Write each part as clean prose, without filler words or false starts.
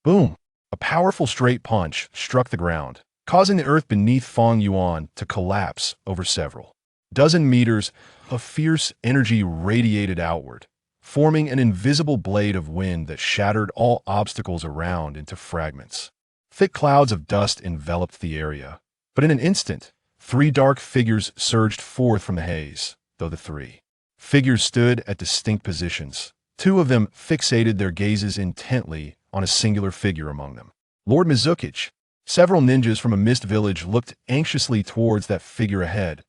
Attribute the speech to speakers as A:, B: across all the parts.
A: Boom! A powerful straight punch struck the ground, causing the earth beneath Feng Yuan to collapse over several dozen meters. Of fierce energy radiated outward, forming an invisible blade of wind that shattered all obstacles around into fragments. Thick clouds of dust enveloped the area, but in an instant, three dark figures surged forth from the haze. Though the three figures stood at distinct positions, two of them fixated their gazes intently on a singular figure among them. Lord Mizukage. Several ninjas from a mist village looked anxiously towards that figure ahead.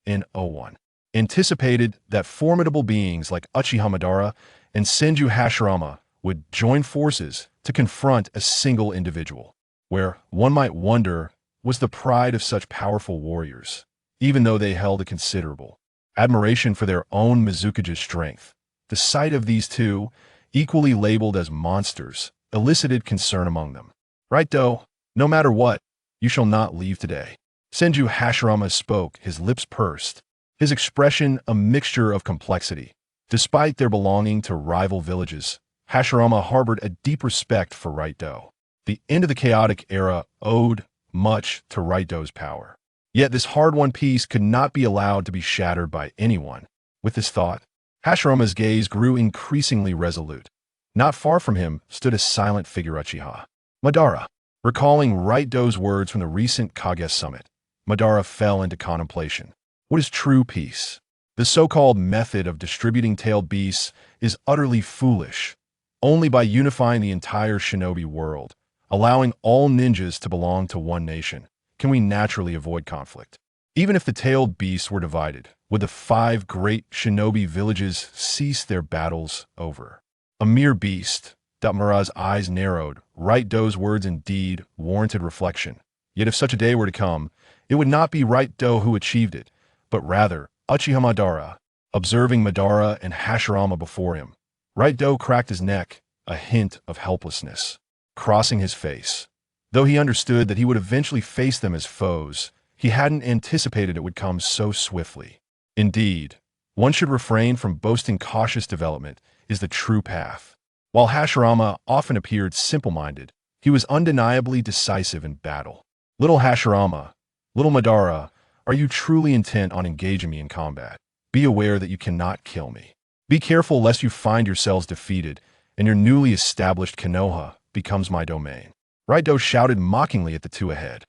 A: In O1, anticipated that formidable beings like Uchiha Madara and Senju Hashirama would join forces to confront a single individual, where one might wonder was the pride of such powerful warriors, even though they held a considerable admiration for their own Mizukage's strength. The sight of these two, equally labeled as monsters, elicited concern among them. Right, though, no matter what, you shall not leave today. Senju Hashirama spoke, his lips pursed, his expression a mixture of complexity. Despite their belonging to rival villages, Hashirama harbored a deep respect for Right-Do. The end of the chaotic era owed much to Right-Do's power. Yet this hard-won peace could not be allowed to be shattered by anyone. With this thought, Hashirama's gaze grew increasingly resolute. Not far from him stood a silent figure, Uchiha Madara. Recalling Right-Do's words from the recent Kage Summit, Madara fell into contemplation. What is true peace? The so-called method of distributing tailed beasts is utterly foolish. Only by unifying the entire shinobi world, allowing all ninjas to belong to one nation, can we naturally avoid conflict. Even if the tailed beasts were divided, would the five great shinobi villages cease their battles over a mere beast? Madara's eyes narrowed. Right-Do's words indeed warranted reflection. Yet if such a day were to come, it would not be Right-Do who achieved it, but rather Uchiha Madara. Observing Madara and Hashirama before him, Right-Do cracked his neck, a hint of helplessness crossing his face. Though he understood that he would eventually face them as foes, he hadn't anticipated it would come so swiftly. Indeed, one should refrain from boasting. Cautious development is the true path. While Hashirama often appeared simple-minded, he was undeniably decisive in battle. Little Hashirama, little Madara, are you truly intent on engaging me in combat? Be aware that you cannot kill me. Be careful lest you find yourselves defeated and your newly established Konoha becomes my domain. Right-Do shouted mockingly at the two ahead.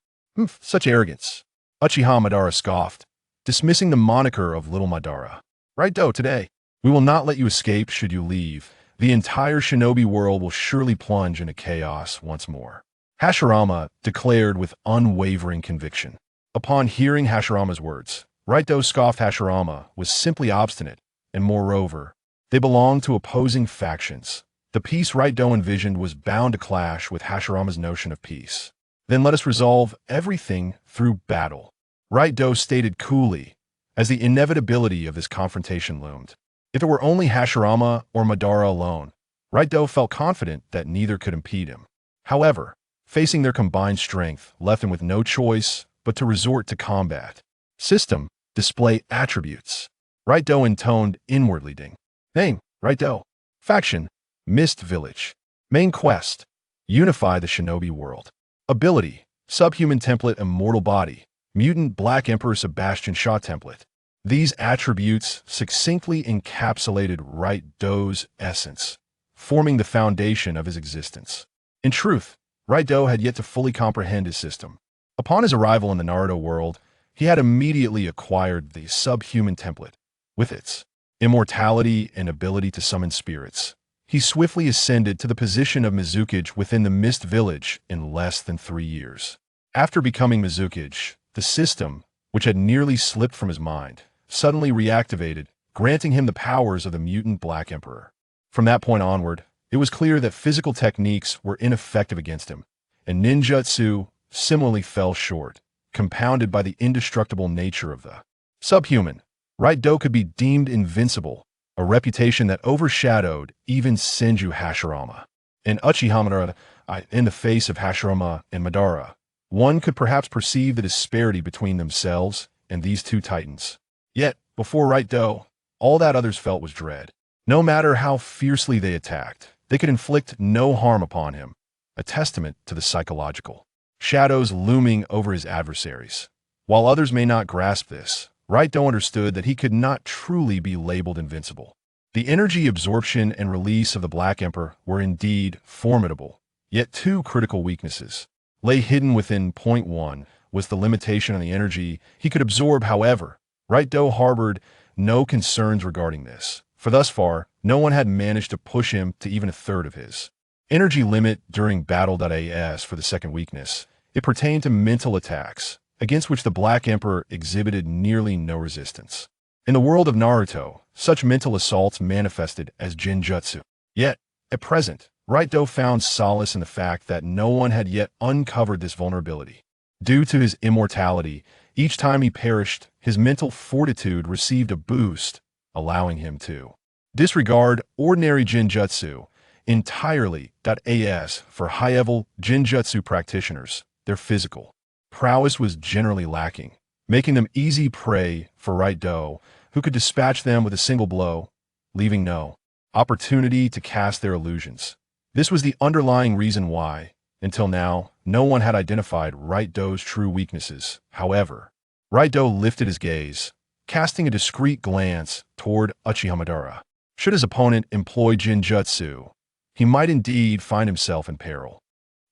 A: Such arrogance. Uchiha Madara scoffed, dismissing the moniker of Little Madara. Right-Do, today, we will not let you escape. Should you leave, the entire shinobi world will surely plunge into chaos once more. Hashirama declared with unwavering conviction. Upon hearing Hashirama's words, Right-Do scoffed. Hashirama was simply obstinate, and moreover, they belonged to opposing factions. The peace Right-Do envisioned was bound to clash with Hashirama's notion of peace. Then let us resolve everything through battle, Right-Do stated coolly, as the inevitability of this confrontation loomed. If it were only Hashirama or Madara alone, Right-Do felt confident that neither could impede him. However, facing their combined strength left him with no choice but to resort to combat. System, display attributes. Right-Do intoned inwardly. Ding. Name, Right-Do. Faction, Mist Village. Main quest, unify the shinobi world. Ability, subhuman template, immortal body. Mutant Black Emperor Sebastian Shaw template. These attributes succinctly encapsulated Right-Do's essence, forming the foundation of his existence. In truth, Right-Do had yet to fully comprehend his system. Upon his arrival in the Naruto world, he had immediately acquired the subhuman template. With its immortality and ability to summon spirits, he swiftly ascended to the position of Mizukage within the Mist Village in less than 3 years. After becoming Mizukage, the system, which had nearly slipped from his mind, suddenly reactivated, granting him the powers of the mutant Black Emperor. From that point onward, it was clear that physical techniques were ineffective against him, and ninjutsu similarly fell short, compounded by the indestructible nature of the subhuman. Right-Do could be deemed invincible, a reputation that overshadowed even Senju Hashirama. And Uchiha Madara, in the face of Hashirama and Madara, one could perhaps perceive the disparity between themselves and these two titans. Yet, before Right-Do, all that others felt was dread. No matter how fiercely they attacked, they could inflict no harm upon him. a testament to the psychological shadows looming over his adversaries. While others may not grasp this, Raito understood that he could not truly be labeled invincible. The energy absorption and release of the Black Emperor were indeed formidable, yet two critical weaknesses lay hidden within. Point 1 was the limitation on the energy he could absorb. However, Raito harbored no concerns regarding this, for thus far, no one had managed to push him to even a third of his energy limit during battle. As for the second weakness, it pertained to mental attacks, against which the Black Emperor exhibited nearly no resistance. In the world of Naruto, such mental assaults manifested as Genjutsu. Yet, at present, Raito found solace in the fact that no one had yet uncovered this vulnerability. Due to his immortality, each time he perished, his mental fortitude received a boost, allowing him to disregard ordinary Genjutsu entirely. As for high-level Genjutsu practitioners, their physical prowess was generally lacking, making them easy prey for Raito, who could dispatch them with a single blow, leaving no opportunity to cast their illusions. This was the underlying reason why, until now, no one had identified Raito's true weaknesses. However, Raito lifted his gaze, casting a discreet glance toward Uchiha Madara. Should his opponent employ Genjutsu, he might indeed find himself in peril.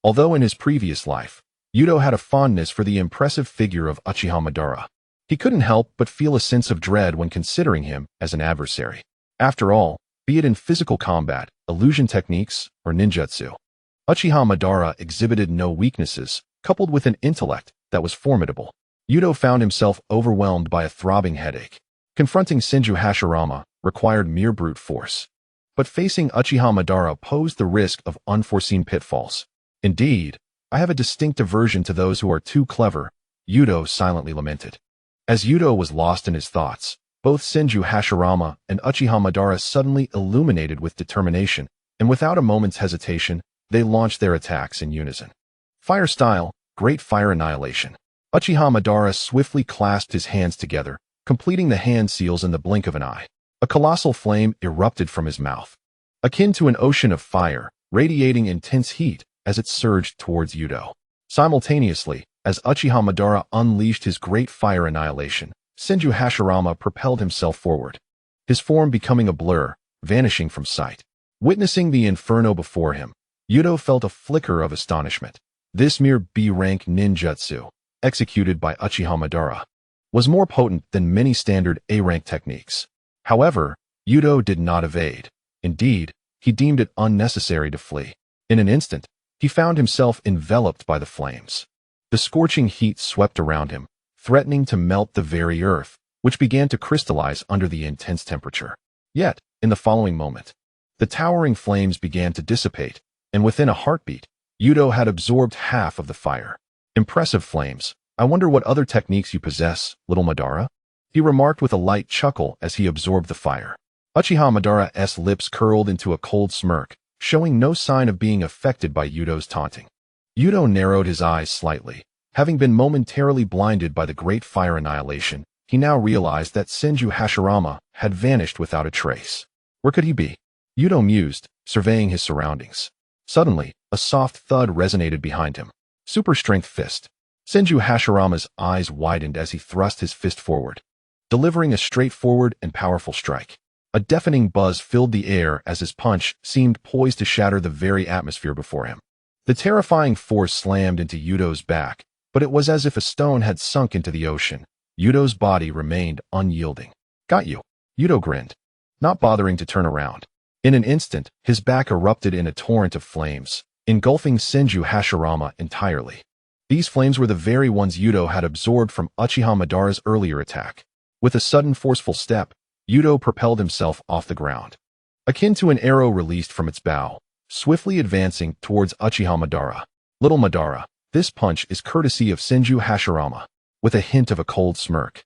A: Although in his previous life, Youto had a fondness for the impressive figure of Uchiha Madara, he couldn't help but feel a sense of dread when considering him as an adversary. After all, be it in physical combat, illusion techniques, or ninjutsu, Uchiha Madara exhibited no weaknesses, coupled with an intellect that was formidable. Youto found himself overwhelmed by a throbbing headache. Confronting Senju Hashirama required mere brute force. But facing Uchiha Madara posed the risk of unforeseen pitfalls. Indeed, I have a distinct aversion to those who are too clever, Youto silently lamented. As Youto was lost in his thoughts, both Senju Hashirama and Uchiha Madara suddenly illuminated with determination, and without a moment's hesitation, they launched their attacks in unison. Fire style, great fire annihilation. Uchiha Madara swiftly clasped his hands together, completing the hand seals in the blink of an eye. A colossal flame erupted from his mouth, akin to an ocean of fire, radiating intense heat as it surged towards Youto. Simultaneously, as Uchiha Madara unleashed his great fire annihilation, Senju Hashirama propelled himself forward, his form becoming a blur, vanishing from sight. Witnessing the inferno before him, Youto felt a flicker of astonishment. This mere B-rank ninjutsu, executed by Uchiha Madara, was more potent than many standard A-rank techniques. However, Youto did not evade. Indeed, he deemed it unnecessary to flee. In an instant, he found himself enveloped by the flames. The scorching heat swept around him, threatening to melt the very earth, which began to crystallize under the intense temperature. Yet, in the following moment, the towering flames began to dissipate, and within a heartbeat, Youto had absorbed half of the fire. Impressive flames. I wonder what other techniques you possess, little Madara? He remarked with a light chuckle as he absorbed the fire. Uchiha Madara's lips curled into a cold smirk, showing no sign of being affected by Yuto's taunting. Youto narrowed his eyes slightly. Having been momentarily blinded by the great fire annihilation, he now realized that Senju Hashirama had vanished without a trace. Where could he be? Youto mused, surveying his surroundings. Suddenly, a soft thud resonated behind him. Super strength fist. Senju Hashirama's eyes widened as he thrust his fist forward, delivering a straightforward and powerful strike. A deafening buzz filled the air as his punch seemed poised to shatter the very atmosphere before him. The terrifying force slammed into Yuto's back, but it was as if a stone had sunk into the ocean. Yuto's body remained unyielding. Got you. Youto grinned, not bothering to turn around. In an instant, his back erupted in a torrent of flames, engulfing Senju Hashirama entirely. These flames were the very ones Youto had absorbed from Uchiha Madara's earlier attack. With a sudden forceful step, Youto propelled himself off the ground, akin to an arrow released from its bow, swiftly advancing towards Uchiha Madara. Little Madara, this punch is courtesy of Senju Hashirama. With a hint of a cold smirk,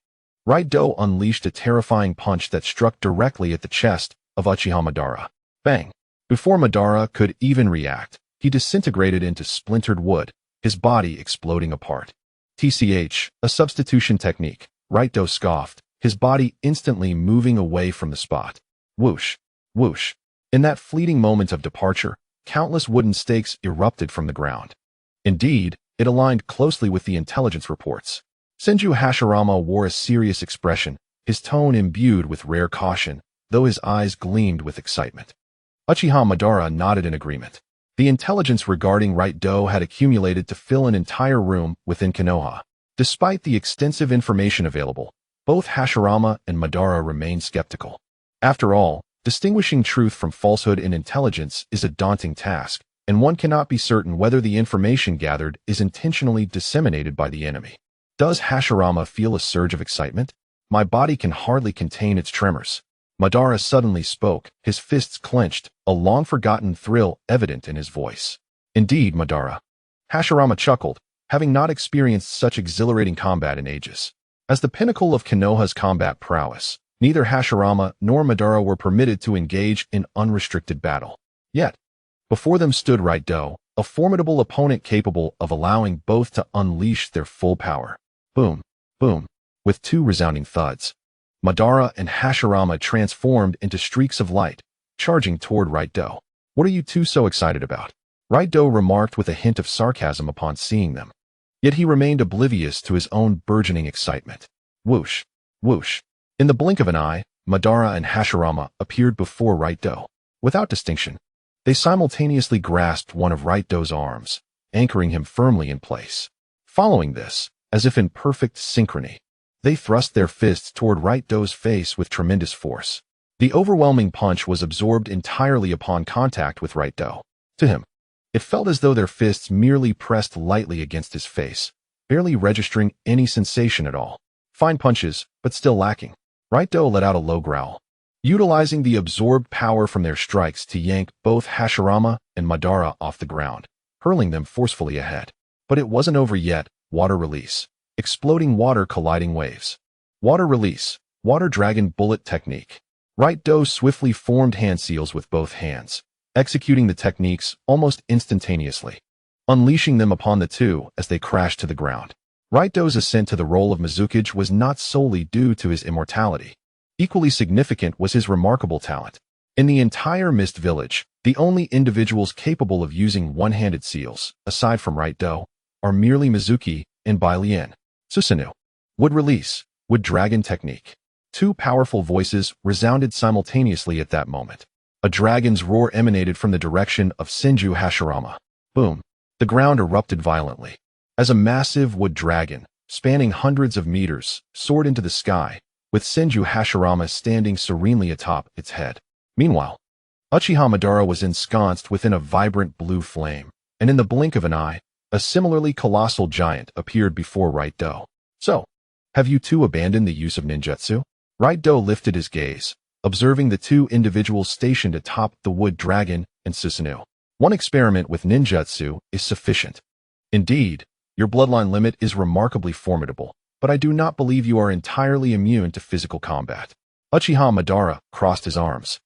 A: Raito unleashed a terrifying punch that struck directly at the chest of Uchiha Madara. Bang! Before Madara could even react, he disintegrated into splintered wood, his body exploding apart. TCH, a substitution technique, Raito scoffed, his body instantly moving away from the spot. Whoosh! Whoosh! In that fleeting moment of departure, countless wooden stakes erupted from the ground. Indeed, it aligned closely with the intelligence reports. Senju Hashirama wore a serious expression, his tone imbued with rare caution, though his eyes gleamed with excitement. Uchiha Madara nodded in agreement. The intelligence regarding Right Do had accumulated to fill an entire room within Konoha. Despite the extensive information available, both Hashirama and Madara remained skeptical. After all, distinguishing truth from falsehood in intelligence is a daunting task, and one cannot be certain whether the information gathered is intentionally disseminated by the enemy. Does Hashirama feel a surge of excitement? My body can hardly contain its tremors. Madara suddenly spoke, his fists clenched, a long-forgotten thrill evident in his voice. Indeed, Madara. Hashirama chuckled, having not experienced such exhilarating combat in ages. As the pinnacle of Konoha's combat prowess, neither Hashirama nor Madara were permitted to engage in unrestricted battle. Yet, before them stood Right Do, a formidable opponent capable of allowing both to unleash their full power. Boom, boom, with two resounding thuds. Madara and Hashirama transformed into streaks of light, charging toward Right Do. What are you two so excited about? Right Do remarked with a hint of sarcasm upon seeing them. Yet he remained oblivious to his own burgeoning excitement. Whoosh, whoosh. In the blink of an eye, Madara and Hashirama appeared before Right Do. Without distinction, they simultaneously grasped one of Right Do's arms, anchoring him firmly in place. Following this, as if in perfect synchrony, they thrust their fists toward Right Do's face with tremendous force. The overwhelming punch was absorbed entirely upon contact with Right Do. To him, it felt as though their fists merely pressed lightly against his face, barely registering any sensation at all. Fine punches, but still lacking. Right Do let out a low growl, utilizing the absorbed power from their strikes to yank both Hashirama and Madara off the ground, hurling them forcefully ahead. But it wasn't over yet. Water release. Exploding water colliding waves. Water release. Water dragon bullet technique. Right Do swiftly formed hand seals with both hands, executing the techniques almost instantaneously, unleashing them upon the two as they crashed to the ground. Right Do's ascent to the role of Mizukage was not solely due to his immortality. Equally significant was his remarkable talent. In the entire Mist Village, the only individuals capable of using one-handed seals, aside from Right Do, are merely Mizuki and Bai Lian. Susanoo. Wood release. Wood dragon technique. Two powerful voices resounded simultaneously at that moment. A dragon's roar emanated from the direction of Senju Hashirama. Boom. The ground erupted violently, as a massive wood dragon, spanning hundreds of meters, soared into the sky, with Senju Hashirama standing serenely atop its head. Meanwhile, Uchiha Madara was ensconced within a vibrant blue flame, and in the blink of an eye, a similarly colossal giant appeared before Right Do. So, have you two abandoned the use of ninjutsu? Right Do lifted his gaze, observing the two individuals stationed atop the wood dragon and Susanoo. One experiment with ninjutsu is sufficient. Indeed, your bloodline limit is remarkably formidable, but I do not believe you are entirely immune to physical combat. Uchiha Madara crossed his arms,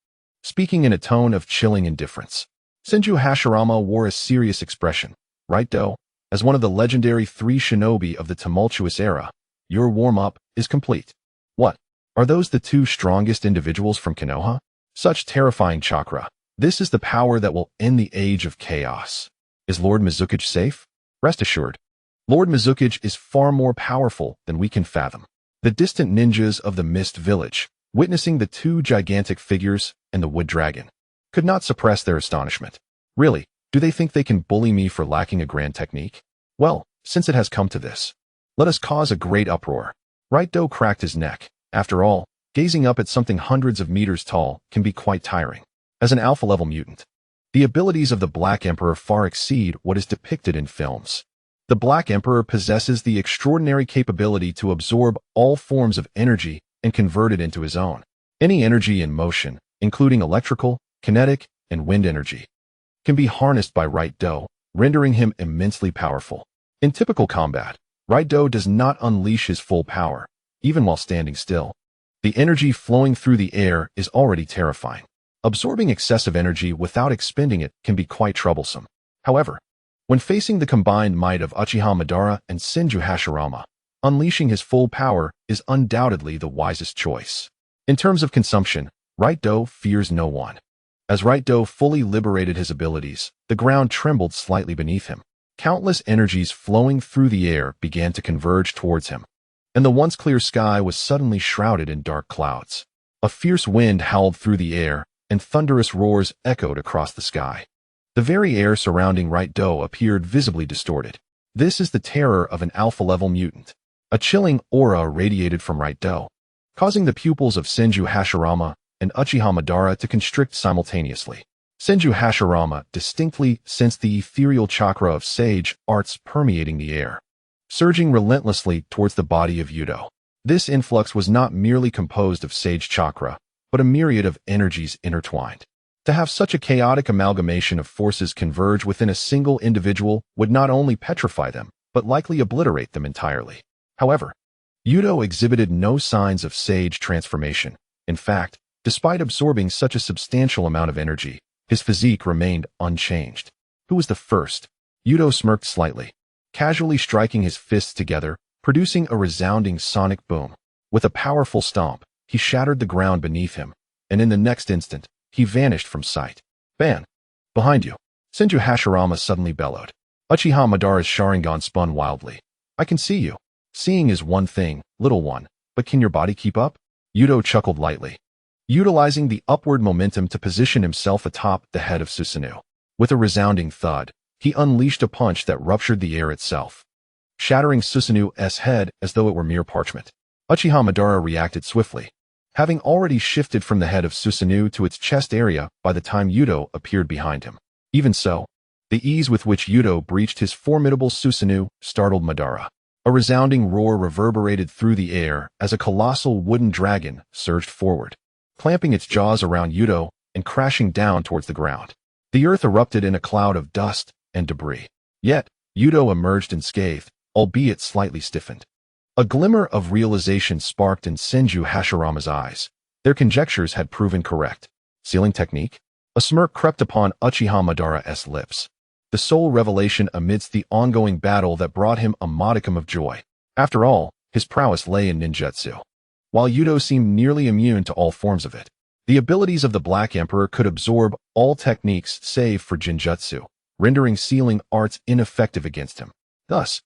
A: speaking in a tone of chilling indifference. Senju Hashirama wore a serious expression. Right Do, as one of the legendary three shinobi of the tumultuous era, your warm-up is complete. What? Are those the two strongest individuals from Konoha? Such terrifying chakra. This is the power that will end the age of chaos. Is Lord Mizukage safe? Rest assured, Lord Mizukage is far more powerful than we can fathom. The distant ninjas of the Mist Village, witnessing the two gigantic figures and the wood dragon, could not suppress their astonishment. Really, do they think they can bully me for lacking a grand technique? Well, since it has come to this, let us cause a great uproar. Right Do cracked his neck. After all, gazing up at something hundreds of meters tall can be quite tiring. As an alpha-level mutant, the abilities of the Black Emperor far exceed what is depicted in films. The Black Emperor possesses the extraordinary capability to absorb all forms of energy and convert it into his own. Any energy in motion, including electrical, kinetic, and wind energy, can be harnessed by Right Do, rendering him immensely powerful. In typical combat, Right Do does not unleash his full power, even while standing still. The energy flowing through the air is already terrifying. Absorbing excessive energy without expending it can be quite troublesome. However, when facing the combined might of Uchiha Madara and Senju Hashirama, unleashing his full power is undoubtedly the wisest choice. In terms of consumption, Right Do fears no one. As Right-Do fully liberated his abilities, the ground trembled slightly beneath him. Countless energies flowing through the air began to converge towards him, and the once clear sky was suddenly shrouded in dark clouds. A fierce wind howled through the air, and thunderous roars echoed across the sky. The very air surrounding Right-Do appeared visibly distorted. This is the terror of an alpha-level mutant. A chilling aura radiated from Right-Do, causing the pupils of Senju Hashirama and Uchiha Madara to constrict simultaneously. Senju Hashirama distinctly sensed the ethereal chakra of sage arts permeating the air, surging relentlessly towards the body of Youto. This influx was not merely composed of sage chakra, but a myriad of energies intertwined. To have such a chaotic amalgamation of forces converge within a single individual would not only petrify them, but likely obliterate them entirely. However, Youto exhibited no signs of sage transformation. In fact, despite absorbing such a substantial amount of energy, his physique remained unchanged. Who was the first? Youto smirked slightly, casually striking his fists together, producing a resounding sonic boom. With a powerful stomp, he shattered the ground beneath him, and in the next instant, he vanished from sight. Ban! Behind you! Senju Hashirama suddenly bellowed. Uchiha Madara's Sharingan spun wildly. I can see you. Seeing is one thing, little one, but can your body keep up? Youto chuckled lightly, utilizing the upward momentum to position himself atop the head of Susanoo. With a resounding thud, he unleashed a punch that ruptured the air itself, shattering Susanoo's head as though it were mere parchment. Uchiha Madara reacted swiftly, having already shifted from the head of Susanoo to its chest area by the time Youto appeared behind him. Even so, the ease with which Youto breached his formidable Susanoo startled Madara. A resounding roar reverberated through the air as a colossal wooden dragon surged forward, clamping its jaws around Youto and crashing down towards the ground. The earth erupted in a cloud of dust and debris. Yet, Youto emerged unscathed, albeit slightly stiffened. A glimmer of realization sparked in Senju Hashirama's eyes. Their conjectures had proven correct. Sealing technique? A smirk crept upon Uchiha Madara's lips, the sole revelation amidst the ongoing battle that brought him a modicum of joy. After all, his prowess lay in ninjutsu, while Youto seemed nearly immune to all forms of it. The abilities of the Black Emperor could absorb all techniques save for Jinjutsu, rendering sealing arts ineffective against him. Thus,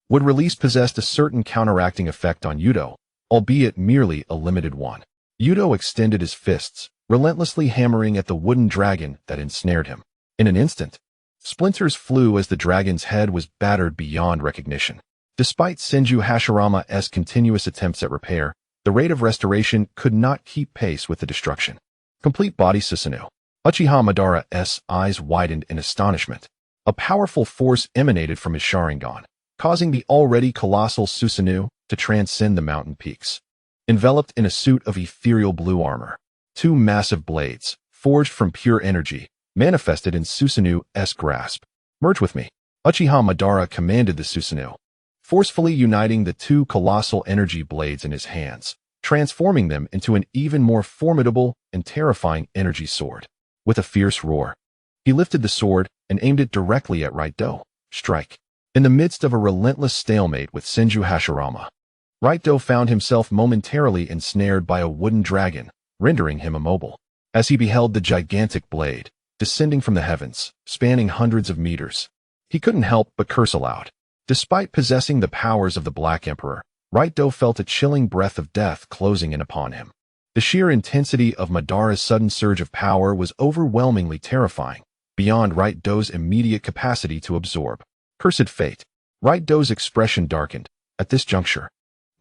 A: would release possessed a certain counteracting effect on Youto, albeit merely a limited one. Youto extended his fists, relentlessly hammering at the wooden dragon that ensnared him. In an instant, splinters flew as the dragon's head was battered beyond recognition. Despite Senju Hashirama's continuous attempts at repair, the rate of restoration could not keep pace with the destruction. Complete body Susanoo. Uchiha Madara's eyes widened in astonishment. A powerful force emanated from his Sharingan, causing the already colossal Susanoo to transcend the mountain peaks. Enveloped in a suit of ethereal blue armor, two massive blades, forged from pure energy, manifested in Susanoo's grasp. Merge with me. Uchiha Madara commanded the Susanoo, forcefully uniting the two colossal energy blades in his hands, transforming them into an even more formidable and terrifying energy sword. With a fierce roar, he lifted the sword and aimed it directly at Right-Do. Strike. In the midst of a relentless stalemate with Senju Hashirama, Right-Do found himself momentarily ensnared by a wooden dragon, rendering him immobile. As he beheld the gigantic blade descending from the heavens, spanning hundreds of meters, he couldn't help but curse aloud. Despite possessing the powers of the Black Emperor, Right-Do felt a chilling breath of death closing in upon him. The sheer intensity of Madara's sudden surge of power was overwhelmingly terrifying, beyond Right-Do's immediate capacity to absorb. Cursed fate. Right-Do's expression darkened. At this juncture,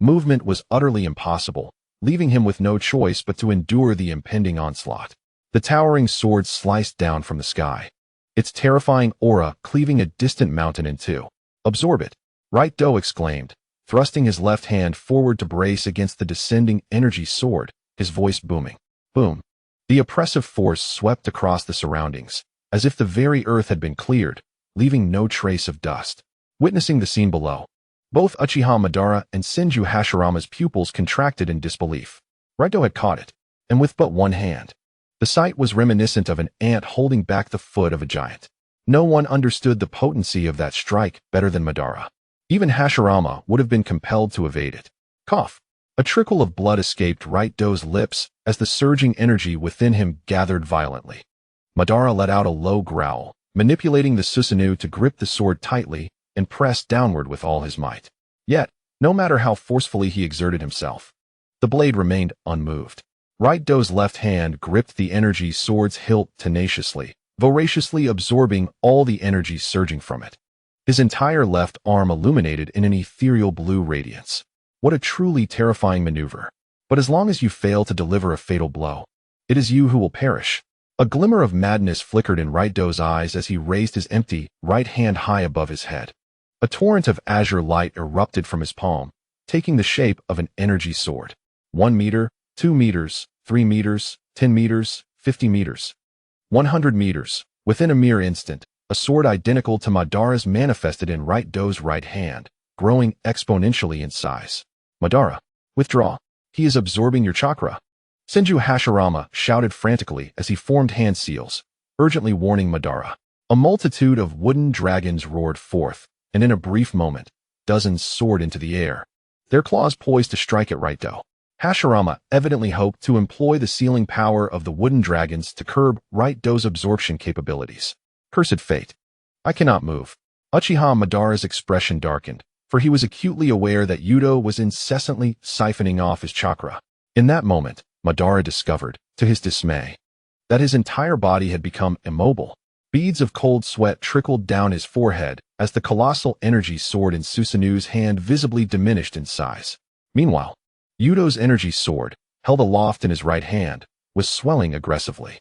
A: movement was utterly impossible, leaving him with no choice but to endure the impending onslaught. The towering sword sliced down from the sky, its terrifying aura cleaving a distant mountain in two. Absorb it, Right-Do exclaimed, thrusting his left hand forward to brace against the descending energy sword, his voice booming. Boom. The oppressive force swept across the surroundings, as if the very earth had been cleared, leaving no trace of dust. Witnessing the scene below, both Uchiha Madara and Senju Hashirama's pupils contracted in disbelief. Right-Do had caught it, and with but one hand. The sight was reminiscent of an ant holding back the foot of a giant. No one understood the potency of that strike better than Madara. Even Hashirama would have been compelled to evade it. Cough. A trickle of blood escaped Right-Do's lips as the surging energy within him gathered violently. Madara let out a low growl, manipulating the Susanoo to grip the sword tightly and press downward with all his might. Yet, no matter how forcefully he exerted himself, the blade remained unmoved. Right-Do's left hand gripped the energy sword's hilt tenaciously, voraciously absorbing all the energy surging from it. His entire left arm illuminated in an ethereal blue radiance. What a truly terrifying maneuver. But as long as you fail to deliver a fatal blow, it is you who will perish. A glimmer of madness flickered in Right-Do's eyes as he raised his empty right hand high above his head. A torrent of azure light erupted from his palm, taking the shape of an energy sword. 1 meter, 2 meters, 3 meters, 10 meters, 50 meters, 100 meters. Within a mere instant, a sword identical to Madara's manifested in Right-Do's right hand, growing exponentially in size. Madara, withdraw. He is absorbing your chakra. Senju Hashirama shouted frantically as he formed hand seals, urgently warning Madara. A multitude of wooden dragons roared forth, and in a brief moment, dozens soared into the air, their claws poised to strike at Right-Do. Hashirama evidently hoped to employ the sealing power of the wooden dragons to curb Right-Do's absorption capabilities. Cursed fate. I cannot move. Uchiha Madara's expression darkened, for he was acutely aware that Youto was incessantly siphoning off his chakra. In that moment, Madara discovered, to his dismay, that his entire body had become immobile. Beads of cold sweat trickled down his forehead as the colossal energy sword in Susanoo's hand visibly diminished in size. Meanwhile, Yuto's energy sword, held aloft in his right hand, was swelling aggressively.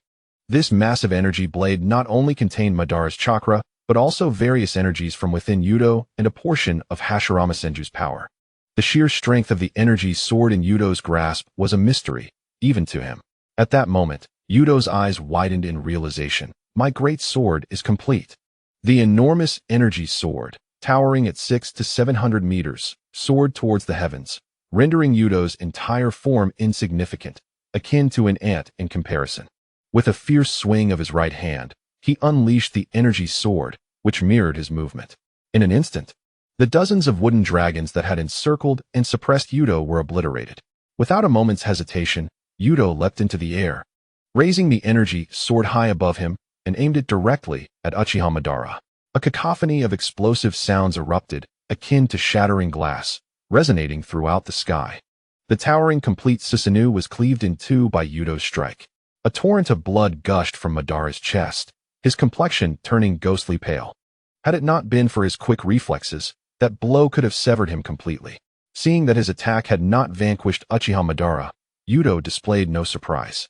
A: This massive energy blade not only contained Madara's chakra, but also various energies from within Youto and a portion of Hashirama Senju's power. The sheer strength of the energy sword in Yuto's grasp was a mystery, even to him. At that moment, Yuto's eyes widened in realization. My great sword is complete. The enormous energy sword, towering at 600 to 700 meters, soared towards the heavens, rendering Yuto's entire form insignificant, akin to an ant in comparison. With a fierce swing of his right hand, he unleashed the energy sword, which mirrored his movement. In an instant, the dozens of wooden dragons that had encircled and suppressed Youto were obliterated. Without a moment's hesitation, Youto leapt into the air, raising the energy sword high above him and aimed it directly at Uchiha Madara. A cacophony of explosive sounds erupted, akin to shattering glass, resonating throughout the sky. The towering complete Susanoo was cleaved in two by Yuto's strike. A torrent of blood gushed from Madara's chest, his complexion turning ghostly pale. Had it not been for his quick reflexes, that blow could have severed him completely. Seeing that his attack had not vanquished Uchiha Madara, Youto displayed no surprise.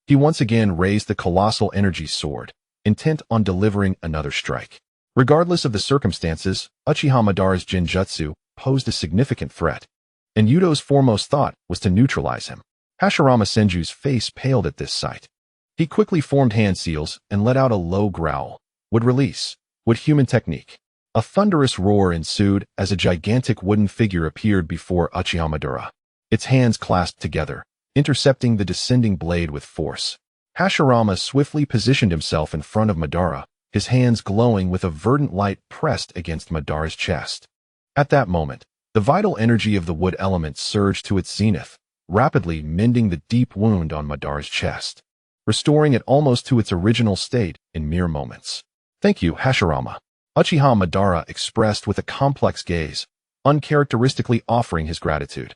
A: He once again raised the colossal energy sword, intent on delivering another strike. Regardless of the circumstances, Uchiha Madara's Genjutsu posed a significant threat, and Yuto's foremost thought was to neutralize him. Hashirama Senju's face paled at this sight. He quickly formed hand seals and let out a low growl. Would release. Would human technique. A thunderous roar ensued as a gigantic wooden figure appeared before Uchiha Madara. Its hands clasped together, intercepting the descending blade with force. Hashirama swiftly positioned himself in front of Madara, his hands glowing with a verdant light pressed against Madara's chest. At that moment, the vital energy of the wood element surged to its zenith, rapidly mending the deep wound on Madara's chest, restoring it almost to its original state in mere moments. Thank you, Hashirama. Uchiha Madara expressed with a complex gaze, uncharacteristically offering his gratitude.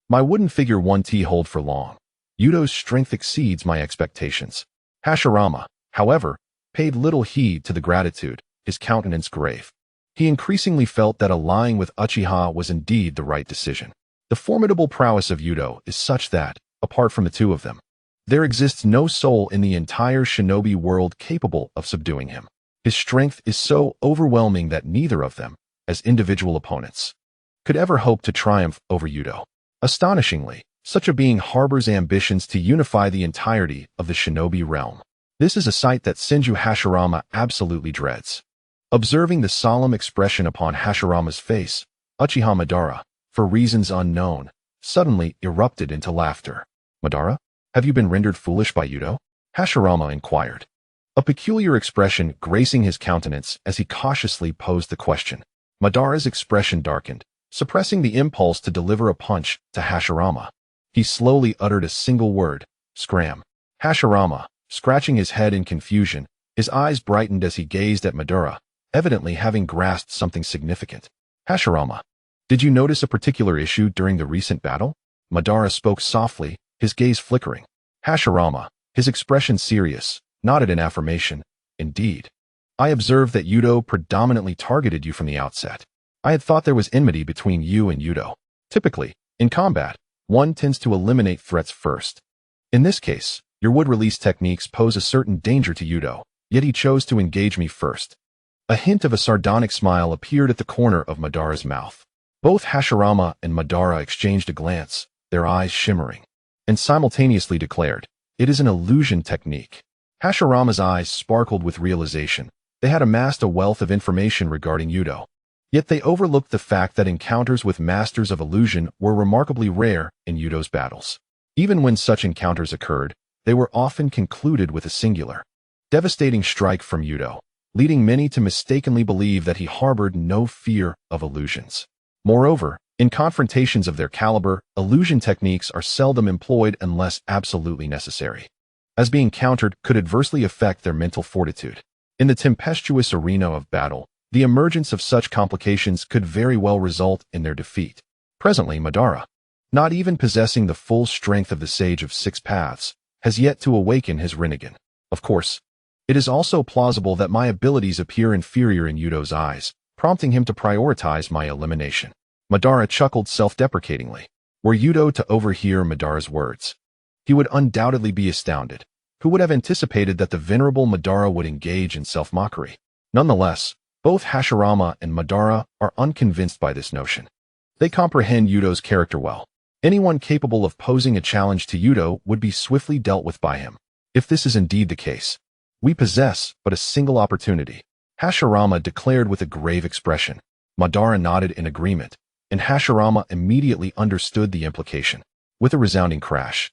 A: My wooden figure won't hold for long. Yuto's strength exceeds my expectations. Hashirama, however, paid little heed to the gratitude, his countenance grave. He increasingly felt that allying with Uchiha was indeed the right decision. The formidable prowess of Youto is such that, apart from the two of them, there exists no soul in the entire shinobi world capable of subduing him. His strength is so overwhelming that neither of them, as individual opponents, could ever hope to triumph over Youto. Astonishingly, such a being harbors ambitions to unify the entirety of the shinobi realm. This is a sight that Senju Hashirama absolutely dreads. Observing the solemn expression upon Hashirama's face, Uchiha Madara, for reasons unknown, suddenly erupted into laughter. Madara, have you been rendered foolish by Youto? Hashirama inquired, a peculiar expression gracing his countenance as he cautiously posed the question. Madara's expression darkened, suppressing the impulse to deliver a punch to Hashirama. He slowly uttered a single word, scram. Hashirama, scratching his head in confusion, His eyes brightened as he gazed at Madara, evidently having grasped something significant. Hashirama, did you notice a particular issue during the recent battle? Madara spoke softly, his gaze flickering. Hashirama, his expression serious, nodded in affirmation. Indeed. I observed that Youto predominantly targeted you from the outset. I had thought there was enmity between you and Youto. Typically, in combat, one tends to eliminate threats first. In this case, your wood-release techniques pose a certain danger to Youto, yet he chose to engage me first. A hint of a sardonic smile appeared at the corner of Madara's mouth. Both Hashirama and Madara exchanged a glance, their eyes shimmering, and simultaneously declared, "It is an illusion technique." Hashirama's eyes sparkled with realization. They had amassed a wealth of information regarding Youto. Yet they overlooked the fact that encounters with masters of illusion were remarkably rare in Yuto's battles. Even when such encounters occurred, they were often concluded with a singular, devastating strike from Youto, leading many to mistakenly believe that he harbored no fear of illusions. Moreover, in confrontations of their caliber, illusion techniques are seldom employed unless absolutely necessary, as being countered could adversely affect their mental fortitude. In the tempestuous arena of battle, the emergence of such complications could very well result in their defeat. Presently, Madara, not even possessing the full strength of the Sage of Six Paths, has yet to awaken his Rinnegan. Of course, it is also plausible that my abilities appear inferior in Yuto's eyes, prompting him to prioritize my elimination. Madara chuckled self-deprecatingly. Were Youto to overhear Madara's words, he would undoubtedly be astounded. Who would have anticipated that the venerable Madara would engage in self-mockery? Nonetheless, both Hashirama and Madara are unconvinced by this notion. They comprehend Yuto's character well. Anyone capable of posing a challenge to Youto would be swiftly dealt with by him. If this is indeed the case, we possess but a single opportunity, Hashirama declared with a grave expression. Madara nodded in agreement, and Hashirama immediately understood the implication. With a resounding crash,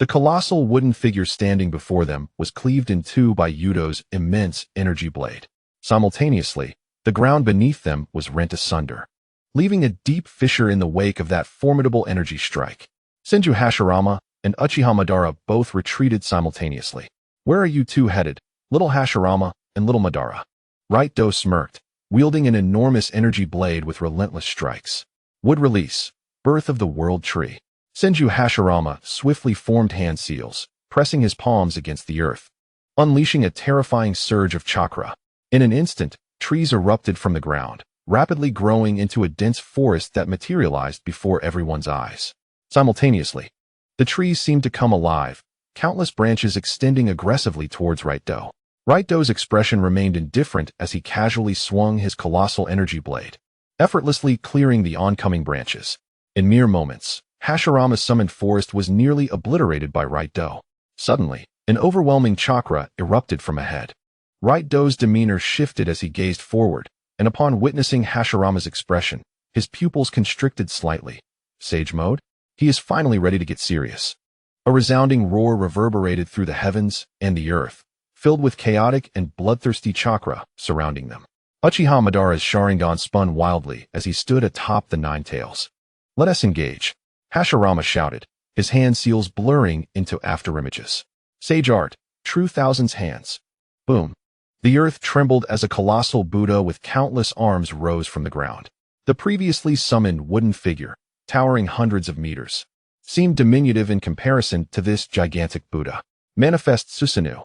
A: the colossal wooden figure standing before them was cleaved in two by Yuto's immense energy blade. Simultaneously, the ground beneath them was rent asunder, leaving a deep fissure in the wake of that formidable energy strike. Senju Hashirama and Uchiha Madara both retreated simultaneously. Where are you two headed, little Hashirama and little Madara? Right-Do smirked, wielding an enormous energy blade with relentless strikes. Wood release, birth of the world tree. Senju Hashirama swiftly formed hand seals, pressing his palms against the earth, unleashing a terrifying surge of chakra. In an instant, trees erupted from the ground, rapidly growing into a dense forest that materialized before everyone's eyes. Simultaneously, the trees seemed to come alive, countless branches extending aggressively towards Right-Do. Right-Do's expression remained indifferent as he casually swung his colossal energy blade, effortlessly clearing the oncoming branches. In mere moments, Hashirama's summoned forest was nearly obliterated by Right-Do. Suddenly, an overwhelming chakra erupted from ahead. Right-Do's demeanor shifted as he gazed forward, and upon witnessing Hashirama's expression, his pupils constricted slightly. Sage mode? He is finally ready to get serious. A resounding roar reverberated through the heavens and the earth, filled with chaotic and bloodthirsty chakra surrounding them. Uchiha Madara's Sharingan spun wildly as he stood atop the Nine Tails. Let us engage, Hashirama shouted, his hand seals blurring into afterimages. Sage art, true thousands hands. Boom. The earth trembled as a colossal Buddha with countless arms rose from the ground. The previously summoned wooden figure, towering hundreds of meters, seemed diminutive in comparison to this gigantic Buddha. Manifest Susanoo.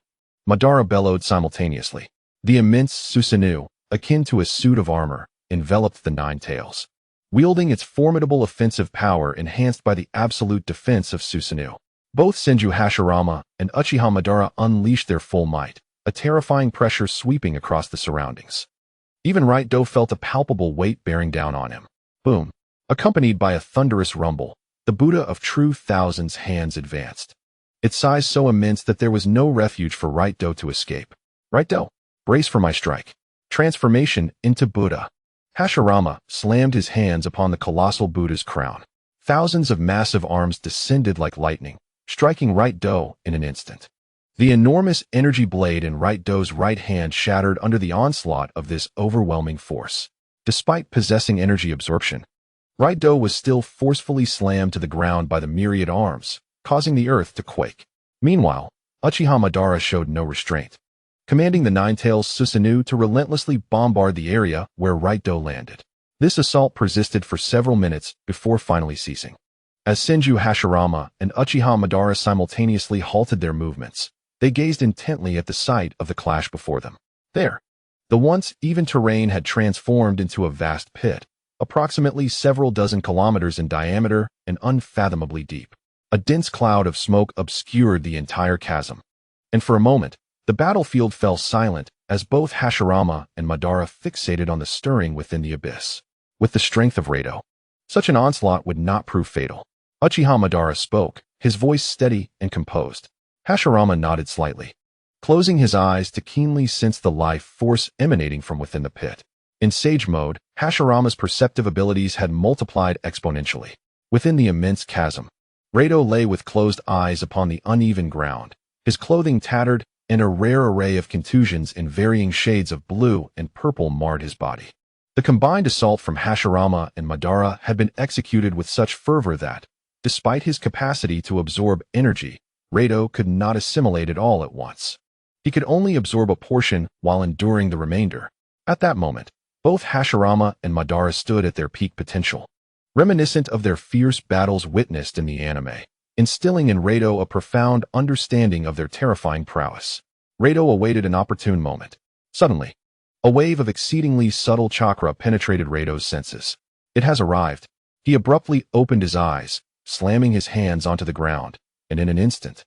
A: Madara bellowed simultaneously. The immense Susanoo, akin to a suit of armor, enveloped the Nine Tails, wielding its formidable offensive power enhanced by the absolute defense of Susanoo. Both Senju Hashirama and Uchiha Madara unleashed their full might, a terrifying pressure sweeping across the surroundings. Even Right-Do felt a palpable weight bearing down on him. Boom. Accompanied by a thunderous rumble, the Buddha of True Thousands hands advanced, its size so immense that there was no refuge for Right-Do to escape. Right-Do, brace for my strike. Transformation into Buddha. Hashirama slammed his hands upon the colossal Buddha's crown. Thousands of massive arms descended like lightning, striking Right-Do in an instant. The enormous energy blade in Right-Do's right hand shattered under the onslaught of this overwhelming force. Despite possessing energy absorption, Right-Do was still forcefully slammed to the ground by the myriad arms, causing the earth to quake. Meanwhile, Uchiha Madara showed no restraint. commanding the Ninetales Susanoo to relentlessly bombard the area where Youto landed. This assault persisted for several minutes before finally ceasing. As Senju Hashirama and Uchiha Madara simultaneously halted their movements, they gazed intently at the site of the clash before them. There, the once even terrain had transformed into a vast pit, approximately several dozen kilometers in diameter and unfathomably deep. A dense cloud of smoke obscured the entire chasm, and for a moment, the battlefield fell silent as both Hashirama and Madara fixated on the stirring within the abyss. With the strength of Youto, such an onslaught would not prove fatal. Uchiha Madara spoke, his voice steady and composed. Hashirama nodded slightly, closing his eyes to keenly sense the life force emanating from within the pit. In Sage mode, Hashirama's perceptive abilities had multiplied exponentially. Within the immense chasm, Youto lay with closed eyes upon the uneven ground, his clothing tattered, and a rare array of contusions in varying shades of blue and purple marred his body. The combined assault from Hashirama and Madara had been executed with such fervor that, despite his capacity to absorb energy, Youto could not assimilate it all at once. He could only absorb a portion while enduring the remainder. At that moment, both Hashirama and Madara stood at their peak potential, reminiscent of their fierce battles witnessed in the anime, instilling in Youto a profound understanding of their terrifying prowess. Youto awaited an opportune moment. Suddenly, a wave of exceedingly subtle chakra penetrated Rado's senses. It has arrived. He abruptly opened his eyes, slamming his hands onto the ground, and in an instant,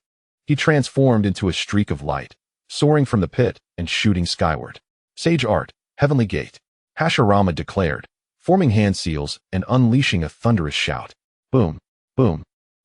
A: he transformed into a streak of light, soaring from the pit and shooting skyward. Sage Art, Heavenly Gate, Hashirama declared, forming hand seals and unleashing a thunderous shout. Boom, boom,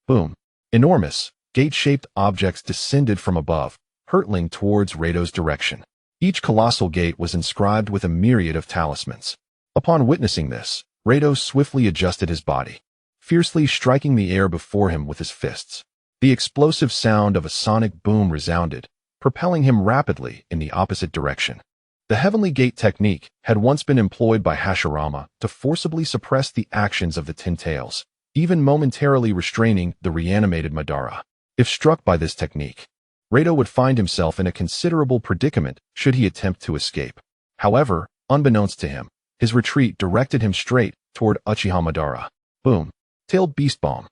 A: boom. Enormous, gate-shaped objects descended from above, hurtling towards Rado's direction. Each colossal gate was inscribed with a myriad of talismans. Upon witnessing this, Rado swiftly adjusted his body, fiercely striking the air before him with his fists. The explosive sound of a sonic boom resounded, propelling him rapidly in the opposite direction. The Heavenly Gate technique had once been employed by Hashirama to forcibly suppress the actions of the Ten Tails, even momentarily restraining the reanimated Madara. If struck by this technique, Rado would find himself in a considerable predicament should he attempt to escape. However, unbeknownst to him, his retreat directed him straight toward Uchiha Madara. Boom. Tailed Beast Bomb.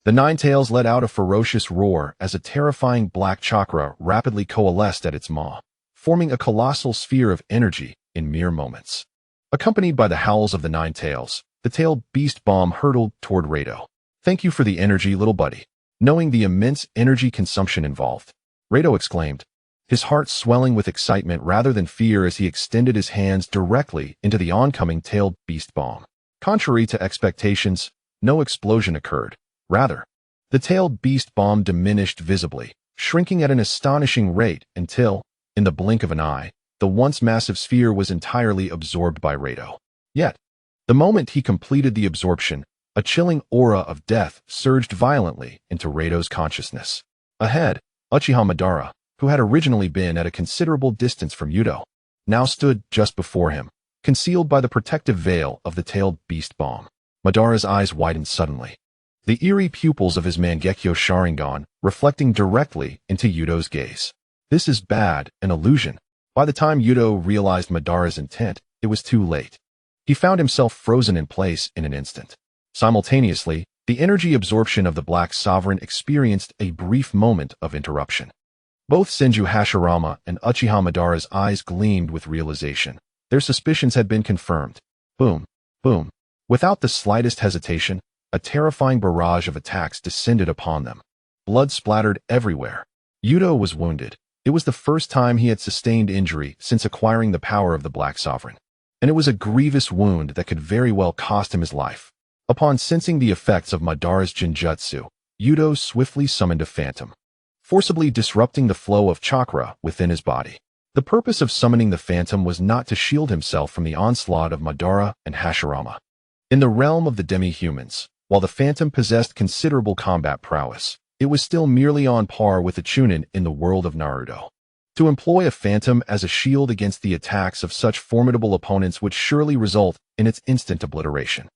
A: The Ninetales let out a ferocious roar as a terrifying black chakra rapidly coalesced at its maw, forming a colossal sphere of energy in mere moments. Accompanied by the howls of the Ninetales, the Tailed Beast Bomb hurtled toward Rado. Thank you for the energy, little buddy. Knowing the immense energy consumption involved, Rado exclaimed, his heart swelling with excitement rather than fear as he extended his hands directly into the oncoming Tailed Beast Bomb. Contrary to expectations, no explosion occurred. Rather, the Tailed Beast Bomb diminished visibly, shrinking at an astonishing rate until, in the blink of an eye, the once massive sphere was entirely absorbed by Rado. Yet, the moment he completed the absorption, a chilling aura of death surged violently into Rado's consciousness. Ahead, Uchiha Madara, who had originally been at a considerable distance from Youto, now stood just before him, concealed by the protective veil of the Tailed Beast Bomb. Madara's eyes widened suddenly, the eerie pupils of his Mangekyo Sharingan reflecting directly into Yuto's gaze. This is bad, an illusion. By the time Youto realized Madara's intent, it was too late. He found himself frozen in place in an instant. Simultaneously, the energy absorption of the Black Sovereign experienced a brief moment of interruption. Both Senju Hashirama and Uchiha Madara's eyes gleamed with realization. Their suspicions had been confirmed. Boom, boom. Without the slightest hesitation, a terrifying barrage of attacks descended upon them. Blood splattered everywhere. Youto was wounded. It was the first time he had sustained injury since acquiring the power of the Black Sovereign, and it was a grievous wound that could very well cost him his life. Upon sensing the effects of Madara's Jinjutsu, Youto swiftly summoned a phantom, forcibly disrupting the flow of chakra within his body. The purpose of summoning the phantom was not to shield himself from the onslaught of Madara and Hashirama. In the realm of the demi-humans, while the phantom possessed considerable combat prowess, it was still merely on par with the Chunin in the world of Naruto. To employ a phantom as a shield against the attacks of such formidable opponents would surely result in its instant obliteration.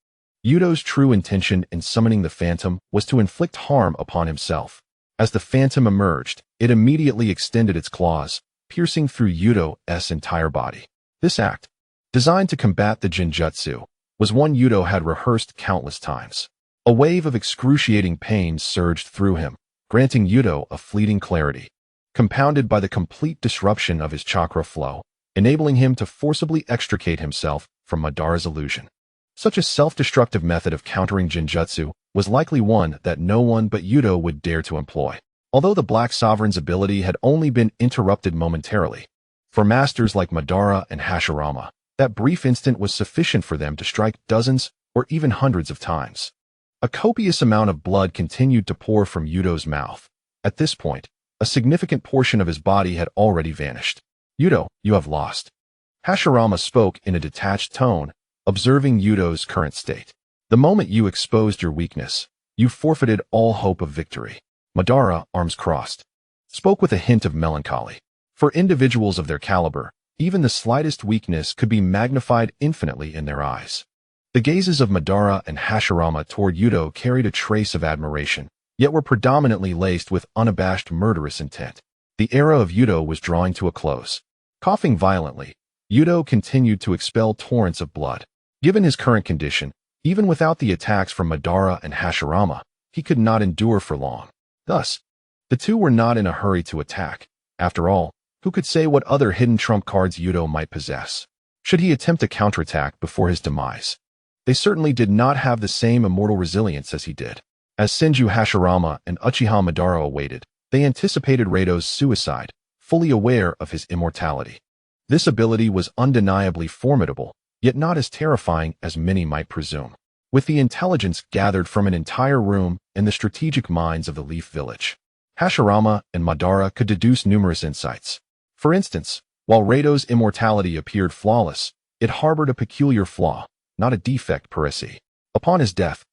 A: Yuto's true intention in summoning the phantom was to inflict harm upon himself. As the phantom emerged, it immediately extended its claws, piercing through Yuto's entire body. This act, designed to combat the Genjutsu, was one Yuto had rehearsed countless times. A wave of excruciating pain surged through him, granting Yuto a fleeting clarity, compounded by the complete disruption of his chakra flow, enabling him to forcibly extricate himself from Madara's illusion. Such a self-destructive method of countering Genjutsu was likely one that no one but Yuto would dare to employ, although the Black Sovereign's ability had only been interrupted momentarily. For masters like Madara and Hashirama, that brief instant was sufficient for them to strike dozens or even hundreds of times. A copious amount of blood continued to pour from Yuto's mouth. At this point, a significant portion of his body had already vanished. "Yuto, you have lost." Hashirama spoke in a detached tone, observing Yuto's current state. "The moment you exposed your weakness, you forfeited all hope of victory." Madara, arms crossed, spoke with a hint of melancholy. For individuals of their caliber, even the slightest weakness could be magnified infinitely in their eyes. The gazes of Madara and Hashirama toward Yuto carried a trace of admiration, yet were predominantly laced with unabashed murderous intent. The era of Yuto was drawing to a close. Coughing violently, Yuto continued to expel torrents of blood. Given his current condition, even without the attacks from Madara and Hashirama, he could not endure for long. Thus, the two were not in a hurry to attack. After all, who could say what other hidden trump cards Yuto might possess? Should he attempt a counterattack before his demise? They certainly did not have the same immortal resilience as he did. As Senju Hashirama and Uchiha Madara awaited, they anticipated Reito's suicide, fully aware of his immortality. This ability was undeniably formidable, yet not as terrifying as many might presume. With the intelligence gathered from an entire room and the strategic minds of the Leaf Village, Hashirama and Madara could deduce numerous insights. For instance, while Reito's immortality appeared flawless, it harbored a peculiar flaw, not a defect per se. Upon his death,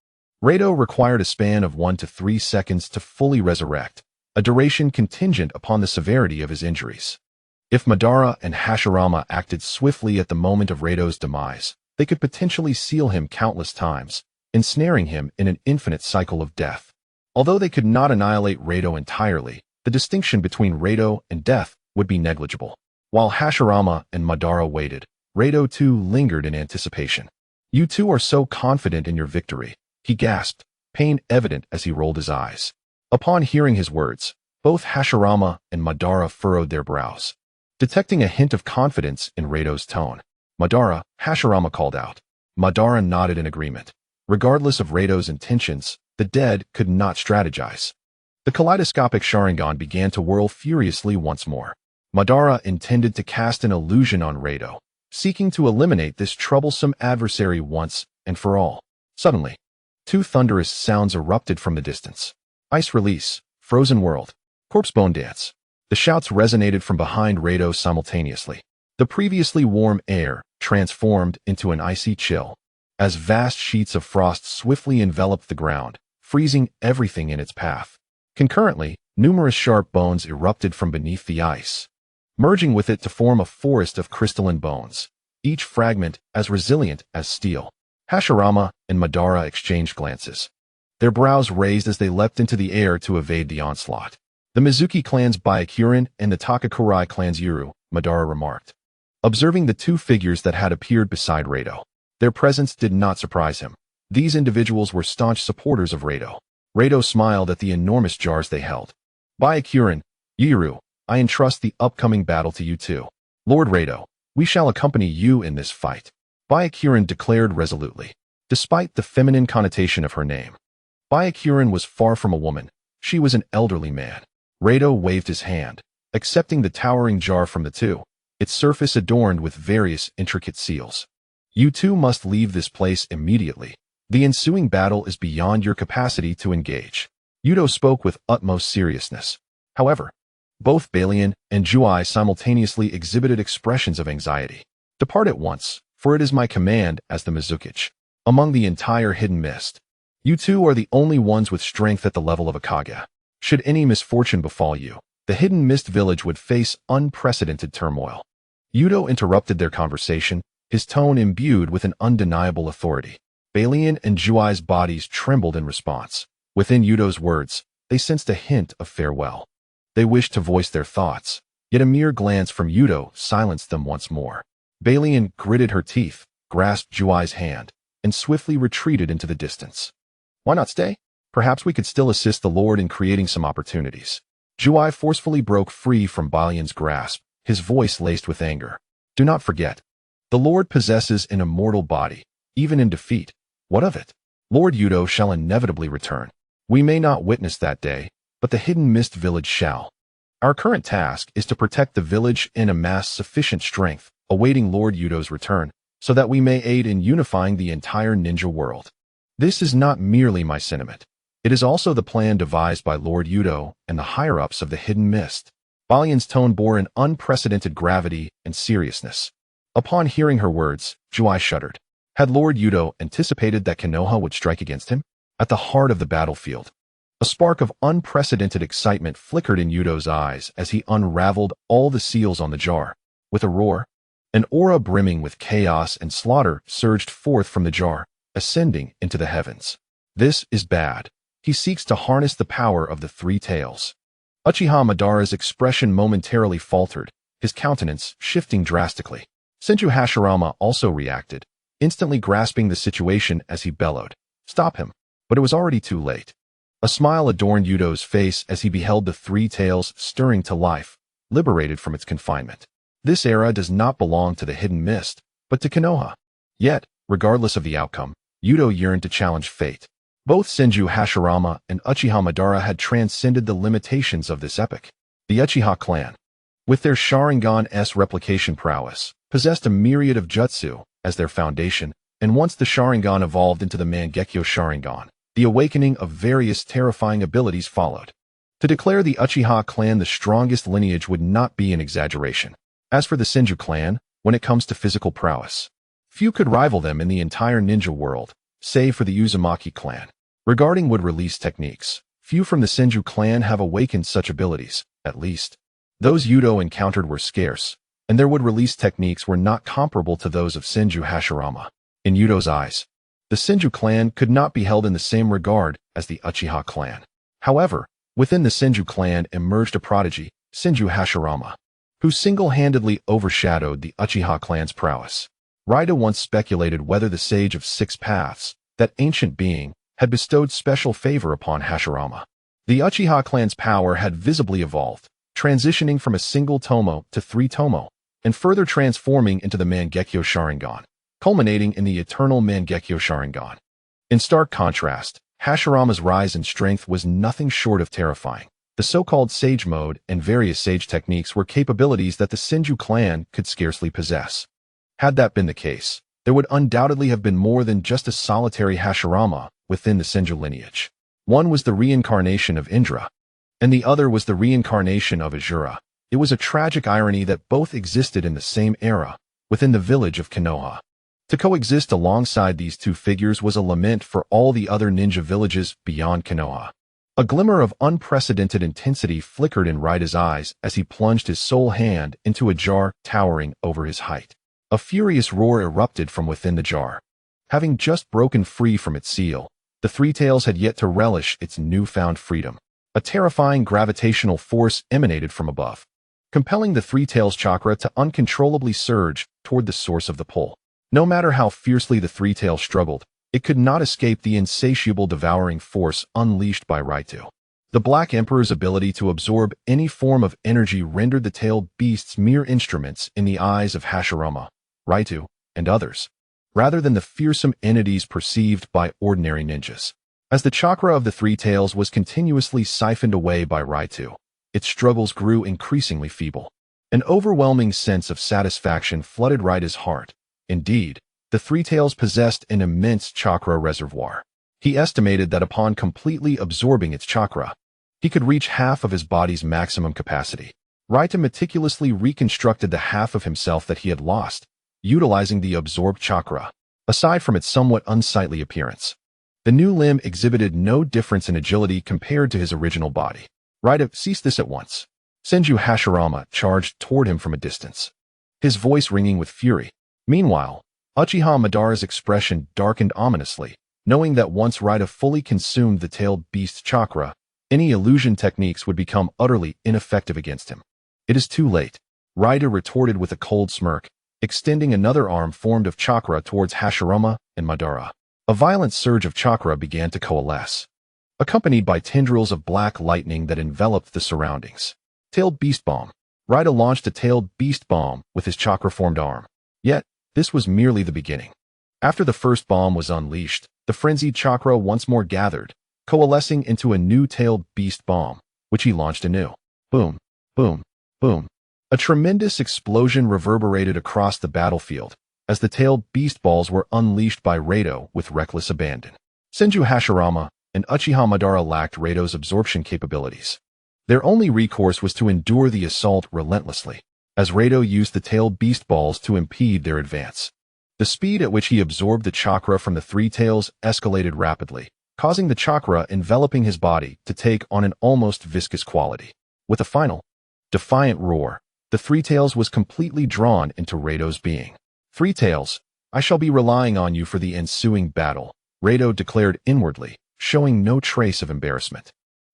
A: Reito required a span of 1 to 3 seconds to fully resurrect, a duration contingent upon the severity of his injuries. If Madara and Hashirama acted swiftly at the moment of Reito's demise, they could potentially seal him countless times, ensnaring him in an infinite cycle of death. Although they could not annihilate Reito entirely, the distinction between Reito and death would be negligible. While Hashirama and Madara waited, Reito too lingered in anticipation. "You two are so confident in your victory," he gasped, pain evident as he rolled his eyes. Upon hearing his words, both Hashirama and Madara furrowed their brows. Detecting a hint of confidence in Reito's tone, Hashirama called out. Madara nodded in agreement. Regardless of Reito's intentions, the dead could not strategize. The kaleidoscopic Sharingan began to whirl furiously once more. Madara intended to cast an illusion on Reito, seeking to eliminate this troublesome adversary once and for all. Suddenly, two thunderous sounds erupted from the distance. Ice release, frozen world, corpse bone dance. The shouts resonated from behind Reito simultaneously. The previously warm air transformed into an icy chill, as vast sheets of frost swiftly enveloped the ground, freezing everything in its path. Concurrently, numerous sharp bones erupted from beneath the ice, merging with it to form a forest of crystalline bones, each fragment as resilient as steel. Hashirama and Madara exchanged glances, their brows raised as they leapt into the air to evade the onslaught. "The Mizuki clan's Byakuren and the Takakurai clan's Yuru," Madara remarked, observing the two figures that had appeared beside Reito. Their presence did not surprise him. These individuals were staunch supporters of Reito. Reito smiled at the enormous jars they held. "Byakuren, Yuru, I entrust the upcoming battle to you two. Lord Reito, we shall accompany you in this fight," Byakuren declared resolutely. Despite the feminine connotation of her name, Byakuren was far from a woman. She was an elderly man. Reito waved his hand, accepting the towering jar from the two, its surface adorned with various intricate seals. "You two must leave this place immediately. The ensuing battle is beyond your capacity to engage." Yuto spoke with utmost seriousness. However, both Balian and Juai simultaneously exhibited expressions of anxiety. "Depart at once, for it is my command as the Mizukage. Among the entire hidden mist, you two are the only ones with strength at the level of a Kage. Should any misfortune befall you, the hidden mist village would face unprecedented turmoil." Yuto interrupted their conversation, his tone imbued with an undeniable authority. Balian and Juai's bodies trembled in response. Within Yuto's words, they sensed a hint of farewell. They wished to voice their thoughts, Yet a mere glance from Youto silenced them once more. Balian gritted her teeth, grasped Juai's hand, and swiftly retreated into the distance. Why not stay? Perhaps we could still assist the Lord in creating some opportunities. Juai forcefully broke free from Balian's grasp, his voice laced with anger. Do not forget. The Lord possesses an immortal body, even in defeat. What of it? Lord Youto shall inevitably return. We may not witness that day, but the hidden mist village shall. Our current task is to protect the village and amass sufficient strength, awaiting Lord Yuto's return, so that we may aid in unifying the entire ninja world. This is not merely my sentiment. It is also the plan devised by Lord Youto and the higher-ups of the Hidden Mist. Balian's tone bore an unprecedented gravity and seriousness. Upon hearing her words, Juai shuddered. Had Lord Youto anticipated that Konoha would strike against him? At the heart of the battlefield, a spark of unprecedented excitement flickered in Yuto's eyes as he unraveled all the seals on the jar. With a roar, an aura brimming with chaos and slaughter surged forth from the jar, ascending into the heavens. This is bad. He seeks to harness the power of the three tails. Uchiha Madara's expression momentarily faltered, his countenance shifting drastically. Senju Hashirama also reacted, instantly grasping the situation as he bellowed, "Stop him!" But it was already too late. A smile adorned Yuto's face as he beheld the three tails stirring to life, liberated from its confinement. This era does not belong to the Hidden Mist, but to Konoha. Yet, regardless of the outcome, Youto yearned to challenge fate. Both Senju Hashirama and Uchiha Madara had transcended the limitations of this epic. The Uchiha clan, with their Sharingan-S replication prowess, possessed a myriad of jutsu as their foundation, and once the Sharingan evolved into the Mangekyo Sharingan, the awakening of various terrifying abilities followed. To declare the Uchiha clan the strongest lineage would not be an exaggeration. As for the Senju clan, when it comes to physical prowess, few could rival them in the entire ninja world, save for the Uzumaki clan. Regarding wood-release techniques, few from the Senju clan have awakened such abilities, at least. Those Youto encountered were scarce, and their wood-release techniques were not comparable to those of Senju Hashirama. In Yuto's eyes, the Senju clan could not be held in the same regard as the Uchiha clan. However, within the Senju clan emerged a prodigy, Senju Hashirama, who single-handedly overshadowed the Uchiha clan's prowess. Raida once speculated whether the Sage of Six Paths, that ancient being, had bestowed special favor upon Hashirama. The Uchiha clan's power had visibly evolved, transitioning from a single tomo to three tomo, and further transforming into the Mangekyo Sharingan, culminating in the eternal Mangekyo Sharingan. In stark contrast, Hashirama's rise in strength was nothing short of terrifying. The so-called Sage Mode and various Sage techniques were capabilities that the Senju clan could scarcely possess. Had that been the case, there would undoubtedly have been more than just a solitary Hashirama within the Senju lineage. One was the reincarnation of Indra, and the other was the reincarnation of Azura. It was a tragic irony that both existed in the same era, within the village of Konoha. To coexist alongside these two figures was a lament for all the other ninja villages beyond Konoha. A glimmer of unprecedented intensity flickered in Raida's eyes as he plunged his sole hand into a jar towering over his height. A furious roar erupted from within the jar. Having just broken free from its seal, the Three Tails had yet to relish its newfound freedom. A terrifying gravitational force emanated from above, compelling the Three Tails chakra to uncontrollably surge toward the source of the pull. No matter how fiercely the Three Tails struggled, it could not escape the insatiable devouring force unleashed by Raito. The Black Emperor's ability to absorb any form of energy rendered the tailed beasts mere instruments in the eyes of Hashirama, Raito, and others, rather than the fearsome entities perceived by ordinary ninjas. As the chakra of the Three Tails was continuously siphoned away by Raito, its struggles grew increasingly feeble. An overwhelming sense of satisfaction flooded Raito's heart. Indeed, the Three Tails possessed an immense chakra reservoir. He estimated that upon completely absorbing its chakra, he could reach half of his body's maximum capacity. Raito meticulously reconstructed the half of himself that he had lost, utilizing the absorbed chakra. Aside from its somewhat unsightly appearance, the new limb exhibited no difference in agility compared to his original body. Raito ceased this at once. Senju Hashirama charged toward him from a distance, his voice ringing with fury. Meanwhile, Uchiha Madara's expression darkened ominously, knowing that once Raito fully consumed the tailed beast's chakra, any illusion techniques would become utterly ineffective against him. It is too late. Raida retorted with a cold smirk, extending another arm formed of chakra towards Hashirama and Madara. A violent surge of chakra began to coalesce, accompanied by tendrils of black lightning that enveloped the surroundings. Tailed Beast Bomb. Raida launched a tailed beast bomb with his chakra-formed arm. Yet, this was merely the beginning. After the first bomb was unleashed, the frenzied chakra once more gathered, coalescing into a new tailed beast bomb, which he launched anew. Boom, boom, boom. A tremendous explosion reverberated across the battlefield as the tailed beast balls were unleashed by Raida with reckless abandon. Senju Hashirama and Uchiha Madara lacked Raido's absorption capabilities. Their only recourse was to endure the assault relentlessly, as Raida used the tailed beast balls to impede their advance. The speed at which he absorbed the chakra from the three tails escalated rapidly, causing the chakra enveloping his body to take on an almost viscous quality. With a final, defiant roar, the three tails was completely drawn into Raido's being. Three tails, I shall be relying on you for the ensuing battle, Raida declared inwardly, showing no trace of embarrassment.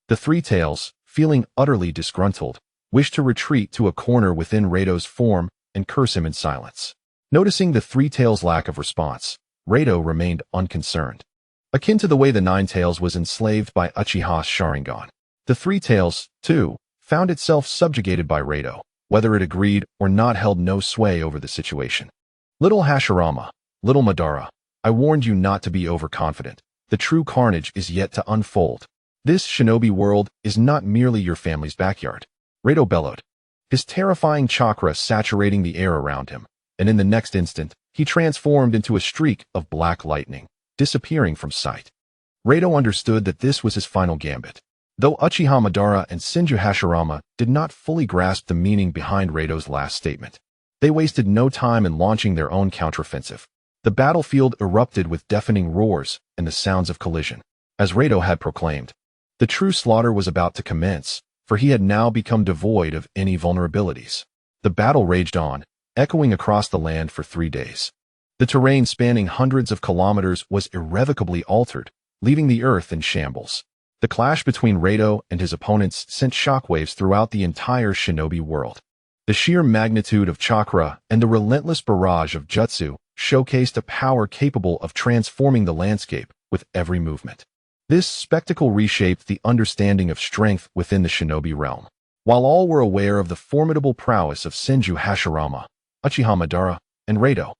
A: The three tails, feeling utterly disgruntled, wished to retreat to a corner within Raido's form and curse him in silence. Noticing the three tails' lack of response, Raida remained unconcerned. Akin to the way the nine tails was enslaved by Uchiha's Sharingan, the three tails, too, found itself subjugated by Raida. Whether it agreed or not held no sway over the situation. Little Hashirama, little Madara, I warned you not to be overconfident. The true carnage is yet to unfold. This shinobi world is not merely your family's backyard. Raida bellowed, his terrifying chakra saturating the air around him, and in the next instant, he transformed into a streak of black lightning, disappearing from sight. Raida understood that this was his final gambit. Though Uchiha Madara and Senju Hashirama did not fully grasp the meaning behind Raido's last statement, they wasted no time in launching their own counteroffensive. The battlefield erupted with deafening roars and the sounds of collision. As Raida had proclaimed, the true slaughter was about to commence, for he had now become devoid of any vulnerabilities. The battle raged on, echoing across the land for 3 days. The terrain spanning hundreds of kilometers was irrevocably altered, leaving the earth in shambles. The clash between Raida and his opponents sent shockwaves throughout the entire shinobi world. The sheer magnitude of chakra and the relentless barrage of jutsu showcased a power capable of transforming the landscape with every movement. This spectacle reshaped the understanding of strength within the shinobi realm. While all were aware of the formidable prowess of Senju Hashirama, Uchiha Madara, and Raida,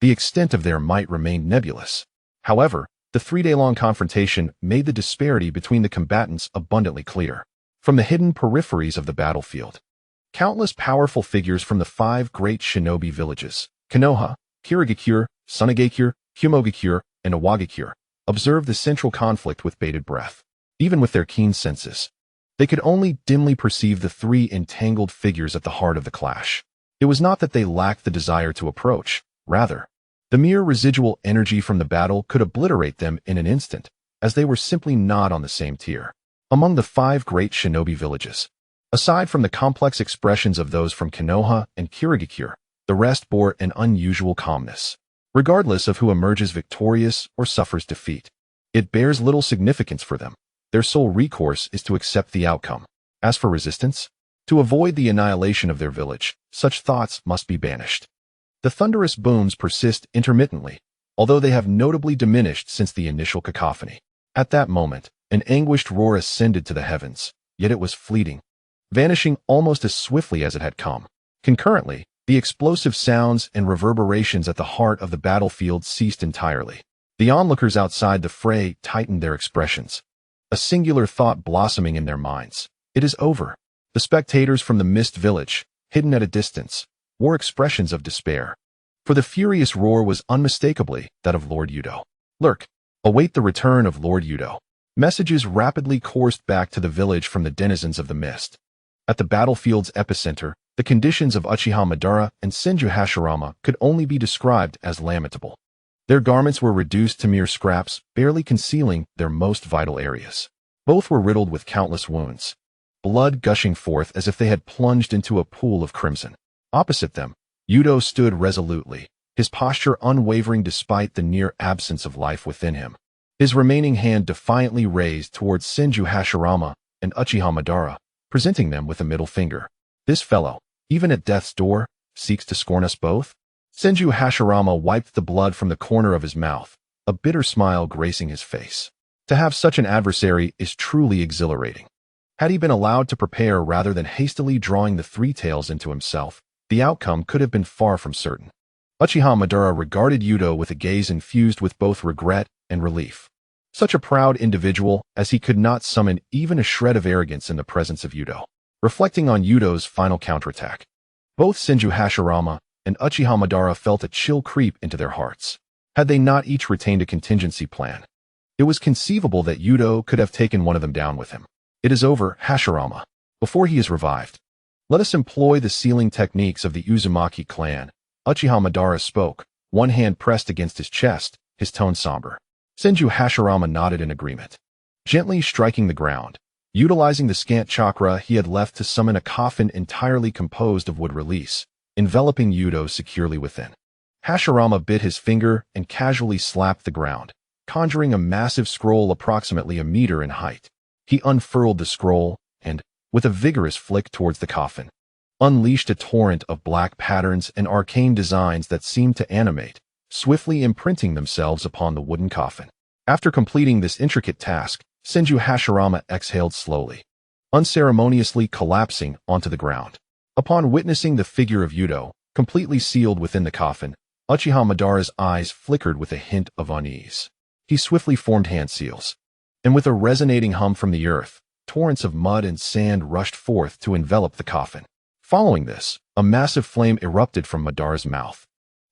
A: the extent of their might remained nebulous. However, the 3-day-long confrontation made the disparity between the combatants abundantly clear. From the hidden peripheries of the battlefield, countless powerful figures from the 5 great shinobi villages, Konoha, Kirigakure, Sunagakure, Humogakure, and Awagakure, observed the central conflict with bated breath. Even with their keen senses, they could only dimly perceive the 3 entangled figures at the heart of the clash. It was not that they lacked the desire to approach, rather, the mere residual energy from the battle could obliterate them in an instant, as they were simply not on the same tier. Among the 5 great shinobi villages, aside from the complex expressions of those from Konoha and Kirigakure, the rest bore an unusual calmness. Regardless of who emerges victorious or suffers defeat, it bears little significance for them. Their sole recourse is to accept the outcome. As for resistance, to avoid the annihilation of their village, such thoughts must be banished. The thunderous booms persist intermittently, although they have notably diminished since the initial cacophony. At that moment, an anguished roar ascended to the heavens, yet it was fleeting, vanishing almost as swiftly as it had come. Concurrently, the explosive sounds and reverberations at the heart of the battlefield ceased entirely. The onlookers outside the fray tightened their expressions, a singular thought blossoming in their minds. It is over. The spectators from the Mist Village, hidden at a distance, wore expressions of despair. For the furious roar was unmistakably that of Lord Youto. Lurk, await the return of Lord Youto. Messages rapidly coursed back to the village from the denizens of the mist. At the battlefield's epicenter, the conditions of Uchiha Madara and Senju Hashirama could only be described as lamentable. Their garments were reduced to mere scraps, barely concealing their most vital areas. Both were riddled with countless wounds, blood gushing forth as if they had plunged into a pool of crimson. Opposite them, Youto stood resolutely, his posture unwavering despite the near absence of life within him. His remaining hand defiantly raised towards Senju Hashirama and Uchiha Madara, presenting them with a middle finger. This fellow, even at death's door, seeks to scorn us both? Senju Hashirama wiped the blood from the corner of his mouth, a bitter smile gracing his face. To have such an adversary is truly exhilarating. Had he been allowed to prepare rather than hastily drawing the three tails into himself, the outcome could have been far from certain. Uchiha Madara regarded Youto with a gaze infused with both regret and relief. Such a proud individual as he could not summon even a shred of arrogance in the presence of Youto. Reflecting on Yuto's final counterattack, both Senju Hashirama and Uchiha Madara felt a chill creep into their hearts. Had they not each retained a contingency plan, it was conceivable that Youto could have taken one of them down with him. It is over, Hashirama. Before he is revived, let us employ the sealing techniques of the Uzumaki clan. Uchiha Madara spoke, one hand pressed against his chest, his tone somber. Senju Hashirama nodded in agreement. Gently striking the ground, utilizing the scant chakra he had left to summon a coffin entirely composed of wood release, enveloping Youto securely within. Hashirama bit his finger and casually slapped the ground, conjuring a massive scroll approximately a meter in height. He unfurled the scroll and, with a vigorous flick towards the coffin, unleashed a torrent of black patterns and arcane designs that seemed to animate, swiftly imprinting themselves upon the wooden coffin. After completing this intricate task, Senju Hashirama exhaled slowly, unceremoniously collapsing onto the ground. Upon witnessing the figure of Youto, completely sealed within the coffin, Uchiha Madara's eyes flickered with a hint of unease. He swiftly formed hand seals, and with a resonating hum from the earth, torrents of mud and sand rushed forth to envelop the coffin. Following this, a massive flame erupted from Madara's mouth.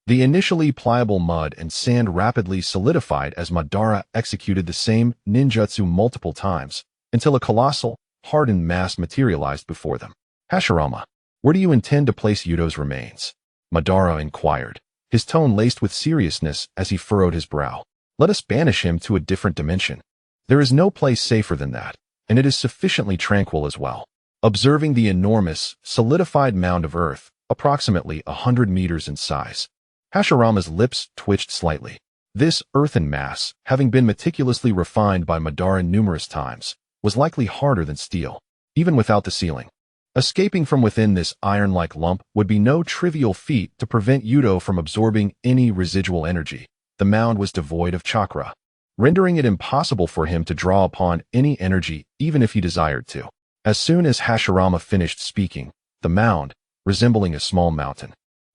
A: The initially pliable mud and sand rapidly solidified as Madara executed the same ninjutsu multiple times, until a colossal, hardened mass materialized before them. Hashirama, where do you intend to place Yuto's remains? Madara inquired, his tone laced with seriousness as he furrowed his brow. Let us banish him to a different dimension. There is no place safer than that, and it is sufficiently tranquil as well. Observing the enormous, solidified mound of earth, approximately 100 meters in size, Hashirama's lips twitched slightly. This earthen mass, having been meticulously refined by Madara numerous times, was likely harder than steel, even without the sealing. Escaping from within this iron-like lump would be no trivial feat to prevent Youto from absorbing any residual energy. The mound was devoid of chakra, rendering it impossible for him to draw upon any energy even if he desired to. As soon as Hashirama finished speaking, the mound, resembling a small mountain,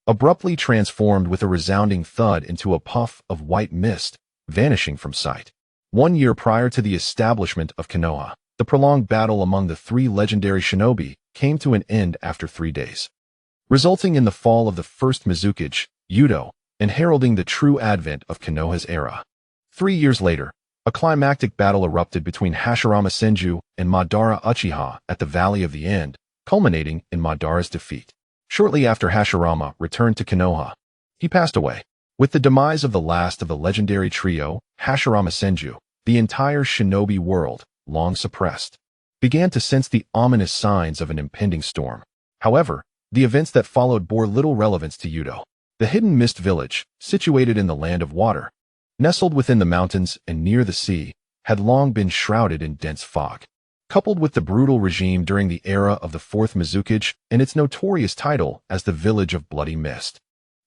A: abruptly transformed with a resounding thud into a puff of white mist, vanishing from sight. 1 year prior to the establishment of Konoha, the prolonged battle among the three legendary shinobi came to an end after 3 days, resulting in the fall of the First Mizukage, Youto, and heralding the true advent of Konoha's era. 3 years later, a climactic battle erupted between Hashirama Senju and Madara Uchiha at the Valley of the End, culminating in Madara's defeat. Shortly after Hashirama returned to Konoha, he passed away. With the demise of the last of the legendary trio, Hashirama Senju, the entire shinobi world, long suppressed, began to sense the ominous signs of an impending storm. However, the events that followed bore little relevance to Youto. The hidden mist village, situated in the land of water, nestled within the mountains and near the sea, had long been shrouded in dense fog. Coupled with the brutal regime during the era of the Fourth Mizukage and its notorious title as the Village of Bloody Mist,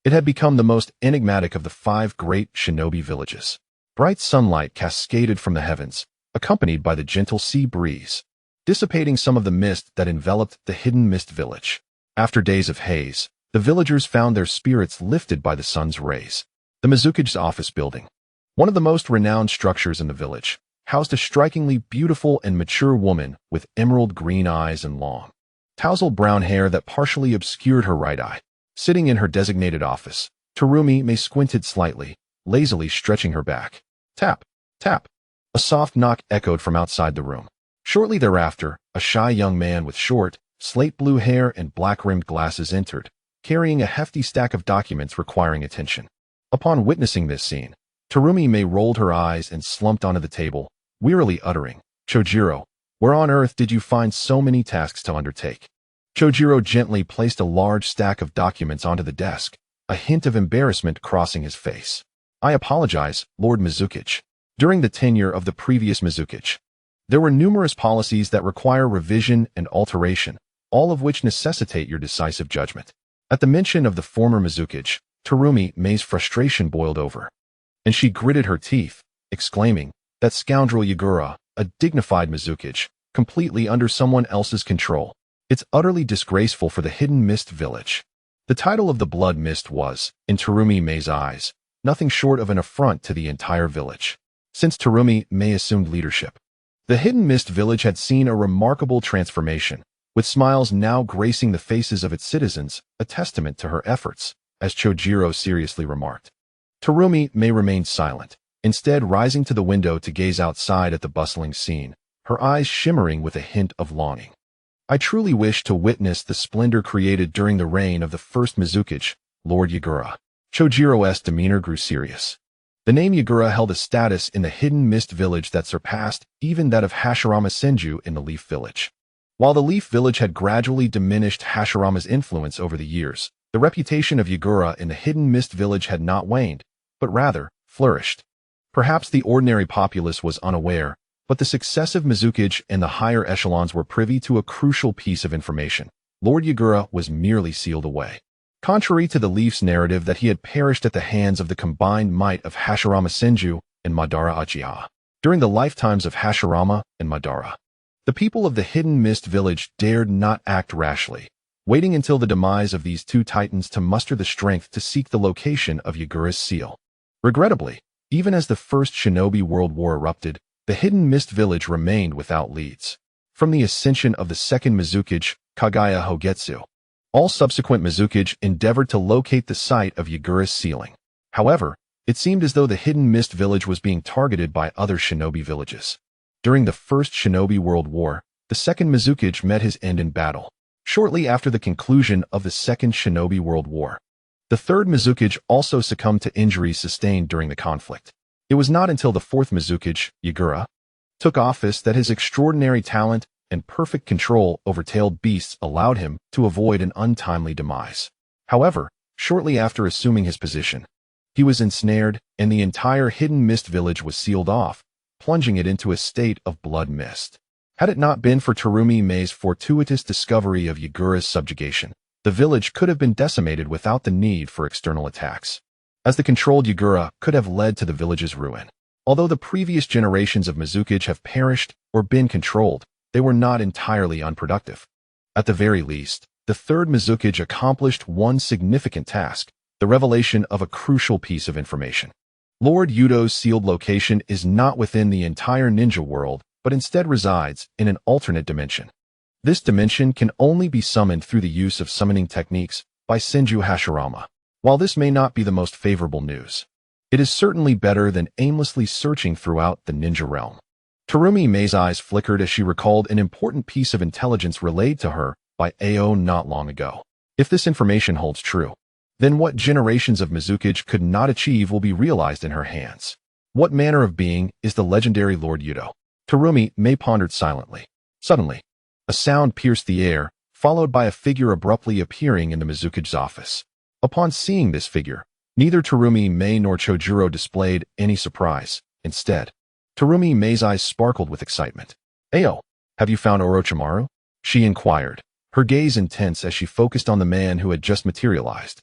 A: it had become the most enigmatic of the 5 great shinobi villages. Bright sunlight cascaded from the heavens, accompanied by the gentle sea breeze, dissipating some of the mist that enveloped the hidden mist village. After days of haze, the villagers found their spirits lifted by the sun's rays. The Mizukage's office building, one of the most renowned structures in the village, housed a strikingly beautiful and mature woman with emerald green eyes and long, tousled brown hair that partially obscured her right eye. Sitting in her designated office, Terumi May squinted slightly, lazily stretching her back. Tap, tap. A soft knock echoed from outside the room. Shortly thereafter, a shy young man with short, slate blue hair and black-rimmed glasses entered, carrying a hefty stack of documents requiring attention. Upon witnessing this scene, Terumi May rolled her eyes and slumped onto the table, wearily uttering, "Chojiro, where on earth did you find so many tasks to undertake?" Chojiro gently placed a large stack of documents onto the desk, a hint of embarrassment crossing his face. "I apologize, Lord Mizukage. During the tenure of the previous Mizukage, there were numerous policies that require revision and alteration, all of which necessitate your decisive judgment. At the mention of the former Mizukage, Terumi Mei's frustration boiled over, and she gritted her teeth, exclaiming, "That scoundrel Yagura, a dignified Mizukage, completely under someone else's control. It's utterly disgraceful for the Hidden Mist Village." The title of the Blood Mist was, in Terumi Mei's eyes, nothing short of an affront to the entire village. Since Terumi Mei assumed leadership, the Hidden Mist Village had seen a remarkable transformation, with smiles now gracing the faces of its citizens, a testament to her efforts, as Chojiro seriously remarked. Terumi Mei remained silent, instead rising to the window to gaze outside at the bustling scene, her eyes shimmering with a hint of longing. "I truly wish to witness the splendor created during the reign of the first Mizukage, Lord Yagura." Chojiro's demeanor grew serious. The name Yagura held a status in the Hidden Mist Village that surpassed even that of Hashirama Senju in the Leaf Village. While the Leaf Village had gradually diminished Hashirama's influence over the years, the reputation of Yagura in the Hidden Mist Village had not waned, but rather flourished. Perhaps the ordinary populace was unaware, but the successive Mizukage and the higher echelons were privy to a crucial piece of information. Lord Yagura was merely sealed away. Contrary to the Leaf's narrative that he had perished at the hands of the combined might of Hashirama Senju and Madara Uchiha, during the lifetimes of Hashirama and Madara, the people of the Hidden Mist Village dared not act rashly, waiting until the demise of these two titans to muster the strength to seek the location of Yagura's seal. Regrettably, even as the First Shinobi World War erupted, the Hidden Mist Village remained without leads. From the ascension of the second Mizukage, Kagaya Hogetsu, all subsequent Mizukage endeavored to locate the site of Yagura's sealing. However, it seemed as though the Hidden Mist Village was being targeted by other shinobi villages. During the First Shinobi World War, the second Mizukage met his end in battle. Shortly after the conclusion of the Second Shinobi World War, the third Mizukage also succumbed to injuries sustained during the conflict. It was not until the fourth Mizukage, Yagura, took office that his extraordinary talent and perfect control over tailed beasts allowed him to avoid an untimely demise. However, shortly after assuming his position, he was ensnared, and the entire Hidden Mist Village was sealed off, plunging it into a state of blood mist. Had it not been for Terumi Mei's fortuitous discovery of Yagura's subjugation, the village could have been decimated without the need for external attacks, as the controlled Yagura could have led to the village's ruin. Although the previous generations of Mizukage have perished or been controlled, they were not entirely unproductive. At the very least, the third Mizukage accomplished one significant task, the revelation of a crucial piece of information. Lord Yuto's sealed location is not within the entire ninja world, but instead resides in an alternate dimension. This dimension can only be summoned through the use of summoning techniques by Senju Hashirama. While this may not be the most favorable news, it is certainly better than aimlessly searching throughout the ninja realm. Terumi Mei's eyes flickered as she recalled an important piece of intelligence relayed to her by Ao not long ago. If this information holds true, then what generations of Mizukage could not achieve will be realized in her hands. What manner of being is the legendary Lord Youto? Terumi Mei pondered silently. Suddenly, a sound pierced the air, followed by a figure abruptly appearing in the Mizukage's office. Upon seeing this figure, neither Terumi Mei nor Chojiro displayed any surprise. Instead, Terumi Mei's eyes sparkled with excitement. "Ao, have you found Orochimaru?" she inquired, her gaze intense as she focused on the man who had just materialized.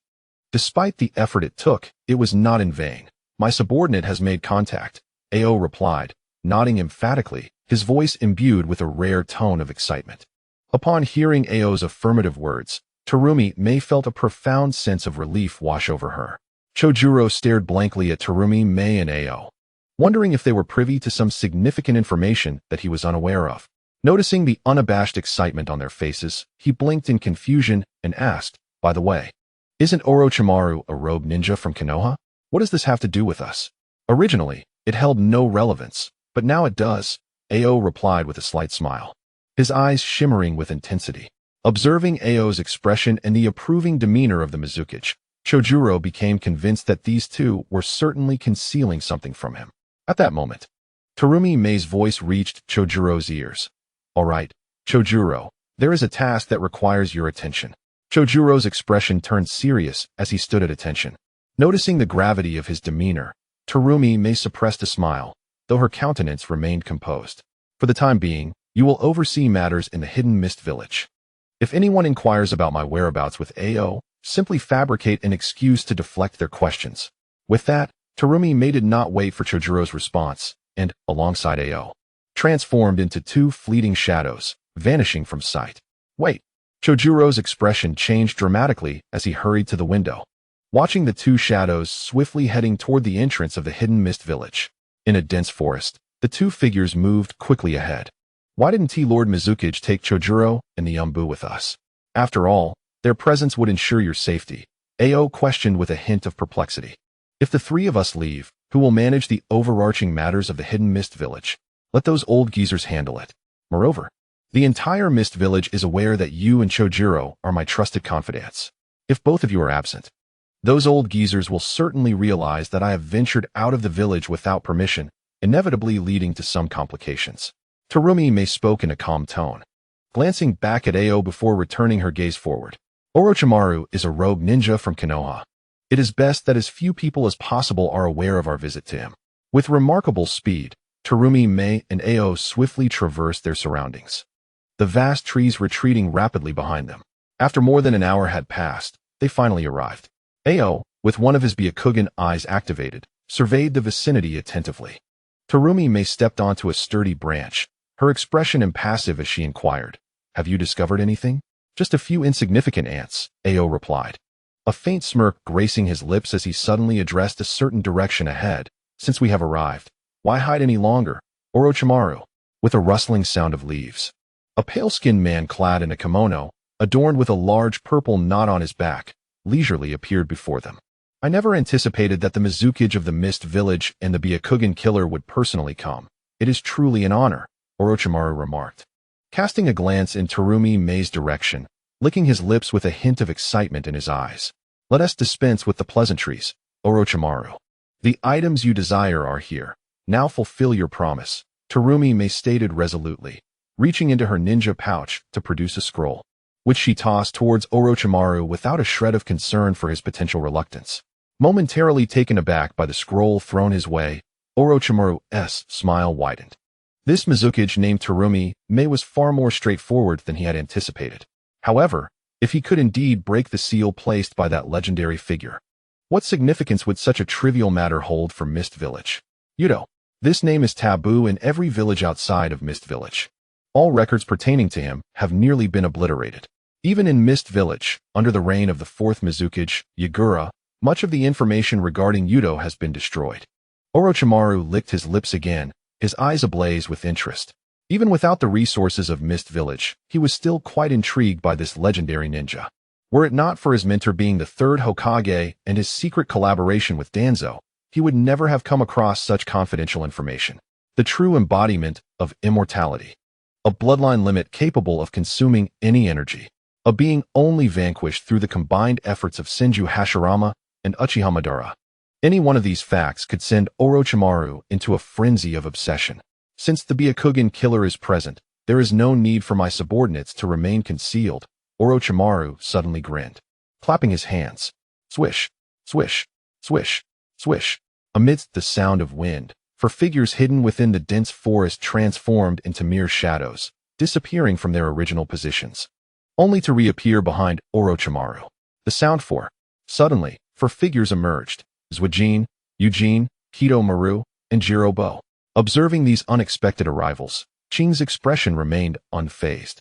A: Despite the effort it took, it was not in vain. "My subordinate has made contact," Ao replied, nodding emphatically, his voice imbued with a rare tone of excitement. Upon hearing Ao's affirmative words, Terumi Mei felt a profound sense of relief wash over her. Chojiro stared blankly at Terumi Mei and Ao, wondering if they were privy to some significant information that he was unaware of. Noticing the unabashed excitement on their faces, he blinked in confusion and asked, "By the way, isn't Orochimaru a rogue ninja from Konoha? What does this have to do with us?" Originally, it held no relevance, but now it does, Ao replied with a slight smile, his eyes shimmering with intensity. Observing Ao's expression and the approving demeanor of the Mizukage, Chojiro became convinced that these two were certainly concealing something from him. At that moment, Terumi Mei's voice reached Chojiro's ears. "All right, Chojiro, there is a task that requires your attention." Chojiro's expression turned serious as he stood at attention. Noticing the gravity of his demeanor, Terumi Mei suppressed a smile, though her countenance remained composed. "For the time being, you will oversee matters in the Hidden Mist Village. If anyone inquires about my whereabouts with AO, simply fabricate an excuse to deflect their questions. With that, Terumi did not wait for Chojuro's response, and, alongside AO, transformed into two fleeting shadows, vanishing from sight. Wait. Chojuro's expression changed dramatically as he hurried to the window, watching the two shadows swiftly heading toward the entrance of the hidden mist village. In a dense forest, the two figures moved quickly ahead. Why didn't Lord Mizukage take Chojuro and the Umbu with us? After all, their presence would ensure your safety, AO questioned with a hint of perplexity. If the three of us leave, who will manage the overarching matters of the hidden mist village? Let those old geezers handle it. Moreover, the entire mist village is aware that you and Chojuro are my trusted confidants. If both of you are absent, those old geezers will certainly realize that I have ventured out of the village without permission, inevitably leading to some complications. Terumi spoke in a calm tone, glancing back at AO before returning her gaze forward. Orochimaru is a rogue ninja from Konoha. It is best that as few people as possible are aware of our visit to him. With remarkable speed, Terumi and AO swiftly traversed their surroundings, the vast trees retreating rapidly behind them. After more than an hour had passed, they finally arrived. AO, with one of his Byakugan eyes activated, surveyed the vicinity attentively. Terumi stepped onto a sturdy branch, her expression impassive as she inquired, "Have you discovered anything?" "Just a few insignificant ants," AO replied, a faint smirk gracing his lips as he suddenly addressed a certain direction ahead. "Since we have arrived, why hide any longer, Orochimaru?" With a rustling sound of leaves, a pale-skinned man clad in a kimono, adorned with a large purple knot on his back, leisurely appeared before them. "I never anticipated that the Mizukage of the Mist Village and the Byakugan killer would personally come. It is truly an honor," Orochimaru remarked, casting a glance in Terumi's direction, licking his lips with a hint of excitement in his eyes. "Let us dispense with the pleasantries, Orochimaru. The items you desire are here. Now fulfill your promise," Terumi stated resolutely, reaching into her ninja pouch to produce a scroll, which she tossed towards Orochimaru without a shred of concern for his potential reluctance. Momentarily taken aback by the scroll thrown his way, Orochimaru's smile widened. This Mizukage named Terumi was far more straightforward than he had anticipated. However, if he could indeed break the seal placed by that legendary figure, what significance would such a trivial matter hold for Mist Village? Youto. This name is taboo in every village outside of Mist Village. All records pertaining to him have nearly been obliterated. Even in Mist Village, under the reign of the fourth Mizukage, Yagura, much of the information regarding Youto has been destroyed. Orochimaru licked his lips again, his eyes ablaze with interest. Even without the resources of Mist Village, he was still quite intrigued by this legendary ninja. Were it not for his mentor being the third Hokage and his secret collaboration with Danzo, he would never have come across such confidential information. The true embodiment of immortality. A bloodline limit capable of consuming any energy. A being only vanquished through the combined efforts of Senju Hashirama and Uchiha Madara. Any one of these facts could send Orochimaru into a frenzy of obsession. Since the Byakugan killer is present, there is no need for my subordinates to remain concealed, Orochimaru suddenly grinned, clapping his hands. Swish, swish, swish, swish. Amidst the sound of wind, for figures hidden within the dense forest transformed into mere shadows, disappearing from their original positions, only to reappear behind Orochimaru. The sound for. Suddenly, four figures emerged, Zwajin, Eugene, Kido-Maru, and Jirobo. Observing these unexpected arrivals, Qing's expression remained unfazed.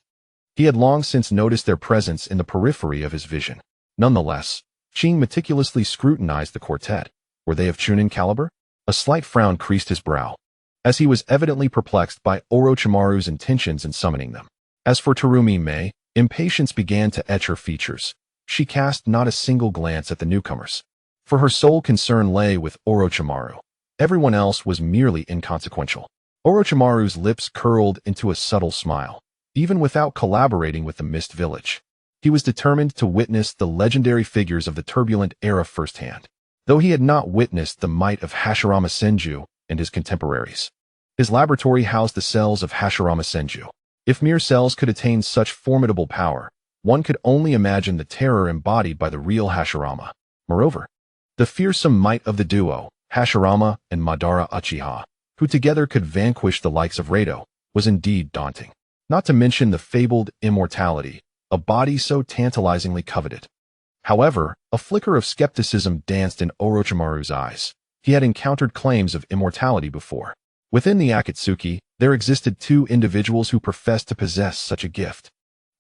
A: He had long since noticed their presence in the periphery of his vision. Nonetheless, Qing meticulously scrutinized the quartet. Were they of Chunin caliber? A slight frown creased his brow, as he was evidently perplexed by Orochimaru's intentions in summoning them. As for Terumi, impatience began to etch her features. She cast not a single glance at the newcomers, for her sole concern lay with Orochimaru. Everyone else was merely inconsequential. Orochimaru's lips curled into a subtle smile. Even without collaborating with the Mist Village, he was determined to witness the legendary figures of the turbulent era firsthand. Though he had not witnessed the might of Hashirama Senju and his contemporaries, his laboratory housed the cells of Hashirama Senju. If mere cells could attain such formidable power, one could only imagine the terror embodied by the real Hashirama. Moreover, the fearsome might of the duo, Hashirama and Madara Uchiha, who together could vanquish the likes of Rato, was indeed daunting. Not to mention the fabled immortality a body so tantalizingly coveted. However, a flicker of skepticism danced in Orochimaru's eyes. He had encountered claims of immortality before. Within the Akatsuki, there existed two individuals who professed to possess such a gift.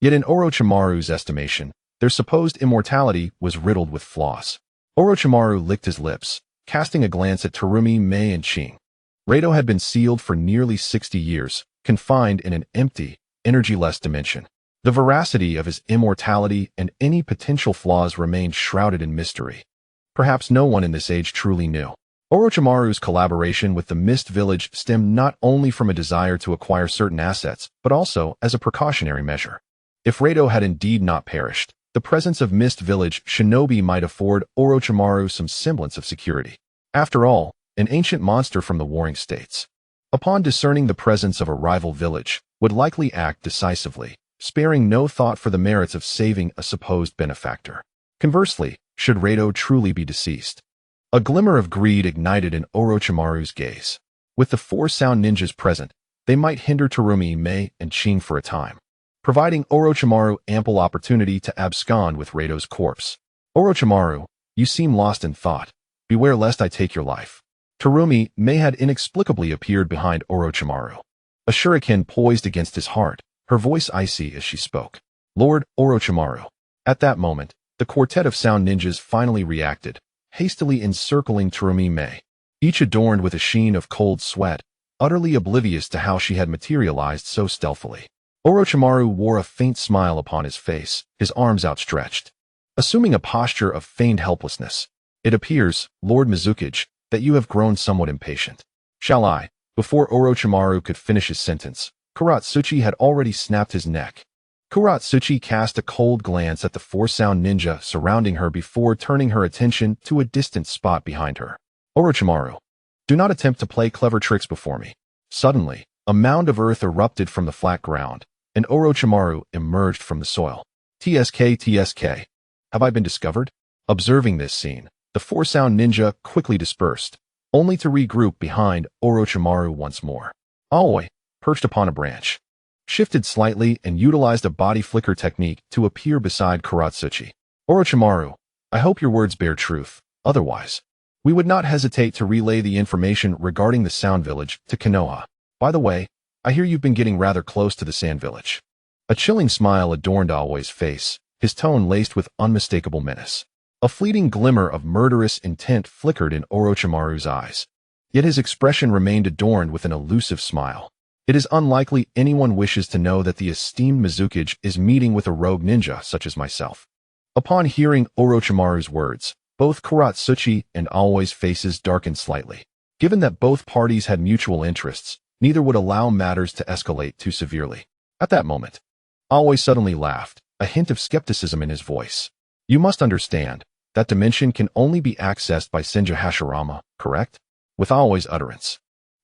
A: Yet in Orochimaru's estimation, their supposed immortality was riddled with flaws. Orochimaru licked his lips, casting a glance at Terumi, Mei, and Ching. Rato had been sealed for nearly 60 years, confined in an empty, energy-less dimension. The veracity of his immortality and any potential flaws remained shrouded in mystery. Perhaps no one in this age truly knew. Orochimaru's collaboration with the Mist Village stemmed not only from a desire to acquire certain assets, but also as a precautionary measure. If Rato had indeed not perished, the presence of Mist Village shinobi might afford Orochimaru some semblance of security. After all, an ancient monster from the Warring States, upon discerning the presence of a rival village, would likely act decisively, sparing no thought for the merits of saving a supposed benefactor. Conversely, should Rato truly be deceased, a glimmer of greed ignited in Orochimaru's gaze. With the four sound ninjas present, they might hinder Terumi, Mei, and Ching for a time, providing Orochimaru ample opportunity to abscond with Rato's corpse. Orochimaru, you seem lost in thought. Beware lest I take your life. Terumi, Mei had inexplicably appeared behind Orochimaru. A shuriken poised against his heart, her voice icy as she spoke. Lord Orochimaru. At that moment, the quartet of sound ninjas finally reacted, hastily encircling Terumi, Mei, each adorned with a sheen of cold sweat, utterly oblivious to how she had materialized so stealthily. Orochimaru wore a faint smile upon his face, his arms outstretched, assuming a posture of feigned helplessness. It appears, Lord Mizukage, that you have grown somewhat impatient. Shall I? Before Orochimaru could finish his sentence, Kuratsuchi had already snapped his neck. Kuratsuchi cast a cold glance at the four sound ninja surrounding her before turning her attention to a distant spot behind her. Orochimaru, do not attempt to play clever tricks before me. Suddenly, a mound of earth erupted from the flat ground, and Orochimaru emerged from the soil. TSK. Have I been discovered? Observing this scene, the four sound ninja quickly dispersed, only to regroup behind Orochimaru once more. Aoi, perched upon a branch, shifted slightly and utilized a body flicker technique to appear beside Kuratsuchi. Orochimaru, I hope your words bear truth. Otherwise, we would not hesitate to relay the information regarding the Sound Village to Konoha. By the way, I hear you've been getting rather close to the Sand Village. A chilling smile adorned Aoi's face, his tone laced with unmistakable menace. A fleeting glimmer of murderous intent flickered in Orochimaru's eyes, yet his expression remained adorned with an elusive smile. It is unlikely anyone wishes to know that the esteemed Mizukage is meeting with a rogue ninja such as myself. Upon hearing Orochimaru's words, both Kuratsuchi and Aoi's faces darkened slightly. Given that both parties had mutual interests, neither would allow matters to escalate too severely. At that moment, Aoi suddenly laughed, a hint of skepticism in his voice. You must understand, that dimension can only be accessed by Senju Hashirama, correct? With Aoi's utterance,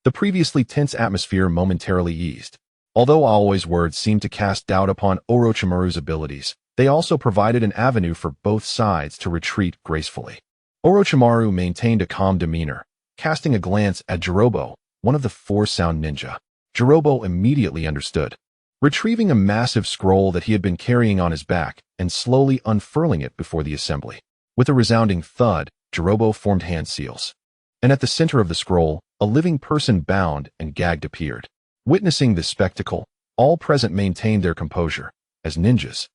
A: the previously tense atmosphere momentarily eased. Although Aoi's words seemed to cast doubt upon Orochimaru's abilities, they also provided an avenue for both sides to retreat gracefully. Orochimaru maintained a calm demeanor, casting a glance at Jirobo, one of the four sound ninja. Jirobo immediately understood. Retrieving a massive scroll that he had been carrying on his back and slowly unfurling it before the assembly. With a resounding thud, Jirobo formed hand seals. And at the center of the scroll, a living person bound and gagged appeared. Witnessing this spectacle, all present maintained their composure. As ninjas,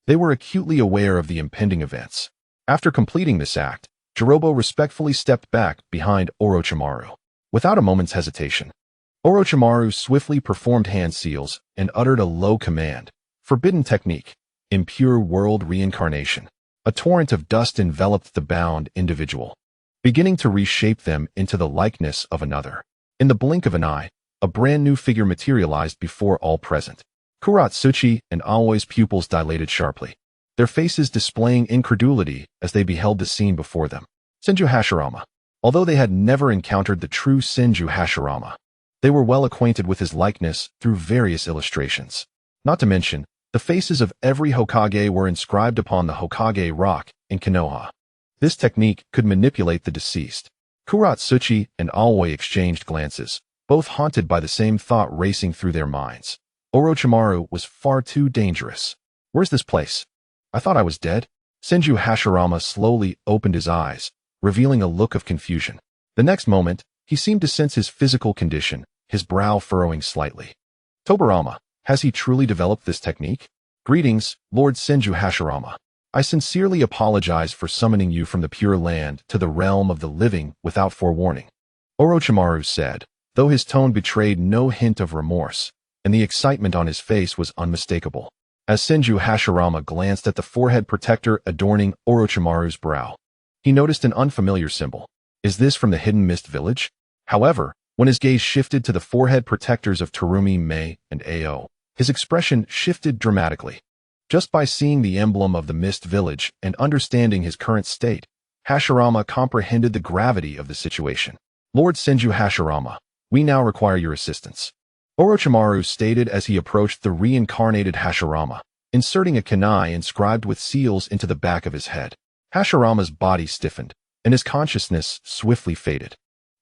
A: they were acutely aware of the impending events. After completing this act, Jirobo respectfully stepped back behind Orochimaru. Without a moment's hesitation, Orochimaru swiftly performed hand seals and uttered a low command. Forbidden technique. Impure world reincarnation. A torrent of dust enveloped the bound individual, beginning to reshape them into the likeness of another. In the blink of an eye, a brand new figure materialized before all present. Kuratsuchi and Aoi's pupils dilated sharply, their faces displaying incredulity as they beheld the scene before them. Senju Hashirama. Although they had never encountered the true Senju Hashirama, they were well acquainted with his likeness through various illustrations. Not to mention, the faces of every Hokage were inscribed upon the Hokage rock in Konoha. This technique could manipulate the deceased. Kuratsuchi and Aoi exchanged glances, both haunted by the same thought racing through their minds. Orochimaru was far too dangerous. Where's this place? I thought I was dead. Senju Hashirama slowly opened his eyes, revealing a look of confusion. The next moment, he seemed to sense his physical condition, his brow furrowing slightly. Tobarama, has he truly developed this technique? Greetings, Lord Senju Hashirama. I sincerely apologize for summoning you from the Pure Land to the realm of the living without forewarning. Orochimaru said, though his tone betrayed no hint of remorse, and the excitement on his face was unmistakable. As Senju Hashirama glanced at the forehead protector adorning Orochimaru's brow, he noticed an unfamiliar symbol. Is this from the Hidden Mist Village? However, when his gaze shifted to the forehead protectors of Terumi, Mei, and Ao, his expression shifted dramatically. Just by seeing the emblem of the Mist Village and understanding his current state, Hashirama comprehended the gravity of the situation. Lord Senju Hashirama, we now require your assistance. Orochimaru stated as he approached the reincarnated Hashirama, inserting a kunai inscribed with seals into the back of his head. Hashirama's body stiffened, and his consciousness swiftly faded.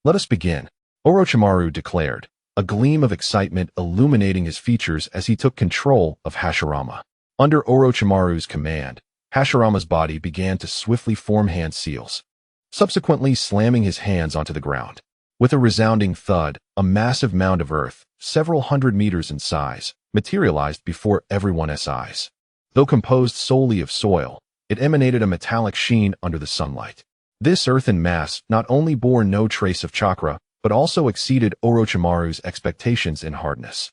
A: Let us begin, Orochimaru declared, a gleam of excitement illuminating his features as he took control of Hashirama. Under Orochimaru's command, Hashirama's body began to swiftly form hand seals, subsequently slamming his hands onto the ground. With a resounding thud, a massive mound of earth, several hundred meters in size, materialized before everyone's eyes. Though composed solely of soil, it emanated a metallic sheen under the sunlight. This earthen mass not only bore no trace of chakra, but also exceeded Orochimaru's expectations in hardness.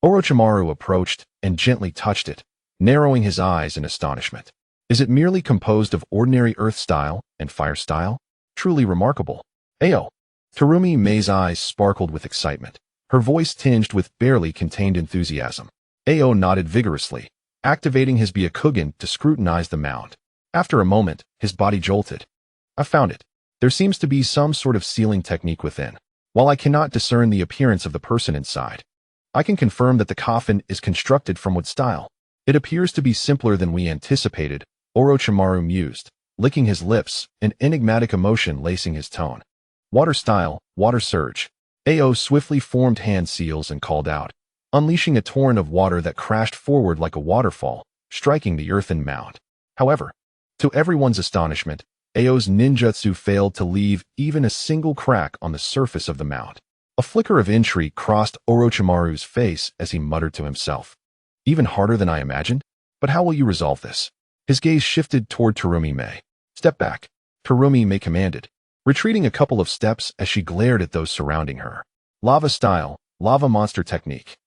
A: Orochimaru approached and gently touched it, narrowing his eyes in astonishment. Is it merely composed of ordinary earth style and fire style? Truly remarkable. Ao. Terumi Mei's eyes sparkled with excitement, her voice tinged with barely contained enthusiasm. Ao nodded vigorously, activating his Byakugan to scrutinize the mound. After a moment, his body jolted. I found it. There seems to be some sort of sealing technique within. While I cannot discern the appearance of the person inside, I can confirm that the coffin is constructed from wood style. It appears to be simpler than we anticipated, Orochimaru mused, licking his lips, an enigmatic emotion lacing his tone. Water style, water surge. Ao swiftly formed hand seals and called out, unleashing a torrent of water that crashed forward like a waterfall, striking the earthen mound. However, to everyone's astonishment, Ao's ninjutsu failed to leave even a single crack on the surface of the mound. A flicker of intrigue crossed Orochimaru's face as he muttered to himself. Even harder than I imagined? But how will you resolve this? His gaze shifted toward Terumi Mei. Step back, Terumi Mei commanded, retreating a couple of steps as she glared at those surrounding her. Lava style, lava monster technique.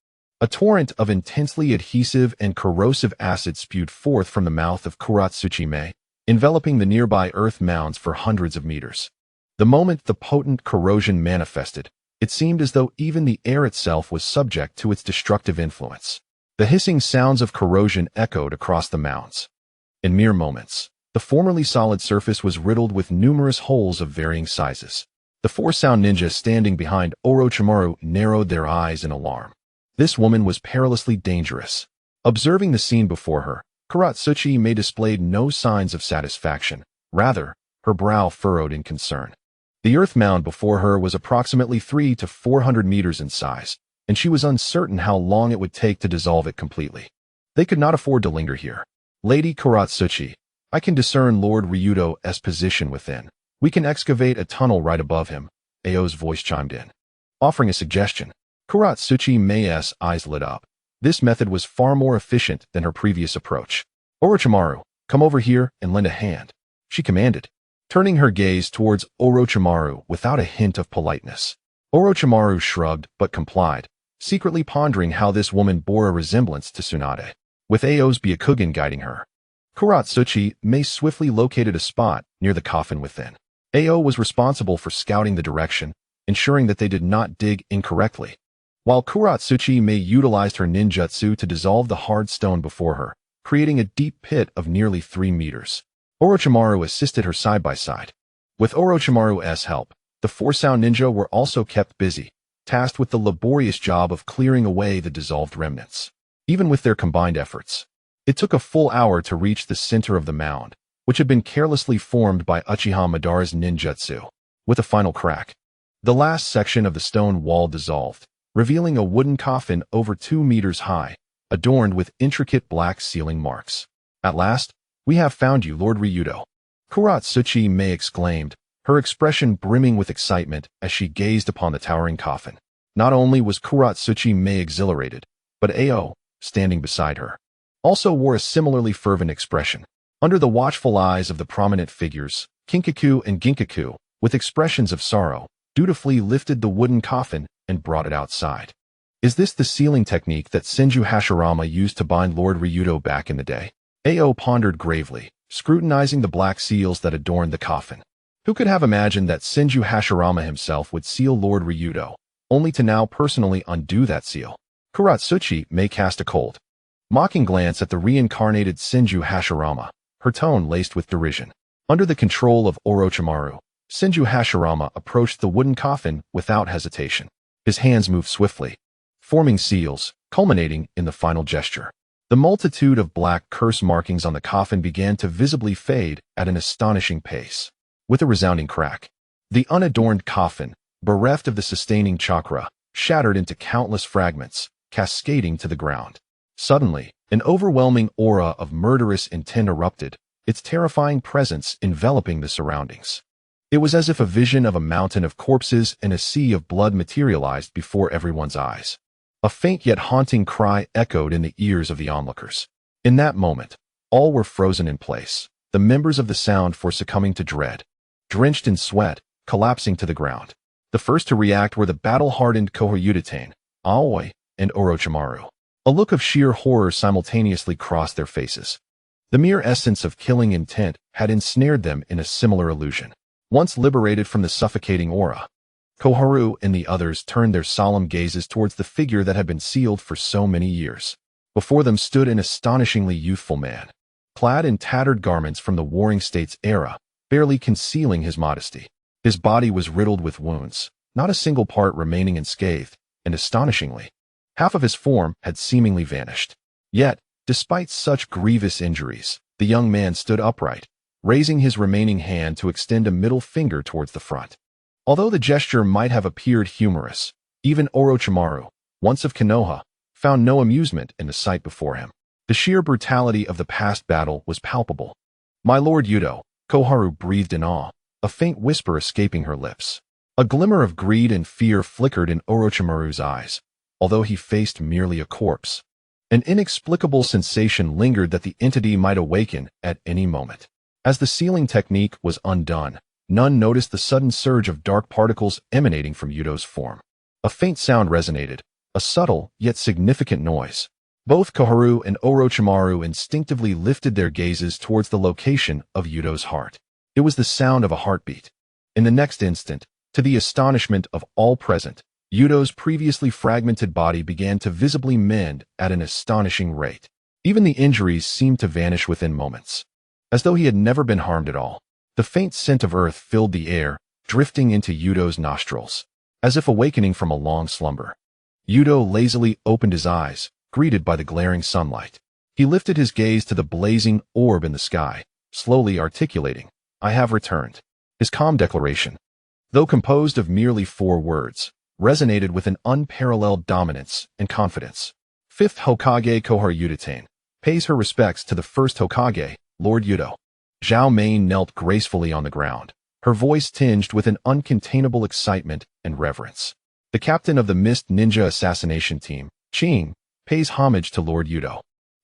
A: A torrent of intensely adhesive and corrosive acid spewed forth from the mouth of Kuratsuchi Mei, enveloping the nearby earth mounds for hundreds of meters. The moment the potent corrosion manifested, it seemed as though even the air itself was subject to its destructive influence. The hissing sounds of corrosion echoed across the mounds. In mere moments, the formerly solid surface was riddled with numerous holes of varying sizes. The four sound ninjas standing behind Orochimaru narrowed their eyes in alarm. This woman was perilously dangerous. Observing the scene before her, Kuratsuchi Mei displayed no signs of satisfaction. Rather, her brow furrowed in concern. The earth mound before her was approximately 300 to 400 meters in size, and she was uncertain how long it would take to dissolve it completely. They could not afford to linger here. Lady Kuratsuchi, I can discern Lord Ryuto's position within. We can excavate a tunnel right above him, Ao's voice chimed in, offering a suggestion. Kuratsuchi Mei's eyes lit up. This method was far more efficient than her previous approach. Orochimaru, come over here and lend a hand, she commanded, turning her gaze towards Orochimaru without a hint of politeness. Orochimaru shrugged but complied, secretly pondering how this woman bore a resemblance to Tsunade, with Ao's Byakugan guiding her. Kuratsuchi Mei swiftly located a spot near the coffin within. Ao was responsible for scouting the direction, ensuring that they did not dig incorrectly, while Kuratsuchi Mei utilized her ninjutsu to dissolve the hard stone before her, creating a deep pit of nearly 3 meters. Orochimaru assisted her side by side. With Orochimaru's help, the four sound ninja were also kept busy, tasked with the laborious job of clearing away the dissolved remnants. Even with their combined efforts, it took a full hour to reach the center of the mound, which had been carelessly formed by Uchiha Madara's ninjutsu. With a final crack, the last section of the stone wall dissolved, revealing a wooden coffin over 2 meters high, adorned with intricate black sealing marks. "At last, we have found you, Lord Ryuto," Kuratsuchi Mei exclaimed, her expression brimming with excitement as she gazed upon the towering coffin. Not only was Kuratsuchi Mei exhilarated, but Ao, standing beside her, also wore a similarly fervent expression. Under the watchful eyes of the prominent figures, Kinkaku and Ginkaku, with expressions of sorrow, dutifully lifted the wooden coffin and brought it outside. Is this the sealing technique that Senju Hashirama used to bind Lord Ryuto back in the day? Ao pondered gravely, scrutinizing the black seals that adorned the coffin. Who could have imagined that Senju Hashirama himself would seal Lord Ryuto, only to now personally undo that seal? Kuratsuchi Mei cast a cold, mocking glance at the reincarnated Senju Hashirama, her tone laced with derision. Under the control of Orochimaru, Senju Hashirama approached the wooden coffin without hesitation. His hands moved swiftly, forming seals, culminating in the final gesture. The multitude of black curse markings on the coffin began to visibly fade at an astonishing pace. With a resounding crack, the unadorned coffin, bereft of the sustaining chakra, shattered into countless fragments, cascading to the ground. Suddenly, an overwhelming aura of murderous intent erupted, its terrifying presence enveloping the surroundings. It was as if a vision of a mountain of corpses and a sea of blood materialized before everyone's eyes. A faint yet haunting cry echoed in the ears of the onlookers. In that moment, all were frozen in place, the members of the sound force succumbing to dread. Drenched in sweat, collapsing to the ground. The first to react were the battle-hardened Kohyudatane, Aoi, and Orochimaru. A look of sheer horror simultaneously crossed their faces. The mere essence of killing intent had ensnared them in a similar illusion. Once liberated from the suffocating aura, Koharu and the others turned their solemn gazes towards the figure that had been sealed for so many years. Before them stood an astonishingly youthful man, clad in tattered garments from the Warring States era, barely concealing his modesty. His body was riddled with wounds, not a single part remaining unscathed, and astonishingly, half of his form had seemingly vanished. Yet, despite such grievous injuries, the young man stood upright, raising his remaining hand to extend a middle finger towards the front. Although the gesture might have appeared humorous, even Orochimaru, once of Konoha, found no amusement in the sight before him. The sheer brutality of the past battle was palpable. "My Lord Youto," Koharu breathed in awe, a faint whisper escaping her lips. A glimmer of greed and fear flickered in Orochimaru's eyes, although he faced merely a corpse. An inexplicable sensation lingered that the entity might awaken at any moment. As the sealing technique was undone, none noticed the sudden surge of dark particles emanating from Yuto's form. A faint sound resonated, a subtle yet significant noise. Both Koharu and Orochimaru instinctively lifted their gazes towards the location of Yuto's heart. It was the sound of a heartbeat. In the next instant, to the astonishment of all present, Yuto's previously fragmented body began to visibly mend at an astonishing rate. Even the injuries seemed to vanish within moments, as though he had never been harmed at all. The faint scent of earth filled the air, drifting into Yuto's nostrils, as if awakening from a long slumber. Yuto lazily opened his eyes, greeted by the glaring sunlight. He lifted his gaze to the blazing orb in the sky, slowly articulating, "I have returned." His calm declaration, though composed of merely 4 words, resonated with an unparalleled dominance and confidence. Fifth Hokage Kohyudatane pays her respects to the first Hokage, Lord Youto. Zhao Mei knelt gracefully on the ground, her voice tinged with an uncontainable excitement and reverence. The captain of the Mist Ninja Assassination Team, Qing, pays homage to Lord Youto.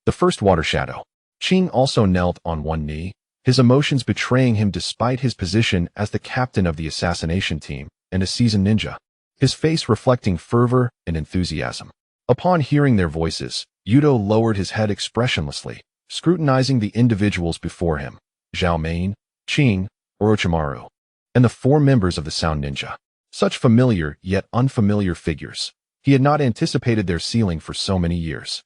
A: The first Water Shadow. Qing also knelt on one knee, his emotions betraying him despite his position as the captain of the assassination team and a seasoned ninja, his face reflecting fervor and enthusiasm. Upon hearing their voices, Yuto lowered his head expressionlessly, scrutinizing the individuals before him, Zhao Mei, Qing, Orochimaru, and the 4 members of the Sound Ninja. Such familiar yet unfamiliar figures. He had not anticipated their sealing for so many years.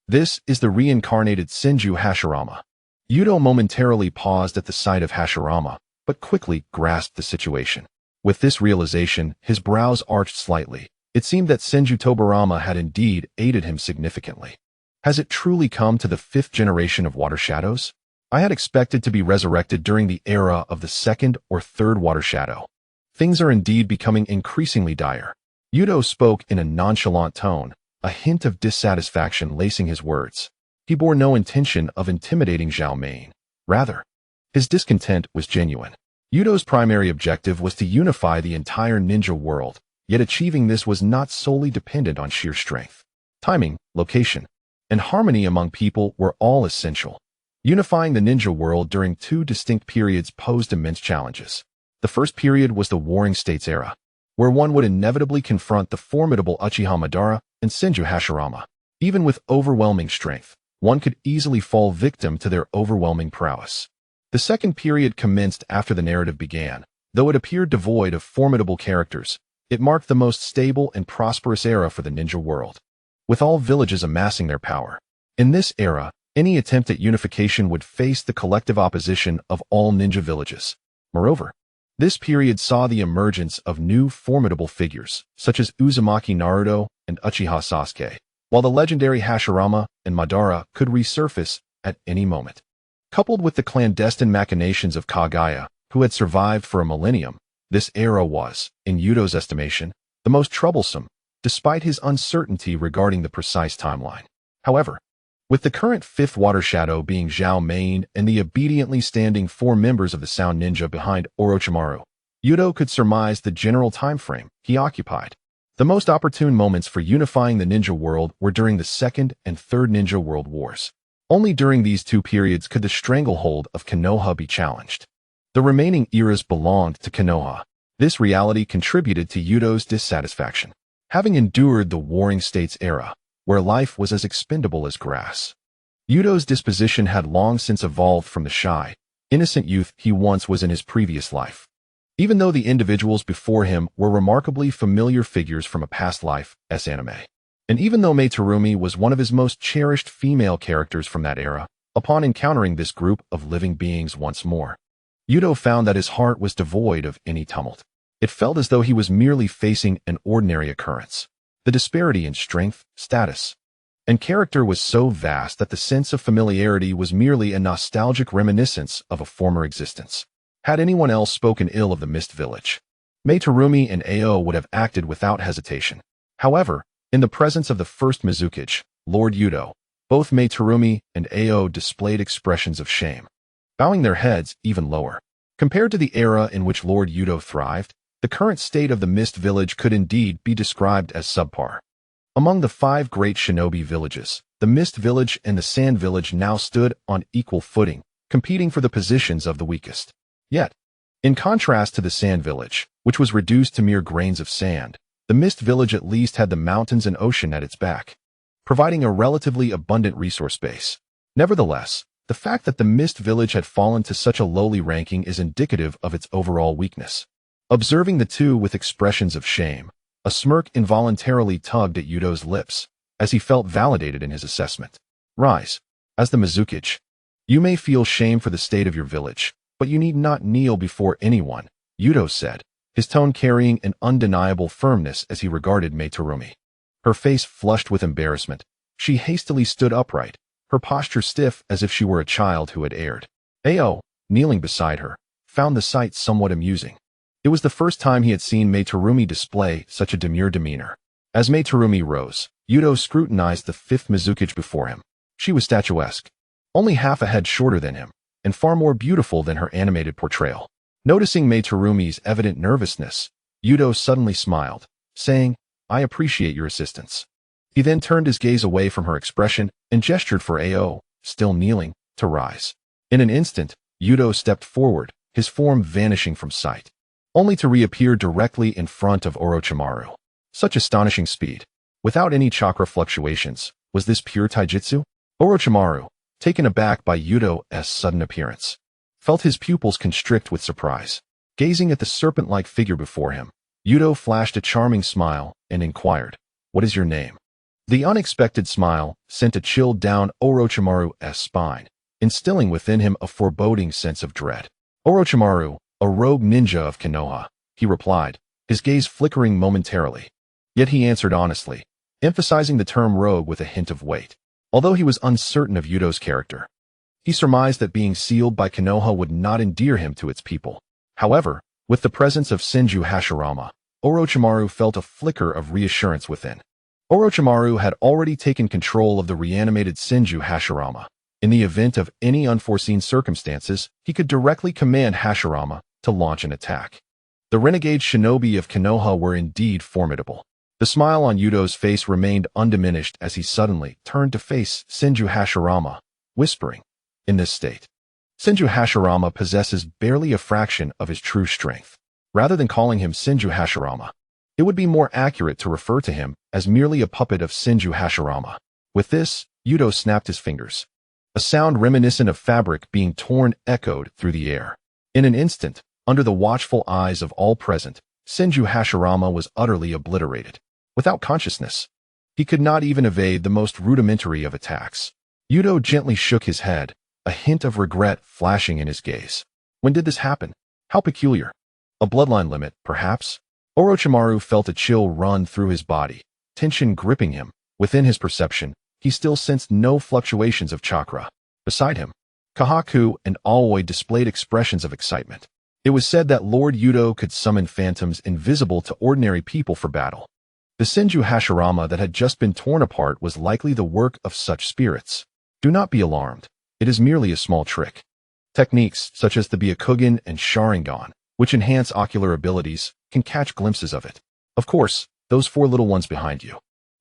A: This is the reincarnated Senju Hashirama. Yuto momentarily paused at the sight of Hashirama, but quickly grasped the situation. With this realization, his brows arched slightly. It seemed that Senju Tobarama had indeed aided him significantly. Has it truly come to the 5th generation of Water Shadows? I had expected to be resurrected during the era of the 2nd or 3rd Water Shadow. Things are indeed becoming increasingly dire. Yuto spoke in a nonchalant tone, a hint of dissatisfaction lacing his words. He bore no intention of intimidating Zhao Mei. Rather, his discontent was genuine. Yuto's primary objective was to unify the entire ninja world, yet achieving this was not solely dependent on sheer strength. Timing, location, and harmony among people were all essential. Unifying the ninja world during two distinct periods posed immense challenges. The first period was the Warring States era, where one would inevitably confront the formidable Uchiha Madara and Senju Hashirama. Even with overwhelming strength, one could easily fall victim to their overwhelming prowess. The second period commenced after the narrative began. Though it appeared devoid of formidable characters, it marked the most stable and prosperous era for the ninja world, with all villages amassing their power. In this era, any attempt at unification would face the collective opposition of all ninja villages. Moreover, this period saw the emergence of new formidable figures, such as Uzumaki Naruto and Uchiha Sasuke, while the legendary Hashirama and Madara could resurface at any moment. Coupled with the clandestine machinations of Kaguya, who had survived for a millennium, this era was, in Yuto's estimation, the most troublesome, despite his uncertainty regarding the precise timeline. However, with the current fifth water shadow being Zhao Mei and the obediently standing 4 members of the Sound Ninja behind Orochimaru, Youto could surmise the general time frame he occupied. The most opportune moments for unifying the ninja world were during the Second and Third Ninja World Wars. Only during these two periods could the stranglehold of Konoha be challenged. The remaining eras belonged to Konoha. This reality contributed to Yuto's dissatisfaction. Having endured the Warring States era, where life was as expendable as grass, Yuto's disposition had long since evolved from the shy, innocent youth he once was in his previous life. Even though the individuals before him were remarkably familiar figures from a past life, anime. And even though Mei Terumi was one of his most cherished female characters from that era, upon encountering this group of living beings once more, Yuto found that his heart was devoid of any tumult. It felt as though he was merely facing an ordinary occurrence. The disparity in strength, status, and character was so vast that the sense of familiarity was merely a nostalgic reminiscence of a former existence. Had anyone else spoken ill of the Mist Village, Mei Terumi and Ao would have acted without hesitation. However, in the presence of the First Mizukage, Lord Youto, both Mei Terumi and Ao displayed expressions of shame, bowing their heads even lower. Compared to the era in which Lord Youto thrived, the current state of the Mist Village could indeed be described as subpar. Among the 5 great shinobi villages, the Mist Village and the Sand Village now stood on equal footing, competing for the positions of the weakest. Yet, in contrast to the Sand Village, which was reduced to mere grains of sand, the Mist Village at least had the mountains and ocean at its back, providing a relatively abundant resource base. Nevertheless, the fact that the Mist Village had fallen to such a lowly ranking is indicative of its overall weakness. Observing the two with expressions of shame, a smirk involuntarily tugged at Yuto's lips, as he felt validated in his assessment. Rise. As the Mizukage, you may feel shame for the state of your village, but you need not kneel before anyone, Yuto said, his tone carrying an undeniable firmness as he regarded Mei Terumi. Her face flushed with embarrassment. She hastily stood upright, her posture stiff as if she were a child who had erred. Ao, kneeling beside her, found the sight somewhat amusing. It was the first time he had seen Mei Terumi display such a demure demeanor. As Mei Terumi rose, Youto scrutinized the 5th Mizukage before him. She was statuesque, only half a head shorter than him, and far more beautiful than her animated portrayal. Noticing Mei Terumi's evident nervousness, Yuto suddenly smiled, saying, "I appreciate your assistance." He then turned his gaze away from her expression and gestured for Ao, still kneeling, to rise. In an instant, Yuto stepped forward, his form vanishing from sight, only to reappear directly in front of Orochimaru. Such astonishing speed. Without any chakra fluctuations, was this pure taijutsu? Orochimaru, taken aback by Yuto's sudden appearance, felt his pupils constrict with surprise. Gazing at the serpent-like figure before him, Yuto flashed a charming smile and inquired, "What is your name?" The unexpected smile sent a chill down Orochimaru's spine, instilling within him a foreboding sense of dread. "Orochimaru, a rogue ninja of Konoha," he replied, his gaze flickering momentarily. Yet he answered honestly, emphasizing the term rogue with a hint of weight. Although he was uncertain of Yuto's character, he surmised that being sealed by Konoha would not endear him to its people. However, with the presence of Senju Hashirama, Orochimaru felt a flicker of reassurance within. Orochimaru had already taken control of the reanimated Senju Hashirama. In the event of any unforeseen circumstances, he could directly command Hashirama to launch an attack. The renegade shinobi of Konoha were indeed formidable. The smile on Yuto's face remained undiminished as he suddenly turned to face Senju Hashirama, whispering, "In this state, Senju Hashirama possesses barely a fraction of his true strength." Rather than calling him Senju Hashirama, it would be more accurate to refer to him as merely a puppet of Senju Hashirama. With this, Yuto snapped his fingers. A sound reminiscent of fabric being torn echoed through the air. In an instant, under the watchful eyes of all present, Senju Hashirama was utterly obliterated. Without consciousness, he could not even evade the most rudimentary of attacks. Yuto gently shook his head, a hint of regret flashing in his gaze. When did this happen? How peculiar. A bloodline limit, perhaps? Orochimaru felt a chill run through his body, tension gripping him. Within his perception, he still sensed no fluctuations of chakra. Beside him, Kahaku and Aoi displayed expressions of excitement. It was said that Lord Youto could summon phantoms invisible to ordinary people for battle. The Senju Hashirama that had just been torn apart was likely the work of such spirits. Do not be alarmed. It is merely a small trick. Techniques such as the Byakugan and Sharingan, which enhance ocular abilities, can catch glimpses of it. Of course, those four little ones behind you,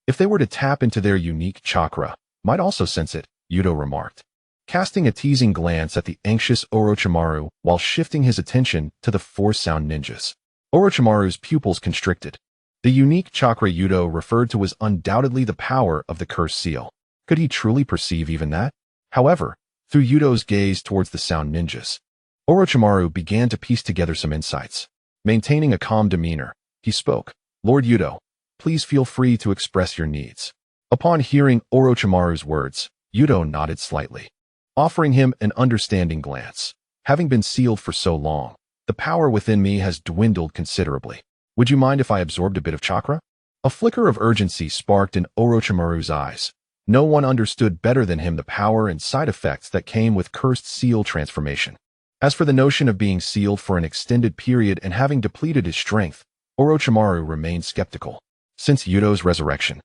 A: if they were to tap into their unique chakra, might also sense it, Yuto remarked, casting a teasing glance at the anxious Orochimaru while shifting his attention to the four sound ninjas. Orochimaru's pupils constricted. The unique chakra Yuto referred to was undoubtedly the power of the cursed seal. Could he truly perceive even that? However, through Yuto's gaze towards the sound ninjas, Orochimaru began to piece together some insights. Maintaining a calm demeanor, he spoke, "Lord Yuto, please feel free to express your needs." Upon hearing Orochimaru's words, Yuto nodded slightly, offering him an understanding glance. "Having been sealed for so long, the power within me has dwindled considerably. Would you mind if I absorbed a bit of chakra?" A flicker of urgency sparked in Orochimaru's eyes. No one understood better than him the power and side effects that came with cursed seal transformation. As for the notion of being sealed for an extended period and having depleted his strength, Orochimaru remained skeptical. Since Yuto's resurrection,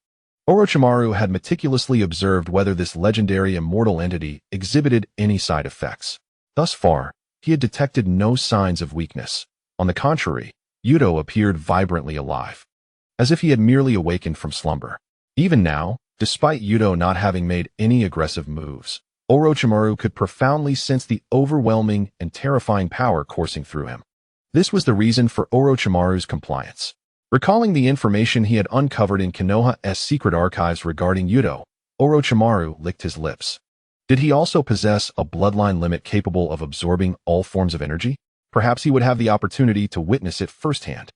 A: Orochimaru had meticulously observed whether this legendary immortal entity exhibited any side effects. Thus far, he had detected no signs of weakness. On the contrary, Yuto appeared vibrantly alive, as if he had merely awakened from slumber. Even now, despite Yuto not having made any aggressive moves, Orochimaru could profoundly sense the overwhelming and terrifying power coursing through him. This was the reason for Orochimaru's compliance. Recalling the information he had uncovered in Konoha's secret archives regarding Yuto, Orochimaru licked his lips. Did he also possess a bloodline limit capable of absorbing all forms of energy? Perhaps he would have the opportunity to witness it firsthand.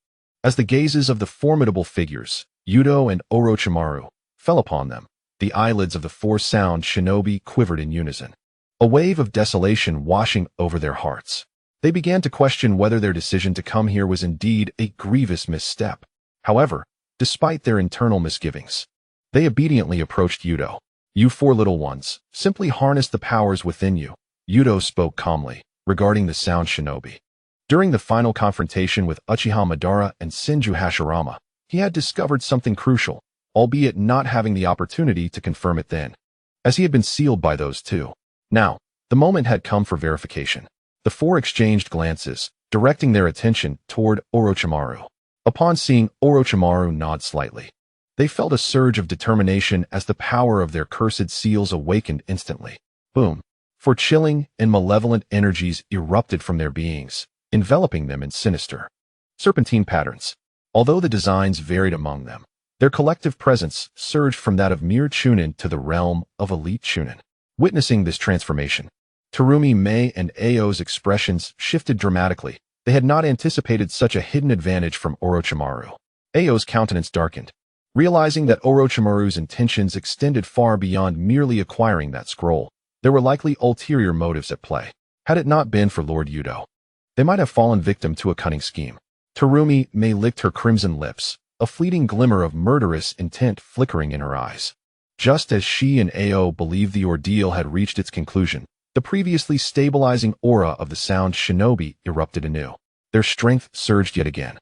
A: As the gazes of the formidable figures, Yuto and Orochimaru, fell upon them, the eyelids of the four sound shinobi quivered in unison, a wave of desolation washing over their hearts. They began to question whether their decision to come here was indeed a grievous misstep. However, despite their internal misgivings, they obediently approached Yuto. "You four little ones, simply harness the powers within you," Yuto spoke calmly, regarding the sound shinobi. During the final confrontation with Uchiha Madara and Senju Hashirama, he had discovered something crucial, albeit not having the opportunity to confirm it then, as he had been sealed by those two. Now, the moment had come for verification. The four exchanged glances, directing their attention toward Orochimaru. Upon seeing Orochimaru nod slightly, they felt a surge of determination as the power of their cursed seals awakened instantly. Boom! For chilling and malevolent energies erupted from their beings, enveloping them in sinister, serpentine patterns. Although the designs varied among them, their collective presence surged from that of mere Chunin to the realm of elite Chunin. Witnessing this transformation, Terumi, Mei, and Ao's expressions shifted dramatically. They had not anticipated such a hidden advantage from Orochimaru. Ao's countenance darkened, realizing that Orochimaru's intentions extended far beyond merely acquiring that scroll. There were likely ulterior motives at play. Had it not been for Lord Yuto, they might have fallen victim to a cunning scheme. Terumi Mei licked her crimson lips, a fleeting glimmer of murderous intent flickering in her eyes. Just as she and Ao believed the ordeal had reached its conclusion, the previously stabilizing aura of the sound shinobi erupted anew. Their strength surged yet again,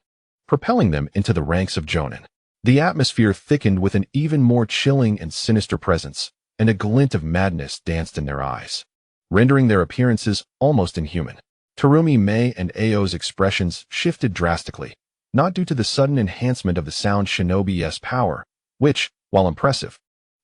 A: propelling them into the ranks of Jonin. The atmosphere thickened with an even more chilling and sinister presence, and a glint of madness danced in their eyes, rendering their appearances almost inhuman. Terumi Mei and Ao's expressions shifted drastically, not due to the sudden enhancement of the sound shinobi's power, which, while impressive,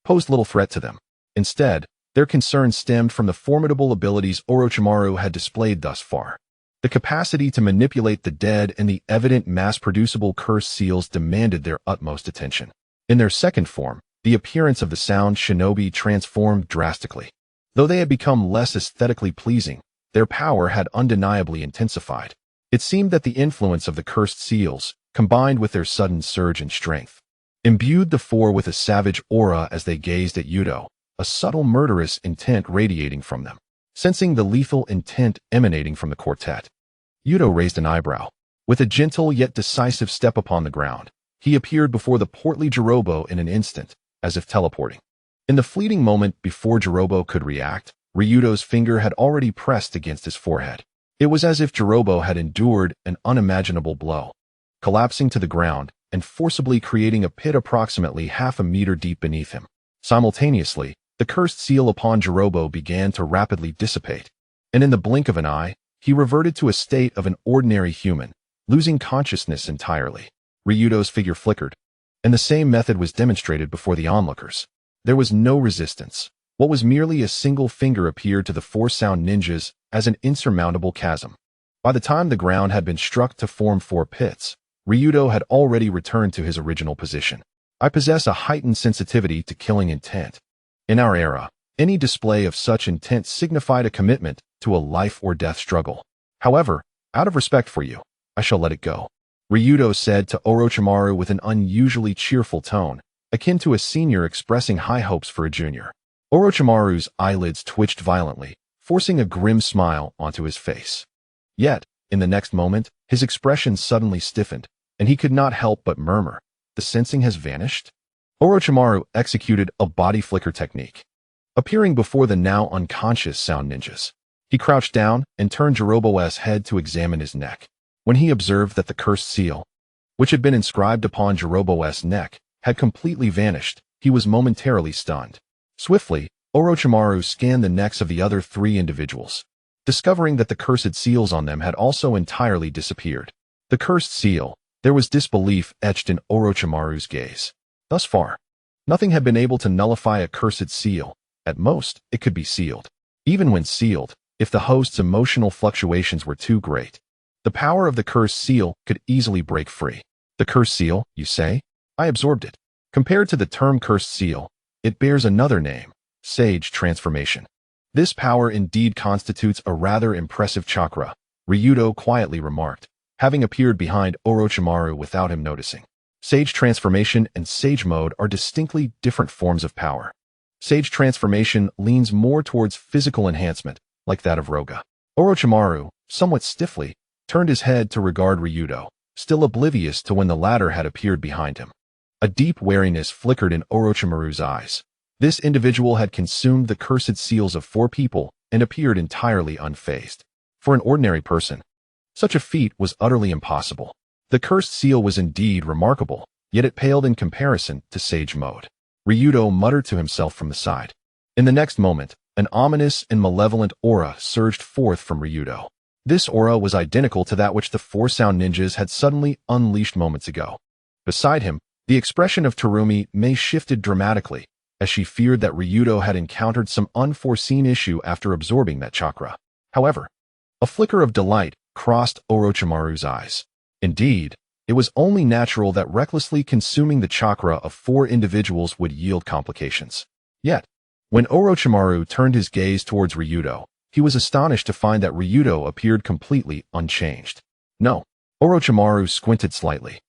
A: posed little threat to them. Instead, their concern stemmed from the formidable abilities Orochimaru had displayed thus far. The capacity to manipulate the dead and the evident mass-producible cursed seals demanded their utmost attention. In their second form, the appearance of the sound shinobi transformed drastically. Though they had become less aesthetically pleasing, their power had undeniably intensified. It seemed that the influence of the cursed seals, combined with their sudden surge in strength, imbued the four with a savage aura as they gazed at Youto, a subtle murderous intent radiating from them. Sensing the lethal intent emanating from the quartet, Youto raised an eyebrow. With a gentle yet decisive step upon the ground, he appeared before the portly Jirobo in an instant, as if teleporting. In the fleeting moment before Jirobo could react, Ryudo's finger had already pressed against his forehead. It was as if Jirobo had endured an unimaginable blow, collapsing to the ground and forcibly creating a pit approximately half a meter deep beneath him. Simultaneously, the cursed seal upon Jirobo began to rapidly dissipate, and in the blink of an eye, he reverted to a state of an ordinary human, losing consciousness entirely. Ryudo's figure flickered, and the same method was demonstrated before the onlookers. There was no resistance. What was merely a single finger appeared to the four sound ninjas as an insurmountable chasm. By the time the ground had been struck to form four pits, Ryudo had already returned to his original position. I possess a heightened sensitivity to killing intent. In our era, any display of such intent signified a commitment to a life-or-death struggle. However, out of respect for you, I shall let it go, Ryudo said to Orochimaru with an unusually cheerful tone, akin to a senior expressing high hopes for a junior. Orochimaru's eyelids twitched violently, forcing a grim smile onto his face. Yet, in the next moment, his expression suddenly stiffened, and he could not help but murmur, "The sensing has vanished?" Orochimaru executed a body flicker technique, appearing before the now unconscious sound ninjas. He crouched down and turned Jirobo's head to examine his neck. When he observed that the cursed seal, which had been inscribed upon Jirobo's neck, had completely vanished, he was momentarily stunned. Swiftly, Orochimaru scanned the necks of the other three individuals, discovering that the cursed seals on them had also entirely disappeared. The cursed seal, there was disbelief etched in Orochimaru's gaze. Thus far, nothing had been able to nullify a cursed seal. At most, it could be sealed. Even when sealed, if the host's emotional fluctuations were too great, the power of the cursed seal could easily break free. The cursed seal, you say? I absorbed it. Compared to the term cursed seal, it bears another name, sage transformation. This power indeed constitutes a rather impressive chakra, Ryudo quietly remarked, having appeared behind Orochimaru without him noticing. Sage transformation and sage mode are distinctly different forms of power. Sage transformation leans more towards physical enhancement, like that of Roga. Orochimaru, somewhat stiffly, turned his head to regard Ryudo, still oblivious to when the latter had appeared behind him. A deep wariness flickered in Orochimaru's eyes. This individual had consumed the cursed seals of four people and appeared entirely unfazed. For an ordinary person, such a feat was utterly impossible. The cursed seal was indeed remarkable, yet it paled in comparison to sage mode. Ryudo muttered to himself from the side. In the next moment, an ominous and malevolent aura surged forth from Ryudo. This aura was identical to that which the four sound ninjas had suddenly unleashed moments ago. Beside him, the expression of Terumi Mei shifted dramatically, as she feared that Ryudo had encountered some unforeseen issue after absorbing that chakra. However, a flicker of delight crossed Orochimaru's eyes. Indeed, it was only natural that recklessly consuming the chakra of four individuals would yield complications. Yet, when Orochimaru turned his gaze towards Ryudo, he was astonished to find that Ryudo appeared completely unchanged. No, Orochimaru squinted slightly,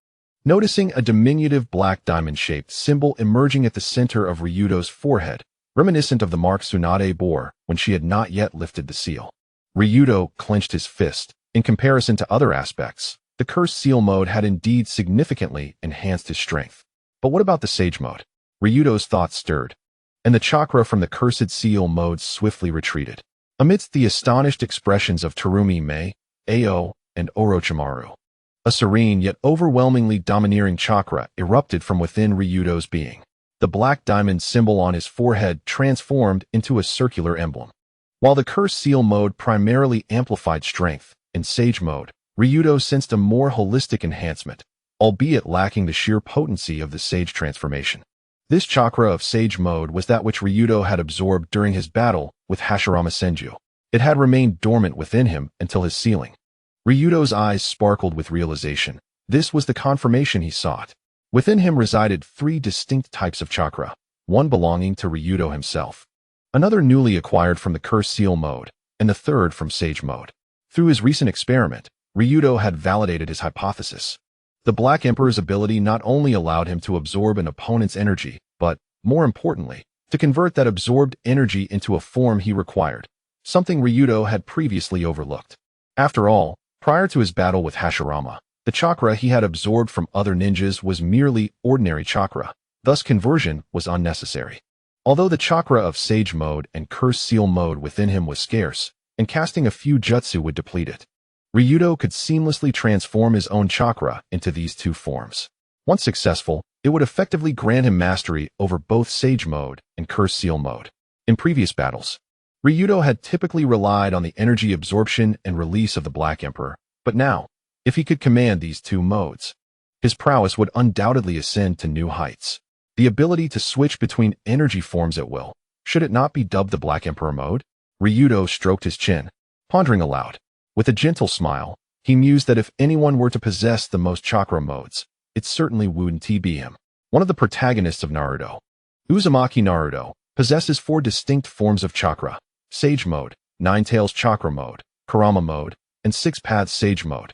A: noticing a diminutive black diamond-shaped symbol emerging at the center of Ryudo's forehead, reminiscent of the mark Tsunade bore when she had not yet lifted the seal. Ryudo clenched his fist. In comparison to other aspects, the cursed seal mode had indeed significantly enhanced his strength. But what about the sage mode? Ryudo's thoughts stirred, and the chakra from the cursed seal mode swiftly retreated. Amidst the astonished expressions of Terumi Mei, Ao, and Orochimaru, A serene yet overwhelmingly domineering chakra erupted from within Ryuto's being. The black diamond symbol on his forehead transformed into a circular emblem. While the Curse Seal mode primarily amplified strength, in Sage mode, Ryuto sensed a more holistic enhancement, albeit lacking the sheer potency of the Sage transformation. This chakra of Sage mode was that which Ryuto had absorbed during his battle with Hashirama Senju. It had remained dormant within him until his sealing. Ryuto's eyes sparkled with realization. This was the confirmation he sought. Within him resided 3 distinct types of chakra, one belonging to Ryuto himself, another newly acquired from the Curse Seal mode, and the third from Sage mode. Through his recent experiment, Ryuto had validated his hypothesis. The Black Emperor's ability not only allowed him to absorb an opponent's energy, but, more importantly, to convert that absorbed energy into a form he required, something Ryuto had previously overlooked. After all, prior to his battle with Hashirama, the chakra he had absorbed from other ninjas was merely ordinary chakra, thus conversion was unnecessary. Although the chakra of Sage mode and Curse Seal mode within him was scarce, and casting a few jutsu would deplete it, Ryuto could seamlessly transform his own chakra into these 2 forms. Once successful, it would effectively grant him mastery over both Sage mode and Curse Seal mode. In previous battles, Ryuto had typically relied on the energy absorption and release of the Black Emperor, but now, if he could command these 2 modes, his prowess would undoubtedly ascend to new heights. The ability to switch between energy forms at will, should it not be dubbed the Black Emperor mode? Ryuto stroked his chin, pondering aloud. With a gentle smile, he mused that if anyone were to possess the most chakra modes, it certainly wouldn't be him. One of the protagonists of Naruto, Uzumaki Naruto, possesses 4 distinct forms of chakra: Sage mode, Nine Tails chakra mode, Kurama mode, and 6 Paths Sage mode,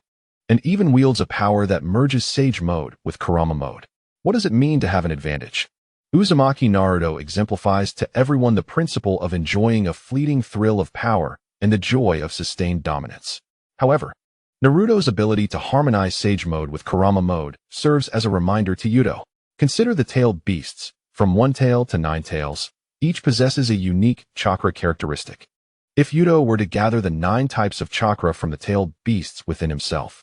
A: and even wields a power that merges Sage mode with Kurama mode. What does it mean to have an advantage? Uzumaki Naruto exemplifies to everyone the principle of enjoying a fleeting thrill of power and the joy of sustained dominance. However, Naruto's ability to harmonize Sage mode with Kurama mode serves as a reminder to Youto. Consider the tailed beasts, from 1 tail to 9 tails. Each possesses a unique chakra characteristic. If Youto were to gather the 9 types of chakra from the tailed beasts within himself,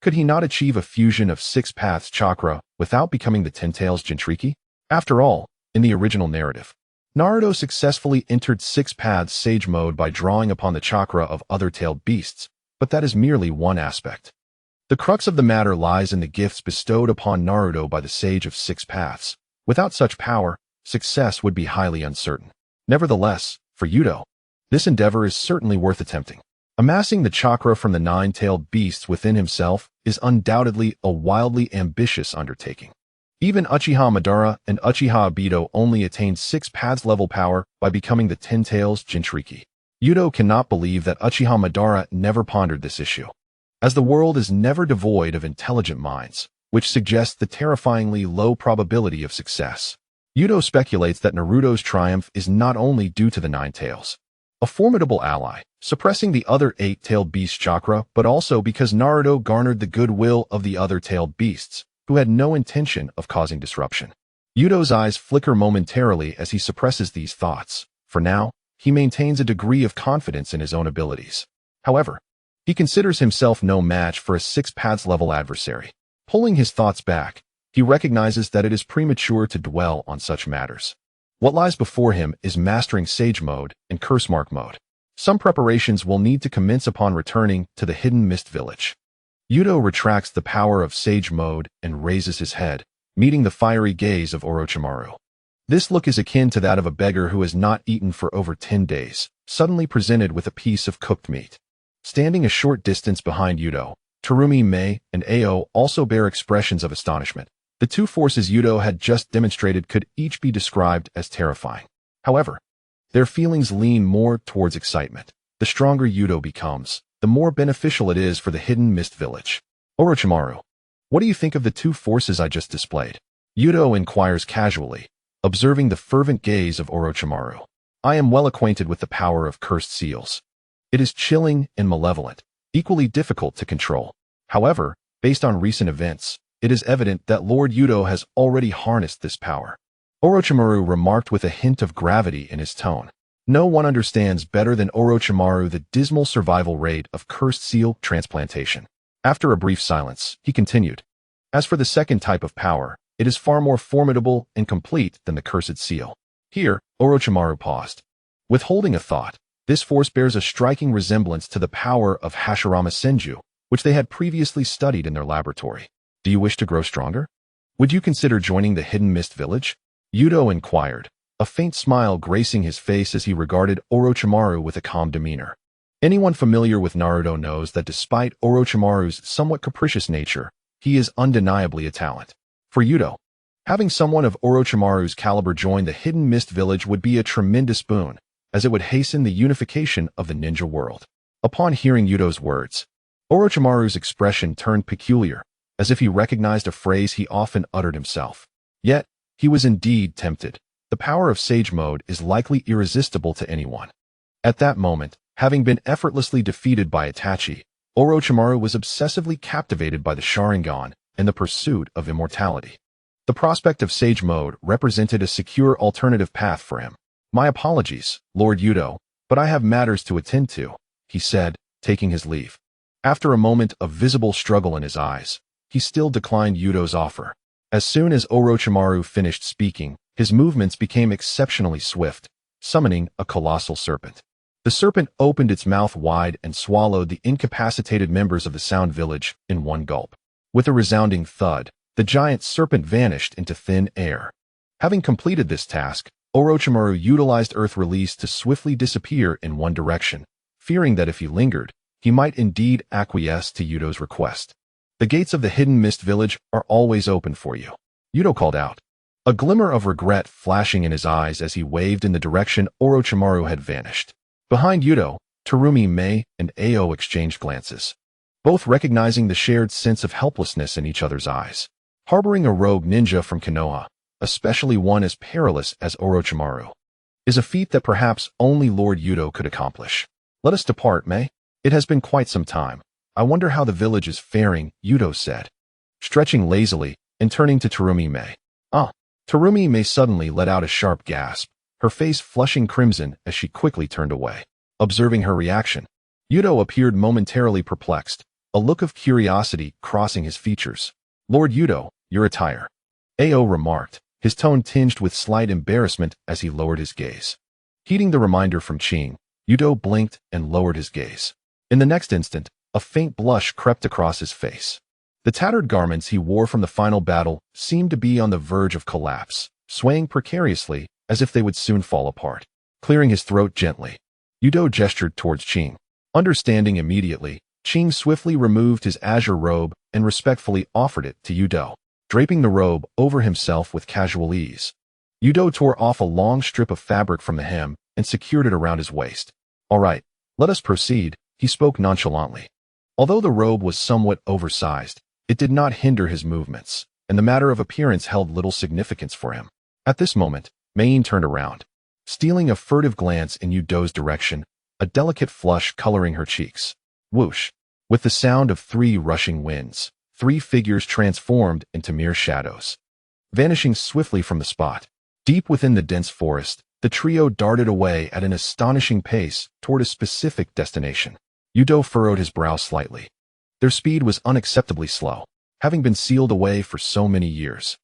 A: could he not achieve a fusion of 6 paths chakra without becoming the 10 tails Jinchuriki? After all, in the original narrative, Naruto successfully entered 6 paths Sage mode by drawing upon the chakra of other tailed beasts, but that is merely one aspect. The crux of the matter lies in the gifts bestowed upon Naruto by the Sage of 6 Paths. Without such power, success would be highly uncertain. Nevertheless, for Youto, this endeavor is certainly worth attempting. Amassing the chakra from the 9-tailed beasts within himself is undoubtedly a wildly ambitious undertaking. Even Uchiha Madara and Uchiha Obito only attained 6 paths level power by becoming the 10 tails Jinchuriki. Youto cannot believe that Uchiha Madara never pondered this issue, as the world is never devoid of intelligent minds, which suggests the terrifyingly low probability of success. Youto speculates that Naruto's triumph is not only due to the 9 tails, a formidable ally, suppressing the other 8-tailed beast chakra, but also because Naruto garnered the goodwill of the other tailed beasts, who had no intention of causing disruption. Yuto's eyes flicker momentarily as he suppresses these thoughts. For now, he maintains a degree of confidence in his own abilities. However, he considers himself no match for a 6 paths level adversary. Pulling his thoughts back, he recognizes that it is premature to dwell on such matters. What lies before him is mastering Sage mode and Curse Mark mode. Some preparations will need to commence upon returning to the Hidden Mist Village. Youto retracts the power of Sage mode and raises his head, meeting the fiery gaze of Orochimaru. This look is akin to that of a beggar who has not eaten for over 10 days, suddenly presented with a piece of cooked meat. Standing a short distance behind Youto, Terumi, Mei, and Ao also bear expressions of astonishment. The two forces Youto had just demonstrated could each be described as terrifying. However, their feelings lean more towards excitement. The stronger Youto becomes, the more beneficial it is for the Hidden Mist Village. Orochimaru, what do you think of the two forces I just displayed? Youto inquires casually, observing the fervent gaze of Orochimaru. I am well acquainted with the power of cursed seals. It is chilling and malevolent, equally difficult to control. However, based on recent events, it is evident that Lord Youto has already harnessed this power. Orochimaru remarked with a hint of gravity in his tone. No one understands better than Orochimaru the dismal survival rate of cursed seal transplantation. After a brief silence, he continued. As for the second type of power, it is far more formidable and complete than the Cursed Seal. Here, Orochimaru paused. Withholding a thought, this force bears a striking resemblance to the power of Hashirama Senju, which they had previously studied in their laboratory. Do you wish to grow stronger? Would you consider joining the Hidden Mist Village? Youto inquired, a faint smile gracing his face as he regarded Orochimaru with a calm demeanor. Anyone familiar with Naruto knows that despite Orochimaru's somewhat capricious nature, he is undeniably a talent. For Youto, having someone of Orochimaru's caliber join the Hidden Mist Village would be a tremendous boon, as it would hasten the unification of the ninja world. Upon hearing Yuto's words, Orochimaru's expression turned peculiar, as if he recognized a phrase he often uttered himself. Yet, he was indeed tempted. The power of Sage Mode is likely irresistible to anyone. At that moment, having been effortlessly defeated by Itachi, Orochimaru was obsessively captivated by the Sharingan and the pursuit of immortality. The prospect of Sage Mode represented a secure alternative path for him. My apologies, Lord Youto, but I have matters to attend to, he said, taking his leave. After a moment of visible struggle in his eyes, he still declined Yuto's offer. As soon as Orochimaru finished speaking, his movements became exceptionally swift, summoning a colossal serpent. The serpent opened its mouth wide and swallowed the incapacitated members of the Sound Village in one gulp. With a resounding thud, the giant serpent vanished into thin air. Having completed this task, Orochimaru utilized Earth Release to swiftly disappear in one direction, fearing that if he lingered, he might indeed acquiesce to Yuto's request. The gates of the Hidden Mist Village are always open for you, Youto called out, a glimmer of regret flashing in his eyes as he waved in the direction Orochimaru had vanished. Behind Youto, Terumi Mei and Ao exchanged glances, both recognizing the shared sense of helplessness in each other's eyes. Harboring a rogue ninja from Konoha, especially one as perilous as Orochimaru, is a feat that perhaps only Lord Youto could accomplish. Let us depart, Mei. It has been quite some time. I wonder how the village is faring, Youto said, stretching lazily and turning to Terumi Mei. Terumi Mei suddenly let out a sharp gasp, her face flushing crimson as she quickly turned away. Observing her reaction, Youto appeared momentarily perplexed, a look of curiosity crossing his features. Lord Youto, your attire, Ao remarked, his tone tinged with slight embarrassment as he lowered his gaze. Heeding the reminder from Ching, Youto blinked and lowered his gaze. In the next instant, a faint blush crept across his face. The tattered garments he wore from the final battle seemed to be on the verge of collapse, swaying precariously as if they would soon fall apart. Clearing his throat gently, Youto gestured towards Ching. Understanding immediately, Ching swiftly removed his azure robe and respectfully offered it to Youto, draping the robe over himself with casual ease. Youto tore off a long strip of fabric from the hem and secured it around his waist. All right, let us proceed, he spoke nonchalantly. Although the robe was somewhat oversized, it did not hinder his movements, and the matter of appearance held little significance for him. At this moment, Mei turned around, stealing a furtive glance in Yuto's direction, a delicate flush coloring her cheeks. Whoosh! With the sound of 3 rushing winds, 3 figures transformed into mere shadows. Vanishing swiftly from the spot, deep within the dense forest, the trio darted away at an astonishing pace toward a specific destination. Youto furrowed his brow slightly. Their speed was unacceptably slow, having been sealed away for so many years.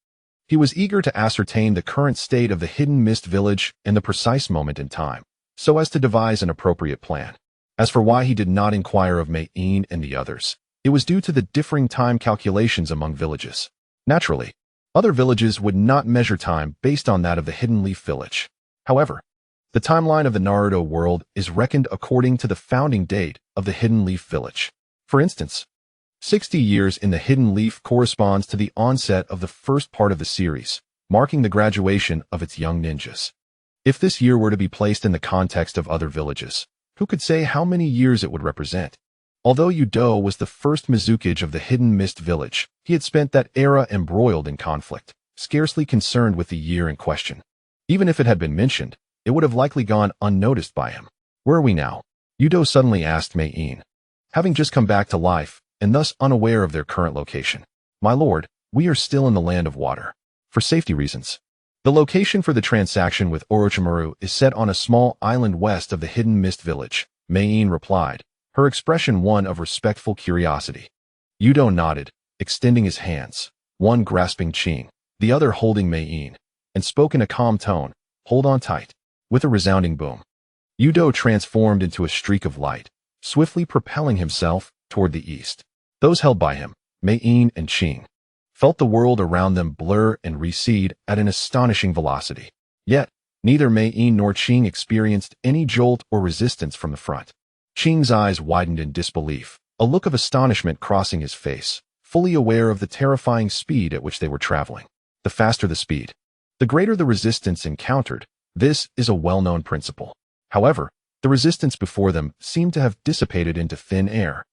A: He was eager to ascertain the current state of the Hidden Mist Village and the precise moment in time, so as to devise an appropriate plan. As for why he did not inquire of Mei and the others, it was due to the differing time calculations among villages. Naturally, other villages would not measure time based on that of the Hidden Leaf Village. However, the timeline of the Naruto world is reckoned according to the founding date of the Hidden Leaf Village. For instance, 60 years in the Hidden Leaf corresponds to the onset of the first part of the series, marking the graduation of its young ninjas. If this year were to be placed in the context of other villages, who could say how many years it would represent? Although Youto was the first Mizukage of the Hidden Mist Village, he had spent that era embroiled in conflict, scarcely concerned with the year in question. Even if it had been mentioned, it would have likely gone unnoticed by him. Where are we now? Youto suddenly asked Mei, having just come back to life, and thus unaware of their current location. My lord, we are still in the land of water. For safety reasons. The location for the transaction with Orochimaru is set on a small island west of the Hidden Mist Village, Mei replied, her expression one of respectful curiosity. Yuto nodded, extending his hands, one grasping Qing, the other holding Mei-in, and spoke in a calm tone, "Hold on tight." With a resounding boom, Yuto transformed into a streak of light, swiftly propelling himself toward the east. Those held by him, Mei-in and Qing, felt the world around them blur and recede at an astonishing velocity. Yet, neither Mei-in nor Qing experienced any jolt or resistance from the front. Qing's eyes widened in disbelief, a look of astonishment crossing his face, fully aware of the terrifying speed at which they were traveling. The faster the speed, the greater the resistance encountered. This is a well-known principle. However, the resistance before them seemed to have dissipated into thin air,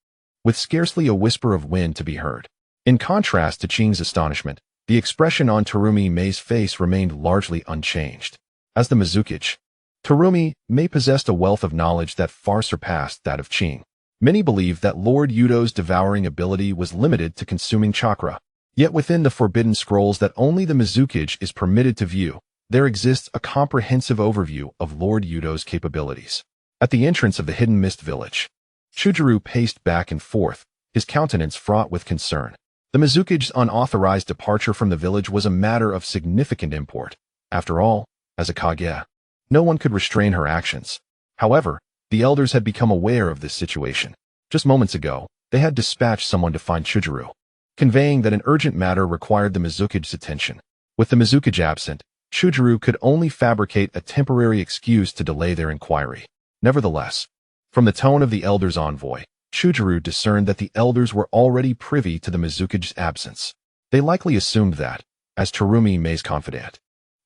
A: with scarcely a whisper of wind to be heard. In contrast to Qing's astonishment, the expression on Terumi Mei's face remained largely unchanged. As the Mizukage, Terumi Mei possessed a wealth of knowledge that far surpassed that of Qing. Many believed that Lord Yuto's devouring ability was limited to consuming chakra. Yet within the forbidden scrolls that only the Mizukage is permitted to view, there exists a comprehensive overview of Lord Yuto's capabilities. At the entrance of the hidden mist village, Chujuru paced back and forth, his countenance fraught with concern. The Mizukage's unauthorized departure from the village was a matter of significant import. After all, as a Kage, no one could restrain her actions. However, the elders had become aware of this situation. Just moments ago, they had dispatched someone to find Chujuru, conveying that an urgent matter required the Mizukage's attention. With the Mizukage absent, Chujuru could only fabricate a temporary excuse to delay their inquiry. Nevertheless, from the tone of the elders' envoy, Chujuru discerned that the elders were already privy to the Mizukage's absence. They likely assumed that, as Terumi Mei's confidant,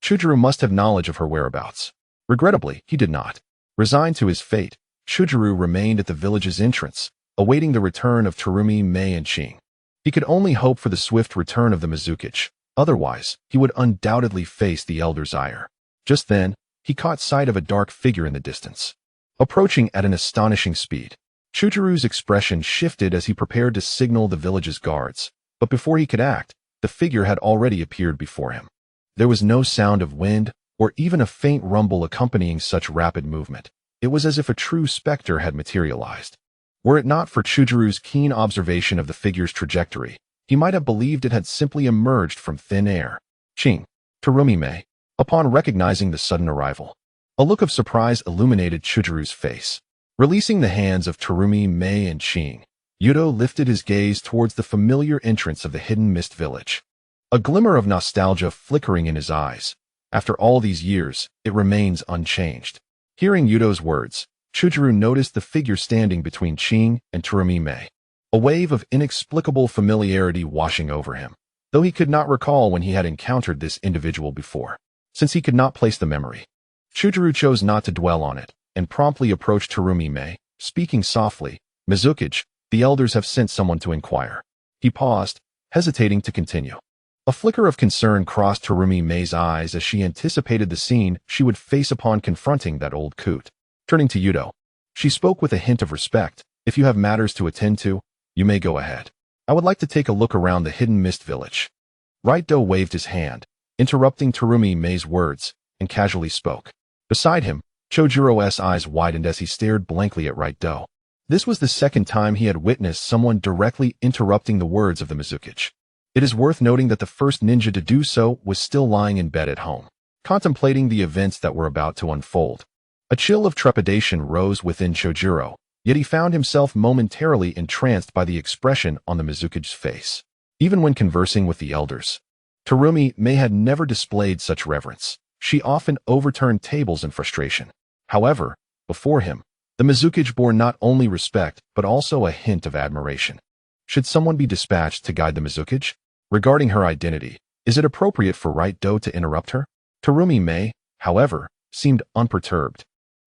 A: Chujuru must have knowledge of her whereabouts. Regrettably, he did not. Resigned to his fate, Chujuru remained at the village's entrance, awaiting the return of Terumi Mei and Qing. He could only hope for the swift return of the Mizukage. Otherwise, he would undoubtedly face the elder's ire. Just then, he caught sight of a dark figure in the distance, approaching at an astonishing speed. Chujuru's expression shifted as he prepared to signal the village's guards, but before he could act, the figure had already appeared before him. There was no sound of wind, or even a faint rumble accompanying such rapid movement. It was as if a true specter had materialized. Were it not for Chujuru's keen observation of the figure's trajectory, he might have believed it had simply emerged from thin air. Qing, Terumi Mei, upon recognizing the sudden arrival, a look of surprise illuminated Chujuru's face. Releasing the hands of Terumi Mei and Qing, Youto lifted his gaze towards the familiar entrance of the hidden mist village. A glimmer of nostalgia flickering in his eyes. After all these years, it remains unchanged. Hearing Yuto's words, Chujuru noticed the figure standing between Qing and Terumi Mei. A wave of inexplicable familiarity washing over him, though he could not recall when he had encountered this individual before. Since he could not place the memory, Chujuru chose not to dwell on it, and promptly approached Terumi Mei, speaking softly, "Mizukage, the elders have sent someone to inquire." He paused, hesitating to continue. A flicker of concern crossed Terumi Mei's eyes as she anticipated the scene she would face upon confronting that old coot. Turning to Yuto, she spoke with a hint of respect. "If you have matters to attend to, you may go ahead. I would like to take a look around the hidden mist village." Right-Do waved his hand, interrupting Terumi Mei's words, and casually spoke. Beside him, Chojuro's eyes widened as he stared blankly at Right-Do. This was the second time he had witnessed someone directly interrupting the words of the Mizukage. It is worth noting that the first ninja to do so was still lying in bed at home, contemplating the events that were about to unfold. A chill of trepidation rose within Chojuro, yet he found himself momentarily entranced by the expression on the Mizukage's face. Even when conversing with the elders, Terumi Mei had never displayed such reverence. She often overturned tables in frustration. However, before him, the Mizukage bore not only respect but also a hint of admiration. Should someone be dispatched to guide the Mizukage? Regarding her identity, is it appropriate for Right-Do to interrupt her? Terumi Mei, however, seemed unperturbed,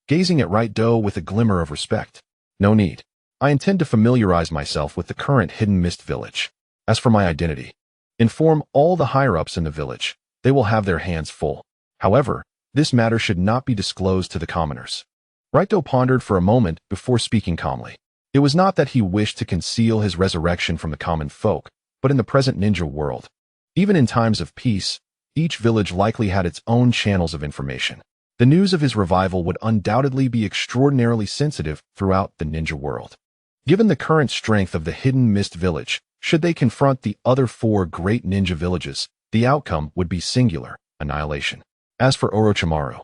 A: gazing at Right-Do with a glimmer of respect. "No need. I intend to familiarize myself with the current hidden mist village. As for my identity, inform all the higher-ups in the village. They will have their hands full. However, this matter should not be disclosed to the commoners." Right-Do pondered for a moment before speaking calmly. It was not that he wished to conceal his resurrection from the common folk, but in the present ninja world, even in times of peace, each village likely had its own channels of information. The news of his revival would undoubtedly be extraordinarily sensitive throughout the ninja world. Given the current strength of the hidden mist village, Should they confront the other 4 great ninja villages, the outcome would be singular annihilation. As for Orochimaru,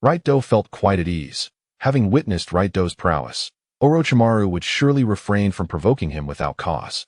A: Right-Do felt quite at ease. Having witnessed Right-Do's prowess, Orochimaru would surely refrain from provoking him without cause.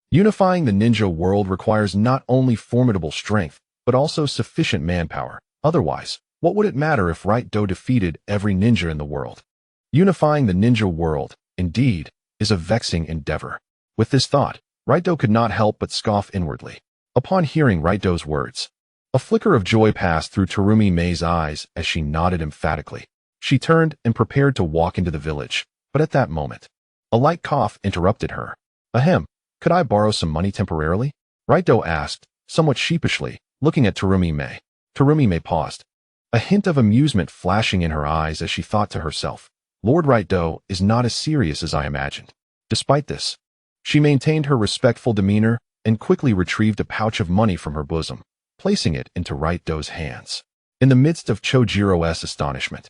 A: Unifying the ninja world requires not only formidable strength, but also sufficient manpower. Otherwise, what would it matter if Right-Do defeated every ninja in the world? Unifying the ninja world, indeed, is a vexing endeavor. With this thought, Right-Do could not help but scoff inwardly. Upon hearing Right-Do's words, a flicker of joy passed through Terumi Mei's eyes as she nodded emphatically. She turned and prepared to walk into the village, but at that moment, a light cough interrupted her. Ahem, could I borrow some money temporarily? Right-Do asked, somewhat sheepishly, looking at Terumi Mei. Terumi Mei paused, a hint of amusement flashing in her eyes as she thought to herself, Lord Right-Do is not as serious as I imagined. Despite this, she maintained her respectful demeanor and quickly retrieved a pouch of money from her bosom, placing it into Right-Do's hands. In the midst of Chojiro's astonishment,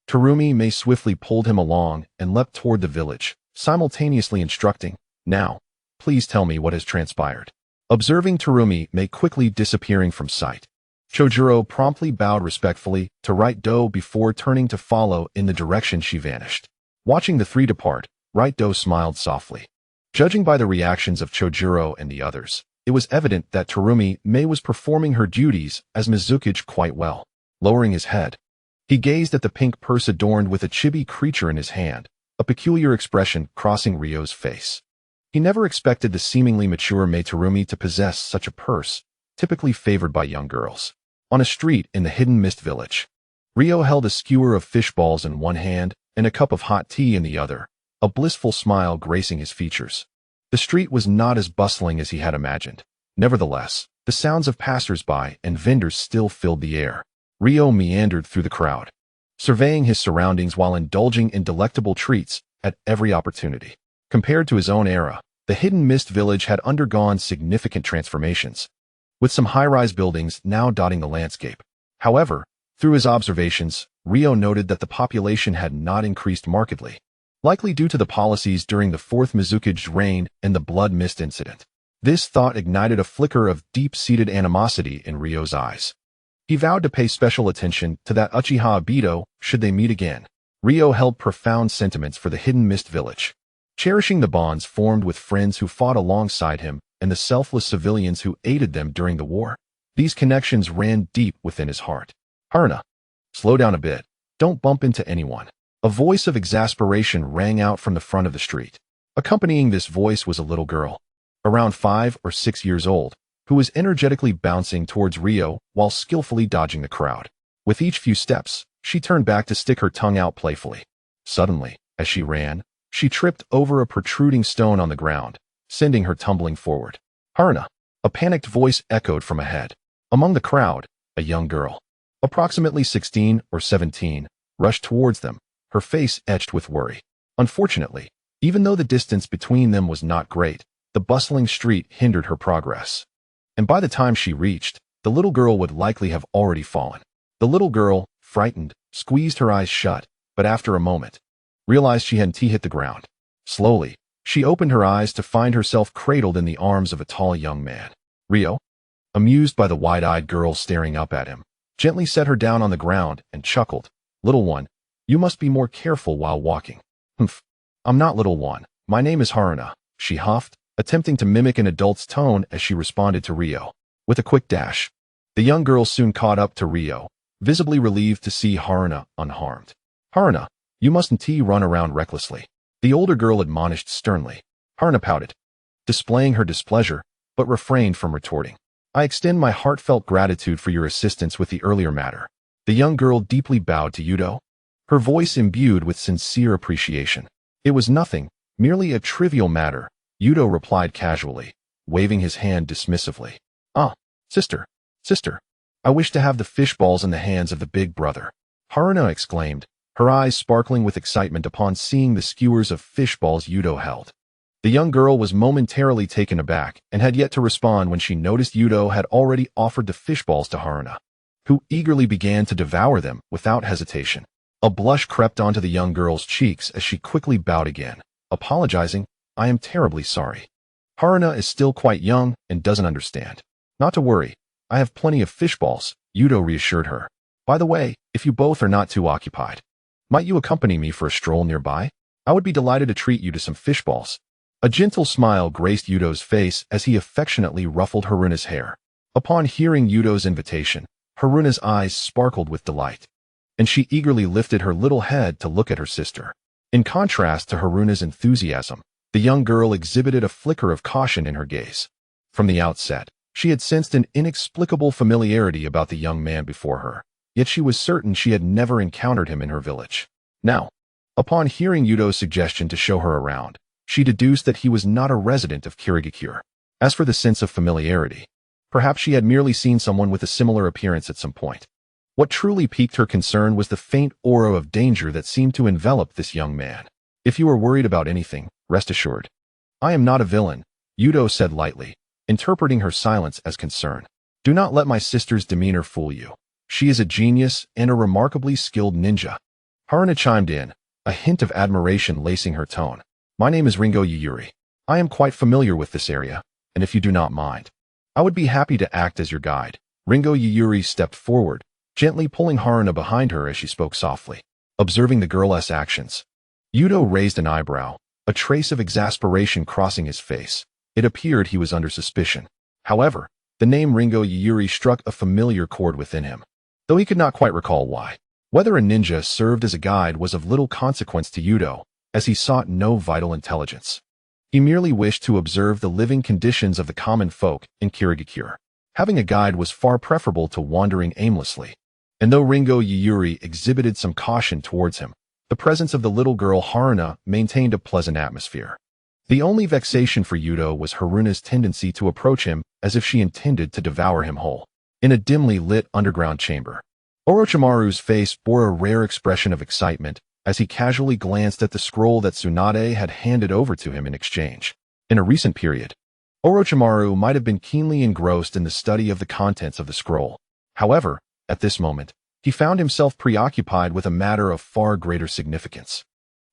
A: Terumi Mei swiftly pulled him along and leapt toward the village, simultaneously instructing, Now, please tell me what has transpired. Observing Terumi Mei quickly disappearing from sight, Chojiro promptly bowed respectfully to Right-Do before turning to follow in the direction she vanished. Watching the 3 depart, Right-Do smiled softly. Judging by the reactions of Chojiro and the others, it was evident that Terumi Mei was performing her duties as Mizukage quite well. Lowering his head, he gazed at the pink purse adorned with a chibi creature in his hand, a peculiar expression crossing Ryo's face. He never expected the seemingly mature Mei Terumi to possess such a purse, typically favored by young girls. On a street in the hidden mist village, Ryo held a skewer of fish balls in one hand and a cup of hot tea in the other, a blissful smile gracing his features. The street was not as bustling as he had imagined. Nevertheless, the sounds of passers-by and vendors still filled the air. Ryo meandered through the crowd, surveying his surroundings while indulging in delectable treats at every opportunity. Compared to his own era, the hidden mist village had undergone significant transformations, with some high-rise buildings now dotting the landscape. However, through his observations, Ryo noted that the population had not increased markedly, likely due to the policies during the 4th Mizukage's reign and the blood mist incident. This thought ignited a flicker of deep-seated animosity in Ryo's eyes. He vowed to pay special attention to that Uchiha Obito should they meet again. Ryo held profound sentiments for the hidden mist village, cherishing the bonds formed with friends who fought alongside him and the selfless civilians who aided them during the war. These connections ran deep within his heart. Haruna, slow down a bit. Don't bump into anyone. A voice of exasperation rang out from the front of the street. Accompanying this voice was a little girl, around 5 or 6 years old, who was energetically bouncing towards Ryo while skillfully dodging the crowd. With each few steps, she turned back to stick her tongue out playfully. Suddenly, as she ran, she tripped over a protruding stone on the ground, sending her tumbling forward. Haruna, a panicked voice echoed from ahead. Among the crowd, a young girl, approximately 16 or 17, rushed towards them, her face etched with worry. Unfortunately, even though the distance between them was not great, the bustling street hindered her progress. And by the time she reached, the little girl would likely have already fallen. The little girl, frightened, squeezed her eyes shut, but after a moment, realized she hadn't hit the ground. Slowly, she opened her eyes to find herself cradled in the arms of a tall young man. Ryo, amused by the wide-eyed girl staring up at him, gently set her down on the ground and chuckled. Little one, you must be more careful while walking. Humph, I'm not little one. My name is Haruna, she huffed, attempting to mimic an adult's tone as she responded to Ryo. With a quick dash, the young girl soon caught up to Ryo, visibly relieved to see Haruna unharmed. Haruna, you mustn't run around recklessly, the older girl admonished sternly. Haruna pouted, displaying her displeasure, but refrained from retorting. I extend my heartfelt gratitude for your assistance with the earlier matter. The young girl deeply bowed to Youto, her voice imbued with sincere appreciation. It was nothing, merely a trivial matter, Youto replied casually, waving his hand dismissively. Ah, sister, I wish to have the fish balls in the hands of the big brother. Haruna exclaimed, her eyes sparkling with excitement upon seeing the skewers of fish balls Youto held. The young girl was momentarily taken aback and had yet to respond when she noticed Youto had already offered the fish balls to Haruna, who eagerly began to devour them without hesitation. A blush crept onto the young girl's cheeks as she quickly bowed again, apologizing, I am terribly sorry. Haruna is still quite young and doesn't understand. Not to worry, I have plenty of fish balls, Youto reassured her. By the way, if you both are not too occupied, might you accompany me for a stroll nearby? I would be delighted to treat you to some fish balls. A gentle smile graced Yuto's face as he affectionately ruffled Haruna's hair. Upon hearing Yuto's invitation, Haruna's eyes sparkled with delight, and she eagerly lifted her little head to look at her sister. In contrast to Haruna's enthusiasm, the young girl exhibited a flicker of caution in her gaze. From the outset, she had sensed an inexplicable familiarity about the young man before her, yet she was certain she had never encountered him in her village. Now, upon hearing Yuto's suggestion to show her around, she deduced that he was not a resident of Kirigakure. As for the sense of familiarity, perhaps she had merely seen someone with a similar appearance at some point. What truly piqued her concern was the faint aura of danger that seemed to envelop this young man. If you are worried about anything, rest assured. I am not a villain, Youto said lightly, interpreting her silence as concern. Do not let my sister's demeanor fool you. She is a genius and a remarkably skilled ninja. Haruna chimed in, a hint of admiration lacing her tone. My name is Ringo Yuyuri. I am quite familiar with this area, and if you do not mind, I would be happy to act as your guide. Ringo Yuyuri stepped forward, gently pulling Haruna behind her as she spoke softly. Observing the girl's actions, Youto raised an eyebrow, a trace of exasperation crossing his face. It appeared he was under suspicion. However, the name Ringo Yuyuri struck a familiar chord within him, though he could not quite recall why. Whether a ninja served as a guide was of little consequence to Youto, as he sought no vital intelligence. He merely wished to observe the living conditions of the common folk in Kirigakure. Having a guide was far preferable to wandering aimlessly. And though Ringo Yuyuri exhibited some caution towards him, the presence of the little girl Haruna maintained a pleasant atmosphere. The only vexation for Youto was Haruna's tendency to approach him as if she intended to devour him whole. In a dimly lit underground chamber, Orochimaru's face bore a rare expression of excitement as he casually glanced at the scroll that Tsunade had handed over to him in exchange. In a recent period, Orochimaru might have been keenly engrossed in the study of the contents of the scroll. However, at this moment, he found himself preoccupied with a matter of far greater significance.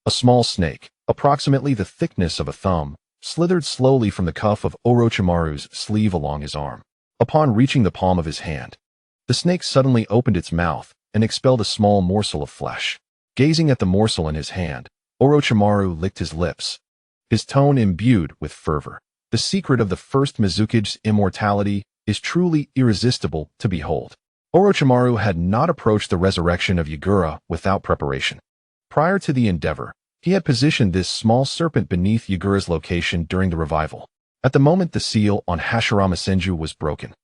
A: A small snake, approximately the thickness of a thumb, slithered slowly from the cuff of Orochimaru's sleeve along his arm. Upon reaching the palm of his hand, the snake suddenly opened its mouth and expelled a small morsel of flesh. Gazing at the morsel in his hand, Orochimaru licked his lips, his tone imbued with fervor. The secret of the First Mizukage's immortality is truly irresistible to behold. Orochimaru had not approached the resurrection of Yagura without preparation. Prior to the endeavor, he had positioned this small serpent beneath Yagura's location during the revival. At the moment the seal on Hashirama Senju was broken,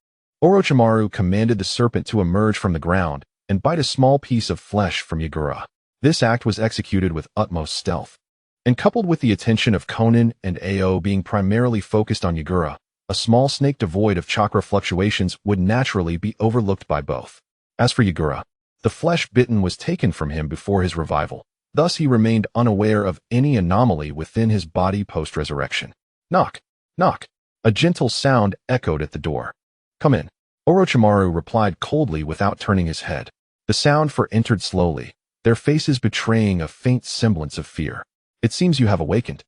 A: Orochimaru commanded the serpent to emerge from the ground and bite a small piece of flesh from Yagura. This act was executed with utmost stealth, and coupled with the attention of Konin and Ao being primarily focused on Yagura, a small snake devoid of chakra fluctuations would naturally be overlooked by both. As for Yagura, the flesh bitten was taken from him before his revival, thus he remained unaware of any anomaly within his body post-resurrection. Knock, knock. A gentle sound echoed at the door. Come in. Orochimaru replied coldly without turning his head. The sound entered slowly, their faces betraying a faint semblance of fear. It seems you have awakened.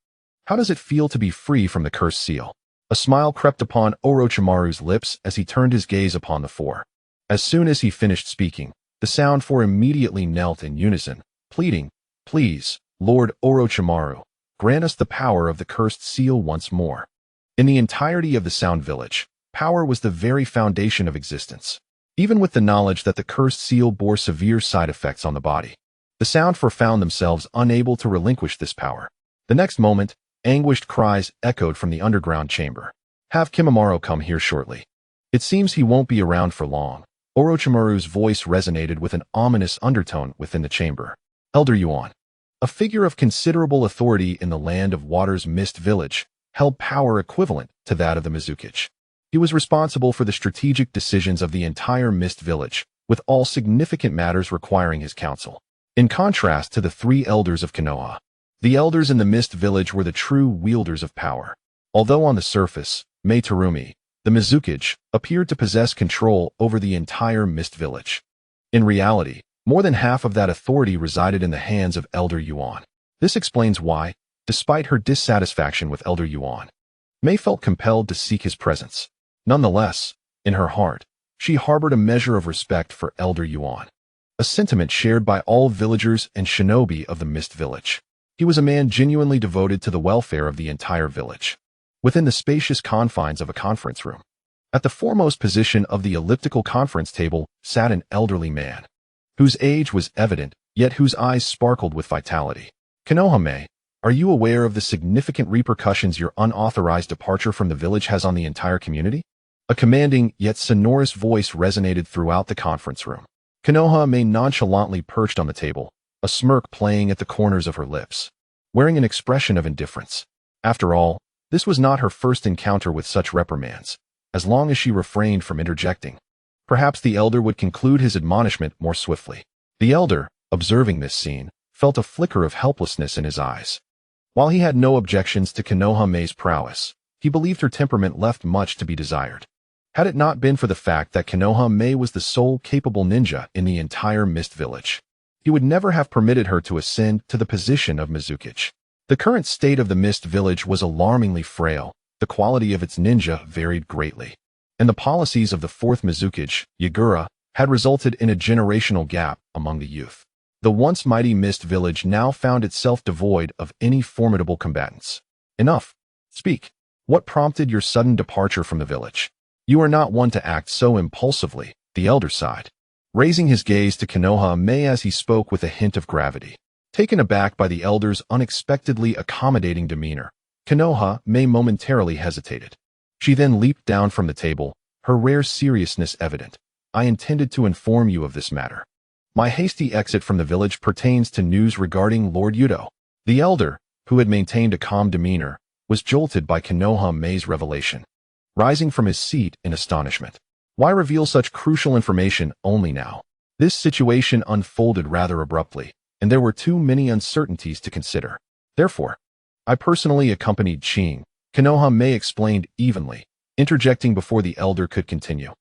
A: How does it feel to be free from the cursed seal? A smile crept upon Orochimaru's lips as he turned his gaze upon the four. As soon as he finished speaking, the sound immediately knelt in unison, pleading, Please, Lord Orochimaru, grant us the power of the cursed seal once more. In the entirety of the Sound Village, power was the very foundation of existence. Even with the knowledge that the cursed seal bore severe side effects on the body, the Sound found themselves unable to relinquish this power. The next moment, anguished cries echoed from the underground chamber. Have Kimimaro come here shortly. It seems he won't be around for long. Orochimaru's voice resonated with an ominous undertone within the chamber. Elder Yuan, a figure of considerable authority in the Land of Water's Mist Village, held power equivalent to that of the Mizukage. He was responsible for the strategic decisions of the entire Mist Village, with all significant matters requiring his counsel. In contrast to the three elders of Konoha, the elders in the Mist Village were the true wielders of power. Although on the surface, Meitarumi, the Mizukage, appeared to possess control over the entire Mist Village. In reality, more than half of that authority resided in the hands of Elder Yuan. This explains why, despite her dissatisfaction with Elder Yuan, Mei felt compelled to seek his presence. Nonetheless, in her heart, she harbored a measure of respect for Elder Yuan, a sentiment shared by all villagers and shinobi of the Mist Village. He was a man genuinely devoted to the welfare of the entire village. Within the spacious confines of a conference room, at the foremost position of the elliptical conference table sat an elderly man, whose age was evident, yet whose eyes sparkled with vitality. Konohame, are you aware of the significant repercussions your unauthorized departure from the village has on the entire community? A commanding yet sonorous voice resonated throughout the conference room. Konohame nonchalantly perched on the table, a smirk playing at the corners of her lips, wearing an expression of indifference. After all, this was not her first encounter with such reprimands. As long as she refrained from interjecting, perhaps the elder would conclude his admonishment more swiftly. The elder, observing this scene, felt a flicker of helplessness in his eyes. While he had no objections to Konohame's prowess, he believed her temperament left much to be desired. Had it not been for the fact that Konohame was the sole capable ninja in the entire Mist Village, he would never have permitted her to ascend to the position of Mizukage. The current state of the Mist Village was alarmingly frail, the quality of its ninja varied greatly, and the policies of the fourth Mizukage, Yagura, had resulted in a generational gap among the youth. The once mighty Mist Village now found itself devoid of any formidable combatants. Enough. Speak. What prompted your sudden departure from the village? You are not one to act so impulsively, the elder sighed, raising his gaze to Konohame as he spoke with a hint of gravity. Taken aback by the elder's unexpectedly accommodating demeanor, Konohame momentarily hesitated. She then leaped down from the table, her rare seriousness evident. I intended to inform you of this matter. My hasty exit from the village pertains to news regarding Lord Youto. The elder, who had maintained a calm demeanor, was jolted by Konohame's revelation, rising from his seat in astonishment. Why reveal such crucial information only now? This situation unfolded rather abruptly, and there were too many uncertainties to consider. Therefore, I personally accompanied Qing, Konohame explained evenly, interjecting before the elder could continue.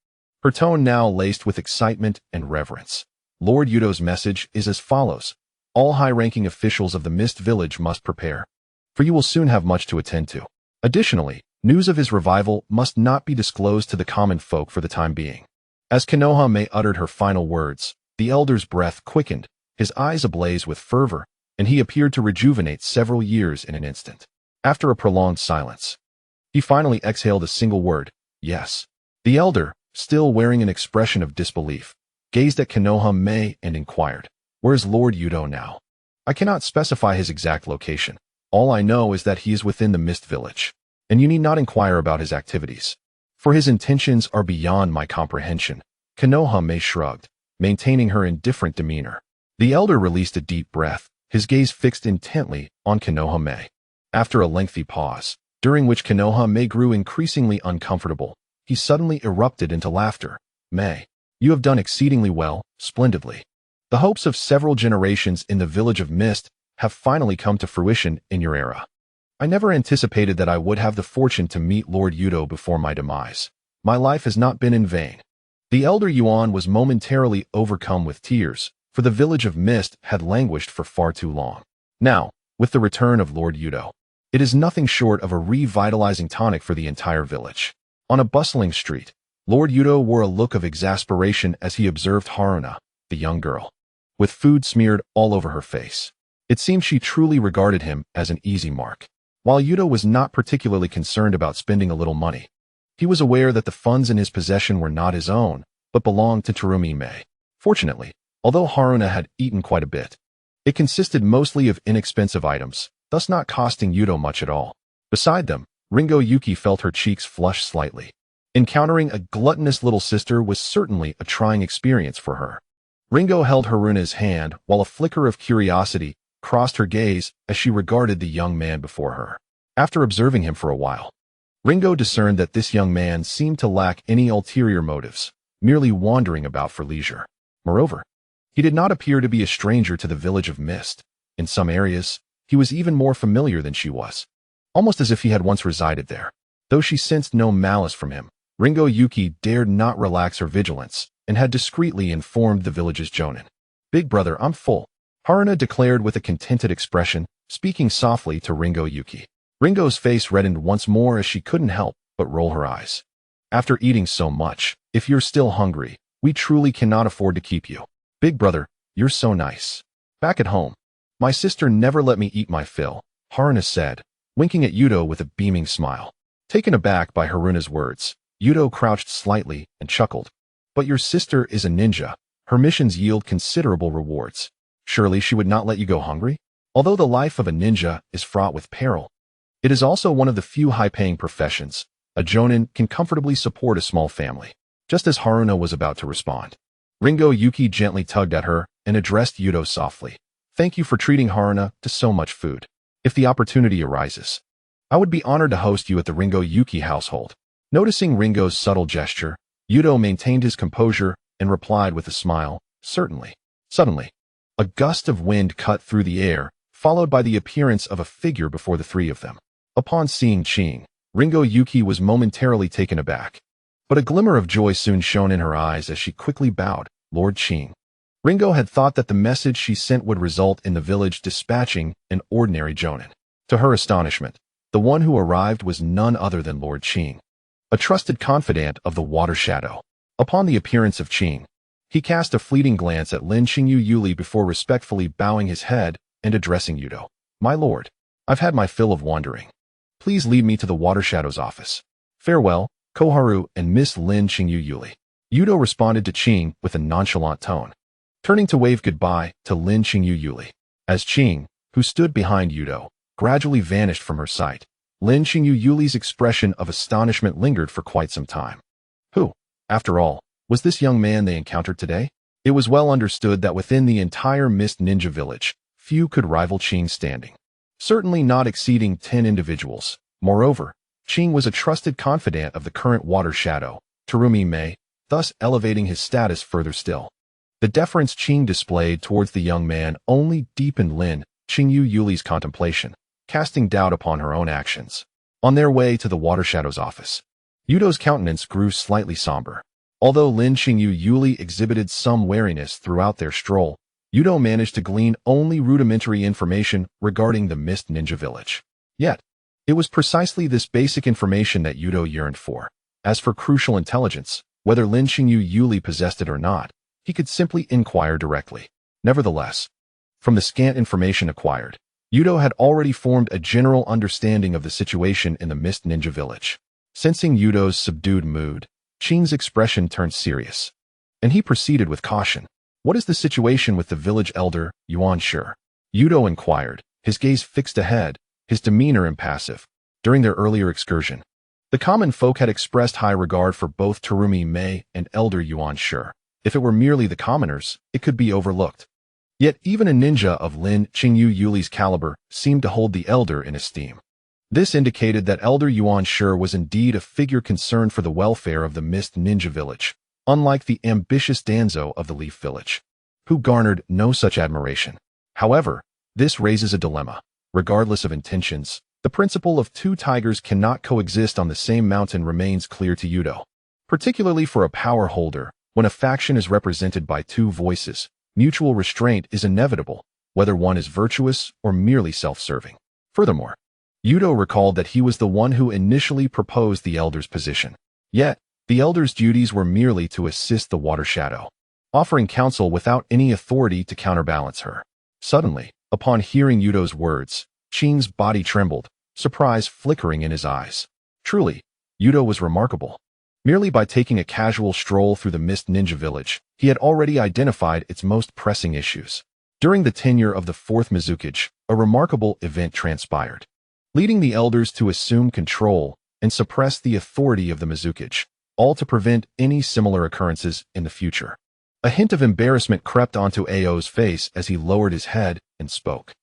A: Her tone now laced with excitement and reverence. Lord Yuto's message is as follows. All high-ranking officials of the Mist Village must prepare, for you will soon have much to attend to. Additionally, news of his revival must not be disclosed to the common folk for the time being. As Konohame uttered her final words, the elder's breath quickened, his eyes ablaze with fervor, and he appeared to rejuvenate several years in an instant. After a prolonged silence, he finally exhaled a single word, yes. The elder, still wearing an expression of disbelief, gazed at Konohame and inquired, where's Lord Youto now? I cannot specify his exact location. All I know is that he is within the Mist Village, and you need not inquire about his activities, for his intentions are beyond my comprehension. Konohame shrugged, maintaining her indifferent demeanor. The elder released a deep breath, his gaze fixed intently on Konohame. After a lengthy pause, during which Konohame grew increasingly uncomfortable, he suddenly erupted into laughter. Mei, you have done exceedingly well, splendidly. The hopes of several generations in the village of Mist have finally come to fruition in your era. I never anticipated that I would have the fortune to meet Lord Youto before my demise. My life has not been in vain. The elder Yuan was momentarily overcome with tears, for the village of Mist had languished for far too long. Now, with the return of Lord Youto, it is nothing short of a revitalizing tonic for the entire village. On a bustling street, Lord Youto wore a look of exasperation as he observed Haruna, the young girl, with food smeared all over her face. It seemed she truly regarded him as an easy mark. While Youto was not particularly concerned about spending a little money, he was aware that the funds in his possession were not his own, but belonged to Terumi Mei. Fortunately, although Haruna had eaten quite a bit, it consisted mostly of inexpensive items, thus not costing Youto much at all. Beside them, Ringo Yuki felt her cheeks flush slightly. Encountering a gluttonous little sister was certainly a trying experience for her. Ringo held Haruna's hand while a flicker of curiosity crossed her gaze as she regarded the young man before her. After observing him for a while, Ringo discerned that this young man seemed to lack any ulterior motives, merely wandering about for leisure. Moreover, he did not appear to be a stranger to the village of Mist. In some areas, he was even more familiar than she was, almost as if he had once resided there. Though she sensed no malice from him, Ringo Yuki dared not relax her vigilance and had discreetly informed the village's jonin. Big brother, I'm full, Haruna declared with a contented expression, speaking softly to Ringo Yuki. Ringo's face reddened once more as she couldn't help but roll her eyes. After eating so much, if you're still hungry, we truly cannot afford to keep you. Big brother, you're so nice. Back at home, my sister never let me eat my fill, Haruna said, winking at Youto with a beaming smile. Taken aback by Haruna's words, Youto crouched slightly and chuckled. But your sister is a ninja. Her missions yield considerable rewards. Surely she would not let you go hungry? Although the life of a ninja is fraught with peril, it is also one of the few high-paying professions. A jonin can comfortably support a small family. Just as Haruna was about to respond, Ringo Yuki gently tugged at her and addressed Youto softly. Thank you for treating Haruna to so much food. If the opportunity arises, I would be honored to host you at the Ringo Yuki household. Noticing Ringo's subtle gesture, Youto maintained his composure and replied with a smile, certainly. Suddenly, a gust of wind cut through the air, followed by the appearance of a figure before the three of them. Upon seeing Ching, Ringo Yuki was momentarily taken aback. But a glimmer of joy soon shone in her eyes as she quickly bowed. Lord Ching. Ringo had thought that the message she sent would result in the village dispatching an ordinary jonin. To her astonishment, the one who arrived was none other than Lord Ching, a trusted confidant of the Water Shadow. Upon the appearance of Ching, he cast a fleeting glance at Lin Qingyu Yuli before respectfully bowing his head and addressing Youto. My lord, I've had my fill of wandering. Please lead me to the Water Shadow's office. Farewell, Koharu and Miss Lin Qingyu Yuli. Youto responded to Ching with a nonchalant tone, turning to wave goodbye to Lin Qingyu Yuli. As Ching, who stood behind Youto, gradually vanished from her sight, Lin Qingyu Yuli's expression of astonishment lingered for quite some time. Who, after all, was this young man they encountered today? It was well understood that within the entire Mist Ninja village, few could rival Ching's standing. Certainly not exceeding 10 individuals. Moreover, Ching was a trusted confidant of the current Water Shadow, Terumi Mei, thus elevating his status further still. The deference Ching displayed towards the young man only deepened Lin Qingyu Yuli's contemplation, casting doubt upon her own actions. On their way to the Water Shadow's office, Yuto's countenance grew slightly somber. Although Lin Qingyu Yuli exhibited some wariness throughout their stroll, Youto managed to glean only rudimentary information regarding the Mist Ninja village. Yet, it was precisely this basic information that Youto yearned for. As for crucial intelligence, whether Lin Qingyu Yuli possessed it or not, he could simply inquire directly. Nevertheless, from the scant information acquired, Youto had already formed a general understanding of the situation in the Mist Ninja village. Sensing Yuto's subdued mood, Ching's expression turned serious, and he proceeded with caution. What is the situation with the village elder, Yuan Shi? Youto inquired, his gaze fixed ahead, his demeanor impassive. During their earlier excursion, the common folk had expressed high regard for both Terumi Mei and elder Yuan Shi. If it were merely the commoners, it could be overlooked. Yet even a ninja of Lin Qingyu Yuli's caliber seemed to hold the elder in esteem. This indicated that elder Yuan Shi was indeed a figure concerned for the welfare of the Mist Ninja village, unlike the ambitious Danzo of the Leaf village, who garnered no such admiration. However, this raises a dilemma. Regardless of intentions, the principle of two tigers cannot coexist on the same mountain remains clear to Youto. Particularly for a power holder, when a faction is represented by two voices, mutual restraint is inevitable, whether one is virtuous or merely self-serving. Furthermore, Youto recalled that he was the one who initially proposed the elder's position. Yet, the elder's duties were merely to assist the Water Shadow, offering counsel without any authority to counterbalance her. Suddenly, upon hearing Yuto's words, Ching's body trembled, surprise flickering in his eyes. Truly, Youto was remarkable. Merely by taking a casual stroll through the Mist Ninja village, he had already identified its most pressing issues. During the tenure of the Fourth Mizukage, a remarkable event transpired, leading the elders to assume control and suppress the authority of the Mizukage, all to prevent any similar occurrences in the future. A hint of embarrassment crept onto Ao's face as he lowered his head and spoke.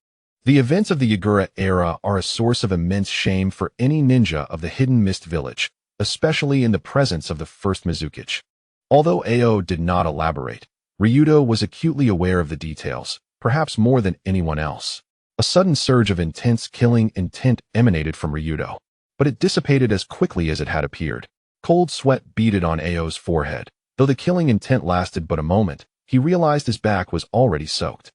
A: The events of the Yagura era are a source of immense shame for any ninja of the Hidden Mist village, especially in the presence of the First Mizukage. Although Ao did not elaborate, Ryuto was acutely aware of the details, perhaps more than anyone else. A sudden surge of intense killing intent emanated from Ryuto, but it dissipated as quickly as it had appeared. Cold sweat beaded on Ao's forehead. Though the killing intent lasted but a moment, he realized his back was already soaked.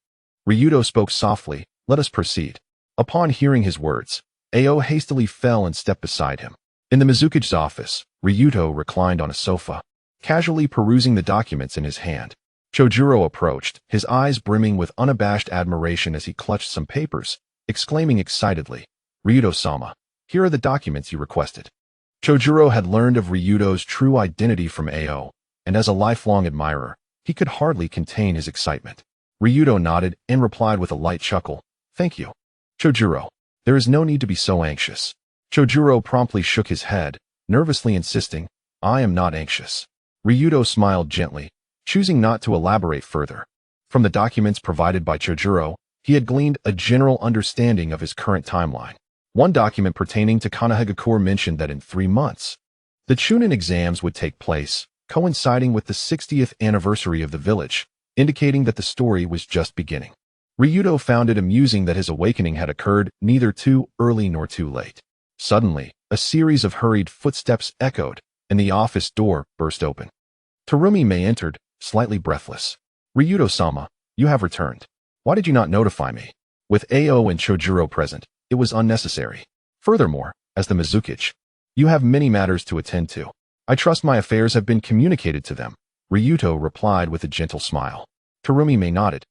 A: Ryuto spoke softly, "Let us proceed." Upon hearing his words, Ao hastily fell and stepped beside him. In the Mizukage's office, Ryuto reclined on a sofa, casually perusing the documents in his hand. Chojuro approached, his eyes brimming with unabashed admiration as he clutched some papers, exclaiming excitedly, "Ryuto-sama, here are the documents you requested." Chojuro had learned of Ryuto's true identity from Ao, and as a lifelong admirer, he could hardly contain his excitement. Ryuto nodded and replied with a light chuckle, "Thank you, Chojuro. There is no need to be so anxious." Chojuro promptly shook his head, nervously insisting, "I am not anxious." Ryuto smiled gently, choosing not to elaborate further. From the documents provided by Chojuro, he had gleaned a general understanding of his current timeline. One document pertaining to Konohagakure mentioned that in 3 months, the Chunin exams would take place, coinciding with the 60th anniversary of the village, indicating that the story was just beginning. Ryuto found it amusing that his awakening had occurred neither too early nor too late. Suddenly, a series of hurried footsteps echoed, and the office door burst open. Terumi-Mei entered, slightly breathless. "Ryuto-sama, you have returned. Why did you not notify me?" With Ao and Chojuro present, it was unnecessary. Furthermore, as the Mizukage, you have many matters to attend to. I trust my affairs have been communicated to them. Ryuto replied with a gentle smile. Terumi-Mei nodded,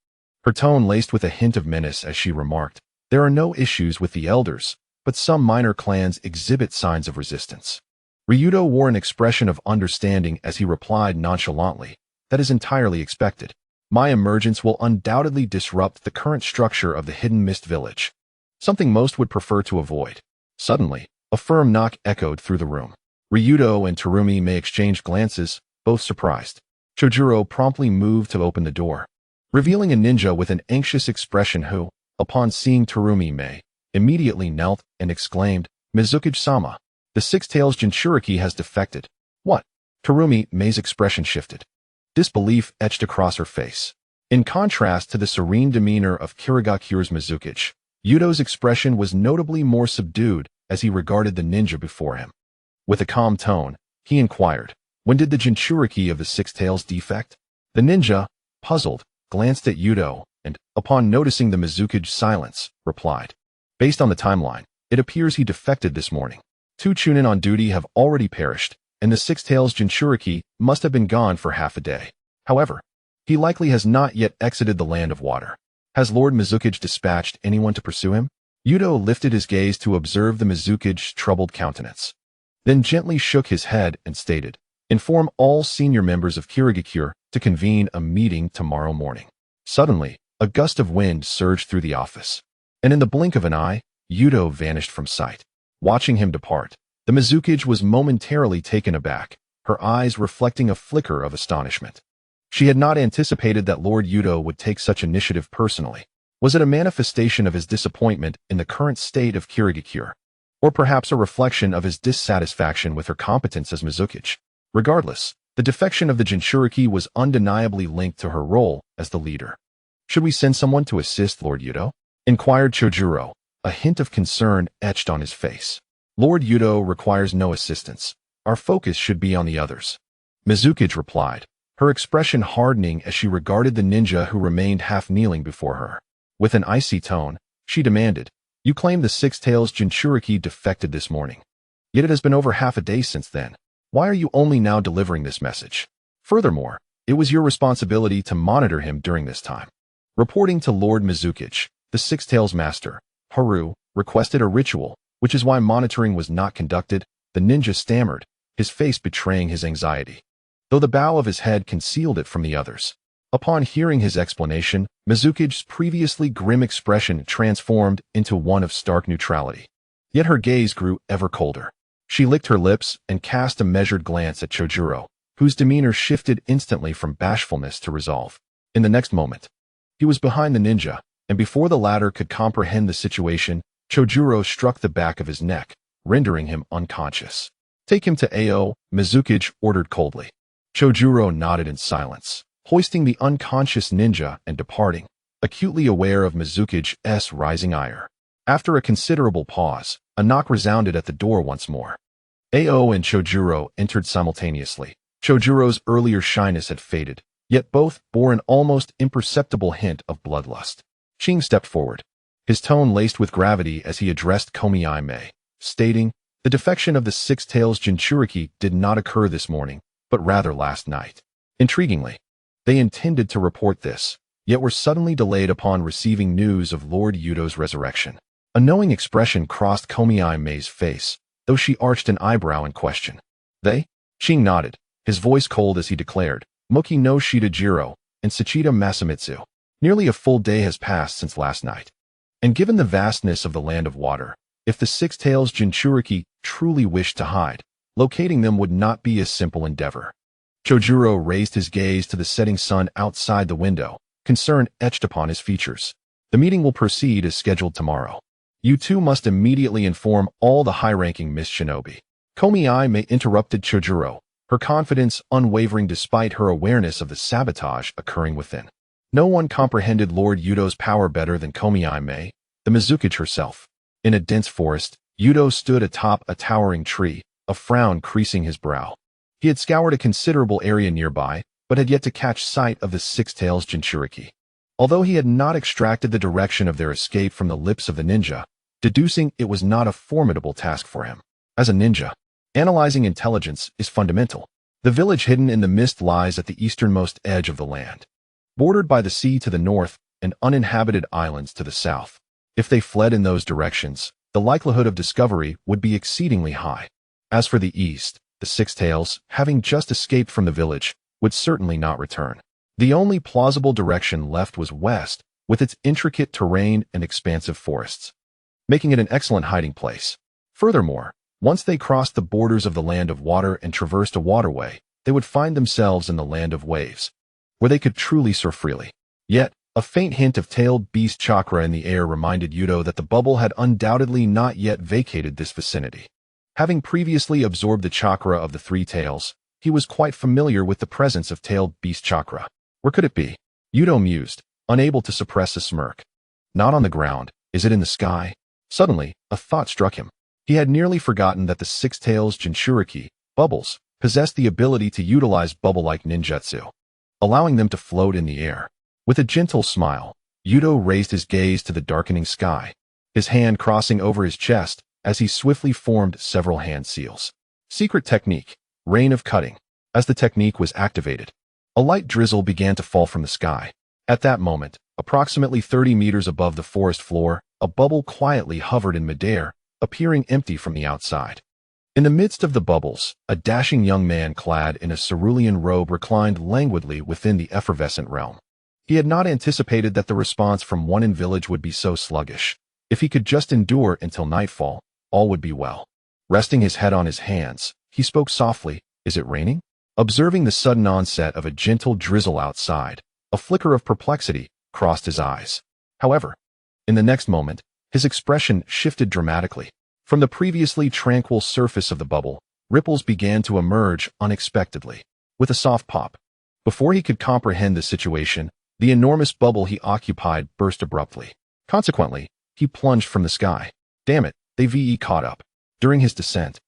A: her tone laced with a hint of menace as she remarked, "There are no issues with the elders, but some minor clans exhibit signs of resistance." Ryuto wore an expression of understanding as he replied nonchalantly, "That is entirely expected. My emergence will undoubtedly disrupt the current structure of the Hidden Mist Village, something most would prefer to avoid." Suddenly, a firm knock echoed through the room. Ryuto and Terumi-Mei exchanged glances, both surprised. Chojuro promptly moved to open the door, revealing a ninja with an anxious expression who, upon seeing Terumi-Mei, immediately knelt and exclaimed, "Mizukage-sama, the Six-Tails Jinchuriki has defected." "What?" Terumi-Mei's expression shifted. Disbelief etched across her face. In contrast to the serene demeanor of Kirigakure's Mizukage, Yuto's expression was notably more subdued as he regarded the ninja before him. With a calm tone, he inquired, "When did the Jinchuriki of the Six-Tails defect?" The ninja, puzzled, glanced at Yuto and, upon noticing the Mizukage's silence, replied, "Based on the timeline, it appears he defected this morning. 2 Chunin on duty have already perished, and the Six-Tails Jinchuriki must have been gone for half a day. However, he likely has not yet exited the land of water. Has Lord Mizukage dispatched anyone to pursue him?" Yuto lifted his gaze to observe the Mizukage's troubled countenance, then gently shook his head and stated, "Inform all senior members of Kirigakure to convene a meeting tomorrow morning." Suddenly, a gust of wind surged through the office, and in the blink of an eye, Yuto vanished from sight. Watching him depart, the Mizukage was momentarily taken aback, her eyes reflecting a flicker of astonishment. She had not anticipated that Lord Yuto would take such initiative personally. Was it a manifestation of his disappointment in the current state of Kirigakure, or perhaps a reflection of his dissatisfaction with her competence as Mizukage? Regardless, the defection of the Jinchuriki was undeniably linked to her role as the leader. "Should we send someone to assist Lord Yuto?" inquired Chojuro, a hint of concern etched on his face. "Lord Yuto requires no assistance. Our focus should be on the others," Mizukage replied, her expression hardening as she regarded the ninja who remained half-kneeling before her. With an icy tone, she demanded, "You claim the Six-Tails Jinchuriki defected this morning. Yet it has been over half a day since then. Why are you only now delivering this message? Furthermore, it was your responsibility to monitor him during this time." Reporting to Lord Mizukage, the Six-Tails Master, Haru, requested a ritual, which is why monitoring was not conducted, the ninja stammered, his face betraying his anxiety, though the bow of his head concealed it from the others. Upon hearing his explanation, Mizukage's previously grim expression transformed into one of stark neutrality. Yet her gaze grew ever colder. She licked her lips and cast a measured glance at Chojuro, whose demeanor shifted instantly from bashfulness to resolve. In the next moment, he was behind the ninja, and before the latter could comprehend the situation, Chojuro struck the back of his neck, rendering him unconscious. "Take him to Ao," Mizukage ordered coldly. Chojuro nodded in silence, hoisting the unconscious ninja and departing, acutely aware of Mizukage's rising ire. After a considerable pause, a knock resounded at the door once more. Ao and Chojuro entered simultaneously. Chojuro's earlier shyness had faded, yet both bore an almost imperceptible hint of bloodlust. Ching stepped forward, his tone laced with gravity as he addressed Komi-Mei, stating, "The defection of the Six Tails Jinchuriki did not occur this morning, but rather last night. Intriguingly, they intended to report this, yet were suddenly delayed upon receiving news of Lord Yuto's resurrection." A knowing expression crossed Komi-Mei's face, though she arched an eyebrow in question. "They?" Ching nodded, his voice cold as he declared, "Moki no Shitajiro and Sachida Masamitsu. Nearly a full day has passed since last night. And given the vastness of the land of water, if the Six Tails Jinchuriki truly wished to hide, locating them would not be a simple endeavor." Chojuro raised his gaze to the setting sun outside the window, concern etched upon his features. "The meeting will proceed as scheduled tomorrow. You two must immediately inform all the high-ranking Miss Shinobi." Komi-Mei interrupted Chojuro, her confidence unwavering despite her awareness of the sabotage occurring within. No one comprehended Lord Yuto's power better than Komi-Mei, the Mizukage herself. In a dense forest, Yuto stood atop a towering tree, a frown creasing his brow. He had scoured a considerable area nearby, but had yet to catch sight of the Six Tails Jinchuriki. Although he had not extracted the direction of their escape from the lips of the ninja, deducing it was not a formidable task for him. As a ninja, analyzing intelligence is fundamental. The village hidden in the mist lies at the easternmost edge of the land, bordered by the sea to the north and uninhabited islands to the south. If they fled in those directions, the likelihood of discovery would be exceedingly high. As for the east, the Six Tails, having just escaped from the village, would certainly not return. The only plausible direction left was west, with its intricate terrain and expansive forests, making it an excellent hiding place. Furthermore, once they crossed the borders of the land of water and traversed a waterway, they would find themselves in the land of waves, where they could truly surf freely. Yet, a faint hint of tailed beast chakra in the air reminded Yuto that the bubble had undoubtedly not yet vacated this vicinity. Having previously absorbed the chakra of the three tails, he was quite familiar with the presence of tailed beast chakra. Where could it be? Yuto mused, unable to suppress a smirk. Not on the ground. Is it in the sky? Suddenly, a thought struck him. He had nearly forgotten that the Six Tails Jinchuriki, bubbles, possessed the ability to utilize bubble-like ninjutsu, allowing them to float in the air. With a gentle smile, Yuto raised his gaze to the darkening sky, his hand crossing over his chest as he swiftly formed several hand seals. Secret technique, rain of cutting. As the technique was activated, a light drizzle began to fall from the sky. At that moment, approximately 30 meters above the forest floor, a bubble quietly hovered in midair, appearing empty from the outside. In the midst of the bubbles, a dashing young man clad in a cerulean robe reclined languidly within the effervescent realm. He had not anticipated that the response from one in village would be so sluggish. If he could just endure until nightfall, all would be well. Resting his head on his hands, he spoke softly, "Is it raining?" Observing the sudden onset of a gentle drizzle outside, a flicker of perplexity crossed his eyes. However, in the next moment, his expression shifted dramatically. From the previously tranquil surface of the bubble, ripples began to emerge unexpectedly, with a soft pop. Before he could comprehend the situation, the enormous bubble he occupied burst abruptly. Consequently, he plunged from the sky. Damn it, they caught up. During his descent,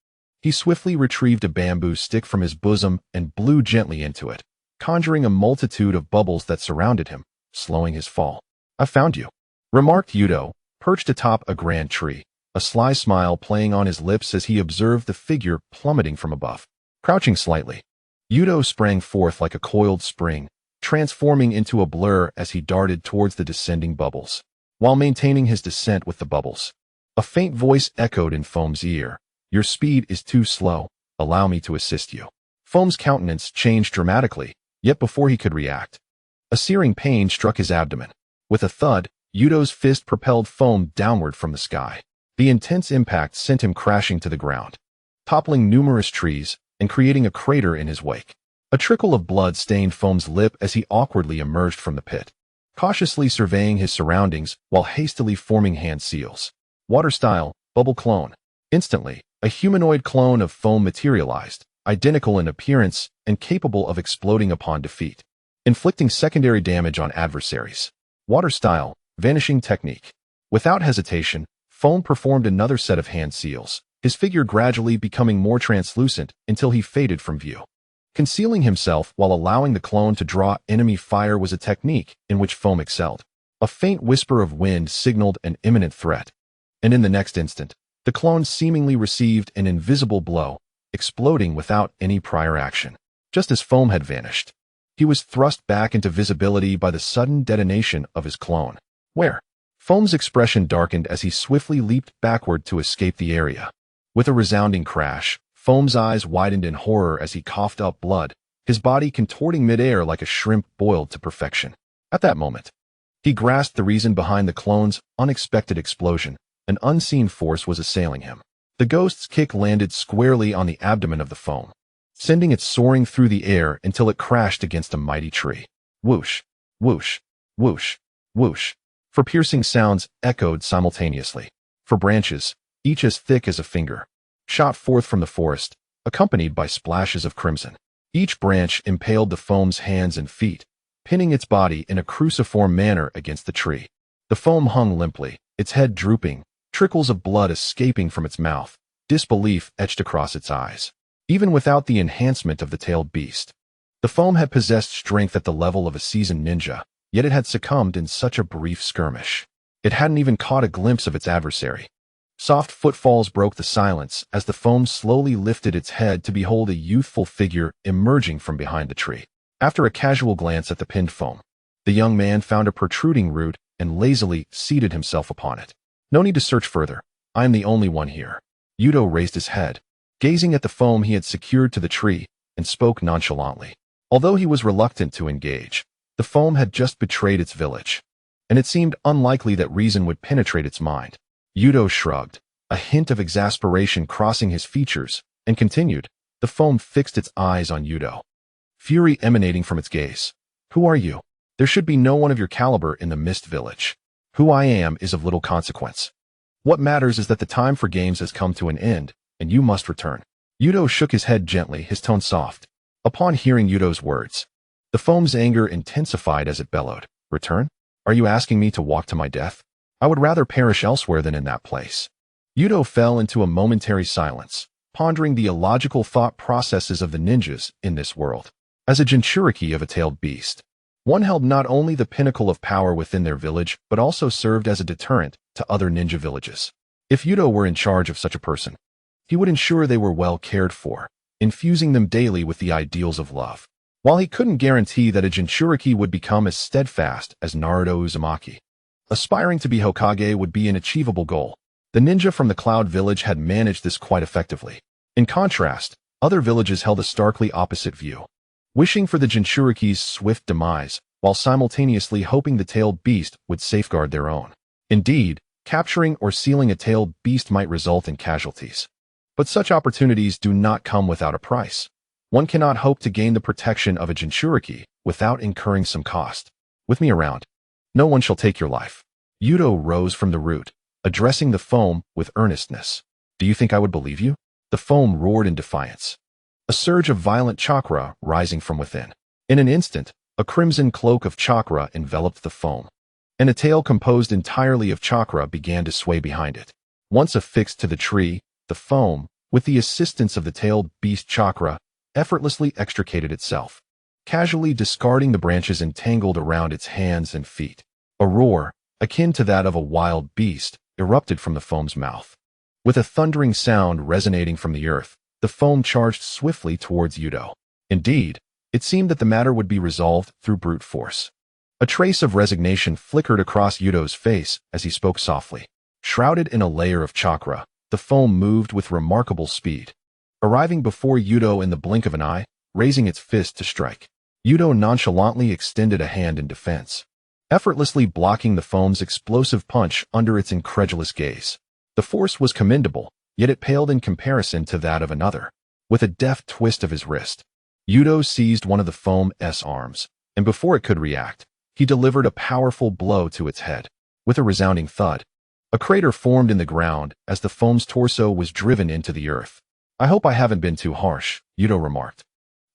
A: he swiftly retrieved a bamboo stick from his bosom and blew gently into it, conjuring a multitude of bubbles that surrounded him, slowing his fall. "I found you," remarked Yuto, perched atop a grand tree, a sly smile playing on his lips as he observed the figure plummeting from above. Crouching slightly, Yuto sprang forth like a coiled spring, transforming into a blur as he darted towards the descending bubbles. While maintaining his descent with the bubbles, a faint voice echoed in Foam's ear, "Your speed is too slow, allow me to assist you." Foam's countenance changed dramatically, yet before he could react, a searing pain struck his abdomen. With a thud, Yuto's fist propelled Foam downward from the sky. The intense impact sent him crashing to the ground, toppling numerous trees and creating a crater in his wake. A trickle of blood stained Foam's lip as he awkwardly emerged from the pit, cautiously surveying his surroundings while hastily forming hand seals. Water style, bubble clone. Instantly, a humanoid clone of Foam materialized, identical in appearance and capable of exploding upon defeat, inflicting secondary damage on adversaries. Water style, vanishing technique. Without hesitation, Foam performed another set of hand seals, his figure gradually becoming more translucent until he faded from view. Concealing himself while allowing the clone to draw enemy fire was a technique in which Foam excelled. A faint whisper of wind signaled an imminent threat, and in the next instant, the clone seemingly received an invisible blow, exploding without any prior action. Just as foam had vanished, he was thrust back into visibility by the sudden detonation of his clone. Where? Foam's expression darkened as he swiftly leaped backward to escape the area. With a resounding crash, Foam's eyes widened in horror as he coughed up blood, his body contorting midair like a shrimp boiled to perfection. At that moment, he grasped the reason behind the clone's unexpected explosion. An unseen force was assailing him. The ghost's kick landed squarely on the abdomen of the foam, sending it soaring through the air until it crashed against a mighty tree. Whoosh, whoosh, whoosh, whoosh. For piercing sounds echoed simultaneously. For branches, each as thick as a finger, shot forth from the forest, accompanied by splashes of crimson. Each branch impaled the foam's hands and feet, pinning its body in a cruciform manner against the tree. The foam hung limply, its head drooping, trickles of blood escaping from its mouth, disbelief etched across its eyes. Even without the enhancement of the tailed beast, the foam had possessed strength at the level of a seasoned ninja, yet it had succumbed in such a brief skirmish. It hadn't even caught a glimpse of its adversary. Soft footfalls broke the silence as the foam slowly lifted its head to behold a youthful figure emerging from behind the tree. After a casual glance at the pinned foam, the young man found a protruding root and lazily seated himself upon it. No need to search further. I am the only one here. Youto raised his head, gazing at the foam he had secured to the tree, and spoke nonchalantly. Although he was reluctant to engage, the foam had just betrayed its village, and it seemed unlikely that reason would penetrate its mind. Youto shrugged, a hint of exasperation crossing his features, and continued. The foam fixed its eyes on Youto, fury emanating from its gaze. Who are you? There should be no one of your caliber in the Mist Village. Who I am is of little consequence. What matters is that the time for games has come to an end, and you must return. Youto shook his head gently, his tone soft. Upon hearing Yuto's words, the foam's anger intensified as it bellowed. Return? Are you asking me to walk to my death? I would rather perish elsewhere than in that place. Youto fell into a momentary silence, pondering the illogical thought processes of the ninjas in this world. As a Jinchuriki of a tailed beast, one held not only the pinnacle of power within their village, but also served as a deterrent to other ninja villages. If Youto were in charge of such a person, he would ensure they were well cared for, infusing them daily with the ideals of love. While he couldn't guarantee that a Jinchuriki would become as steadfast as Naruto Uzumaki, aspiring to be Hokage would be an achievable goal. The ninja from the Cloud Village had managed this quite effectively. In contrast, other villages held a starkly opposite view, wishing for the Jinchuriki's swift demise, while simultaneously hoping the tailed beast would safeguard their own. Indeed, capturing or sealing a tailed beast might result in casualties. But such opportunities do not come without a price. One cannot hope to gain the protection of a Jinchuriki without incurring some cost. With me around, no one shall take your life. Youto rose from the root, addressing the foam with earnestness. Do you think I would believe you? The foam roared in defiance, a surge of violent chakra rising from within. In an instant, a crimson cloak of chakra enveloped the foam, and a tail composed entirely of chakra began to sway behind it. Once affixed to the tree, the foam, with the assistance of the tailed beast chakra, effortlessly extricated itself, casually discarding the branches entangled around its hands and feet. A roar, akin to that of a wild beast, erupted from the foam's mouth. With a thundering sound resonating from the earth, the foam charged swiftly towards Youto. Indeed, it seemed that the matter would be resolved through brute force. A trace of resignation flickered across Yuto's face as he spoke softly. Shrouded in a layer of chakra, the foam moved with remarkable speed, arriving before Youto in the blink of an eye, raising its fist to strike. Youto nonchalantly extended a hand in defense, effortlessly blocking the foam's explosive punch under its incredulous gaze. The force was commendable, yet it paled in comparison to that of another. With a deft twist of his wrist, Youto seized one of the foam's arms, and before it could react, he delivered a powerful blow to its head. With a resounding thud, a crater formed in the ground as the foam's torso was driven into the earth. I hope I haven't been too harsh, Youto remarked,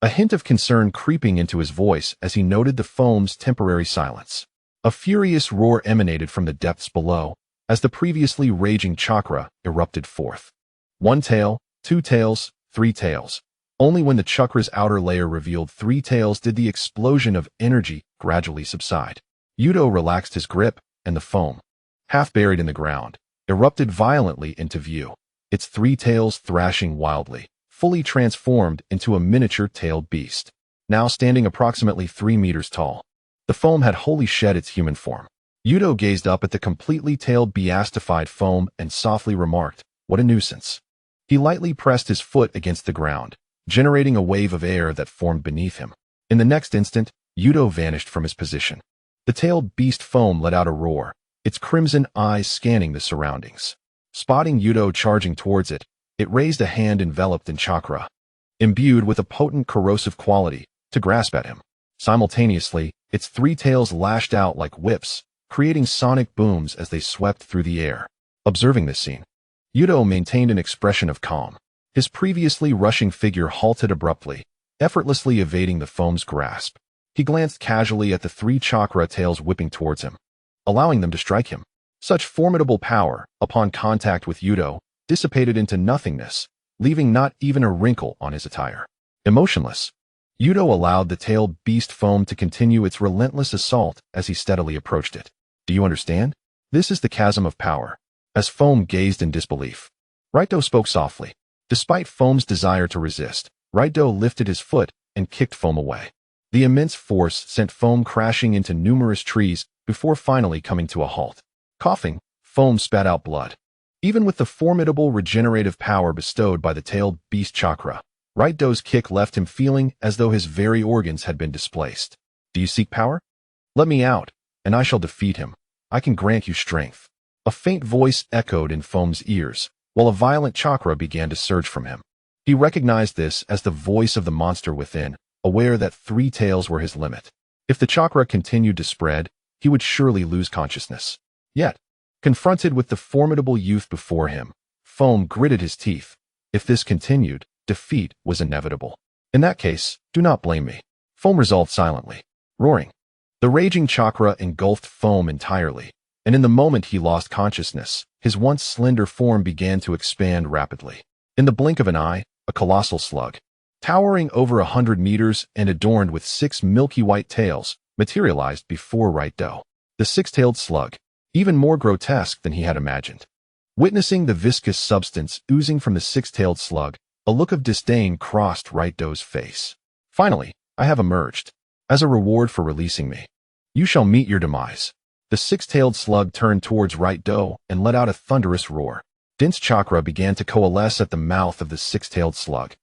A: a hint of concern creeping into his voice as he noted the foam's temporary silence. A furious roar emanated from the depths below, as the previously raging chakra erupted forth. One tail, two tails, three tails. Only when the chakra's outer layer revealed three tails did the explosion of energy gradually subside. Youto relaxed his grip, and the foam, half buried in the ground, erupted violently into view, its three tails thrashing wildly, fully transformed into a miniature-tailed beast, now standing approximately 3 meters tall. The foam had wholly shed its human form. Youto gazed up at the completely tailed beastified foam and softly remarked, "What a nuisance." He lightly pressed his foot against the ground, generating a wave of air that formed beneath him. In the next instant, Youto vanished from his position. The tailed beast foam let out a roar, its crimson eyes scanning the surroundings. Spotting Youto charging towards it, it raised a hand enveloped in chakra, imbued with a potent corrosive quality, to grasp at him. Simultaneously, its three tails lashed out like whips, creating sonic booms as they swept through the air. Observing this scene, Youto maintained an expression of calm. His previously rushing figure halted abruptly, effortlessly evading the foam's grasp. He glanced casually at the three chakra tails whipping towards him, allowing them to strike him. Such formidable power, upon contact with Youto, dissipated into nothingness, leaving not even a wrinkle on his attire. Emotionless, Youto allowed the tailed beast foam to continue its relentless assault as he steadily approached it. Do you understand? This is the chasm of power. As foam gazed in disbelief, Raito spoke softly. Despite foam's desire to resist, Raito lifted his foot and kicked foam away. The immense force sent foam crashing into numerous trees before finally coming to a halt. Coughing, foam spat out blood. Even with the formidable regenerative power bestowed by the tailed beast chakra, Raito's kick left him feeling as though his very organs had been displaced. Do you seek power? Let me out, and I shall defeat him. I can grant you strength. A faint voice echoed in foam's ears, while a violent chakra began to surge from him. He recognized this as the voice of the monster within, aware that three tails were his limit. If the chakra continued to spread, he would surely lose consciousness. Yet, confronted with the formidable youth before him, foam gritted his teeth. If this continued, defeat was inevitable. In that case, do not blame me. Foam resolved silently, roaring. The raging chakra engulfed foam entirely, and in the moment he lost consciousness, his once slender form began to expand rapidly. In the blink of an eye, a colossal slug, towering over 100 meters and adorned with 6 milky white tails, materialized before Raito. The six-tailed slug, even more grotesque than he had imagined. Witnessing the viscous substance oozing from the six-tailed slug, a look of disdain crossed Raito's face. Finally, I have emerged. As a reward for releasing me, you shall meet your demise. The six-tailed slug turned towards Raito and let out a thunderous roar. Dense chakra began to coalesce at the mouth of the six-tailed slug,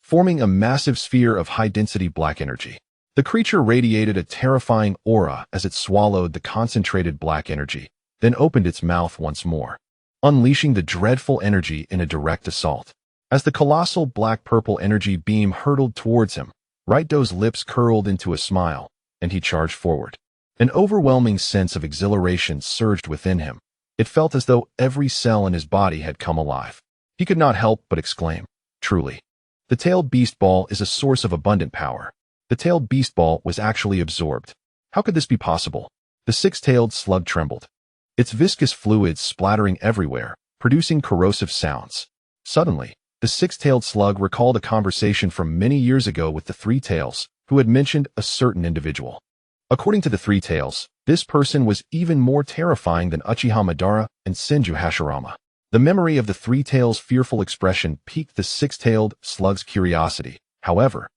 A: forming a massive sphere of high-density black energy. The creature radiated a terrifying aura as it swallowed the concentrated black energy, then opened its mouth once more, unleashing the dreadful energy in a direct assault. As the colossal black-purple energy beam hurtled towards him, Raito's lips curled into a smile, and he charged forward. An overwhelming sense of exhilaration surged within him. It felt as though every cell in his body had come alive. He could not help but exclaim, "Truly, the tailed beast ball is a source of abundant power." The tailed beast ball was actually absorbed. How could this be possible? The six-tailed slug trembled, its viscous fluids splattering everywhere, producing corrosive sounds. Suddenly, the six-tailed slug recalled a conversation from many years ago with the three tails, who had mentioned a certain individual. According to the three tails, this person was even more terrifying than Uchiha Madara and Senju Hashirama. The memory of the three tails' fearful expression piqued the six-tailed slug's curiosity. However,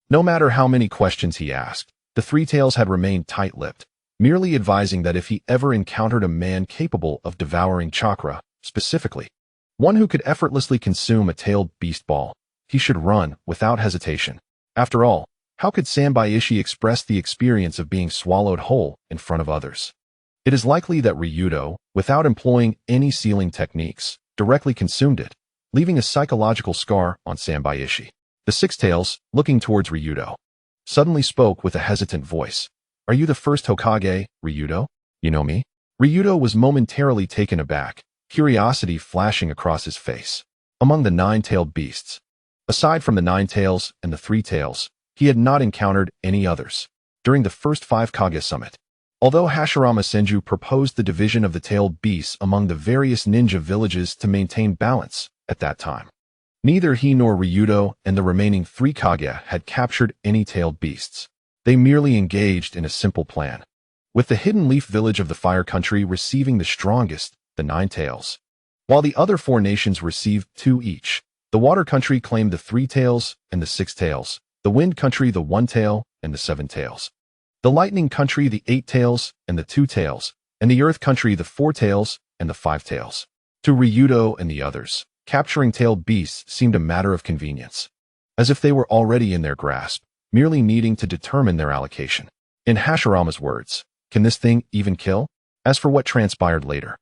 A: no matter how many questions he asked, the three tails had remained tight-lipped, merely advising that if he ever encountered a man capable of devouring chakra, specifically one who could effortlessly consume a tailed beast ball, he should run without hesitation. After all, how could Sanbaiishi express the experience of being swallowed whole in front of others? It is likely that Ryudo, without employing any sealing techniques, directly consumed it, leaving a psychological scar on Sanbaiishi. The six tails, looking towards Ryudo, suddenly spoke with a hesitant voice. "Are you the first Hokage, Ryudo? You know me?" Ryudo was momentarily taken aback, curiosity flashing across his face. Among the nine-tailed beasts, aside from the nine tails and the three tails, he had not encountered any others. During the first Five Kage Summit, although Hashirama Senju proposed the division of the tailed beasts among the various ninja villages to maintain balance at that time, neither he nor Ryudo and the remaining three Kage had captured any tailed beasts. They merely engaged in a simple plan, with the hidden leaf village of the Fire Country receiving the strongest, the 9 tails. While the other 4 nations received 2 each, the Water Country claimed the 3 tails and the 6 tails, the Wind Country the 1 tail and the 7 tails, the Lightning Country the 8 tails and the 2 tails, and the Earth Country the 4 tails and the 5 tails. To Ryuto and the others, capturing tailed beasts seemed a matter of convenience, as if they were already in their grasp, merely needing to determine their allocation. In Hashirama's words, "Can this thing even kill?" As for what transpired later,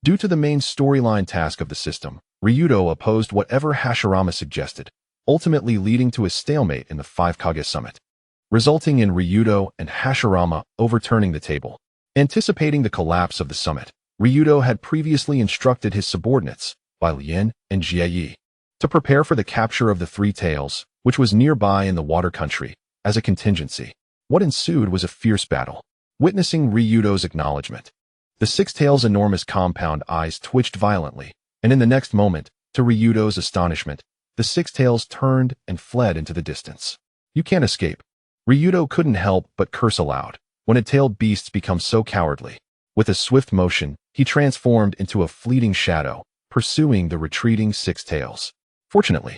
A: due to the main storyline task of the system, Ryuto opposed whatever Hashirama suggested, ultimately leading to a stalemate in the Five Kage Summit, resulting in Ryuto and Hashirama overturning the table. Anticipating the collapse of the summit, Ryuto had previously instructed his subordinates, Bai Lian and Jie, to prepare for the capture of the 3 tails, which was nearby in the Water Country, as a contingency. What ensued was a fierce battle. Witnessing Ryuto's acknowledgement, the 6 tails' enormous compound eyes twitched violently, and in the next moment, to Ryuto's astonishment, the 6 tails turned and fled into the distance. "You can't escape." Ryuto couldn't help but curse aloud. When tailed beasts become so cowardly, with a swift motion, he transformed into a fleeting shadow, pursuing the retreating 6 tails. Fortunately,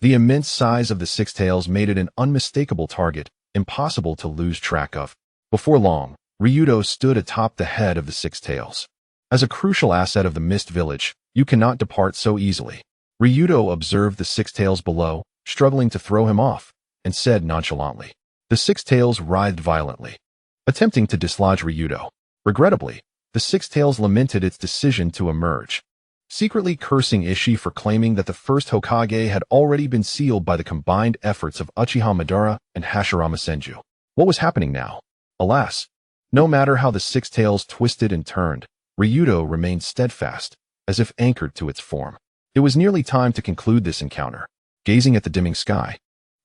A: the immense size of the 6 tails made it an unmistakable target, impossible to lose track of. Before long, Ryuto stood atop the head of the 6 tails. As a crucial asset of the Mist Village, you cannot depart so easily. Ryuto observed the 6 tails below, struggling to throw him off, and said nonchalantly. The 6 tails writhed violently, attempting to dislodge Ryuto. Regrettably, the 6 tails lamented its decision to emerge, secretly cursing Ishii for claiming that the first Hokage had already been sealed by the combined efforts of Uchiha Madara and Hashirama Senju. What was happening now? Alas, no matter how the 6 tails twisted and turned, Ryuto remained steadfast, as if anchored to its form. It was nearly time to conclude this encounter. Gazing at the dimming sky,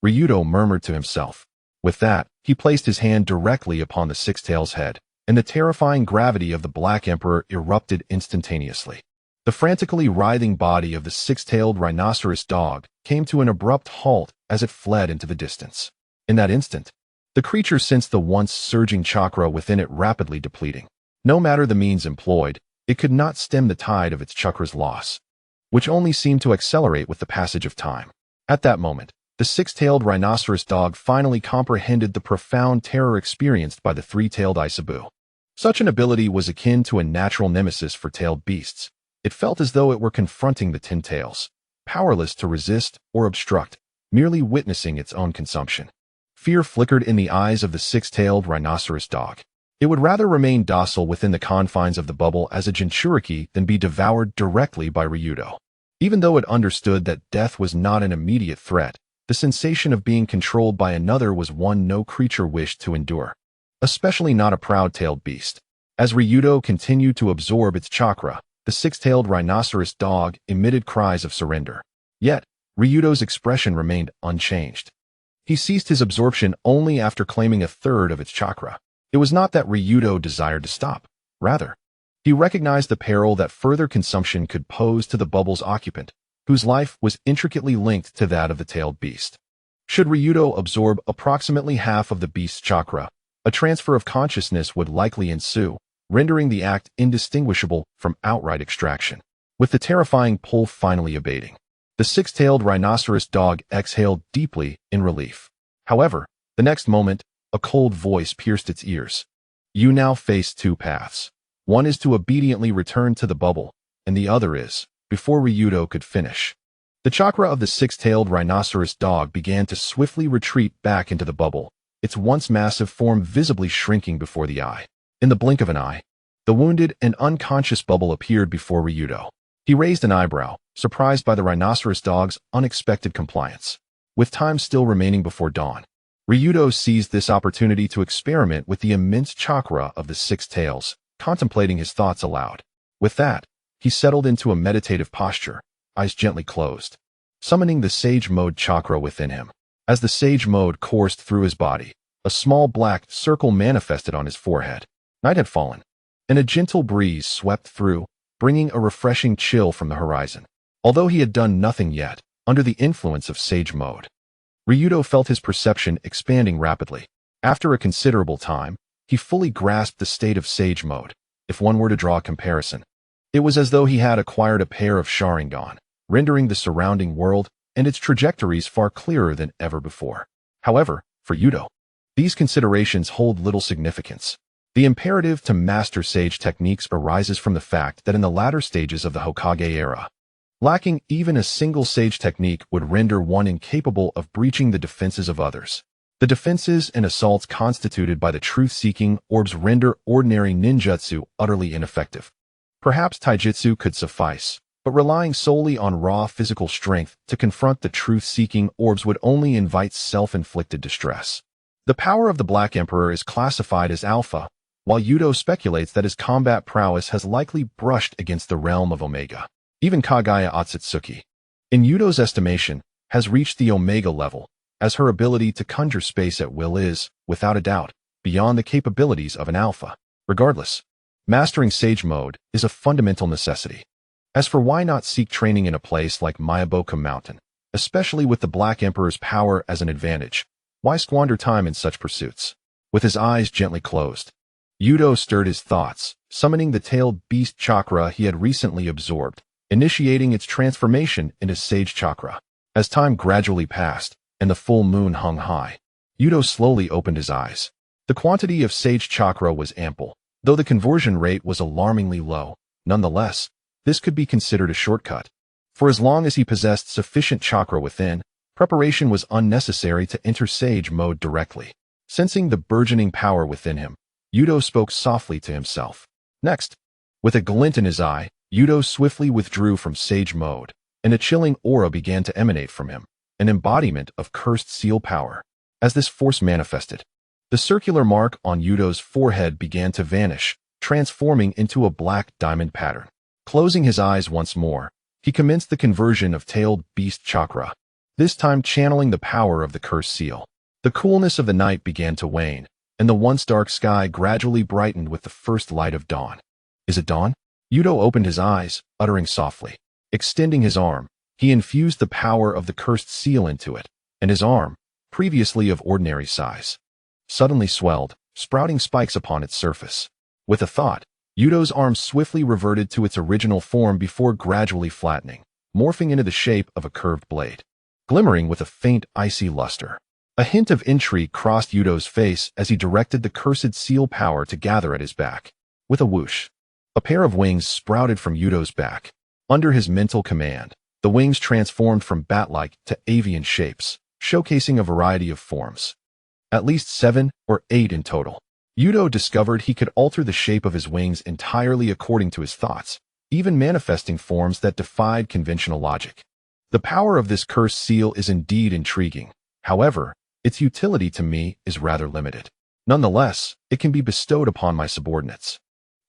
A: Ryuto murmured to himself. With that, he placed his hand directly upon the 6 tails' head, and the terrifying gravity of the Black Emperor erupted instantaneously. The frantically writhing body of the 6-tailed rhinoceros dog came to an abrupt halt as it fled into the distance. In that instant, the creature sensed the once surging chakra within it rapidly depleting. No matter the means employed, it could not stem the tide of its chakra's loss, which only seemed to accelerate with the passage of time. At that moment, the 6-tailed rhinoceros dog finally comprehended the profound terror experienced by the 3-tailed Isabu. Such an ability was akin to a natural nemesis for tailed beasts. It felt as though it were confronting the 10 tails, powerless to resist or obstruct, merely witnessing its own consumption. Fear flickered in the eyes of the 6-tailed rhinoceros dog. It would rather remain docile within the confines of the bubble as a Jinchuriki than be devoured directly by Ryuto. Even though it understood that death was not an immediate threat, the sensation of being controlled by another was one no creature wished to endure, especially not a proud-tailed beast. As Ryuto continued to absorb its chakra, the 6-tailed rhinoceros dog emitted cries of surrender. Yet, Ryuto's expression remained unchanged. He ceased his absorption only after claiming a third of its chakra. It was not that Ryuto desired to stop. Rather, he recognized the peril that further consumption could pose to the bubble's occupant, whose life was intricately linked to that of the tailed beast. Should Ryuto absorb approximately half of the beast's chakra, a transfer of consciousness would likely ensue, rendering the act indistinguishable from outright extraction. With the terrifying pull finally abating, the 6-tailed rhinoceros dog exhaled deeply in relief. However, the next moment, a cold voice pierced its ears. You now face 2 paths. One is to obediently return to the bubble, and the other is, before Ryuto could finish. The chakra of the 6-tailed rhinoceros dog began to swiftly retreat back into the bubble, its once massive form visibly shrinking before the eye. In the blink of an eye, the wounded and unconscious bubble appeared before Ryuto. He raised an eyebrow, surprised by the rhinoceros dog's unexpected compliance. With time still remaining before dawn, Ryuto seized this opportunity to experiment with the immense chakra of the 6 tails, contemplating his thoughts aloud. With that, he settled into a meditative posture, eyes gently closed, summoning the Sage Mode chakra within him. As the Sage Mode coursed through his body, a small black circle manifested on his forehead. Night had fallen, and a gentle breeze swept through, bringing a refreshing chill from the horizon. Although he had done nothing yet, under the influence of Sage Mode, Ryuto felt his perception expanding rapidly. After a considerable time, he fully grasped the state of Sage Mode. If one were to draw a comparison, it was as though he had acquired a pair of Sharingan, rendering the surrounding world and its trajectories far clearer than ever before. However, for Youto, these considerations hold little significance. The imperative to master Sage techniques arises from the fact that in the latter stages of the Hokage era, lacking even a single Sage technique would render one incapable of breaching the defenses of others. The defenses and assaults constituted by the truth-seeking orbs render ordinary ninjutsu utterly ineffective. Perhaps taijutsu could suffice, but relying solely on raw physical strength to confront the truth-seeking orbs would only invite self-inflicted distress. The power of the Black Emperor is classified as Alpha, while Youto speculates that his combat prowess has likely brushed against the realm of Omega. Even Kagaya Otsutsuki, in Yuto's estimation, has reached the Omega level, as her ability to conjure space at will is, without a doubt, beyond the capabilities of an Alpha. Regardless, mastering Sage Mode is a fundamental necessity. As for why not seek training in a place like Miyaboka Mountain, especially with the Black Emperor's power as an advantage, why squander time in such pursuits? With his eyes gently closed, Youto stirred his thoughts, summoning the tailed beast chakra he had recently absorbed, initiating its transformation into Sage Chakra. As time gradually passed, and the full moon hung high, Youto slowly opened his eyes. The quantity of Sage Chakra was ample, though the conversion rate was alarmingly low. Nonetheless, this could be considered a shortcut. For as long as he possessed sufficient chakra within, preparation was unnecessary to enter Sage Mode directly. Sensing the burgeoning power within him, Youto spoke softly to himself. Next, with a glint in his eye, Youto swiftly withdrew from Sage Mode, and a chilling aura began to emanate from him, an embodiment of cursed seal power. As this force manifested, the circular mark on Yuto's forehead began to vanish, transforming into a black diamond pattern. Closing his eyes once more, he commenced the conversion of tailed beast chakra, this time channeling the power of the cursed seal. The coolness of the night began to wane, and the once dark sky gradually brightened with the first light of dawn. Is it dawn? Youto opened his eyes, uttering softly. Extending his arm, he infused the power of the cursed seal into it, and his arm, previously of ordinary size, suddenly swelled, sprouting spikes upon its surface. With a thought, Yuto's arm swiftly reverted to its original form before gradually flattening, morphing into the shape of a curved blade, glimmering with a faint icy luster. A hint of intrigue crossed Yuto's face as he directed the cursed seal power to gather at his back. With a whoosh, a pair of wings sprouted from Yuto's back. Under his mental command, the wings transformed from bat-like to avian shapes, showcasing a variety of forms. At least 7 or 8 in total. Youto discovered he could alter the shape of his wings entirely according to his thoughts, even manifesting forms that defied conventional logic. The power of this cursed seal is indeed intriguing. However, its utility to me is rather limited. Nonetheless, it can be bestowed upon my subordinates,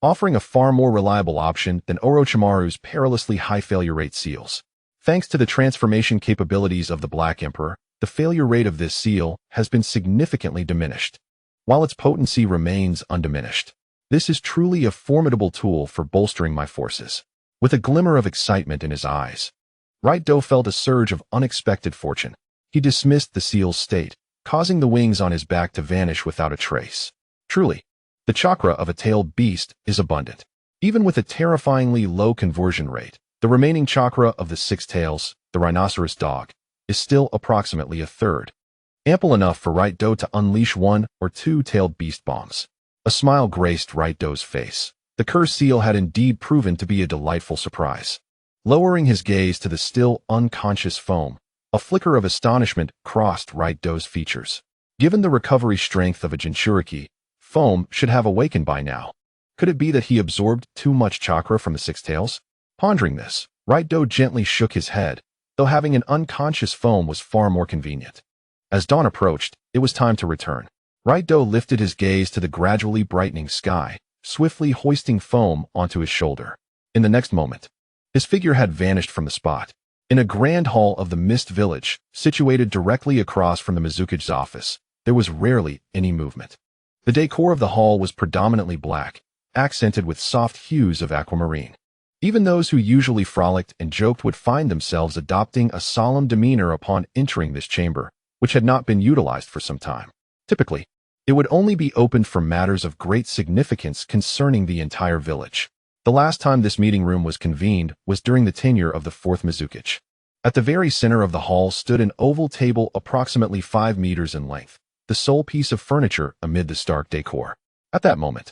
A: offering a far more reliable option than Orochimaru's perilously high failure rate seals. Thanks to the transformation capabilities of the Black Emperor, the failure rate of this seal has been significantly diminished, while its potency remains undiminished. This is truly a formidable tool for bolstering my forces. With a glimmer of excitement in his eyes, Youto felt a surge of unexpected fortune. He dismissed the seal's state, causing the wings on his back to vanish without a trace. Truly, the chakra of a tailed beast is abundant. Even with a terrifyingly low conversion rate, the remaining chakra of the 6 tails, the rhinoceros dog, is still approximately a third, ample enough for Youto to unleash 1 or 2 tailed beast bombs. A smile graced Youto's face. The cursed seal had indeed proven to be a delightful surprise. Lowering his gaze to the still unconscious foam, a flicker of astonishment crossed Youto's features. Given the recovery strength of a Jinchuriki, foam should have awakened by now. Could it be that he absorbed too much chakra from the 6 tails? Pondering this, Youto gently shook his head, though having an unconscious foam was far more convenient. As dawn approached, it was time to return. Youto lifted his gaze to the gradually brightening sky, swiftly hoisting foam onto his shoulder. In the next moment, his figure had vanished from the spot. In a grand hall of the Mist Village, situated directly across from the Mizukage's office, there was rarely any movement. The decor of the hall was predominantly black, accented with soft hues of aquamarine. Even those who usually frolicked and joked would find themselves adopting a solemn demeanor upon entering this chamber, which had not been utilized for some time. Typically, It would only be opened for matters of great significance concerning the entire village. The last time this meeting room was convened was during the tenure of the fourth Mizukage. At the very center of the hall stood an oval table approximately 5 meters in length, the sole piece of furniture amid the stark decor. At that moment,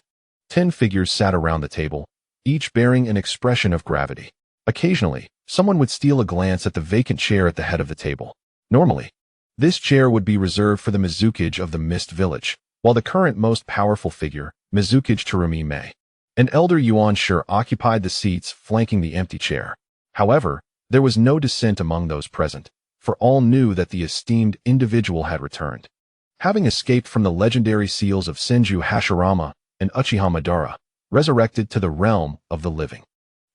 A: 10 figures sat around the table, each bearing an expression of gravity. Occasionally, someone would steal a glance at the vacant chair at the head of the table. Normally, this chair would be reserved for the Mizukage of the Mist Village, while the current most powerful figure, Mizukage Terumi Mei, an elder yuan shi, occupied the seats flanking the empty chair. However, there was no dissent among those present, for all knew that the esteemed individual had returned. Having escaped from the legendary seals of Senju Hashirama and Uchiha Madara, resurrected to the realm of the living.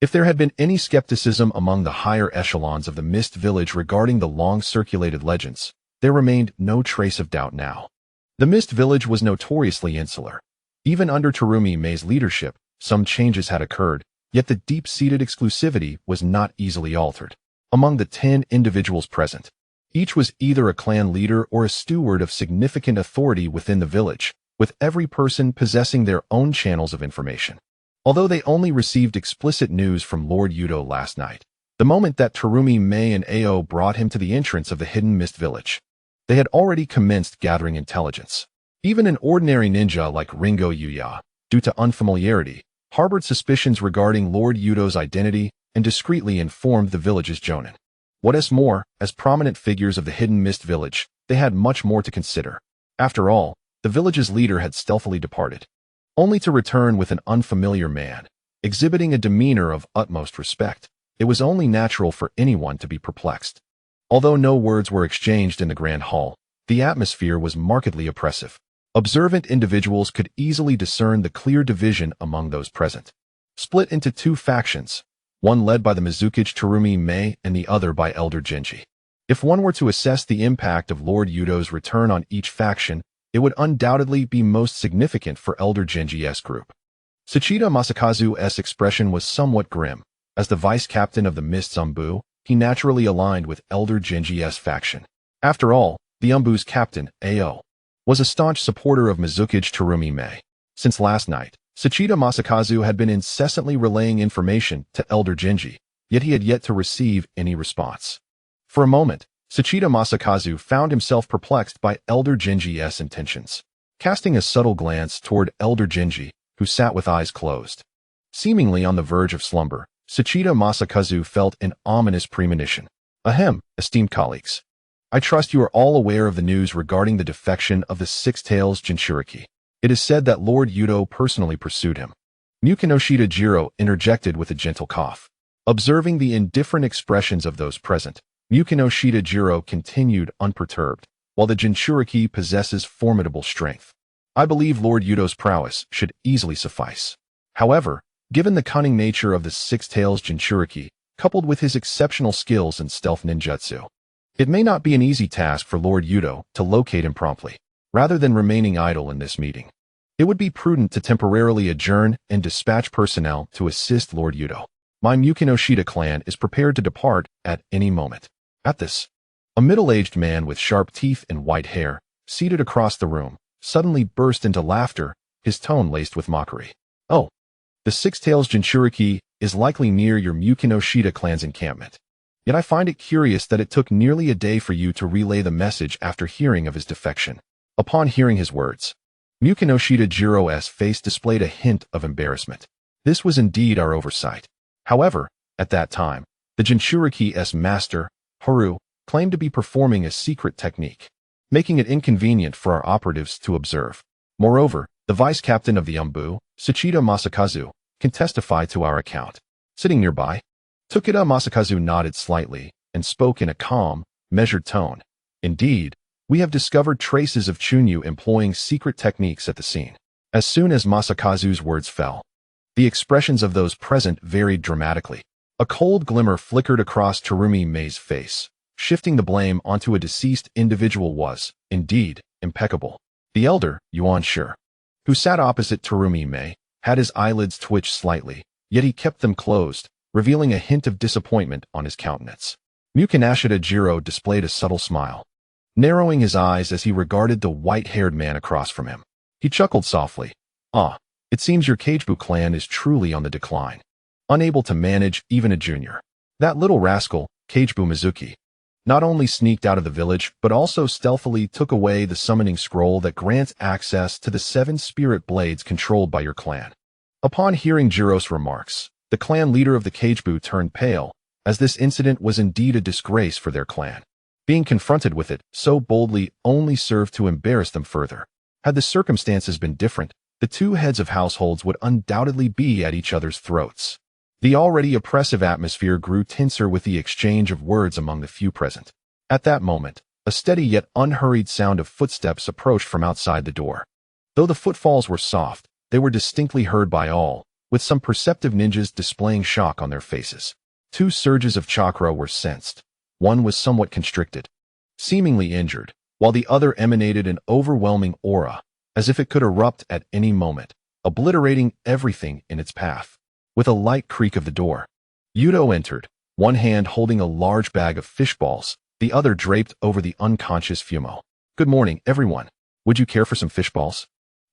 A: If there had been any skepticism among the higher echelons of the Mist Village regarding the long-circulated legends, there remained no trace of doubt now. The Mist Village was notoriously insular. Even under Terumi Mei's leadership, some changes had occurred, yet the deep-seated exclusivity was not easily altered. Among the 10 individuals present, each was either a clan leader or a steward of significant authority within the village, with every person possessing their own channels of information. Although they only received explicit news from Lord Youto last night, the moment that Terumi Mei and Ao brought him to the entrance of the hidden Mist Village, they had already commenced gathering intelligence. Even an ordinary ninja like Ringo Yuya, due to unfamiliarity, harbored suspicions regarding Lord Yuto's identity and discreetly informed the village's jonin. What is more, as prominent figures of the hidden Mist Village, they had much more to consider. After all, the village's leader had stealthily departed, only to return with an unfamiliar man, exhibiting a demeanor of utmost respect. It was only natural for anyone to be perplexed. Although no words were exchanged in the grand hall, the atmosphere was markedly oppressive. Observant individuals could easily discern the clear division among those present. Split into 2 factions, one led by the Mizukage Terumi Mei and the other by Elder Genji. If one were to assess the impact of Lord Yuto's return on each faction, it would undoubtedly be most significant for Elder Genji's group. Tsuchida Masakazu's expression was somewhat grim. As the vice-captain of the Mist Umbu, he naturally aligned with Elder Genji's faction. After all, the Umbu's captain, Ao, was a staunch supporter of Mizukage Terumi Mei. Since last night, Tsuchida Masakazu had been incessantly relaying information to Elder Genji, yet he had yet to receive any response. For a moment, Tsuchida Masakazu found himself perplexed by Elder Genji's intentions. Casting a subtle glance toward Elder Genji, who sat with eyes closed, seemingly on the verge of slumber, Tsuchida Masakazu felt an ominous premonition. Ahem, esteemed colleagues. I trust you are all aware of the news regarding the defection of the Six-Tails Jinchuriki. It is said that Lord Youto personally pursued him. Mukinoshita Jiro interjected with a gentle cough. Observing the indifferent expressions of those present, Mukinoshita Jiro continued unperturbed. While the Jinchuriki possesses formidable strength, I believe Lord Yuto's prowess should easily suffice. However, given the cunning nature of the Six-Tails Jinchuriki, coupled with his exceptional skills in stealth ninjutsu, it may not be an easy task for Lord Youto to locate him promptly. Rather than remaining idle in this meeting, it would be prudent to temporarily adjourn and dispatch personnel to assist Lord Youto. My Mukinoshita clan is prepared to depart at any moment. At this, a middle-aged man with sharp teeth and white hair, seated across the room, suddenly burst into laughter, his tone laced with mockery. Oh, the Six-Tails Jinchuriki is likely near your Mukinoshita clan's encampment. Yet I find it curious that it took nearly a day for you to relay the message after hearing of his defection. Upon hearing his words, Mukinoshita Jiro's face displayed a hint of embarrassment. This was indeed our oversight. However, at that time, the Jinchuriki's master, Haru, claimed to be performing a secret technique, making it inconvenient for our operatives to observe. Moreover, the vice-captain of the Umbu, Tsuchida Masakazu, can testify to our account. Sitting nearby, Tsuchida Masakazu nodded slightly and spoke in a calm, measured tone. Indeed, we have discovered traces of Chunyu employing secret techniques at the scene. As soon as Masakazu's words fell, the expressions of those present varied dramatically. A cold glimmer flickered across Terumi Mei's face. Shifting the blame onto a deceased individual was, indeed, impeccable. The elder, Yuan Shi, who sat opposite Terumi Mei, had his eyelids twitch slightly, yet he kept them closed, revealing a hint of disappointment on his countenance. Mukinoshita Jiro displayed a subtle smile, narrowing his eyes as he regarded the white-haired man across from him. He chuckled softly. Ah, it seems your Kagebu clan is truly on the decline. Unable to manage even a junior. That little rascal, Kagebu Mizuki, not only sneaked out of the village, but also stealthily took away the summoning scroll that grants access to the 7 spirit blades controlled by your clan. Upon hearing Jiro's remarks, the clan leader of the Kagebu turned pale, as this incident was indeed a disgrace for their clan. Being confronted with it so boldly only served to embarrass them further. Had the circumstances been different, the two heads of households would undoubtedly be at each other's throats. The already oppressive atmosphere grew tenser with the exchange of words among the few present. At that moment, a steady yet unhurried sound of footsteps approached from outside the door. Though the footfalls were soft, they were distinctly heard by all, with some perceptive ninjas displaying shock on their faces. 2 surges of chakra were sensed. One was somewhat constricted, seemingly injured, while the other emanated an overwhelming aura, as if it could erupt at any moment, obliterating everything in its path. With a light creak of the door, Youto entered, one hand holding a large bag of fish balls, the other draped over the unconscious Fumo. Good morning, everyone. Would you care for some fish balls?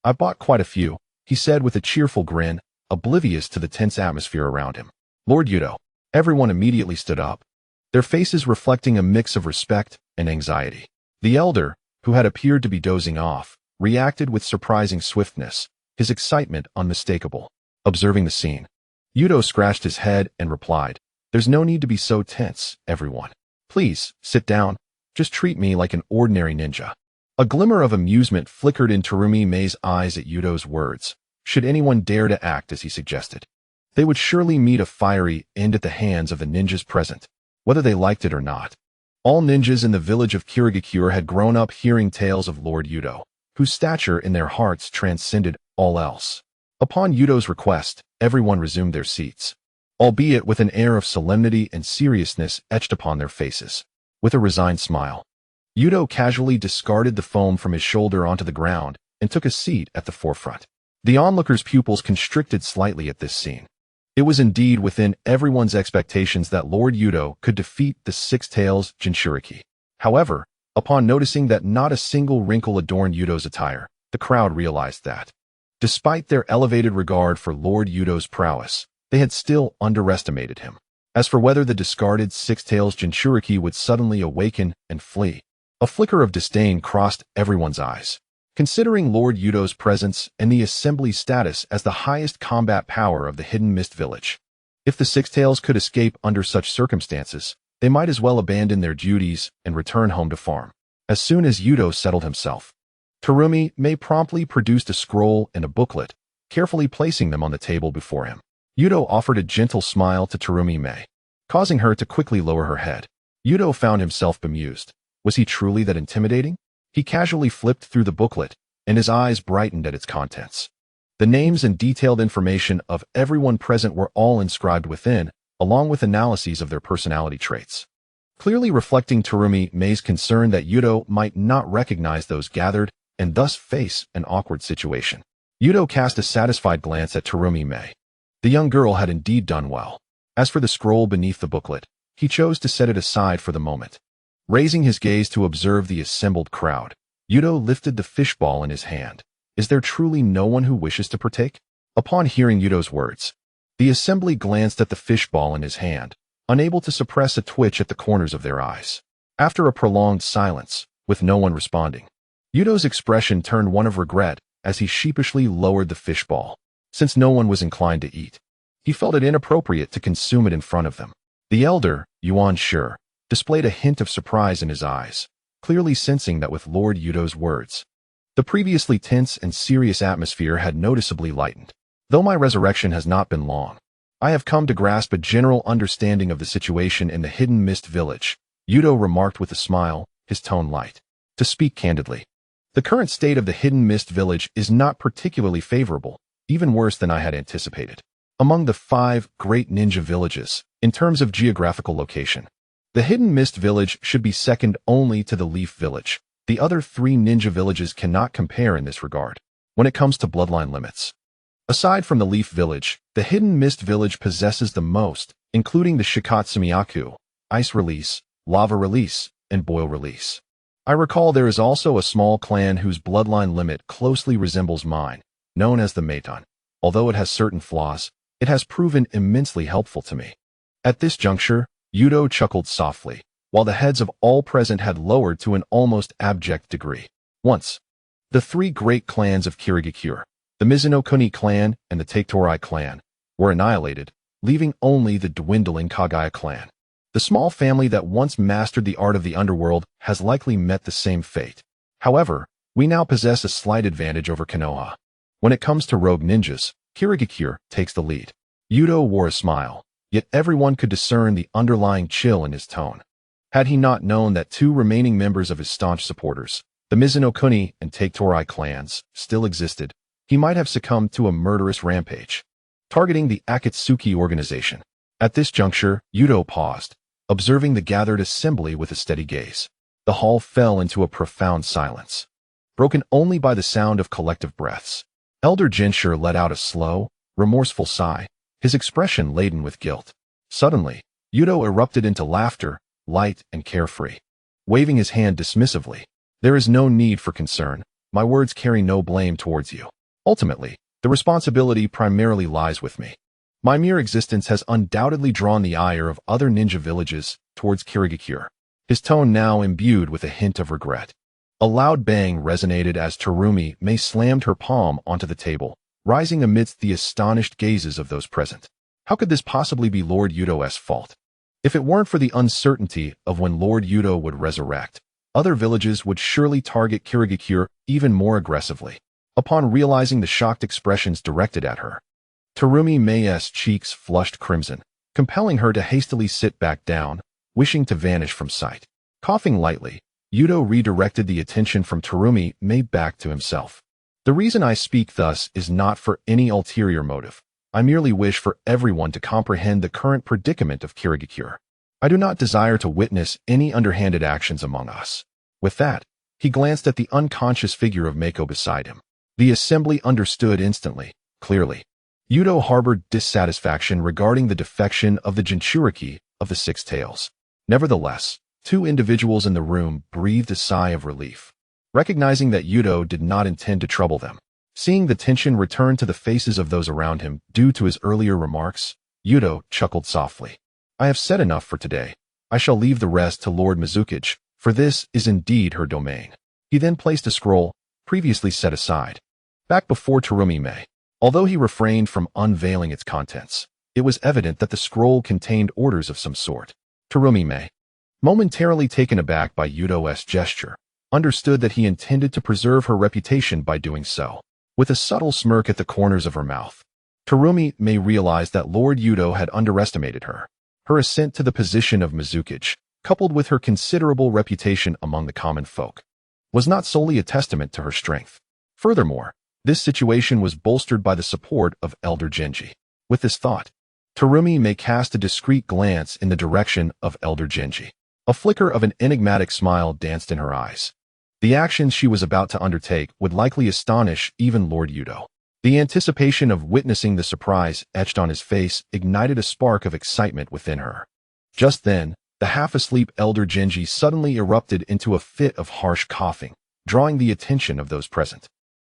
A: I bought quite a few, he said with a cheerful grin, oblivious to the tense atmosphere around him. Lord Youto. Everyone immediately stood up, their faces reflecting a mix of respect and anxiety. The elder, who had appeared to be dozing off, reacted with surprising swiftness, his excitement unmistakable. Observing the scene, Youto scratched his head and replied, There's no need to be so tense, everyone. Please, sit down. Just treat me like an ordinary ninja. A glimmer of amusement flickered in Terumi Mei's eyes at Yuto's words. Should anyone dare to act as he suggested, they would surely meet a fiery end at the hands of the ninjas present, whether they liked it or not. All ninjas in the village of Kirigakure had grown up hearing tales of Lord Youto, whose stature in their hearts transcended all else. Upon Yuto's request, everyone resumed their seats, albeit with an air of solemnity and seriousness etched upon their faces. With a resigned smile, Youto casually discarded the foam from his shoulder onto the ground and took a seat at the forefront. The onlookers' pupils constricted slightly at this scene. It was indeed within everyone's expectations that Lord Youto could defeat the Six Tails Jinchuriki. However, upon noticing that not a single wrinkle adorned Yuto's attire, the crowd realized that, despite their elevated regard for Lord Yuto's prowess, they had still underestimated him. As for whether the discarded Six Tails Jinchuriki would suddenly awaken and flee, a flicker of disdain crossed everyone's eyes. Considering Lord Yuto's presence and the assembly's status as the highest combat power of the Hidden Mist Village, if the Six Tails could escape under such circumstances, they might as well abandon their duties and return home to farm. As soon as Youto settled himself, Terumi Mei promptly produced a scroll and a booklet, carefully placing them on the table before him. Youto offered a gentle smile to Terumi Mei, causing her to quickly lower her head. Youto found himself bemused. Was he truly that intimidating? He casually flipped through the booklet, and his eyes brightened at its contents. The names and detailed information of everyone present were all inscribed within, along with analyses of their personality traits, clearly reflecting Terumi Mei's concern that Youto might not recognize those gathered and thus face an awkward situation. Youto cast a satisfied glance at Terumi Mei. The young girl had indeed done well. As for the scroll beneath the booklet, he chose to set it aside for the moment. Raising his gaze to observe the assembled crowd, Youto lifted the fishball in his hand. Is there truly no one who wishes to partake? Upon hearing Yuto's words, the assembly glanced at the fishball in his hand, unable to suppress a twitch at the corners of their eyes. After a prolonged silence, with no one responding, Yuto's expression turned one of regret as he sheepishly lowered the fishball. Since no one was inclined to eat, he felt it inappropriate to consume it in front of them. The elder, Yuan Shi, displayed a hint of surprise in his eyes, clearly sensing that with Lord Yuto's words, the previously tense and serious atmosphere had noticeably lightened. Though my resurrection has not been long, I have come to grasp a general understanding of the situation in the Hidden Mist Village, Youto remarked with a smile, his tone light. To speak candidly, the current state of the Hidden Mist Village is not particularly favorable, even worse than I had anticipated. Among the 5 great ninja villages, in terms of geographical location, the Hidden Mist Village should be second only to the Leaf Village. The other 3 ninja villages cannot compare in this regard when it comes to bloodline limits. Aside from the Leaf Village, the Hidden Mist Village possesses the most, including the Shikatsumiyaku, Ice Release, Lava Release, and Boil Release. I recall there is also a small clan whose bloodline limit closely resembles mine, known as the Meitan. Although it has certain flaws, it has proven immensely helpful to me. At this juncture, Youto chuckled softly, while the heads of all present had lowered to an almost abject degree. Once, the three great clans of Kirigakure, the Mizunokuni clan and the Taketorai clan, were annihilated, leaving only the dwindling Kagaya clan. The small family that once mastered the art of the underworld has likely met the same fate. However, we now possess a slight advantage over Konoha. When it comes to rogue ninjas, Kirigakure takes the lead. Youto wore a smile, yet everyone could discern the underlying chill in his tone. Had he not known that two remaining members of his staunch supporters, the Mizunokuni and Taketorai clans, still existed, he might have succumbed to a murderous rampage, targeting the Akatsuki organization. At this juncture, Youto paused, observing the gathered assembly with a steady gaze. The hall fell into a profound silence, broken only by the sound of collective breaths. Elder Genscher let out a slow, remorseful sigh, his expression laden with guilt. Suddenly, Youto erupted into laughter, light and carefree. Waving his hand dismissively, "There is no need for concern. My words carry no blame towards you. Ultimately, the responsibility primarily lies with me. My mere existence has undoubtedly drawn the ire of other ninja villages towards Kirigakure." His tone now imbued with a hint of regret. A loud bang resonated as Terumi Mei slammed her palm onto the table, rising amidst the astonished gazes of those present. How could this possibly be Lord Yuto's fault? If it weren't for the uncertainty of when Lord Youto would resurrect, other villages would surely target Kirigakure even more aggressively. Upon realizing the shocked expressions directed at her, Terumi Mei's cheeks flushed crimson, compelling her to hastily sit back down, wishing to vanish from sight. Coughing lightly, Youto redirected the attention from Terumi Mei back to himself. "The reason I speak thus is not for any ulterior motive. I merely wish for everyone to comprehend the current predicament of Kirigakure. I do not desire to witness any underhanded actions among us." With that, he glanced at the unconscious figure of Mako beside him. The assembly understood instantly, clearly. Youto harbored dissatisfaction regarding the defection of the Jinchuriki of the Six Tails. Nevertheless, two individuals in the room breathed a sigh of relief, recognizing that Youto did not intend to trouble them. Seeing the tension return to the faces of those around him due to his earlier remarks, Youto chuckled softly. "I have said enough for today. I shall leave the rest to Lord Mizukage, for this is indeed her domain." He then placed a scroll, previously set aside, back before Terumi Mei. Although he refrained from unveiling its contents, it was evident that the scroll contained orders of some sort. Terumi Mei, momentarily taken aback by Yuto's gesture, understood that he intended to preserve her reputation by doing so. With a subtle smirk at the corners of her mouth, Terumi Mei realized that Lord Youto had underestimated her. Her ascent to the position of Mizukage, coupled with her considerable reputation among the common folk, was not solely a testament to her strength. Furthermore, this situation was bolstered by the support of Elder Genji. With this thought, Terumi Mei cast a discreet glance in the direction of Elder Genji. A flicker of an enigmatic smile danced in her eyes. The actions she was about to undertake would likely astonish even Lord Youto. The anticipation of witnessing the surprise etched on his face ignited a spark of excitement within her. Just then, the half-asleep Elder Genji suddenly erupted into a fit of harsh coughing, drawing the attention of those present.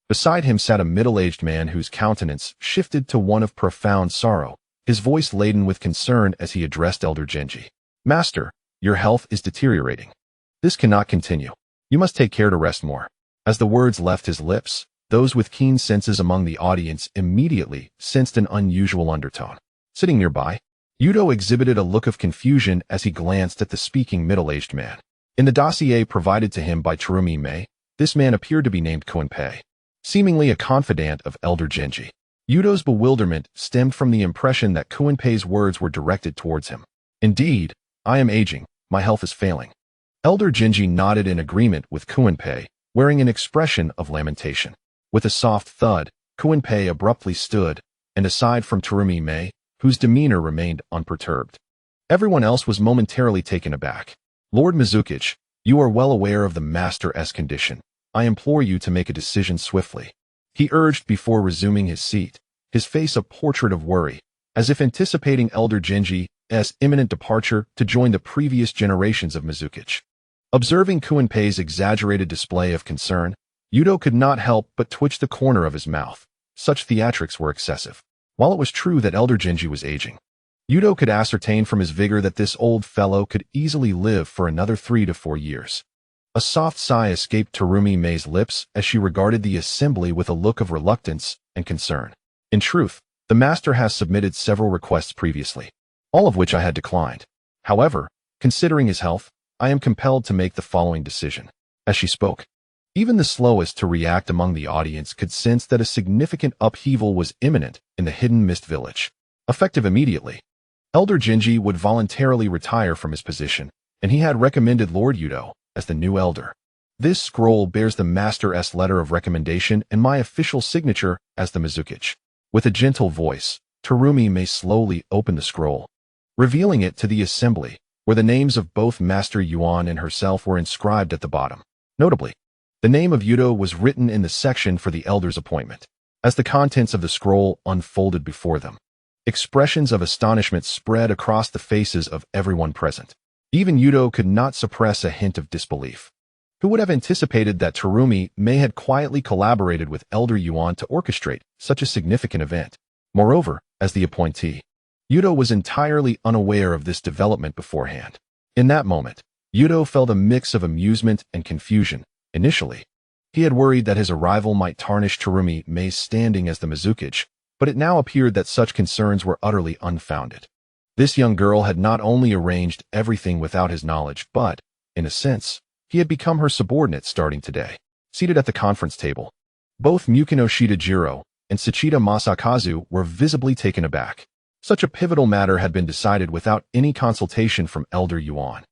A: Beside him sat a middle-aged man whose countenance shifted to one of profound sorrow, his voice laden with concern as he addressed Elder Genji. "Master, your health is deteriorating. This cannot continue. You must take care to rest more." As the words left his lips, those with keen senses among the audience immediately sensed an unusual undertone. Sitting nearby, Youto exhibited a look of confusion as he glanced at the speaking middle-aged man. In the dossier provided to him by Terumi Mei, this man appeared to be named Kunpei, seemingly a confidant of Elder Genji. Yuto's bewilderment stemmed from the impression that Kunpei's words were directed towards him. "Indeed, I am aging. My health is failing." Elder Genji nodded in agreement with Kunpei, wearing an expression of lamentation. With a soft thud, Kunpei abruptly stood, and aside from Terumi Mei, whose demeanor remained unperturbed, everyone else was momentarily taken aback. "Lord Mizukage, you are well aware of the Master's condition. I implore you to make a decision swiftly," he urged before resuming his seat, his face a portrait of worry, as if anticipating Elder Genji's imminent departure to join the previous generations of Mizukage. Observing Kunpei's exaggerated display of concern, Youto could not help but twitch the corner of his mouth. Such theatrics were excessive. While it was true that Elder Genji was aging, Youto could ascertain from his vigor that this old fellow could easily live for another 3 to 4 years. A soft sigh escaped Terumi Mei's lips as she regarded the assembly with a look of reluctance and concern. In truth, the master has submitted several requests previously, all of which I had declined. However, considering his health, I am compelled to make the following decision. As she spoke, even the slowest to react among the audience could sense that a significant upheaval was imminent in the hidden mist village. Effective immediately, Elder Genji would voluntarily retire from his position, and he had recommended Lord Youto as the new elder. This scroll bears the Master's letter of recommendation and my official signature as the Mizukage. With a gentle voice, Terumi Mei slowly opened the scroll, revealing it to the assembly, where the names of both Master Yuan and herself were inscribed at the bottom. Notably, the name of Youto was written in the section for the elder's appointment. As the contents of the scroll unfolded before them, expressions of astonishment spread across the faces of everyone present. Even Youto could not suppress a hint of disbelief. Who would have anticipated that Terumi Mei had quietly collaborated with Elder Yuan to orchestrate such a significant event? Moreover, as the appointee, Youto was entirely unaware of this development beforehand. In that moment, Youto felt a mix of amusement and confusion. Initially, he had worried that his arrival might tarnish Terumi Mei's standing as the Mizukage, but it now appeared that such concerns were utterly unfounded. This young girl had not only arranged everything without his knowledge, but, in a sense, he had become her subordinate starting today. Seated at the conference table, both Mukino Shitajiro and Sachida Masakazu were visibly taken aback. Such a pivotal matter had been decided without any consultation from Elder Yuan,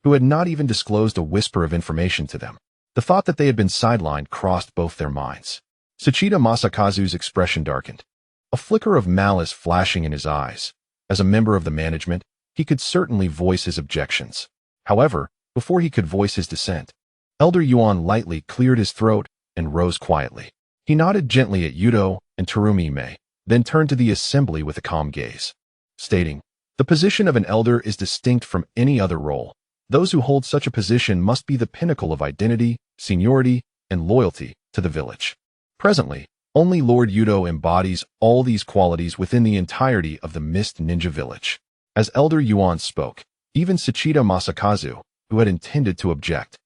A: who had not even disclosed a whisper of information to them. The thought that they had been sidelined crossed both their minds. Sachida Masakazu's expression darkened, a flicker of malice flashing in his eyes. As a member of the management, he could certainly voice his objections. However, before he could voice his dissent, Elder Yuan lightly cleared his throat and rose quietly. He nodded gently at Youto and Terumi Mei, then turned to the assembly with a calm gaze, stating, "The position of an elder is distinct from any other role. Those who hold such a position must be the pinnacle of identity, seniority, and loyalty to the village. Presently, only Lord Youto embodies all these qualities within the entirety of the Mist Ninja Village." As Elder Yuan spoke, even Sachida Masakazu, who had intended to object,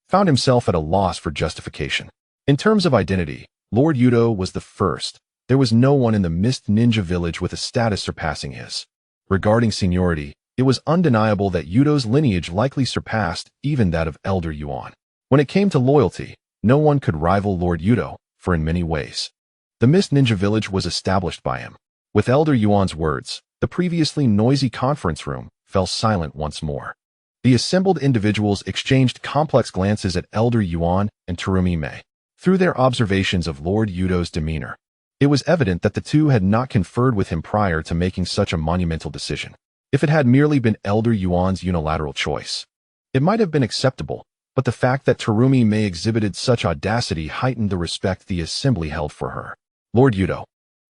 A: found himself at a loss for justification. In terms of identity, Lord Youto was the first. There was no one in the Mist Ninja Village with a status surpassing his. Regarding seniority, it was undeniable that Yuto's lineage likely surpassed even that of Elder Yuan. When it came to loyalty, no one could rival Lord Youto, for in many ways, the Mist Ninja Village was established by him. With Elder Yuan's words, the previously noisy conference room fell silent once more. The assembled individuals exchanged complex glances at Elder Yuan and Terumi Mei. Through their observations of Lord Yuto's demeanor, it was evident that the two had not conferred with him prior to making such a monumental decision. If it had merely been Elder Yuan's unilateral choice, it might have been acceptable, but the fact that Terumi Mei exhibited such audacity heightened the respect the assembly held for her. "Lord Youto,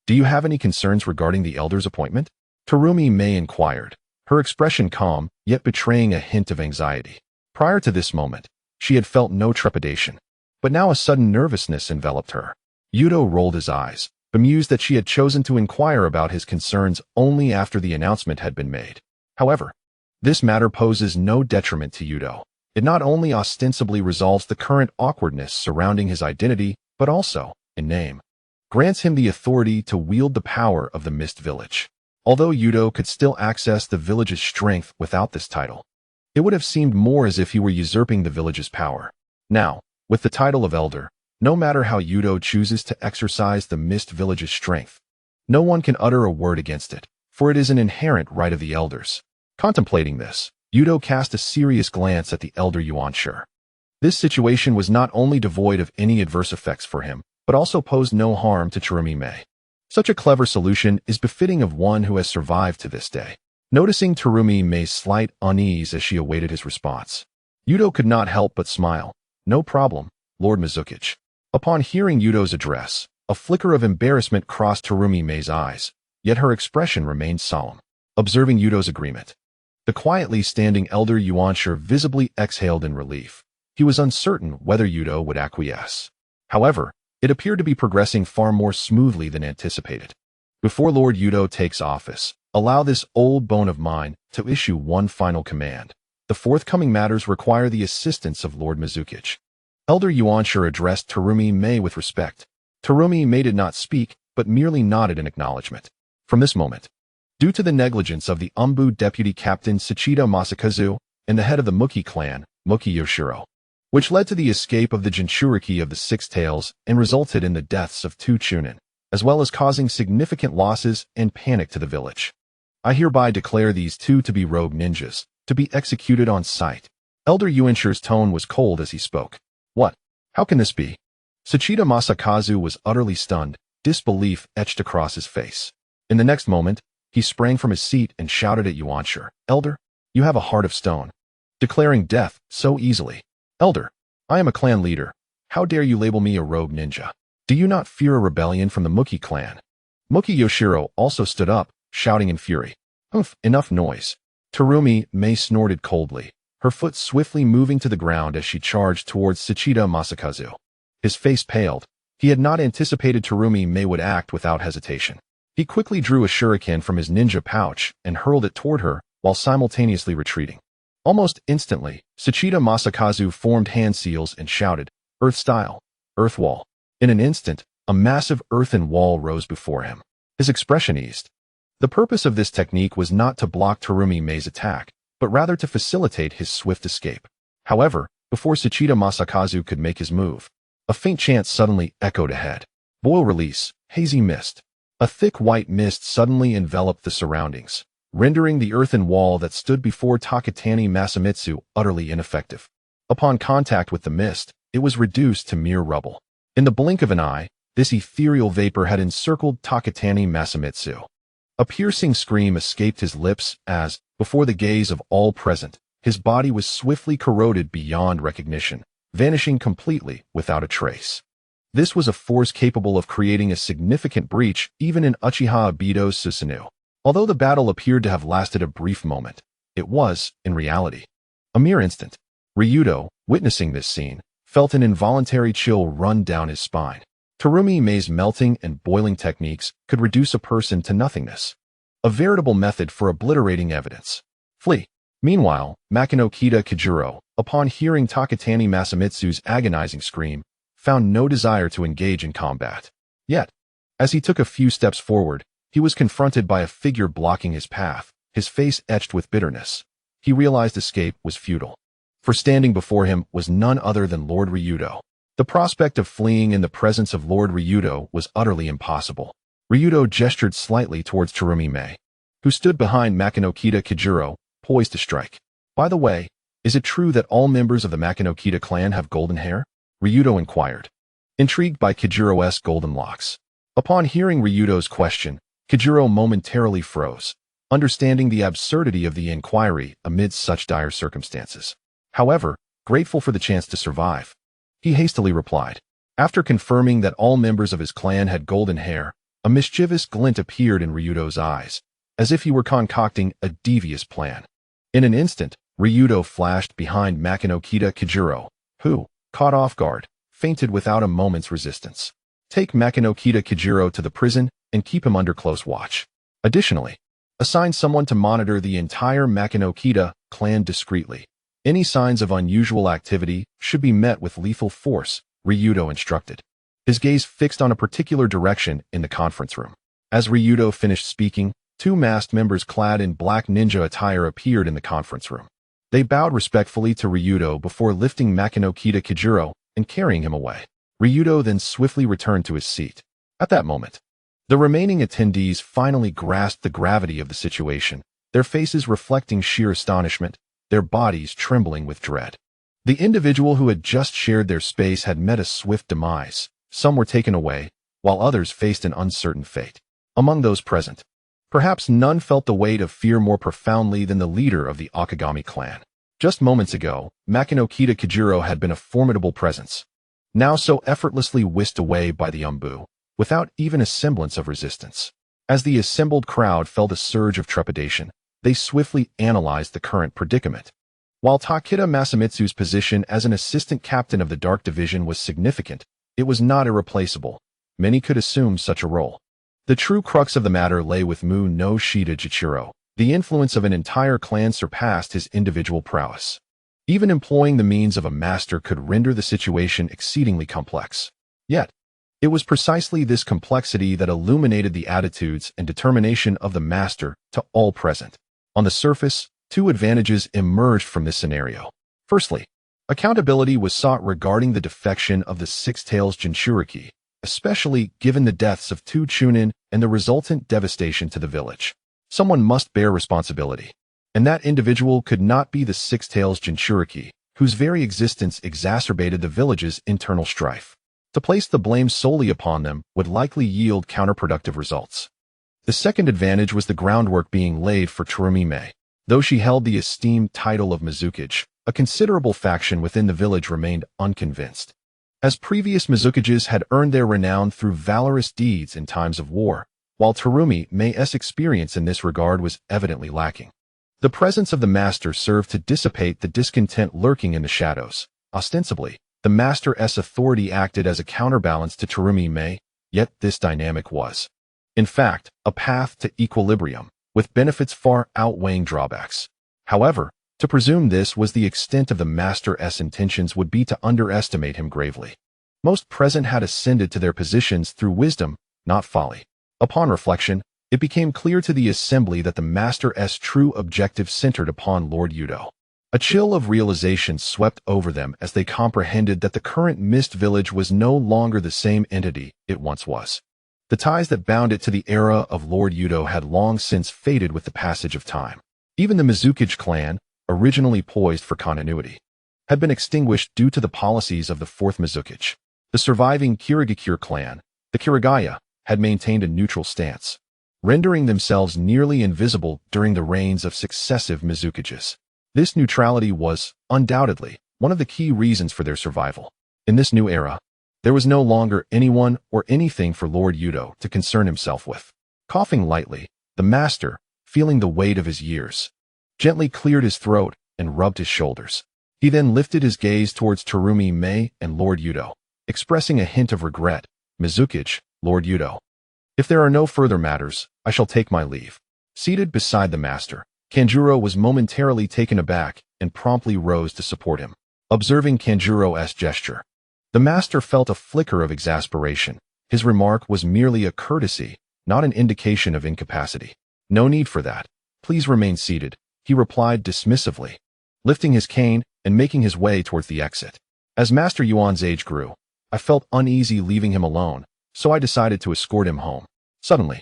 A: do you have any concerns regarding the elder's appointment?" Terumi Mei inquired, her expression calm, yet betraying a hint of anxiety. Prior to this moment, she had felt no trepidation, but now a sudden nervousness enveloped her. Youto rolled his eyes, bemused that she had chosen to inquire about his concerns only after the announcement had been made. However, this matter poses no detriment to Youto. It not only ostensibly resolves the current awkwardness surrounding his identity, but also, in name, grants him the authority to wield the power of the Mist Village. Although Youto could still access the village's strength without this title, it would have seemed more as if he were usurping the village's power. Now, with the title of Elder, no matter how Youto chooses to exercise the Mist Village's strength, no one can utter a word against it, for it is an inherent right of the elders. Contemplating this, Youto cast a serious glance at the Elder Yuan. This situation was not only devoid of any adverse effects for him, but also posed no harm to Terumi Mei. Such a clever solution is befitting of one who has survived to this day. Noticing Terumi Mei's slight unease as she awaited his response, Youto could not help but smile. "No problem, Lord Mizukage." Upon hearing Yuto's address, a flicker of embarrassment crossed Terumi Mei's eyes, yet her expression remained solemn. Observing Yuto's agreement, The quietly standing elder Yuanshi visibly exhaled in relief. He was uncertain whether Youto would acquiesce. However, it appeared to be progressing far more smoothly than anticipated. Before Lord Youto takes office, allow this old bone of mine to issue one final command. The forthcoming matters require the assistance of Lord Mizukage. Elder Yuanshi addressed Terumi Mei with respect. Terumi Mei did not speak, but merely nodded in acknowledgement. From this moment, due to the negligence of the Umbu deputy captain Tsuchida Masakazu and the head of the Muki clan, Muki Yoshiro, which led to the escape of the Jinchuriki of the Six Tails and resulted in the deaths of 2 chunin, as well as causing significant losses and panic to the village. I hereby declare these 2 to be rogue ninjas, to be executed on sight. Elder Yuanshi's tone was cold as he spoke. What? How can this be? Tsuchida Masakazu was utterly stunned, disbelief etched across his face. In the next moment, he sprang from his seat and shouted at Yuanshi, Elder, you have a heart of stone. Declaring death so easily. Elder, I am a clan leader. How dare you label me a rogue ninja? Do you not fear a rebellion from the Muki clan? Muki Yoshiro also stood up, shouting in fury. Enough noise. Terumi Mei snorted coldly, her foot swiftly moving to the ground as she charged towards Tsuchida Masakazu. His face paled. He had not anticipated Terumi Mei would act without hesitation. He quickly drew a shuriken from his ninja pouch and hurled it toward her while simultaneously retreating. Almost instantly, Tsuchida Masakazu formed hand seals and shouted, Earth style, earth wall. In an instant, a massive earthen wall rose before him. His expression eased. The purpose of this technique was not to block Terumi Mei's attack, but rather to facilitate his swift escape. However, before Tsuchida Masakazu could make his move, a faint chant suddenly echoed ahead. Boil release, hazy mist. A thick white mist suddenly enveloped the surroundings, rendering the earthen wall that stood before Takatani Masamitsu utterly ineffective. Upon contact with the mist, it was reduced to mere rubble. In the blink of an eye, this ethereal vapor had encircled Takatani Masamitsu. A piercing scream escaped his lips as, before the gaze of all present, his body was swiftly corroded beyond recognition, vanishing completely without a trace. This was a force capable of creating a significant breach even in Uchiha Obito's Susanoo. Although the battle appeared to have lasted a brief moment, it was, in reality, a mere instant. Ryuto, witnessing this scene, felt an involuntary chill run down his spine. Terumi Mei's melting and boiling techniques could reduce a person to nothingness. A veritable method for obliterating evidence. Flee. Meanwhile, Makinokita Kijuro, upon hearing Takatani Masamitsu's agonizing scream, found no desire to engage in combat. Yet, as he took a few steps forward, he was confronted by a figure blocking his path, his face etched with bitterness. He realized escape was futile. For standing before him was none other than Lord Ryuto. The prospect of fleeing in the presence of Lord Ryuto was utterly impossible. Ryuto gestured slightly towards Terumi Mei, who stood behind Makinokita Kijuro, poised to strike. By the way, is it true that all members of the Makinokita clan have golden hair? Ryuto inquired, intrigued by Kijuro's golden locks. Upon hearing Ryuto's question, Kijuro momentarily froze, understanding the absurdity of the inquiry amidst such dire circumstances. However, grateful for the chance to survive, he hastily replied. After confirming that all members of his clan had golden hair, a mischievous glint appeared in Ryuto's eyes, as if he were concocting a devious plan. In an instant, Ryuto flashed behind Makinokita Kijuro, who, caught off guard, fainted without a moment's resistance. Take Makinokita Kijuro to the prison and keep him under close watch. Additionally, assign someone to monitor the entire Makinokita clan discreetly. Any signs of unusual activity should be met with lethal force, Ryuto instructed. His gaze fixed on a particular direction in the conference room. As Ryuto finished speaking, 2 masked members clad in black ninja attire appeared in the conference room. They bowed respectfully to Ryuto before lifting Makinokita Kijuro and carrying him away. Ryuto then swiftly returned to his seat. At that moment, the remaining attendees finally grasped the gravity of the situation, their faces reflecting sheer astonishment, their bodies trembling with dread. The individual who had just shared their space had met a swift demise. Some were taken away, while others faced an uncertain fate. Among those present, perhaps none felt the weight of fear more profoundly than the leader of the Akagami clan. Just moments ago, Makinokita Kijuro had been a formidable presence, now so effortlessly whisked away by the Umbu, without even a semblance of resistance. As the assembled crowd felt a surge of trepidation, they swiftly analyzed the current predicament. While Takeda Masamitsu's position as an assistant captain of the Dark Division was significant, it was not irreplaceable. Many could assume such a role. The true crux of the matter lay with Mu no Shida Jichiro. The influence of an entire clan surpassed his individual prowess. Even employing the means of a master could render the situation exceedingly complex. Yet, it was precisely this complexity that illuminated the attitudes and determination of the master to all present. On the surface, two advantages emerged from this scenario. Firstly, accountability was sought regarding the defection of the Six Tails Jinchuriki, especially given the deaths of two Chunin and the resultant devastation to the village. Someone must bear responsibility, and that individual could not be the Six Tails Jinchuriki, whose very existence exacerbated the village's internal strife. To place the blame solely upon them would likely yield counterproductive results. The second advantage was the groundwork being laid for Terumi Mei. Though she held the esteemed title of Mizukage, a considerable faction within the village remained unconvinced. As previous Mizukages had earned their renown through valorous deeds in times of war, while Terumi Mei's experience in this regard was evidently lacking. The presence of the master served to dissipate the discontent lurking in the shadows. Ostensibly, the master's authority acted as a counterbalance to Terumi Mei, yet this dynamic was, in fact, a path to equilibrium, with benefits far outweighing drawbacks. However, to presume this was the extent of the master's intentions would be to underestimate him gravely. Most present had ascended to their positions through wisdom, not folly. Upon reflection, it became clear to the assembly that the master's true objective centered upon Lord Youto. A chill of realization swept over them as they comprehended that the current Mist Village was no longer the same entity it once was. The ties that bound it to the era of Lord Youto had long since faded with the passage of time. Even the Mizukage clan, originally poised for continuity, had been extinguished due to the policies of the Fourth Mizukage. The surviving Kirigakure clan, the Kirigaya, had maintained a neutral stance, rendering themselves nearly invisible during the reigns of successive Mizukages. This neutrality was, undoubtedly, one of the key reasons for their survival. In this new era, there was no longer anyone or anything for Lord Youto to concern himself with. Coughing lightly, the master, feeling the weight of his years, gently cleared his throat and rubbed his shoulders. He then lifted his gaze towards Terumi Mei and Lord Youto, expressing a hint of regret. Mizukage, Lord Youto. If there are no further matters, I shall take my leave. Seated beside the master, Kanjuro was momentarily taken aback and promptly rose to support him. Observing Kanjuro's gesture, the master felt a flicker of exasperation. His remark was merely a courtesy, not an indication of incapacity. No need for that. Please remain seated, he replied dismissively, lifting his cane and making his way towards the exit. As Master Yuan's age grew, I felt uneasy leaving him alone, so I decided to escort him home. Suddenly,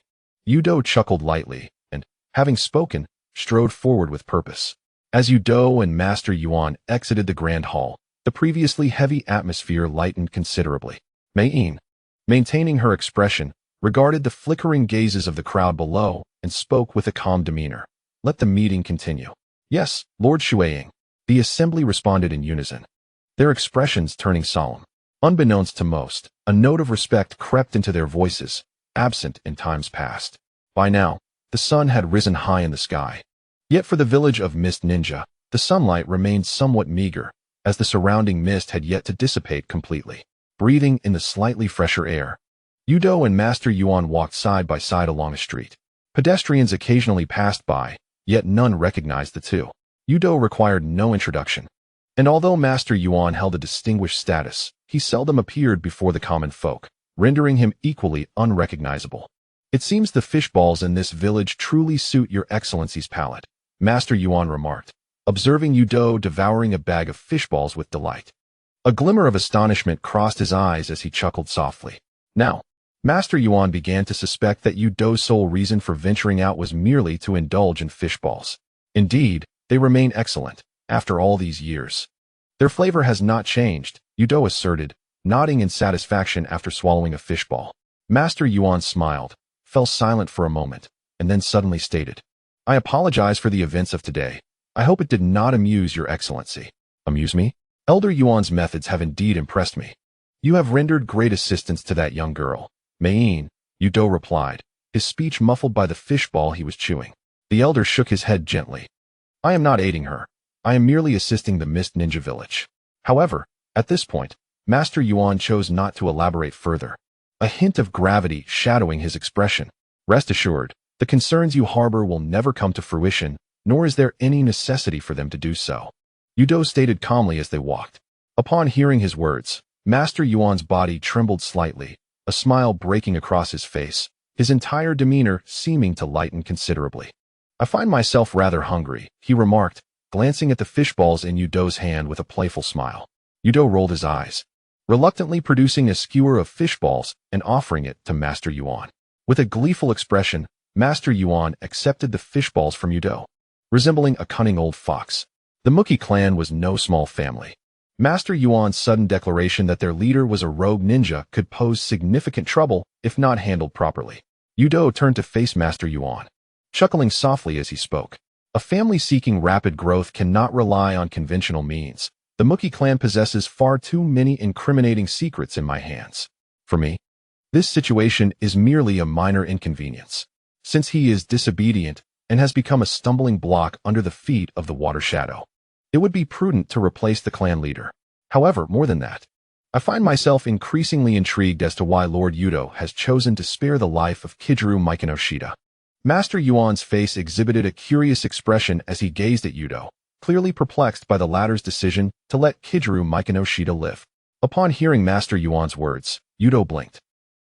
A: Youto chuckled lightly and, having spoken, strode forward with purpose. As Youto and Master Yuan exited the grand hall, the previously heavy atmosphere lightened considerably. Mei-in, maintaining her expression, regarded the flickering gazes of the crowd below and spoke with a calm demeanor. Let the meeting continue. Yes, Lord Shueying. The assembly responded in unison, their expressions turning solemn. Unbeknownst to most, a note of respect crept into their voices, absent in times past. By now, the sun had risen high in the sky. Yet for the village of Mist Ninja, the sunlight remained somewhat meager, as the surrounding mist had yet to dissipate completely. Breathing in the slightly fresher air, Youto and Master Yuan walked side by side along a street. Pedestrians occasionally passed by, yet none recognized the two. Youto required no introduction, and although Master Yuan held a distinguished status, he seldom appeared before the common folk, rendering him equally unrecognizable. It seems the fishballs in this village truly suit your excellency's palate, Master Yuan remarked, observing Youto devouring a bag of fishballs with delight. A glimmer of astonishment crossed his eyes as he chuckled softly. Now, Master Yuan began to suspect that Youto's sole reason for venturing out was merely to indulge in fishballs. Indeed, they remain excellent, after all these years. Their flavor has not changed, Youto asserted, nodding in satisfaction after swallowing a fishball. Master Yuan smiled, fell silent for a moment, and then suddenly stated, I apologize for the events of today. I hope it did not amuse your excellency. Amuse me? Elder Yuan's methods have indeed impressed me. You have rendered great assistance to that young girl. Mei-in, Youto replied, his speech muffled by the fishball he was chewing. The elder shook his head gently. I am not aiding her. I am merely assisting the Mist Ninja Village. However, at this point, Master Yuan chose not to elaborate further, a hint of gravity shadowing his expression. Rest assured, the concerns you harbor will never come to fruition, nor is there any necessity for them to do so. Youto stated calmly as they walked. Upon hearing his words, Master Yuan's body trembled slightly, a smile breaking across his face, his entire demeanor seeming to lighten considerably. I find myself rather hungry, he remarked, glancing at the fishballs in Yuto's hand with a playful smile. Youto rolled his eyes, reluctantly producing a skewer of fishballs and offering it to Master Yuan. With a gleeful expression, Master Yuan accepted the fishballs from Youto. Resembling a cunning old fox, the Mookie clan was no small family. Master Yuan's sudden declaration that their leader was a rogue ninja could pose significant trouble if not handled properly. Youto turned to face Master Yuan, chuckling softly as he spoke. A family seeking rapid growth cannot rely on conventional means. The Mookie clan possesses far too many incriminating secrets in my hands. For me, this situation is merely a minor inconvenience, since he is disobedient and has become a stumbling block under the feet of the Water Shadow. It would be prudent to replace the clan leader. However, more than that, I find myself increasingly intrigued as to why Lord Youto has chosen to spare the life of Kijiro Mikenoshita. Master Yuan's face exhibited a curious expression as he gazed at Youto, clearly perplexed by the latter's decision to let Kijiro Mikenoshita live. Upon hearing Master Yuan's words, Youto blinked,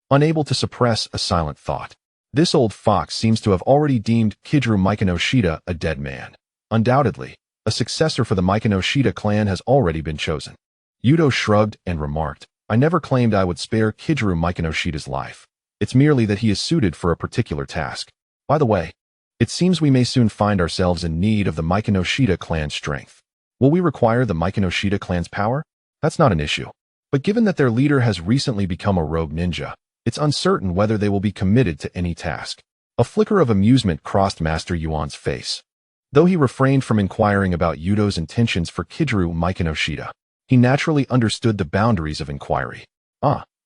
A: unable to suppress a silent thought. This old fox seems to have already deemed Kijiro Mikenoshita a dead man. Undoubtedly, a successor for the Mikenoshita clan has already been chosen. Youto shrugged and remarked, I never claimed I would spare Kijiro Mikenoshita's life. It's merely that he is suited for a particular task. By the way, it seems we may soon find ourselves in need of the Mikenoshita clan's strength. Will we require the Mikenoshita clan's power? That's not an issue. But given that their leader has recently become a rogue ninja, it's uncertain whether they will be committed to any task. A flicker of amusement crossed Master Yuan's face. Though he refrained from inquiring about Yuto's intentions for Kijiro Mikenoshita, he naturally understood the boundaries of inquiry.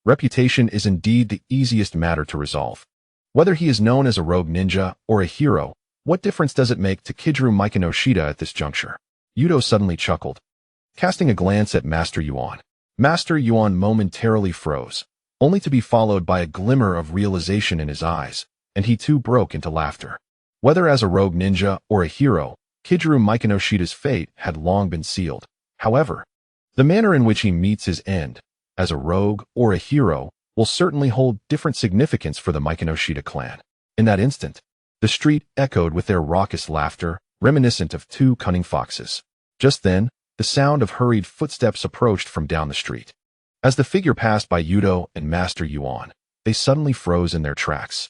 A: Reputation is indeed the easiest matter to resolve. Whether he is known as a rogue ninja or a hero, what difference does it make to Kijiro Mikenoshita at this juncture? Youto suddenly chuckled, casting a glance at Master Yuan. Master Yuan momentarily froze, only to be followed by a glimmer of realization in his eyes, and he too broke into laughter. Whether as a rogue ninja or a hero, Kijiro Mikenoshita's fate had long been sealed. However, the manner in which he meets his end, as a rogue or a hero, will certainly hold different significance for the Mikenoshita clan. In that instant, the street echoed with their raucous laughter, reminiscent of two cunning foxes. Just then, the sound of hurried footsteps approached from down the street. As the figure passed by Youto and Master Yuan, they suddenly froze in their tracks.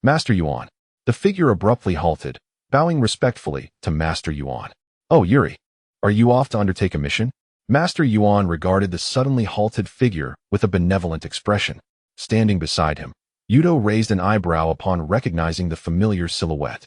A: Master Yuan. The figure abruptly halted, bowing respectfully to Master Yuan. Oh, Yuri, are you off to undertake a mission? Master Yuan regarded the suddenly halted figure with a benevolent expression. Standing beside him, Youto raised an eyebrow upon recognizing the familiar silhouette.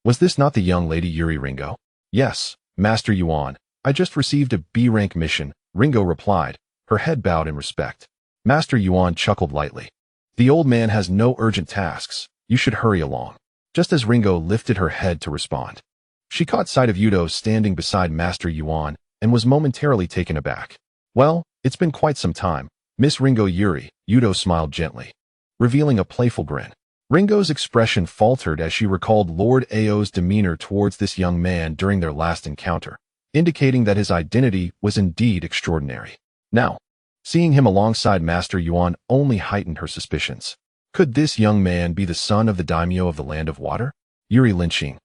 A: Was this not the young lady Yuri Ringo? Yes, Master Yuan. I just received a B-rank mission, Ringo replied, her head bowed in respect. Master Yuan chuckled lightly. The old man has no urgent tasks. You should hurry along. Just as Ringo lifted her head to respond, she caught sight of Youto standing beside Master Yuan and was momentarily taken aback. Well, it's been quite some time, Miss Ringo Yuri, Youto smiled gently, revealing a playful grin. Ringo's expression faltered as she recalled Lord Ao's demeanor towards this young man during their last encounter, indicating that his identity was indeed extraordinary. Now, seeing him alongside Master Yuan only heightened her suspicions. Could this young man be the son of the daimyo of the Land of Water? Yuri Linqing,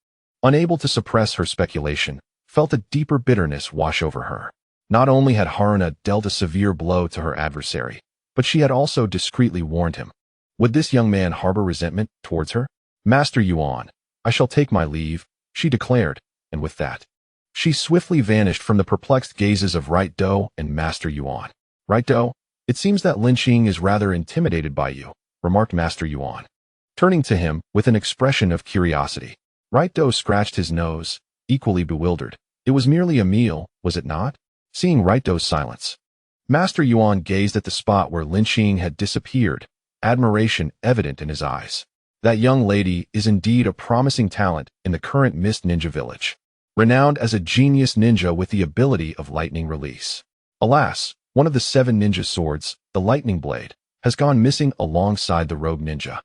A: unable to suppress her speculation, felt a deeper bitterness wash over her. Not only had Haruna dealt a severe blow to her adversary, but she had also discreetly warned him. Would this young man harbor resentment towards her? Master Yuan, I shall take my leave, she declared, and with that, she swiftly vanished from the perplexed gazes of Right Do and Master Yuan. Right Do, it seems that Linqing is rather intimidated by you, remarked Master Yuan, turning to him with an expression of curiosity. Right Do scratched his nose, equally bewildered. It was merely a meal, was it not? Seeing Right Do's silence, Master Yuan gazed at the spot where Linqing had disappeared, admiration evident in his eyes. That young lady is indeed a promising talent in the current Mist Ninja Village, renowned as a genius ninja with the ability of lightning release. Alas, one of the 7 ninja swords, the lightning blade, has gone missing alongside the rogue ninja,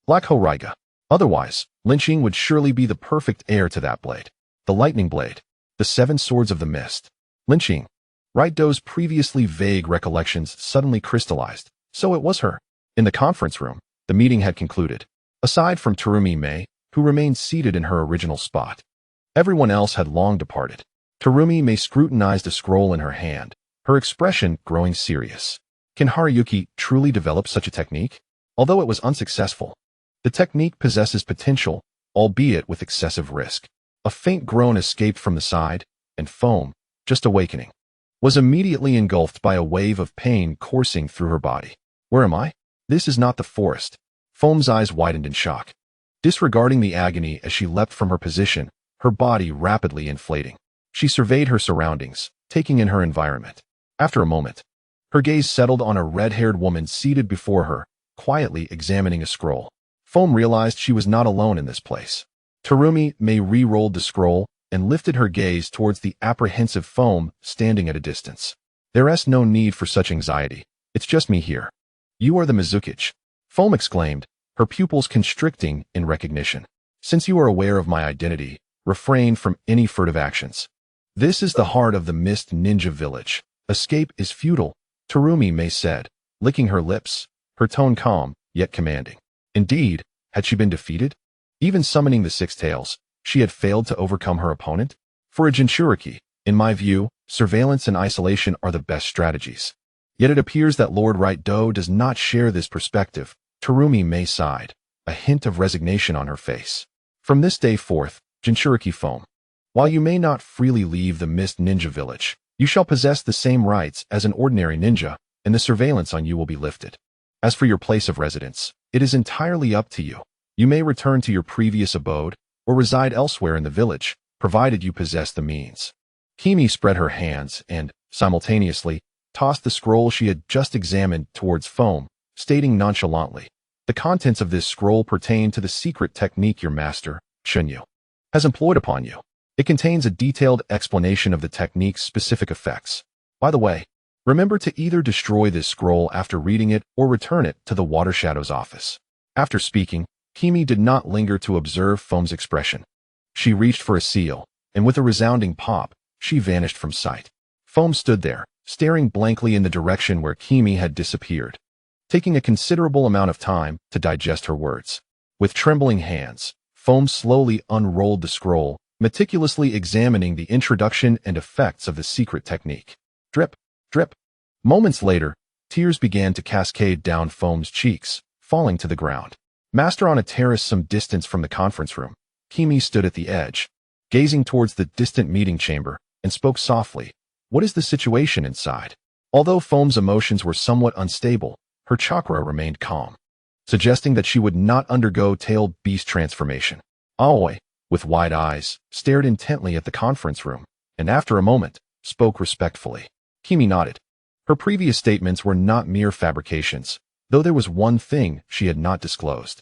A: Black Horaiga. Otherwise, Lin Qing would surely be the perfect heir to that blade. The lightning blade, the 7 swords of the mist. Lin Qing. Right Do's previously vague recollections suddenly crystallized. So it was her. In the conference room, the meeting had concluded. Aside from Terumi Mei, who remained seated in her original spot, everyone else had long departed. Terumi Mei scrutinized a scroll in her hand, her expression growing serious. Can Haruyuki truly develop such a technique? Although it was unsuccessful, the technique possesses potential, albeit with excessive risk. A faint groan escaped from the side, and foam, just awakening, was immediately engulfed by a wave of pain coursing through her body. Where am I? This is not the forest. Foam's eyes widened in shock. Disregarding the agony as she leapt from her position, her body rapidly inflating. She surveyed her surroundings, taking in her environment. After a moment, her gaze settled on a red-haired woman seated before her, quietly examining a scroll. Foam realized she was not alone in this place. Terumi Mei re-rolled the scroll and lifted her gaze towards the apprehensive Foam standing at a distance. There's no need for such anxiety. It's just me here. You are the Mizukage. Foam exclaimed, her pupils constricting in recognition. Since you are aware of my identity, refrain from any furtive actions. This is the heart of the Mist Ninja Village. Escape is futile, Terumi Mei said, licking her lips, her tone calm, yet commanding. Indeed, had she been defeated? Even summoning the 6 tails, she had failed to overcome her opponent? For a Jinchuriki, in my view, surveillance and isolation are the best strategies. Yet it appears that Lord Right Do does not share this perspective. Terumi Mei sighed, a hint of resignation on her face. From this day forth, Jinchuriki Foam, while you may not freely leave the Mist Ninja Village, you shall possess the same rights as an ordinary ninja, and the surveillance on you will be lifted. As for your place of residence, it is entirely up to you. You may return to your previous abode, or reside elsewhere in the village, provided you possess the means. Kimi spread her hands and, simultaneously, tossed the scroll she had just examined towards Foam, stating nonchalantly, the contents of this scroll pertain to the secret technique your master, Chunyu, has employed upon you. It contains a detailed explanation of the technique's specific effects. By the way, remember to either destroy this scroll after reading it or return it to the Water Shadow's office. After speaking, Kimi did not linger to observe Foam's expression. She reached for a seal, and with a resounding pop, she vanished from sight. Foam stood there, staring blankly in the direction where Kimi had disappeared, taking a considerable amount of time to digest her words. With trembling hands, Foam slowly unrolled the scroll, meticulously examining the introduction and effects of the secret technique. Drip, drip. Moments later, tears began to cascade down Foam's cheeks, falling to the ground. Master on a terrace some distance from the conference room, Kimi stood at the edge, gazing towards the distant meeting chamber, and spoke softly. What is the situation inside? Although Foam's emotions were somewhat unstable, her chakra remained calm, suggesting that she would not undergo tailed beast transformation. Aoi, with wide eyes, stared intently at the conference room, and after a moment, spoke respectfully. Kimi nodded. Her previous statements were not mere fabrications, though there was one thing she had not disclosed.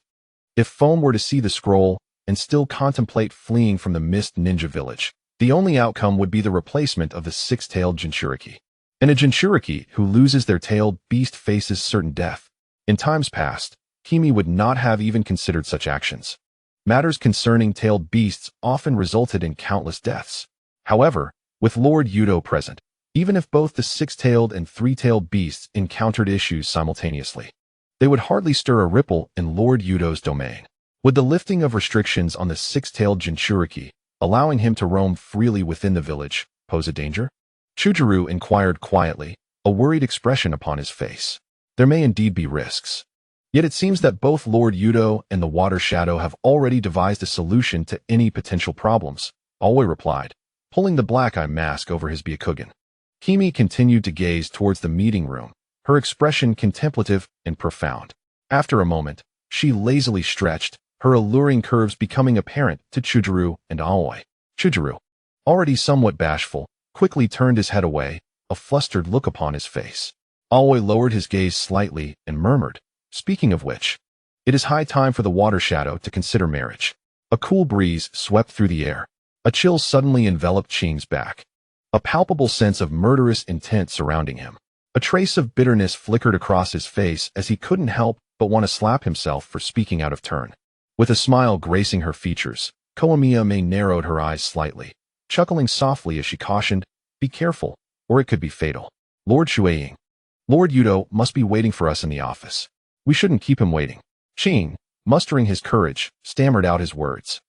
A: If Foam were to see the scroll and still contemplate fleeing from the Mist Ninja Village, the only outcome would be the replacement of the 6-tailed Jinchuriki. And a Jinchuriki who loses their tailed beast faces certain death. In times past, Kimi would not have even considered such actions. Matters concerning tailed beasts often resulted in countless deaths. However, with Lord Youto present, even if both the 6-tailed and 3-tailed beasts encountered issues simultaneously, they would hardly stir a ripple in Lord Yudo's domain. Would the lifting of restrictions on the 6-tailed Jinchuriki, allowing him to roam freely within the village, pose a danger? Chujuru inquired quietly, a worried expression upon his face. There may indeed be risks. Yet it seems that both Lord Youto and the Water Shadow have already devised a solution to any potential problems, Aoi replied, pulling the black eye mask over his Byakugan. Kimi continued to gaze towards the meeting room, her expression contemplative and profound. After a moment, she lazily stretched, her alluring curves becoming apparent to Chujuru and Aoi. Chujuru, already somewhat bashful, quickly turned his head away, a flustered look upon his face. Aoi lowered his gaze slightly and murmured, speaking of which, It is high time for the water shadow to consider marriage. A cool breeze swept through the air. A chill suddenly enveloped Qing's back. A palpable sense of murderous intent surrounding him. A trace of bitterness flickered across his face as he couldn't help but want to slap himself for speaking out of turn. With a smile gracing her features, Koamiya narrowed her eyes slightly, chuckling softly as she cautioned, "Be careful, or it could be fatal." Lord Shueying. Lord Youto must be waiting for us in the office. We shouldn't keep him waiting. Qing, mustering his courage, stammered out his words.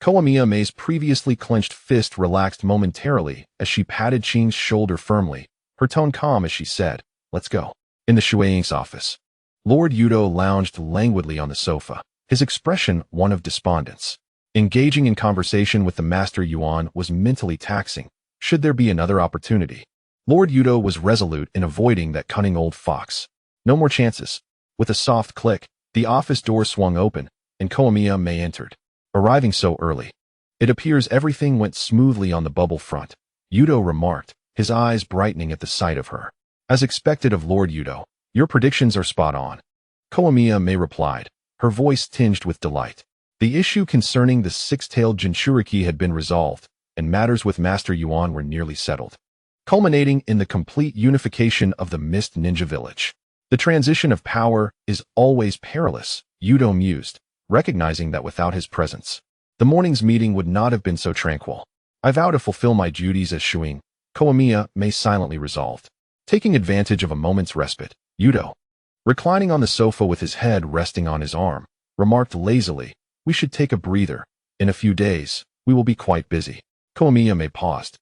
A: Koamiya's previously clenched fist relaxed momentarily as she patted Qing's shoulder firmly, her tone calm as she said, "Let's go." In the Shueying's office, Lord Youto lounged languidly on the sofa, his expression one of despondence. Engaging in conversation with the Master Yuan was mentally taxing, should there be another opportunity. Lord Youto was resolute in avoiding that cunning old fox. No more chances. With a soft click, the office door swung open, and Koamiya entered. Arriving so early. It appears everything went smoothly on the bubble front, Youto remarked, his eyes brightening at the sight of her. As expected of Lord Youto, your predictions are spot on. Koamiya replied, her voice tinged with delight. The issue concerning the six-tailed Jinchuriki had been resolved, and matters with Master Yuan were nearly settled, culminating in the complete unification of the Mist Ninja Village. The transition of power is always perilous, Youto mused, recognizing that without his presence, the morning's meeting would not have been so tranquil. I vow to fulfill my duties as Shuing, Koamiya silently resolved. Taking advantage of a moment's respite, Youto, reclining on the sofa with his head resting on his arm, remarked lazily, "We should take a breather. In a few days, we will be quite busy." Koamiya paused,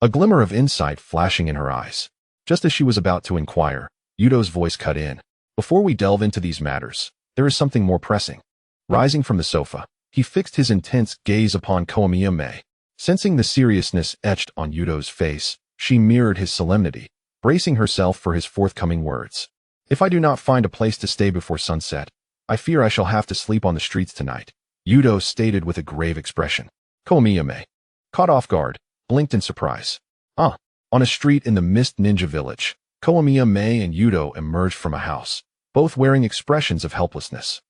A: a glimmer of insight flashing in her eyes. Just as she was about to inquire, Yuto's voice cut in. "Before we delve into these matters, there is something more pressing." Rising from the sofa, he fixed his intense gaze upon Koamiya. Sensing the seriousness etched on Yuto's face, she mirrored his solemnity, bracing herself for his forthcoming words. "If I do not find a place to stay before sunset, I fear I shall have to sleep on the streets tonight," Youto stated with a grave expression. Koamiya, caught off guard, blinked in surprise. On a street in the Mist Ninja Village, Koamiya and Youto emerged from a house, both wearing expressions of helplessness.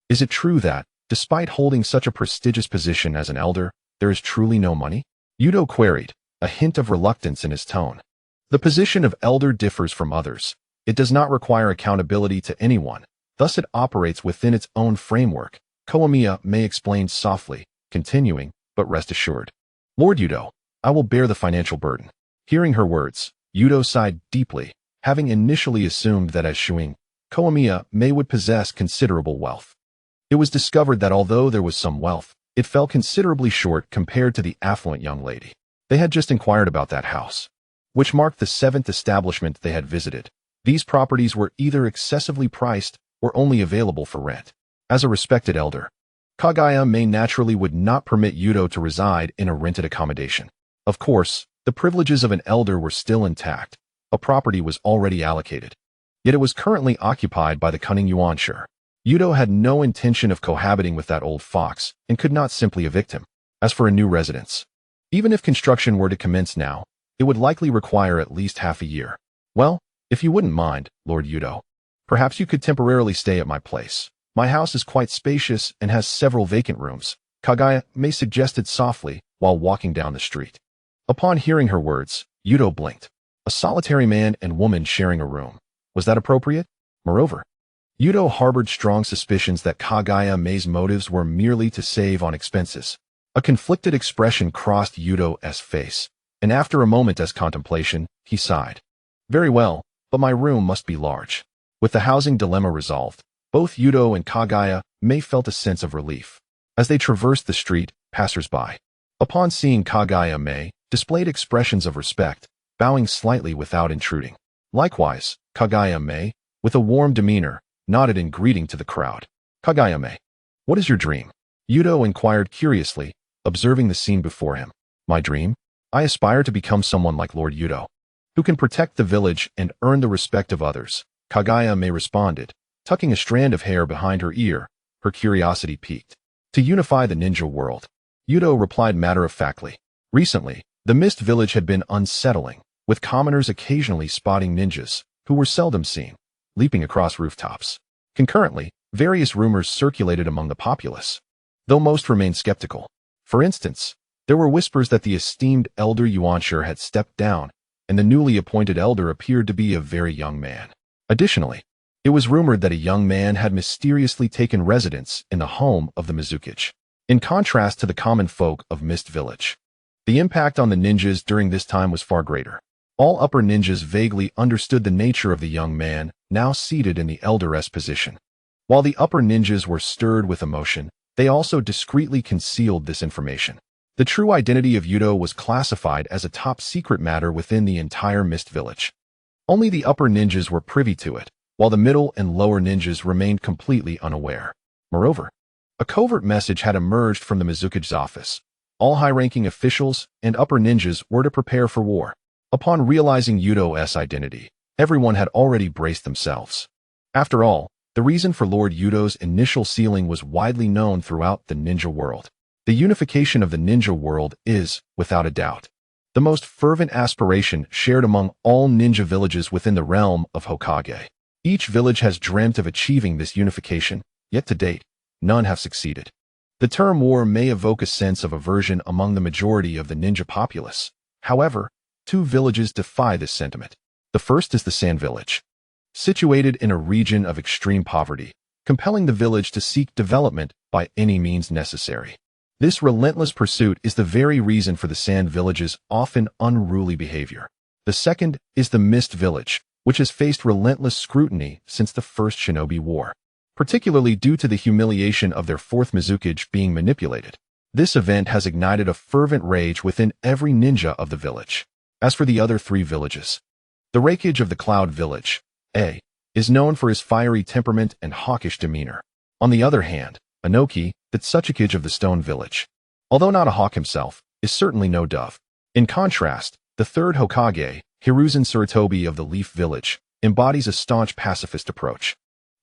A: Is it true that, despite holding such a prestigious position as an elder, there is truly no money? Youto queried, a hint of reluctance in his tone. The position of elder differs from others. It does not require accountability to anyone, thus it operates within its own framework, Koamiya explained softly, continuing, but rest assured. Lord Youto, I will bear the financial burden. Hearing her words, Youto sighed deeply, having initially assumed that as Shuing, Koamiya would possess considerable wealth. It was discovered that although there was some wealth, it fell considerably short compared to the affluent young lady. They had just inquired about that house, which marked the 7th establishment they had visited. These properties were either excessively priced or only available for rent. As a respected elder, Kagaya naturally would not permit Youto to reside in a rented accommodation. Of course, the privileges of an elder were still intact. A property was already allocated. Yet it was currently occupied by the cunning Yuansher. Youto had no intention of cohabiting with that old fox and could not simply evict him. As for a new residence, even if construction were to commence now, it would likely require at least half a year. Well, if you wouldn't mind, Lord Youto, perhaps you could temporarily stay at my place. My house is quite spacious and has several vacant rooms, Kagaya suggested softly while walking down the street. Upon hearing her words, Youto blinked. A solitary man and woman sharing a room. Was that appropriate? Moreover, Youto harbored strong suspicions that Kagaya's motives were merely to save on expenses. A conflicted expression crossed Yuto's face, and after a moment's contemplation, he sighed. Very well, but my room must be large. With the housing dilemma resolved, both Youto and Kagaya felt a sense of relief. As they traversed the street, passers-by, upon seeing Kagaya displayed expressions of respect, bowing slightly without intruding. Likewise, Kagaya with a warm demeanor, nodded in greeting to the crowd. Kagaya, what is your dream? Youto inquired curiously, observing the scene before him. My dream? I aspire to become someone like Lord Youto, who can protect the village and earn the respect of others, Kagaya responded, tucking a strand of hair behind her ear, her curiosity piqued. To unify the ninja world, Youto replied matter-of-factly. Recently, the Mist Village had been unsettling, with commoners occasionally spotting ninjas, who were seldom seen, leaping across rooftops. Concurrently, Various rumors circulated among the populace, though most remained skeptical. For instance, there were whispers that the esteemed elder Yuanshi had stepped down, and the newly appointed elder appeared to be a very young man. Additionally, it was rumored that a young man had mysteriously taken residence in the home of the Mizukage. In contrast to the common folk of Mist Village, the impact on the ninjas during this time was far greater. All upper ninjas vaguely understood the nature of the young man, now seated in the elderess position. While the upper ninjas were stirred with emotion, they also discreetly concealed this information. The true identity of Youto was classified as a top-secret matter within the entire Mist Village. Only the upper ninjas were privy to it, while the middle and lower ninjas remained completely unaware. Moreover, a covert message had emerged from the Mizukage's office. All high-ranking officials and upper ninjas were to prepare for war. Upon realizing Yuto's identity, everyone had already braced themselves. After all, the reason for Lord Yuto's initial sealing was widely known throughout the ninja world. The unification of the ninja world is, without a doubt, the most fervent aspiration shared among all ninja villages within the realm of Hokage. Each village has dreamt of achieving this unification, yet to date, none have succeeded. The term war may evoke a sense of aversion among the majority of the ninja populace. However, two villages defy this sentiment. The first is the Sand Village, situated in a region of extreme poverty, compelling the village to seek development by any means necessary. This relentless pursuit is the very reason for the Sand Village's often unruly behavior. The second is the Mist Village, which has faced relentless scrutiny since the First Shinobi War, particularly due to the humiliation of their fourth Mizukage being manipulated. This event has ignited a fervent rage within every ninja of the village. As for the other three villages, the Raikage of the Cloud Village, A, is known for his fiery temperament and hawkish demeanor. On the other hand, Inoki, the Tsuchikage of the Stone Village, although not a hawk himself, is certainly no dove. In contrast, the third Hokage, Hiruzen Sarutobi of the Leaf Village, embodies a staunch pacifist approach.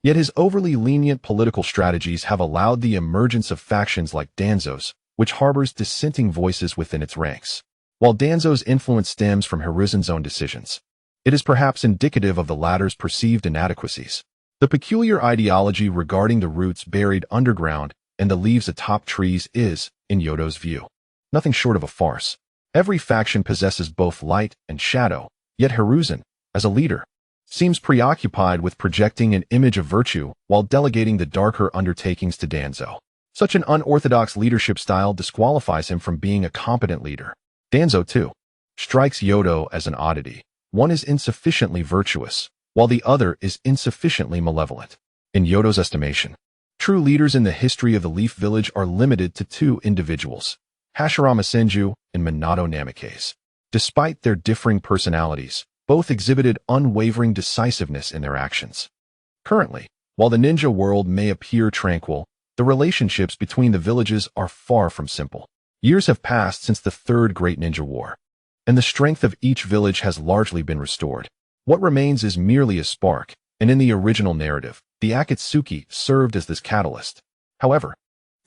A: Yet his overly lenient political strategies have allowed the emergence of factions like Danzo's, which harbors dissenting voices within its ranks. While Danzo's influence stems from Hiruzen's own decisions, it is perhaps indicative of the latter's perceived inadequacies. The peculiar ideology regarding the roots buried underground and the leaves atop trees is, in Yoto's view, nothing short of a farce. Every faction possesses both light and shadow, yet Hiruzen, as a leader, seems preoccupied with projecting an image of virtue while delegating the darker undertakings to Danzo. Such an unorthodox leadership style disqualifies him from being a competent leader. Danzo, too, strikes Youto as an oddity. One is insufficiently virtuous, while the other is insufficiently malevolent. In Yoto's estimation, true leaders in the history of the Leaf Village are limited to two individuals, Hashirama Senju and Minato Namikaze. Despite their differing personalities, both exhibited unwavering decisiveness in their actions. Currently, while the ninja world may appear tranquil, the relationships between the villages are far from simple. Years have passed since the Third Great Ninja War, and the strength of each village has largely been restored. What remains is merely a spark, and in the original narrative, the Akatsuki served as this catalyst. However,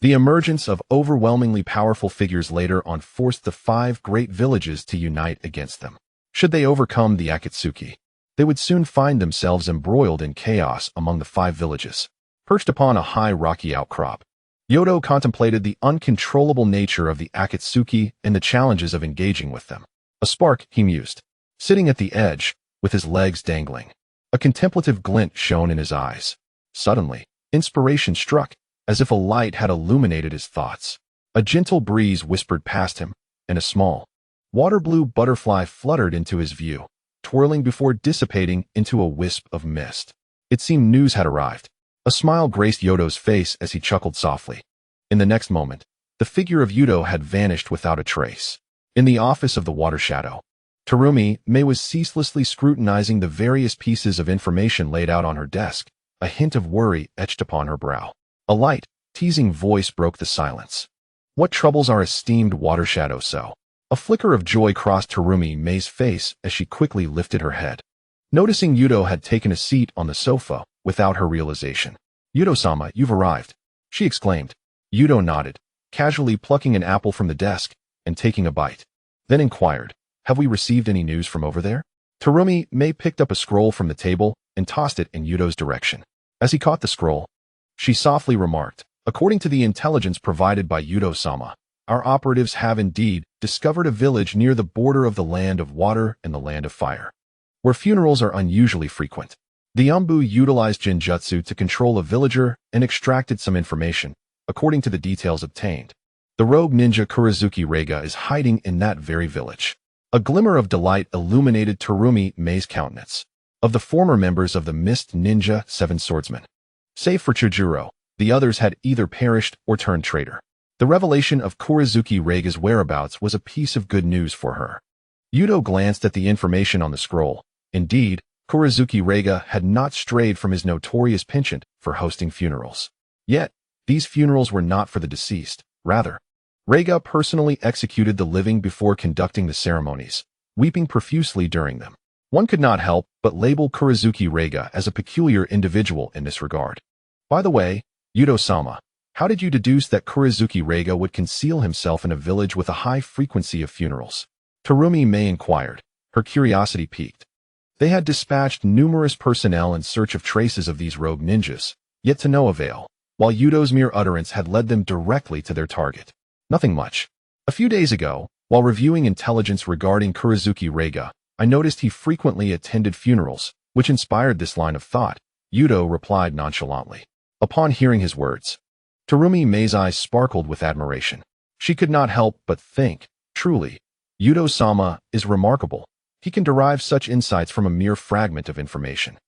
A: the emergence of overwhelmingly powerful figures later on forced the five great villages to unite against them. Should they overcome the Akatsuki, they would soon find themselves embroiled in chaos among the five villages. Perched upon a high rocky outcrop, Youto contemplated the uncontrollable nature of the Akatsuki and the challenges of engaging with them. A spark, he mused, sitting at the edge, with his legs dangling. A contemplative glint shone in his eyes. Suddenly, inspiration struck, as if a light had illuminated his thoughts. A gentle breeze whispered past him, and a small, water-blue butterfly fluttered into his view, twirling before dissipating into a wisp of mist. It seemed news had arrived. A smile graced Yoto's face as he chuckled softly. In the next moment, the figure of Youto had vanished without a trace. In the office of the Water Shadow, Terumi May was ceaselessly scrutinizing the various pieces of information laid out on her desk, a hint of worry etched upon her brow. A light, teasing voice broke the silence. What troubles our esteemed Water Shadow so? A flicker of joy crossed Terumi May's face as she quickly lifted her head, noticing Youto had taken a seat on the sofa without her realization. "Yuto-sama, you've arrived," she exclaimed. Youto nodded, casually plucking an apple from the desk and taking a bite, then inquired, "Have we received any news from over there?" Terumi May picked up a scroll from the table and tossed it in Yuto's direction. As he caught the scroll, She softly remarked, "According to the intelligence provided by Yuto-sama, our operatives have indeed discovered a village near the border of the land of water and the land of fire, where funerals are unusually frequent. The Umbu utilized Jinjutsu to control a villager and extracted some information, according to the details obtained. The rogue ninja Kurizuki Reiga is hiding in that very village." A glimmer of delight illuminated Terumi Mei's countenance. Of the former members of the Mist Ninja Seven Swordsmen, save for Chujuro, the others had either perished or turned traitor. The revelation of Kurizuki Reiga's whereabouts was a piece of good news for her. Yuto glanced at the information on the scroll. Indeed, Kurizuki Reiga had not strayed from his notorious penchant for hosting funerals. Yet, these funerals were not for the deceased. Rather, Reiga personally executed the living before conducting the ceremonies, weeping profusely during them. One could not help but label Kurizuki Reiga as a peculiar individual in this regard. By the way, Yuto-sama, how did you deduce that Kurizuki Reiga would conceal himself in a village with a high frequency of funerals? Terumi Mei inquired, her curiosity piqued. They had dispatched numerous personnel in search of traces of these rogue ninjas, yet to no avail, while Yuto's mere utterance had led them directly to their target. Nothing much. A few days ago, while reviewing intelligence regarding Kurizuki Reiga, I noticed he frequently attended funerals, which inspired this line of thought, Yuto replied nonchalantly. Upon hearing his words, Terumi Mei's eyes sparkled with admiration. She could not help but think, truly, Yuto-sama is remarkable. He can derive such insights from a mere fragment of information.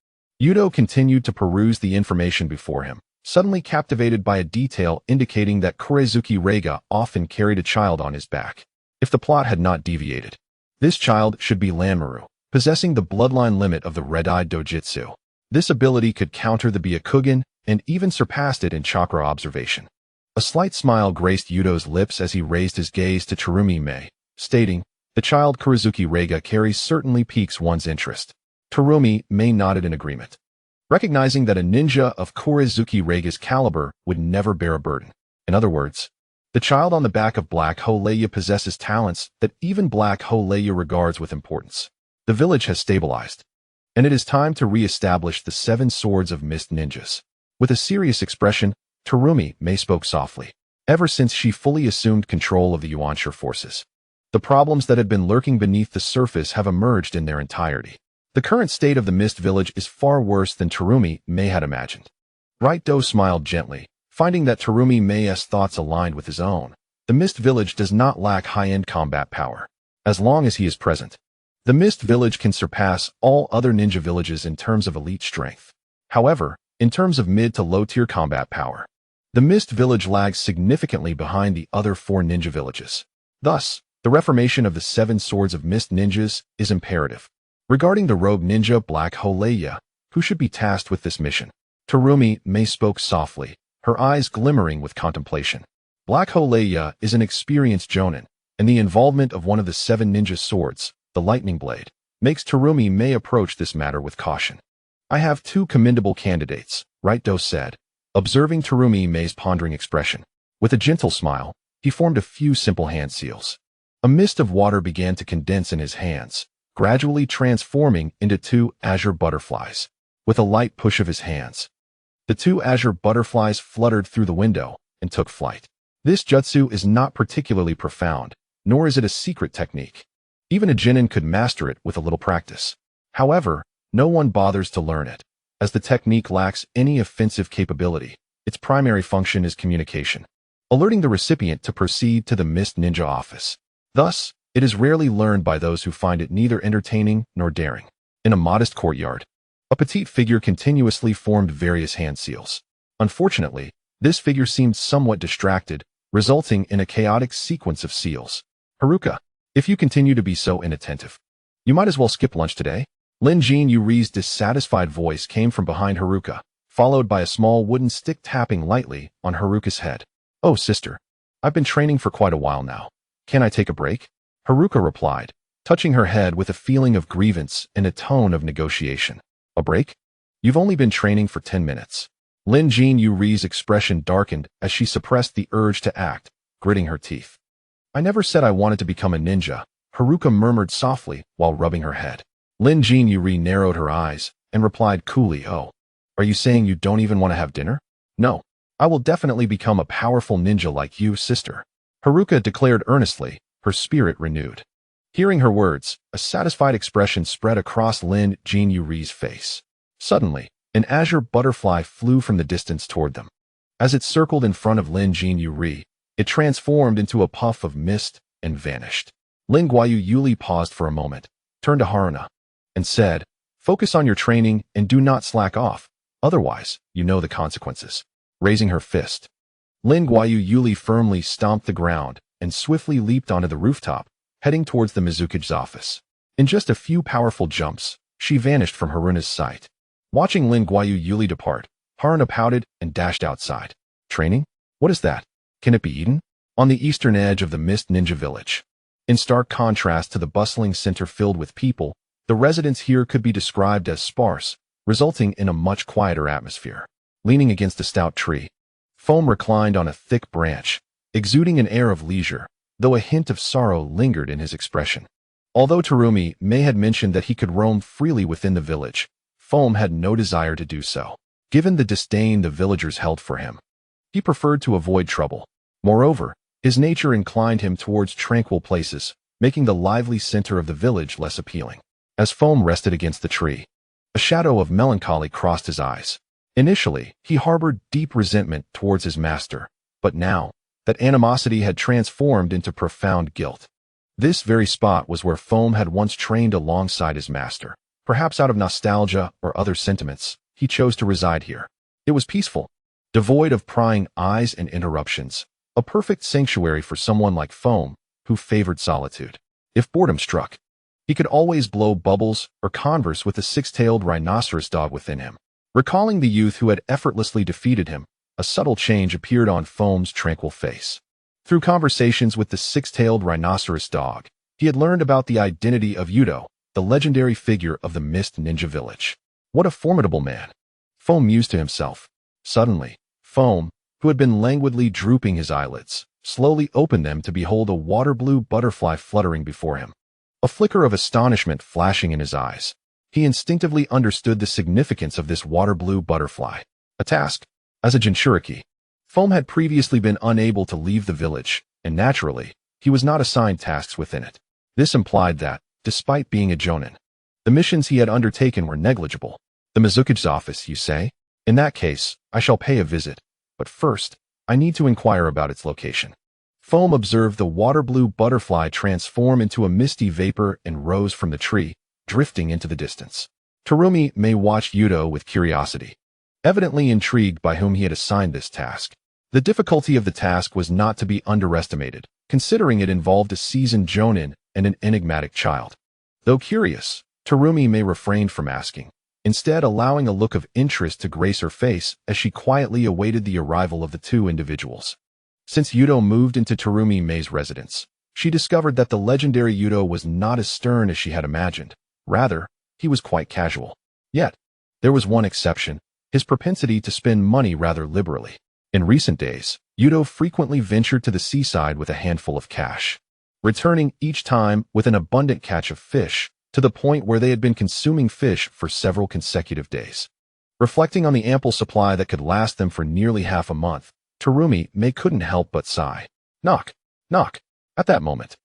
A: Yuto continued to peruse the information before him, suddenly captivated by a detail indicating that Kurizuki Reiga often carried a child on his back. If the plot had not deviated, this child should be Lanmaru, possessing the bloodline limit of the red-eyed dojutsu. This ability could counter the Byakugan and even surpassed it in chakra observation. A slight smile graced Yuto's lips as he raised his gaze to Terumi Mei, stating, "The child Kurizuki Reiga carries certainly piques one's interest." Terumi Mei nodded in agreement, recognizing that a ninja of Kurizuki Reiga's caliber would never bear a burden. In other words, the child on the back of Black Holeya possesses talents that even Black Holeya regards with importance. The village has stabilized, and it is time to re-establish the 7 Swords of Mist ninjas. With a serious expression, Terumi Mei spoke softly. Ever since she fully assumed control of the Yuanshi forces, the problems that had been lurking beneath the surface have emerged in their entirety. The current state of the Mist Village is far worse than Terumi Mei had imagined. Right-Do smiled gently, finding that Terumi Mei's thoughts aligned with his own. The Mist Village does not lack high-end combat power. As long as he is present, the Mist Village can surpass all other ninja villages in terms of elite strength. However, in terms of mid to low-tier combat power, the Mist Village lags significantly behind the other 4 ninja villages. Thus, the reformation of the 7 Swords of Mist ninjas is imperative. Regarding the rogue ninja Black Holeya, who should be tasked with this mission, Terumi Mei spoke softly, her eyes glimmering with contemplation. Black Holeya is an experienced jonin, and the involvement of one of the 7 ninja swords, the Lightning Blade, makes Terumi Mei approach this matter with caution. "I have 2 commendable candidates," Right-Do said, observing Terumi Mei's pondering expression. With a gentle smile, he formed a few simple hand seals. A mist of water began to condense in his hands, gradually transforming into 2 azure butterflies. With a light push of his hands, the 2 azure butterflies fluttered through the window and took flight. This jutsu is not particularly profound, nor is it a secret technique. Even a genin could master it with a little practice. However, no one bothers to learn it, as the technique lacks any offensive capability. Its primary function is communication, alerting the recipient to proceed to the Mist Ninja office. Thus, it is rarely learned by those who find it neither entertaining nor daring. In a modest courtyard, a petite figure continuously formed various hand seals. Unfortunately, this figure seemed somewhat distracted, resulting in a chaotic sequence of seals. "Haruka, if you continue to be so inattentive, you might as well skip lunch today." Lin Jin Yuri's dissatisfied voice came from behind Haruka, followed by a small wooden stick tapping lightly on Haruka's head. "Oh, sister, I've been training for quite a while now. Can I take a break?" Haruka replied, touching her head with a feeling of grievance and a tone of negotiation. "A break? You've only been training for 10 minutes. Lin Jin Yuri's expression darkened as she suppressed the urge to act, gritting her teeth. "I never said I wanted to become a ninja," Haruka murmured softly while rubbing her head. Lin Jin Yuri narrowed her eyes and replied coolly, "Oh, are you saying you don't even want to have dinner?" No, I will definitely become a powerful ninja like you, sister, Haruka declared earnestly, her spirit renewed. Hearing her words, a satisfied expression spread across Lin Jinyuri's face. Suddenly, an azure butterfly flew from the distance toward them. As it circled in front of Lin Jinyuri, it transformed into a puff of mist and vanished. Lin Guayuyuli paused for a moment, turned to Haruna, and said, "Focus on your training and do not slack off, otherwise, you know the consequences." Raising her fist, Lin Guayuyuli firmly stomped the ground and swiftly leaped onto the rooftop, heading towards the Mizukage's office. In just a few powerful jumps, she vanished from Haruna's sight. Watching Lin Guayuyuli depart, Haruna pouted and dashed outside. Training? What is that? Can it be eaten? On the eastern edge of the Mist Ninja Village. In stark contrast to the bustling center filled with people, the residents here could be described as sparse, resulting in a much quieter atmosphere. Leaning against a stout tree, Foam reclined on a thick branch, exuding an air of leisure, though a hint of sorrow lingered in his expression. Although Terumi may had mentioned that he could roam freely within the village, Foam had no desire to do so, given the disdain the villagers held for him. He preferred to avoid trouble. Moreover, his nature inclined him towards tranquil places, making the lively center of the village less appealing. As Foam rested against the tree, a shadow of melancholy crossed his eyes. Initially, he harbored deep resentment towards his master, but now, that animosity had transformed into profound guilt. This very spot was where Foam had once trained alongside his master. Perhaps out of nostalgia or other sentiments, he chose to reside here. It was peaceful, devoid of prying eyes and interruptions, a perfect sanctuary for someone like Foam, who favored solitude. If boredom struck, he could always blow bubbles or converse with the six-tailed rhinoceros dog within him. Recalling the youth who had effortlessly defeated him, a subtle change appeared on Foam's tranquil face. Through conversations with the six-tailed rhinoceros dog, he had learned about the identity of Youto, the legendary figure of the Mist Ninja Village. What a formidable man! Foam mused to himself. Suddenly, Foam, who had been languidly drooping his eyelids, slowly opened them to behold a water-blue butterfly fluttering before him. A flicker of astonishment flashing in his eyes, he instinctively understood the significance of this water-blue butterfly. A task. As a Jinchuriki, Foam had previously been unable to leave the village, and naturally, he was not assigned tasks within it. This implied that, despite being a Jonin, the missions he had undertaken were negligible. The Mizukage's office, you say? In that case, I shall pay a visit, but first, I need to inquire about its location. Foam observed the water-blue butterfly transform into a misty vapor and rose from the tree, drifting into the distance. Terumi may watched Youto with curiosity, evidently intrigued by whom he had assigned this task. The difficulty of the task was not to be underestimated, considering it involved a seasoned Jonin and an enigmatic child. Though curious, Terumi may refrained from asking, instead allowing a look of interest to grace her face as she quietly awaited the arrival of the two individuals. Since Youto moved into Terumi May's residence, she discovered that the legendary Youto was not as stern as she had imagined. Rather, he was quite casual. Yet, there was one exception, his propensity to spend money rather liberally. In recent days, Youto frequently ventured to the seaside with a handful of cash, returning each time with an abundant catch of fish, to the point where they had been consuming fish for several consecutive days. Reflecting on the ample supply that could last them for nearly half a month, Terumi May couldn't help but sigh. Knock, knock. At that moment,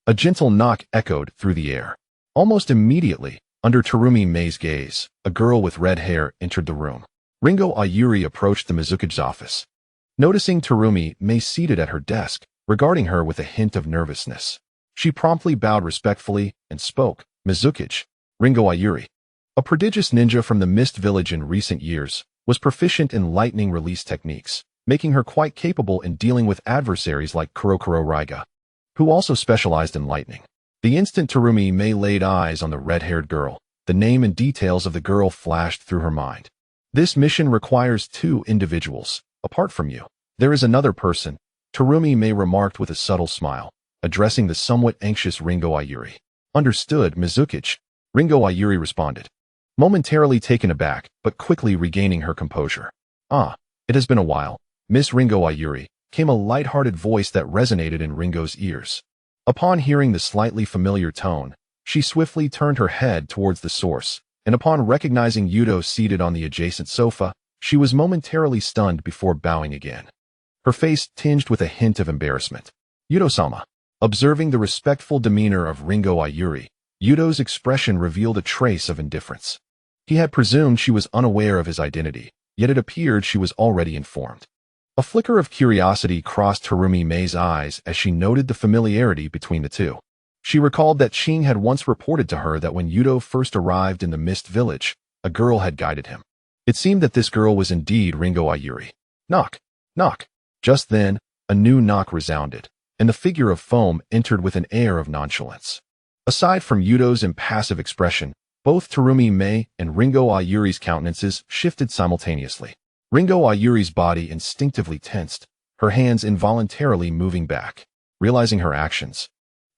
A: a gentle knock echoed through the air. Almost immediately, under Terumi May's gaze, a girl with red hair entered the room. Ringo Ayuri approached the Mizukage's office. Noticing Terumi May seated at her desk, regarding her with a hint of nervousness, she promptly bowed respectfully and spoke. Mizukage, Ringo Ayuri, a prodigious ninja from the Mist Village in recent years, was proficient in lightning release techniques, making her quite capable in dealing with adversaries like Kurokuro Raiga, who also specialized in lightning. The instant Terumi May laid eyes on the red-haired girl, the name and details of the girl flashed through her mind. This mission requires two individuals. Apart from you, there is another person, Terumi May remarked with a subtle smile, addressing the somewhat anxious Ringo Ayuri. Understood, Mizukage, Ringo Ayuri responded, momentarily taken aback, but quickly regaining her composure. Ah, it has been a while, Miss Ringo Ayuri, came a light-hearted voice that resonated in Ringo's ears. Upon hearing the slightly familiar tone, she swiftly turned her head towards the source, and upon recognizing Youto seated on the adjacent sofa, She was momentarily stunned before bowing again, her face tinged with a hint of embarrassment. Yuto-sama. Observing the respectful demeanor of Ringo Ayuri, Yuto's expression revealed a trace of indifference. He had presumed she was unaware of his identity, yet it appeared she was already informed. A flicker of curiosity crossed Terumi Mei's eyes as she noted the familiarity between the two. She recalled that Ching had once reported to her that when Youto first arrived in the Mist Village, a girl had guided him. It seemed that this girl was indeed Ringo Ayuri. Knock, knock. Just then, a new knock resounded, and the figure of Foam entered with an air of nonchalance. Aside from Yuto's impassive expression, both Terumi Mei and Ringo Ayuri's countenances shifted simultaneously. Ringo Ayuri's body instinctively tensed, her hands involuntarily moving back. Realizing her actions,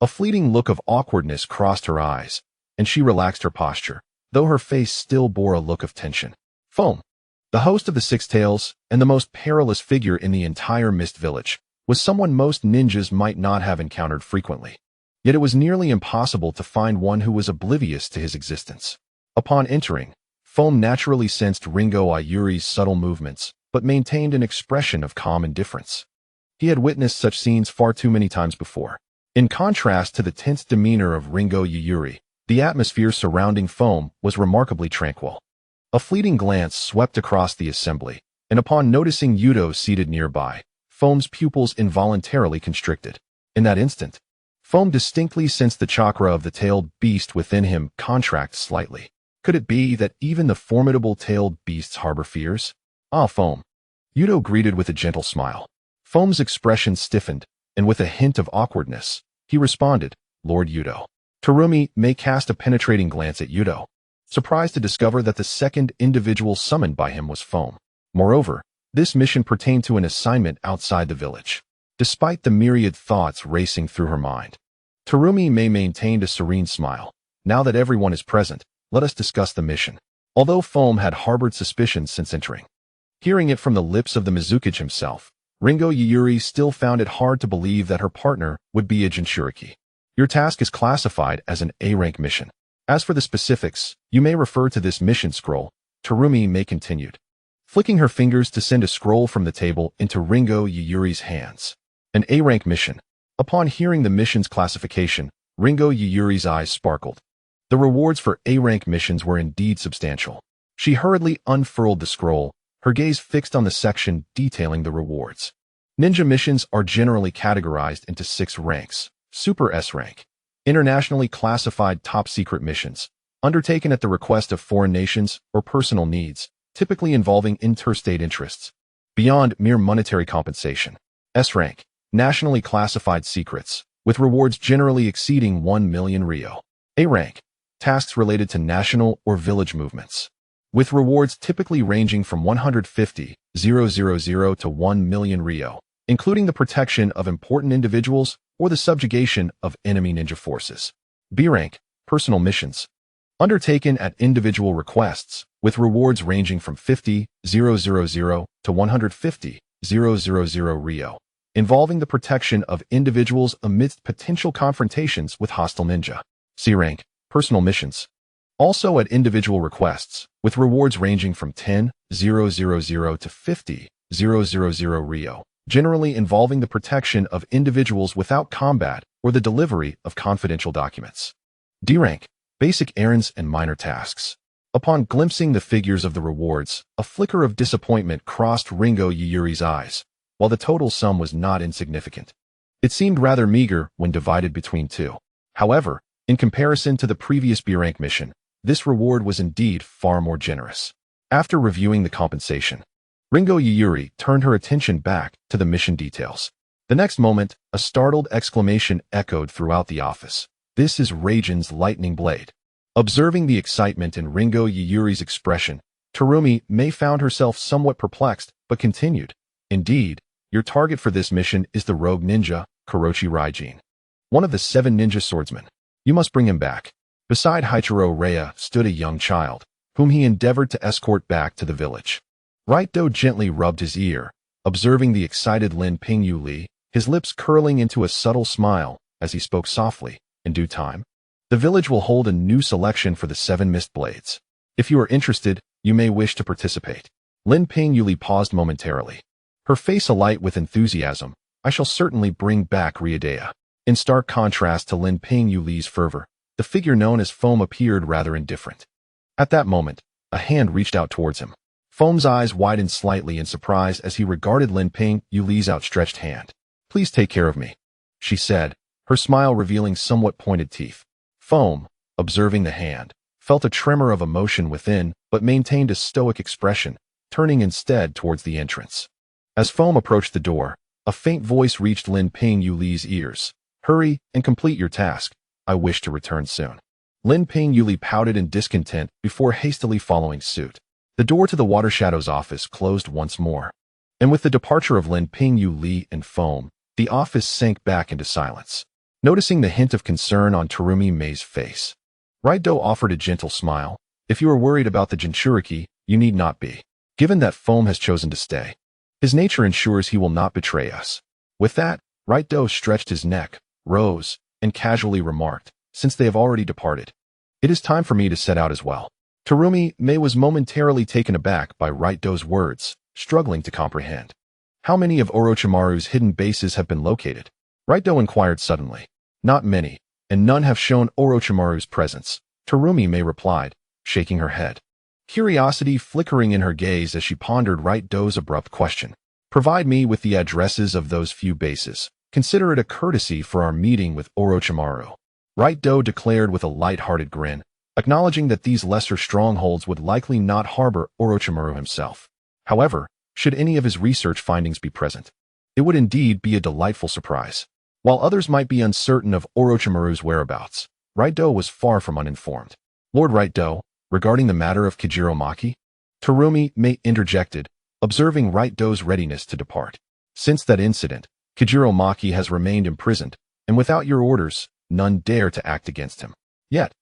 A: a fleeting look of awkwardness crossed her eyes, and she relaxed her posture, though her face still bore a look of tension. Foam, the host of the Six Tails and the most perilous figure in the entire Mist Village, was someone most ninjas might not have encountered frequently. Yet it was nearly impossible to find one who was oblivious to his existence. Upon entering, Foam naturally sensed Ringo Ayuri's subtle movements, but maintained an expression of calm indifference. He had witnessed such scenes far too many times before. In contrast to the tense demeanor of Ringo Ayuri, the atmosphere surrounding Foam was remarkably tranquil. A fleeting glance swept across the assembly, and upon noticing Yuto seated nearby, Foam's pupils involuntarily constricted. In that instant, Foam distinctly sensed the chakra of the tailed beast within him contract slightly. Could it be that even the formidable tailed beasts harbor fears? Ah, Foam. Yuto greeted with a gentle smile. Foam's expression stiffened, and with a hint of awkwardness, he responded, Lord Yuto. Terumi Mei cast a penetrating glance at Yuto, surprised to discover that the second individual summoned by him was Foam. Moreover, this mission pertained to an assignment outside the village. Despite the myriad thoughts racing through her mind, Terumi Mei maintained a serene smile. Now that everyone is present, let us discuss the mission. Although Foam had harbored suspicions since entering, hearing it from the lips of the Mizukage himself, Ringo Ayuri still found it hard to believe that her partner would be a Jinchuriki. Your task is classified as an A-rank mission. As for the specifics, you may refer to this mission scroll, Terumi Mei continued, flicking her fingers to send a scroll from the table into Ringo Ayuri's hands. An A-rank mission. Upon hearing the mission's classification, Ringo Ayuri's eyes sparkled. The rewards for A-rank missions were indeed substantial. She hurriedly unfurled the scroll, her gaze fixed on the section detailing the rewards. Ninja missions are generally categorized into 6 ranks. Super S rank. Internationally classified top-secret missions, undertaken at the request of foreign nations or personal needs, typically involving interstate interests, beyond mere monetary compensation. S rank. Nationally classified secrets, with rewards generally exceeding 1 million Ryo. A rank. Tasks related to national or village movements, with rewards typically ranging from 150,000 to 1 million Ryo, including the protection of important individuals or the subjugation of enemy ninja forces. B rank. Personal missions, undertaken at individual requests, with rewards ranging from 50,000 to 150,000 Ryo, involving the protection of individuals amidst potential confrontations with hostile ninja. C rank. Personal missions, also at individual requests, with rewards ranging from 10,000 to 50,000 Ryo, generally involving the protection of individuals without combat or the delivery of confidential documents. D rank. Basic errands and minor tasks. Upon glimpsing the figures of the rewards, a flicker of disappointment crossed Ringo Ayuri's eyes. While the total sum was not insignificant, it seemed rather meager when divided between two. However, in comparison to the previous B-rank mission, this reward was indeed far more generous. After reviewing the compensation, Ringo Ayuri turned her attention back to the mission details. The next moment, a startled exclamation echoed throughout the office. This is Raijin's lightning blade. Observing the excitement in Ringo Ayuri's expression, Terumi Mei found herself somewhat perplexed, but continued. Indeed, your target for this mission is the rogue ninja, Kurochi Raijin, one of the 7 ninja swordsmen. You must bring him back. Beside Haichiro Raya stood a young child, whom he endeavored to escort back to the village. Raito gently rubbed his ear, observing the excited Lin Pingyu Li, his lips curling into a subtle smile as he spoke softly. In due time, the village will hold a new selection for the 7 mist blades. If you are interested, you may wish to participate. Lin Ping Yuli paused momentarily, her face alight with enthusiasm. I shall certainly bring back Ryodea. In stark contrast to Lin Ping Yuli's fervor, the figure known as Foam appeared rather indifferent. At that moment, a hand reached out towards him. Foam's eyes widened slightly in surprise as he regarded Lin Ping Yuli's outstretched hand. Please take care of me, she said, her smile revealing somewhat pointed teeth. Foam, observing the hand, felt a tremor of emotion within, but maintained a stoic expression, turning instead towards the entrance. As Foam approached the door, a faint voice reached Lin Ping Yuli's ears. Hurry and complete your task. I wish to return soon. Lin Ping Yuli pouted in discontent before hastily following suit. The door to the Water Shadow's office closed once more, and with the departure of Lin Ping Yuli and Foam, the office sank back into silence. Noticing the hint of concern on Terumi Mei's face, Ryodea offered a gentle smile. If you are worried about the Jinchuriki, you need not be. Given that Foam has chosen to stay, his nature ensures he will not betray us. With that, Ryodea stretched his neck, rose, and casually remarked, since they have already departed, it is time for me to set out as well. Terumi Mei was momentarily taken aback by Ryodea's words, struggling to comprehend. How many of Orochimaru's hidden bases have been located? Ryodea inquired suddenly. Not many, and none have shown Orochimaru's presence, Terumi Mei replied, shaking her head. Curiosity flickering in her gaze as she pondered Ryodea's abrupt question. Provide me with the addresses of those few bases. Consider it a courtesy for our meeting with Orochimaru. Ryodea declared with a light-hearted grin, acknowledging that these lesser strongholds would likely not harbor Orochimaru himself. However, should any of his research findings be present, it would indeed be a delightful surprise. While others might be uncertain of Orochimaru's whereabouts, Ryodea was far from uninformed. Lord Ryodea, regarding the matter of Kijiromaki, Terumi Mei interjected, observing Ryodea's readiness to depart. Since that incident, Kijiromaki has remained imprisoned, and without your orders, none dare to act against him. Yet,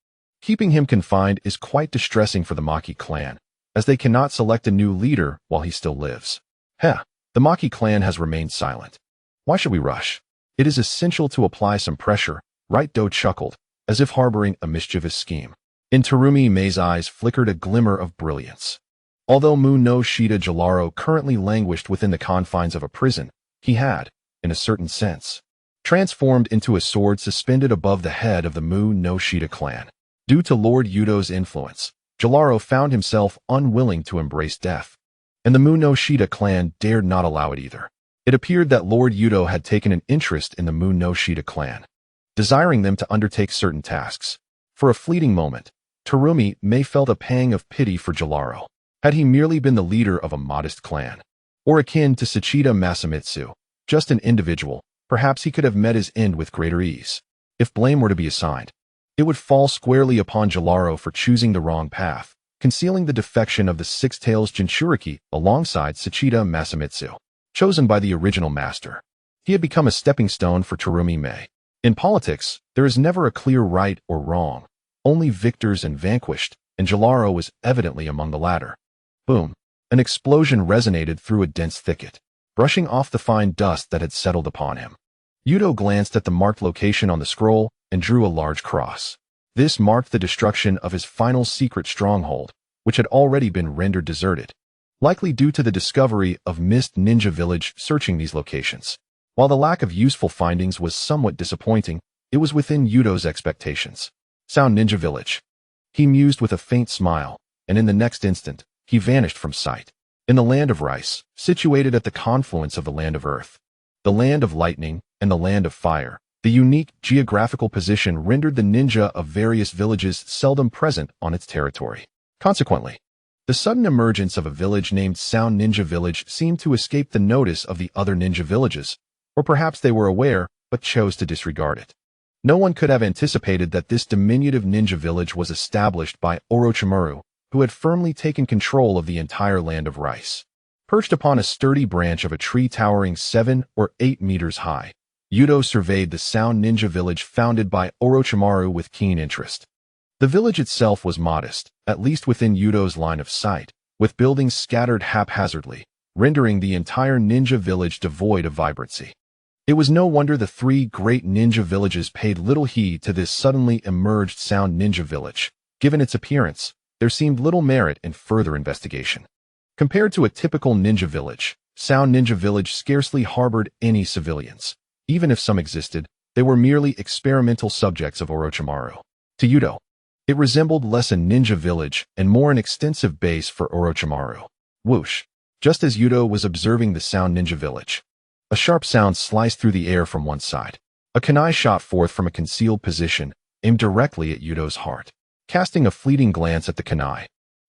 A: keeping him confined is quite distressing for the Maki clan, as they cannot select a new leader while he still lives. The Maki clan has remained silent. Why should we rush? It is essential to apply some pressure, Ryodea chuckled, as if harboring a mischievous scheme. In Terumi Mei's eyes flickered a glimmer of brilliance. Although Mu no Shida Jalaro currently languished within the confines of a prison, he had, in a certain sense, transformed into a sword suspended above the head of the Mu no Shida clan. Due to Lord Yuto's influence, Jalaro found himself unwilling to embrace death, and the Mu no Shida clan dared not allow it either. It appeared that Lord Youto had taken an interest in the Mu no Shida clan, desiring them to undertake certain tasks. For a fleeting moment, Terumi Mei felt a pang of pity for Jalaro. Had he merely been the leader of a modest clan, or akin to Sachida Masamitsu, just an individual, perhaps he could have met his end with greater ease. If blame were to be assigned, it would fall squarely upon Jalaro for choosing the wrong path, concealing the defection of the Six Tails Jinchuriki alongside Sachida Masamitsu. Chosen by the original master, he had become a stepping stone for Terumi Mei. In politics, there is never a clear right or wrong, only victors and vanquished, and Jalaro was evidently among the latter. Boom! An explosion resonated through a dense thicket, brushing off the fine dust that had settled upon him. Youto glanced at the marked location on the scroll and drew a large cross. This marked the destruction of his final secret stronghold, which had already been rendered deserted, likely due to the discovery of Mist Ninja Village searching these locations. While the lack of useful findings was somewhat disappointing, it was within Yuto's expectations. Sound Ninja Village. He mused with a faint smile, and in the next instant, he vanished from sight. In the land of Rice, situated at the confluence of the land of Earth, the land of lightning, and the land of fire, the unique geographical position rendered the ninja of various villages seldom present on its territory. Consequently, the sudden emergence of a village named Sound Ninja Village seemed to escape the notice of the other ninja villages, or perhaps they were aware but chose to disregard it. No one could have anticipated that this diminutive ninja village was established by Orochimaru, who had firmly taken control of the entire land of Rice. Perched upon a sturdy branch of a tree towering 7 or 8 meters high, Youto surveyed the Sound Ninja Village founded by Orochimaru with keen interest. The village itself was modest, at least within Yuto's line of sight, with buildings scattered haphazardly, rendering the entire ninja village devoid of vibrancy. It was no wonder the 3 great ninja villages paid little heed to this suddenly emerged Sound Ninja Village. Given its appearance, there seemed little merit in further investigation. Compared to a typical ninja village, Sound Ninja Village scarcely harbored any civilians. Even if some existed, they were merely experimental subjects of Orochimaru. To Youto, it resembled less a ninja village and more an extensive base for Orochimaru. Whoosh! Just as Youto was observing the Sound Ninja Village, a sharp sound sliced through the air from one side. A kunai shot forth from a concealed position, aimed directly at Yuto's heart. Casting a fleeting glance at the kunai,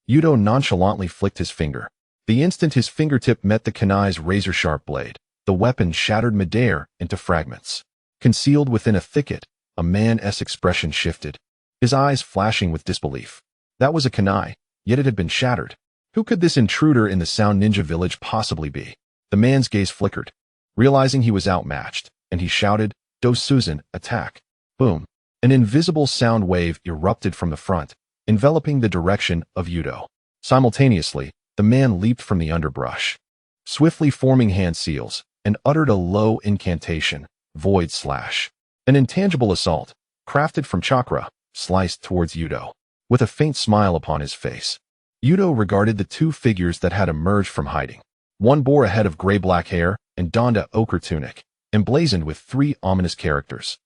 A: Youto nonchalantly flicked his finger. The instant his fingertip met the kunai's razor-sharp blade, the weapon shattered midair into fragments. Concealed within a thicket, a man's expression shifted, his eyes flashing with disbelief. That was a kunai, yet it had been shattered. Who could this intruder in the Sound Ninja Village possibly be? The man's gaze flickered, realizing he was outmatched, and he shouted, "Do Susan, attack!" Boom! An invisible sound wave erupted from the front, enveloping the direction of Youto. Simultaneously, the man leaped from the underbrush, swiftly forming hand seals, and uttered a low incantation, Void Slash. An intangible assault, crafted from chakra, sliced towards Youto. With a faint smile upon his face, Youto regarded the two figures that had emerged from hiding. One bore a head of gray-black hair and donned a ochre tunic, emblazoned with 3 ominous characters.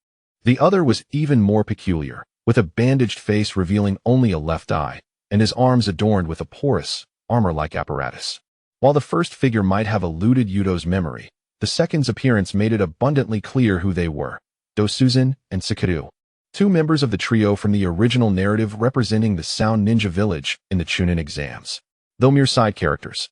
A: The other was even more peculiar, with a bandaged face revealing only a left eye, and his arms adorned with a porous, armor-like apparatus. While the first figure might have eluded Yuto's memory, the second's appearance made it abundantly clear who they were: Do Susan and Sakuru, 2 members of the trio from the original narrative representing the Sound Ninja Village in the Chunin exams. Though mere side characters,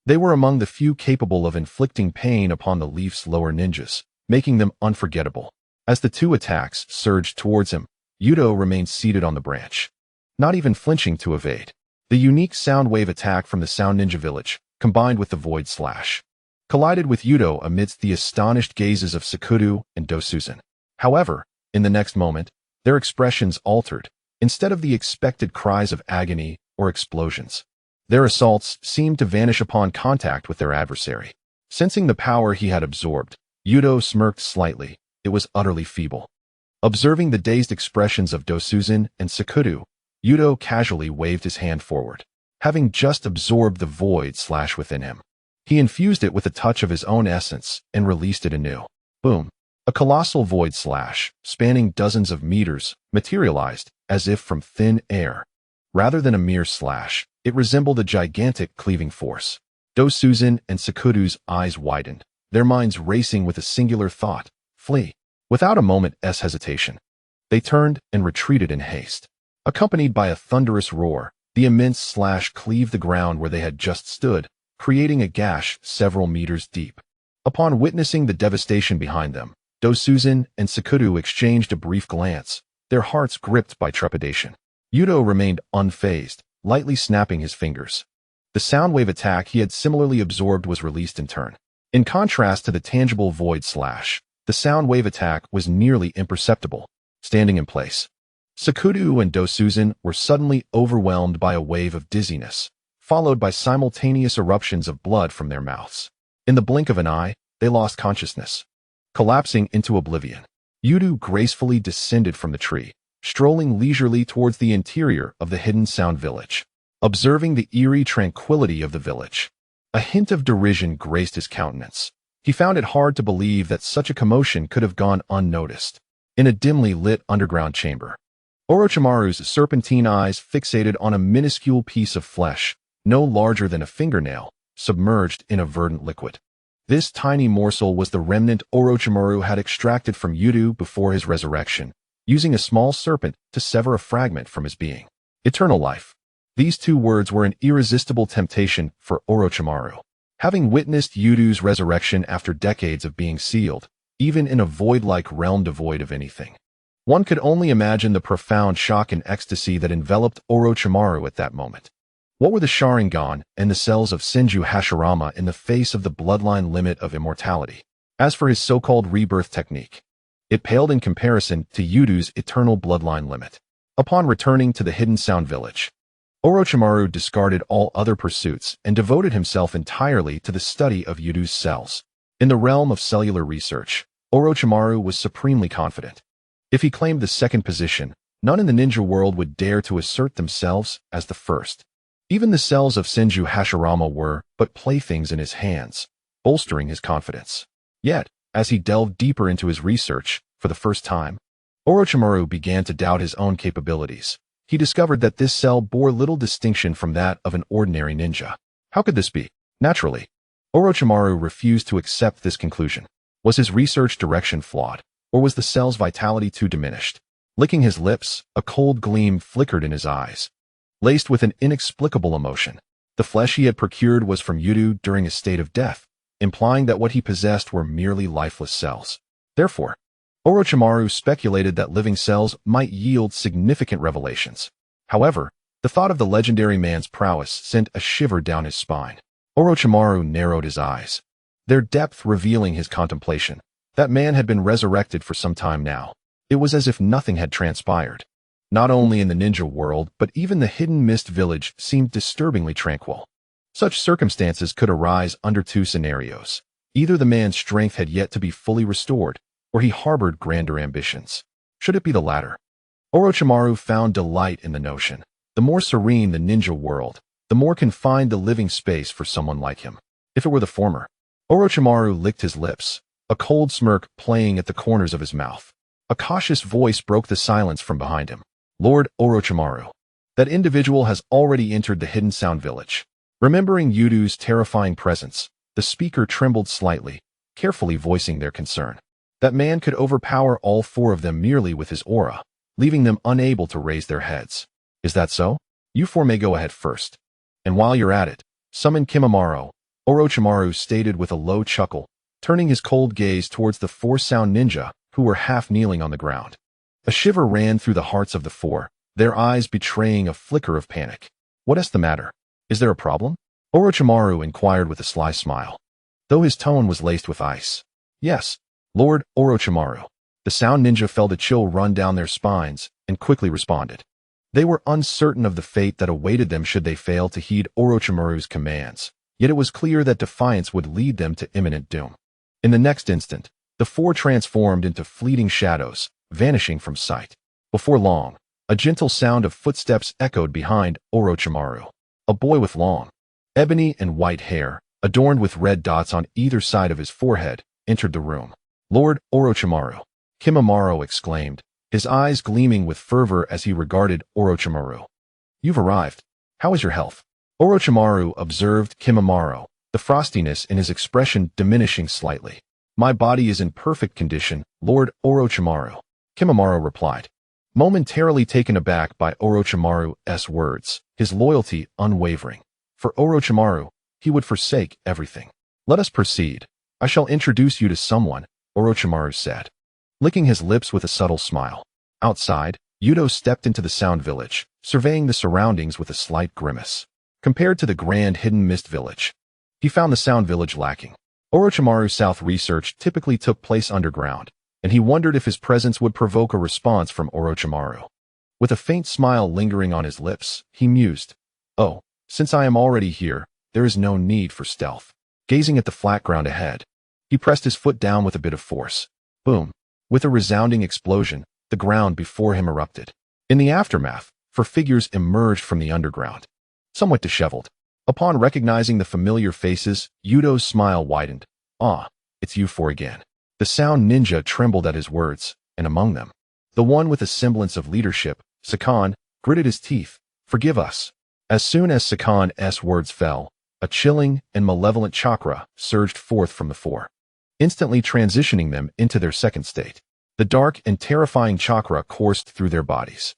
A: they were among the few capable of inflicting pain upon the Leaf's lower ninjas, making them unforgettable. As the 2 attacks surged towards him, Youto remained seated on the branch, not even flinching to evade. The unique sound wave attack from the Sound Ninja Village, combined with the Void Slash, collided with Youto amidst the astonished gazes of Sakuru and Do Susan. However, in the next moment, their expressions altered. Instead of the expected cries of agony or explosions, their assaults seemed to vanish upon contact with their adversary. Sensing the power he had absorbed, Youto smirked slightly. It was utterly feeble. Observing the dazed expressions of Do Susan and Sakuru, Youto casually waved his hand forward. Having just absorbed the Void Slash within him, he infused it with a touch of his own essence and released it anew. Boom! A colossal Void Slash, spanning dozens of meters, materialized as if from thin air. Rather than a mere slash, it resembled a gigantic cleaving force. Do Susan and Sakuru's eyes widened, their minds racing with a singular thought: flee. Without a moment's hesitation, they turned and retreated in haste. Accompanied by a thunderous roar, the immense slash cleaved the ground where they had just stood, creating a gash several meters deep. Upon witnessing the devastation behind them, Do Susan and Sakuru exchanged a brief glance, their hearts gripped by trepidation. Youto remained unfazed, lightly snapping his fingers. The sound wave attack he had similarly absorbed was released in turn. In contrast to the tangible Void Slash, the sound wave attack was nearly imperceptible, standing in place. Sakuru and Do Susan were suddenly overwhelmed by a wave of dizziness, followed by simultaneous eruptions of blood from their mouths. In the blink of an eye, they lost consciousness, collapsing into oblivion. Youto gracefully descended from the tree, strolling leisurely towards the interior of the hidden Sound Village. Observing the eerie tranquility of the village, a hint of derision graced his countenance. He found it hard to believe that such a commotion could have gone unnoticed. In a dimly lit underground chamber, Orochimaru's serpentine eyes fixated on a minuscule piece of flesh, no larger than a fingernail, submerged in a verdant liquid. This tiny morsel was the remnant Orochimaru had extracted from Youto before his resurrection, using a small serpent to sever a fragment from his being. Eternal life. These 2 words were an irresistible temptation for Orochimaru. Having witnessed Yuto's resurrection after decades of being sealed, even in a void-like realm devoid of anything, one could only imagine the profound shock and ecstasy that enveloped Orochimaru at that moment. What were the Sharingan and the cells of Senju Hashirama in the face of the bloodline limit of immortality? As for his so-called rebirth technique, it paled in comparison to Yuto's eternal bloodline limit. Upon returning to the hidden Sound Village, Orochimaru discarded all other pursuits and devoted himself entirely to the study of Yuto's cells. In the realm of cellular research, Orochimaru was supremely confident. If he claimed the second position, none in the ninja world would dare to assert themselves as the first. Even the cells of Senju Hashirama were but playthings in his hands, bolstering his confidence. Yet, as he delved deeper into his research, for the first time, Orochimaru began to doubt his own capabilities. He discovered that this cell bore little distinction from that of an ordinary ninja. How could this be? Naturally, Orochimaru refused to accept this conclusion. Was his research direction flawed, or was the cell's vitality too diminished? Licking his lips, a cold gleam flickered in his eyes, laced with an inexplicable emotion. The flesh he had procured was from Youto during a state of death, implying that what he possessed were merely lifeless cells. Therefore, Orochimaru speculated that living cells might yield significant revelations. However, the thought of the legendary man's prowess sent a shiver down his spine. Orochimaru narrowed his eyes, their depth revealing his contemplation. That man had been resurrected for some time now. It was as if nothing had transpired. Not only in the ninja world, but even the hidden mist village seemed disturbingly tranquil. Such circumstances could arise under two scenarios. Either the man's strength had yet to be fully restored, or he harbored grander ambitions. Should it be the latter? Orochimaru found delight in the notion. The more serene the ninja world, the more confined the living space for someone like him. If it were the former, Orochimaru licked his lips, a cold smirk playing at the corners of his mouth. A cautious voice broke the silence from behind him. Lord Orochimaru. That individual has already entered the hidden sound village. Remembering Yuto's terrifying presence, the speaker trembled slightly, carefully voicing their concern. That man could overpower all four of them merely with his aura, leaving them unable to raise their heads. Is that so? You four may go ahead first. And while you're at it, summon Kimimaro, Orochimaru stated with a low chuckle, turning his cold gaze towards the four sound ninja who were half kneeling on the ground. A shiver ran through the hearts of the four, their eyes betraying a flicker of panic. What is the matter? Is there a problem? Orochimaru inquired with a sly smile, though his tone was laced with ice. Yes, Lord Orochimaru. The sound ninja felt a chill run down their spines and quickly responded. They were uncertain of the fate that awaited them should they fail to heed Orochimaru's commands, yet it was clear that defiance would lead them to imminent doom. In the next instant, the four transformed into fleeting shadows, vanishing from sight. Before long, a gentle sound of footsteps echoed behind Orochimaru. A boy with long, ebony and white hair, adorned with red dots on either side of his forehead, entered the room. Lord Orochimaru, Kimimaro exclaimed, his eyes gleaming with fervor as he regarded Orochimaru. You've arrived. How is your health? Orochimaru observed Kimimaro, the frostiness in his expression diminishing slightly. My body is in perfect condition, Lord Orochimaru, Kimimaro replied. Momentarily taken aback by Orochimaru's words, his loyalty unwavering. For Orochimaru, he would forsake everything. Let us proceed. I shall introduce you to someone, Orochimaru said, licking his lips with a subtle smile. Outside, Youto stepped into the sound village, surveying the surroundings with a slight grimace. Compared to the grand hidden mist village, he found the sound village lacking. Orochimaru's south research typically took place underground, and he wondered if his presence would provoke a response from Orochimaru. With a faint smile lingering on his lips, he mused, Oh, since I am already here, there is no need for stealth. Gazing at the flat ground ahead, he pressed his foot down with a bit of force. Boom! With a resounding explosion, the ground before him erupted. In the aftermath, four figures emerged from the underground, somewhat disheveled. Upon recognizing the familiar faces, Yuto's smile widened. Ah, it's you four again. The sound ninja trembled at his words, and among them, the one with a semblance of leadership, Sakan, gritted his teeth. Forgive us. As soon as Sakan's words fell, a chilling and malevolent chakra surged forth from the four, instantly transitioning them into their second state. The dark and terrifying chakra coursed through their bodies.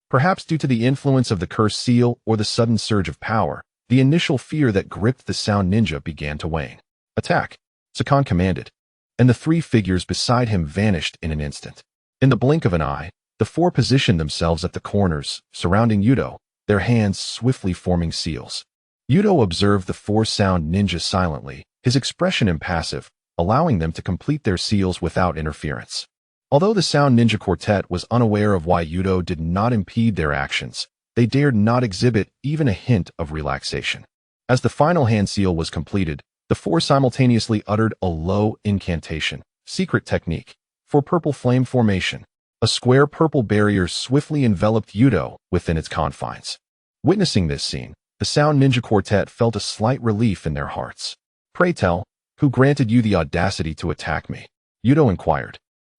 A: Perhaps due to the influence of the cursed seal or the sudden surge of power, the initial fear that gripped the sound ninja began to wane. Attack! Sakan commanded, and the three figures beside him vanished in an instant. In the blink of an eye, the four positioned themselves at the corners, surrounding Youto, their hands swiftly forming seals. Youto observed the four sound ninjas silently, his expression impassive, allowing them to complete their seals without interference. Although the sound ninja quartet was unaware of why Youto did not impede their actions, they dared not exhibit even a hint of relaxation. As the final hand seal was completed, the four simultaneously uttered a low incantation, secret technique, for purple flame formation. A square purple barrier swiftly enveloped Youto within its confines. Witnessing this scene, The Sound Ninja Quartet felt a slight relief in their hearts. "Pray tell, who granted you the audacity to attack me?" Youto inquired.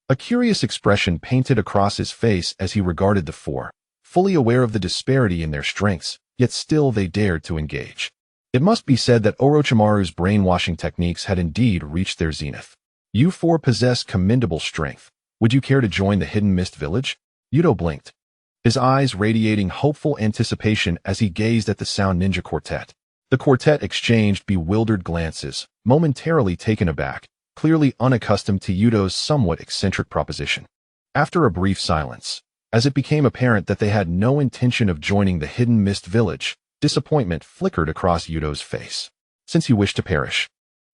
A: A curious expression painted across his face as he regarded the four, fully aware of the disparity in their strengths, yet still they dared to engage. It must be said that Orochimaru's brainwashing techniques had indeed reached their zenith. "You four possess commendable strength. Would you care to join the Hidden Mist Village?" Youto blinked, his eyes radiating hopeful anticipation as he gazed at the Sound Ninja Quartet. The quartet exchanged bewildered glances, momentarily taken aback, clearly unaccustomed to Yuto's somewhat eccentric proposition. After a brief silence, as it became apparent that they had no intention of joining the Hidden Mist Village, disappointment flickered across Yuto's face. "Since you wish to perish,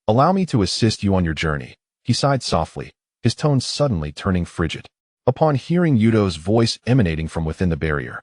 A: allow me to assist you on your journey," he sighed softly, his tone suddenly turning frigid. Upon hearing Yuto's voice emanating from within the barrier,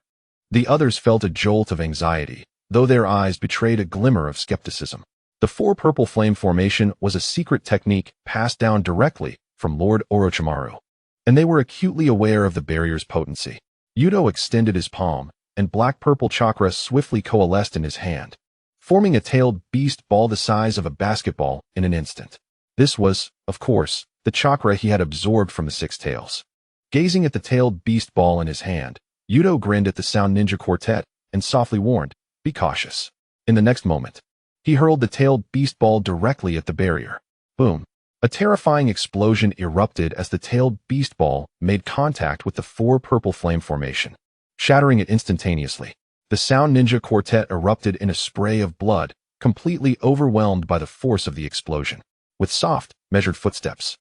A: the others felt a jolt of anxiety, though their eyes betrayed a glimmer of skepticism. The four purple flame formation was a secret technique passed down directly from Lord Orochimaru, and they were acutely aware of the barrier's potency. Yuto extended his palm, and black-purple chakra swiftly coalesced in his hand, forming a tailed beast ball the size of a basketball in an instant. This was, of course, the chakra he had absorbed from the Six Tails. Gazing at the tailed beast ball in his hand, Yuto grinned at the Sound Ninja Quartet and softly warned, "Be cautious." In the next moment, he hurled the tailed beast ball directly at the barrier. Boom! A terrifying explosion erupted as the tailed beast ball made contact with the four purple flame formation, shattering it instantaneously. The Sound Ninja Quartet erupted in a spray of blood, completely overwhelmed by the force of the explosion. With soft, measured footsteps,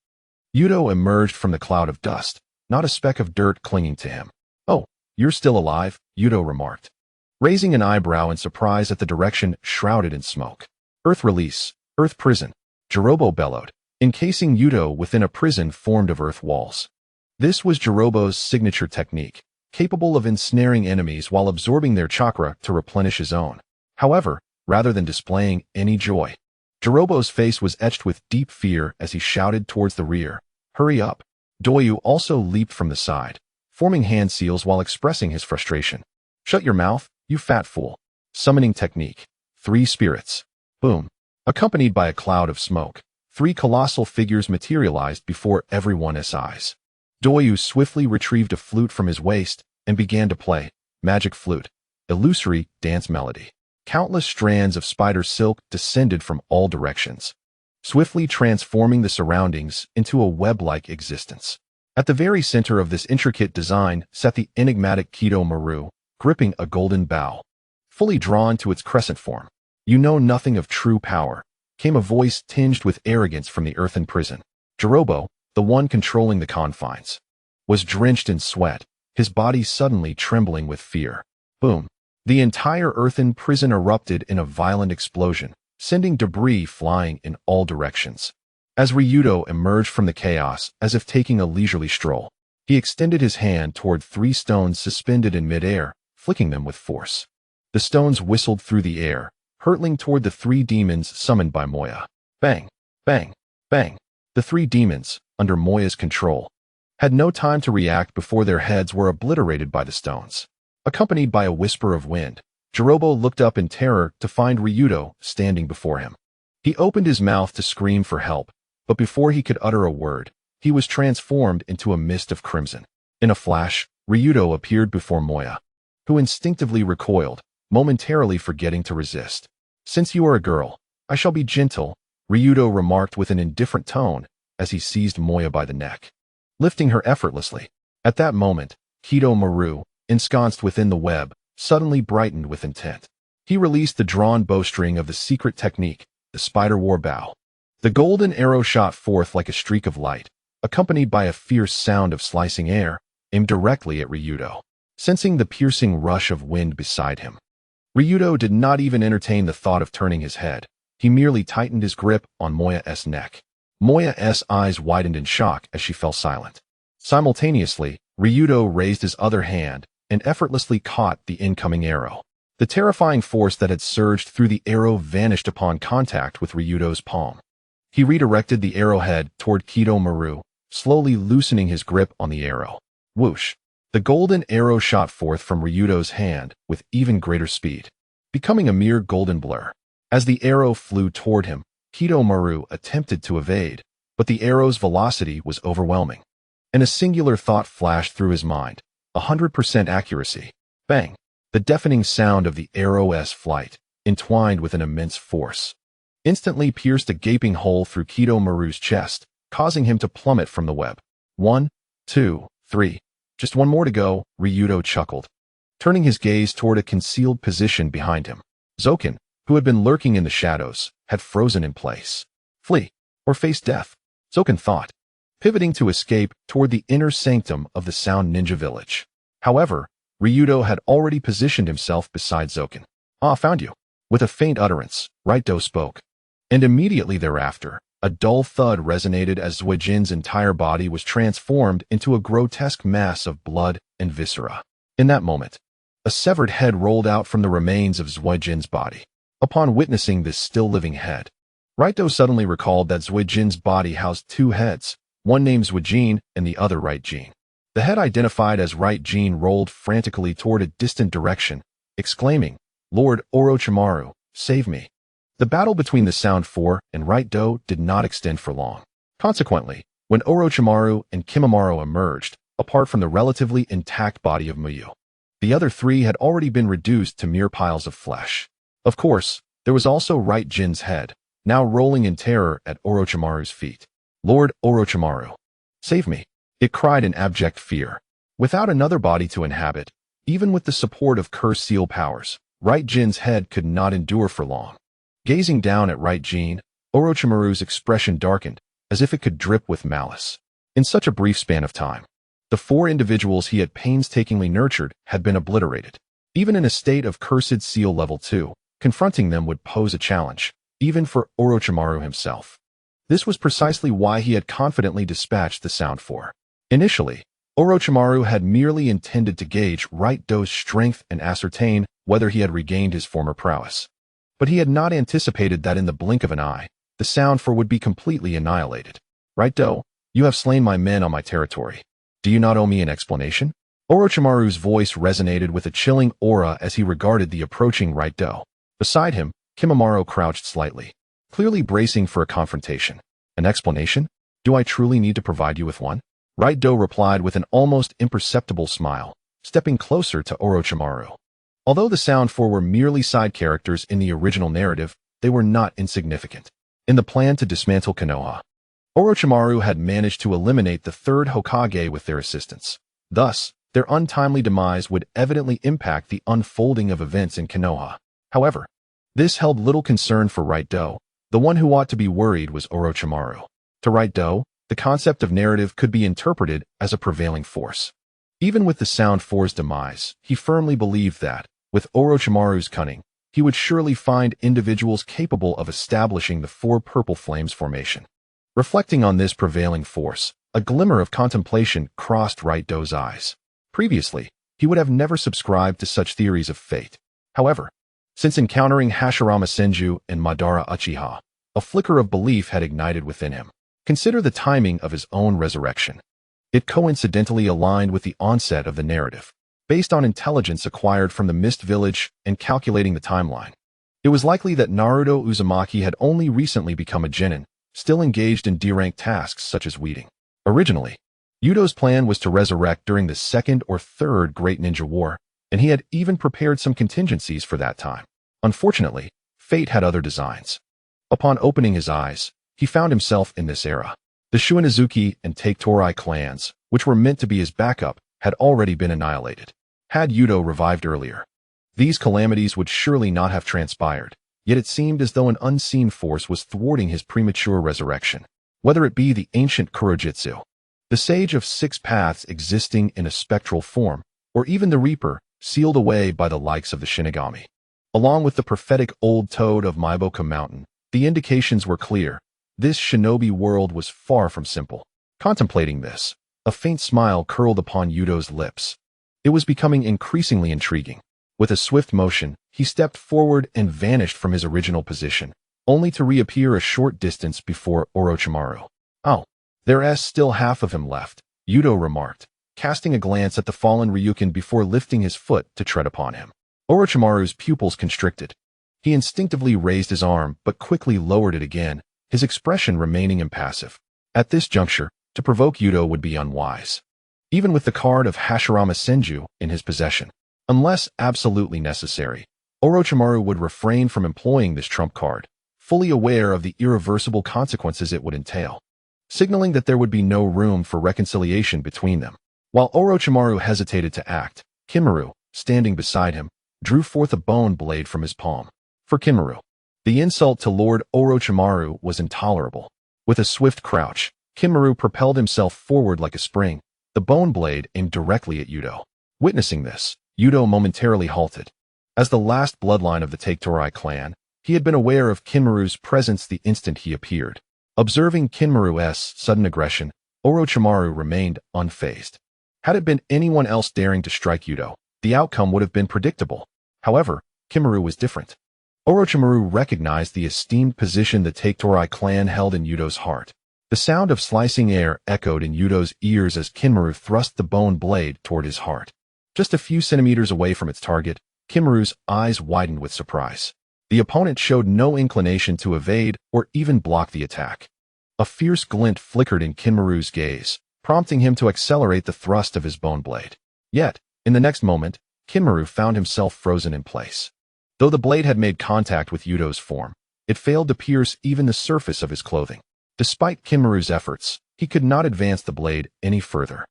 A: Yuto emerged from the cloud of dust, not a speck of dirt clinging to him. "Oh, you're still alive," Yuto remarked, raising an eyebrow in surprise at the direction shrouded in smoke. "Earth release, Earth prison," Jirobo bellowed, encasing Yuto within a prison formed of earth walls. This was Jirobo's signature technique, capable of ensnaring enemies while absorbing their chakra to replenish his own. However, rather than displaying any joy, Jirobo's face was etched with deep fear as he shouted towards the rear, "Hurry up!" Doyu also leaped from the side, forming hand seals while expressing his frustration. "Shut your mouth, you fat fool." Summoning technique. 3 spirits. Boom. Accompanied by a cloud of smoke, 3 colossal figures materialized before everyone's eyes. Doyu swiftly retrieved a flute from his waist and began to play, magic flute, illusory dance melody. Countless strands of spider silk descended from all directions, swiftly transforming the surroundings into a web-like existence. At the very center of this intricate design sat the enigmatic Kido Maru, gripping a golden bow, fully drawn to its crescent form. "You know nothing of true power," came a voice tinged with arrogance from the earthen prison. Jirobo, the one controlling the confines, was drenched in sweat, his body suddenly trembling with fear. Boom! The entire earthen prison erupted in a violent explosion, sending debris flying in all directions. As Ryuto emerged from the chaos as if taking a leisurely stroll, he extended his hand toward 3 stones suspended in midair, flicking them with force. The stones whistled through the air, hurtling toward the 3 demons summoned by Moya. Bang! Bang! Bang! The 3 demons, under Moya's control, had no time to react before their heads were obliterated by the stones. Accompanied by a whisper of wind, Jirobo looked up in terror to find Ryuto standing before him. He opened his mouth to scream for help, but before he could utter a word, he was transformed into a mist of crimson. In a flash, Ryuto appeared before Moya, who instinctively recoiled, momentarily forgetting to resist. "Since you are a girl, I shall be gentle," Ryuto remarked with an indifferent tone as he seized Moya by the neck, lifting her effortlessly. At that moment, Kido Maru, ensconced within the web, suddenly brightened with intent. He released the drawn bowstring of the secret technique, the Spider War Bow. The golden arrow shot forth like a streak of light, accompanied by a fierce sound of slicing air, aimed directly at Ryuto. Sensing the piercing rush of wind beside him, Ryuto did not even entertain the thought of turning his head. He merely tightened his grip on Moya's neck. Moya's eyes widened in shock as she fell silent. Simultaneously, Ryuto raised his other hand and effortlessly caught the incoming arrow. The terrifying force that had surged through the arrow vanished upon contact with Ryuto's palm. He redirected the arrowhead toward Kido Maru, slowly loosening his grip on the arrow. Whoosh! The golden arrow shot forth from Ryuto's hand with even greater speed. becoming a mere golden blur. As the arrow flew toward him, Hitomaru attempted to evade, but the arrow's velocity was overwhelming. And a singular thought flashed through his mind: 100% accuracy. Bang! The deafening sound of the arrow's flight, entwined with an immense force, instantly pierced a gaping hole through Hitomaru's chest, causing him to plummet from the web. 1, 2, 3. Just one more to go, Ryuto chuckled, turning his gaze toward a concealed position behind him. Zoken, who had been lurking in the shadows, had frozen in place. Flee, or face death, Zoken thought, pivoting to escape toward the inner sanctum of the Sound Ninja Village. However, Ryuto had already positioned himself beside Zoken. "Ah, found you." With a faint utterance, Ryuto spoke. And immediately thereafter, a dull thud resonated as Zuejin's entire body was transformed into a grotesque mass of blood and viscera. In that moment, a severed head rolled out from the remains of Zuejin's body. Upon witnessing this still-living head, Ryuto suddenly recalled that Zuejin's body housed two heads, one named Zuejin and the other Right Jin. The head identified as Right Jin rolled frantically toward a distant direction, exclaiming, "Lord Orochimaru, save me." The battle between the Sound Four and Ryuto did not extend for long. Consequently, when Orochimaru and Kimimaro emerged, apart from the relatively intact body of Muyu, the other three had already been reduced to mere piles of flesh. Of course, there was also Right Jin's head, now rolling in terror at Orochimaru's feet. "Lord Orochimaru, save me," it cried in abject fear. Without another body to inhabit, even with the support of Curse Seal powers, Right Jin's head could not endure for long. Gazing down at Right Jin, Orochimaru's expression darkened, as if it could drip with malice. In such a brief span of time, the four individuals he had painstakingly nurtured had been obliterated. Even in a state of Cursed Seal Level 2, confronting them would pose a challenge, even for Orochimaru himself. This was precisely why he had confidently dispatched the Sound Four. Initially, Orochimaru had merely intended to gauge Ryuto's strength and ascertain whether he had regained his former prowess. But he had not anticipated that in the blink of an eye, the Sound Four would be completely annihilated. "Ryuto, you have slain my men on my territory. Do you not owe me an explanation?" Orochimaru's voice resonated with a chilling aura as he regarded the approaching Ryuto. Beside him, Kimimaro crouched slightly, clearly bracing for a confrontation. "An explanation? Do I truly need to provide you with one?" Ryuto replied with an almost imperceptible smile, stepping closer to Orochimaru. Although the Sound Four were merely side characters in the original narrative, they were not insignificant. In the plan to dismantle Konoha, Orochimaru had managed to eliminate the third Hokage with their assistance. Thus, their untimely demise would evidently impact the unfolding of events in Konoha. However, this held little concern for Ryuto. The one who ought to be worried was Orochimaru. To Ryuto, the concept of narrative could be interpreted as a prevailing force. Even with the Sound Four's demise, he firmly believed that, with Orochimaru's cunning, he would surely find individuals capable of establishing the Four Purple Flames formation. Reflecting on this prevailing force, a glimmer of contemplation crossed Ryuto's eyes. Previously, he would have never subscribed to such theories of fate. However, since encountering Hashirama Senju and Madara Uchiha, a flicker of belief had ignited within him. Consider the timing of his own resurrection. It coincidentally aligned with the onset of the narrative. Based on intelligence acquired from the Mist Village and calculating the timeline, it was likely that Naruto Uzumaki had only recently become a genin, still engaged in D-rank tasks such as weeding. Originally, Yuto's plan was to resurrect during the second or third Great Ninja War, and he had even prepared some contingencies for that time. Unfortunately, fate had other designs. Upon opening his eyes, he found himself in this era. The Shuinazuki and Take-Torai clans, which were meant to be his backup, had already been annihilated. Had Yuto revived earlier, these calamities would surely not have transpired, yet it seemed as though an unseen force was thwarting his premature resurrection. Whether it be the ancient Kurojitsu, the Sage of Six Paths existing in a spectral form, or even the Reaper, sealed away by the likes of the Shinigami. Along with the prophetic Old Toad of Maiboka Mountain, the indications were clear. This shinobi world was far from simple. Contemplating this, a faint smile curled upon Yuto's lips. It was becoming increasingly intriguing. With a swift motion, he stepped forward and vanished from his original position, only to reappear a short distance before Orochimaru. "Oh, there's still half of him left," Yuto remarked, casting a glance at the fallen Ryukin before lifting his foot to tread upon him. Orochimaru's pupils constricted. He instinctively raised his arm but quickly lowered it again, his expression remaining impassive. At this juncture, to provoke Youto would be unwise, even with the card of Hashirama Senju in his possession. Unless absolutely necessary, Orochimaru would refrain from employing this trump card, fully aware of the irreversible consequences it would entail, signaling that there would be no room for reconciliation between them. While Orochimaru hesitated to act, Kimaru, standing beside him, drew forth a bone blade from his palm. For Kimaru, the insult to Lord Orochimaru was intolerable. With a swift crouch, Kimaru propelled himself forward like a spring, the bone blade aimed directly at Youto. Witnessing this, Youto momentarily halted. As the last bloodline of the Take-Torai clan, he had been aware of Kimaru's presence the instant he appeared. Observing Kimaru's sudden aggression, Orochimaru remained unfazed. Had it been anyone else daring to strike Youto, the outcome would have been predictable. However, Kimaru was different. Orochimaru recognized the esteemed position the Take-Torai clan held in Yuto's heart. The sound of slicing air echoed in Yuto's ears as Kimaru thrust the bone blade toward his heart. Just a few centimeters away from its target, Kimaru's eyes widened with surprise. The opponent showed no inclination to evade or even block the attack. A fierce glint flickered in Kimaru's gaze, prompting him to accelerate the thrust of his bone blade. Yet, in the next moment, Kimaru found himself frozen in place. Though the blade had made contact with Yuto's form, it failed to pierce even the surface of his clothing. Despite Kimaru's efforts, he could not advance the blade any further.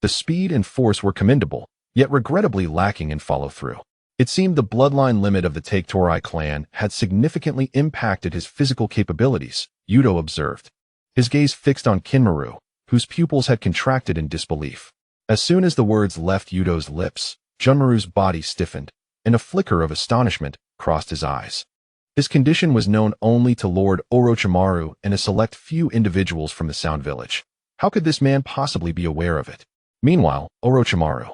A: The speed and force were commendable, yet regrettably lacking in follow-through. It seemed the bloodline limit of the Take-Torai clan had significantly impacted his physical capabilities, Youto observed. His gaze fixed on Kimaru, whose pupils had contracted in disbelief. As soon as the words left Yuto's lips, Junmaru's body stiffened, and a flicker of astonishment crossed his eyes. His condition was known only to Lord Orochimaru and a select few individuals from the Sound Village. How could this man possibly be aware of it? Meanwhile, Orochimaru,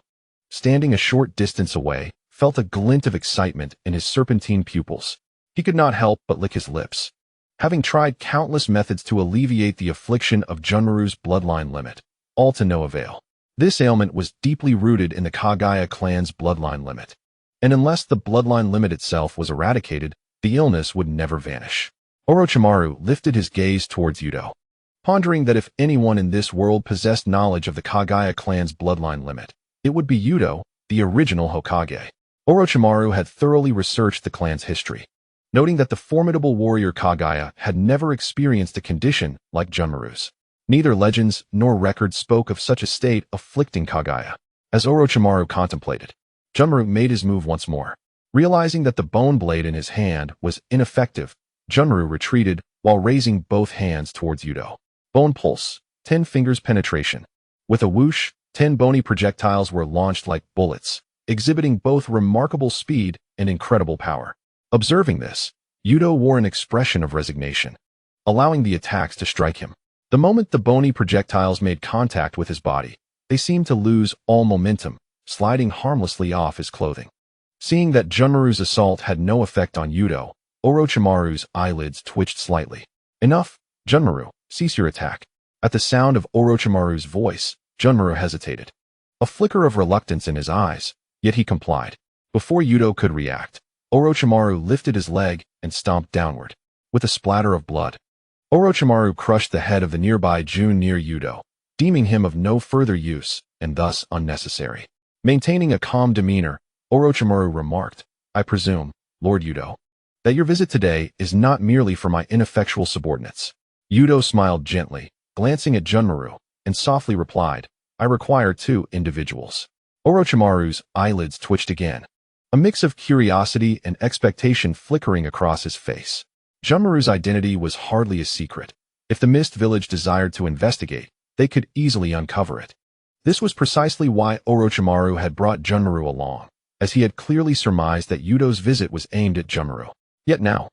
A: standing a short distance away, felt a glint of excitement in his serpentine pupils. He could not help but lick his lips. Having tried countless methods to alleviate the affliction of Junmaru's bloodline limit, all to no avail. This ailment was deeply rooted in the Kage clan's bloodline limit. And unless the bloodline limit itself was eradicated, the illness would never vanish. Orochimaru lifted his gaze towards Youto, pondering that if anyone in this world possessed knowledge of the Kage clan's bloodline limit, it would be Youto, the original Hokage. Orochimaru had thoroughly researched the clan's history, noting that the formidable warrior Kage had never experienced a condition like Junmaru's. Neither legends nor records spoke of such a state afflicting Kage. As Orochimaru contemplated, Junmaru made his move once more. Realizing that the bone blade in his hand was ineffective, Junmaru retreated while raising both hands towards Youto. Bone pulse, 10 fingers penetration. With a whoosh, 10 bony projectiles were launched like bullets, exhibiting both remarkable speed and incredible power. Observing this, Youto wore an expression of resignation, allowing the attacks to strike him. The moment the bony projectiles made contact with his body, they seemed to lose all momentum, sliding harmlessly off his clothing. Seeing that Junmaru's assault had no effect on Youto, Orochimaru's eyelids twitched slightly. Enough, Junmaru, cease your attack. At the sound of Orochimaru's voice, Junmaru hesitated. A flicker of reluctance in his eyes, yet he complied. Before Youto could react, Orochimaru lifted his leg and stomped downward. With a splatter of blood, Orochimaru crushed the head of the nearby Jun near Youto, deeming him of no further use and thus unnecessary. Maintaining a calm demeanor, Orochimaru remarked, I presume, Lord Youto, that your visit today is not merely for my ineffectual subordinates. Youto smiled gently, glancing at Junmaru, and softly replied, I require 2 individuals. Orochimaru's eyelids twitched again, a mix of curiosity and expectation flickering across his face. Junmaru's identity was hardly a secret. If the Mist Village desired to investigate, they could easily uncover it. This was precisely why Orochimaru had brought Junmaru along, as he had clearly surmised that Yuto's visit was aimed at Junmaru. Yet now,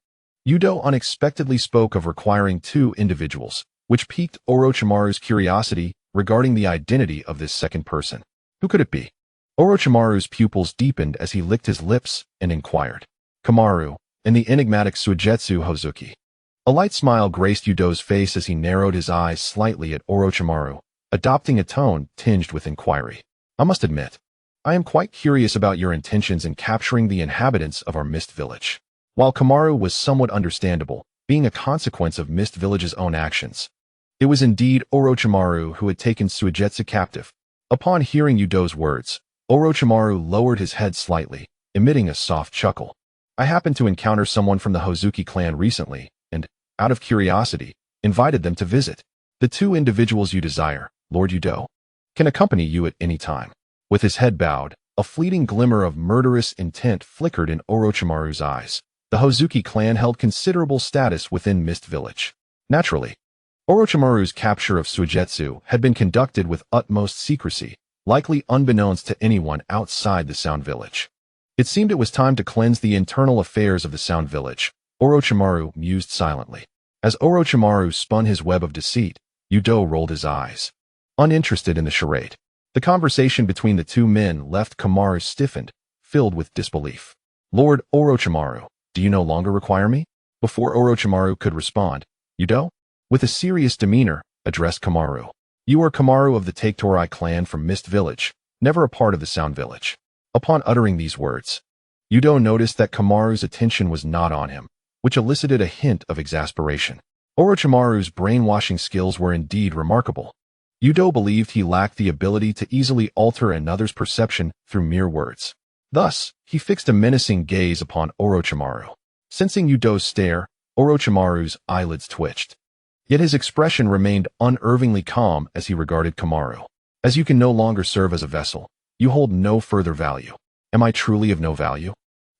A: Youto unexpectedly spoke of requiring 2 individuals, which piqued Orochimaru's curiosity regarding the identity of this second person. Who could it be? Orochimaru's pupils deepened as he licked his lips and inquired. Kamaru, and the enigmatic Suigetsu Hozuki. A light smile graced Yuto's face as he narrowed his eyes slightly at Orochimaru, adopting a tone tinged with inquiry. I must admit, I am quite curious about your intentions in capturing the inhabitants of our Mist Village. While Kamaru was somewhat understandable, being a consequence of Mist Village's own actions, it was indeed Orochimaru who had taken Suigetsu captive. Upon hearing Yudo's words, Orochimaru lowered his head slightly, emitting a soft chuckle. I happened to encounter someone from the Hozuki clan recently, and, out of curiosity, invited them to visit. The two individuals you desire, Lord Yudo, can accompany you at any time. With his head bowed, a fleeting glimmer of murderous intent flickered in Orochimaru's eyes. The Hozuki clan held considerable status within Mist Village. Naturally, Orochimaru's capture of Suigetsu had been conducted with utmost secrecy, likely unbeknownst to anyone outside the Sound Village. It seemed it was time to cleanse the internal affairs of the Sound Village. Orochimaru mused silently. As Orochimaru spun his web of deceit, Yudo rolled his eyes, uninterested in the charade. The conversation between the two men left Kamaru stiffened, filled with disbelief. Lord Orochimaru, do you no longer require me? Before Orochimaru could respond, Yudo, with a serious demeanor, addressed Kamaru. You are Kamaru of the Take-Torai clan from Mist Village, never a part of the Sound Village. Upon uttering these words, Yudo noticed that Kamaru's attention was not on him, which elicited a hint of exasperation. Orochimaru's brainwashing skills were indeed remarkable. Yudo believed he lacked the ability to easily alter another's perception through mere words. Thus, he fixed a menacing gaze upon Orochimaru. Sensing Yudo's stare, Orochimaru's eyelids twitched. Yet his expression remained unervingly calm as he regarded Kamaru. As you can no longer serve as a vessel, you hold no further value. Am I truly of no value?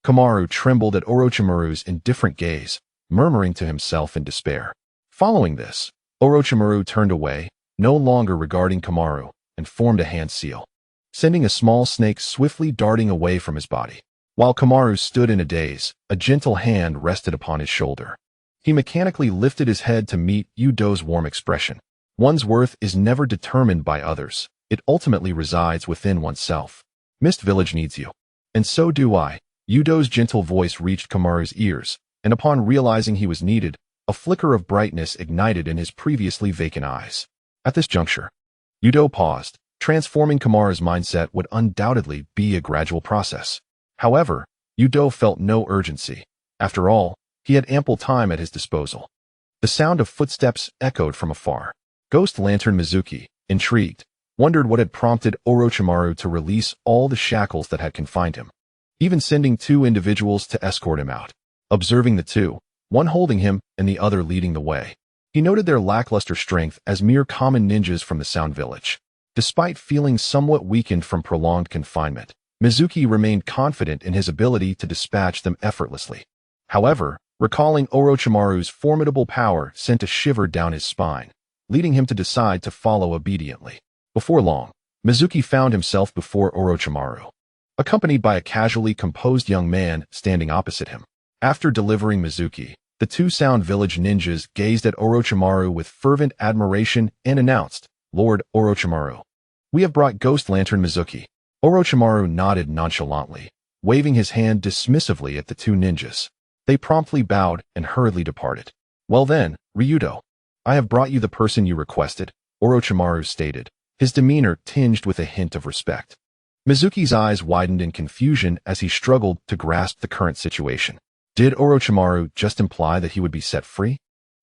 A: Kamaru trembled at Orochimaru's indifferent gaze, murmuring to himself in despair. Following this, Orochimaru turned away, no longer regarding Kamaru, and formed a hand seal, sending a small snake swiftly darting away from his body. While Kamaru stood in a daze, a gentle hand rested upon his shoulder. He mechanically lifted his head to meet Yudo's warm expression. One's worth is never determined by others. It ultimately resides within oneself. Mist Village needs you. And so do I. Yudo's gentle voice reached Kamaru's ears, and upon realizing he was needed, a flicker of brightness ignited in his previously vacant eyes. At this juncture, Yudo paused. Transforming Kamaru's mindset would undoubtedly be a gradual process. However, Yudo felt no urgency. After all, he had ample time at his disposal. The sound of footsteps echoed from afar. Ghost Lantern Mizuki, intrigued, wondered what had prompted Orochimaru to release all the shackles that had confined him, even sending two individuals to escort him out. Observing the two, one holding him and the other leading the way, he noted their lackluster strength as mere common ninjas from the Sound Village. Despite feeling somewhat weakened from prolonged confinement, Mizuki remained confident in his ability to dispatch them effortlessly. However, recalling Orochimaru's formidable power sent a shiver down his spine, leading him to decide to follow obediently. Before long, Mizuki found himself before Orochimaru, accompanied by a casually composed young man standing opposite him. After delivering Mizuki, the two Sound Village ninjas gazed at Orochimaru with fervent admiration and announced, Lord Orochimaru, we have brought Ghost Lantern Mizuki. Orochimaru nodded nonchalantly, waving his hand dismissively at the two ninjas. They promptly bowed and hurriedly departed. Well then, Ryudo, I have brought you the person you requested, Orochimaru stated, his demeanor tinged with a hint of respect. Mizuki's eyes widened in confusion as he struggled to grasp the current situation. Did Orochimaru just imply that he would be set free?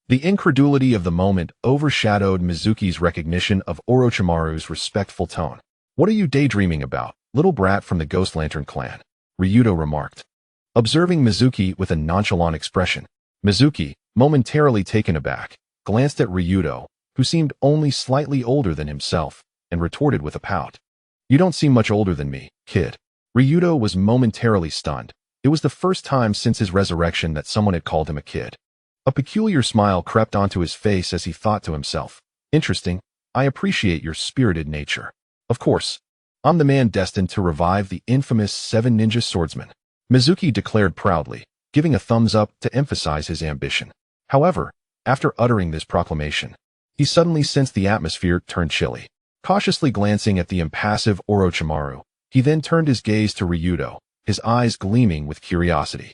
A: The incredulity of the moment overshadowed Mizuki's recognition of Orochimaru's respectful tone. What are you daydreaming about, little brat from the Ghost Lantern clan? Ryudo remarked. Observing Mizuki with a nonchalant expression, Mizuki, momentarily taken aback, glanced at Ryudo, who seemed only slightly older than himself, and retorted with a pout. You don't seem much older than me, kid. Ryudo was momentarily stunned. It was the first time since his resurrection that someone had called him a kid. A peculiar smile crept onto his face as he thought to himself, interesting, I appreciate your spirited nature. Of course, I'm the man destined to revive the infamous Seven Ninja Swordsman, Mizuki declared proudly, giving a thumbs up to emphasize his ambition. However, after uttering this proclamation, he suddenly sensed the atmosphere turn chilly. Cautiously glancing at the impassive Orochimaru, he then turned his gaze to Ryudo, his eyes gleaming with curiosity.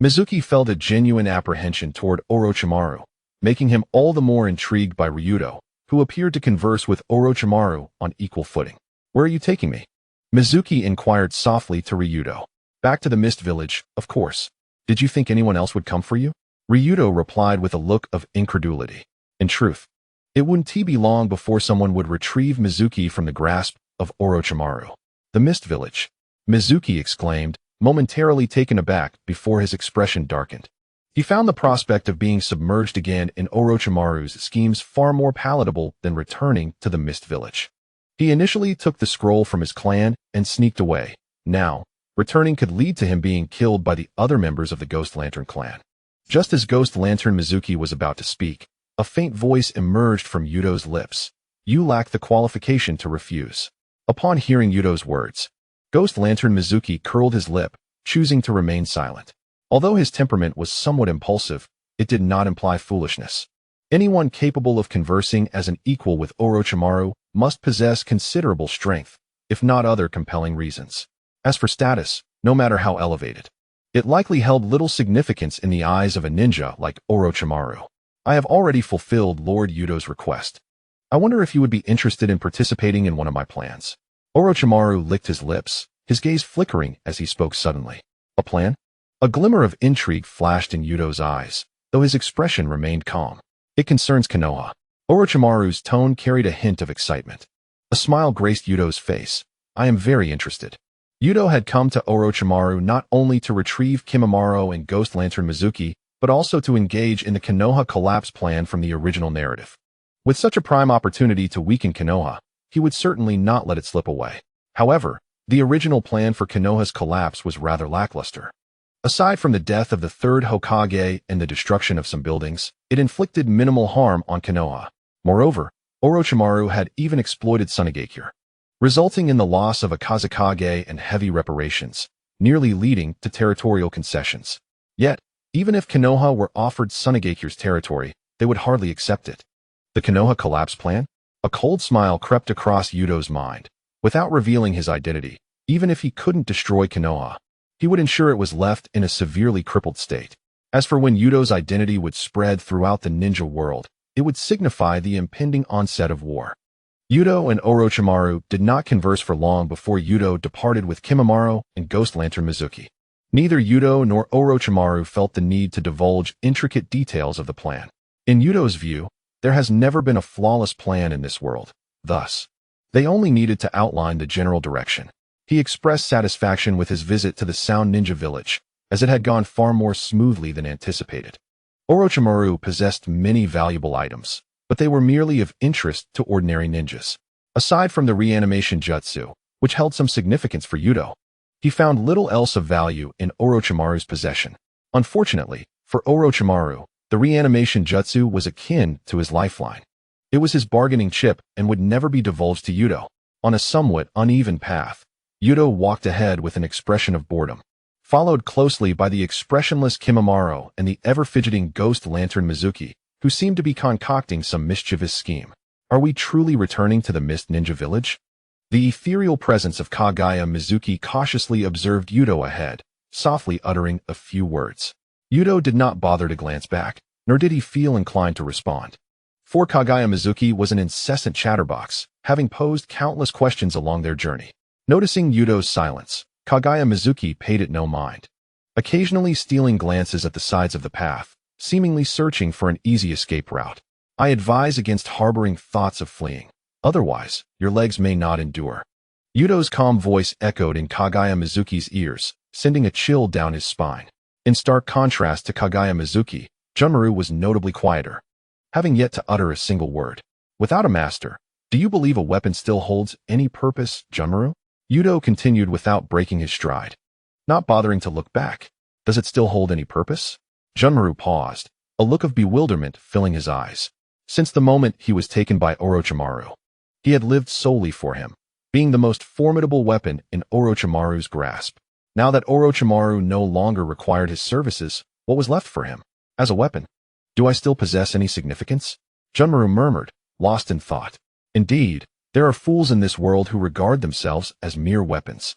A: Mizuki felt a genuine apprehension toward Orochimaru, making him all the more intrigued by Ryudo, who appeared to converse with Orochimaru on equal footing. Where are you taking me? Mizuki inquired softly to Ryuto. Back to the Mist Village, of course. Did you think anyone else would come for you? Ryuto replied with a look of incredulity. In truth, it wouldn't be long before someone would retrieve Mizuki from the grasp of Orochimaru. The Mist Village, Mizuki exclaimed, momentarily taken aback before his expression darkened. He found the prospect of being submerged again in Orochimaru's schemes far more palatable than returning to the Mist Village. He initially took the scroll from his clan and sneaked away. Now, returning could lead to him being killed by the other members of the Ghost Lantern clan. Just as Ghost Lantern Mizuki was about to speak, a faint voice emerged from Yuto's lips. You lack the qualification to refuse. Upon hearing Yuto's words, Ghost Lantern Mizuki curled his lip, choosing to remain silent. Although his temperament was somewhat impulsive, it did not imply foolishness. Anyone capable of conversing as an equal with Orochimaru must possess considerable strength, if not other compelling reasons. As for status, no matter how elevated, it likely held little significance in the eyes of a ninja like Orochimaru. I have already fulfilled Lord Yuto's request. I wonder if you would be interested in participating in one of my plans. Orochimaru licked his lips, his gaze flickering as he spoke suddenly. A plan? A glimmer of intrigue flashed in Yuto's eyes, though his expression remained calm. It concerns Konoha. Orochimaru's tone carried a hint of excitement. A smile graced Yuto's face. I am very interested. Yuto had come to Orochimaru not only to retrieve Kimimaro and Ghost Lantern Mizuki, but also to engage in the Konoha collapse plan from the original narrative. With such a prime opportunity to weaken Konoha, he would certainly not let it slip away. However, the original plan for Konoha's collapse was rather lackluster. Aside from the death of the third Hokage and the destruction of some buildings, it inflicted minimal harm on Konoha. Moreover, Orochimaru had even exploited Sunigakure, resulting in the loss of a Kazekage and heavy reparations, nearly leading to territorial concessions. Yet, even if Konoha were offered Sunigakure's territory, they would hardly accept it. The Konoha collapse plan? A cold smile crept across Yuto's mind. Without revealing his identity, even if he couldn't destroy Konoha, he would ensure it was left in a severely crippled state. As for when Yuto's identity would spread throughout the ninja world, it would signify the impending onset of war. Yuto and Orochimaru did not converse for long before Yuto departed with Kimimaro and Ghost Lantern Mizuki. Neither Yuto nor Orochimaru felt the need to divulge intricate details of the plan. In Yuto's view, there has never been a flawless plan in this world. Thus, they only needed to outline the general direction. He expressed satisfaction with his visit to the Sound Ninja Village, as it had gone far more smoothly than anticipated. Orochimaru possessed many valuable items, but they were merely of interest to ordinary ninjas. Aside from the reanimation jutsu, which held some significance for Yuto, he found little else of value in Orochimaru's possession. Unfortunately, for Orochimaru, the reanimation jutsu was akin to his lifeline. It was his bargaining chip and would never be divulged to Yuto. On a somewhat uneven path, Yuto walked ahead with an expression of boredom, followed closely by the expressionless Kimimaro and the ever-fidgeting Ghost Lantern Mizuki, who seemed to be concocting some mischievous scheme. Are we truly returning to the Mist Ninja Village? The ethereal presence of Kagaya Mizuki cautiously observed Yuto ahead, softly uttering a few words. Yuto did not bother to glance back, nor did he feel inclined to respond. For Kagaya Mizuki was an incessant chatterbox, having posed countless questions along their journey. Noticing Yuto's silence, Kagaya Mizuki paid it no mind, occasionally stealing glances at the sides of the path, seemingly searching for an easy escape route. I advise against harboring thoughts of fleeing. Otherwise, your legs may not endure. Yuto's calm voice echoed in Kagaya Mizuki's ears, sending a chill down his spine. In stark contrast to Kagaya Mizuki, Junmaru was notably quieter, having yet to utter a single word. Without a master, do you believe a weapon still holds any purpose, Junmaru? Yuto continued without breaking his stride, not bothering to look back. Does it still hold any purpose? Junmaru paused, a look of bewilderment filling his eyes. Since the moment he was taken by Orochimaru, he had lived solely for him, being the most formidable weapon in Orochimaru's grasp. Now that Orochimaru no longer required his services, what was left for him? As a weapon, do I still possess any significance? Junmaru murmured, lost in thought. Indeed, there are fools in this world who regard themselves as mere weapons.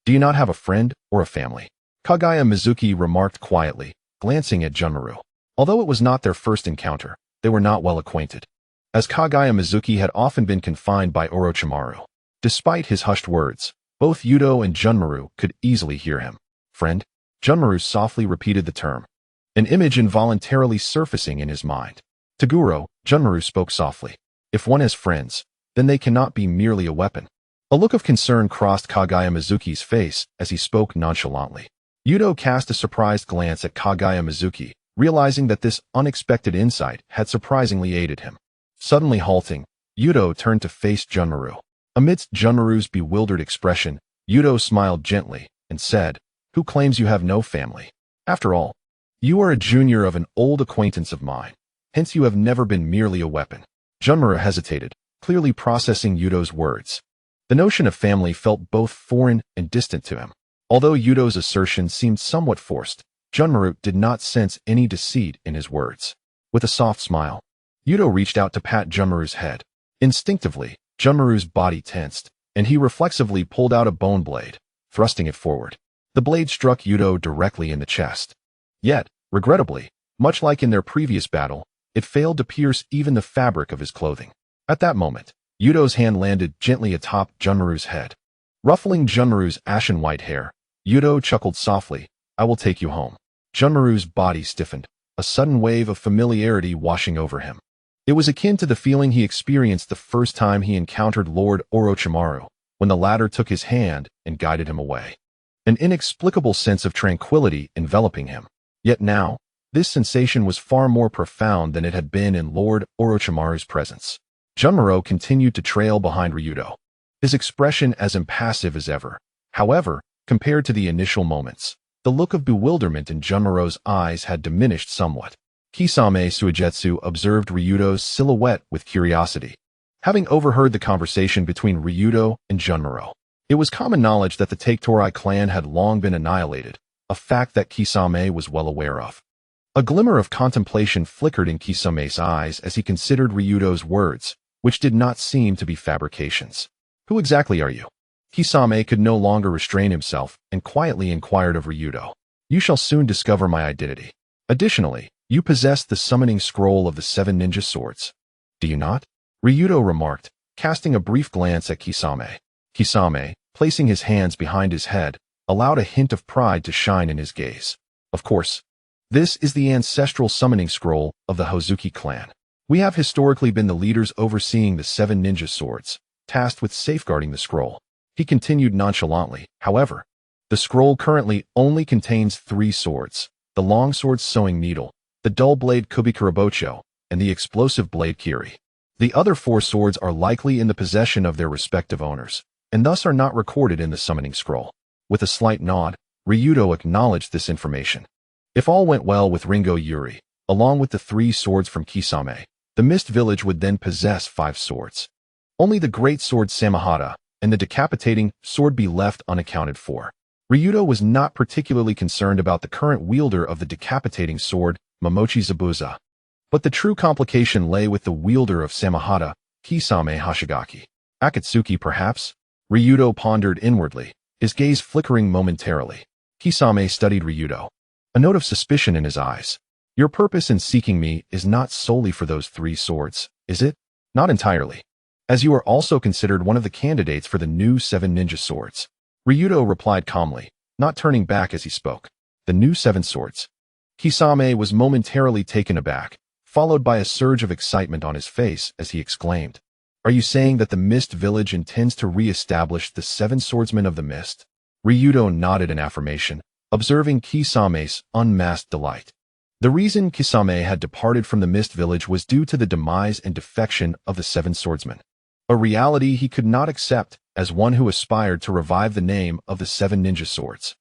A: Do you not have a friend or a family? Kagaya Mizuki remarked quietly, glancing at Junmaru. Although it was not their first encounter, they were not well acquainted, as Kagaya Mizuki had often been confined by Orochimaru. Despite his hushed words, Both Yuto and Junmaru could easily hear him. Friend? Junmaru softly repeated the term, an image involuntarily surfacing in his mind. Toguro, Junmaru spoke softly. If one has friends, then they cannot be merely a weapon. A look of concern crossed Kagaya Mizuki's face as he spoke nonchalantly. Yuto cast a surprised glance at Kagaya Mizuki, realizing that this unexpected insight had surprisingly aided him. Suddenly halting, Yuto turned to face Junmaru. Amidst Junmaru's bewildered expression, Yuto smiled gently and said, "Who claims you have no family? After all, you are a junior of an old acquaintance of mine, hence you have never been merely a weapon." Junmaru hesitated, clearly processing Yuto's words. The notion of family felt both foreign and distant to him. Although Yuto's assertion seemed somewhat forced, Junmaru did not sense any deceit in his words. With a soft smile, Yuto reached out to pat Junmaru's head. Instinctively, Junmaru's body tensed, and he reflexively pulled out a bone blade, thrusting it forward. The blade struck Yuto directly in the chest. Yet, regrettably, much like in their previous battle, it failed to pierce even the fabric of his clothing. At that moment, Yuto's hand landed gently atop Junmaru's head. Ruffling Junmaru's ashen-white hair, Yuto chuckled softly, "I will take you home." Junmaru's body stiffened, a sudden wave of familiarity washing over him. It was akin to the feeling he experienced the first time he encountered Lord Orochimaru, when the latter took his hand and guided him away. An inexplicable sense of tranquility enveloping him. Yet now, this sensation was far more profound than it had been in Lord Orochimaru's presence. Junmaru continued to trail behind Ryuto, his expression as impassive as ever. However, compared to the initial moments, the look of bewilderment in Junmaru's eyes had diminished somewhat. Kisame Suigetsu observed Ryuto's silhouette with curiosity. Having overheard the conversation between Ryuto and Junmaru, it was common knowledge that the Taketorai clan had long been annihilated, a fact that Kisame was well aware of. A glimmer of contemplation flickered in Kisame's eyes as he considered Ryuto's words, which did not seem to be fabrications. "Who exactly are you?" Kisame could no longer restrain himself and quietly inquired of Ryuto. "You shall soon discover my identity. Additionally, you possess the summoning scroll of the 7 ninja swords. Do you not?" Ryuto remarked, casting a brief glance at Kisame. Kisame, placing his hands behind his head, allowed a hint of pride to shine in his gaze. "Of course. This is the ancestral summoning scroll of the Hozuki clan. We have historically been the leaders overseeing the 7 ninja swords, tasked with safeguarding the scroll." He continued nonchalantly, however. "The scroll currently only contains 3 swords, the long sword sewing needle, the dull blade Kubikurabocho, and the explosive blade Kiri. The other 4 swords are likely in the possession of their respective owners, and thus are not recorded in the summoning scroll." With a slight nod, Ryuto acknowledged this information. If all went well with Ringo Yuri, along with the 3 swords from Kisame, the Mist Village would then possess 5 swords. Only the great sword Samahata and the decapitating sword be left unaccounted for. Ryuto was not particularly concerned about the current wielder of the decapitating sword, Momochi Zabuza. But the true complication lay with the wielder of Samahata, Kisame Hashigaki. Akatsuki, perhaps? Ryuto pondered inwardly, his gaze flickering momentarily. Kisame studied Ryuto, a note of suspicion in his eyes. "Your purpose in seeking me is not solely for those 3 swords, is it?" "Not entirely. As you are also considered one of the candidates for the new 7 ninja swords." Ryuto replied calmly, not turning back as he spoke. "The new 7 swords." Kisame was momentarily taken aback, followed by a surge of excitement on his face as he exclaimed, "Are you saying that the Mist Village intends to re-establish the 7 swordsmen of the Mist?" Ryuto nodded in affirmation, observing Kisame's unmasked delight. The reason Kisame had departed from the Mist Village was due to the demise and defection of the 7 swordsmen, a reality he could not accept as one who aspired to revive the name of the 7 ninja swords.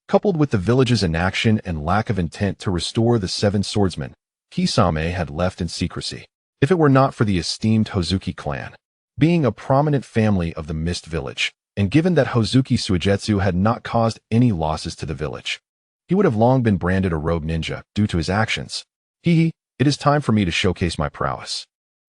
A: Coupled with the village's inaction and lack of intent to restore the 7 swordsmen, Kisame had left in secrecy. If it were not for the esteemed Hozuki clan, being a prominent family of the Mist Village, and given that Hozuki Suigetsu had not caused any losses to the village, he would have long been branded a rogue ninja due to his actions. It is time for me to showcase my prowess.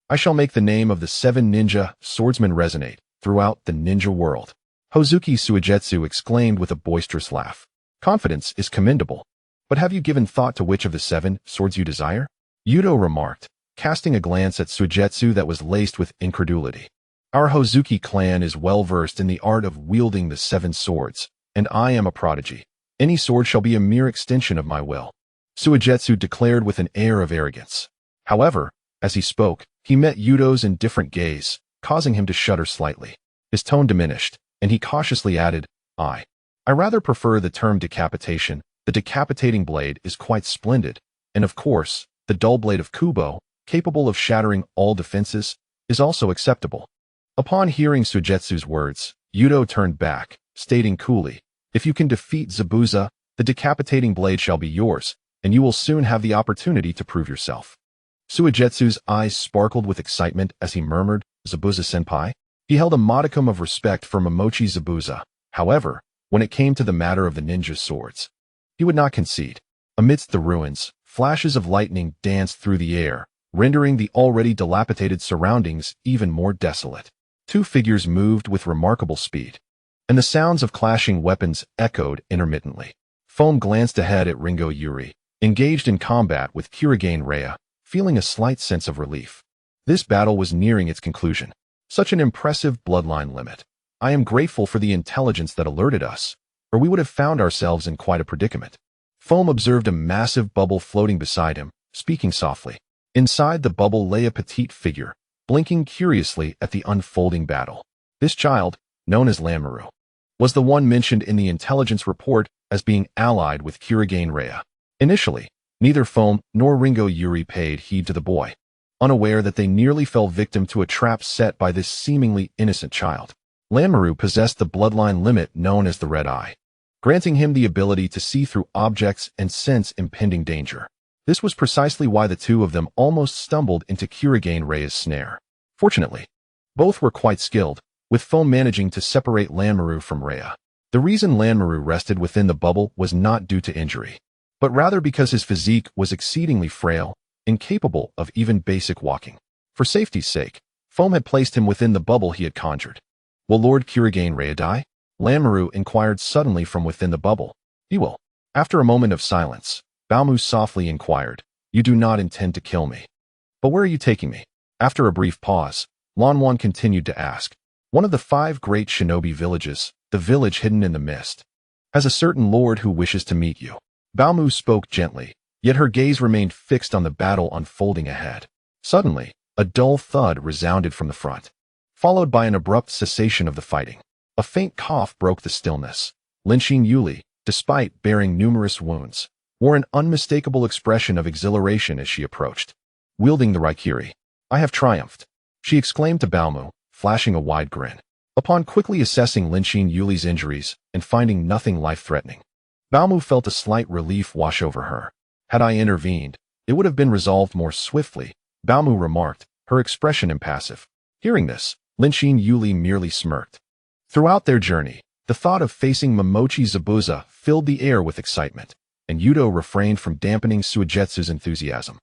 A: I shall make the name of the 7 ninja swordsmen resonate throughout the ninja world." Hozuki Suigetsu exclaimed with a boisterous laugh. "Confidence is commendable, but have you given thought to which of the 7 swords you desire?" Yuto remarked, casting a glance at Suigetsu that was laced with incredulity. Our Hozuki clan is well versed in the art of wielding the 7 swords, and I am a prodigy. Any sword shall be a mere extension of my will, Suigetsu declared with an air of arrogance. However, as he spoke, he met Yuto's indifferent gaze, causing him to shudder slightly. His tone diminished, and he cautiously added, I rather prefer the term decapitation. The decapitating blade is quite splendid, and of course, the dull blade of Kubo, capable of shattering all defenses, is also acceptable. Upon hearing Suigetsu's words, Youto turned back, stating coolly, if you can defeat Zabuza, the decapitating blade shall be yours, and you will soon have the opportunity to prove yourself. Suigetsu's eyes sparkled with excitement as he murmured, Zabuza-senpai? He held a modicum of respect for Momochi Zabuza. However, when it came to the matter of the ninja's swords, he would not concede. Amidst the ruins, flashes of lightning danced through the air, rendering the already dilapidated surroundings even more desolate. 2 figures moved with remarkable speed, and the sounds of clashing weapons echoed intermittently. Foam glanced ahead at Ringo Yuri, engaged in combat with Kurigane Rhea, feeling a slight sense of relief. This battle was nearing its conclusion. Such an impressive bloodline limit. I am grateful for the intelligence that alerted us, or we would have found ourselves in quite a predicament. Foam observed a massive bubble floating beside him, speaking softly. Inside the bubble lay a petite figure, blinking curiously at the unfolding battle. This child, known as Lanmaru, was the one mentioned in the intelligence report as being allied with Kurigane Rhea. Initially, neither Foam nor Ringo Yuri paid heed to the boy, unaware that they nearly fell victim to a trap set by this seemingly innocent child. Lanmaru possessed the bloodline limit known as the Red Eye, granting him the ability to see through objects and sense impending danger. This was precisely why the two of them almost stumbled into Kurigane Rhea's snare. Fortunately, both were quite skilled, with Foam managing to separate Lanmaru from Rhea. The reason Lanmaru rested within the bubble was not due to injury, but rather because his physique was exceedingly frail, incapable of even basic walking. For safety's sake, Foam had placed him within the bubble he had conjured. Will Lord Kurigane Rhea die? Lanmaru inquired suddenly from within the bubble. He will. After a moment of silence, Baomu softly inquired, You do not intend to kill me. But where are you taking me? After a brief pause, Lanwan continued to ask, One of the 5 great shinobi villages, the village hidden in the mist, has a certain lord who wishes to meet you. Baomu spoke gently, yet her gaze remained fixed on the battle unfolding ahead. Suddenly, a dull thud resounded from the front, followed by an abrupt cessation of the fighting. A faint cough broke the stillness. Linshin Yuli, despite bearing numerous wounds, wore an unmistakable expression of exhilaration as she approached. Wielding the Raikiri, I have triumphed, she exclaimed to Baomu, flashing a wide grin. Upon quickly assessing Linshin Yuli's injuries and finding nothing life-threatening, Baomu felt a slight relief wash over her. Had I intervened, it would have been resolved more swiftly, Baomu remarked, her expression impassive. Hearing this, Linshin Yuli merely smirked. Throughout their journey, the thought of facing Momochi Zabuza filled the air with excitement, and Youto refrained from dampening Suigetsu's enthusiasm,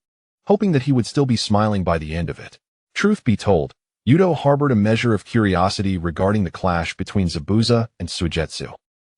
A: hoping that he would still be smiling by the end of it. Truth be told, Youto harbored a measure of curiosity regarding the clash between Zabuza and Suigetsu.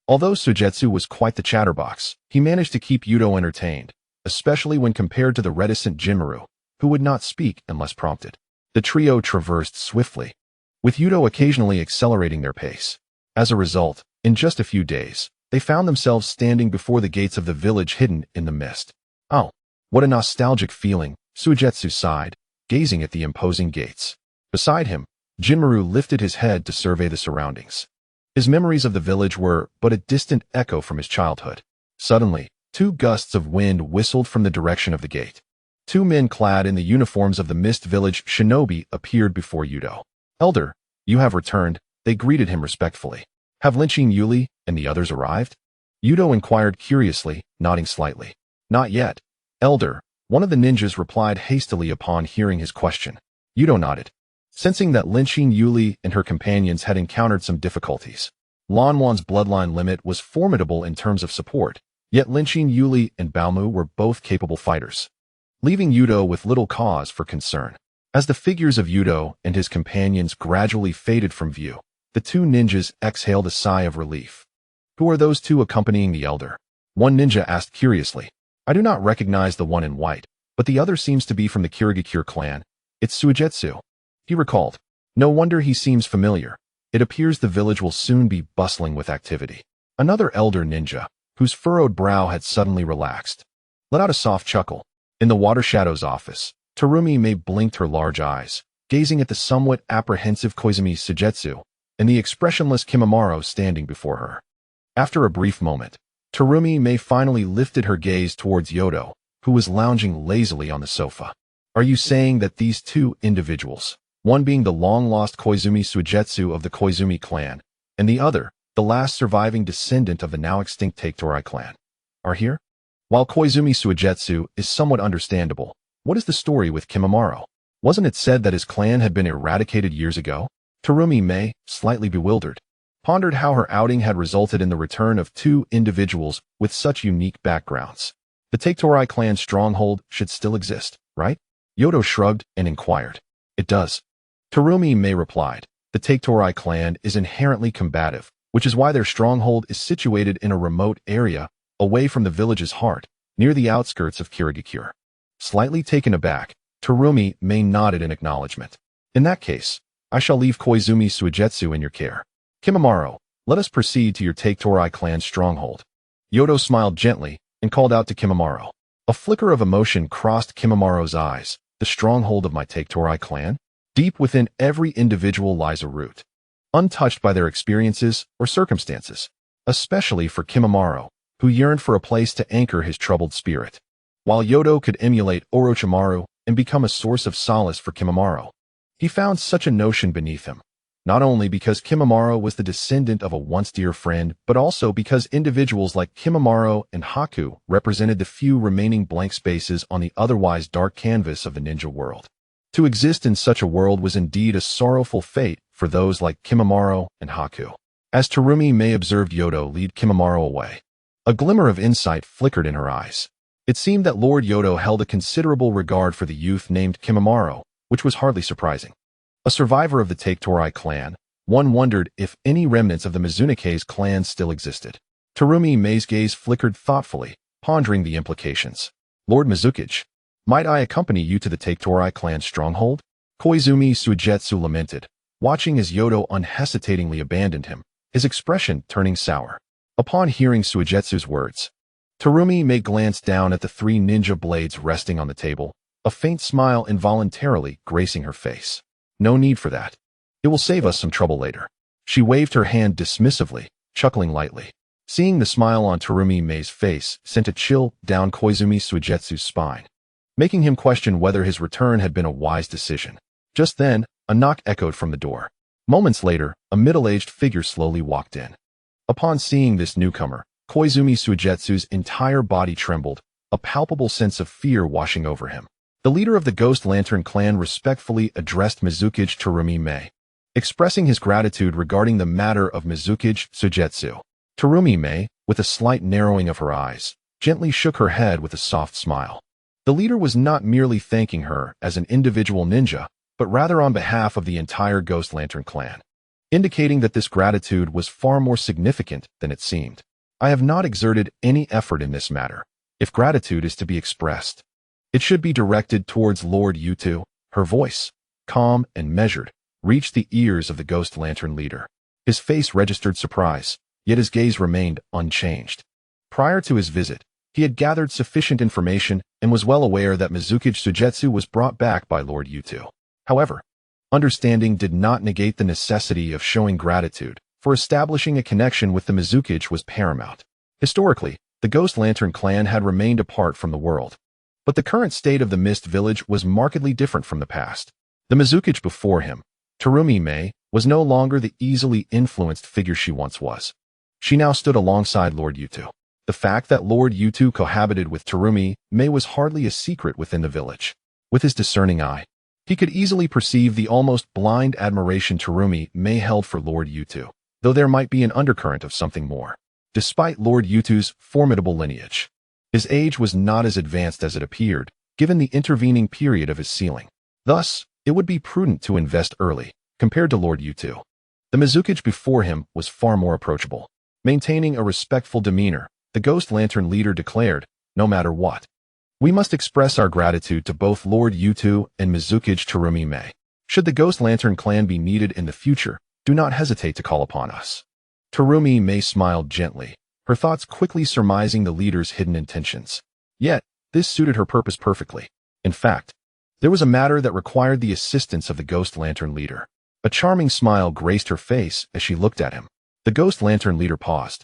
A: Although Suigetsu was quite the chatterbox, he managed to keep Youto entertained, especially when compared to the reticent Jimaru, who would not speak unless prompted. The trio traversed swiftly, with Youto occasionally accelerating their pace. As a result, in just a few days, they found themselves standing before the gates of the village hidden in the mist. Oh, what a nostalgic feeling, Suigetsu sighed, gazing at the imposing gates. Beside him, Jinmaru lifted his head to survey the surroundings. His memories of the village were but a distant echo from his childhood. Suddenly, 2 gusts of wind whistled from the direction of the gate. 2 men clad in the uniforms of the Mist Village shinobi appeared before Youto. Elder, you have returned, they greeted him respectfully. Have Linshin Yuli and the others arrived? Youto inquired curiously, nodding slightly. Not yet. Elder, one of the ninjas replied hastily upon hearing his question. Youto nodded, sensing that Linshin Yuli and her companions had encountered some difficulties. Lanwan's bloodline limit was formidable in terms of support, yet Linshin Yuli and Baomu were both capable fighters, leaving Youto with little cause for concern. As the figures of Youto and his companions gradually faded from view, the 2 ninjas exhaled a sigh of relief. Who are those 2 accompanying the elder? One ninja asked curiously. I do not recognize the one in white, but the other seems to be from the Kirigakure clan. It's Suigetsu. He recalled. No wonder he seems familiar. It appears the village will soon be bustling with activity. Another elder ninja, whose furrowed brow had suddenly relaxed, let out a soft chuckle. In the Water Shadow's office, Terumi Mei blinked her large eyes, gazing at the somewhat apprehensive Koizumi Sujetsu and the expressionless Kimimaro standing before her. After a brief moment, Terumi Mei finally lifted her gaze towards Youto, who was lounging lazily on the sofa. Are you saying that these two individuals, one being the long-lost Koizumi Sujetsu of the Koizumi clan, and the other, the last surviving descendant of the now-extinct Take-Torai clan, are here? While Koizumi Sujetsu is somewhat understandable, what is the story with Kimimaro? Wasn't it said that his clan had been eradicated years ago? Terumi Mei, slightly bewildered, pondered how her outing had resulted in the return of two individuals with such unique backgrounds. The Take-Torai clan stronghold should still exist, right? Youto shrugged and inquired. It does. Terumi Mei replied. The Take-Torai clan is inherently combative, which is why their stronghold is situated in a remote area, away from the village's heart, near the outskirts of Kirigakure. Slightly taken aback, Terumi Mei nodded in acknowledgement. In that case, I shall leave Koizumi Suijetsu in your care. Kimimaro, let us proceed to your Take-Torai clan stronghold. Youto smiled gently and called out to Kimimaro. A flicker of emotion crossed Kimimaro's eyes. The stronghold of my Take-Torai clan? Deep within every individual lies a root, untouched by their experiences or circumstances, especially for Kimimaro, who yearned for a place to anchor his troubled spirit. While Youto could emulate Orochimaru and become a source of solace for Kimimaro, he found such a notion beneath him, not only because Kimimaro was the descendant of a once dear friend, but also because individuals like Kimimaro and Haku represented the few remaining blank spaces on the otherwise dark canvas of the ninja world. To exist in such a world was indeed a sorrowful fate for those like Kimimaro and Haku. As Terumi Mei observed Youto lead Kimimaro away, a glimmer of insight flickered in her eyes. It seemed that Lord Youto held a considerable regard for the youth named Kimimaro, which was hardly surprising. A survivor of the Take-Torai clan, one wondered if any remnants of the Mizunake's clan still existed. Terumi Mei's gaze flickered thoughtfully, pondering the implications. Lord Mizukage, might I accompany you to the Take-Torai clan stronghold? Koizumi Suijetsu lamented, watching as Youto unhesitatingly abandoned him, his expression turning sour. Upon hearing Suijetsu's words, Terumi Mei glanced down at the three ninja blades resting on the table, a faint smile involuntarily gracing her face. No need for that. It will save us some trouble later. She waved her hand dismissively, chuckling lightly. Seeing the smile on Terumi Mei's face sent a chill down Koizumi Suijetsu's spine, making him question whether his return had been a wise decision. Just then, a knock echoed from the door. Moments later, a middle-aged figure slowly walked in. Upon seeing this newcomer, Koizumi Suijetsu's entire body trembled, a palpable sense of fear washing over him. The leader of the Ghost Lantern clan respectfully addressed Mizukage Terumi Mei, expressing his gratitude regarding the matter of Mizukage Suijetsu. Terumi Mei, with a slight narrowing of her eyes, gently shook her head with a soft smile. The leader was not merely thanking her as an individual ninja, but rather on behalf of the entire Ghost Lantern clan, indicating that this gratitude was far more significant than it seemed. I have not exerted any effort in this matter. If gratitude is to be expressed, it should be directed towards Lord Youto. Her voice, calm and measured, reached the ears of the Ghost Lantern leader. His face registered surprise, yet his gaze remained unchanged. Prior to his visit, he had gathered sufficient information and was well aware that Mizukage Suijetsu was brought back by Lord Youto. However, understanding did not negate the necessity of showing gratitude, for establishing a connection with the Mizukage was paramount. Historically, the Ghost Lantern clan had remained apart from the world, but the current state of the Mist Village was markedly different from the past. The Mizukage before him, Terumi Mei, was no longer the easily influenced figure she once was. She now stood alongside Lord Youto. The fact that Lord Youto cohabited with Terumi Mei was hardly a secret within the village. With his discerning eye, he could easily perceive the almost blind admiration Terumi Mei held for Lord Youto, though there might be an undercurrent of something more. Despite Lord Yuto's formidable lineage, his age was not as advanced as it appeared, given the intervening period of his sealing. Thus, it would be prudent to invest early, compared to Lord Youto. The Mizukage before him was far more approachable. Maintaining a respectful demeanor, the Ghost Lantern leader declared, no matter what, we must express our gratitude to both Lord Youto and Mizukage Terumi Mei. Should the Ghost Lantern clan be needed in the future, do not hesitate to call upon us. Terumi May smiled gently, her thoughts quickly surmising the leader's hidden intentions. Yet, this suited her purpose perfectly. In fact, there was a matter that required the assistance of the Ghost Lantern leader. A charming smile graced her face as she looked at him. The Ghost Lantern leader paused,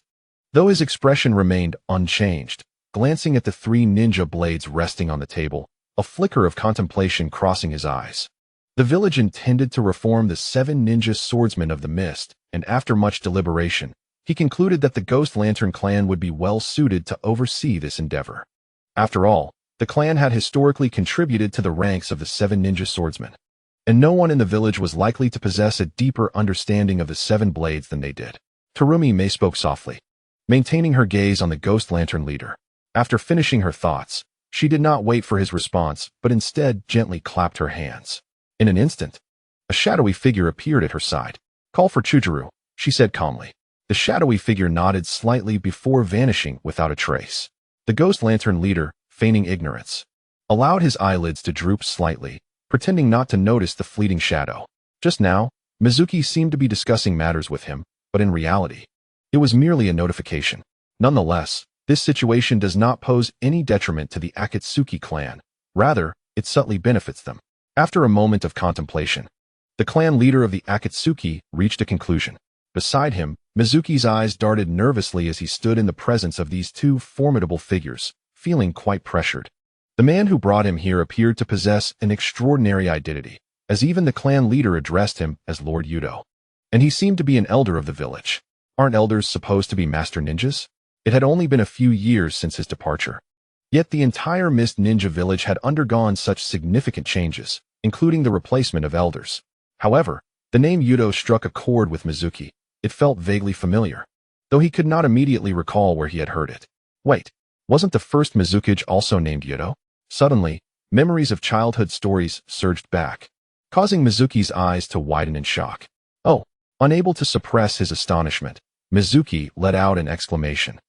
A: though his expression remained unchanged, glancing at the 3 ninja blades resting on the table, a flicker of contemplation crossing his eyes. The village intended to reform the 7 ninja swordsmen of the mist, and after much deliberation, he concluded that the Ghost Lantern clan would be well suited to oversee this endeavor. After all, the clan had historically contributed to the ranks of the 7 ninja swordsmen, and no one in the village was likely to possess a deeper understanding of the 7 blades than they did. Terumi May spoke softly, maintaining her gaze on the Ghost Lantern leader. After finishing her thoughts, she did not wait for his response, but instead gently clapped her hands. In an instant, a shadowy figure appeared at her side. "Call for Chujiro," she said calmly. The shadowy figure nodded slightly before vanishing without a trace. The Ghost Lantern leader, feigning ignorance, allowed his eyelids to droop slightly, pretending not to notice the fleeting shadow. Just now, Mizuki seemed to be discussing matters with him, but in reality, it was merely a notification. Nonetheless, this situation does not pose any detriment to the Akatsuki clan. Rather, it subtly benefits them. After a moment of contemplation, the clan leader of the Akatsuki reached a conclusion. Beside him, Mizuki's eyes darted nervously as he stood in the presence of these 2 formidable figures, feeling quite pressured. The man who brought him here appeared to possess an extraordinary identity, as even the clan leader addressed him as Lord Youto. And he seemed to be an elder of the village. Aren't elders supposed to be master ninjas? It had only been a few years since his departure. Yet the entire Mist Ninja village had undergone such significant changes, including the replacement of elders. However, the name Youto struck a chord with Mizuki. It felt vaguely familiar, though he could not immediately recall where he had heard it. Wait, wasn't the first Mizukage also named Youto? Suddenly, memories of childhood stories surged back, causing Mizuki's eyes to widen in shock. Oh, unable to suppress his astonishment, Mizuki let out an exclamation,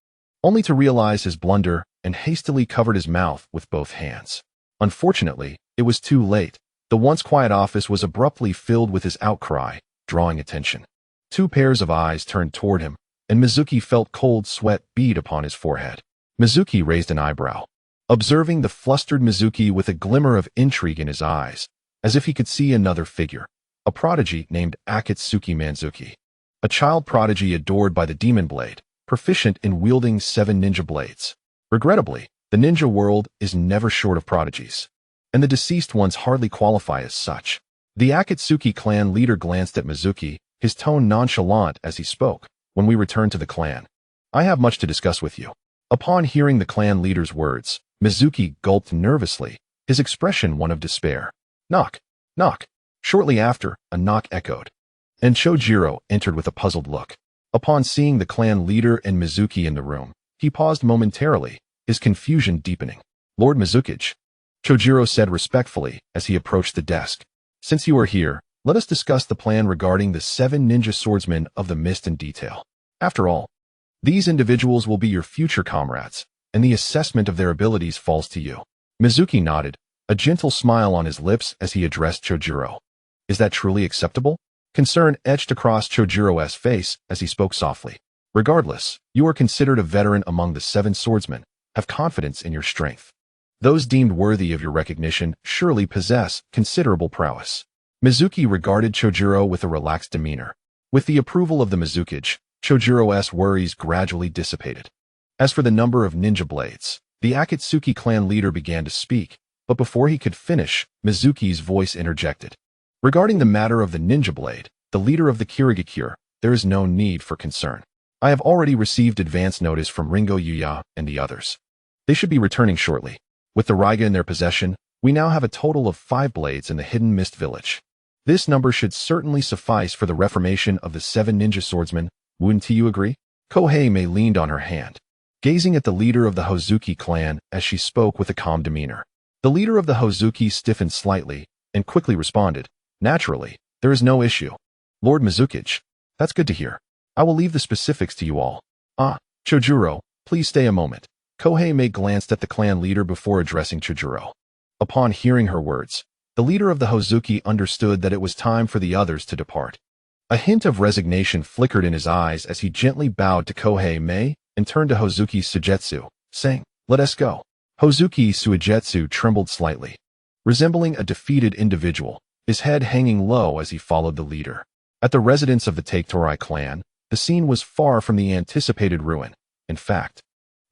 A: only to realize his blunder and hastily covered his mouth with both hands. Unfortunately, it was too late. The once quiet office was abruptly filled with his outcry, drawing attention. 2 pairs of eyes turned toward him, and Mizuki felt cold sweat bead upon his forehead. Mizuki raised an eyebrow, observing the flustered Mizuki with a glimmer of intrigue in his eyes, as if he could see another figure, a prodigy named Akatsuki Manzuki, a child prodigy adored by the Demon Blade, proficient in wielding 7 ninja blades. Regrettably, the ninja world is never short of prodigies, and the deceased ones hardly qualify as such. The Akatsuki clan leader glanced at Mizuki, his tone nonchalant as he spoke. "When we return to the clan, I have much to discuss with you." Upon hearing the clan leader's words, Mizuki gulped nervously, his expression one of despair. Knock, knock. Shortly after, a knock echoed, and Chojiro entered with a puzzled look. Upon seeing the clan leader and Mizuki in the room, he paused momentarily, his confusion deepening. "Lord Mizukage," Chojiro said respectfully as he approached the desk. "Since you are here, let us discuss the plan regarding the 7 ninja swordsmen of the mist in detail. After all, these individuals will be your future comrades, and the assessment of their abilities falls to you." Mizuki nodded, a gentle smile on his lips as he addressed Chojiro. "Is that truly acceptable?" Concern etched across Chojiro's face as he spoke softly. "Regardless, you are considered a veteran among the 7 swordsmen. Have confidence in your strength. Those deemed worthy of your recognition surely possess considerable prowess." Mizuki regarded Chojiro with a relaxed demeanor. With the approval of the Mizukage, Chojiro's worries gradually dissipated. As for the number of ninja blades, the Akatsuki clan leader began to speak, but before he could finish, Mizuki's voice interjected. "Regarding the matter of the ninja blade, the leader of the Kirigakure, there is no need for concern. I have already received advance notice from Ringo Yuya and the others. They should be returning shortly. With the Raiga in their possession, we now have a total of 5 blades in the Hidden Mist Village. This number should certainly suffice for the reformation of the 7 ninja swordsmen. Wouldn't you agree?" Kohei Mei leaned on her hand, gazing at the leader of the Hozuki clan as she spoke with a calm demeanor. The leader of the Hozuki stiffened slightly and quickly responded, "Naturally, there is no issue. Lord Mizukage, that's good to hear. I will leave the specifics to you all. Chojiro, please stay a moment." Kohei Mei glanced at the clan leader before addressing Chojiro. Upon hearing her words, The leader of the Hozuki understood that it was time for the others to depart. A hint of resignation flickered in his eyes as he gently bowed to Kohei Mei and turned to Hozuki Suigetsu, saying, "Let us go." Hozuki Suigetsu trembled slightly, resembling a defeated individual, his head hanging low as he followed the leader. At the residence of the Taketorai clan, the scene was far from the anticipated ruin. In fact,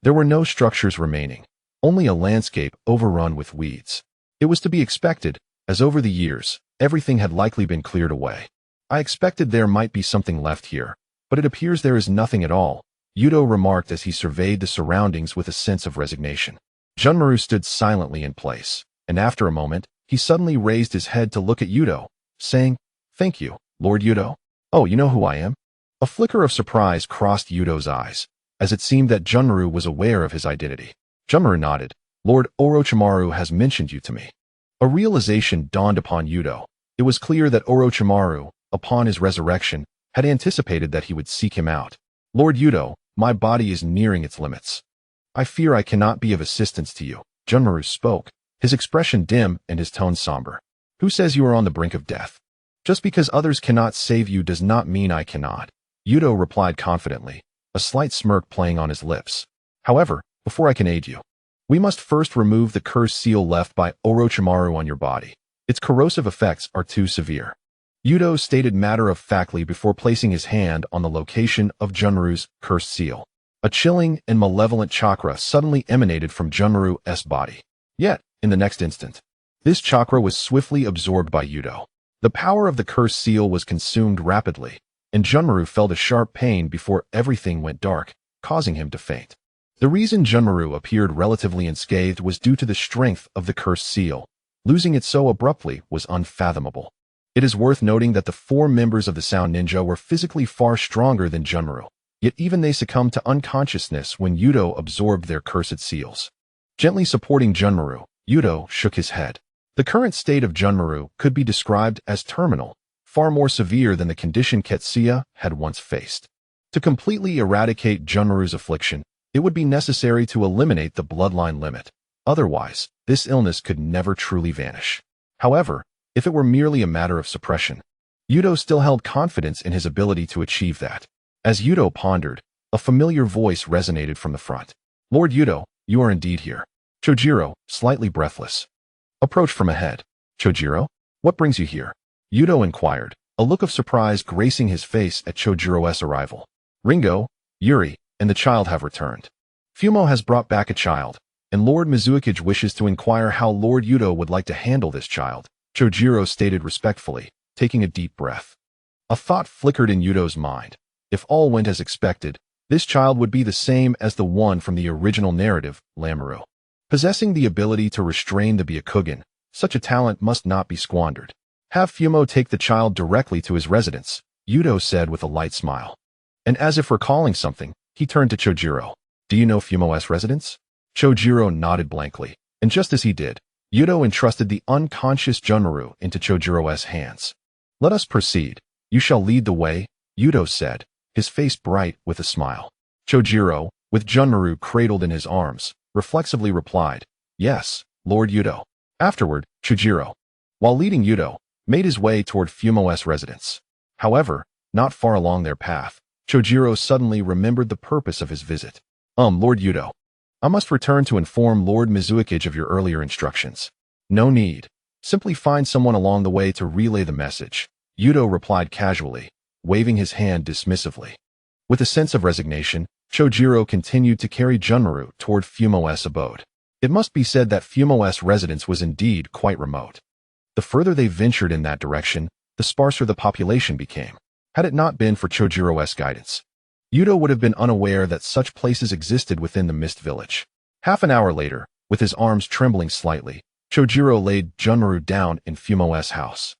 A: there were no structures remaining, only a landscape overrun with weeds. It was to be expected, as over the years, everything had likely been cleared away. "I expected there might be something left here, but it appears there is nothing at all," Youto remarked as he surveyed the surroundings with a sense of resignation. Junmaru stood silently in place, and after a moment, he suddenly raised his head to look at Youto, saying, "Thank you, Lord Youto. Oh, you know who I am?" A flicker of surprise crossed Yuto's eyes, as it seemed that Junmaru was aware of his identity. Junmaru nodded. "Lord Orochimaru has mentioned you to me." A realization dawned upon Youto. It was clear that Orochimaru, upon his resurrection, had anticipated that he would seek him out. "Lord Youto, my body is nearing its limits. I fear I cannot be of assistance to you." Junmaru spoke, his expression dim and his tone somber. "Who says you are on the brink of death? Just because others cannot save you does not mean I cannot," Youto replied confidently, a slight smirk playing on his lips. "However, before I can aid you, we must first remove the cursed seal left by Orochimaru on your body. Its corrosive effects are too severe." Youto stated matter-of-factly before placing his hand on the location of Junmaru's cursed seal. A chilling and malevolent chakra suddenly emanated from Junmaru's body. Yet, in the next instant, this chakra was swiftly absorbed by Youto. The power of the cursed seal was consumed rapidly, and Junmaru felt a sharp pain before everything went dark, causing him to faint. The reason Junmaru appeared relatively unscathed was due to the strength of the cursed seal. Losing it so abruptly was unfathomable. It is worth noting that the 4 members of the Sound Ninja were physically far stronger than Junmaru, yet even they succumbed to unconsciousness when Youto absorbed their cursed seals. Gently supporting Junmaru, Youto shook his head. The current state of Junmaru could be described as terminal, far more severe than the condition Ketsuya had once faced. To completely eradicate Junmaru's affliction, it would be necessary to eliminate the bloodline limit. Otherwise, this illness could never truly vanish. However, if it were merely a matter of suppression, Youto still held confidence in his ability to achieve that. As Youto pondered, a familiar voice resonated from the front. "Lord Youto, you are indeed here." Chojiro, slightly breathless, approached from ahead. "Chojiro, what brings you here?" Youto inquired, a look of surprise gracing his face at Chojiro's arrival. "Ringo, Yuri, and the child have returned. Fumo has brought back a child, and Lord Mizukage wishes to inquire how Lord Youto would like to handle this child," Chojiro stated respectfully, taking a deep breath. A thought flickered in Yuto's mind. If all went as expected, this child would be the same as the one from the original narrative, Lamoureux. Possessing the ability to restrain the Byakugan, such a talent must not be squandered. "Have Fumo take the child directly to his residence," Youto said with a light smile. And as if recalling something, he turned to Chojiro. "Do you know Fumo's residence?" Chojiro nodded blankly, and just as he did, Youto entrusted the unconscious Junmaru into Chojiro's hands. "Let us proceed. You shall lead the way," Youto said, his face bright with a smile. Chojiro, with Junmaru cradled in his arms, reflexively replied, "Yes, Lord Youto." Afterward, Chojiro, while leading Youto, made his way toward Fumo's residence. However, not far along their path, Chojiro suddenly remembered the purpose of his visit. Lord Youto, I must return to inform Lord Mizukage of your earlier instructions." "No need. Simply find someone along the way to relay the message," Youto replied casually, waving his hand dismissively. With a sense of resignation, Chojiro continued to carry Junmaru toward Fumo's abode. It must be said that Fumo's residence was indeed quite remote. The further they ventured in that direction, the sparser the population became. Had it not been for Chojiro's guidance, Youto would have been unaware that such places existed within the Mist Village. Half an hour later, with his arms trembling slightly, Chojiro laid Junmaru down in Fumo's house.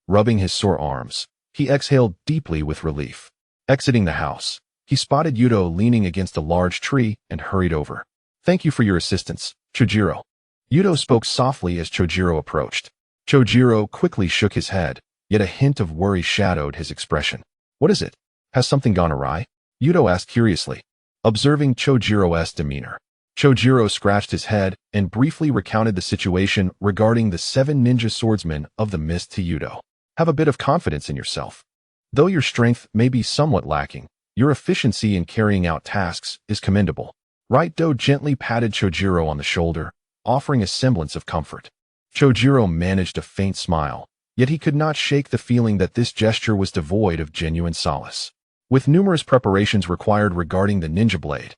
A: Rubbing his sore arms, he exhaled deeply with relief. Exiting the house, he spotted Youto leaning against a large tree and hurried over. "Thank you for your assistance, Chojiro." Youto spoke softly as Chojiro approached. Chojiro quickly shook his head, yet a hint of worry shadowed his expression. "What is it? Has something gone awry?" Youto asked curiously, observing Chojiro's demeanor. Chojiro scratched his head and briefly recounted the situation regarding the 7 ninja swordsmen of the mist to Youto. Have a bit of confidence in yourself. Though your strength may be somewhat lacking, your efficiency in carrying out tasks is commendable. Right-do gently patted Chojiro on the shoulder, offering a semblance of comfort. Chojiro managed a faint smile, yet he could not shake the feeling that this gesture was devoid of genuine solace. With numerous preparations required regarding the ninja blade,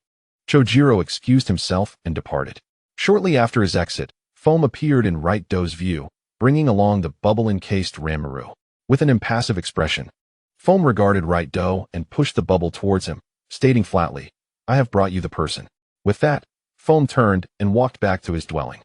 A: Chojiro excused himself and departed. Shortly after his exit, foam appeared in Right-do's view, bringing along the bubble-encased Ranmaru. With an impassive expression, Foam regarded Right-do and pushed the bubble towards him, stating flatly, "I have brought you the person." With that, Foam turned and walked back to his dwelling.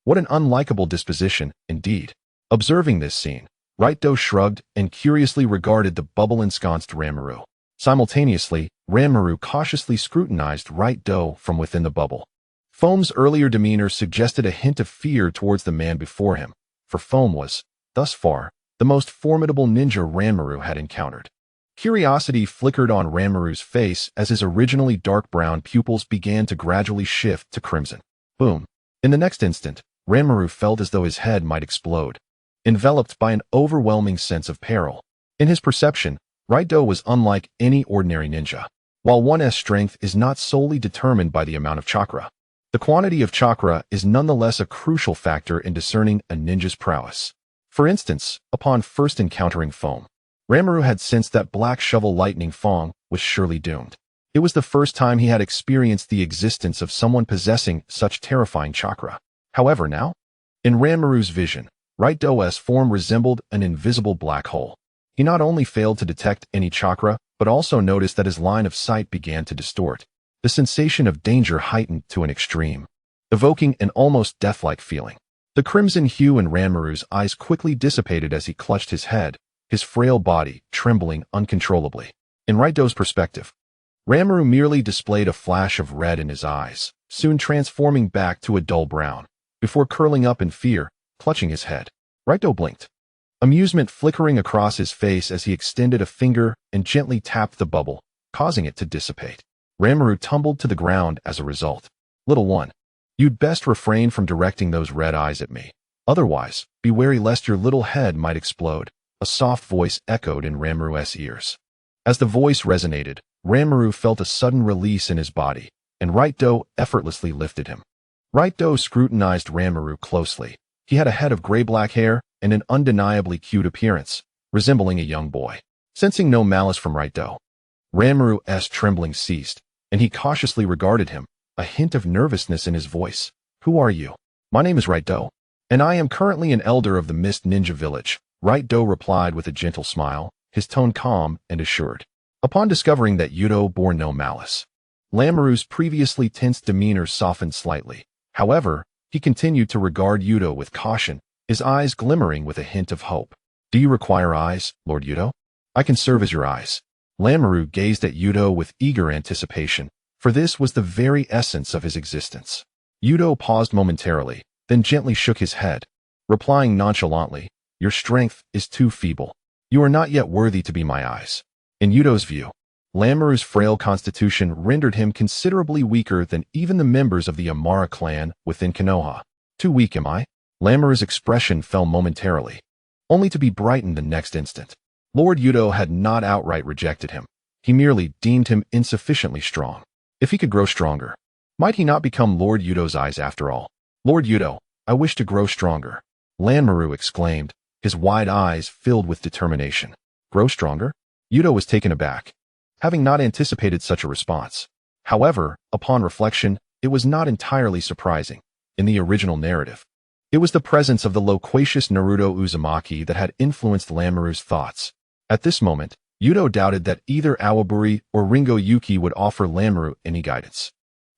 A: What an unlikable disposition, indeed. Observing this scene, Right-do shrugged and curiously regarded the bubble-ensconced Ranmaru. Simultaneously, Ranmaru cautiously scrutinized Right-do from within the bubble. Foam's earlier demeanor suggested a hint of fear towards the man before him, for Foam was, thus far, the most formidable ninja Ranmaru had encountered. Curiosity flickered on Ranmaru's face as his originally dark brown pupils began to gradually shift to crimson. Boom. In the next instant, Ranmaru felt as though his head might explode, enveloped by an overwhelming sense of peril. In his perception, Right-do was unlike any ordinary ninja. While one's strength is not solely determined by the amount of chakra, the quantity of chakra is nonetheless a crucial factor in discerning a ninja's prowess. For instance, upon first encountering Foam, Ranmaru had sensed that Black Shovel Lightning Fong was surely doomed. It was the first time he had experienced the existence of someone possessing such terrifying chakra. However, now, in Ranmaru's vision, Right-do's form resembled an invisible black hole. He not only failed to detect any chakra, but also noticed that his line of sight began to distort. The sensation of danger heightened to an extreme, evoking an almost death-like feeling. The crimson hue in Ranmaru's eyes quickly dissipated as he clutched his head, his frail body trembling uncontrollably. In Right-do's perspective, Ranmaru merely displayed a flash of red in his eyes, soon transforming back to a dull brown, before curling up in fear, clutching his head. Right-do blinked, amusement flickering across his face as he extended a finger and gently tapped the bubble, causing it to dissipate. Ranmaru tumbled to the ground as a result. "Little one, you'd best refrain from directing those red eyes at me. Otherwise, be wary lest your little head might explode," a soft voice echoed in Ranmaru's ears. As the voice resonated, Ranmaru felt a sudden release in his body, and Right-do effortlessly lifted him. Right-do scrutinized Ranmaru closely. He had a head of gray-black hair and an undeniably cute appearance, resembling a young boy. Sensing no malice from Right-do, Ranmaru's trembling ceased, and he cautiously regarded him, a hint of nervousness in his voice. "Who are you?" "My name is Right-do, and I am currently an elder of the Mist Ninja Village," Right-do replied with a gentle smile, his tone calm and assured. Upon discovering that Youto bore no malice, Ranmaru's previously tense demeanor softened slightly. However, he continued to regard Youto with caution, his eyes glimmering with a hint of hope. "Do you require eyes, Lord Youto? I can serve as your eyes." Ranmaru gazed at Youto with eager anticipation, for this was the very essence of his existence. Youto paused momentarily, then gently shook his head, replying nonchalantly, "Your strength is too feeble. You are not yet worthy to be my eyes." In Yuto's view, Ranmaru's frail constitution rendered him considerably weaker than even the members of the Amara clan within Konoha. "Too weak, am I?" Ranmaru's expression fell momentarily, only to be brightened the next instant. Lord Youto had not outright rejected him. He merely deemed him insufficiently strong. If he could grow stronger, might he not become Lord Yuto's eyes after all? "Lord Youto, I wish to grow stronger," Ranmaru exclaimed, his wide eyes filled with determination. "Grow stronger?" Youto was taken aback, having not anticipated such a response. However, upon reflection, it was not entirely surprising. In the original narrative, it was the presence of the loquacious Naruto Uzumaki that had influenced Ranmaru's thoughts. At this moment, Youto doubted that either Awaburi or Ringo Yuki would offer Ranmaru any guidance.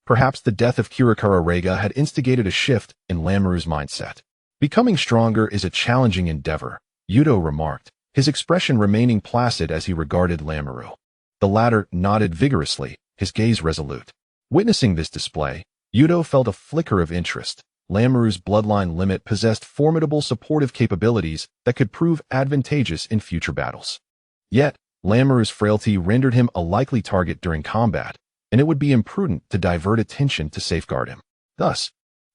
A: Perhaps the death of Kirakara Rega had instigated a shift in Ranmaru's mindset. "Becoming stronger is a challenging endeavor," Youto remarked, his expression remaining placid as he regarded Ranmaru. The latter nodded vigorously, his gaze resolute. Witnessing this display, Youto felt a flicker of interest. Ranmaru's bloodline limit possessed formidable supportive capabilities that could prove advantageous in future battles. Yet, Ranmaru's frailty rendered him a likely target during combat, and it would be imprudent to divert attention to safeguard him. Thus,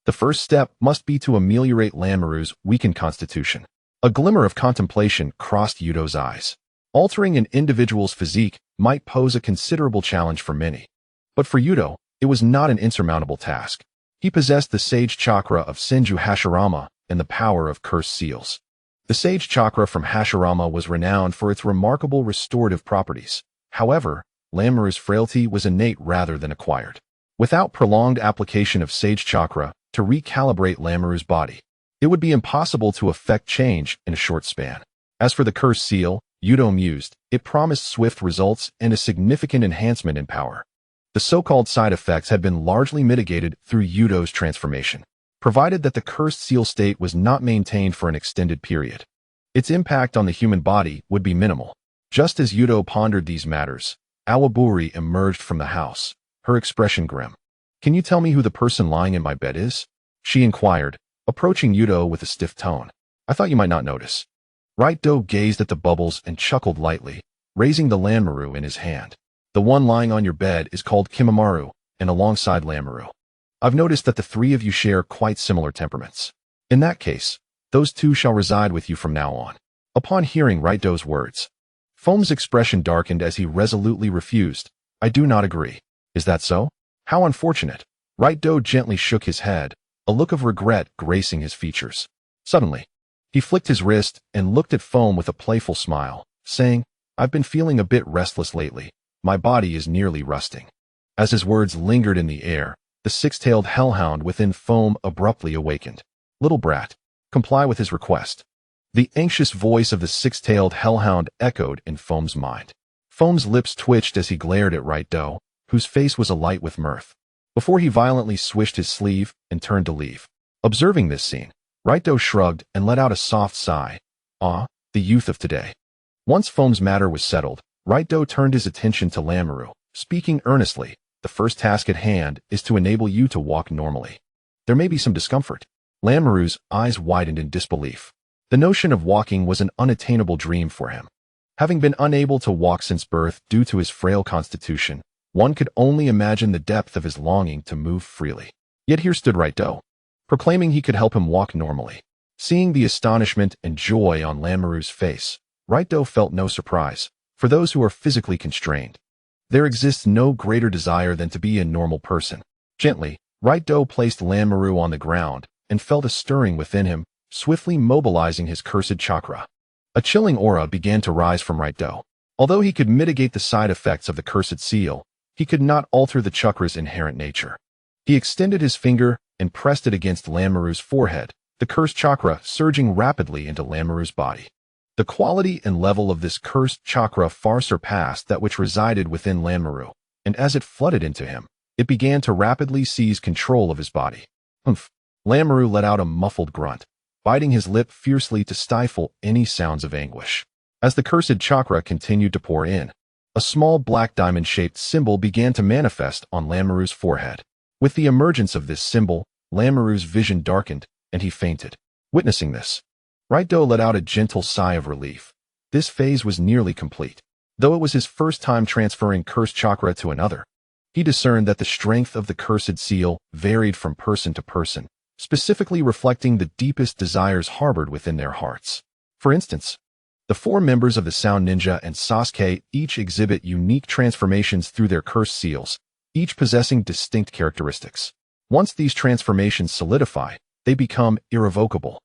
A: the first step must be to ameliorate Lamoureux's weakened constitution. A glimmer of contemplation crossed Yuto's eyes. Altering an individual's physique might pose a considerable challenge for many. But for Yuto, it was not an insurmountable task. He possessed the Sage Chakra of Senju Hashirama and the power of Cursed Seals. The Sage Chakra from Hashirama was renowned for its remarkable restorative properties. However, Lamoureux's frailty was innate rather than acquired. Without prolonged application of Sage Chakra to recalibrate Lamoureux's body, it would be impossible to effect change in a short span. As for the Cursed Seal, Yuto mused, it promised swift results and a significant enhancement in power. The so-called side effects had been largely mitigated through Yuto's transformation, provided that the Cursed Seal state was not maintained for an extended period. Its impact on the human body would be minimal. Just as Yuto pondered these matters, Awaburi emerged from the house, her expression grim. "Can you tell me who the person lying in my bed is?" she inquired, approaching Yuto with a stiff tone. "I thought you might not notice." Raito gazed at the bubbles and chuckled lightly, raising the Lamoureux in his hand. "The one lying on your bed is called Kimamaru, and alongside Lamoureux. I've noticed that the three of you share quite similar temperaments. In that case, those two shall reside with you from now on." Upon hearing Raito's words, Foam's expression darkened as he resolutely refused. "I do not agree." "Is that so? How unfortunate." Raito gently shook his head, a look of regret gracing his features. Suddenly, he flicked his wrist and looked at Foam with a playful smile, saying, "I've been feeling a bit restless lately. My body is nearly rusting." As his words lingered in the air, the six-tailed hellhound within Foam abruptly awakened. "Little brat, comply with his request." The anxious voice of the six-tailed hellhound echoed in Foam's mind. Foam's lips twitched as he glared at Raito, whose face was alight with mirth, before he violently swished his sleeve and turned to leave. Observing this scene, Raito shrugged and let out a soft sigh. Ah, the youth of today. Once Foam's matter was settled, Raito turned his attention to Lamoureux, speaking earnestly. "The first task at hand is to enable you to walk normally. There may be some discomfort." Lamoureux's eyes widened in disbelief. The notion of walking was an unattainable dream for him. Having been unable to walk since birth due to his frail constitution, one could only imagine the depth of his longing to move freely. Yet here stood Raito, proclaiming he could help him walk normally. Seeing the astonishment and joy on Lamoureux's face, Raito felt no surprise. For those who are physically constrained, there exists no greater desire than to be a normal person. Gently, Raito placed Lamoureux on the ground and felt a stirring within him, swiftly mobilizing his cursed chakra. A chilling aura began to rise from Raito. Although he could mitigate the side effects of the cursed seal, he could not alter the chakra's inherent nature. He extended his finger and pressed it against Lamoureux's forehead, the cursed chakra surging rapidly into Lamoureux's body. The quality and level of this cursed chakra far surpassed that which resided within Lamoureux, and as it flooded into him, it began to rapidly seize control of his body. "Humph!" Lamoureux let out a muffled grunt, biting his lip fiercely to stifle any sounds of anguish. As the cursed chakra continued to pour in, a small black diamond-shaped symbol began to manifest on Lamoureux's forehead. With the emergence of this symbol, Lamoureux's vision darkened, and he fainted. Witnessing this, Raito let out a gentle sigh of relief. This phase was nearly complete. Though it was his first time transferring cursed chakra to another, he discerned that the strength of the cursed seal varied from person to person, specifically reflecting the deepest desires harbored within their hearts. For instance, the four members of the Sound Ninja and Sasuke each exhibit unique transformations through their cursed seals, each possessing distinct characteristics. Once these transformations solidify, they become irrevocable.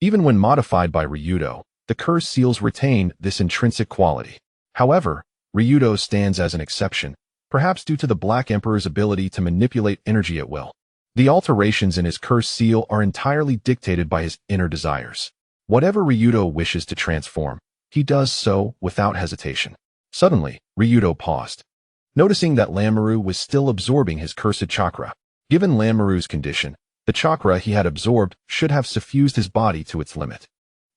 A: Even when modified by Ryudo, the cursed seals retain this intrinsic quality. However, Ryudo stands as an exception, perhaps due to the Black Emperor's ability to manipulate energy at will. The alterations in his cursed seal are entirely dictated by his inner desires. Whatever Ryudo wishes to transform, he does so without hesitation. Suddenly, Ryudo paused, noticing that Lamoureux was still absorbing his cursed chakra. Given Lamoureux's condition, the chakra he had absorbed should have suffused his body to its limit.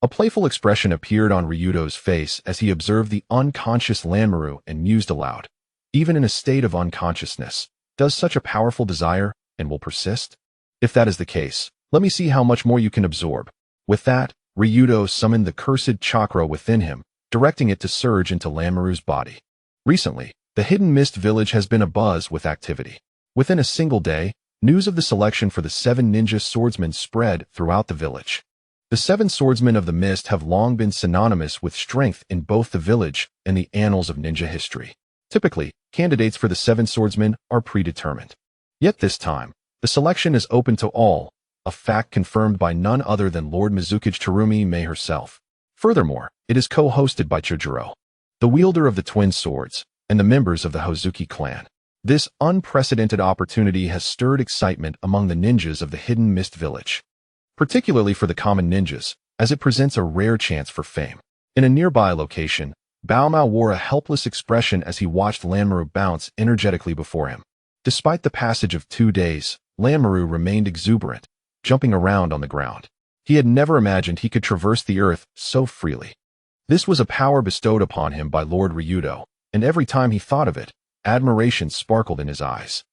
A: A playful expression appeared on Ryudo's face as he observed the unconscious Lamoureux and mused aloud. Even in a state of unconsciousness, does such a powerful desire and will persist? If that is the case, let me see how much more you can absorb. With that, Ryudo summoned the cursed chakra within him, directing it to surge into Lamoureux's body. Recently, The Hidden Mist Village has been abuzz with activity. Within a single day, news of the selection for the 7 ninja swordsmen spread throughout the village. The 7 swordsmen of the mist have long been synonymous with strength in both the village and the annals of ninja history. Typically, candidates for the 7 swordsmen are predetermined. Yet this time, the selection is open to all, a fact confirmed by none other than Lord Mizukage Terumi May herself. Furthermore, it is co-hosted by Chojuro, the wielder of the twin swords, and the members of the Hozuki clan. This unprecedented opportunity has stirred excitement among the ninjas of the Hidden Mist Village, particularly for the common ninjas, as it presents a rare chance for fame. In a nearby location, Bao Mao wore a helpless expression as he watched Lanmaru bounce energetically before him. Despite the passage of 2 days, Lanmaru remained exuberant, jumping around on the ground. He had never imagined he could traverse the earth so freely. This was a power bestowed upon him by Lord Ryudo, and every time he thought of it, admiration sparkled in his eyes.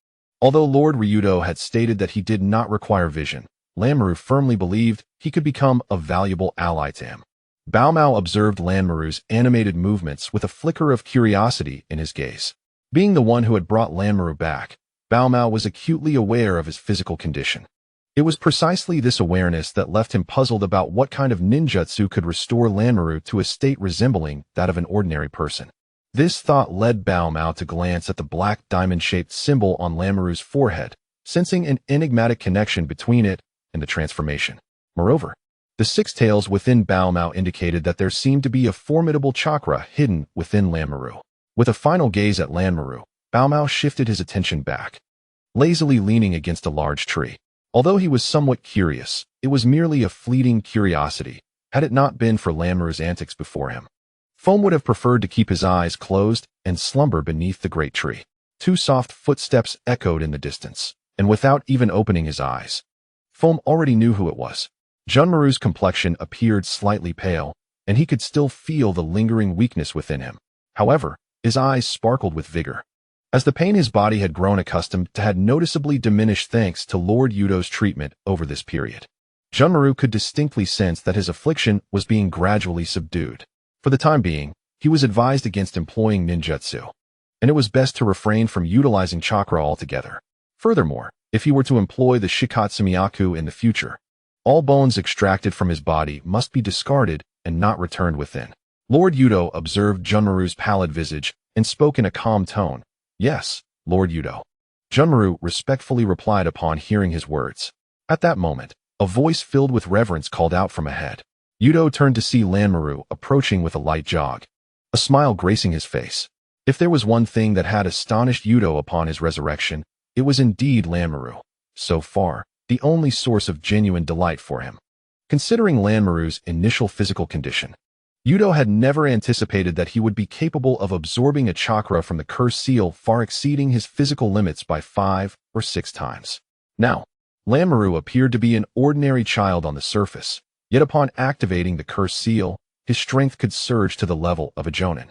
A: Although Lord Ryudo had stated that he did not require vision, Lanmaru firmly believed he could become a valuable ally to him. Bao Mao observed Lanmaru's animated movements with a flicker of curiosity in his gaze. Being the one who had brought Lanmaru back, Bao Mao was acutely aware of his physical condition. It was precisely this awareness that left him puzzled about what kind of ninjutsu could restore Lanmaru to a state resembling that of an ordinary person. This thought led Bao Mao to glance at the black diamond-shaped symbol on Lanmaru's forehead, sensing an enigmatic connection between it and the transformation. Moreover, the 6 tails within Bao Mao indicated that there seemed to be a formidable chakra hidden within Lanmaru. With a final gaze at Lanmaru, Bao Mao shifted his attention back, lazily leaning against a large tree. Although he was somewhat curious, it was merely a fleeting curiosity, had it not been for Lanmaru's antics before him. Foam would have preferred to keep his eyes closed and slumber beneath the great tree. 2 soft footsteps echoed in the distance, and without even opening his eyes, Foam already knew who it was. Junmaru's complexion appeared slightly pale, and he could still feel the lingering weakness within him. However, his eyes sparkled with vigor, as the pain his body had grown accustomed to had noticeably diminished thanks to Lord Yuto's treatment over this period. Junmaru could distinctly sense that his affliction was being gradually subdued. For the time being, he was advised against employing ninjutsu, and it was best to refrain from utilizing chakra altogether. Furthermore, if he were to employ the Shikatsumiyaku in the future, all bones extracted from his body must be discarded and not returned within. Lord Yuto observed Junmaru's pallid visage and spoke in a calm tone. "Yes, Lord Yuto." Junmaru respectfully replied upon hearing his words. At that moment, a voice filled with reverence called out from ahead. Yuto turned to see Lanmaru approaching with a light jog, a smile gracing his face. If there was one thing that had astonished Yuto upon his resurrection, it was indeed Lanmaru. So far, the only source of genuine delight for him. Considering Lanmaru's initial physical condition, Yuto had never anticipated that he would be capable of absorbing a chakra from the cursed seal far exceeding his physical limits by 5 or 6 times. Now, Lanmaru appeared to be an ordinary child on the surface, yet upon activating the cursed seal, his strength could surge to the level of a jonin,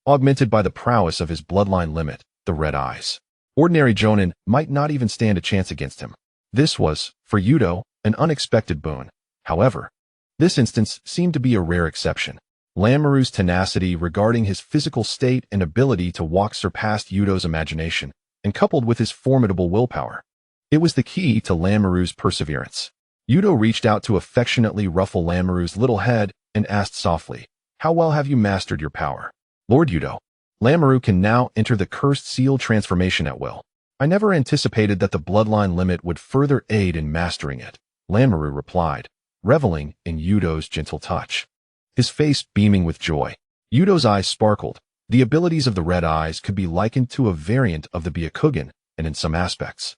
A: augmented by the prowess of his bloodline limit, the red eyes. Ordinary jonin might not even stand a chance against him. This was, for Yuto, an unexpected boon. However, this instance seemed to be a rare exception. Lanmaru's tenacity regarding his physical state and ability to walk surpassed Yuto's imagination, and coupled with his formidable willpower, it was the key to Lanmaru's perseverance. Yuto reached out to affectionately ruffle Lanmaru's little head and asked softly, "How well have you mastered your power?" "Lord Yuto, Lanmaru can now enter the cursed seal transformation at will. I never anticipated that the bloodline limit would further aid in mastering it," Lanmaru replied, reveling in Yuto's gentle touch, his face beaming with joy. Yuto's eyes sparkled. The abilities of the red eyes could be likened to a variant of the Byakugan, and in some aspects,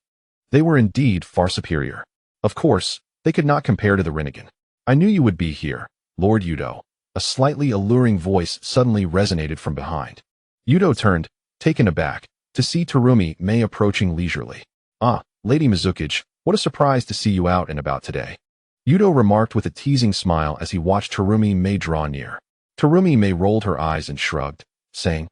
A: they were indeed far superior. Of course, they could not compare to the Rinnegan. "I knew you would be here, Lord Yuto." A slightly alluring voice suddenly resonated from behind. Yuto turned, taken aback, to see Terumi May approaching leisurely. "Ah, Lady Mizukage, what a surprise to see you out and about today," Yuto remarked with a teasing smile as he watched Terumi May draw near. Terumi May rolled her eyes and shrugged, saying,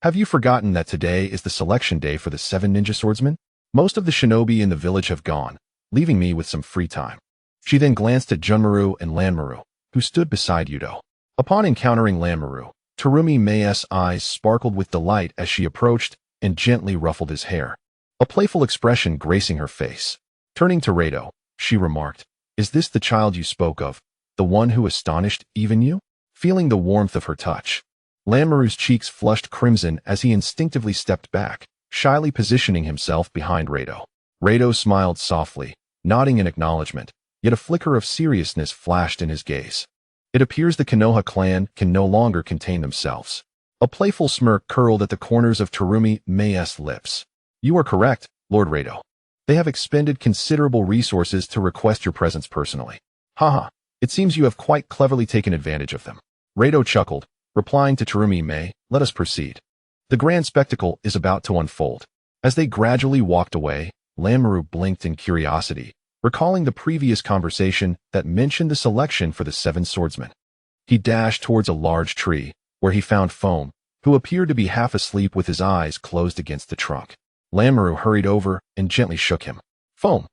A: "Have you forgotten that today is the selection day for the 7 ninja swordsmen? Most of the shinobi in the village have gone, leaving me with some free time." She then glanced at Junmaru and Lanmaru, who stood beside Yuto. Upon encountering Lanmaru, Terumi May's eyes sparkled with delight as she approached, and gently ruffled his hair, a playful expression gracing her face. Turning to Rado, she remarked, "Is this the child you spoke of, the one who astonished even you?" Feeling the warmth of her touch, Lanmaru's cheeks flushed crimson as he instinctively stepped back, shyly positioning himself behind Rado. Rado smiled softly, nodding in acknowledgement, yet a flicker of seriousness flashed in his gaze. It appears the Konoha clan can no longer contain themselves. A playful smirk curled at the corners of Terumi Mae's lips. "You are correct, Lord Rado. They have expended considerable resources to request your presence personally. Haha, it seems you have quite cleverly taken advantage of them." Rado chuckled, replying to Terumi Mae, "Let us proceed. The grand spectacle is about to unfold." As they gradually walked away, Lanmaru blinked in curiosity, recalling the previous conversation that mentioned the selection for the 7 swordsmen. He dashed towards a large tree, where he found Foam, who appeared to be half asleep with his eyes closed against the trunk. Lanmaru hurried over and gently shook him. "Foam,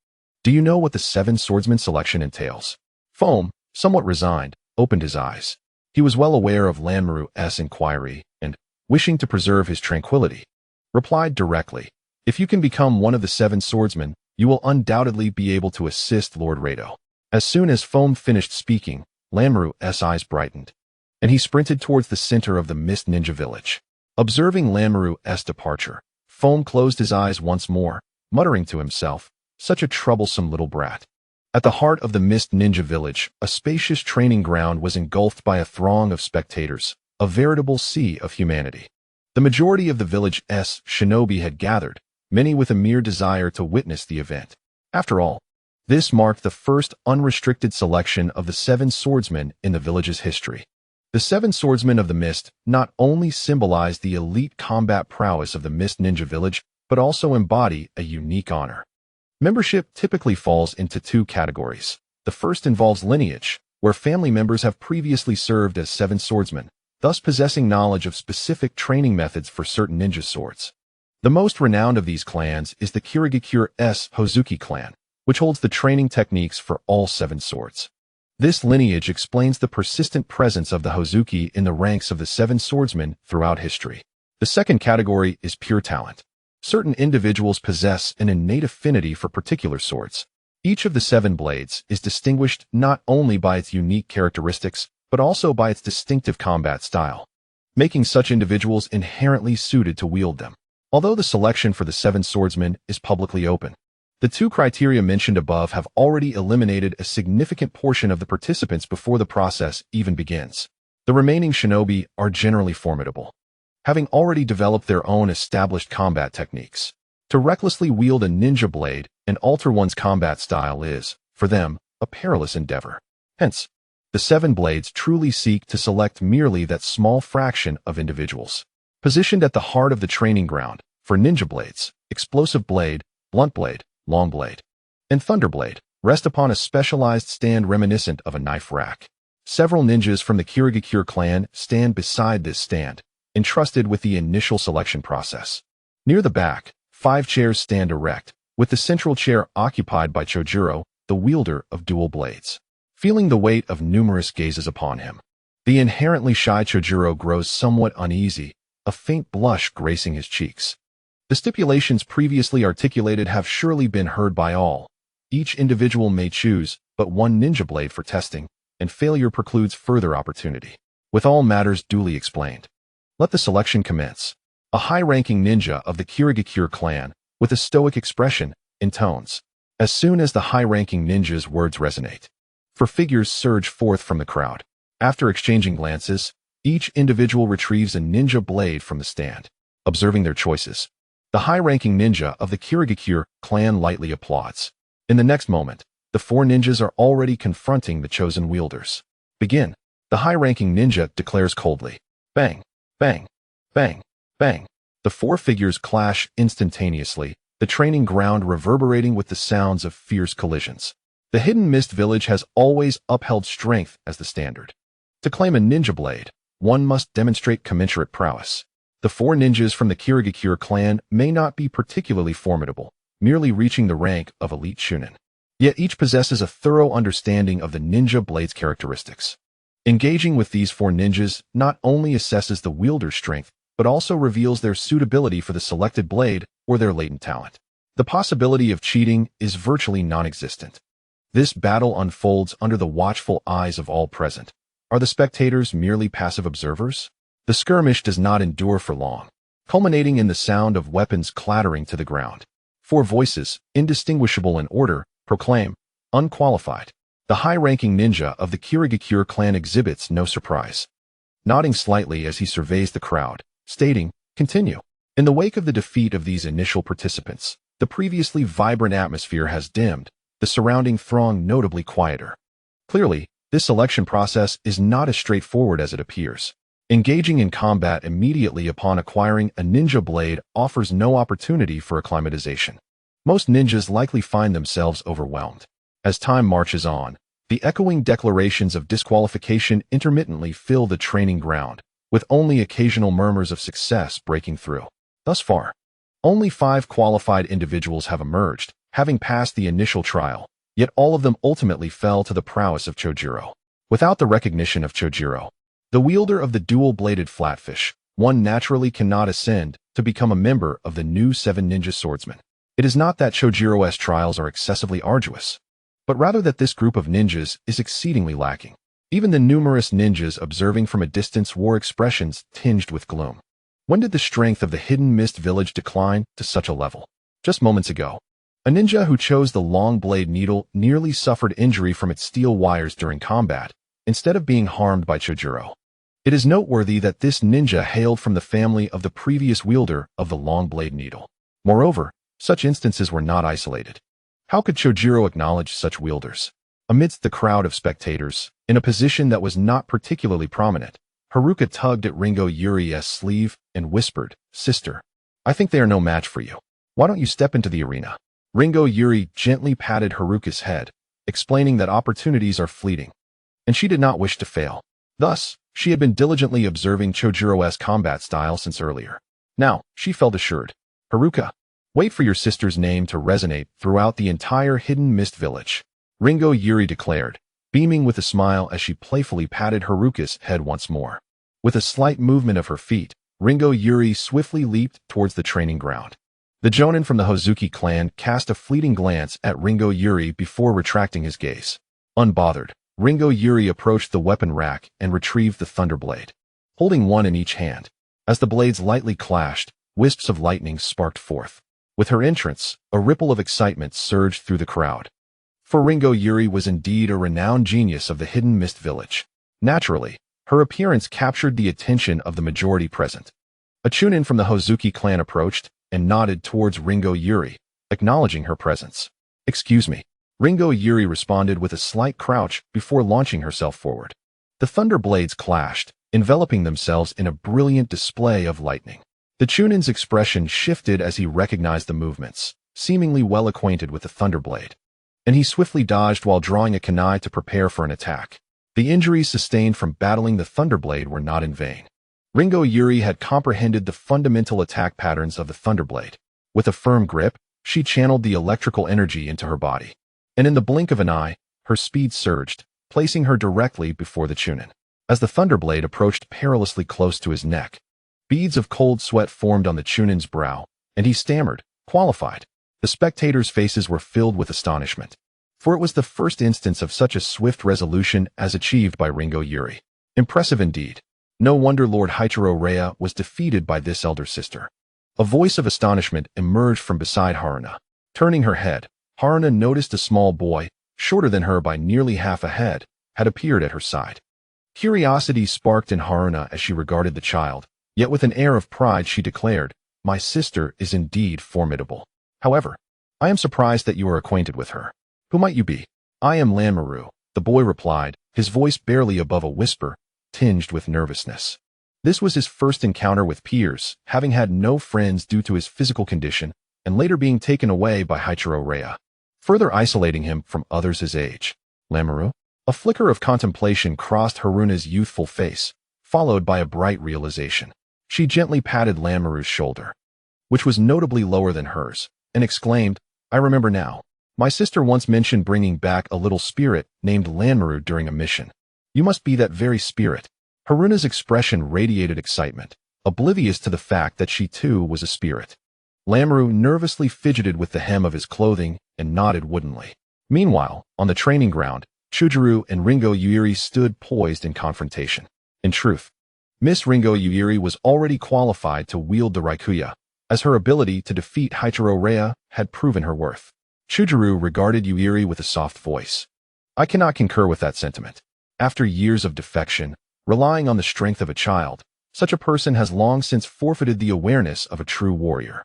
A: do you know what the 7 swordsmen selection entails?" Foam, somewhat resigned, opened his eyes. He was well aware of Lanmaru's inquiry and, wishing to preserve his tranquility, replied directly, "If you can become one of the 7 swordsmen, you will undoubtedly be able to assist Lord Rado." As soon as Foam finished speaking, Lanmaru's eyes brightened, and he sprinted towards the center of the Mist Ninja village. Observing Lanmaru's departure, Foam closed his eyes once more, muttering to himself, "Such a troublesome little brat." At the heart of the Mist Ninja village, a spacious training ground was engulfed by a throng of spectators, a veritable sea of humanity. The majority of the village's shinobi had gathered, many with a mere desire to witness the event. After all, this marked the first unrestricted selection of the 7 swordsmen in the village's history. The 7 swordsmen of the Mist not only symbolize the elite combat prowess of the Mist Ninja village, but also embody a unique honor. Membership typically falls into 2 categories. The first involves lineage, where family members have previously served as 7 swordsmen, thus possessing knowledge of specific training methods for certain ninja swords. The most renowned of these clans is the Kirigakure's Hozuki clan, which holds the training techniques for all 7 swords. This lineage explains the persistent presence of the Hozuki in the ranks of the 7 swordsmen throughout history. The second category is pure talent. Certain individuals possess an innate affinity for particular swords. Each of the 7 blades is distinguished not only by its unique characteristics, but also by its distinctive combat style, making such individuals inherently suited to wield them. Although the selection for the 7 swordsmen is publicly open, the 2 criteria mentioned above have already eliminated a significant portion of the participants before the process even begins. The remaining shinobi are generally formidable, having already developed their own established combat techniques. To recklessly wield a ninja blade and alter one's combat style is, for them, a perilous endeavor. Hence, the 7 blades truly seek to select merely that small fraction of individuals. Positioned at the heart of the training ground, for ninja blades, explosive blade, blunt blade, long blade, and thunder blade rest upon a specialized stand reminiscent of a knife rack. Several ninjas from the Kirigakure clan stand beside this stand, entrusted with the initial selection process. Near the back, 5 chairs stand erect, with the central chair occupied by Chojuro, the wielder of dual blades. Feeling the weight of numerous gazes upon him, the inherently shy Chojuro grows somewhat uneasy, a faint blush gracing his cheeks. The stipulations previously articulated have surely been heard by all. Each individual may choose but one ninja blade for testing, and failure precludes further opportunity. With all matters duly explained, let the selection commence. A high-ranking ninja of the Kirigakure clan, with a stoic expression, intones. As soon as the high-ranking ninja's words resonate, 4 figures surge forth from the crowd. After exchanging glances, each individual retrieves a ninja blade from the stand. Observing their choices, the high-ranking ninja of the Kirigakure clan lightly applauds. In the next moment, the 4 ninjas are already confronting the chosen wielders. "Begin," the high-ranking ninja declares coldly. Bang, bang, bang, bang. The 4 figures clash instantaneously, the training ground reverberating with the sounds of fierce collisions. The Hidden Mist Village has always upheld strength as the standard. To claim a ninja blade, one must demonstrate commensurate prowess. The 4 ninjas from the Kirigakure clan may not be particularly formidable, merely reaching the rank of elite shunin. Yet each possesses a thorough understanding of the ninja blade's characteristics. Engaging with these 4 ninjas not only assesses the wielder's strength, but also reveals their suitability for the selected blade or their latent talent. The possibility of cheating is virtually non-existent. This battle unfolds under the watchful eyes of all present. Are the spectators merely passive observers? The skirmish does not endure for long, culminating in the sound of weapons clattering to the ground. 4 voices, indistinguishable in order, proclaim, unqualified. The high-ranking ninja of the Kirigakure clan exhibits no surprise, nodding slightly as he surveys the crowd, stating, continue. In the wake of the defeat of these initial participants, the previously vibrant atmosphere has dimmed, the surrounding throng notably quieter. Clearly, this selection process is not as straightforward as it appears. Engaging in combat immediately upon acquiring a ninja blade offers no opportunity for acclimatization. Most ninjas likely find themselves overwhelmed. As time marches on, the echoing declarations of disqualification intermittently fill the training ground, with only occasional murmurs of success breaking through. Thus far, only 5 qualified individuals have emerged, having passed the initial trial, yet all of them ultimately fell to the prowess of Chojiro. Without the recognition of Chojiro, the wielder of the dual-bladed flatfish, one naturally cannot ascend to become a member of the new 7 ninja swordsmen. It is not that Chojiro's trials are excessively arduous, but rather that this group of ninjas is exceedingly lacking. Even the numerous ninjas observing from a distance wore expressions tinged with gloom. When did the strength of the hidden mist village decline to such a level? Just moments ago, a ninja who chose the long blade needle nearly suffered injury from its steel wires during combat, instead of being harmed by Chojiro. It is noteworthy that this ninja hailed from the family of the previous wielder of the long blade needle. Moreover, such instances were not isolated. How could Chojiro acknowledge such wielders? Amidst the crowd of spectators, in a position that was not particularly prominent, Haruka tugged at Ringo Yuri's sleeve and whispered, "Sister, I think they are no match for you. Why don't you step into the arena?" Ringo Yuri gently patted Haruka's head, explaining that opportunities are fleeting, and she did not wish to fail. Thus, she had been diligently observing Chojiro's combat style since earlier. Now, she felt assured. "Haruka, wait for your sister's name to resonate throughout the entire Hidden Mist Village," Ringo Yuri declared, beaming with a smile as she playfully patted Haruka's head once more. With a slight movement of her feet, Ringo Yuri swiftly leaped towards the training ground. The Jonin from the Hozuki clan cast a fleeting glance at Ringo Yuri before retracting his gaze. Unbothered, Ringo Yuri approached the weapon rack and retrieved the Thunderblade, holding one in each hand. As the blades lightly clashed, wisps of lightning sparked forth. With her entrance, a ripple of excitement surged through the crowd. For Ringo Yuri was indeed a renowned genius of the Hidden Mist Village. Naturally, her appearance captured the attention of the majority present. A Chunin from the Hozuki clan approached and nodded towards Ringo Yuri, acknowledging her presence. "Excuse me." Ringo Yuri responded with a slight crouch before launching herself forward. The thunder blades clashed, enveloping themselves in a brilliant display of lightning. The Chunin's expression shifted as he recognized the movements, seemingly well acquainted with the Thunderblade, and he swiftly dodged while drawing a kunai to prepare for an attack. The injuries sustained from battling the Thunderblade were not in vain. Ringo Yuri had comprehended the fundamental attack patterns of the Thunderblade. With a firm grip, she channeled the electrical energy into her body, and in the blink of an eye, her speed surged, placing her directly before the Chunin. As the Thunderblade approached perilously close to his neck, beads of cold sweat formed on the Chunin's brow, and he stammered, "Qualified." The spectators' faces were filled with astonishment, for it was the first instance of such a swift resolution as achieved by Ringo Yuri. Impressive indeed. No wonder Lord Hachiro Rhea was defeated by this elder sister. A voice of astonishment emerged from beside Haruna. Turning her head, Haruna noticed a small boy, shorter than her by nearly half a head, had appeared at her side. Curiosity sparked in Haruna as she regarded the child, yet with an air of pride she declared, "My sister is indeed formidable. However, I am surprised that you are acquainted with her. Who might you be?" "I am Lanmaru," the boy replied, his voice barely above a whisper, tinged with nervousness. This was his first encounter with peers, having had no friends due to his physical condition, and later being taken away by Hachiro Rhea, further isolating him from others his age. "Lanmaru?" A flicker of contemplation crossed Haruna's youthful face, followed by a bright realization. She gently patted Lanmaru's shoulder, which was notably lower than hers, and exclaimed, "I remember now. My sister once mentioned bringing back a little spirit named Lanmaru during a mission. You must be that very spirit." Haruna's expression radiated excitement, oblivious to the fact that she too was a spirit. Lamru nervously fidgeted with the hem of his clothing and nodded woodenly. Meanwhile, on the training ground, Chujuru and Ringo Yuiri stood poised in confrontation. In truth, Miss Ringo Yuiri was already qualified to wield the Raikuya, as her ability to defeat Hachiro Rhea had proven her worth. Chujuru regarded Yuiri with a soft voice. I cannot concur with that sentiment. After years of defection, relying on the strength of a child, such a person has long since forfeited the awareness of a true warrior.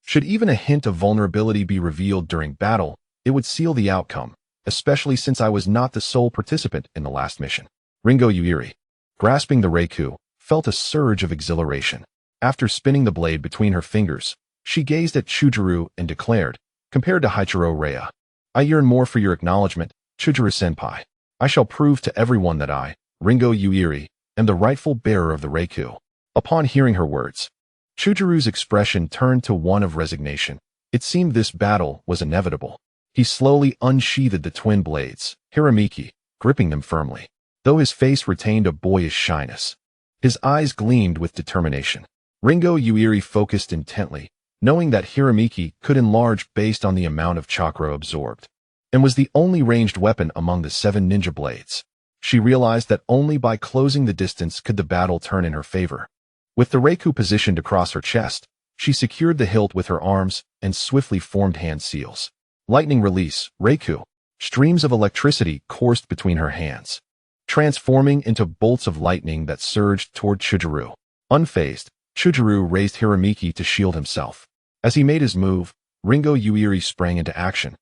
A: Should even a hint of vulnerability be revealed during battle, it would seal the outcome, especially since I was not the sole participant in the last mission. Ringo Yuiri, grasping the Reiku, felt a surge of exhilaration. After spinning the blade between her fingers, she gazed at Chujuru and declared, compared to Hachiro Rhea, I yearn more for your acknowledgement, Chujuru-senpai. I shall prove to everyone that I, Ringo Yuiri, am the rightful bearer of the Reiku. Upon hearing her words, Chujuru's expression turned to one of resignation. It seemed this battle was inevitable. He slowly unsheathed the twin blades, Hiramiki, gripping them firmly. Though his face retained a boyish shyness, his eyes gleamed with determination. Ringo Yuiri focused intently, knowing that Hiramiki could enlarge based on the amount of chakra absorbed, and was the only ranged weapon among the 7 ninja blades. She realized that only by closing the distance could the battle turn in her favor. With the Reiku positioned across her chest, she secured the hilt with her arms and swiftly formed hand seals. Lightning release, Reiku. Streams of electricity coursed between her hands, transforming into bolts of lightning that surged toward Chujuru. Unfazed, Chujuru raised Hiramiki to shield himself. As he made his move, Ringo Yuiri sprang into action,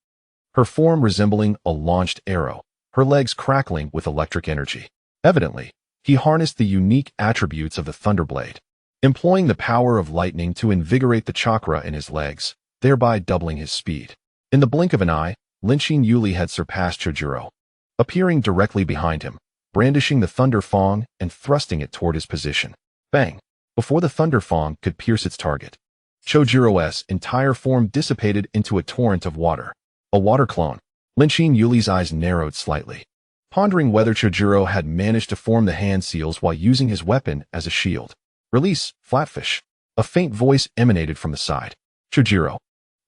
A: her form resembling a launched arrow, her legs crackling with electric energy. Evidently, he harnessed the unique attributes of the Thunderblade, employing the power of lightning to invigorate the chakra in his legs, thereby doubling his speed. In the blink of an eye, Linshin Yuli had surpassed Chujuro, appearing directly behind him, brandishing the Thunder Fang and thrusting it toward his position. Bang! Before the Thunder Fang could pierce its target, Chojiro's entire form dissipated into a torrent of water. A water clone. Linshin Yuli's eyes narrowed slightly, pondering whether Chojuro had managed to form the hand seals while using his weapon as a shield. Release, Flatfish. A faint voice emanated from the side. Chojuro,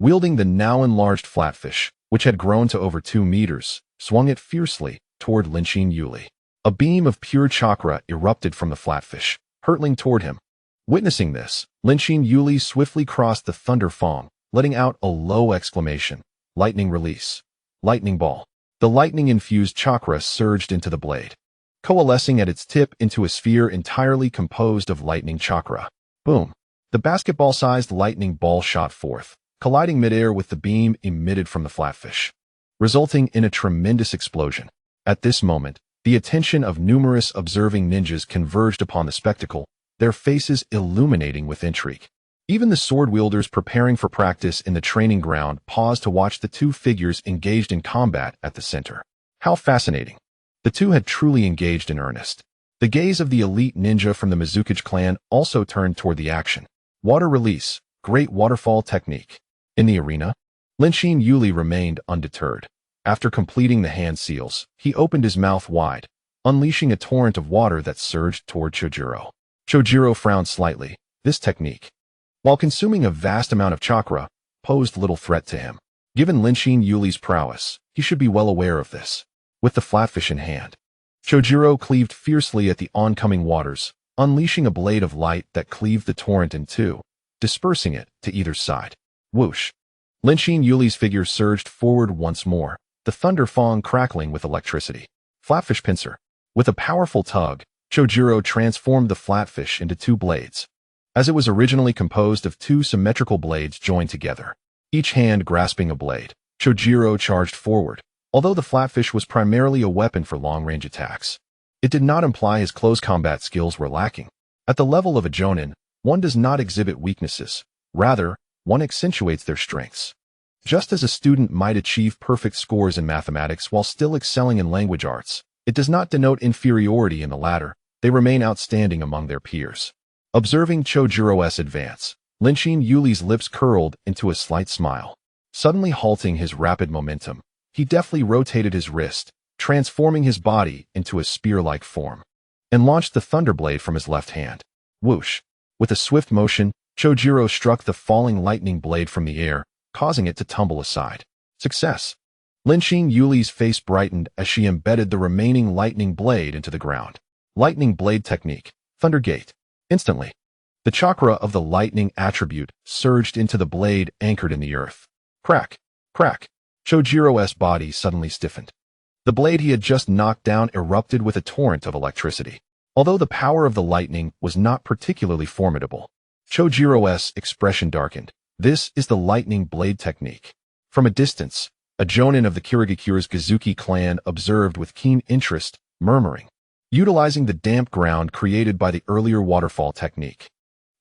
A: wielding the now enlarged Flatfish, which had grown to over 2 meters, swung it fiercely toward Linshin Yuli. A beam of pure chakra erupted from the Flatfish, hurtling toward him. Witnessing this, Linshin Yuli swiftly crossed the Thunder Fang, letting out a low exclamation. Lightning release. Lightning ball. The lightning-infused chakra surged into the blade, coalescing at its tip into a sphere entirely composed of lightning chakra. Boom! The basketball-sized lightning ball shot forth, colliding midair with the beam emitted from the Flatfish, resulting in a tremendous explosion. At this moment, the attention of numerous observing ninjas converged upon the spectacle, their faces illuminating with intrigue. Even the sword-wielders preparing for practice in the training ground paused to watch the two figures engaged in combat at the center. How fascinating! The two had truly engaged in earnest. The gaze of the elite ninja from the Mizukage clan also turned toward the action. Water release, great waterfall technique. In the arena, Linshin Yuli remained undeterred. After completing the hand seals, he opened his mouth wide, unleashing a torrent of water that surged toward Chojuro. Chojuro frowned slightly. This technique, while consuming a vast amount of chakra, posed little threat to him. Given Linshin Yuli's prowess, he should be well aware of this. With the Flatfish in hand, Chojuro cleaved fiercely at the oncoming waters, unleashing a blade of light that cleaved the torrent in two, dispersing it to either side. Whoosh! Linshin Yuli's figure surged forward once more, the Thunder Fang crackling with electricity. Flatfish pincer. With a powerful tug, Chojuro transformed the Flatfish into 2 blades. As it was originally composed of 2 symmetrical blades joined together, each hand grasping a blade, Chojuro charged forward. Although the Flatfish was primarily a weapon for long-range attacks, it did not imply his close combat skills were lacking. At the level of a Jonin, one does not exhibit weaknesses. Rather, one accentuates their strengths. Just as a student might achieve perfect scores in mathematics while still excelling in language arts, it does not denote inferiority in the latter. They remain outstanding among their peers. Observing Chojiro's advance, Linshin Yuli's lips curled into a slight smile. Suddenly halting his rapid momentum, he deftly rotated his wrist, transforming his body into a spear-like form, and launched the Thunderblade from his left hand. Whoosh! With a swift motion, Chojiro struck the falling lightning blade from the air, causing it to tumble aside. Success! Lynching Yuli's face brightened as she embedded the remaining lightning blade into the ground. Lightning blade technique. Thunder Gate. Instantly, the chakra of the lightning attribute surged into the blade anchored in the earth. Crack! Crack! Chojiro's body suddenly stiffened. The blade he had just knocked down erupted with a torrent of electricity. Although the power of the lightning was not particularly formidable, Chojiro's expression darkened. This is the lightning blade technique. From a distance, a jonin of the Kirigakure's Gazuki clan observed with keen interest, murmuring, utilizing the damp ground created by the earlier waterfall technique,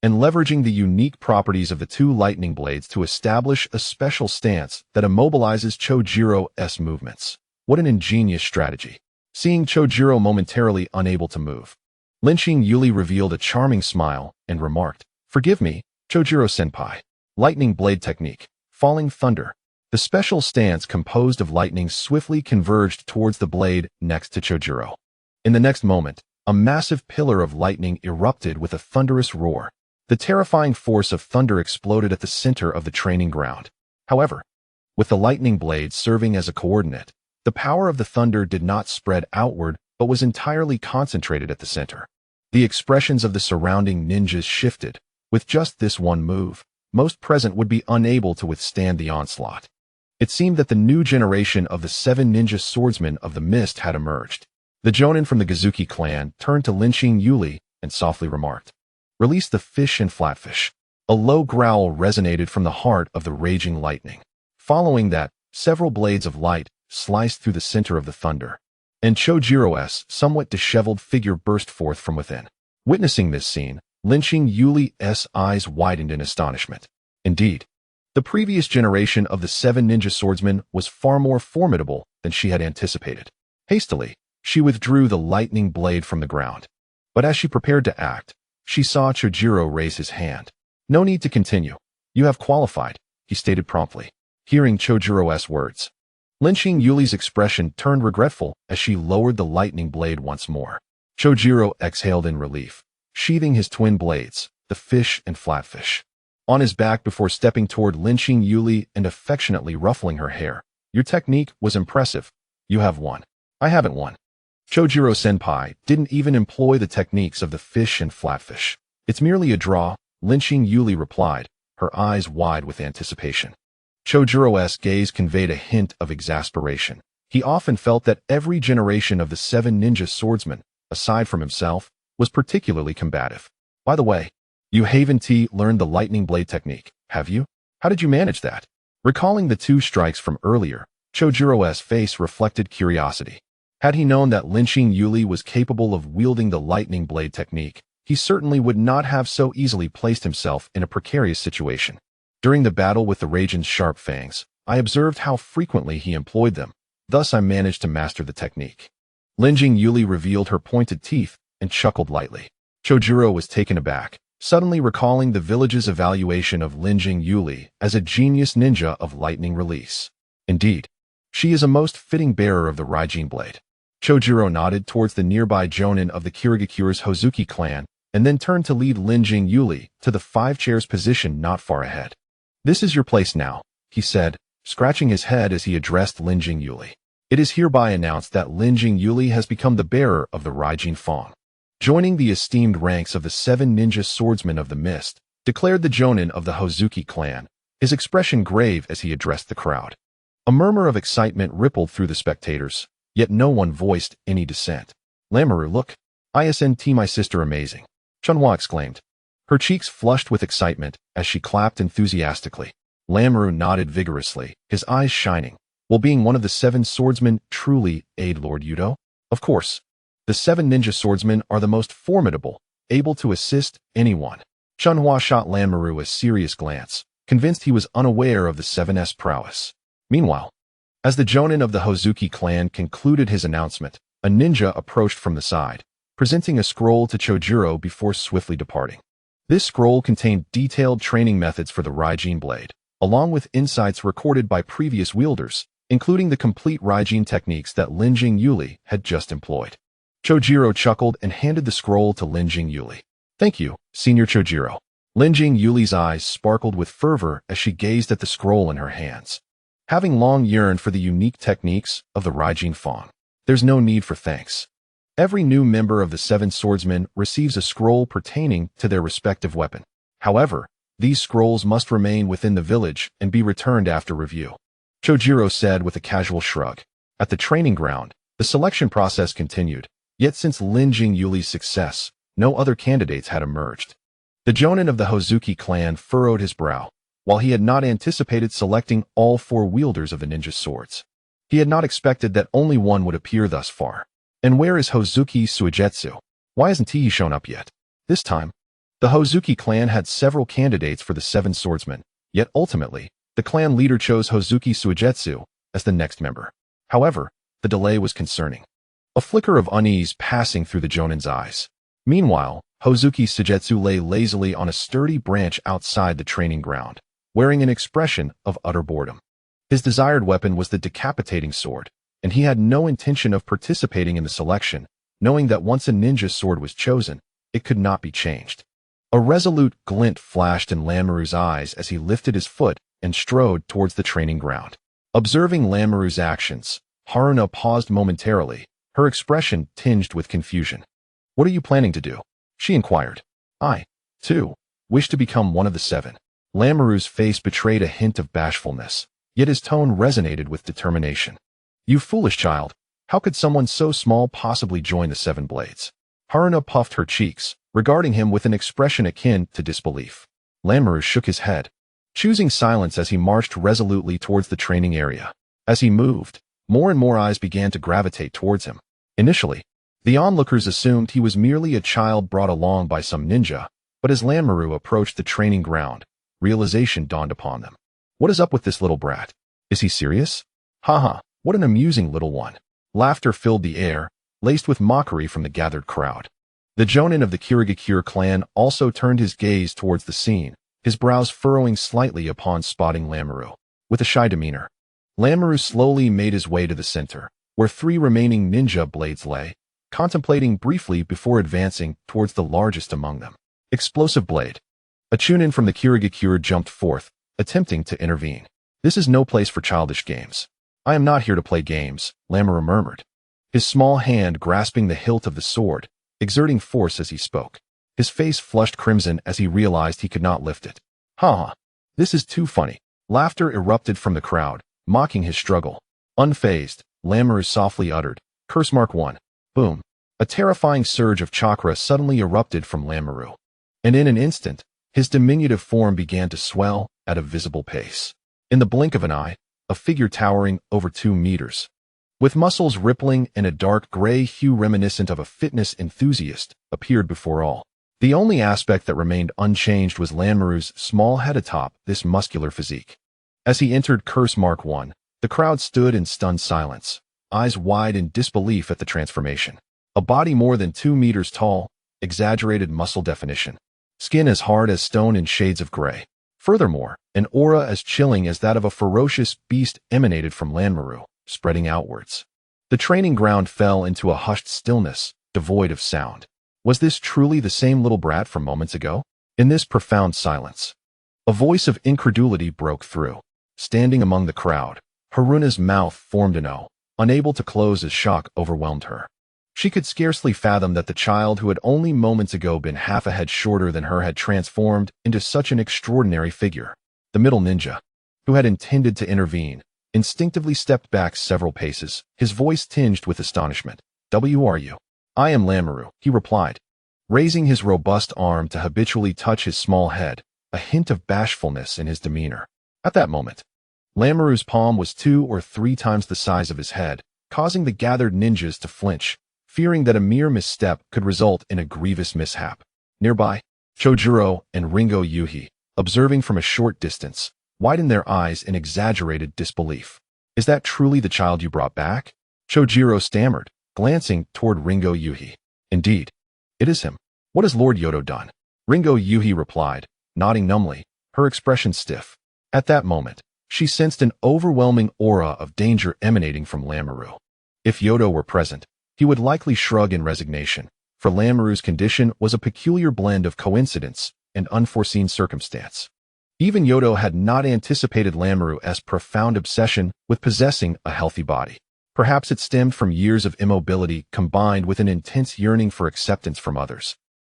A: and leveraging the unique properties of the two lightning blades to establish a special stance that immobilizes Chojiro's movements. What an ingenious strategy. Seeing Chojiro momentarily unable to move, Lynching Yuli revealed a charming smile and remarked, "Forgive me, Chojiro-senpai. Lightning blade technique. Falling thunder." The special stance composed of lightning swiftly converged towards the blade next to Chojiro. In the next moment, a massive pillar of lightning erupted with a thunderous roar. The terrifying force of thunder exploded at the center of the training ground. However, with the lightning blade serving as a coordinate, the power of the thunder did not spread outward but was entirely concentrated at the center. The expressions of the surrounding ninjas shifted. With just this one move, most present would be unable to withstand the onslaught. It seemed that the new generation of the 7 ninja swordsmen of the mist had emerged. The jonin from the Gazuki clan turned to Lynching Yuli and softly remarked, "Release the fish and flatfish." A low growl resonated from the heart of the raging lightning. Following that, several blades of light sliced through the center of the thunder, and Chojiro's somewhat disheveled figure burst forth from within. Witnessing this scene, Lynching Yuli's eyes widened in astonishment. Indeed, the previous generation of the 7 ninja swordsmen was far more formidable than she had anticipated. Hastily, she withdrew the lightning blade from the ground. But as she prepared to act, she saw Chojiro raise his hand. "No need to continue. You have qualified," he stated promptly. Hearing Chojiro's words, Lynching Yuli's expression turned regretful as she lowered the lightning blade once more. Chojiro exhaled in relief, sheathing his twin blades, the fish and flatfish, on his back before stepping toward Lynching Yuli and affectionately ruffling her hair. "Your technique was impressive. You have won. I haven't won." Chojiro-senpai didn't even employ the techniques of the fish and flatfish. "It's merely a draw," Lynching Yuli replied, her eyes wide with anticipation. Chojiro's gaze conveyed a hint of exasperation. He often felt that every generation of the 7 ninja swordsmen, aside from himself, was particularly combative. "By the way, you haven't learned the lightning blade technique, have you? How did you manage that?" Recalling the 2 strikes from earlier, Chojiro's face reflected curiosity. Had he known that Lynching Yuli was capable of wielding the lightning blade technique, he certainly would not have so easily placed himself in a precarious situation. "During the battle with the Raijin's sharp fangs, I observed how frequently he employed them. Thus I managed to master the technique." Lynching Yuli revealed her pointed teeth and chuckled lightly. Chojiro was taken aback, suddenly recalling the village's evaluation of Lynching Yuli as a genius ninja of lightning release. Indeed, she is a most fitting bearer of the Raijin blade. Chojiro nodded towards the nearby jonin of the Kirigakure's Hozuki clan and then turned to lead Lynching Yuli to the 5 chairs position not far ahead. "This is your place now," he said, scratching his head as he addressed Lynching Yuli. "It is hereby announced that Lynching Yuli has become the bearer of the Raijin Fong." Joining the esteemed ranks of the 7 ninja swordsmen of the mist, declared the jonin of the Hozuki clan, his expression grave as he addressed the crowd. A murmur of excitement rippled through the spectators, yet no one voiced any dissent. "Lamoru, look. Isnt my sister amazing," Chunhua exclaimed. Her cheeks flushed with excitement as she clapped enthusiastically. Lamoru nodded vigorously, his eyes shining. "Will being one of the 7 swordsmen truly aid Lord Youto?" "Of course. The 7 ninja swordsmen are the most formidable, able to assist anyone." Chunhua shot Lamoru a serious glance, convinced he was unaware of the 7's prowess. Meanwhile, as the jonin of the Hozuki clan concluded his announcement, a ninja approached from the side, presenting a scroll to Chojiro before swiftly departing. This scroll contained detailed training methods for the Raijin blade, along with insights recorded by previous wielders, including the complete Raijin techniques that Lynching Yuli had just employed. Chojiro chuckled and handed the scroll to Lynching Yuli. Thank you, Senior Chojiro. Linjing Yuli's eyes sparkled with fervor as she gazed at the scroll in her hands. Having long yearned for the unique techniques of the Raijin Fang, there's no need for thanks. Every new member of the Seven Swordsmen receives a scroll pertaining to their respective weapon. However, these scrolls must remain within the village and be returned after review. Chojiro said with a casual shrug. At the training ground, the selection process continued, yet since Linjing Yuli's success, no other candidates had emerged. The Jonin of the Hozuki clan furrowed his brow, while he had not anticipated selecting all four wielders of the ninja swords. He had not expected that only one would appear thus far. And where is Hozuki Suigetsu? Why hasn't he shown up yet? This time, the Hozuki clan had several candidates for the Seven Swordsmen, yet ultimately, the clan leader chose Hozuki Suigetsu as the next member. However, the delay was concerning. A flicker of unease passing through the Jonin's eyes. Meanwhile, Hozuki Suigetsu lay lazily on a sturdy branch outside the training ground, wearing an expression of utter boredom. His desired weapon was the decapitating sword, and he had no intention of participating in the selection, knowing that once a ninja sword was chosen, it could not be changed. A resolute glint flashed in Lamuru's eyes as he lifted his foot and strode towards the training ground. Observing Lamuru's actions, Haruna paused momentarily, her expression tinged with confusion. "What are you planning to do?" she inquired. "I, too, wish to become one of the seven." Lamuru's face betrayed a hint of bashfulness, yet his tone resonated with determination. "You foolish child, how could someone so small possibly join the Seven Blades?" Haruna puffed her cheeks, regarding him with an expression akin to disbelief. Lamuru shook his head, choosing silence as he marched resolutely towards the training area. As he moved, more and more eyes began to gravitate towards him. Initially, the onlookers assumed he was merely a child brought along by some ninja, but as Lamuru approached the training ground, realization dawned upon them. What is up with this little brat? Is he serious? Haha, what an amusing little one. Laughter filled the air, laced with mockery from the gathered crowd. The Jonin of the Kirigakure clan also turned his gaze towards the scene, his brows furrowing slightly upon spotting Lamuru. With a shy demeanor, Lamuru slowly made his way to the center, where three remaining ninja blades lay, contemplating briefly before advancing towards the largest among them. Explosive blade. A chunin from the Kirigakure jumped forth, attempting to intervene. "This is no place for childish games. I am not here to play games," Lamuru murmured, his small hand grasping the hilt of the sword, exerting force as he spoke. His face flushed crimson as he realized he could not lift it. "Ha! This is too funny." Laughter erupted from the crowd, mocking his struggle. Unfazed, Lamuru softly uttered, "Curse mark 1. Boom. A terrifying surge of chakra suddenly erupted from Lamuru. And in an instant, his diminutive form began to swell at a visible pace. In the blink of an eye, a figure towering over 2 meters, with muscles rippling and a dark gray hue reminiscent of a fitness enthusiast, appeared before all. The only aspect that remained unchanged was Lamuru's small head atop this muscular physique. As he entered Curse Mark 1, the crowd stood in stunned silence, eyes wide in disbelief at the transformation. A body more than 2 meters tall, exaggerated muscle definition, skin as hard as stone in shades of gray. Furthermore, an aura as chilling as that of a ferocious beast emanated from Lamuru, spreading outwards. The training ground fell into a hushed stillness, devoid of sound. Was this truly the same little brat from moments ago? In this profound silence, a voice of incredulity broke through. Standing among the crowd, Haruna's mouth formed an O, unable to close as shock overwhelmed her. She could scarcely fathom that the child who had only moments ago been half a head shorter than her had transformed into such an extraordinary figure. The middle ninja, who had intended to intervene, instinctively stepped back several paces, his voice tinged with astonishment. "W are you?" "I am Lamuru," he replied, raising his robust arm to habitually touch his small head, a hint of bashfulness in his demeanor. At that moment, Lamuru's palm was 2 or 3 times the size of his head, causing the gathered ninjas to flinch, fearing that a mere misstep could result in a grievous mishap. Nearby, Chojiro and Ringo Yuhi, observing from a short distance, widened their eyes in exaggerated disbelief. "Is that truly the child you brought back?" Chojiro stammered, glancing toward Ringo Yuhi. "Indeed, it is him. What has Lord Youto done?" Ringo Yuhi replied, nodding numbly, her expression stiff. At that moment, she sensed an overwhelming aura of danger emanating from Lamuru. If Youto were present, he would likely shrug in resignation, for Lamoureux's condition was a peculiar blend of coincidence and unforeseen circumstance. Even Youto had not anticipated Lamoureux's profound obsession with possessing a healthy body. Perhaps it stemmed from years of immobility combined with an intense yearning for acceptance from others,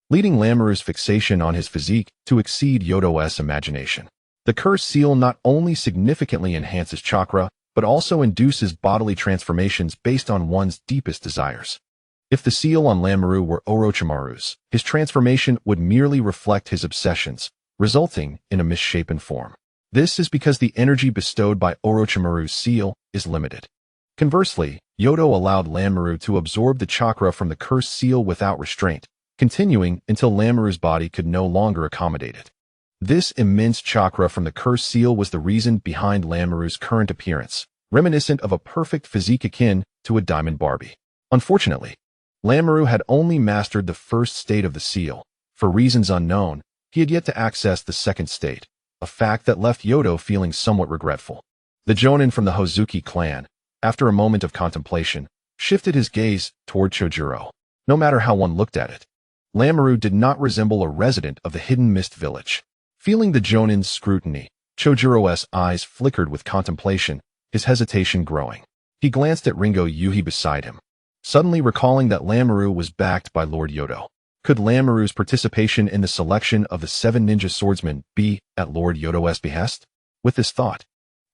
A: leading Lamoureux's fixation on his physique to exceed Youto's imagination. The cursed seal not only significantly enhances chakra, but also induces bodily transformations based on one's deepest desires. If the seal on Lamoureux were Orochimaru's, his transformation would merely reflect his obsessions, resulting in a misshapen form. This is because the energy bestowed by Orochimaru's seal is limited. Conversely, Youto allowed Lamoureux to absorb the chakra from the cursed seal without restraint, continuing until Lamoureux's body could no longer accommodate it. This immense chakra from the cursed seal was the reason behind Lamoureux's current appearance, reminiscent of a perfect physique akin to a diamond Barbie. Unfortunately, Lamoureux had only mastered the first state of the seal. For reasons unknown, he had yet to access the second state, a fact that left Youto feeling somewhat regretful. The Jonin from the Hozuki clan, after a moment of contemplation, shifted his gaze toward Chojuro. No matter how one looked at it, Lamoureux did not resemble a resident of the Hidden Mist village. Feeling the Jonin's scrutiny, Chojuro's eyes flickered with contemplation, his hesitation growing. He glanced at Ringo Yuhi beside him, suddenly recalling that Lamoureux was backed by Lord Youto. Could Lamoureux's participation in the selection of the 7 ninja swordsmen be at Lord Youto's behest? With this thought,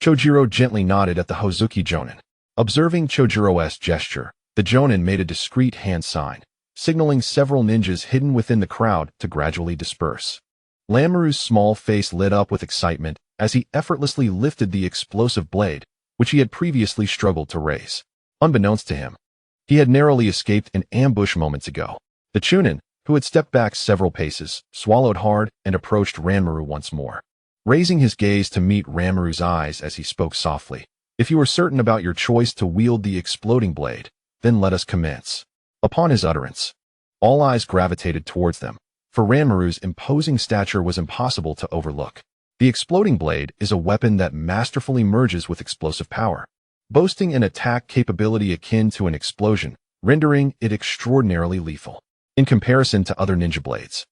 A: Chojuro gently nodded at the Hozuki Jonin. Observing Chojuro's gesture, the Jonin made a discreet hand sign, signaling several ninjas hidden within the crowd to gradually disperse. Lamoureux's small face lit up with excitement as he effortlessly lifted the explosive blade, which he had previously struggled to raise. Unbeknownst to him, he had narrowly escaped an ambush moments ago. The Chunin, who had stepped back several paces, swallowed hard and approached Ranmaru once more, raising his gaze to meet Ranmaru's eyes as he spoke softly. If you are certain about your choice to wield the exploding blade, then let us commence. Upon his utterance, all eyes gravitated towards them, for Ranmaru's imposing stature was impossible to overlook. The exploding blade is a weapon that masterfully merges with explosive power, boasting an attack capability akin to an explosion, rendering it extraordinarily lethal. In comparison to other ninja blades,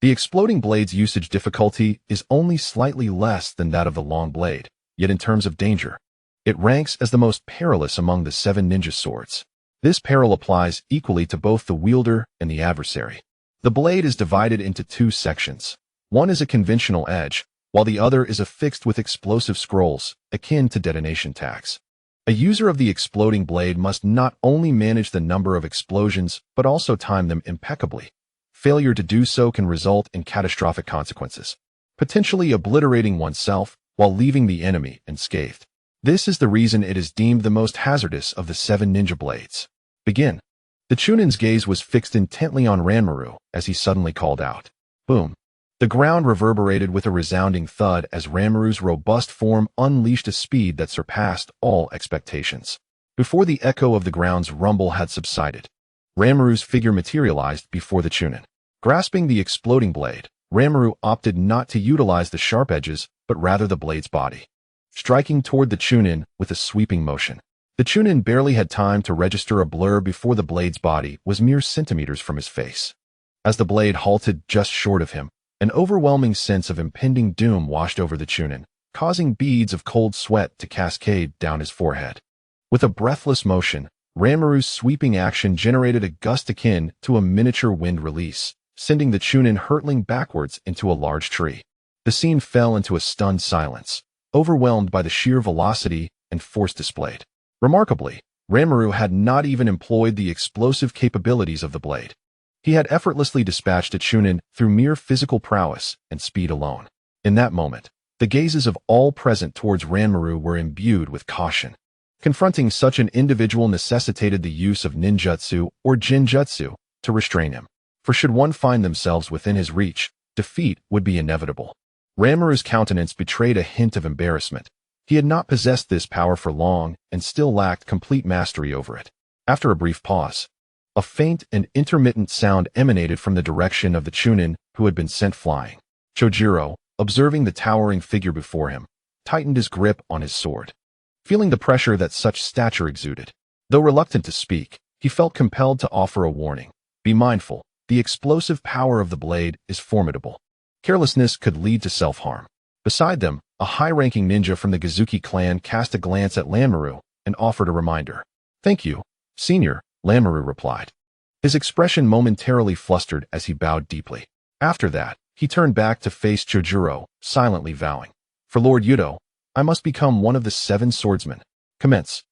A: the exploding blade's usage difficulty is only slightly less than that of the long blade, yet in terms of danger, it ranks as the most perilous among the 7 ninja swords. This peril applies equally to both the wielder and the adversary. The blade is divided into 2 sections. One is a conventional edge, while the other is affixed with explosive scrolls, akin to detonation tags. A user of the exploding blade must not only manage the number of explosions, but also time them impeccably. Failure to do so can result in catastrophic consequences, potentially obliterating oneself while leaving the enemy unscathed. This is the reason it is deemed the most hazardous of the 7 ninja blades. Begin. The Chunin's gaze was fixed intently on Ranmaru as he suddenly called out. Boom. The ground reverberated with a resounding thud as Ranmaru's robust form unleashed a speed that surpassed all expectations. Before the echo of the ground's rumble had subsided, Ranmaru's figure materialized before the Chunin. Grasping the exploding blade, Ranmaru opted not to utilize the sharp edges, but rather the blade's body, striking toward the Chunin with a sweeping motion. The Chunin barely had time to register a blur before the blade's body was mere centimeters from his face. As the blade halted just short of him, an overwhelming sense of impending doom washed over the Chunin, causing beads of cold sweat to cascade down his forehead. With a breathless motion, Ranmaru's sweeping action generated a gust akin to a miniature wind release, sending the Chunin hurtling backwards into a large tree. The scene fell into a stunned silence, overwhelmed by the sheer velocity and force displayed. Remarkably, Ranmaru had not even employed the explosive capabilities of the blade. He had effortlessly dispatched a Chunin through mere physical prowess and speed alone. In that moment, the gazes of all present towards Ranmaru were imbued with caution. Confronting such an individual necessitated the use of ninjutsu or jinjutsu to restrain him, for should one find themselves within his reach, defeat would be inevitable. Ranmaru's countenance betrayed a hint of embarrassment. He had not possessed this power for long and still lacked complete mastery over it. After a brief pause, a faint and intermittent sound emanated from the direction of the Chunin who had been sent flying. Chojuro, observing the towering figure before him, tightened his grip on his sword, feeling the pressure that such stature exuded. Though reluctant to speak, he felt compelled to offer a warning. Be mindful, The explosive power of the blade is formidable. Carelessness could lead to self-harm. Beside them, a high-ranking ninja from the Gazuki clan cast a glance at Lanmaru and offered a reminder. "Thank you, Senior," Lanmaru replied. His expression momentarily flustered as he bowed deeply. After that, he turned back to face Chojuro, silently vowing, "For Lord Youto, I must become one of the 7 swordsmen. Commence."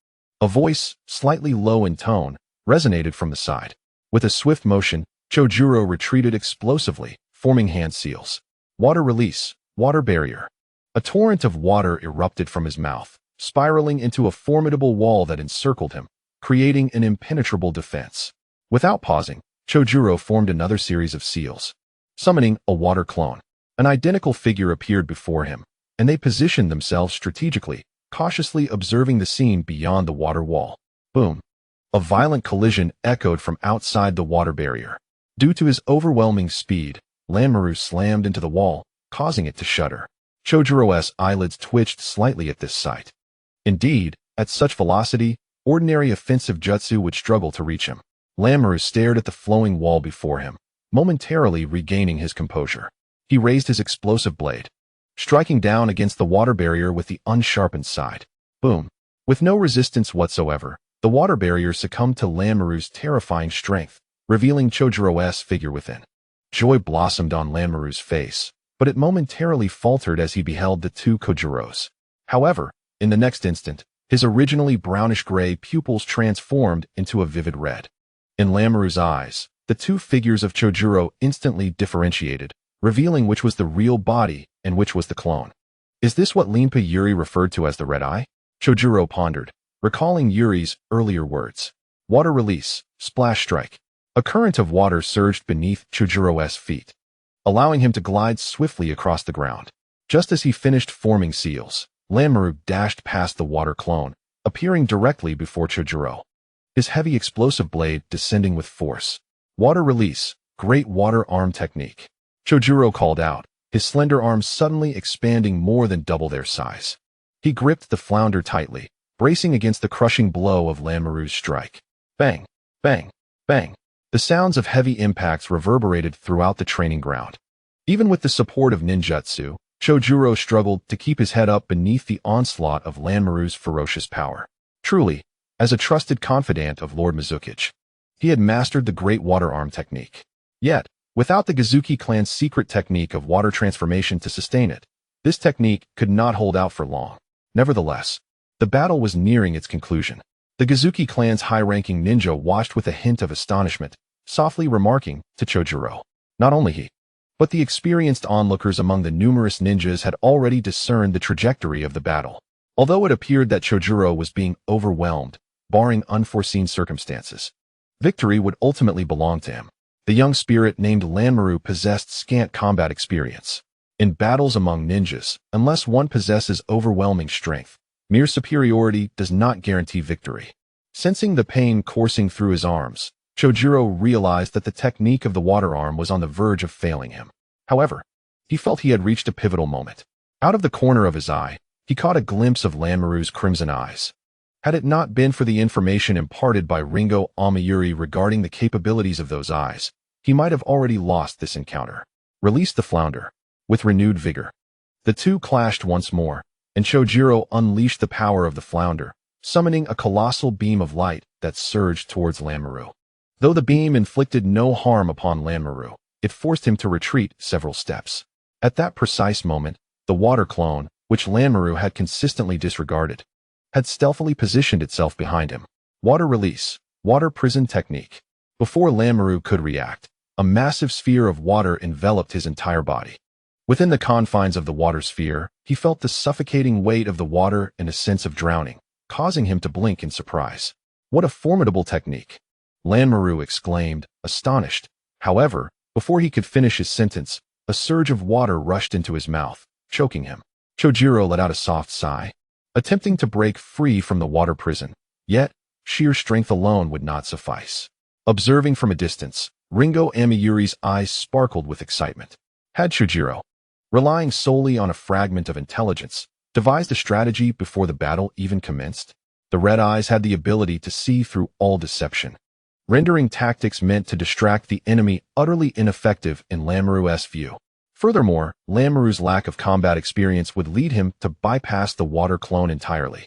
A: A voice, slightly low in tone, resonated from the side. With a swift motion, Chojuro retreated explosively, forming hand seals. Water release, water barrier. A torrent of water erupted from his mouth, spiraling into a formidable wall that encircled him, creating an impenetrable defense. Without pausing, Chojuro formed another series of seals. Summoning a water clone, an identical figure appeared before him, and they positioned themselves strategically, cautiously observing the scene beyond the water wall. Boom! A violent collision echoed from outside the water barrier. Due to his overwhelming speed, Lanmaru slammed into the wall, causing it to shudder. Chojuro's eyelids twitched slightly at this sight. Indeed, at such velocity, ordinary offensive jutsu would struggle to reach him. Lanmaru stared at the flowing wall before him, momentarily regaining his composure. He raised his explosive blade, striking down against the water barrier with the unsharpened side. Boom! With no resistance whatsoever, the water barrier succumbed to Lanmaru's terrifying strength, revealing Chojuro's figure within. Joy blossomed on Lanmaru's face, but it momentarily faltered as he beheld the 2 Kojuros. However, in the next instant, his originally brownish-gray pupils transformed into a vivid red. In Lanmaru's eyes, the 2 figures of Chojuro instantly differentiated, revealing which was the real body and which was the clone. Is this what Limpa Yuri referred to as the red eye? Chojuro pondered, recalling Yuri's earlier words. Water release, splash strike. A current of water surged beneath Chojuro's feet, allowing him to glide swiftly across the ground. Just as he finished forming seals, Lanmaru dashed past the water clone, appearing directly before Chojuro, his heavy explosive blade descending with force. Water release, great water arm technique. Chojuro called out, his slender arms suddenly expanding more than double their size. He gripped the flounder tightly, bracing against the crushing blow of Lanmaru's strike. Bang, bang, bang. The sounds of heavy impacts reverberated throughout the training ground. Even with the support of ninjutsu, Chojuro struggled to keep his head up beneath the onslaught of Lanmaru's ferocious power. Truly, as a trusted confidant of Lord Mizukage, he had mastered the great water arm technique. Yet, without the Gazuki clan's secret technique of water transformation to sustain it, this technique could not hold out for long. Nevertheless, the battle was nearing its conclusion. The Gazuki clan's high-ranking ninja watched with a hint of astonishment, softly remarking to Chojuro, not only he, but the experienced onlookers among the numerous ninjas had already discerned the trajectory of the battle. Although it appeared that Chojuro was being overwhelmed, barring unforeseen circumstances, victory would ultimately belong to him. The young spirit named Lanmaru possessed scant combat experience. In battles among ninjas, unless one possesses overwhelming strength, mere superiority does not guarantee victory. Sensing the pain coursing through his arms, Chojuro realized that the technique of the water arm was on the verge of failing him. However, he felt he had reached a pivotal moment. Out of the corner of his eye, he caught a glimpse of Lanmaru's crimson eyes. Had it not been for the information imparted by Ringo Amayuri regarding the capabilities of those eyes, he might have already lost this encounter. Release the flounder. With renewed vigor, the 2 clashed once more, and Chojuro unleashed the power of the flounder, summoning a colossal beam of light that surged towards Lanmaru. Though the beam inflicted no harm upon Lanmaru, it forced him to retreat several steps. At that precise moment, the water clone, which Lanmaru had consistently disregarded, had stealthily positioned itself behind him. Water release, water prison technique. Before Lanmaru could react, a massive sphere of water enveloped his entire body. Within the confines of the water sphere, he felt the suffocating weight of the water and a sense of drowning, causing him to blink in surprise. What a formidable technique! Lanmaru exclaimed, astonished. However, before he could finish his sentence, a surge of water rushed into his mouth, choking him. Chojuro let out a soft sigh, attempting to break free from the water prison. Yet, sheer strength alone would not suffice. Observing from a distance, Ringo Amayuri's eyes sparkled with excitement. Had Chojuro, relying solely on a fragment of intelligence, devised a strategy before the battle even commenced? The red eyes had the ability to see through all deception. rendering tactics meant to distract the enemy utterly ineffective in Lamuru's view. Furthermore, Lamuru's lack of combat experience would lead him to bypass the water clone entirely,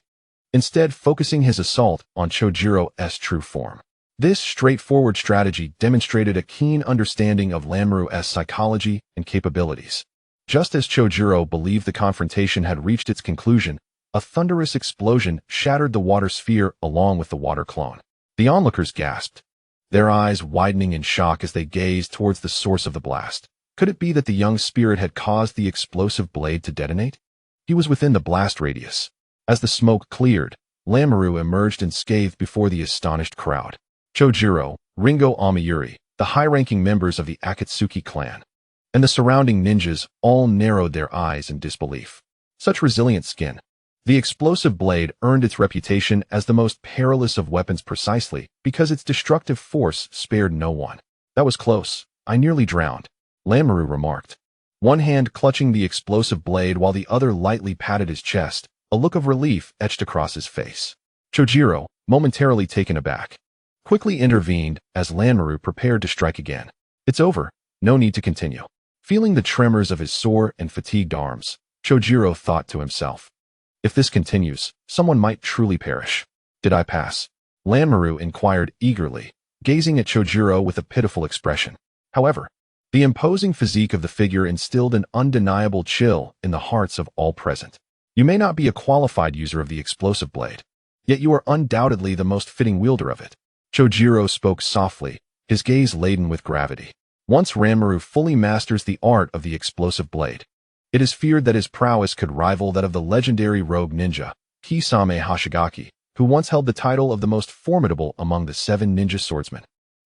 A: instead focusing his assault on Chojiro's true form. This straightforward strategy demonstrated a keen understanding of Lamuru's psychology and capabilities. Just as Chojiro believed the confrontation had reached its conclusion, a thunderous explosion shattered the water sphere along with the water clone. The onlookers gasped, their eyes widening in shock as they gazed towards the source of the blast. Could it be that the young spirit had caused the explosive blade to detonate? He was within the blast radius. As the smoke cleared, Lamuru emerged unscathed before the astonished crowd. Chojiro, Ringo Amayuri, the high-ranking members of the Akatsuki clan, and the surrounding ninjas all narrowed their eyes in disbelief. Such resilient skin. The explosive blade earned its reputation as the most perilous of weapons precisely because its destructive force spared no one. That was close. I nearly drowned, Lamuru remarked, one hand clutching the explosive blade while the other lightly patted his chest, a look of relief etched across his face. Chojiro, momentarily taken aback, quickly intervened as Lamuru prepared to strike again. It's over. No need to continue. Feeling the tremors of his sore and fatigued arms, Chojiro thought to himself, if this continues, someone might truly perish. Did I pass? Lamuru inquired eagerly, gazing at Chojiro with a pitiful expression. However, the imposing physique of the figure instilled an undeniable chill in the hearts of all present. You may not be a qualified user of the explosive blade, yet you are undoubtedly the most fitting wielder of it. Chojiro spoke softly, his gaze laden with gravity. Once Lamuru fully masters the art of the explosive blade, it is feared that his prowess could rival that of the legendary rogue ninja, Kisame Hashigaki, who once held the title of the most formidable among the 7 ninja swordsmen.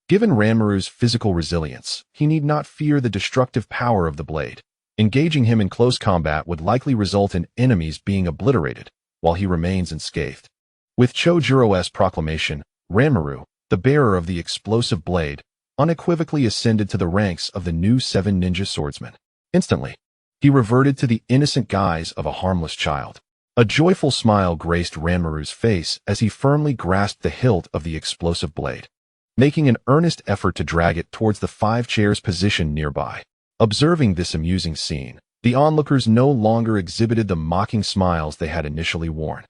A: Given Ramuru's physical resilience, he need not fear the destructive power of the blade. Engaging him in close combat would likely result in enemies being obliterated, while he remains unscathed. With Chojiro's proclamation, Ramuru, the bearer of the explosive blade, unequivocally ascended to the ranks of the new 7 ninja swordsmen. Instantly, he reverted to the innocent guise of a harmless child. A joyful smile graced Ramuru's face as he firmly grasped the hilt of the explosive blade, making an earnest effort to drag it towards the 5 chairs positioned nearby. Observing this amusing scene, the onlookers no longer exhibited the mocking smiles they had initially worn.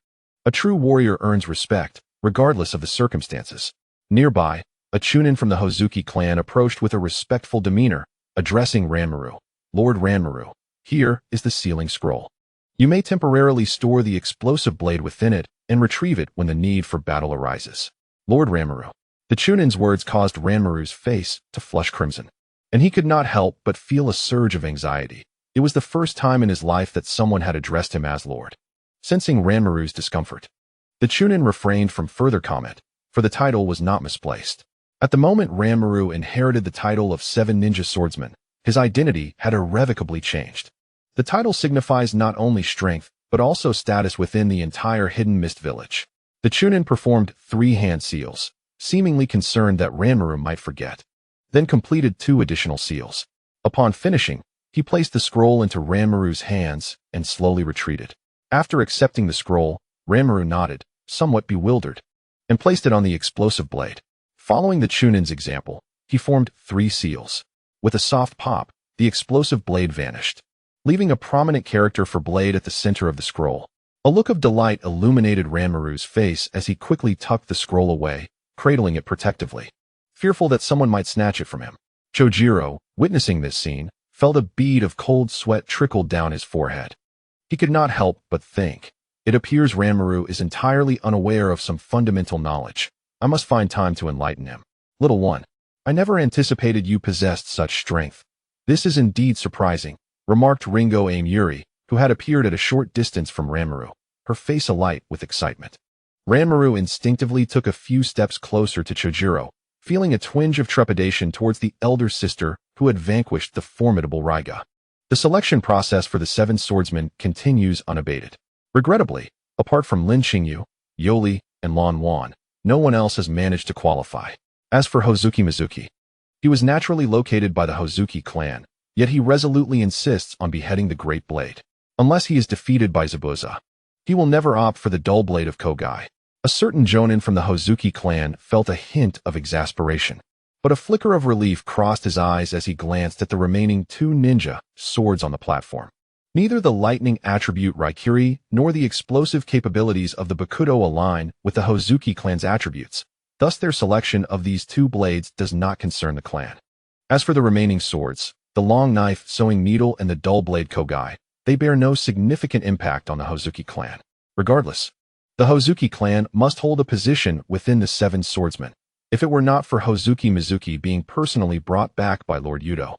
A: A true warrior earns respect, regardless of the circumstances. Nearby, a chunin from the Hozuki clan approached with a respectful demeanor, addressing Ramuru. Lord Ramuru, here is the sealing scroll. You may temporarily store the explosive blade within it and retrieve it when the need for battle arises. Lord Ramuru. The chunin's words caused Ramuru's face to flush crimson, and he could not help but feel a surge of anxiety. It was the first time in his life that someone had addressed him as Lord. Sensing Ramuru's discomfort, the chunin refrained from further comment, for the title was not misplaced. At the moment Ramuru inherited the title of 7 ninja swordsman, his identity had irrevocably changed. The title signifies not only strength, but also status within the entire Hidden Mist village. The chunin performed 3 hand seals, seemingly concerned that Ramuru might forget, then completed 2 additional seals. Upon finishing, he placed the scroll into Ramuru's hands and slowly retreated. After accepting the scroll, Ramuru nodded, somewhat bewildered, and placed it on the explosive blade. Following the chunin's example, he formed 3 seals. With a soft pop, the explosive blade vanished, leaving a prominent character for blade at the center of the scroll. A look of delight illuminated Ramuru's face as he quickly tucked the scroll away, cradling it protectively, fearful that someone might snatch it from him. Chojiro, witnessing this scene, felt a bead of cold sweat trickle down his forehead. He could not help but think, it appears Ramuru is entirely unaware of some fundamental knowledge. I must find time to enlighten him. Little one, I never anticipated you possessed such strength. This is indeed surprising, remarked Ringo Amayuri, who had appeared at a short distance from Ramuru, her face alight with excitement. Ramuru instinctively took a few steps closer to Chojiro, feeling a twinge of trepidation towards the elder sister who had vanquished the formidable Raiga. The selection process for the 7 swordsmen continues unabated. Regrettably, apart from Lin Xingyu, Yoli, and Lan Wan, no one else has managed to qualify. As for Hozuki Mizuki, he was naturally located by the Hozuki clan, yet he resolutely insists on beheading the Great Blade. Unless he is defeated by Zabuza, he will never opt for the dull blade of Kogai. A certain jonin from the Hozuki clan felt a hint of exasperation, but a flicker of relief crossed his eyes as he glanced at the remaining 2 ninja swords on the platform. Neither the lightning attribute Raikiri nor the explosive capabilities of the Bakudo align with the Hozuki clan's attributes, thus their selection of these 2 blades does not concern the clan. As for the remaining swords, the long knife, sewing needle, and the dull blade Kogai, they bear no significant impact on the Hozuki clan. Regardless, the Hozuki clan must hold a position within the 7 swordsmen, if it were not for Hozuki Mizuki being personally brought back by Lord Youto,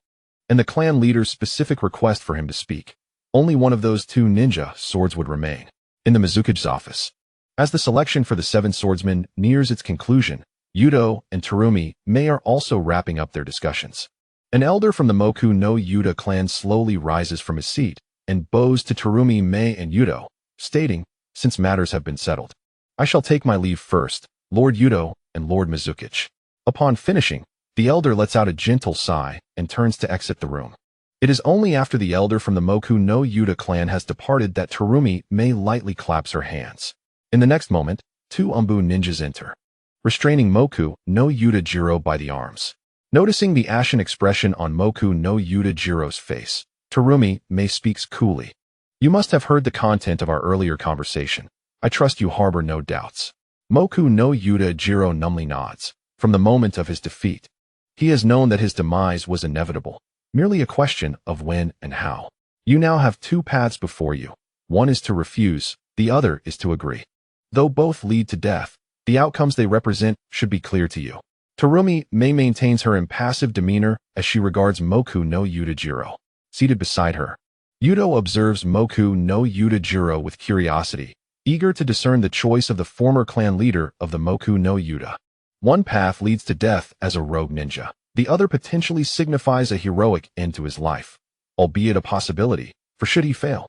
A: and the clan leader's specific request for him to speak. Only one of those 2 ninja swords would remain in the Mizukage's office. As the selection for the 7 swordsmen nears its conclusion, Youto and Terumi Mei are also wrapping up their discussions. An elder from the Moku no Yuta clan slowly rises from his seat and bows to Terumi Mei and Youto, stating, "Since matters have been settled, I shall take my leave first, Lord Youto and Lord Mizukage." Upon finishing, the elder lets out a gentle sigh and turns to exit the room. It is only after the elder from the Moku no Yuta clan has departed that Terumi Mei lightly claps her hands. In the next moment, 2 Umbu ninjas enter, restraining Moku no Yuta Jiro by the arms. Noticing the ashen expression on Moku no Yuta Jiro's face, Terumi Mei speaks coolly. "You must have heard the content of our earlier conversation. I trust you harbor no doubts." Moku no Yuta Jiro numbly nods. From the moment of his defeat, he has known that his demise was inevitable, merely a question of when and how. You now have 2 paths before you. One is to refuse, the other is to agree. Though both lead to death, the outcomes they represent should be clear to you. Terumi Mei maintains her impassive demeanor as she regards Moku no Yuta Jiro. Seated beside her, Youto observes Moku no Yuta Jiro with curiosity, eager to discern the choice of the former clan leader of the Moku no Yuta. One path leads to death as a rogue ninja. The other potentially signifies a heroic end to his life, albeit a possibility, for should he fail,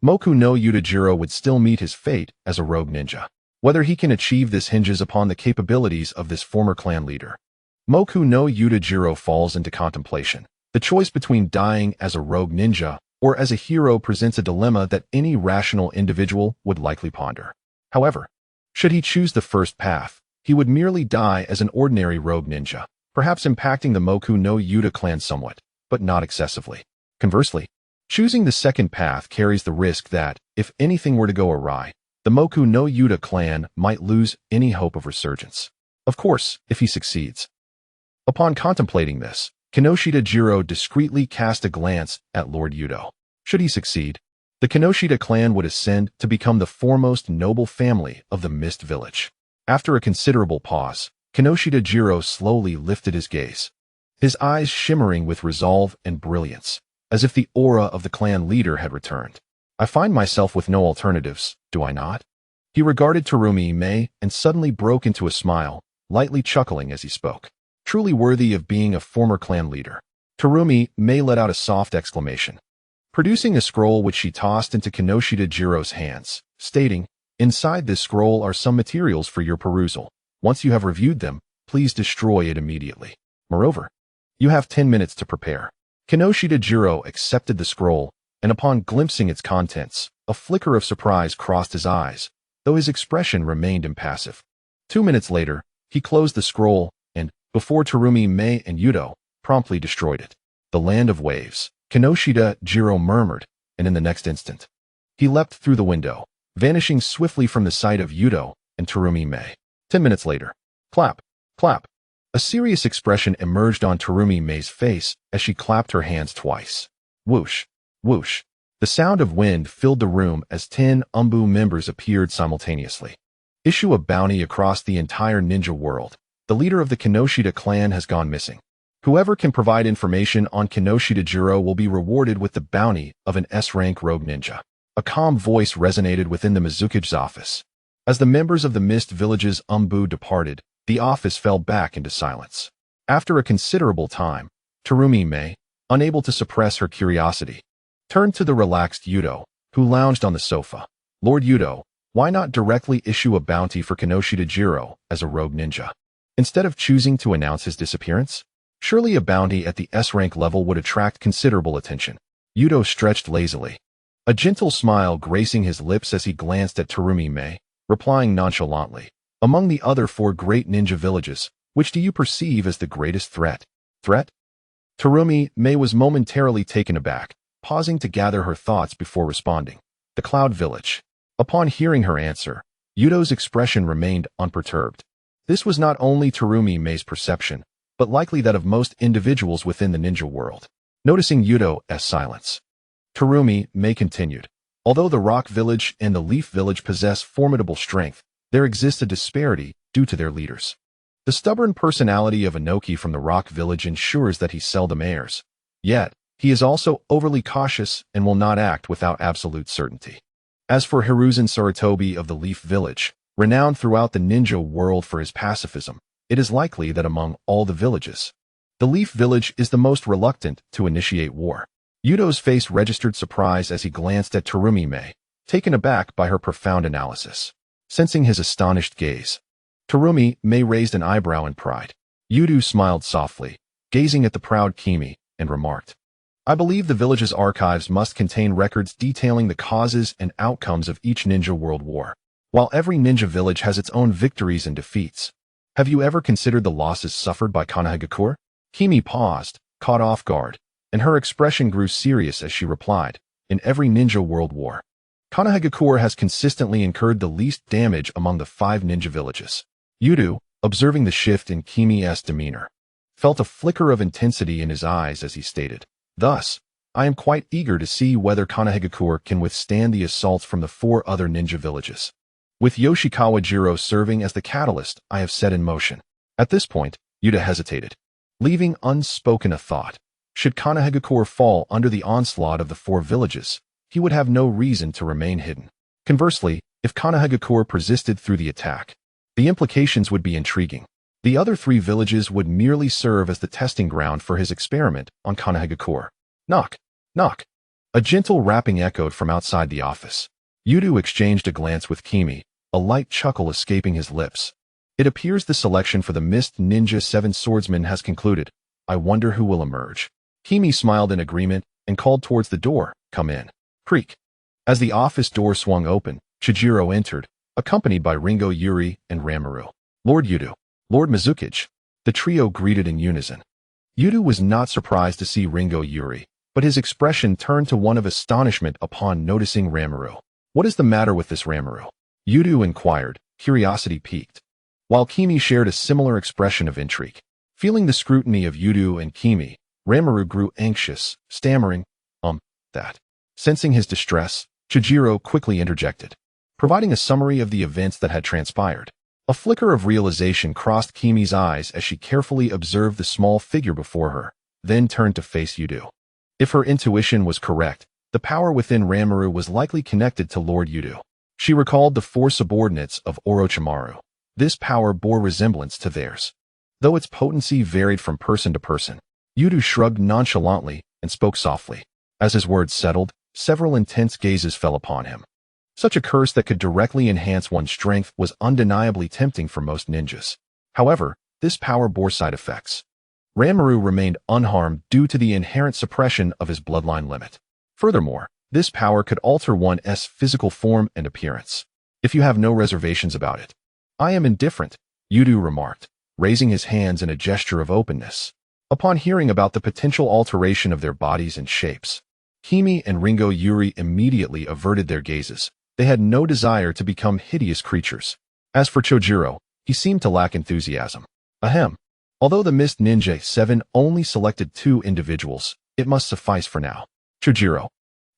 A: Moku no Yuta Jiro would still meet his fate as a rogue ninja. Whether he can achieve this hinges upon the capabilities of this former clan leader. Moku no Yuta Jiro falls into contemplation. The choice between dying as a rogue ninja or as a hero presents a dilemma that any rational individual would likely ponder. However, should he choose the first path, he would merely die as an ordinary rogue ninja, perhaps impacting the Moku no Yuta clan somewhat, but not excessively. Conversely, choosing the second path carries the risk that, if anything were to go awry, the Moku no Yuta clan might lose any hope of resurgence. Of course, if he succeeds. Upon contemplating this, Kinoshita Jiro discreetly cast a glance at Lord Youto. Should he succeed, the Kinoshita clan would ascend to become the foremost noble family of the Mist Village. After a considerable pause, Kinoshita Jiro slowly lifted his gaze, his eyes shimmering with resolve and brilliance, as if the aura of the clan leader had returned. "I find myself with no alternatives, do I not?" He regarded Terumi Mei and suddenly broke into a smile, lightly chuckling as he spoke. Truly worthy of being a former clan leader. Terumi Mei let out a soft exclamation, producing a scroll which she tossed into Kinoshita Jiro's hands, stating, "Inside this scroll are some materials for your perusal. Once you have reviewed them, please destroy it immediately. Moreover, you have 10 minutes to prepare." Kinoshita Jiro accepted the scroll, and upon glimpsing its contents, a flicker of surprise crossed his eyes, though his expression remained impassive. 2 minutes later, he closed the scroll and, before Terumi Mei and Youto, promptly destroyed it. "The land of waves," Kinoshita Jiro murmured, and in the next instant, he leapt through the window, vanishing swiftly from the sight of Youto and Terumi Mei. 10 minutes later, clap, clap. A serious expression emerged on Terumi Mei's face as she clapped her hands twice. Whoosh. Whoosh. The sound of wind filled the room as 10 Umbu members appeared simultaneously. Issue a bounty across the entire ninja world. The leader of the Kinoshita clan has gone missing. Whoever can provide information on Kinoshita Jiro will be rewarded with the bounty of an S-rank rogue ninja. A calm voice resonated within the Mizukage's office. As the members of the Mist Village's Umbu departed, the office fell back into silence. After a considerable time, Terumi Mei, unable to suppress her curiosity, turned to the relaxed Youto, who lounged on the sofa. "Lord Youto, why not directly issue a bounty for Kinoshita Jiro as a rogue ninja, instead of choosing to announce his disappearance? Surely a bounty at the S-rank level would attract considerable attention." Youto stretched lazily, a gentle smile gracing his lips as he glanced at Terumi Mei. replying nonchalantly. Among the other 4 great ninja villages, which do you perceive as the greatest threat? Threat? Terumi Mei was momentarily taken aback, pausing to gather her thoughts before responding. The Cloud Village. Upon hearing her answer, Yuto's expression remained unperturbed. This was not only Terumi Mei's perception, but likely that of most individuals within the ninja world. Noticing Yuto's silence, Terumi Mei continued. Although the Rock Village and the Leaf Village possess formidable strength, there exists a disparity due to their leaders. The stubborn personality of Inoki from the Rock Village ensures that he seldom errs. Yet, he is also overly cautious and will not act without absolute certainty. As for Hiruzen Sarutobi of the Leaf Village, renowned throughout the ninja world for his pacifism, it is likely that among all the villages, the Leaf Village is the most reluctant to initiate war. Yuto's face registered surprise as he glanced at Terumi Mei, taken aback by her profound analysis. Sensing his astonished gaze, Terumi Mei raised an eyebrow in pride. Yuto smiled softly, gazing at the proud Kimi, and remarked, I believe the village's archives must contain records detailing the causes and outcomes of each ninja world war. While every ninja village has its own victories and defeats, have you ever considered the losses suffered by Konohagakure? Kimi paused, caught off guard, and her expression grew serious as she replied, in every ninja world war, Konohagakure has consistently incurred the least damage among the 5 ninja villages. Yuto, observing the shift in Kimi's demeanor, felt a flicker of intensity in his eyes as he stated, Thus, I am quite eager to see whether Konohagakure can withstand the assaults from the 4 other ninja villages. With Yoshikawa Jiro serving as the catalyst I have set in motion. At this point, Yuto hesitated, leaving unspoken a thought. Should Konohagakure fall under the onslaught of the 4 villages, he would have no reason to remain hidden. Conversely, if Konohagakure persisted through the attack, the implications would be intriguing. The other 3 villages would merely serve as the testing ground for his experiment on Konohagakure. Knock, knock. A gentle rapping echoed from outside the office. Yuto exchanged a glance with Kimi, a light chuckle escaping his lips. It appears the selection for the Mist Ninja 7 Swordsman has concluded. I wonder who will emerge. Kimi smiled in agreement and called towards the door, Come in. Creak. As the office door swung open, Chijiro entered, accompanied by Ringo Yuri and Ramaru. Lord Yuto, Lord Mizukage. The trio greeted in unison. Yuto was not surprised to see Ringo Yuri, but his expression turned to one of astonishment upon noticing Ramaru. What is the matter with this Ramaru? Yuto inquired, curiosity piqued. While Kimi shared a similar expression of intrigue. Feeling the scrutiny of Yuto and Kimi, Ramaru grew anxious, stammering, that. Sensing his distress, Chijiro quickly interjected, providing a summary of the events that had transpired. A flicker of realization crossed Kimi's eyes as she carefully observed the small figure before her, then turned to face Yuto. If her intuition was correct, the power within Ramaru was likely connected to Lord Yuto. She recalled the 4 subordinates of Orochimaru. This power bore resemblance to theirs. Though its potency varied from person to person, Yuto shrugged nonchalantly and spoke softly. As his words settled, several intense gazes fell upon him. Such a curse that could directly enhance one's strength was undeniably tempting for most ninjas. However, this power bore side effects. Ramaru remained unharmed due to the inherent suppression of his bloodline limit. Furthermore, this power could alter one's physical form and appearance. If you have no reservations about it, I am indifferent, Yuto remarked, raising his hands in a gesture of openness. Upon hearing about the potential alteration of their bodies and shapes, Kimi and Ringo Yuri immediately averted their gazes. They had no desire to become hideous creatures. As for Chojiro, he seemed to lack enthusiasm. Ahem. Although the Mist Ninja 7 only selected 2 individuals, it must suffice for now. Chojiro,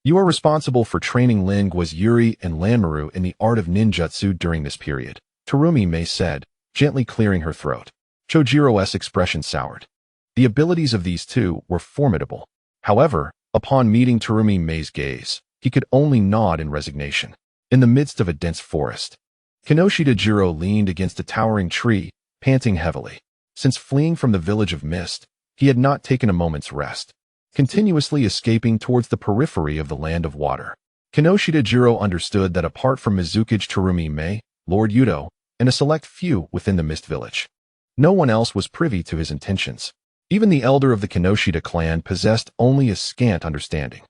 A: you are responsible for training Lin Guo's Yuri and Lanmaru in the art of ninjutsu during this period, Terumi Mei said, gently clearing her throat. Chojiro's expression soured. The abilities of these 2 were formidable. However, upon meeting Terumi Mei's gaze, he could only nod in resignation. In the midst of a dense forest, Kinoshita Jiro leaned against a towering tree, panting heavily. Since fleeing from the village of Mist, he had not taken a moment's rest, continuously escaping towards the periphery of the land of water. Kinoshita Jiro understood that apart from Mizukage Terumi Mei, Lord Yuto, and a select few within the Mist Village, no one else was privy to his intentions. Even the elder of the Kinoshita clan possessed only a scant understanding.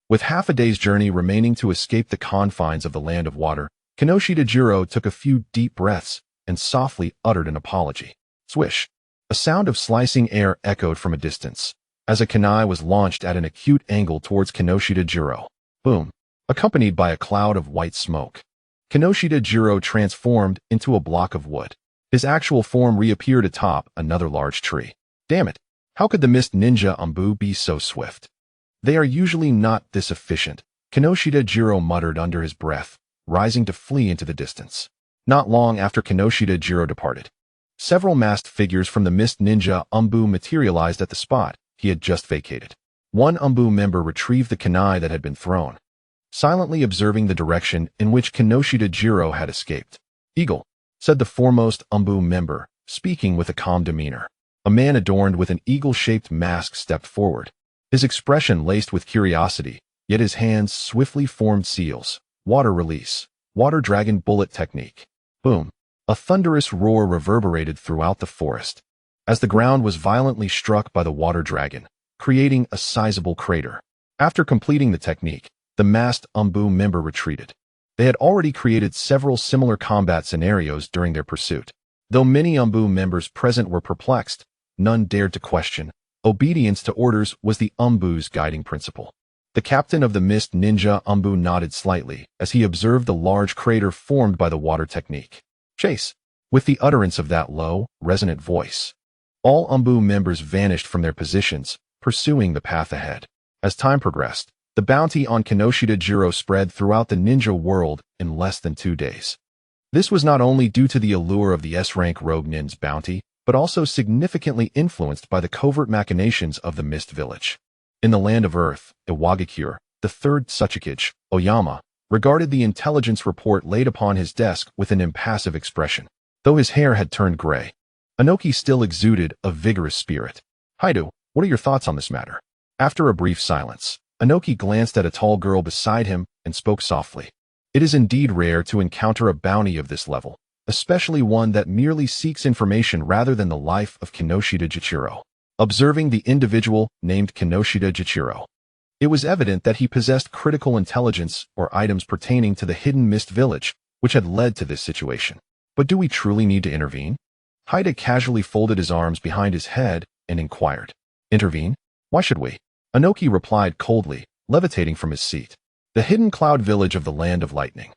A: With half a day's journey remaining to escape the confines of the land of water, Kinoshita Jiro took a few deep breaths and softly uttered an apology. Swish! A sound of slicing air echoed from a distance, as a kunai was launched at an acute angle towards Kinoshita Jiro. Boom! Accompanied by a cloud of white smoke. Kinoshita Jiro transformed into a block of wood. His actual form reappeared atop another large tree. Damn it! How could the mist ninja Ambu be so swift? They are usually not this efficient, Kinoshita Jiro muttered under his breath, rising to flee into the distance. Not long after Kinoshita Jiro departed, several masked figures from the mist ninja Ambu materialized at the spot he had just vacated. One Ambu member retrieved the kunai that had been thrown, silently observing the direction in which Kinoshita Jiro had escaped. Eagle, said the foremost Ambu member, speaking with a calm demeanor. A man adorned with an eagle-shaped mask stepped forward, his expression laced with curiosity, yet his hands swiftly formed seals. Water release. Water dragon bullet technique. Boom. A thunderous roar reverberated throughout the forest, as the ground was violently struck by the water dragon, creating a sizable crater. After completing the technique, the masked Ambu member retreated. They had already created several similar combat scenarios during their pursuit. Though many Ambu members present were perplexed, none dared to question. Obedience to orders was the Ambu's guiding principle. The captain of the mist ninja Ambu nodded slightly as he observed the large crater formed by the water technique. Chase! With the utterance of that low, resonant voice, all Ambu members vanished from their positions, pursuing the path ahead. As time progressed, the bounty on Kinoshita Jiro spread throughout the ninja world in less than 2 days. This was not only due to the allure of the S-rank Rogue Nin's bounty, but also significantly influenced by the covert machinations of the Mist Village. In the land of Earth, Iwagakure, the third Tsuchikage, Oyama, regarded the intelligence report laid upon his desk with an impassive expression. Though his hair had turned gray, Inoki still exuded a vigorous spirit. Haido, what are your thoughts on this matter? After a brief silence, Inoki glanced at a tall girl beside him and spoke softly. It is indeed rare to encounter a bounty of this level, especially one that merely seeks information rather than the life of Kinoshita Jiro. Observing the individual named Kinoshita Jiro, it was evident that he possessed critical intelligence or items pertaining to the hidden mist village, which had led to this situation. But do we truly need to intervene? Haida casually folded his arms behind his head and inquired. Intervene? Why should we? Inoki replied coldly, levitating from his seat. The hidden cloud village of the land of lightning.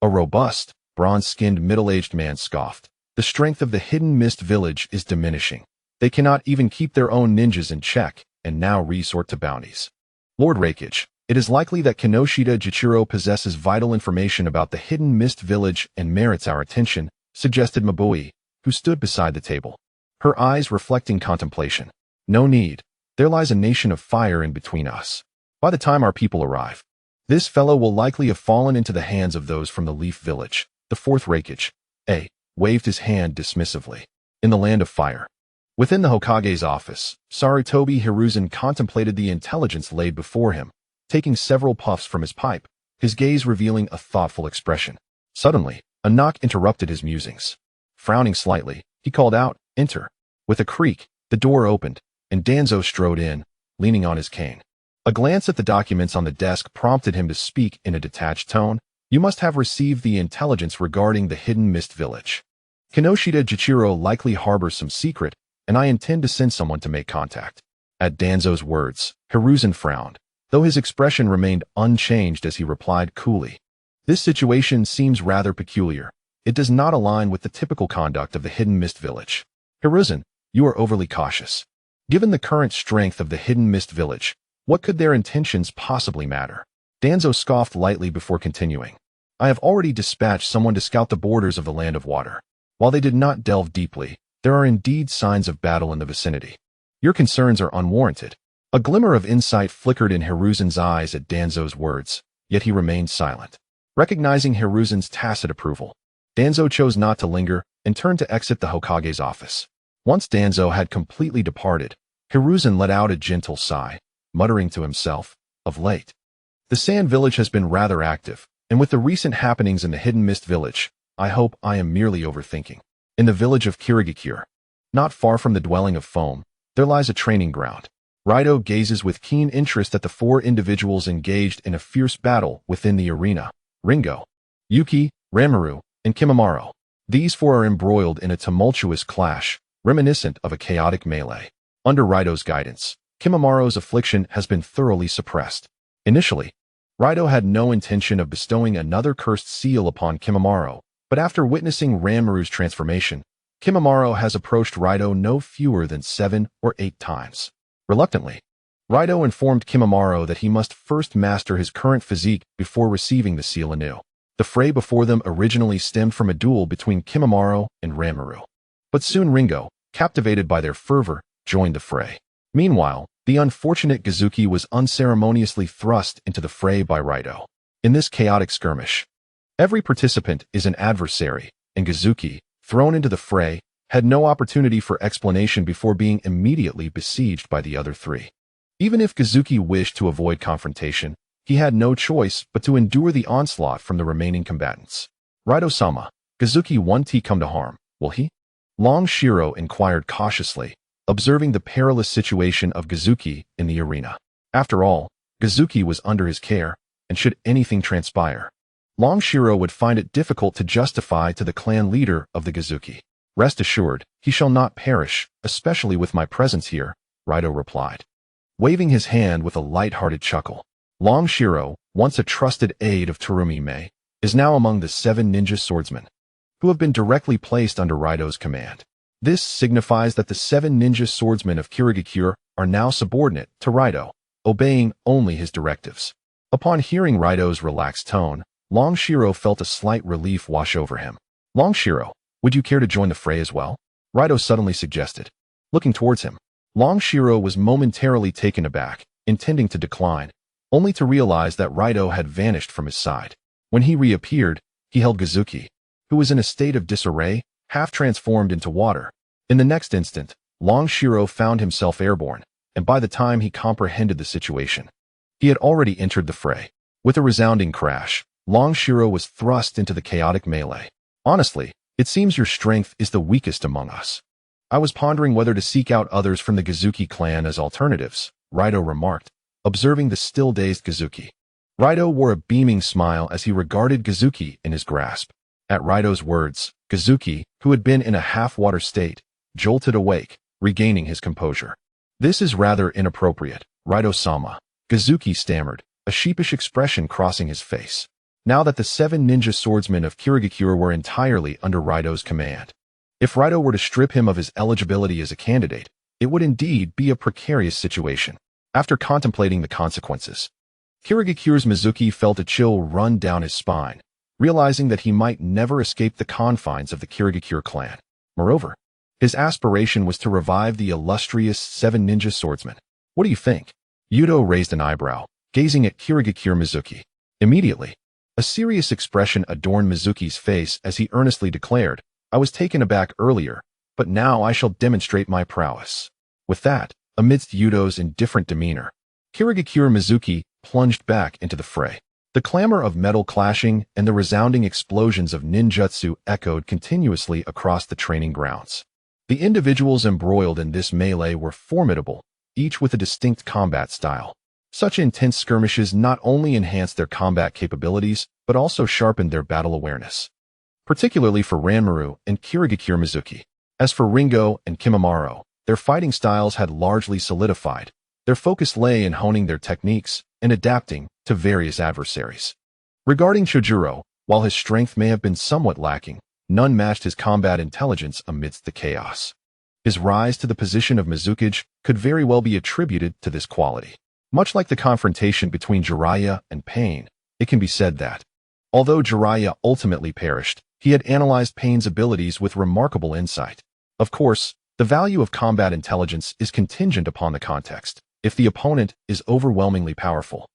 A: A robust, bronze-skinned middle-aged man scoffed. The strength of the hidden mist village is diminishing. They cannot even keep their own ninjas in check, and now resort to bounties. Lord Reikage, it is likely that Kinoshita Jiro possesses vital information about the hidden mist village and merits our attention, suggested Mabui, who stood beside the table, her eyes reflecting contemplation. No need. There lies a nation of fire in between us. By the time our people arrive, this fellow will likely have fallen into the hands of those from the Leaf Village. The fourth Reikage, waved his hand dismissively. In the land of fire. Within the Hokage's office, Sarutobi Hiruzen contemplated the intelligence laid before him, taking several puffs from his pipe, his gaze revealing a thoughtful expression. Suddenly, a knock interrupted his musings. Frowning slightly, he called out, "Enter." With a creak, the door opened, and Danzo strode in, leaning on his cane. A glance at the documents on the desk prompted him to speak in a detached tone. You must have received the intelligence regarding the hidden mist village. Kinoshita Jiro likely harbors some secret, and I intend to send someone to make contact. At Danzo's words, Hiruzen frowned, though his expression remained unchanged as he replied coolly. This situation seems rather peculiar. It does not align with the typical conduct of the hidden mist village. Hiruzen, you are overly cautious. Given the current strength of the hidden mist village, what could their intentions possibly matter? Danzo scoffed lightly before continuing. I have already dispatched someone to scout the borders of the land of water. While they did not delve deeply, there are indeed signs of battle in the vicinity. Your concerns are unwarranted. A glimmer of insight flickered in Hiruzen's eyes at Danzo's words, yet he remained silent. Recognizing Hiruzen's tacit approval, Danzo chose not to linger and turned to exit the Hokage's office. Once Danzo had completely departed, Hiruzen let out a gentle sigh, muttering to himself, of late, the Sand Village has been rather active, and with the recent happenings in the Hidden Mist Village, I hope I am merely overthinking. In the village of Kirigakure, not far from the dwelling of Foam, there lies a training ground. Raito gazes with keen interest at the 4 individuals engaged in a fierce battle within the arena. Ringo, Yuki, Ranmaru, and Kimimaro. These four are embroiled in a tumultuous clash, reminiscent of a chaotic melee. Under Raito's guidance, Kimimaro's affliction has been thoroughly suppressed. Initially, Raito had no intention of bestowing another cursed seal upon Kimimaro, but after witnessing Ranmaru's transformation, Kimimaro has approached Raito no fewer than 7 or 8 times. Reluctantly, Raito informed Kimimaro that he must first master his current physique before receiving the seal anew. The fray before them originally stemmed from a duel between Kimimaro and Ranmaru. But soon Ringo, captivated by their fervor, joined the fray. Meanwhile, the unfortunate Kazuki was unceremoniously thrust into the fray by Raito. In this chaotic skirmish, every participant is an adversary, and Kazuki, thrown into the fray, had no opportunity for explanation before being immediately besieged by the other three. Even if Kazuki wished to avoid confrontation, he had no choice but to endure the onslaught from the remaining combatants. Raito-sama, Kazuki won't he come to harm, will he? Long Shiro inquired cautiously, observing the perilous situation of Kazuki in the arena. After all, Kazuki was under his care, and should anything transpire, Long Shiro would find it difficult to justify to the clan leader of the Kazuki. Rest assured, he shall not perish, especially with my presence here, Raito replied, waving his hand with a light-hearted chuckle. Long Shiro, once a trusted aide of Terumi Mei, is now among the 7 ninja swordsmen, who have been directly placed under Raito's command. This signifies that the 7 ninja swordsmen of Kirigakure are now subordinate to Raito, obeying only his directives. Upon hearing Raito's relaxed tone, Long Shiro felt a slight relief wash over him. Long Shiro, would you care to join the fray as well? Raito suddenly suggested. Looking towards him, Long Shiro was momentarily taken aback, intending to decline, only to realize that Raito had vanished from his side. When he reappeared, he held Kazuki, who was in a state of disarray, half transformed into water. In the next instant, Long Shiro found himself airborne, and by the time he comprehended the situation, he had already entered the fray. With a resounding crash, Long Shiro was thrust into the chaotic melee. Honestly, it seems your strength is the weakest among us. I was pondering whether to seek out others from the Kazuki clan as alternatives, Raito remarked, observing the still-dazed Kazuki. Raito wore a beaming smile as he regarded Kazuki in his grasp. At Raito's words, Kazuki, who had been in a half-water state, jolted awake, regaining his composure. This is rather inappropriate, Raito-sama, Kazuki stammered, a sheepish expression crossing his face. Now that the 7 ninja swordsmen of Kirigakure were entirely under Raito's command, if Raito were to strip him of his eligibility as a candidate, it would indeed be a precarious situation. After contemplating the consequences, Kirigakure's Mizuki felt a chill run down his spine, realizing that he might never escape the confines of the Kirigakure clan. Moreover, his aspiration was to revive the illustrious 7 ninja swordsmen. What do you think? Youto raised an eyebrow, gazing at Kirigakure Mizuki. Immediately, a serious expression adorned Mizuki's face as he earnestly declared, I was taken aback earlier, but now I shall demonstrate my prowess. With that, amidst Yuto's indifferent demeanor, Kirigakure Mizuki plunged back into the fray. The clamor of metal clashing and the resounding explosions of ninjutsu echoed continuously across the training grounds. The individuals embroiled in this melee were formidable, each with a distinct combat style. Such intense skirmishes not only enhanced their combat capabilities, but also sharpened their battle awareness, particularly for Ranmaru and Kirigakure Mizuki. As for Ringo and Kimimaro, their fighting styles had largely solidified. Their focus lay in honing their techniques and adapting to various adversaries. Regarding Chojuro, while his strength may have been somewhat lacking, none matched his combat intelligence amidst the chaos. His rise to the position of Mizukage could very well be attributed to this quality. Much like the confrontation between Jiraiya and Pain, it can be said that, although Jiraiya ultimately perished, he had analyzed Pain's abilities with remarkable insight. Of course, the value of combat intelligence is contingent upon the context. If the opponent is overwhelmingly powerful,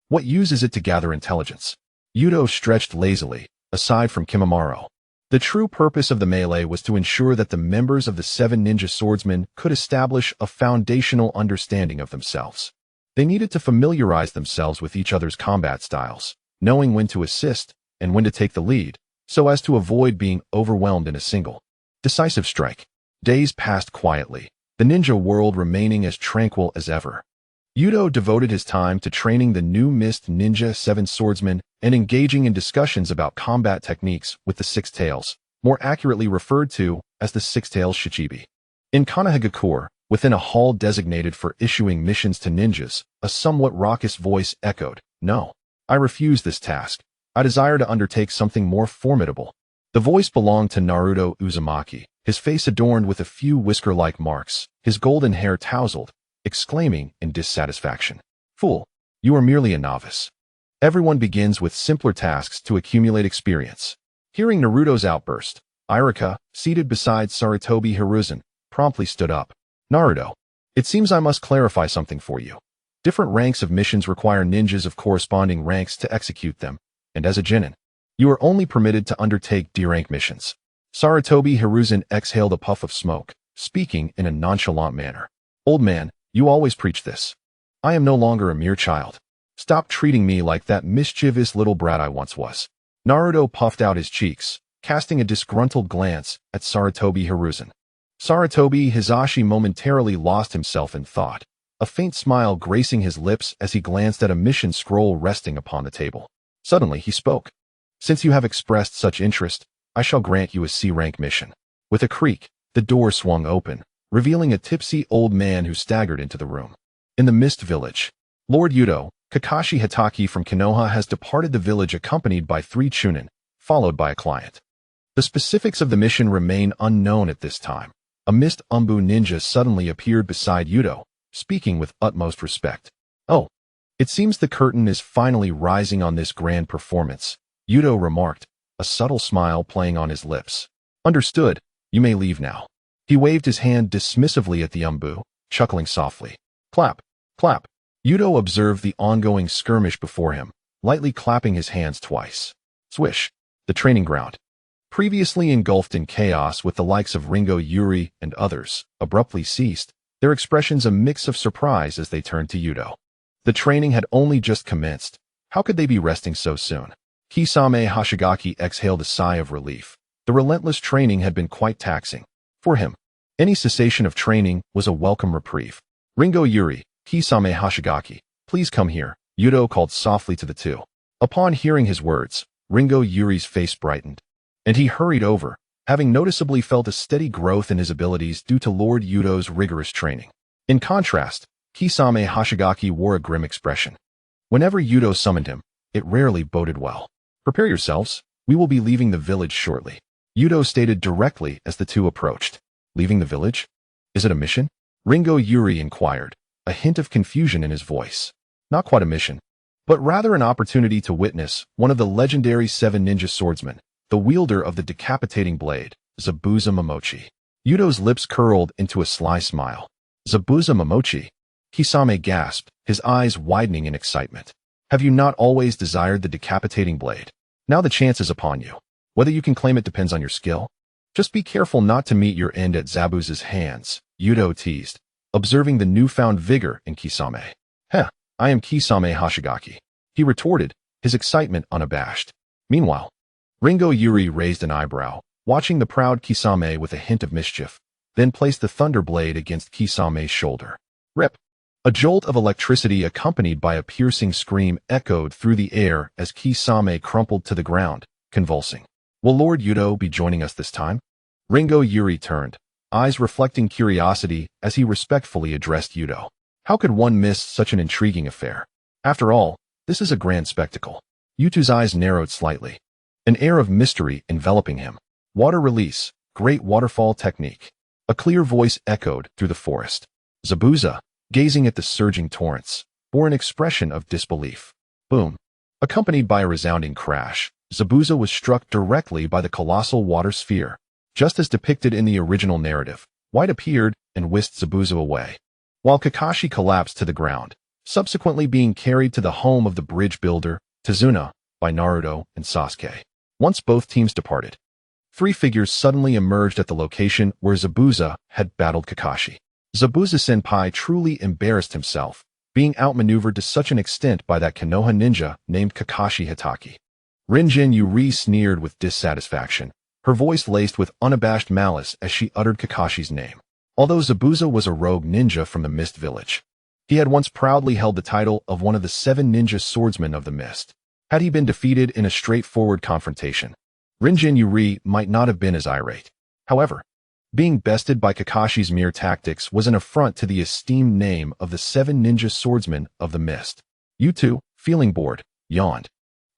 A: what use is it to gather intelligence? Youto stretched lazily, aside from Kimimaro. The true purpose of the melee was to ensure that the members of the 7 ninja swordsmen could establish a foundational understanding of themselves. They needed to familiarize themselves with each other's combat styles, knowing when to assist and when to take the lead, so as to avoid being overwhelmed in a single, decisive strike. Days passed quietly, the ninja world remaining as tranquil as ever. Youto devoted his time to training the new Mist Ninja 7 swordsmen and engaging in discussions about combat techniques with the Six Tails, more accurately referred to as the Six Tails Shichibi. In Kanahagakure, within a hall designated for issuing missions to ninjas, a somewhat raucous voice echoed, "No, I refuse this task. I desire to undertake something more formidable." The voice belonged to Naruto Uzumaki, his face adorned with a few whisker-like marks, his golden hair tousled, exclaiming in dissatisfaction, "Fool, you are merely a novice. Everyone begins with simpler tasks to accumulate experience." Hearing Naruto's outburst, Irika, seated beside Sarutobi Hiruzen, promptly stood up. "Naruto, it seems I must clarify something for you. Different ranks of missions require ninjas of corresponding ranks to execute them, and as a genin, you are only permitted to undertake D-rank missions." Sarutobi Hiruzen exhaled a puff of smoke, speaking in a nonchalant manner. "Old man, you always preach this. I am no longer a mere child. Stop treating me like that mischievous little brat I once was." Naruto puffed out his cheeks, casting a disgruntled glance at Sarutobi Hiruzen. Sarutobi Hizashi momentarily lost himself in thought, a faint smile gracing his lips as he glanced at a mission scroll resting upon the table. Suddenly he spoke. "Since you have expressed such interest, I shall grant you a C-rank mission." With a creak, the door swung open, revealing a tipsy old man who staggered into the room. In the Mist Village, Lord Youto, Kakashi Hatake from Konoha, has departed the village accompanied by 3 chunin, followed by a client. The specifics of the mission remain unknown at this time. A Mist Umbu ninja suddenly appeared beside Youto, speaking with utmost respect. "Oh, it seems the curtain is finally rising on this grand performance," Youto remarked, a subtle smile playing on his lips. "Understood, you may leave now." He waved his hand dismissively at the Umbu, chuckling softly. Clap, clap. Youto observed the ongoing skirmish before him, lightly clapping his hands twice. Swish. The training ground, previously engulfed in chaos with the likes of Ringo Yuri and others, abruptly ceased, their expressions a mix of surprise as they turned to Youto. The training had only just commenced. How could they be resting so soon? Kisame Hashigaki exhaled a sigh of relief. The relentless training had been quite taxing. For him, any cessation of training was a welcome reprieve. "Ringo Yuri, Kisame Hashigaki, please come here," Youto called softly to the two. Upon hearing his words, Ringo Yuri's face brightened, and he hurried over, having noticeably felt a steady growth in his abilities due to Lord Yuto's rigorous training. In contrast, Kisame Hashigaki wore a grim expression. Whenever Youto summoned him, it rarely boded well. "Prepare yourselves, we will be leaving the village shortly," Youto stated directly as the two approached. "Leaving the village? Is it a mission?" Ringo Yuri inquired, a hint of confusion in his voice. "Not quite a mission, but rather an opportunity to witness one of the legendary 7 ninja swordsmen, the wielder of the decapitating blade, Zabuza Momochi." Yuto's lips curled into a sly smile. "Zabuza Momochi?" Kisame gasped, his eyes widening in excitement. "Have you not always desired the decapitating blade? Now the chance is upon you. Whether you can claim it depends on your skill. Just be careful not to meet your end at Zabuza's hands," Youto teased, observing the newfound vigor in Kisame. "Heh, I am Kisame Hashigaki," he retorted, his excitement unabashed. Meanwhile, Ringo Yuri raised an eyebrow, watching the proud Kisame with a hint of mischief, then placed the thunder blade against Kisame's shoulder. Rip! A jolt of electricity accompanied by a piercing scream echoed through the air as Kisame crumpled to the ground, convulsing. "Will Lord Youto be joining us this time?" Ringo Yuri turned, eyes reflecting curiosity as he respectfully addressed Youto. How could one miss such an intriguing affair? After all, this is a grand spectacle. Yuto's eyes narrowed slightly, an air of mystery enveloping him. "Water release, great waterfall technique." A clear voice echoed through the forest. Zabuza, gazing at the surging torrents, bore an expression of disbelief. Boom. Accompanied by a resounding crash, Zabuza was struck directly by the colossal water sphere. Just as depicted in the original narrative, White appeared and whisked Zabuza away, while Kakashi collapsed to the ground, subsequently being carried to the home of the bridge builder, Tazuna, by Naruto and Sasuke. Once both teams departed, 3 figures suddenly emerged at the location where Zabuza had battled Kakashi. Zabuza-senpai truly embarrassed himself, being outmaneuvered to such an extent by that Konoha ninja named Kakashi Hatake. Rinjin Yuri sneered with dissatisfaction, her voice laced with unabashed malice as she uttered Kakashi's name. Although Zabuza was a rogue ninja from the Mist Village, He had once proudly held the title of one of the 7 ninja swordsmen of the mist. Had he been defeated in a straightforward confrontation, Rinjin Yuri might not have been as irate. However, being bested by Kakashi's mere tactics was an affront to the esteemed name of the 7 ninja swordsmen of the mist. Youto, feeling bored, yawned.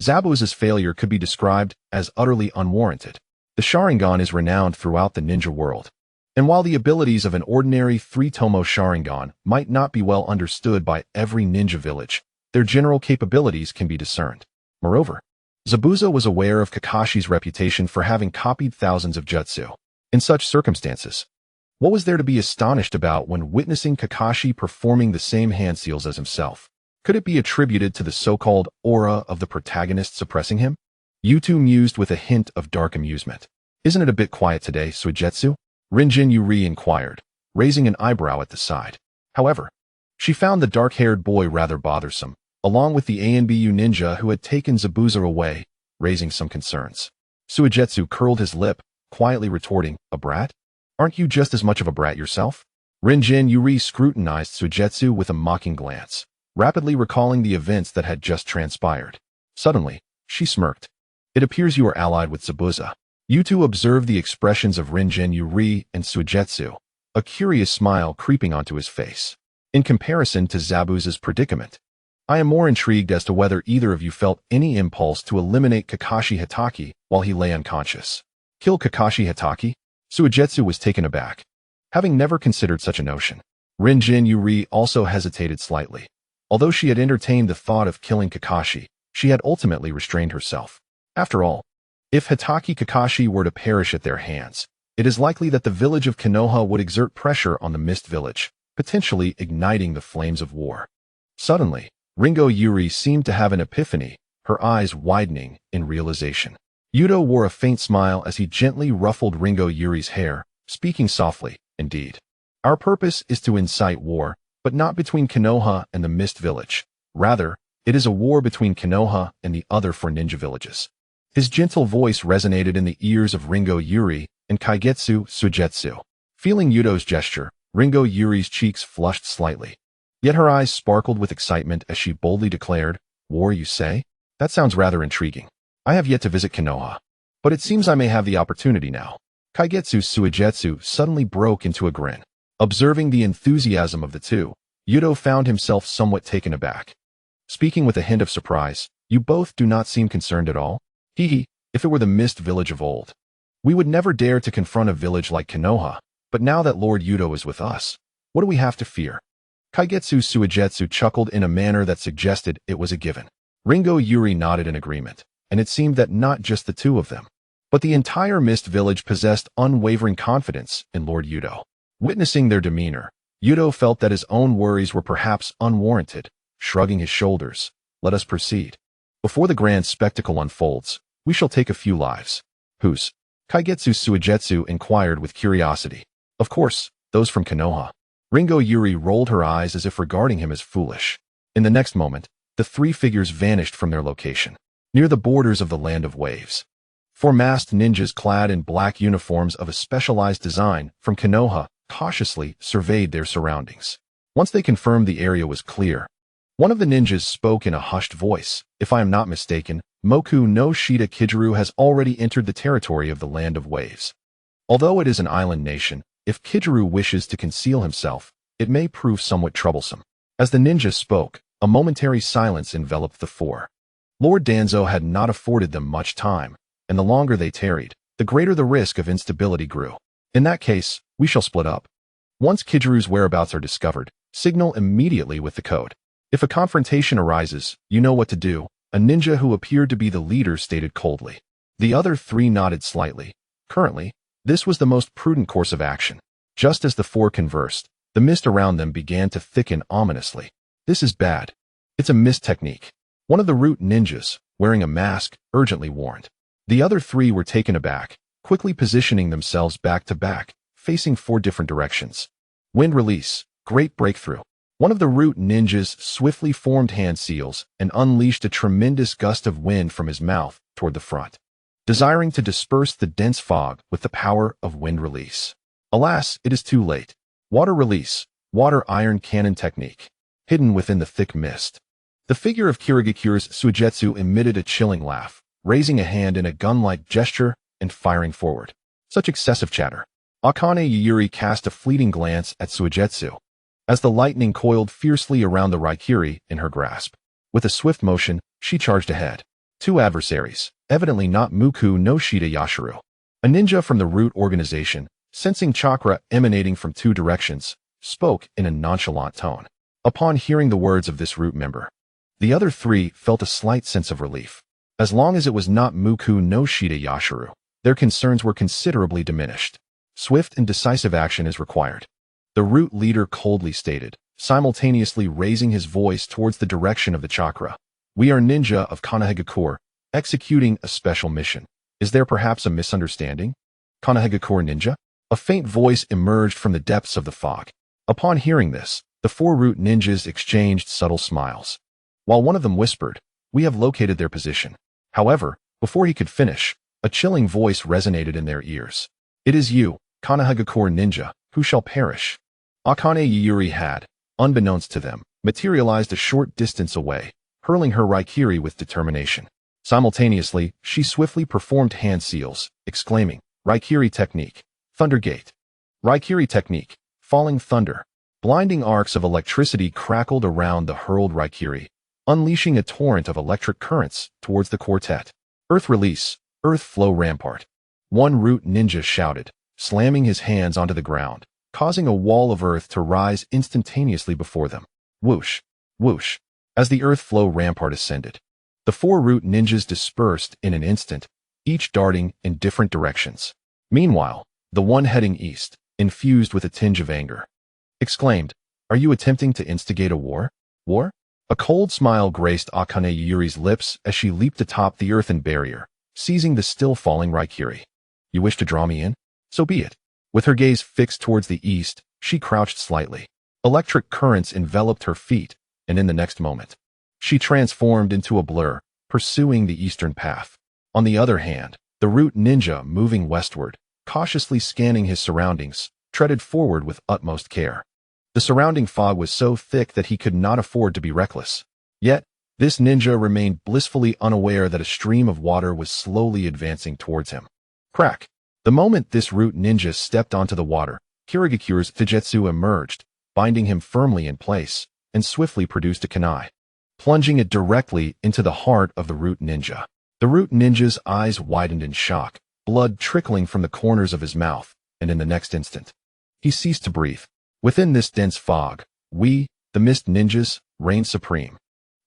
A: Zabuza's failure could be described as utterly unwarranted. The Sharingan is renowned throughout the ninja world. And while the abilities of an ordinary 3-tomo Sharingan might not be well understood by every ninja village, their general capabilities can be discerned. Moreover, Zabuza was aware of Kakashi's reputation for having copied thousands of jutsu. In such circumstances, what was there to be astonished about when witnessing Kakashi performing the same hand seals as himself? Could it be attributed to the so-called aura of the protagonist suppressing him? Youto mused with a hint of dark amusement. Isn't it a bit quiet today, Suigetsu? Rinjin Yuri inquired, raising an eyebrow at the side. However, she found the dark-haired boy rather bothersome, along with the ANBU ninja who had taken Zabuza away, raising some concerns. Suigetsu curled his lip, quietly retorting, "A brat? Aren't you just as much of a brat yourself?" Rinjin Yuri scrutinized Suigetsu with a mocking glance, rapidly recalling the events that had just transpired. Suddenly, she smirked. "It appears you are allied with Zabuza." Youto observed the expressions of Rinjin Yuri and Suigetsu, a curious smile creeping onto his face. In comparison to Zabuza's predicament, I am more intrigued as to whether either of you felt any impulse to eliminate Kakashi Hitaki while he lay unconscious. Kill Kakashi Hitaki? Suigetsu was taken aback, having never considered such a notion. Rinjin Yuri also hesitated slightly. Although she had entertained the thought of killing Kakashi, she had ultimately restrained herself. After all, if Hitaki Kakashi were to perish at their hands, it is likely that the village of Konoha would exert pressure on the Mist Village, potentially igniting the flames of war. Suddenly, Ringo Yuri seemed to have an epiphany, her eyes widening in realization. Youto wore a faint smile as he gently ruffled Ringo Yuri's hair, speaking softly, "Indeed. Our purpose is to incite war, but not between Konoha and the Mist Village. Rather, it is a war between Konoha and the other 4 ninja villages." His gentle voice resonated in the ears of Ringo Yuri and Kaigetsu Suigetsu. Feeling Yuto's gesture, Ringo Yuri's cheeks flushed slightly. Yet her eyes sparkled with excitement as she boldly declared, "War, you say? That sounds rather intriguing. I have yet to visit Konoha, but it seems I may have the opportunity now." Kaigetsu Suigetsu suddenly broke into a grin. Observing the enthusiasm of the two, Youto found himself somewhat taken aback. Speaking with a hint of surprise, "You both do not seem concerned at all? Hee, if it were the Mist Village of old, we would never dare to confront a village like Konoha, but now that Lord Youto is with us, what do we have to fear?" Kaigetsu Suigetsu chuckled in a manner that suggested it was a given. Ringo Yuri nodded in agreement, and it seemed that not just the two of them, but the entire Mist Village possessed unwavering confidence in Lord Youto. Witnessing their demeanor, Youto felt that his own worries were perhaps unwarranted. Shrugging his shoulders, "Let us proceed. Before the grand spectacle unfolds, we shall take a few lives." "Whose?" Kaigetsu Suigetsu inquired with curiosity. "Of course, those from Konoha." Ringo Yuri rolled her eyes as if regarding him as foolish. In the next moment, the 3 figures vanished from their location, near the borders of the Land of Waves. 4 masked ninjas clad in black uniforms of a specialized design from Konoha cautiously surveyed their surroundings. Once they confirmed the area was clear, one of the ninjas spoke in a hushed voice. "If I am not mistaken, Moku no Shida Kijiru has already entered the territory of the Land of Waves. Although it is an island nation, if Kijiru wishes to conceal himself, it may prove somewhat troublesome." As the ninja spoke, a momentary silence enveloped the 4. Lord Danzo had not afforded them much time, and the longer they tarried, the greater the risk of instability grew. "In that case, we shall split up. Once Kijiru's whereabouts are discovered, signal immediately with the code. If a confrontation arises, you know what to do," a ninja who appeared to be the leader stated coldly. The other 3 nodded slightly. Currently, this was the most prudent course of action. Just as the 4 conversed, the mist around them began to thicken ominously. "This is bad. It's a mist technique," one of the root ninjas, wearing a mask, urgently warned. The other 3 were taken aback, quickly positioning themselves back to back, facing 4 different directions. "Wind release, great breakthrough." One of the root ninjas swiftly formed hand seals and unleashed a tremendous gust of wind from his mouth toward the front, desiring to disperse the dense fog with the power of wind release. Alas, it is too late. "Water release, water iron cannon technique." hidden within the thick mist. The figure of Kirigakure's Suigetsu emitted a chilling laugh, raising a hand in a gun-like gesture and firing forward. Such excessive chatter. Akane Yuyuri cast a fleeting glance at Suigetsu, as the lightning coiled fiercely around the Raikiri in her grasp. With a swift motion, she charged ahead. Two adversaries, evidently not Muku no Shida Yashiro. A ninja from the Root organization, sensing chakra emanating from two directions, spoke in a nonchalant tone. Upon hearing the words of this Root member, the other three felt a slight sense of relief. As long as it was not Muku no Shida Yashiro, their concerns were considerably diminished. Swift and decisive action is required, the Root leader coldly stated, simultaneously raising his voice towards the direction of the chakra. We are ninja of Konohagakure, executing a special mission. Is there perhaps a misunderstanding? Konohagakure ninja? A faint voice emerged from the depths of the fog. Upon hearing this, the four Root ninjas exchanged subtle smiles. While one of them whispered, "We have located their position." However, before he could finish, a chilling voice resonated in their ears. "It is you, Konohagakure ninja, who shall perish." Akane Yuyuri had, unbeknownst to them, materialized a short distance away, hurling her Raikiri with determination. Simultaneously, she swiftly performed hand seals, exclaiming, "Raikiri technique, Thunder Gate." Raikiri technique, falling thunder. Blinding arcs of electricity crackled around the hurled Raikiri, unleashing a torrent of electric currents towards the quartet. "Earth release, earth flow rampart." One Root ninja shouted, slamming his hands onto the ground, causing a wall of earth to rise instantaneously before them. Whoosh, whoosh. As the earth flow rampart ascended, the four Root ninjas dispersed in an instant, each darting in different directions. Meanwhile, the one heading east, infused with a tinge of anger, exclaimed, "Are you attempting to instigate a war? War?" A cold smile graced Akane Yuyuri's lips as she leaped atop the earthen barrier, seizing the still falling Raikiri. "You wish to draw me in? So be it." With her gaze fixed towards the east, she crouched slightly. Electric currents enveloped her feet, and in the next moment, she transformed into a blur, pursuing the eastern path. On the other hand, the Root ninja, moving westward, cautiously scanning his surroundings, treaded forward with utmost care. The surrounding fog was so thick that he could not afford to be reckless. Yet, this ninja remained blissfully unaware that a stream of water was slowly advancing towards him. Crack! The moment this Root ninja stepped onto the water, Kirigakure's Figetsu emerged, binding him firmly in place, and swiftly produced a kunai, plunging it directly into the heart of the Root ninja. The Root ninja's eyes widened in shock, blood trickling from the corners of his mouth, and in the next instant, he ceased to breathe. Within this dense fog, we, the Mist ninjas, reigned supreme.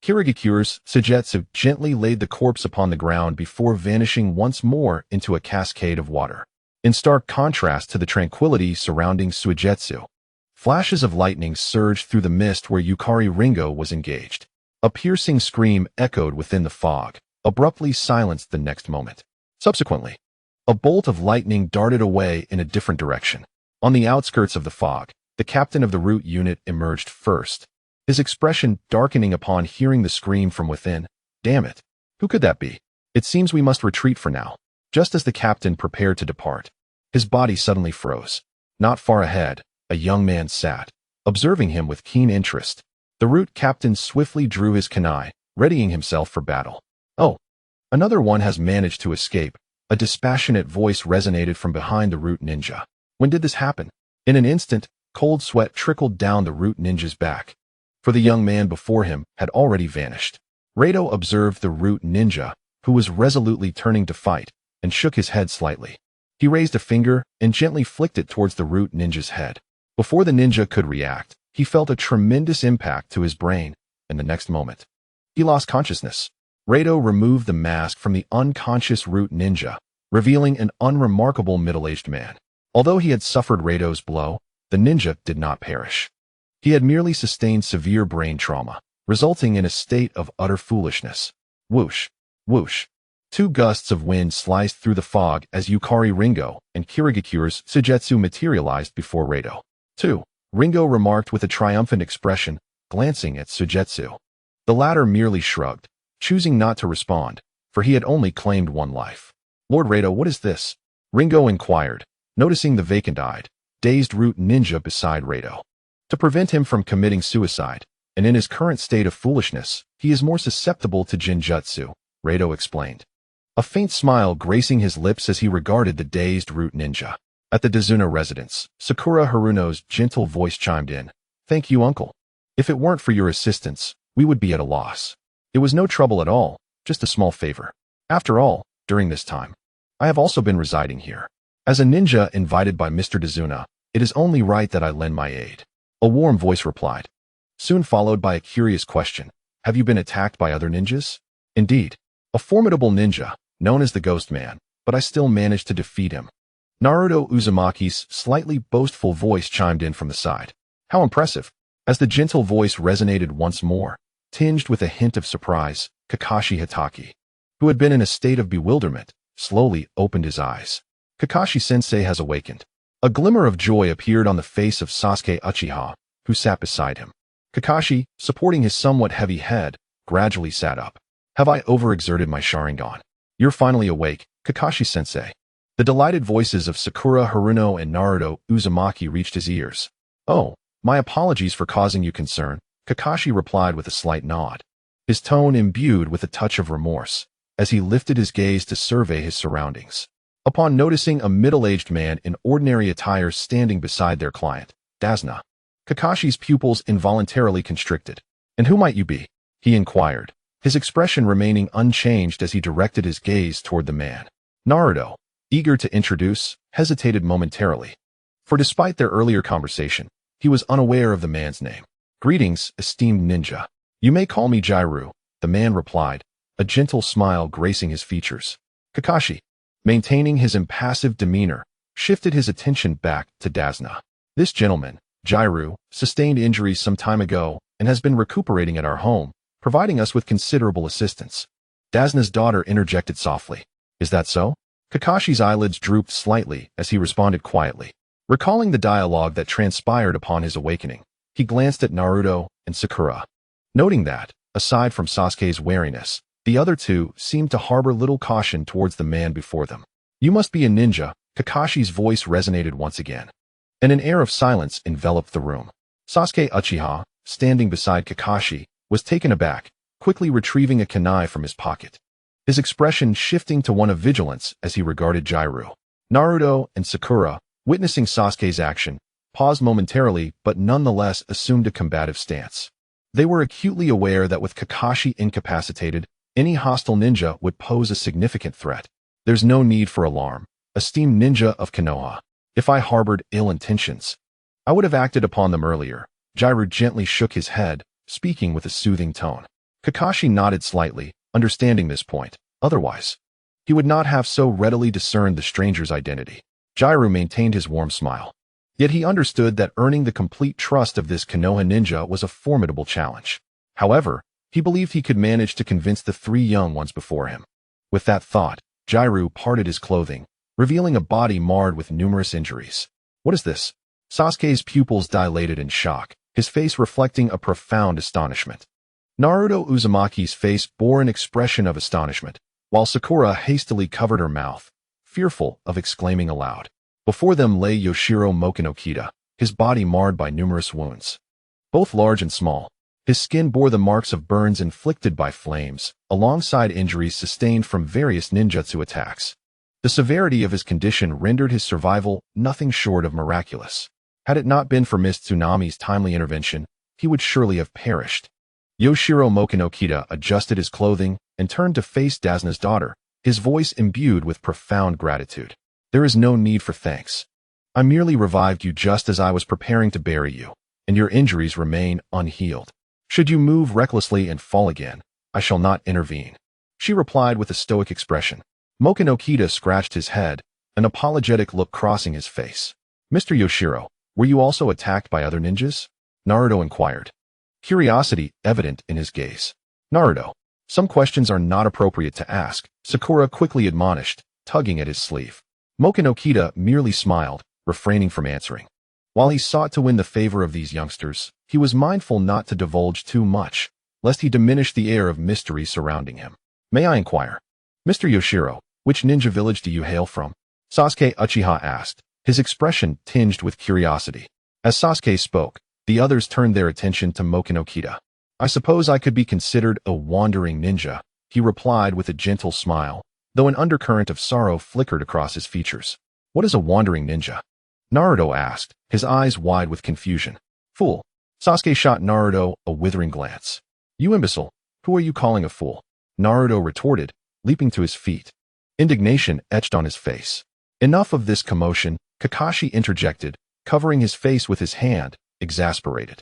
A: Kirigakure's Suigetsu gently laid the corpse upon the ground before vanishing once more into a cascade of water. In stark contrast to the tranquility surrounding Suigetsu, flashes of lightning surged through the mist where Yukari Ringo was engaged. A piercing scream echoed within the fog, abruptly silenced the next moment. Subsequently, a bolt of lightning darted away in a different direction. On the outskirts of the fog, the captain of the Root unit emerged first, his expression darkening upon hearing the scream from within. "Damn it! Who could that be? It seems we must retreat for now." Just as the captain prepared to depart, his body suddenly froze. Not far ahead, a young man sat, observing him with keen interest. The Root captain swiftly drew his kunai, readying himself for battle. "Oh, another one has managed to escape," a dispassionate voice resonated from behind the Root ninja. "When did this happen?" In an instant, cold sweat trickled down the Root ninja's back, for the young man before him had already vanished. Rado observed the Root ninja, who was resolutely turning to fight, and shook his head slightly. He raised a finger and gently flicked it towards the Root ninja's head. Before the ninja could react, he felt a tremendous impact to his brain, and the next moment, he lost consciousness. Rado removed the mask from the unconscious Root ninja, revealing an unremarkable middle-aged man. Although he had suffered Rado's blow, the ninja did not perish. He had merely sustained severe brain trauma, resulting in a state of utter foolishness. Whoosh, whoosh. Two gusts of wind sliced through the fog as Yukari Ringo and Kirigakure's Suigetsu materialized before Rado. "2. Ringo remarked with a triumphant expression, glancing at Suigetsu. The latter merely shrugged, choosing not to respond, for he had only claimed one life. "Lord Rado, what is this?" Ringo inquired, noticing the vacant-eyed, dazed Root ninja beside Rado. To prevent him from committing suicide, and in his current state of foolishness, he is more susceptible to Jinjutsu, Reito explained. A faint smile gracing his lips as he regarded the dazed root ninja. At the Dazuna residence, Sakura Haruno's gentle voice chimed in. Thank you, uncle. If it weren't for your assistance, we would be at a loss. It was no trouble at all, just a small favor. After all, during this time, I have also been residing here. As a ninja invited by Mr. Dazuna, it is only right that I lend my aid. A warm voice replied, soon followed by a curious question. Have you been attacked by other ninjas? Indeed, a formidable ninja, known as the Ghost Man, but I still managed to defeat him. Naruto Uzumaki's slightly boastful voice chimed in from the side. How impressive! As the gentle voice resonated once more, tinged with a hint of surprise, Kakashi Hatake, who had been in a state of bewilderment, slowly opened his eyes. Kakashi-sensei has awakened. A glimmer of joy appeared on the face of Sasuke Uchiha, who sat beside him. Kakashi, supporting his somewhat heavy head, gradually sat up. Have I overexerted my Sharingan? You're finally awake, Kakashi-sensei. The delighted voices of Sakura Haruno and Naruto Uzumaki reached his ears. Oh, my apologies for causing you concern, Kakashi replied with a slight nod, his tone imbued with a touch of remorse, as he lifted his gaze to survey his surroundings. Upon noticing a middle-aged man in ordinary attire standing beside their client, Dazna, Kakashi's pupils involuntarily constricted. And who might you be? He inquired, his expression remaining unchanged as he directed his gaze toward the man. Naruto, eager to introduce, hesitated momentarily. For despite their earlier conversation, he was unaware of the man's name. Greetings, esteemed ninja. You may call me Jairu, the man replied, a gentle smile gracing his features. Kakashi, maintaining his impassive demeanor, shifted his attention back to Dazna. This gentleman, Jairu, sustained injuries some time ago and has been recuperating at our home, providing us with considerable assistance. Dazna's daughter interjected softly. Is that so? Kakashi's eyelids drooped slightly as he responded quietly. Recalling the dialogue that transpired upon his awakening, he glanced at Naruto and Sakura, noting that, aside from Sasuke's wariness, the other two seemed to harbor little caution towards the man before them. You must be a ninja, Kakashi's voice resonated once again, and an air of silence enveloped the room. Sasuke Uchiha, standing beside Kakashi, was taken aback, quickly retrieving a kunai from his pocket, his expression shifting to one of vigilance as he regarded Jairu. Naruto and Sakura, witnessing Sasuke's action, paused momentarily but nonetheless assumed a combative stance. They were acutely aware that with Kakashi incapacitated, any hostile ninja would pose a significant threat. There's no need for alarm, esteemed ninja of Konoha. If I harbored ill intentions, I would have acted upon them earlier. Jairu gently shook his head, speaking with a soothing tone. Kakashi nodded slightly, understanding this point. Otherwise, he would not have so readily discerned the stranger's identity. Jairu maintained his warm smile. Yet he understood that earning the complete trust of this Konoha ninja was a formidable challenge. However, he believed he could manage to convince the three young ones before him. With that thought, Jairu parted his clothing, revealing a body marred with numerous injuries. What is this? Sasuke's pupils dilated in shock, his face reflecting a profound astonishment. Naruto Uzumaki's face bore an expression of astonishment, while Sakura hastily covered her mouth, fearful of exclaiming aloud. Before them lay Yoshiro Mokinokita, his body marred by numerous wounds, both large and small. His skin bore the marks of burns inflicted by flames, alongside injuries sustained from various ninjutsu attacks. The severity of his condition rendered his survival nothing short of miraculous. Had it not been for Miss Tsunami's timely intervention, he would surely have perished. Yoshiro Mokinokita adjusted his clothing and turned to face Dazna's daughter, his voice imbued with profound gratitude. There is no need for thanks. I merely revived you just as I was preparing to bury you, and your injuries remain unhealed. Should you move recklessly and fall again, I shall not intervene, she replied with a stoic expression. Mokinokita scratched his head, an apologetic look crossing his face. Mr. Yoshiro, were you also attacked by other ninjas? Naruto inquired, curiosity evident in his gaze. Naruto, some questions are not appropriate to ask, Sakura quickly admonished, tugging at his sleeve. Mokinokita merely smiled, refraining from answering. While he sought to win the favor of these youngsters, he was mindful not to divulge too much, lest he diminish the air of mystery surrounding him. May I inquire? Mr. Yoshiro, which ninja village do you hail from? Sasuke Uchiha asked, his expression tinged with curiosity. As Sasuke spoke, The others turned their attention to Mokinokita. I suppose I could be considered a wandering ninja, he replied with a gentle smile, though an undercurrent of sorrow flickered across his features. What is a wandering ninja? Naruto asked, his eyes wide with confusion. Fool. Sasuke shot Naruto a withering glance. You imbecile, who are you calling a fool? Naruto retorted, leaping to his feet. Indignation etched on his face. Enough of this commotion, Kakashi interjected, covering his face with his hand, exasperated.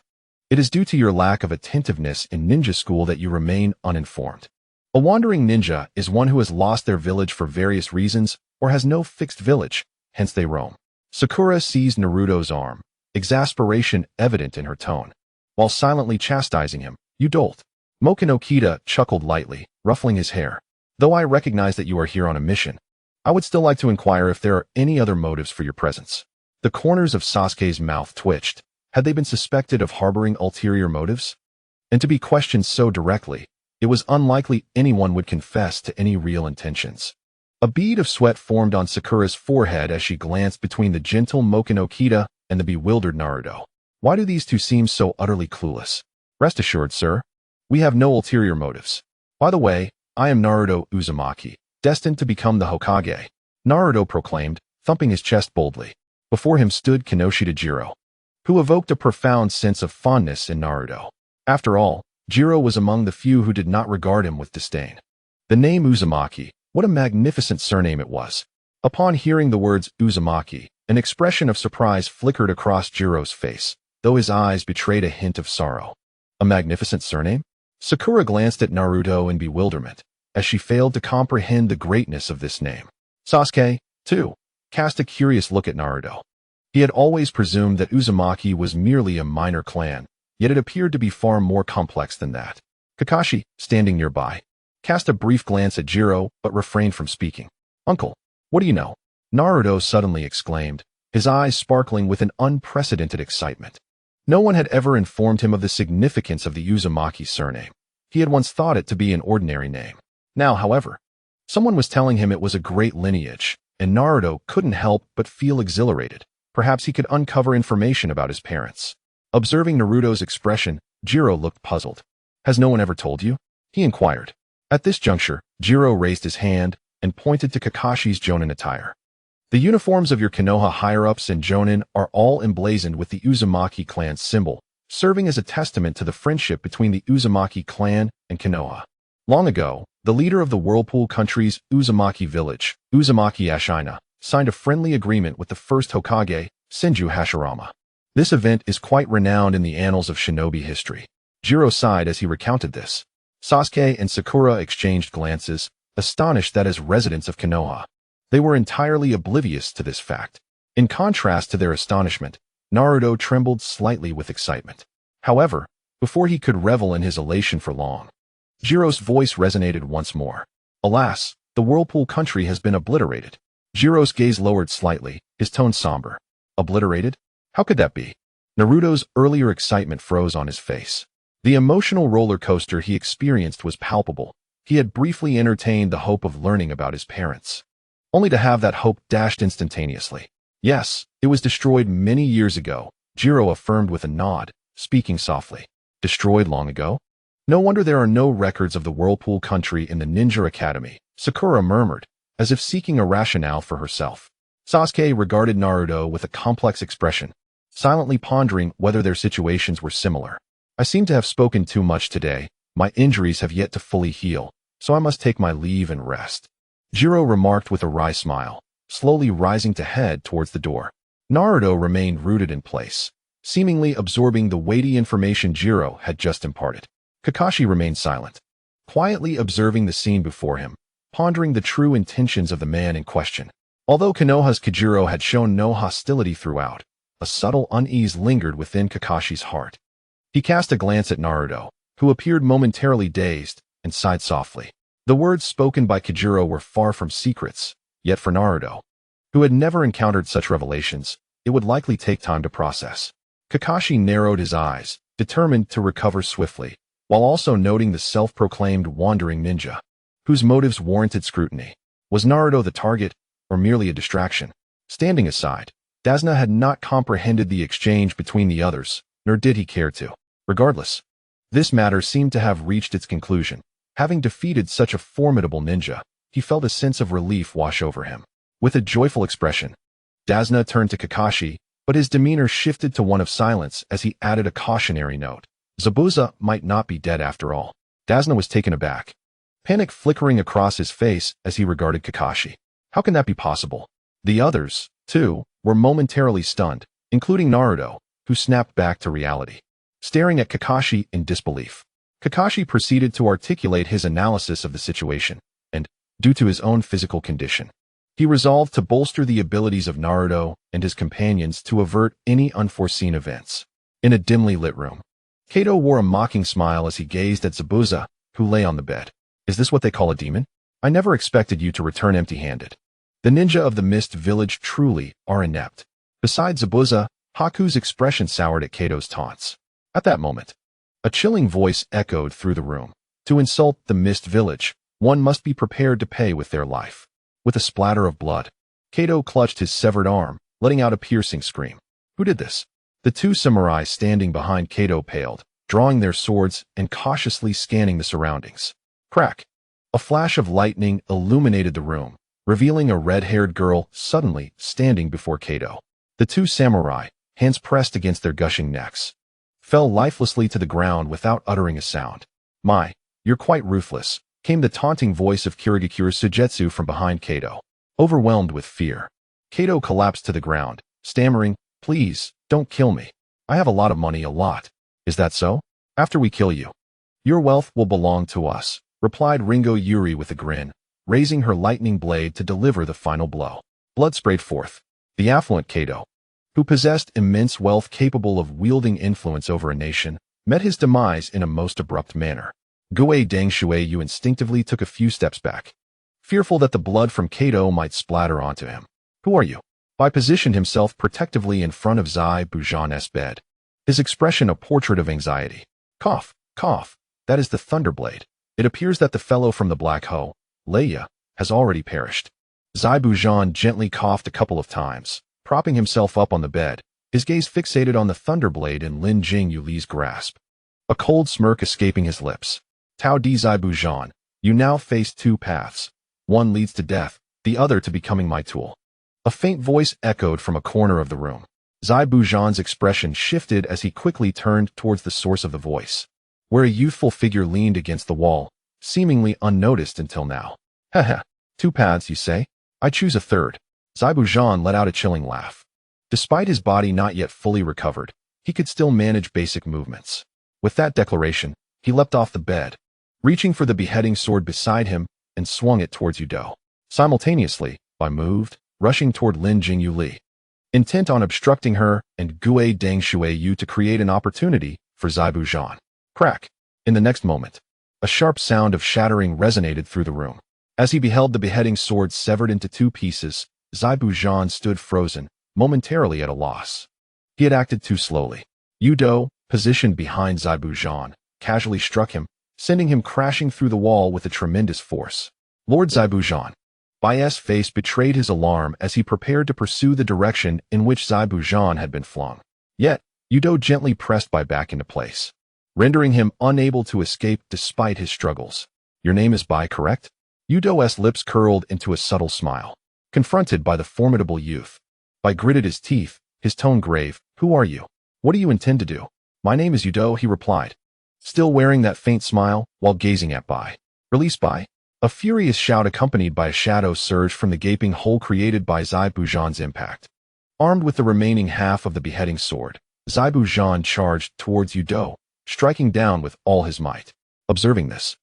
A: It is due to your lack of attentiveness in ninja school that you remain uninformed. A wandering ninja is one who has lost their village for various reasons or has no fixed village, hence they roam. Sakura seized Naruto's arm, exasperation evident in her tone. While silently chastising him, you dolt. Mokinokita chuckled lightly, ruffling his hair. Though I recognize that you are here on a mission, I would still like to inquire if there are any other motives for your presence. The corners of Sasuke's mouth twitched. Had they been suspected of harboring ulterior motives? And to be questioned so directly, it was unlikely anyone would confess to any real intentions. A bead of sweat formed on Sakura's forehead as she glanced between the gentle Mokinokita and the bewildered Naruto. Why do these two seem so utterly clueless? Rest assured, sir, we have no ulterior motives. By the way, I am Naruto Uzumaki, destined to become the Hokage, Naruto proclaimed, thumping his chest boldly. Before him stood Kinoshita Jiro, who evoked a profound sense of fondness in Naruto. After all, Jiro was among the few who did not regard him with disdain. The name Uzumaki, what a magnificent surname it was. Upon hearing the words Uzumaki, an expression of surprise flickered across Jiro's face, though his eyes betrayed a hint of sorrow. A magnificent surname? Sakura glanced at Naruto in bewilderment, as she failed to comprehend the greatness of this name. Sasuke, too, cast a curious look at Naruto. He had always presumed that Uzumaki was merely a minor clan, yet it appeared to be far more complex than that. Kakashi, standing nearby, cast a brief glance at Jiro but refrained from speaking. Uncle, what do you know? Naruto suddenly exclaimed, his eyes sparkling with an unprecedented excitement. No one had ever informed him of the significance of the Uzumaki surname. He had once thought it to be an ordinary name. Now, however, someone was telling him it was a great lineage, and Naruto couldn't help but feel exhilarated. Perhaps he could uncover information about his parents. Observing Naruto's expression, Jiro looked puzzled. Has no one ever told you? He inquired. At this juncture, Jiro raised his hand and pointed to Kakashi's Jonin attire. The uniforms of your Konoha higher-ups and Jonin are all emblazoned with the Uzumaki clan symbol, serving as a testament to the friendship between the Uzumaki clan and Konoha. Long ago, the leader of the Whirlpool country's Uzumaki village, Uzumaki Ashina, signed a friendly agreement with the first Hokage, Senju Hashirama. This event is quite renowned in the annals of shinobi history. Jiro sighed as he recounted this. Sasuke and Sakura exchanged glances, astonished that as residents of Konoha, they were entirely oblivious to this fact. In contrast to their astonishment, Naruto trembled slightly with excitement. However, before he could revel in his elation for long, Jiro's voice resonated once more. Alas, the Whirlpool country has been obliterated. Jiro's gaze lowered slightly, his tone somber. Obliterated? How could that be? Naruto's earlier excitement froze on his face. The emotional roller coaster he experienced was palpable. He had briefly entertained the hope of learning about his parents, only to have that hope dashed instantaneously. Yes, it was destroyed many years ago, Jiro affirmed with a nod, speaking softly. Destroyed long ago? No wonder there are no records of the Whirlpool country in the Ninja Academy, Sakura murmured, as if seeking a rationale for herself. Sasuke regarded Naruto with a complex expression, silently pondering whether their situations were similar. I seem to have spoken too much today. My injuries have yet to fully heal, so I must take my leave and rest. Jiro remarked with a wry smile, slowly rising to head towards the door. Naruto remained rooted in place, seemingly absorbing the weighty information Jiro had just imparted. Kakashi remained silent, quietly observing the scene before him, pondering the true intentions of the man in question. Although Konoha's Kajiro had shown no hostility throughout, a subtle unease lingered within Kakashi's heart. He cast a glance at Naruto, who appeared momentarily dazed, and sighed softly. The words spoken by Kajiro were far from secrets, yet for Naruto, who had never encountered such revelations, it would likely take time to process. Kakashi narrowed his eyes, determined to recover swiftly, while also noting the self-proclaimed wandering ninja, whose motives warranted scrutiny. Was Naruto the target, or merely a distraction? Standing aside, Dasna had not comprehended the exchange between the others, nor did he care to. Regardless, this matter seemed to have reached its conclusion. Having defeated such a formidable ninja, he felt a sense of relief wash over him. With a joyful expression, Dasna turned to Kakashi, but his demeanor shifted to one of silence as he added a cautionary note. Zabuza might not be dead after all. Dasna was taken aback, panic flickering across his face as he regarded Kakashi. How can that be possible? The others, too, were momentarily stunned, including Naruto, who snapped back to reality, staring at Kakashi in disbelief. Kakashi proceeded to articulate his analysis of the situation, and, due to his own physical condition, he resolved to bolster the abilities of Naruto and his companions to avert any unforeseen events. In a dimly lit room, Kato wore a mocking smile as he gazed at Zabuza, who lay on the bed. Is this what they call a demon? I never expected you to return empty-handed. The ninja of the Mist Village truly are inept. Besides Zabuza, Haku's expression soured at Kato's taunts. At that moment, a chilling voice echoed through the room. To insult the Mist Village, one must be prepared to pay with their life. With a splatter of blood, Kato clutched his severed arm, letting out a piercing scream. Who did this? The two samurai standing behind Kato paled, drawing their swords and cautiously scanning the surroundings. Crack! A flash of lightning illuminated the room, revealing a red-haired girl suddenly standing before Kato. The two samurai, hands pressed against their gushing necks, fell lifelessly to the ground without uttering a sound. My, you're quite ruthless, came the taunting voice of Kirigakure Sujetsu from behind Kato. Overwhelmed with fear, Kato collapsed to the ground, stammering, please, don't kill me. I have a lot of money, a lot. Is that so? After we kill you, your wealth will belong to us, replied Ringo Yuri with a grin, raising her lightning blade to deliver the final blow. Blood sprayed forth. The affluent Kato, who possessed immense wealth capable of wielding influence over a nation, met his demise in a most abrupt manner. Gue Dangshueyu instinctively took a few steps back, fearful that the blood from Kato might splatter onto him. Who are you? Bai positioned himself protectively in front of Zai Bujan's bed, his expression a portrait of anxiety. Cough, cough, that is the Thunderblade. It appears that the fellow from the Black Hole, Leia, has already perished. Zai Bujan gently coughed a couple of times, propping himself up on the bed, his gaze fixated on the Thunderblade in Lin Jing Yuli's grasp, a cold smirk escaping his lips. Tao Di Zai Bujan, you now face two paths. One leads to death, the other to becoming my tool. A faint voice echoed from a corner of the room. Zai Bujan's expression shifted as he quickly turned towards the source of the voice, where a youthful figure leaned against the wall, seemingly unnoticed until now. Haha, two paths, you say? I choose a third. Zai Bujan let out a chilling laugh. Despite his body not yet fully recovered, he could still manage basic movements. With that declaration, he leapt off the bed, reaching for the beheading sword beside him, and swung it towards Youto. Simultaneously, Bai moved, rushing toward Lin Jingyu Li, intent on obstructing her and Gue Dangshueyu to create an opportunity for Zai Bujan. Crack! In the next moment, a sharp sound of shattering resonated through the room. As he beheld the beheading sword severed into two pieces, Zai Bujan stood frozen, momentarily at a loss. He had acted too slowly. Youto, positioned behind Zai Bujan, casually struck him, sending him crashing through the wall with a tremendous force. Lord Zai Bujan. Bai's face betrayed his alarm as he prepared to pursue the direction in which Zai Bujan had been flung. Yet, Youto gently pressed Bai back into place, rendering him unable to escape despite his struggles. Your name is Bai, correct? Yuto's lips curled into a subtle smile. Confronted by the formidable youth, Bai gritted his teeth, his tone grave. Who are you? What do you intend to do? My name is Youto, he replied, still wearing that faint smile while gazing at Bai. Release Bai. A furious shout accompanied by a shadow surged from the gaping hole created by Zai Bujan's impact. Armed with the remaining half of the beheading sword, Zai Bujan charged towards Youto, striking down with all his might. Observing this,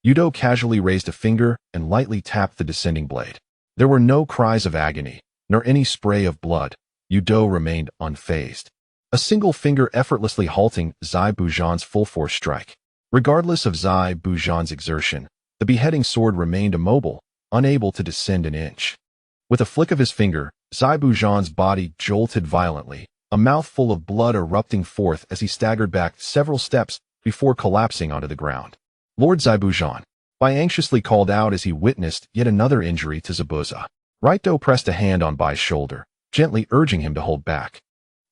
A: Youto casually raised a finger and lightly tapped the descending blade. There were no cries of agony, nor any spray of blood. Youto remained unfazed, a single finger effortlessly halting Zai Bujan's full-force strike. Regardless of Zai Bujan's exertion, the beheading sword remained immobile, unable to descend an inch. With a flick of his finger, Zai Bujan's body jolted violently, a mouthful of blood erupting forth as he staggered back several steps before collapsing onto the ground. Lord Zai Bujan, Bai anxiously called out as he witnessed yet another injury to Zabuza. Raito pressed a hand on Bai's shoulder, gently urging him to hold back.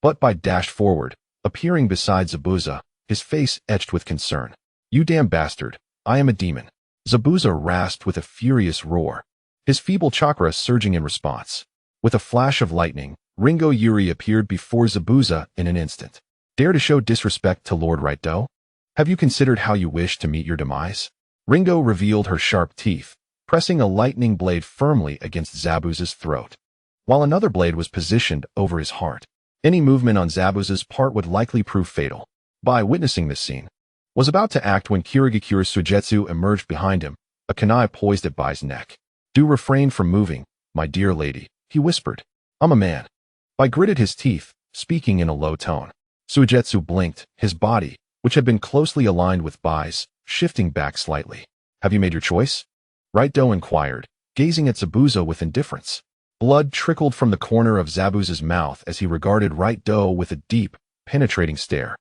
A: But Bai dashed forward, appearing beside Zabuza, his face etched with concern. "You damn bastard, I am a demon." Zabuza rasped with a furious roar, his feeble chakra surging in response. With a flash of lightning, Ringo Yuri appeared before Zabuza in an instant. "Dare to show disrespect to Lord Raito? Have you considered how you wish to meet your demise?" Ringo revealed her sharp teeth, pressing a lightning blade firmly against Zabuza's throat, while another blade was positioned over his heart. Any movement on Zabuza's part would likely prove fatal. By witnessing this scene, was about to act when Kirigakura's Suigetsu emerged behind him, a kunai poised at Bai's neck. "Do refrain from moving, my dear lady," he whispered. "I'm a man." Bai gritted his teeth, speaking in a low tone. Suigetsu blinked, his body, which had been closely aligned with Bai's, shifting back slightly. "Have you made your choice?" Raito inquired, gazing at Zabuza with indifference. Blood trickled from the corner of Zabuza's mouth as he regarded Raito with a deep, penetrating stare.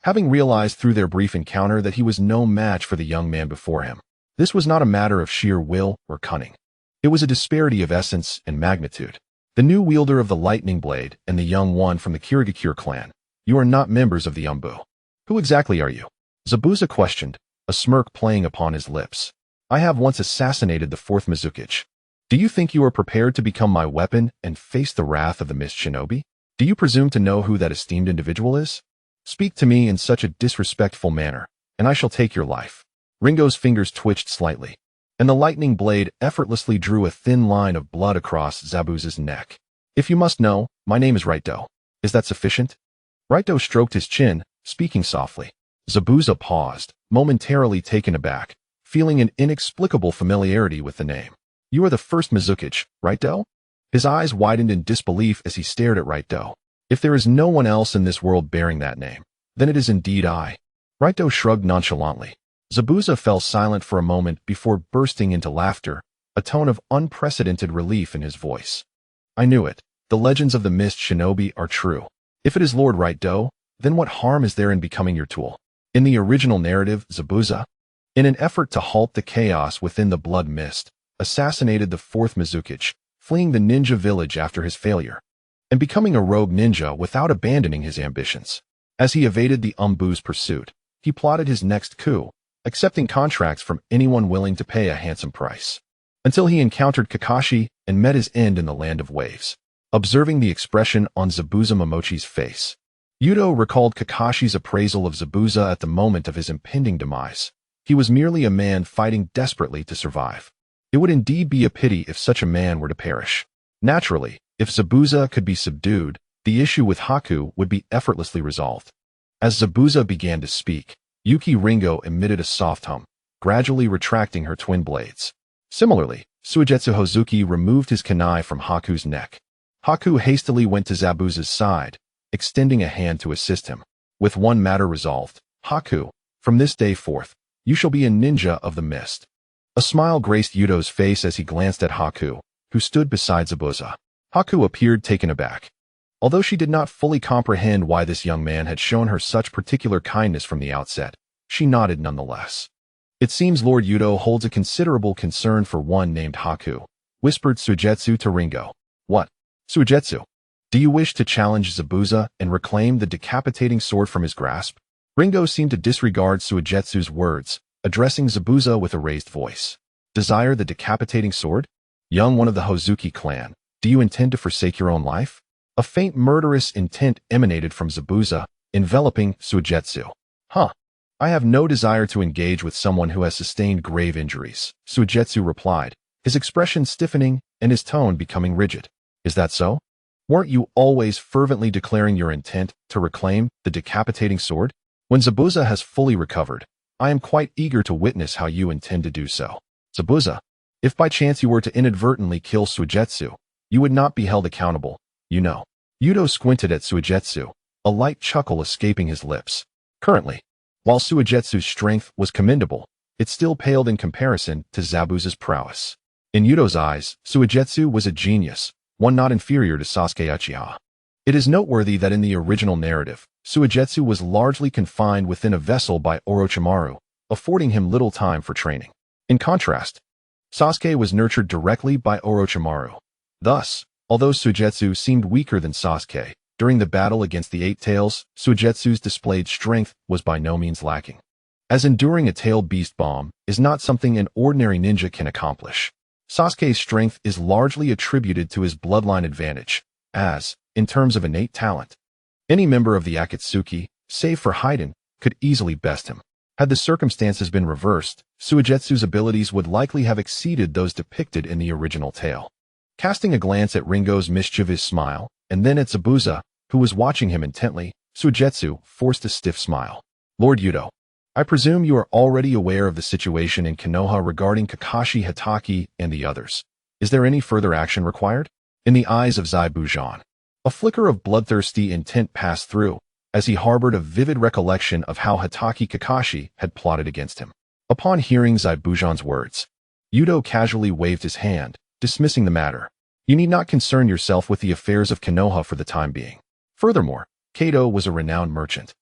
A: Having realized through their brief encounter that he was no match for the young man before him, this was not a matter of sheer will or cunning. It was a disparity of essence and magnitude. The new wielder of the lightning blade and the young one from the Kirigakure clan. "You are not members of the Umbu. Who exactly are you?" Zabuza questioned, a smirk playing upon his lips. "I have once assassinated the fourth Mizukage. Do you think you are prepared to become my weapon and face the wrath of the Mist Shinobi? Do you presume to know who that esteemed individual is? Speak to me in such a disrespectful manner, and I shall take your life." Ringo's fingers twitched slightly, and the lightning blade effortlessly drew a thin line of blood across Zabuza's neck. "If you must know, my name is Raito. Is that sufficient?" Raito stroked his chin, speaking softly. Zabuza paused, momentarily taken aback, feeling an inexplicable familiarity with the name. "You are the first Mizukage, Raito?" His eyes widened in disbelief as he stared at Raito. "If there is no one else in this world bearing that name, then it is indeed I." Raito shrugged nonchalantly. Zabuza fell silent for a moment before bursting into laughter, a tone of unprecedented relief in his voice. "I knew it. The legends of the Mist Shinobi are true. If it is Lord Raito, then what harm is there in becoming your tool?" In the original narrative, Zabuza, in an effort to halt the chaos within the blood mist, assassinated the fourth Mizukage, fleeing the ninja village after his failure, and becoming a rogue ninja without abandoning his ambitions. As he evaded the Umbu's pursuit, he plotted his next coup, accepting contracts from anyone willing to pay a handsome price, until he encountered Kakashi and met his end in the Land of Waves. Observing the expression on Zabuza Momochi's face, Youto recalled Kakashi's appraisal of Zabuza at the moment of his impending demise. He was merely a man fighting desperately to survive. It would indeed be a pity if such a man were to perish. Naturally, if Zabuza could be subdued, the issue with Haku would be effortlessly resolved. As Zabuza began to speak, Yuki Ringo emitted a soft hum, gradually retracting her twin blades. Similarly, Suigetsu Hozuki removed his kunai from Haku's neck. Haku hastily went to Zabuza's side, extending a hand to assist him. With one matter resolved, "Haku, from this day forth, you shall be a ninja of the mist." A smile graced Yuto's face as he glanced at Haku, who stood beside Zabuza. Haku appeared taken aback. Although she did not fully comprehend why this young man had shown her such particular kindness from the outset, she nodded nonetheless. "It seems Lord Yuto holds a considerable concern for one named Haku," whispered Suigetsu to Ringo. "What? Suigetsu, do you wish to challenge Zabuza and reclaim the decapitating sword from his grasp?" Ringo seemed to disregard Suigetsu's words, addressing Zabuza with a raised voice. "Desire the decapitating sword? Young one of the Hozuki clan, do you intend to forsake your own life?" A faint murderous intent emanated from Zabuza, enveloping Suigetsu. "Huh. I have no desire to engage with someone who has sustained grave injuries," Suigetsu replied, his expression stiffening and his tone becoming rigid. "Is that so? Weren't you always fervently declaring your intent to reclaim the decapitating sword? When Zabuza has fully recovered, I am quite eager to witness how you intend to do so." "Zabuza, if by chance you were to inadvertently kill Suigetsu, you would not be held accountable, you know." Yuto squinted at Suigetsu, a light chuckle escaping his lips. Currently, while Suigetsu's strength was commendable, it still paled in comparison to Zabuza's prowess. In Yuto's eyes, Suigetsu was a genius, one not inferior to Sasuke Uchiha. It is noteworthy that in the original narrative, Suigetsu was largely confined within a vessel by Orochimaru, affording him little time for training. In contrast, Sasuke was nurtured directly by Orochimaru. Thus, although Suigetsu seemed weaker than Sasuke, During the battle against the Eight Tails, Suigetsu's displayed strength was by no means lacking, as enduring a tailed beast bomb is not something an ordinary ninja can accomplish. Sasuke's strength is largely attributed to his bloodline advantage, as, in terms of innate talent, any member of the Akatsuki, save for Haiden, could easily best him. Had the circumstances been reversed, Suigetsu's abilities would likely have exceeded those depicted in the original tale. Casting a glance at Ringo's mischievous smile, and then at Zabuza, who was watching him intently, Suigetsu forced a stiff smile. Lord Youto, I presume you are already aware of the situation in Konoha regarding Kakashi Hatake and the others. Is there any further action required? In the eyes of Zaibujan, a flicker of bloodthirsty intent passed through, as he harbored a vivid recollection of how Hatake Kakashi had plotted against him. Upon hearing Zaibujan's words, Youto casually waved his hand, dismissing the matter. You need not concern yourself with the affairs of Konoha for the time being. Furthermore, Kato was a renowned merchant.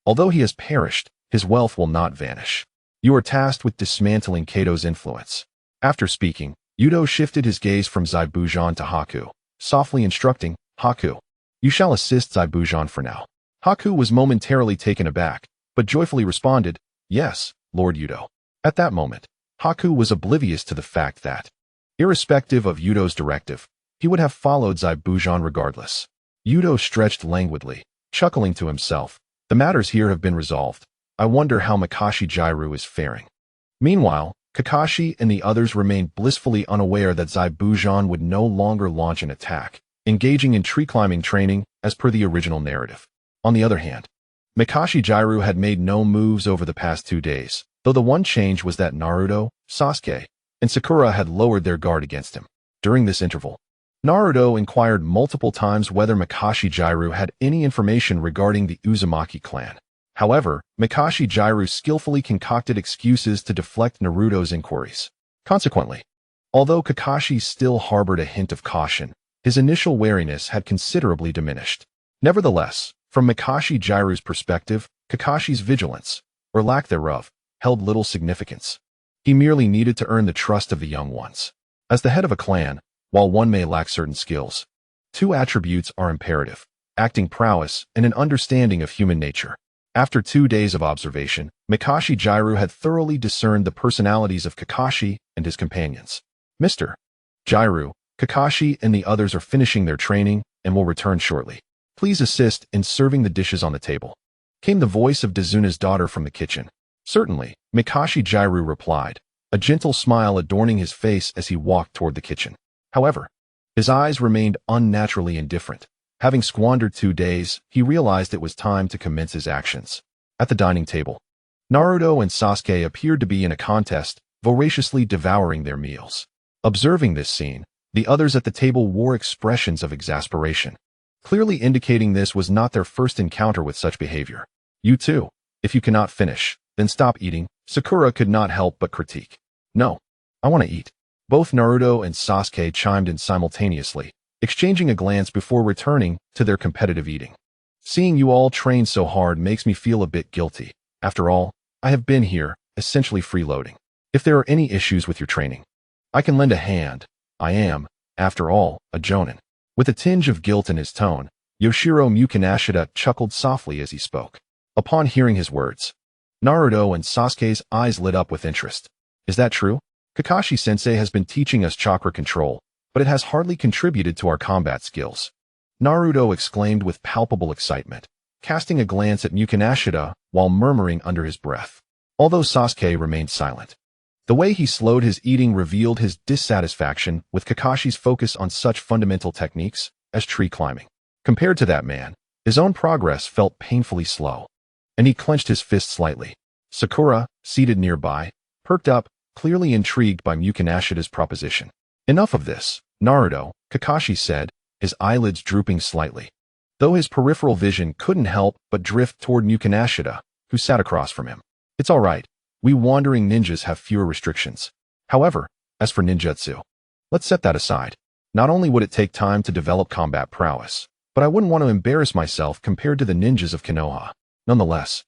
A: Although he has perished, his wealth will not vanish. You are tasked with dismantling Kato's influence. After speaking, Youto shifted his gaze from Zaibujan to Haku, softly instructing, Haku, you shall assist Zaibujan for now. Haku was momentarily taken aback, but joyfully responded, yes, Lord Youto. At that moment, Haku was oblivious to the fact that, irrespective of Yuto's directive, he would have followed Zaibujan regardless. Youto stretched languidly, chuckling to himself. The matters here have been resolved. I wonder how Makashi Jairu is faring. Meanwhile, Kakashi and the others remained blissfully unaware that Zaibujan would no longer launch an attack, engaging in tree-climbing training as per the original narrative. On the other hand, Makashi Jairu had made no moves over the past 2 days, though the one change was that Naruto, Sasuke, and Sakura had lowered their guard against him. During this interval, Naruto inquired multiple times whether Makashi Jairu had any information regarding the Uzumaki clan. However, Makashi Jairu skillfully concocted excuses to deflect Naruto's inquiries. Consequently, although Kakashi still harbored a hint of caution, his initial wariness had considerably diminished. Nevertheless, from Makashi Jairu's perspective, Kakashi's vigilance, or lack thereof, held little significance. He merely needed to earn the trust of the young ones. As the head of a clan, while one may lack certain skills, 2 attributes are imperative: acting prowess and an understanding of human nature. After 2 days of observation, Makashi Jairu had thoroughly discerned the personalities of Kakashi and his companions. Mr. Jairu, Kakashi and the others are finishing their training and will return shortly. Please assist in serving the dishes on the table. Came the voice of Dazuna's daughter from the kitchen. Certainly, Makashi Jairu replied, a gentle smile adorning his face as he walked toward the kitchen. However, his eyes remained unnaturally indifferent. Having squandered 2 days, he realized it was time to commence his actions. At the dining table, Naruto and Sasuke appeared to be in a contest, voraciously devouring their meals. Observing this scene, the others at the table wore expressions of exasperation, clearly indicating this was not their first encounter with such behavior. You too, if you cannot finish, then stop eating, Sakura could not help but critique. No, I want to eat. Both Naruto and Sasuke chimed in simultaneously, exchanging a glance before returning to their competitive eating. Seeing you all train so hard makes me feel a bit guilty. After all, I have been here, essentially freeloading. If there are any issues with your training, I can lend a hand. I am, after all, a jonin. With a tinge of guilt in his tone, Yoshiro Mukinashida chuckled softly as he spoke. Upon hearing his words, Naruto and Sasuke's eyes lit up with interest. Is that true? Kakashi-sensei has been teaching us chakra control, but it has hardly contributed to our combat skills. Naruto exclaimed with palpable excitement, casting a glance at Mukinashida while murmuring under his breath. Although Sasuke remained silent, the way he slowed his eating revealed his dissatisfaction with Kakashi's focus on such fundamental techniques as tree climbing. Compared to that man, his own progress felt painfully slow, and he clenched his fist slightly. Sakura, seated nearby, perked up, clearly intrigued by Mukinashida's proposition. Enough of this, Naruto, Kakashi said, his eyelids drooping slightly. Though his peripheral vision couldn't help but drift toward Mukinashida, who sat across from him. It's all right. We wandering ninjas have fewer restrictions. However, as for ninjutsu, let's set that aside. Not only would it take time to develop combat prowess, but I wouldn't want to embarrass myself compared to the ninjas of Konoha. Nonetheless,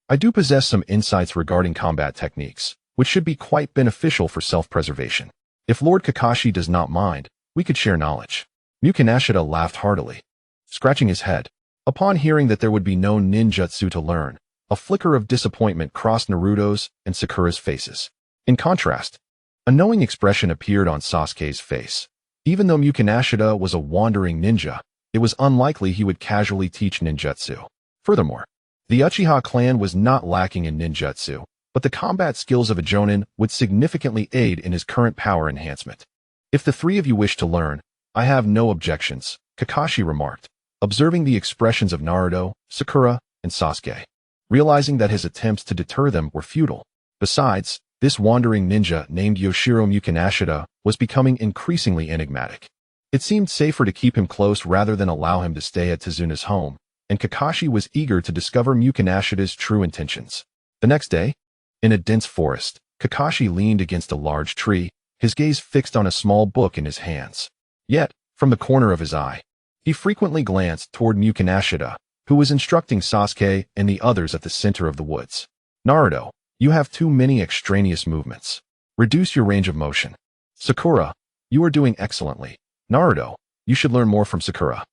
A: I do possess some insights regarding combat techniques, which should be quite beneficial for self-preservation. If Lord Kakashi does not mind, we could share knowledge. Mukinashida laughed heartily. Scratching his head, Upon hearing that there would be no ninjutsu to learn, a flicker of disappointment crossed Naruto's and Sakura's faces. In contrast, a knowing expression appeared on Sasuke's face. Even though Mukinashida was a wandering ninja, it was unlikely he would casually teach ninjutsu. Furthermore, the Uchiha clan was not lacking in ninjutsu, but the combat skills of a jonin would significantly aid in his current power enhancement. If the three of you wish to learn, I have no objections, Kakashi remarked, observing the expressions of Naruto, Sakura, and Sasuke, realizing that his attempts to deter them were futile. Besides, this wandering ninja named Yoshiro Mukinashida was becoming increasingly enigmatic. It seemed safer to keep him close rather than allow him to stay at Tezuna's home, and Kakashi was eager to discover Mukinashida's true intentions. The next day, in a dense forest, Kakashi leaned against a large tree, his gaze fixed on a small book in his hands. Yet, from the corner of his eye, he frequently glanced toward Mukinashida, who was instructing Sasuke and the others at the center of the woods. Naruto, you have too many extraneous movements. Reduce your range of motion. Sakura, you are doing excellently. Naruto, you should learn more from Sakura.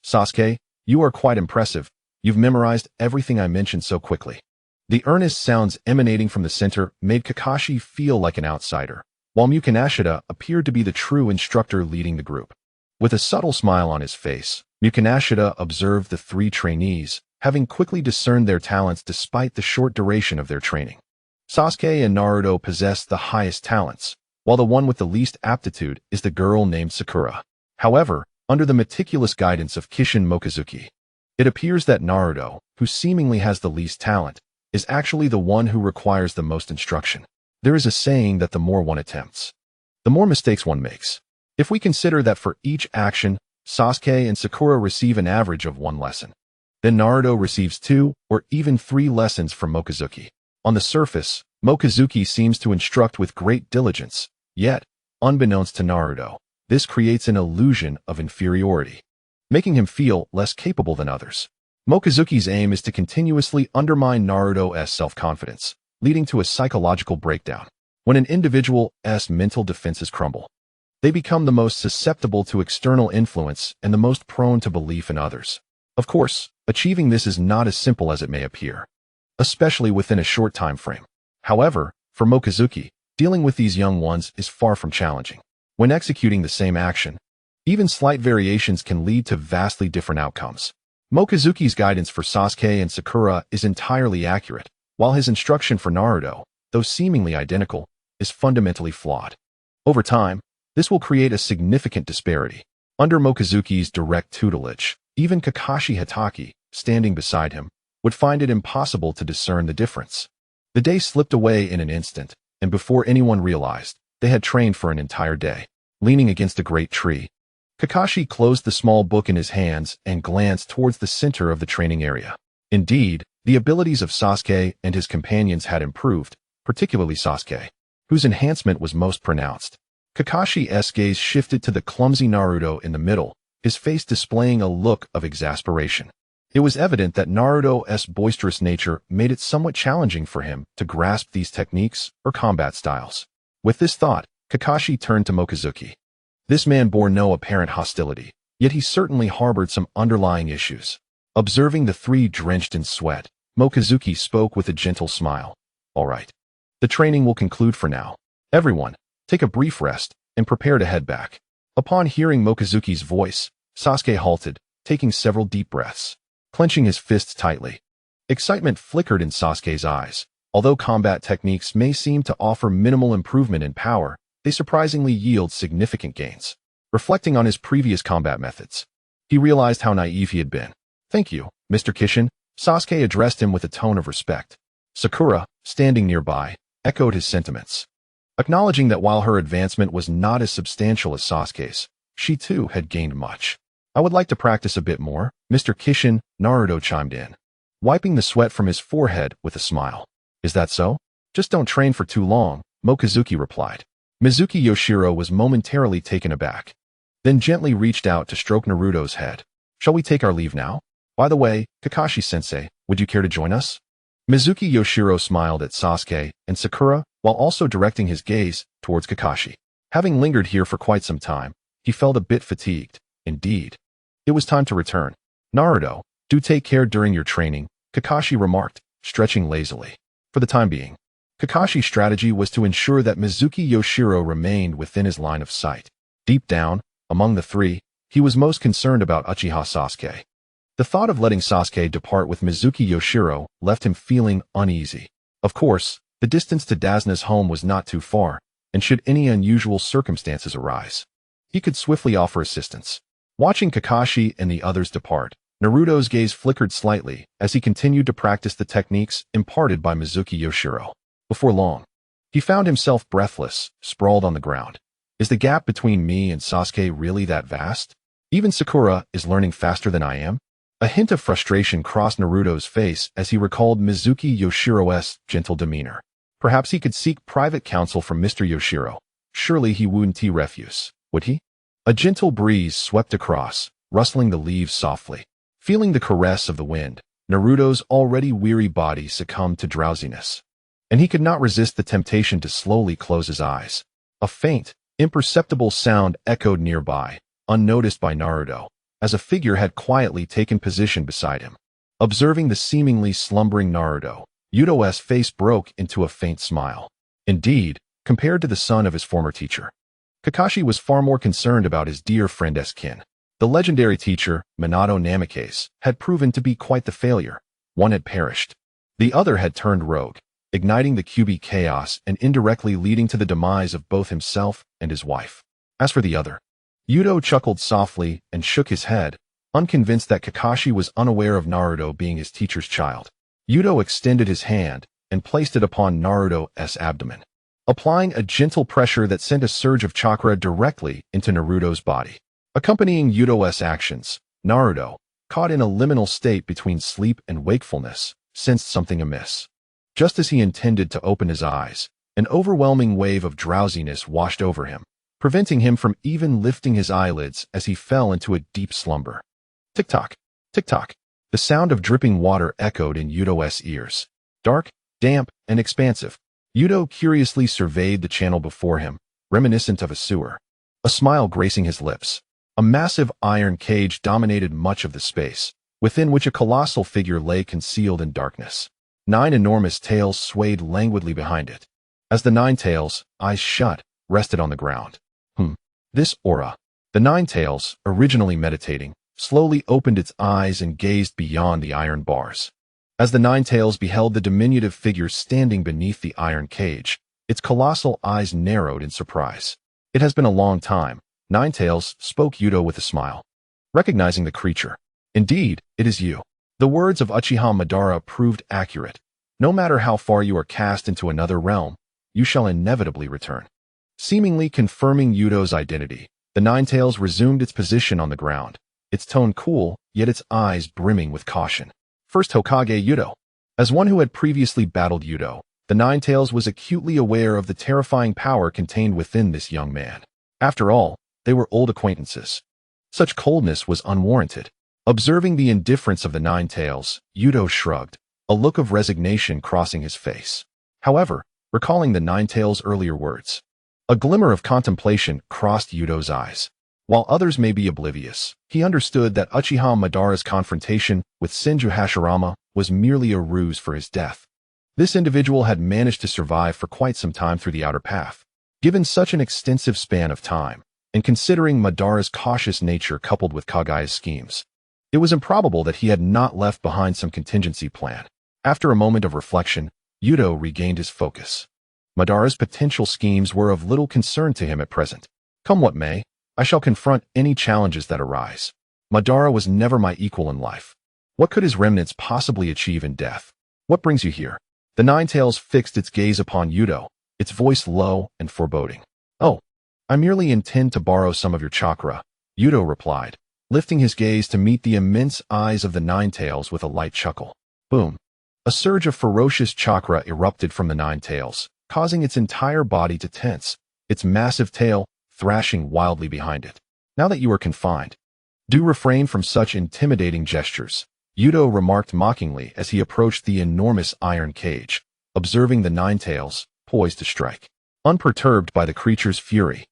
A: Sasuke, you are quite impressive. You've memorized everything I mentioned so quickly. The earnest sounds emanating from the center made Kakashi feel like an outsider, while Mukinashida appeared to be the true instructor leading the group. With a subtle smile on his face, Mukinashida observed the three trainees, having quickly discerned their talents despite the short duration of their training. Sasuke and Naruto possess the highest talents, while the one with the least aptitude is the girl named Sakura. However, under the meticulous guidance of Kishin Mochizuki, it appears that Naruto, who seemingly has the least talent, is actually the one who requires the most instruction. There is a saying that the more one attempts, the more mistakes one makes. If we consider that for each action, Sasuke and Sakura receive an average of 1 lesson, then Naruto receives 2 or even 3 lessons from Mochizuki. On the surface, Mochizuki seems to instruct with great diligence, yet, unbeknownst to Naruto, this creates an illusion of inferiority, making him feel less capable than others. Mochizuki's aim is to continuously undermine Naruto's self-confidence, leading to a psychological breakdown. When an individual's mental defenses crumble, they become the most susceptible to external influence and the most prone to belief in others. Of course, achieving this is not as simple as it may appear, especially within a short time frame. However, for Mochizuki, dealing with these young ones is far from challenging. When executing the same action, even slight variations can lead to vastly different outcomes. Mochizuki's guidance for Sasuke and Sakura is entirely accurate, while his instruction for Naruto, though seemingly identical, is fundamentally flawed. Over time, this will create a significant disparity. Under Mochizuki's direct tutelage, even Kakashi Hatake, standing beside him, would find it impossible to discern the difference. The day slipped away in an instant, and before anyone realized, they had trained for an entire day. Leaning against a great tree, Kakashi closed the small book in his hands and glanced towards the center of the training area. Indeed, the abilities of Sasuke and his companions had improved, particularly Sasuke, whose enhancement was most pronounced. Kakashi's gaze shifted to the clumsy Naruto in the middle, his face displaying a look of exasperation. It was evident that Naruto's boisterous nature made it somewhat challenging for him to grasp these techniques or combat styles. With this thought, Kakashi turned to Mochizuki. This man bore no apparent hostility, yet he certainly harbored some underlying issues. Observing the three drenched in sweat, Mochizuki spoke with a gentle smile. All right. The training will conclude for now. Everyone, take a brief rest and prepare to head back. Upon hearing Mochizuki's voice, Sasuke halted, taking several deep breaths, clenching his fists tightly. Excitement flickered in Sasuke's eyes. Although combat techniques may seem to offer minimal improvement in power, they surprisingly yield significant gains. Reflecting on his previous combat methods, he realized how naive he had been. Thank you, Mr. Kishin, Sasuke addressed him with a tone of respect. Sakura, standing nearby, echoed his sentiments, acknowledging that while her advancement was not as substantial as Sasuke's, she too had gained much. I would like to practice a bit more, Mr. Kishin, Naruto chimed in, wiping the sweat from his forehead with a smile. Is that so? Just don't train for too long, Mochizuki replied. Mizuki Yoshiro was momentarily taken aback, then gently reached out to stroke Naruto's head. Shall we take our leave now? By the way, Kakashi-sensei, would you care to join us? Mizuki Yoshiro smiled at Sasuke and Sakura while also directing his gaze towards Kakashi. Having lingered here for quite some time, he felt a bit fatigued. Indeed, it was time to return. Naruto, do take care during your training, Kakashi remarked, stretching lazily. For the time being, Kakashi's strategy was to ensure that Mizuki Yoshiro remained within his line of sight. Deep down, among the three, he was most concerned about Uchiha Sasuke. The thought of letting Sasuke depart with Mizuki Yoshiro left him feeling uneasy. Of course, the distance to Dazna's home was not too far, and should any unusual circumstances arise, he could swiftly offer assistance. Watching Kakashi and the others depart, Naruto's gaze flickered slightly as he continued to practice the techniques imparted by Mizuki Yoshiro. Before long, he found himself breathless, sprawled on the ground. Is the gap between me and Sasuke really that vast? Even Sakura is learning faster than I am? A hint of frustration crossed Naruto's face as he recalled Mizuki Yoshiro's gentle demeanor. Perhaps he could seek private counsel from Mr. Yoshiro. Surely he wouldn't refuse, would he? A gentle breeze swept across, rustling the leaves softly. Feeling the caress of the wind, Naruto's already weary body succumbed to drowsiness, and he could not resist the temptation to slowly close his eyes. A faint, imperceptible sound echoed nearby, unnoticed by Naruto, as a figure had quietly taken position beside him. Observing the seemingly slumbering Naruto, Yuto's face broke into a faint smile. Indeed, compared to the son of his former teacher, Kakashi was far more concerned about his dear friend's kin. The legendary teacher, Minato Namikaze, had proven to be quite the failure. One had perished. The other had turned rogue, igniting the Kyuubi chaos and indirectly leading to the demise of both himself and his wife. As for the other, Youto chuckled softly and shook his head, unconvinced that Kakashi was unaware of Naruto being his teacher's child. Youto extended his hand and placed it upon Naruto's abdomen, applying a gentle pressure that sent a surge of chakra directly into Naruto's body. Accompanying Yuto's actions, Naruto, caught in a liminal state between sleep and wakefulness, sensed something amiss. Just as he intended to open his eyes, an overwhelming wave of drowsiness washed over him, preventing him from even lifting his eyelids as he fell into a deep slumber. Tick-tock, tick-tock. The sound of dripping water echoed in Yuto's ears. Dark, damp, and expansive. Youto curiously surveyed the channel before him, reminiscent of a sewer. A smile gracing his lips. A massive iron cage dominated much of the space, within which a colossal figure lay concealed in darkness. 9 enormous tails swayed languidly behind it. As the 9 tails, eyes shut, rested on the ground. This aura. The 9 tails, originally meditating, slowly opened its eyes and gazed beyond the iron bars. As the 9 tails beheld the diminutive figure standing beneath the iron cage, its colossal eyes narrowed in surprise. It has been a long time, 9 tails, spoke Youto with a smile. Recognizing the creature. Indeed, it is you. The words of Uchiha Madara proved accurate. No matter how far you are cast into another realm, you shall inevitably return. Seemingly confirming Yuto's identity, the 9 tails resumed its position on the ground, its tone cool, yet its eyes brimming with caution. First Hokage Youto. As one who had previously battled Youto, the 9 tails was acutely aware of the terrifying power contained within this young man. After all, they were old acquaintances. Such coldness was unwarranted. Observing the indifference of the 9 tails, Youto shrugged, a look of resignation crossing his face. However, recalling the 9 tails' earlier words, a glimmer of contemplation crossed Yuto's eyes. While others may be oblivious, he understood that Uchiha Madara's confrontation with Senju Hashirama was merely a ruse for his death. This individual had managed to survive for quite some time through the outer path. Given such an extensive span of time, and considering Madara's cautious nature coupled with Kage's schemes, it was improbable that he had not left behind some contingency plan. After a moment of reflection, Youto regained his focus. Madara's potential schemes were of little concern to him at present. Come what may, I shall confront any challenges that arise. Madara was never my equal in life. What could his remnants possibly achieve in death? What brings you here? The 9 tails fixed its gaze upon Youto, its voice low and foreboding. Oh, I merely intend to borrow some of your chakra, Youto replied, lifting his gaze to meet the immense eyes of the 9 tails with a light chuckle. Boom. A surge of ferocious chakra erupted from the 9 tails, causing its entire body to tense, its massive tail thrashing wildly behind it. Now that you are confined, do refrain from such intimidating gestures, Youto remarked mockingly as he approached the enormous iron cage, observing the 9 tails, poised to strike. Unperturbed by the creature's fury,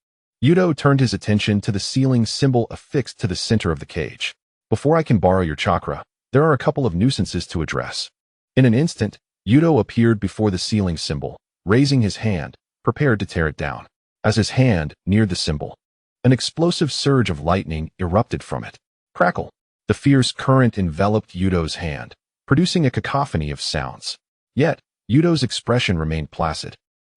A: Youto turned his attention to the ceiling symbol affixed to the center of the cage. Before I can borrow your chakra, there are a couple of nuisances to address. In an instant, Youto appeared before the ceiling symbol, raising his hand, prepared to tear it down. As his hand neared the symbol, an explosive surge of lightning erupted from it. Crackle! The fierce current enveloped Yuto's hand, producing a cacophony of sounds. Yet, Yuto's expression remained placid,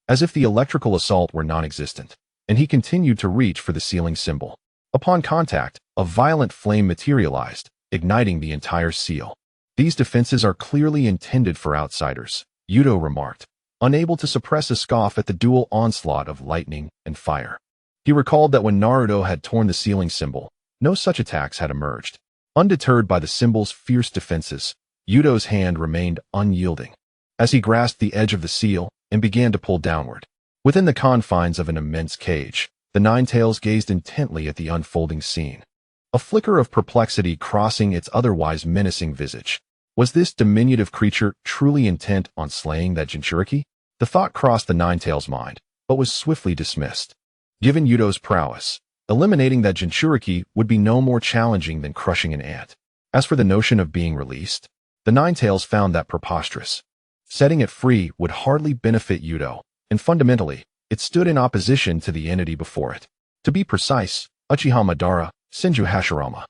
A: as if the electrical assault were non-existent, and he continued to reach for the ceiling symbol. Upon contact, a violent flame materialized, igniting the entire seal. These defenses are clearly intended for outsiders, Youto remarked, unable to suppress a scoff at the dual onslaught of lightning and fire. He recalled that when Naruto had torn the ceiling symbol, no such attacks had emerged. Undeterred by the symbol's fierce defenses, Yuto's hand remained unyielding, as he grasped the edge of the seal and began to pull downward. Within the confines of an immense cage, the Ninetales gazed intently at the unfolding scene, a flicker of perplexity crossing its otherwise menacing visage. Was this diminutive creature truly intent on slaying that Jinchuriki? The thought crossed the Ninetales' mind, but was swiftly dismissed. Given Yuto's prowess, eliminating that Jinchuriki would be no more challenging than crushing an ant. As for the notion of being released, the Ninetales found that preposterous. Setting it free would hardly benefit Youto, and fundamentally, it stood in opposition to the entity before it. To be precise, Uchiha Madara, Senju Hashirama,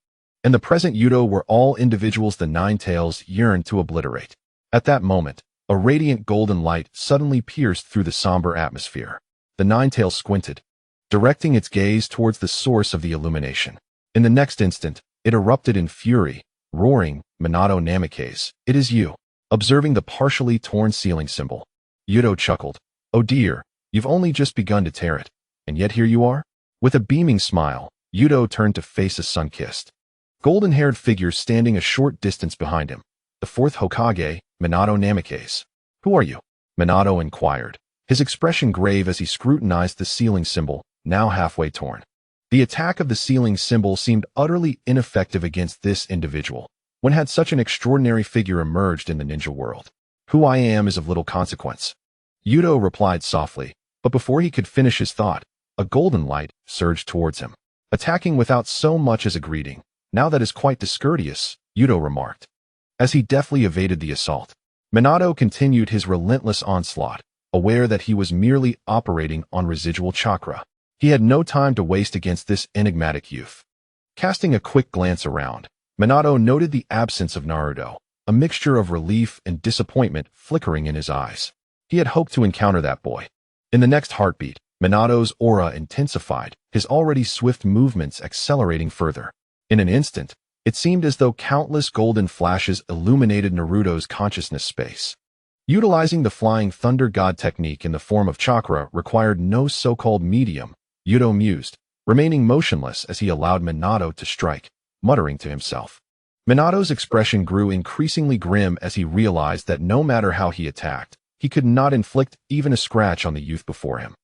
A: and the present Youto were all individuals the Ninetales yearned to obliterate. At that moment, a radiant golden light suddenly pierced through the somber atmosphere. The Ninetales squinted, directing its gaze towards the source of the illumination. In the next instant, it erupted in fury, roaring, "Minato Namikaze, it is you." Observing the partially torn ceiling symbol, Youto chuckled. "Oh dear, you've only just begun to tear it, and yet here you are?" With a beaming smile, Youto turned to face a sun-kissed, golden-haired figure standing a short distance behind him. The fourth Hokage, Minato Namikaze. "Who are you?" Minato inquired, his expression grave as he scrutinized the ceiling symbol, now halfway torn. The attack of the ceiling symbol seemed utterly ineffective against this individual. When had such an extraordinary figure emerged in the ninja world? "Who I am is of little consequence," Youto replied softly, but before he could finish his thought, a golden light surged towards him, attacking without so much as a greeting. "Now that is quite discourteous," Youto remarked, as he deftly evaded the assault. Minato continued his relentless onslaught, aware that he was merely operating on residual chakra. He had no time to waste against this enigmatic youth. Casting a quick glance around, Minato noted the absence of Naruto, a mixture of relief and disappointment flickering in his eyes. He had hoped to encounter that boy. In the next heartbeat, Minato's aura intensified, his already swift movements accelerating further. In an instant, it seemed as though countless golden flashes illuminated Naruto's consciousness space. Utilizing the Flying Thunder God technique in the form of chakra required no so-called medium, Youto mused, remaining motionless as he allowed Minato to strike, muttering to himself. Minato's expression grew increasingly grim as he realized that no matter how he attacked, he could not inflict even a scratch on the youth before him.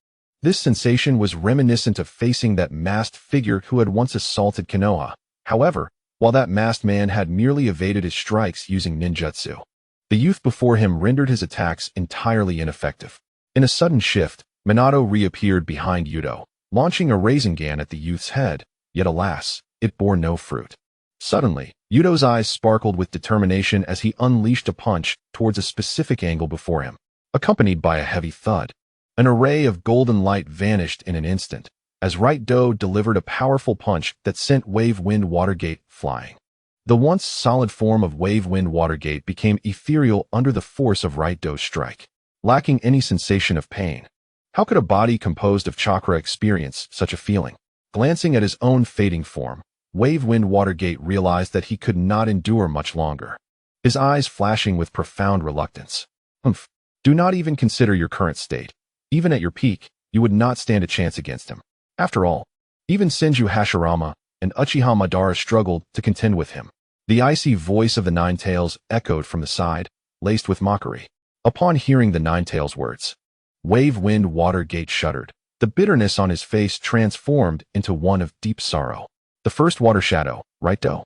A: This sensation was reminiscent of facing that masked figure who had once assaulted Konoha. However, while that masked man had merely evaded his strikes using ninjutsu, the youth before him rendered his attacks entirely ineffective. In a sudden shift, Minato reappeared behind Youto, launching a Rasengan at the youth's head, yet alas, it bore no fruit. Suddenly, Yuto's eyes sparkled with determination as he unleashed a punch towards a specific angle before him, accompanied by a heavy thud. An array of golden light vanished in an instant, as Right Do delivered a powerful punch that sent Wave Wind Watergate flying. The once solid form of Wave Wind Watergate became ethereal under the force of Right Do's strike, lacking any sensation of pain. How could a body composed of chakra experience such a feeling? Glancing at his own fading form, Wave Wind Watergate realized that he could not endure much longer, his eyes flashing with profound reluctance. "Humph, do not even consider your current state. Even at your peak, you would not stand a chance against him. After all, even Senju Hashirama and Uchiha Madara struggled to contend with him." The icy voice of the Ninetales echoed from the side, laced with mockery. Upon hearing the Ninetales' words, Wave Wind Watergate shuddered. The bitterness on his face transformed into one of deep sorrow. The first water shadow, Right Do.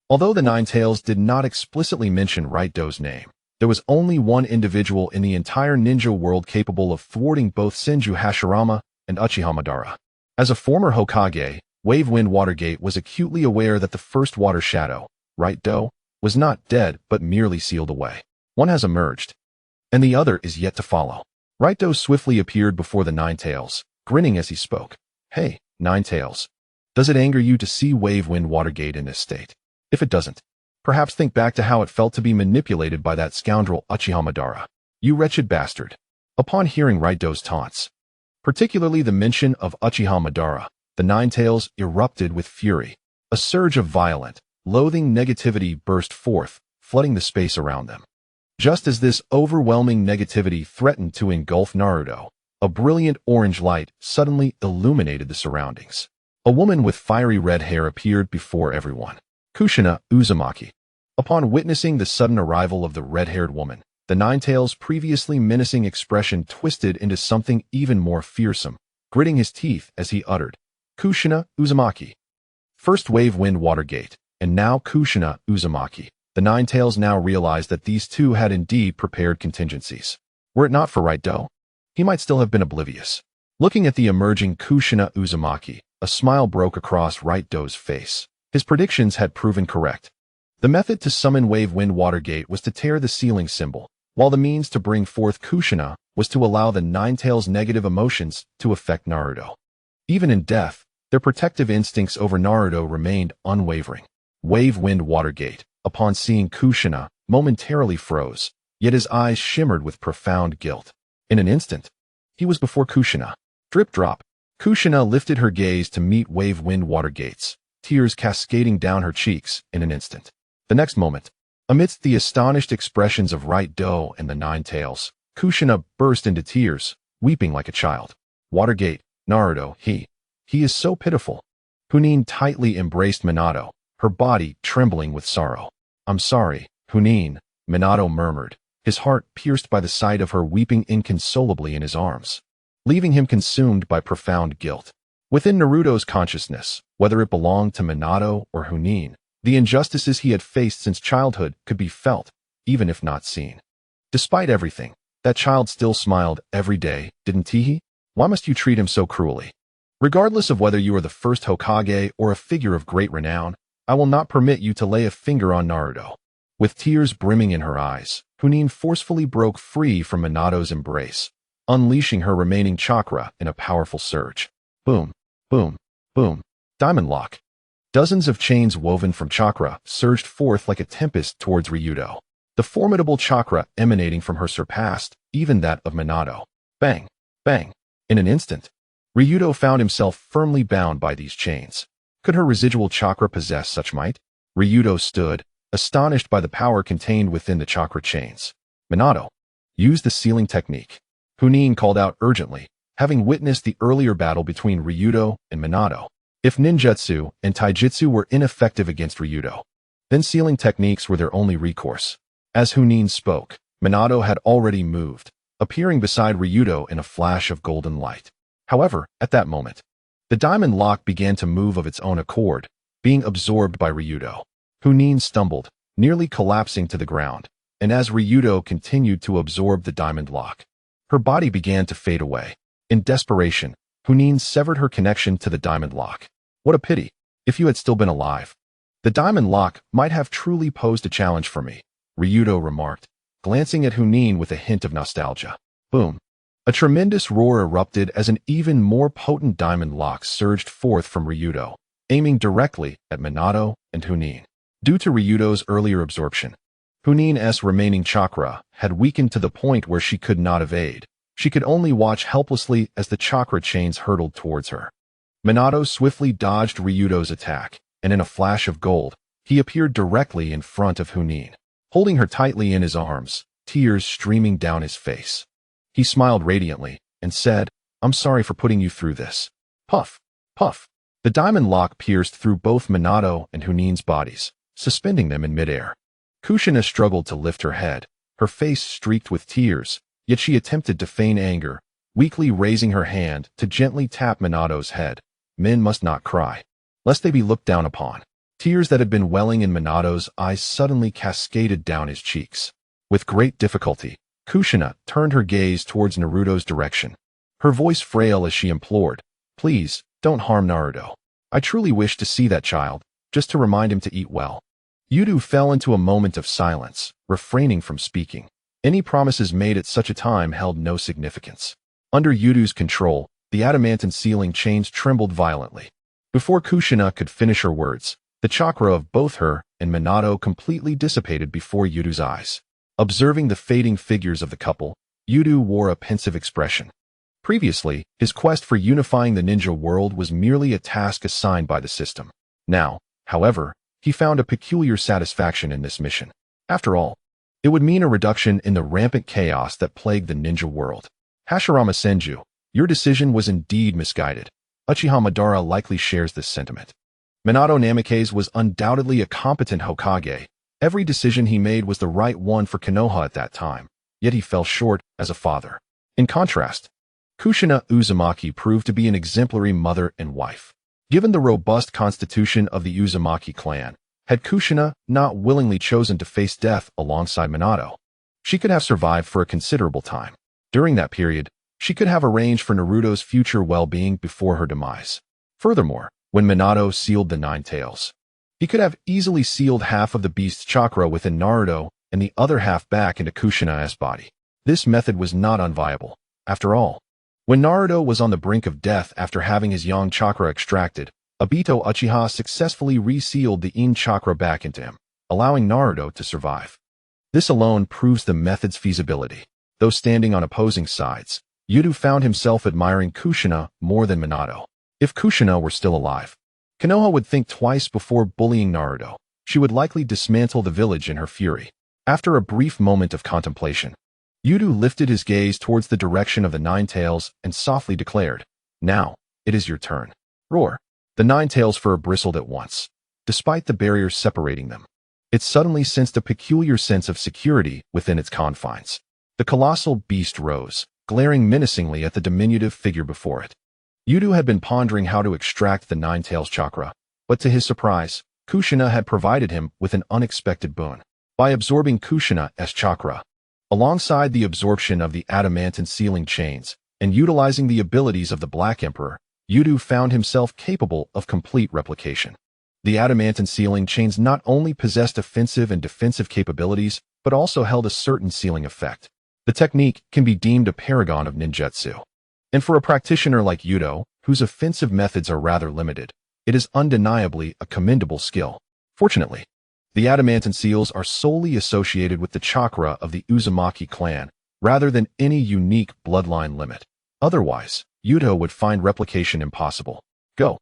A: Although the Ninetales did not explicitly mention Right Do's name, there was only one individual in the entire ninja world capable of thwarting both Senju Hashirama and Uchiha Madara. As a former Hokage, Wave Wind Watergate was acutely aware that the first water shadow, right Do, was not dead but merely sealed away. One has emerged, and the other is yet to follow. Right Do swiftly appeared before the Nine Tails, grinning as he spoke. Hey, Nine Tails. Does it anger you to see Wave Wind Watergate in this state? If it doesn't, perhaps think back to how it felt to be manipulated by that scoundrel Uchiha Madara. You wretched bastard. Upon hearing Right Do's taunts, particularly the mention of Uchiha Madara, the Nine Tails erupted with fury. A surge of violent, loathing negativity burst forth, flooding the space around them. Just as this overwhelming negativity threatened to engulf Naruto, a brilliant orange light suddenly illuminated the surroundings. A woman with fiery red hair appeared before everyone. Kushina Uzumaki. Upon witnessing the sudden arrival of the red-haired woman, the Nine Tails' previously menacing expression twisted into something even more fearsome, gritting his teeth as he uttered, Kushina Uzumaki. First Wave Wind Watergate, and now Kushina Uzumaki. The Nine Tails now realized that these two had indeed prepared contingencies. Were it not for Right Do, he might still have been oblivious. Looking at the emerging Kushina Uzumaki, a smile broke across Right Do's face. His predictions had proven correct. The method to summon Wave Wind Watergate was to tear the ceiling symbol, while the means to bring forth Kushina was to allow the Nine Tails' negative emotions to affect Naruto. Even in death, their protective instincts over Naruto remained unwavering. Wave Wind Watergate, upon seeing Kushina, momentarily froze, yet his eyes shimmered with profound guilt. In an instant, he was before Kushina. Drip drop. Kushina lifted her gaze to meet Wave Wind Watergate's, tears cascading down her cheeks in an instant. The next moment, amidst the astonished expressions of Right Do and the Nine Tails, Kushina burst into tears, weeping like a child. Watergate, Naruto, he is so pitiful. Hunin tightly embraced Minato, her body trembling with sorrow. I'm sorry, Hunin, Minato murmured, his heart pierced by the sight of her weeping inconsolably in his arms, leaving him consumed by profound guilt. Within Naruto's consciousness, whether it belonged to Minato or Hunin, the injustices he had faced since childhood could be felt, even if not seen. Despite everything, that child still smiled every day, didn't he? Why must you treat him so cruelly? Regardless of whether you are the first Hokage or a figure of great renown, I will not permit you to lay a finger on Naruto. With tears brimming in her eyes, Hunin forcefully broke free from Minato's embrace, unleashing her remaining chakra in a powerful surge. Boom, boom, boom. Diamond lock. Dozens of chains woven from chakra surged forth like a tempest towards Ryuto. The formidable chakra emanating from her surpassed even that of Minato. Bang, bang. In an instant, Ryuto found himself firmly bound by these chains. Could her residual chakra possess such might? Ryuto stood, astonished by the power contained within the chakra chains. Minato, use the sealing technique. Hunin called out urgently, having witnessed the earlier battle between Ryuto and Minato. If ninjutsu and taijutsu were ineffective against Ryuto, then sealing techniques were their only recourse. As Hunin spoke, Minato had already moved, appearing beside Ryuto in a flash of golden light. However, at that moment, the diamond lock began to move of its own accord, being absorbed by Ryuto. Hunin stumbled, nearly collapsing to the ground, and as Ryuto continued to absorb the diamond lock, her body began to fade away. In desperation, Hunin severed her connection to the diamond lock. What a pity, if you had still been alive. The diamond lock might have truly posed a challenge for me, Ryuto remarked, glancing at Hunin with a hint of nostalgia. Boom. A tremendous roar erupted as an even more potent diamond lock surged forth from Ryuto, aiming directly at Minato and Hunin. Due to Ryuto's earlier absorption, Hunin's remaining chakra had weakened to the point where she could not evade. She could only watch helplessly as the chakra chains hurtled towards her. Minato swiftly dodged Ryuto's attack, and in a flash of gold, he appeared directly in front of Hunin, holding her tightly in his arms, tears streaming down his face. He smiled radiantly and said, I'm sorry for putting you through this. Puff, puff. The diamond lock pierced through both Minato and Hunin's bodies, suspending them in midair. Kushina struggled to lift her head, her face streaked with tears, yet she attempted to feign anger, weakly raising her hand to gently tap Minato's head. Men must not cry, lest they be looked down upon. Tears that had been welling in Minato's eyes suddenly cascaded down his cheeks. With great difficulty, Kushina turned her gaze towards Naruto's direction, her voice frail as she implored, Please, don't harm Naruto. I truly wish to see that child, just to remind him to eat well. Youto fell into a moment of silence, refraining from speaking. Any promises made at such a time held no significance. Under Yuto's control, the adamantine ceiling chains trembled violently. Before Kushina could finish her words, the chakra of both her and Minato completely dissipated before Yuto's eyes. Observing the fading figures of the couple, Youto wore a pensive expression. Previously, his quest for unifying the ninja world was merely a task assigned by the system. Now, however, he found a peculiar satisfaction in this mission. After all, it would mean a reduction in the rampant chaos that plagued the ninja world. Hashirama Senju, your decision was indeed misguided. Uchiha Madara likely shares this sentiment. Minato Namikaze was undoubtedly a competent Hokage. Every decision he made was the right one for Konoha at that time, yet he fell short as a father. In contrast, Kushina Uzumaki proved to be an exemplary mother and wife. Given the robust constitution of the Uzumaki clan, had Kushina not willingly chosen to face death alongside Minato, she could have survived for a considerable time. During that period, she could have arranged for Naruto's future well-being before her demise. Furthermore, when Minato sealed the Nine Tails, he could have easily sealed half of the beast's chakra within Naruto and the other half back into Kushina's body. This method was not unviable. After all, when Naruto was on the brink of death after having his yang chakra extracted, Obito Uchiha successfully resealed the yin chakra back into him, allowing Naruto to survive. This alone proves the method's feasibility. Though standing on opposing sides, Youto found himself admiring Kushina more than Minato. If Kushina were still alive, Konoha would think twice before bullying Naruto. She would likely dismantle the village in her fury. After a brief moment of contemplation, Youto lifted his gaze towards the direction of the Nine Tails and softly declared, "Now, it is your turn." Roar. The Nine Tails' fur bristled at once. Despite the barriers separating them, it suddenly sensed a peculiar sense of security within its confines. The colossal beast rose, glaring menacingly at the diminutive figure before it. Youto had been pondering how to extract the Nine Tails chakra, but to his surprise, Kushina had provided him with an unexpected boon. By absorbing Kushina's chakra, alongside the absorption of the adamantine sealing chains, and utilizing the abilities of the Black Emperor, Youto found himself capable of complete replication. The adamantine sealing chains not only possessed offensive and defensive capabilities, but also held a certain sealing effect. The technique can be deemed a paragon of ninjutsu. And for a practitioner like Youto, whose offensive methods are rather limited, it is undeniably a commendable skill. Fortunately, the adamantine seals are solely associated with the chakra of the Uzumaki clan, rather than any unique bloodline limit. Otherwise, Youto would find replication impossible. Go.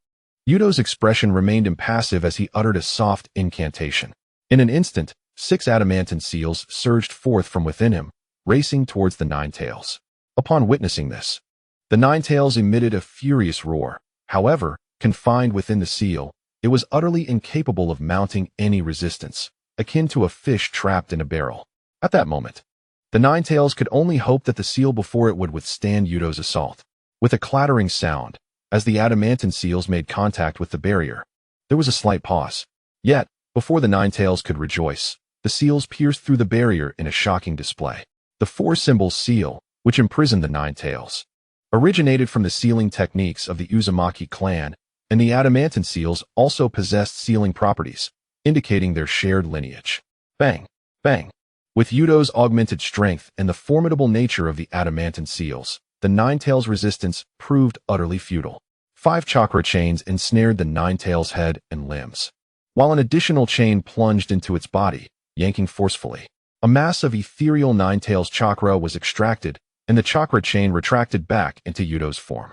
A: Yuto's expression remained impassive as he uttered a soft incantation. In an instant, 6 adamantine seals surged forth from within him, racing towards the Nine Tails. Upon witnessing this, the Nine Tails emitted a furious roar. However, confined within the seal, it was utterly incapable of mounting any resistance, akin to a fish trapped in a barrel. At that moment, the Nine Tails could only hope that the seal before it would withstand Yuto's assault. With a clattering sound, as the adamantine seals made contact with the barrier, there was a slight pause. Yet, before the Nine Tails could rejoice, the seals pierced through the barrier in a shocking display. The 4-symbol seal, which imprisoned the Nine Tails, originated from the sealing techniques of the Uzumaki clan, and the adamantine seals also possessed sealing properties, indicating their shared lineage. Bang! Bang! With Yuto's augmented strength and the formidable nature of the adamantine seals, the Nine Tails' resistance proved utterly futile. 5 chakra chains ensnared the Nine Tails' head and limbs, while an additional chain plunged into its body, yanking forcefully. A mass of ethereal Nine Tails chakra was extracted, and the chakra chain retracted back into Yuto's form.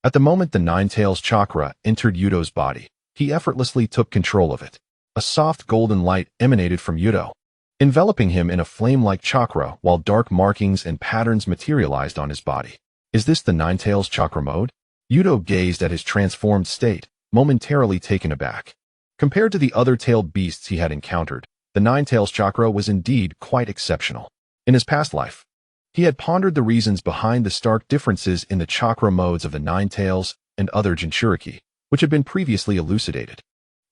A: At the moment the Nine Tails chakra entered Yuto's body, he effortlessly took control of it. A soft golden light emanated from Youto, enveloping him in a flame-like chakra while dark markings and patterns materialized on his body. Is this the Nine Tails chakra mode? Youto gazed at his transformed state, momentarily taken aback. Compared to the other tailed beasts he had encountered, the Nine Tails chakra was indeed quite exceptional. In his past life, he had pondered the reasons behind the stark differences in the chakra modes of the Nine Tails and other Jinchuriki, which had been previously elucidated.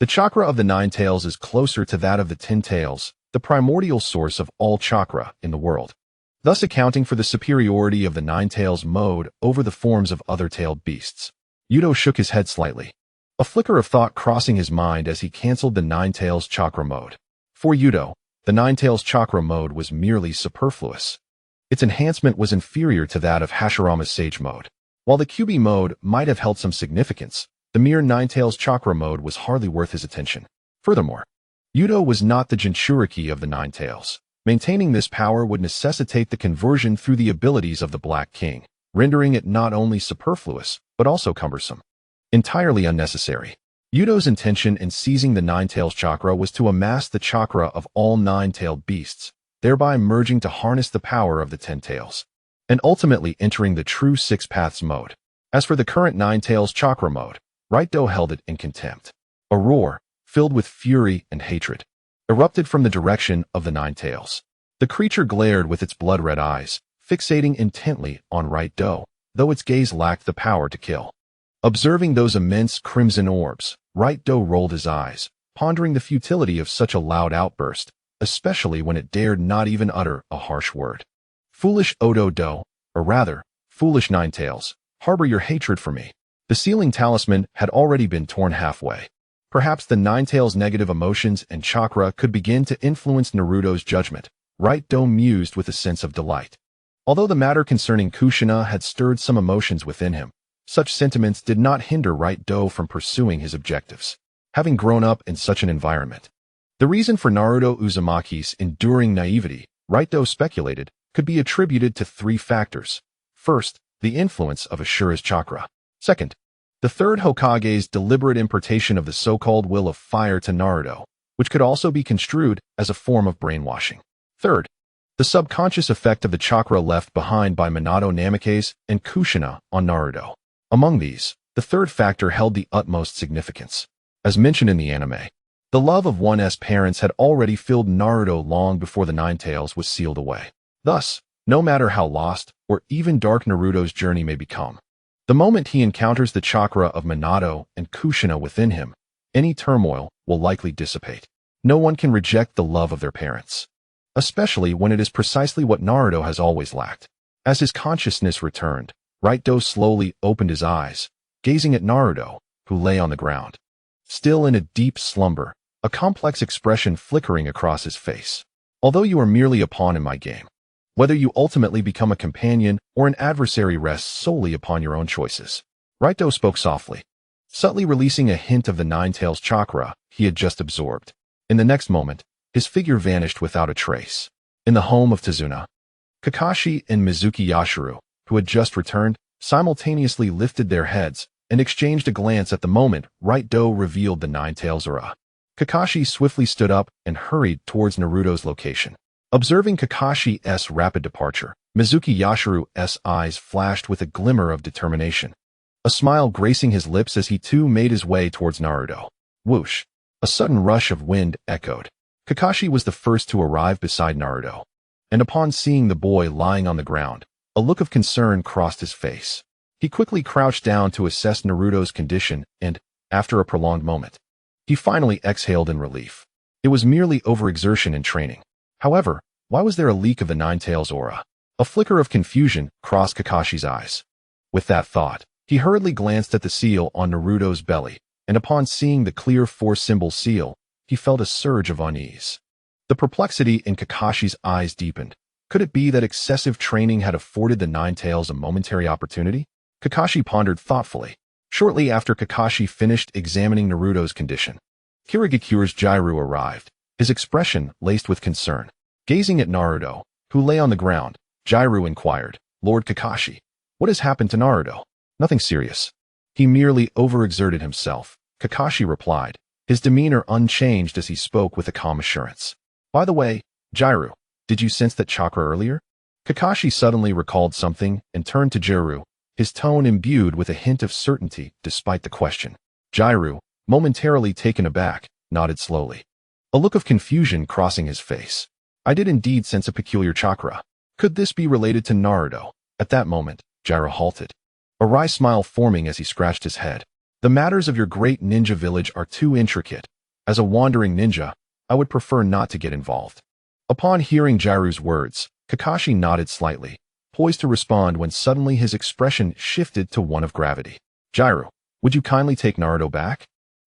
A: The chakra of the Nine Tails is closer to that of the 10 Tails, the primordial source of all chakra in the world, thus accounting for the superiority of the Nine Tails mode over the forms of other tailed beasts. Youto shook his head slightly, a flicker of thought crossing his mind as he cancelled the Nine Tails chakra mode. For Youto, the Ninetales Chakra mode was merely superfluous. Its enhancement was inferior to that of Hashirama's Sage mode. While the QB mode might have held some significance, the mere Ninetales Chakra mode was hardly worth his attention. Furthermore, Youto was not the Jinchuriki of the Ninetales. Maintaining this power would necessitate the conversion through the abilities of the Black King, rendering it not only superfluous, but also cumbersome. Entirely unnecessary. Yuto's intention in seizing the Ninetales Chakra was to amass the chakra of all nine-tailed beasts, thereby merging to harness the power of the 10 tails, and ultimately entering the true Six Paths mode. As for the current Ninetales Chakra mode, Right-Do held it in contempt. A roar, filled with fury and hatred, erupted from the direction of the Ninetales. The creature glared with its blood-red eyes, fixating intently on Right-Do, though its gaze lacked the power to kill. Observing those immense crimson orbs, Right-Do rolled his eyes, pondering the futility of such a loud outburst, especially when it dared not even utter a harsh word. Foolish Odo-Do, or rather, foolish Ninetales, harbor your hatred for me. The sealing talisman had already been torn halfway. Perhaps the Ninetales' negative emotions and chakra could begin to influence Naruto's judgment. Right-Do mused with a sense of delight. Although the matter concerning Kushina had stirred some emotions within him, such sentiments did not hinder Right-Do from pursuing his objectives. Having grown up in such an environment, the reason for Naruto Uzumaki's enduring naivety, Right-Do speculated, could be attributed to 3 factors. First, the influence of Ashura's chakra. Second, the third Hokage's deliberate importation of the so-called will of fire to Naruto, which could also be construed as a form of brainwashing. Third, the subconscious effect of the chakra left behind by Minato Namikaze and Kushina on Naruto. Among these, the third factor held the utmost significance. As mentioned in the anime, the love of one's parents had already filled Naruto long before the Ninetales was sealed away. Thus, no matter how lost or even dark Naruto's journey may become, the moment he encounters the chakra of Minato and Kushina within him, any turmoil will likely dissipate. No one can reject the love of their parents, especially when it is precisely what Naruto has always lacked. As his consciousness returned, Right-Do slowly opened his eyes, gazing at Naruto, who lay on the ground, still in a deep slumber, a complex expression flickering across his face. Although you are merely a pawn in my game, whether you ultimately become a companion or an adversary rests solely upon your own choices. Right-Do spoke softly, subtly releasing a hint of the Ninetales chakra he had just absorbed. In the next moment, his figure vanished without a trace. In the home of Tazuna, Kakashi and Mizuki Yashiro, who had just returned, simultaneously lifted their heads and exchanged a glance at the moment Right-Do revealed the Ninetales aura. Kakashi swiftly stood up and hurried towards Naruto's location. Observing Kakashi's rapid departure, Mizuki Yashiro's eyes flashed with a glimmer of determination, a smile gracing his lips as he too made his way towards Naruto. Whoosh! A sudden rush of wind echoed. Kakashi was the first to arrive beside Naruto, and upon seeing the boy lying on the ground, a look of concern crossed his face. He quickly crouched down to assess Naruto's condition and, after a prolonged moment, he finally exhaled in relief. It was merely overexertion in training. However, why was there a leak of the Ninetales aura? A flicker of confusion crossed Kakashi's eyes. With that thought, he hurriedly glanced at the seal on Naruto's belly, and upon seeing the clear 4-symbol seal, he felt a surge of unease. The perplexity in Kakashi's eyes deepened. Could it be that excessive training had afforded the Ninetales a momentary opportunity? Kakashi pondered thoughtfully. Shortly after Kakashi finished examining Naruto's condition, Kirigakure's Jiraiya arrived, his expression laced with concern. Gazing at Naruto, who lay on the ground, Jiraiya inquired, "Lord Kakashi, what has happened to Naruto?" "Nothing serious. He merely overexerted himself," Kakashi replied, his demeanor unchanged as he spoke with a calm assurance. "By the way, Jiraiya, did you sense that chakra earlier?" Kakashi suddenly recalled something and turned to Jiraiya, his tone imbued with a hint of certainty despite the question. Jiraiya, momentarily taken aback, nodded slowly, a look of confusion crossing his face. "I did indeed sense a peculiar chakra. Could this be related to Naruto?" At that moment, Jiraiya halted, a wry smile forming as he scratched his head. "The matters of your great ninja village are too intricate. As a wandering ninja, I would prefer not to get involved." Upon hearing Jiraiya's words, Kakashi nodded slightly, poised to respond when suddenly his expression shifted to one of gravity. "Jiraiya, would you kindly take Naruto back?"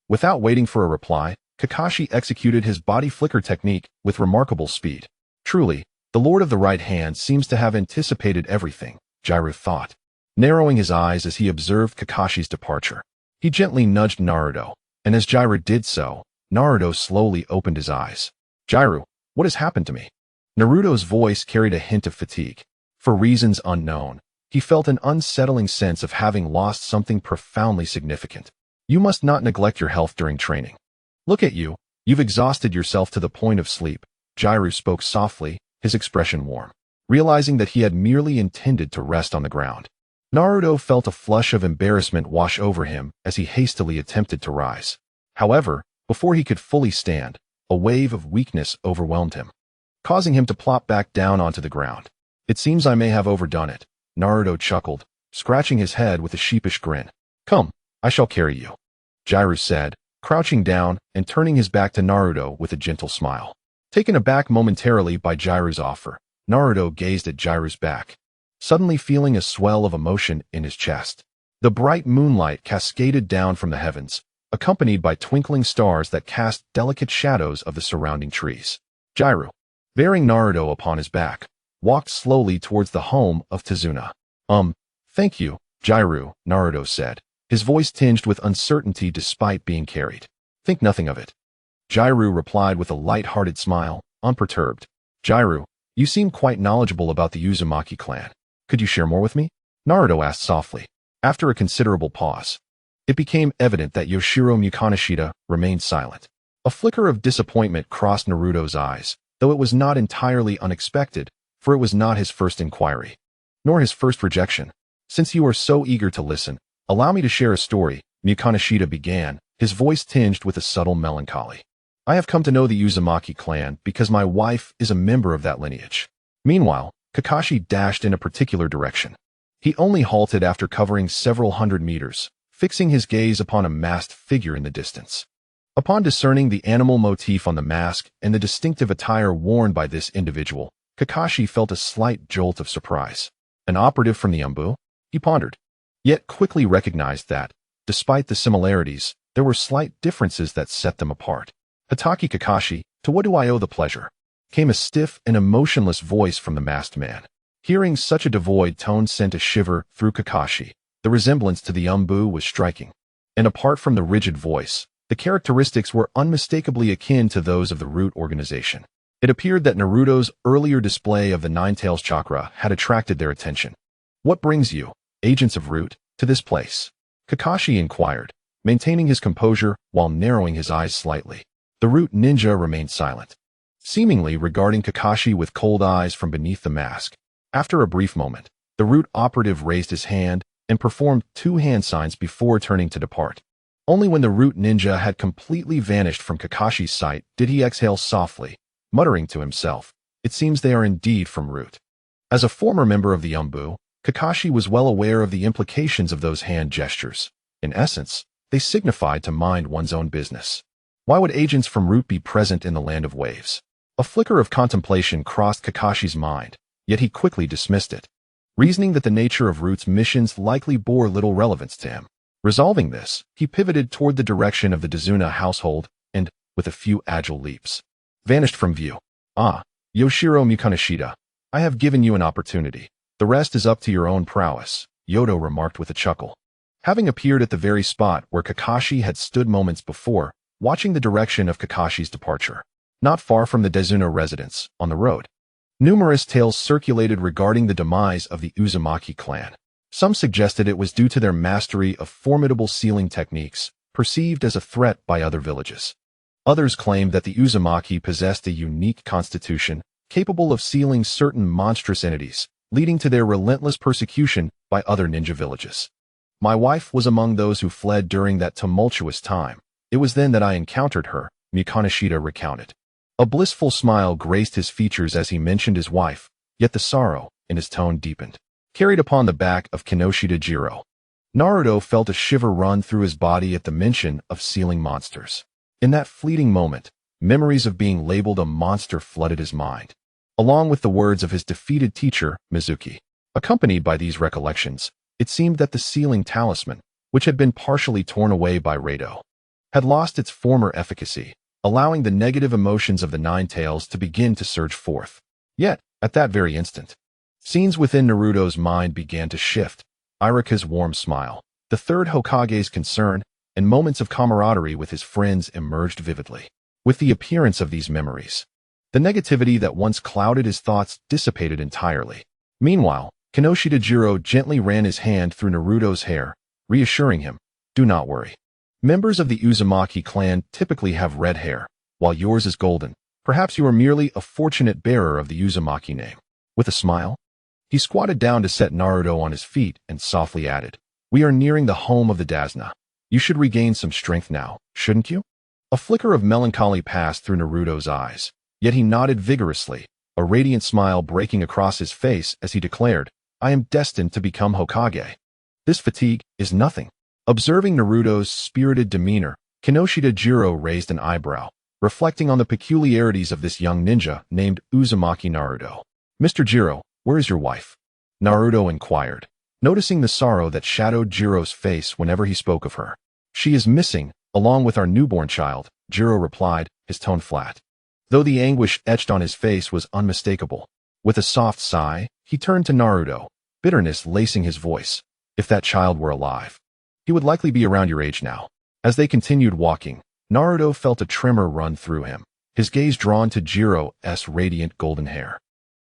A: Without waiting for a reply, Kakashi executed his body flicker technique with remarkable speed. Truly, the Lord of the Right Hand seems to have anticipated everything, Jiraiya thought, narrowing his eyes as he observed Kakashi's departure. He gently nudged Naruto, and as Jiraiya did so, Naruto slowly opened his eyes. Jiraiya, what has happened to me? Naruto's voice carried a hint of fatigue. For reasons unknown, he felt an unsettling sense of having lost something profoundly significant. You must not neglect your health during training. Look at you, you've exhausted yourself to the point of sleep. Jiraiya spoke softly, his expression warm, realizing that he had merely intended to rest on the ground. Naruto felt a flush of embarrassment wash over him as he hastily attempted to rise. However, before he could fully stand, a wave of weakness overwhelmed him, causing him to plop back down onto the ground. It seems I may have overdone it, Naruto chuckled, scratching his head with a sheepish grin. Come, I shall carry you, Jiraiya said, crouching down and turning his back to Naruto with a gentle smile. Taken aback momentarily by Jiraiya's offer, Naruto gazed at Jiraiya's back, suddenly feeling a swell of emotion in his chest. The bright moonlight cascaded down from the heavens, accompanied by twinkling stars that cast delicate shadows of the surrounding trees. Jiraiya, bearing Naruto upon his back, walked slowly towards the home of Tazuna. Thank you, Jiraiya, Naruto said, his voice tinged with uncertainty despite being carried. Think nothing of it. Jiraiya replied with a light-hearted smile, unperturbed. Jiraiya, you seem quite knowledgeable about the Uzumaki clan. Could you share more with me? Naruto asked softly. After a considerable pause, it became evident that Yoshiro Mukanoshita remained silent. A flicker of disappointment crossed Naruto's eyes, though it was not entirely unexpected, for it was not his first inquiry, nor his first rejection. Since you are so eager to listen, allow me to share a story, Mukanoshita began, his voice tinged with a subtle melancholy. I have come to know the Uzumaki clan because my wife is a member of that lineage. Meanwhile, Kakashi dashed in a particular direction. He only halted after covering several hundred meters, fixing his gaze upon a masked figure in the distance. Upon discerning the animal motif on the mask and the distinctive attire worn by this individual, Kakashi felt a slight jolt of surprise. An operative from the Umbu? He pondered, yet quickly recognized that, despite the similarities, there were slight differences that set them apart. Hatake Kakashi, to what do I owe the pleasure? Came a stiff and emotionless voice from the masked man. Hearing such a devoid tone sent a shiver through Kakashi. The resemblance to the Umbu was striking. And apart from the rigid voice, the characteristics were unmistakably akin to those of the Root organization. It appeared that Naruto's earlier display of the Nine-Tails chakra had attracted their attention. What brings you, agents of Root, to this place? Kakashi inquired, maintaining his composure while narrowing his eyes slightly. The Root ninja remained silent, seemingly regarding Kakashi with cold eyes from beneath the mask. After a brief moment, the Root operative raised his hand and performed 2 hand signs before turning to depart. Only when the Root ninja had completely vanished from Kakashi's sight did he exhale softly, muttering to himself, it seems they are indeed from Root. As a former member of the Umbu, Kakashi was well aware of the implications of those hand gestures. In essence, they signified to mind one's own business. Why would agents from Root be present in the Land of Waves? A flicker of contemplation crossed Kakashi's mind, yet he quickly dismissed it, reasoning that the nature of Root's missions likely bore little relevance to him. Resolving this, he pivoted toward the direction of the Tazuna household and, with a few agile leaps, vanished from view. Ah, Yoshiro Mukanoshita, I have given you an opportunity. The rest is up to your own prowess, Youto remarked with a chuckle. Having appeared at the very spot where Kakashi had stood moments before, watching the direction of Kakashi's departure, not far from the Tazuna residence, on the road. Numerous tales circulated regarding the demise of the Uzumaki clan. Some suggested it was due to their mastery of formidable sealing techniques, perceived as a threat by other villages. Others claimed that the Uzumaki possessed a unique constitution, capable of sealing certain monstrous entities, leading to their relentless persecution by other ninja villages. My wife was among those who fled during that tumultuous time. It was then that I encountered her, Mukanoshita recounted. A blissful smile graced his features as he mentioned his wife, yet the sorrow in his tone deepened. Carried upon the back of Kinoshita Jiro, Naruto felt a shiver run through his body at the mention of sealing monsters. In that fleeting moment, memories of being labeled a monster flooded his mind, along with the words of his defeated teacher, Mizuki. Accompanied by these recollections, it seemed that the sealing talisman, which had been partially torn away by Rado, had lost its former efficacy, allowing the negative emotions of the Nine Tails to begin to surge forth. Yet, at that very instant, scenes within Naruto's mind began to shift. Irika's warm smile, the third Hokage's concern, and moments of camaraderie with his friends emerged vividly. With the appearance of these memories, the negativity that once clouded his thoughts dissipated entirely. Meanwhile, Kinoshita-jiro gently ran his hand through Naruto's hair, reassuring him, "Do not worry. Members of the Uzumaki clan typically have red hair, while yours is golden. Perhaps you are merely a fortunate bearer of the Uzumaki name." With a smile, he squatted down to set Naruto on his feet and softly added, "We are nearing the home of the Dazna. You should regain some strength now, shouldn't you?" A flicker of melancholy passed through Naruto's eyes, yet he nodded vigorously, a radiant smile breaking across his face as he declared, "I am destined to become Hokage. This fatigue is nothing." Observing Naruto's spirited demeanor, Kinoshita-jiro raised an eyebrow, reflecting on the peculiarities of this young ninja named Uzumaki Naruto. "Mr. Jiro, where is your wife?" Naruto inquired, noticing the sorrow that shadowed Jiro's face whenever he spoke of her. "She is missing, along with our newborn child," Jiro replied, his tone flat, though the anguish etched on his face was unmistakable. With a soft sigh, he turned to Naruto, bitterness lacing his voice. "If that child were alive, he would likely be around your age now." As they continued walking, Naruto felt a tremor run through him, his gaze drawn to Jiro's radiant golden hair.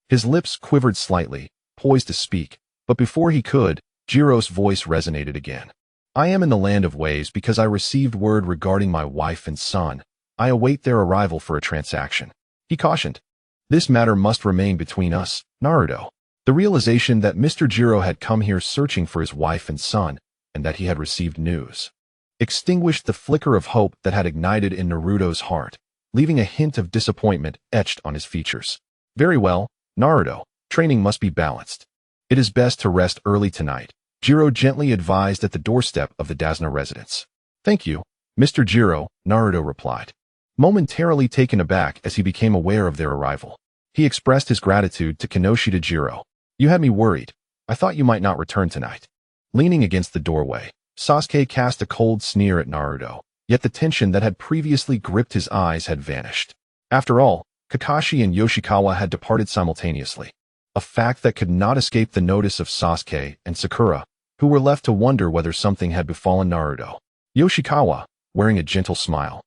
A: His lips quivered slightly, poised to speak, but before he could, Jiro's voice resonated again. "I am in the land of waves because I received word regarding my wife and son. I await their arrival for a transaction," he cautioned. "This matter must remain between us, Naruto." The realization that Mr. Jiro had come here searching for his wife and son, and that he had received news, extinguished the flicker of hope that had ignited in Naruto's heart, leaving a hint of disappointment etched on his features. "Very well, Naruto, training must be balanced. It is best to rest early tonight," Jiro gently advised at the doorstep of the Dazna residence. "Thank you, Mr. Jiro," Naruto replied, momentarily taken aback as he became aware of their arrival. He expressed his gratitude to Kinoshita-jiro. "You had me worried. I thought you might not return tonight." Leaning against the doorway, Sasuke cast a cold sneer at Naruto, yet the tension that had previously gripped his eyes had vanished. After all, Kakashi and Yoshikawa had departed simultaneously, a fact that could not escape the notice of Sasuke and Sakura, who were left to wonder whether something had befallen Naruto. Yoshikawa, wearing a gentle smile,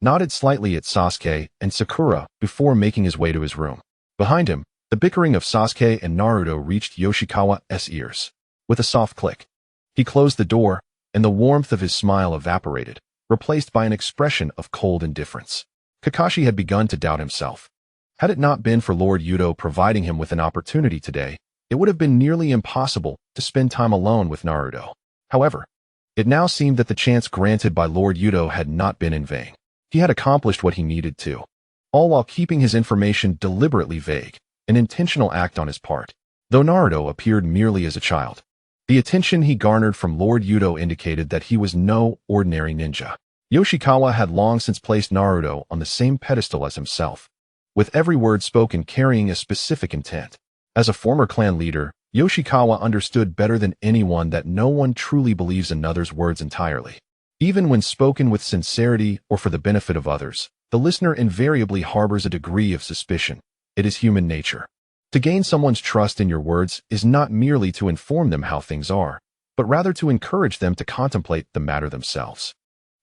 A: nodded slightly at Sasuke and Sakura before making his way to his room. Behind him, the bickering of Sasuke and Naruto reached Yoshikawa's ears. With a soft click, he closed the door, and the warmth of his smile evaporated, replaced by an expression of cold indifference. Kakashi had begun to doubt himself. Had it not been for Lord Youto providing him with an opportunity today, it would have been nearly impossible to spend time alone with Naruto. However, it now seemed that the chance granted by Lord Youto had not been in vain. He had accomplished what he needed to, all while keeping his information deliberately vague, an intentional act on his part. Though Naruto appeared merely as a child, the attention he garnered from Lord Youto indicated that he was no ordinary ninja. Yoshikawa had long since placed Naruto on the same pedestal as himself, with every word spoken carrying a specific intent. As a former clan leader, Yoshikawa understood better than anyone that no one truly believes another's words entirely. Even when spoken with sincerity or for the benefit of others, the listener invariably harbors a degree of suspicion. It is human nature. To gain someone's trust in your words is not merely to inform them how things are, but rather to encourage them to contemplate the matter themselves.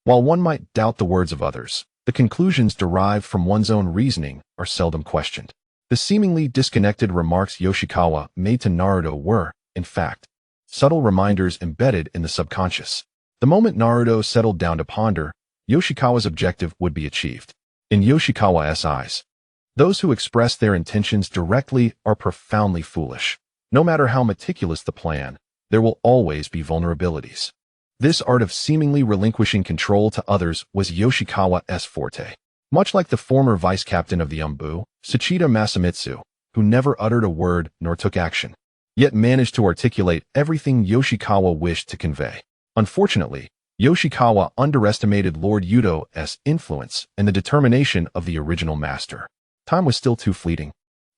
A: While one might doubt the words of others, the conclusions derived from one's own reasoning are seldom questioned. The seemingly disconnected remarks Yoshikawa made to Naruto were, in fact, subtle reminders embedded in the subconscious. The moment Naruto settled down to ponder, Yoshikawa's objective would be achieved. In Yoshikawa's eyes, those who express their intentions directly are profoundly foolish. No matter how meticulous the plan, there will always be vulnerabilities. This art of seemingly relinquishing control to others was Yoshikawa's forte. Much like the former vice-captain of the Umbu, Tsuchida Masamitsu, who never uttered a word nor took action, yet managed to articulate everything Yoshikawa wished to convey. Unfortunately, Yoshikawa underestimated Lord Yuto's influence and the determination of the original master. Time was still too fleeting,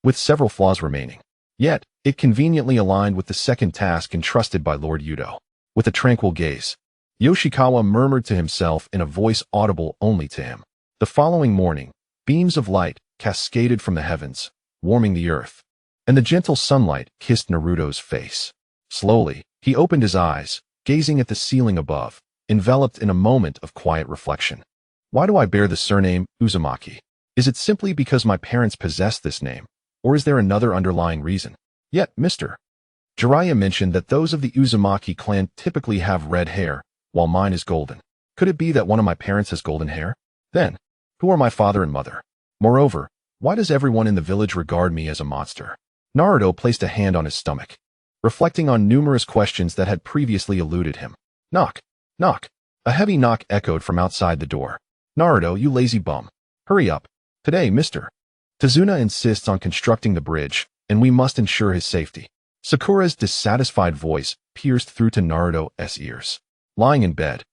A: with several flaws remaining. Yet, it conveniently aligned with the second task entrusted by Lord Youto. With a tranquil gaze, Yoshikawa murmured to himself in a voice audible only to him, The following morning, beams of light cascaded from the heavens, warming the earth, and the gentle sunlight kissed Naruto's face. Slowly, he opened his eyes, gazing at the ceiling above, enveloped in a moment of quiet reflection. Why do I bear the surname Uzumaki? Is it simply because my parents possess this name, or is there another underlying reason? Yet, Mr. Jiraiya mentioned that those of the Uzumaki clan typically have red hair, while mine is golden. Could it be that one of my parents has golden hair? Then, who are my father and mother? Moreover, why does everyone in the village regard me as a monster? Naruto placed a hand on his stomach, reflecting on numerous questions that had previously eluded him. Knock, knock. A heavy knock echoed from outside the door. Naruto, you lazy bum. Hurry up. Today, Mr. Tazuna insists on constructing the bridge, and we must ensure his safety. Sakura's dissatisfied voice pierced through to Naruto's ears. Lying in bed,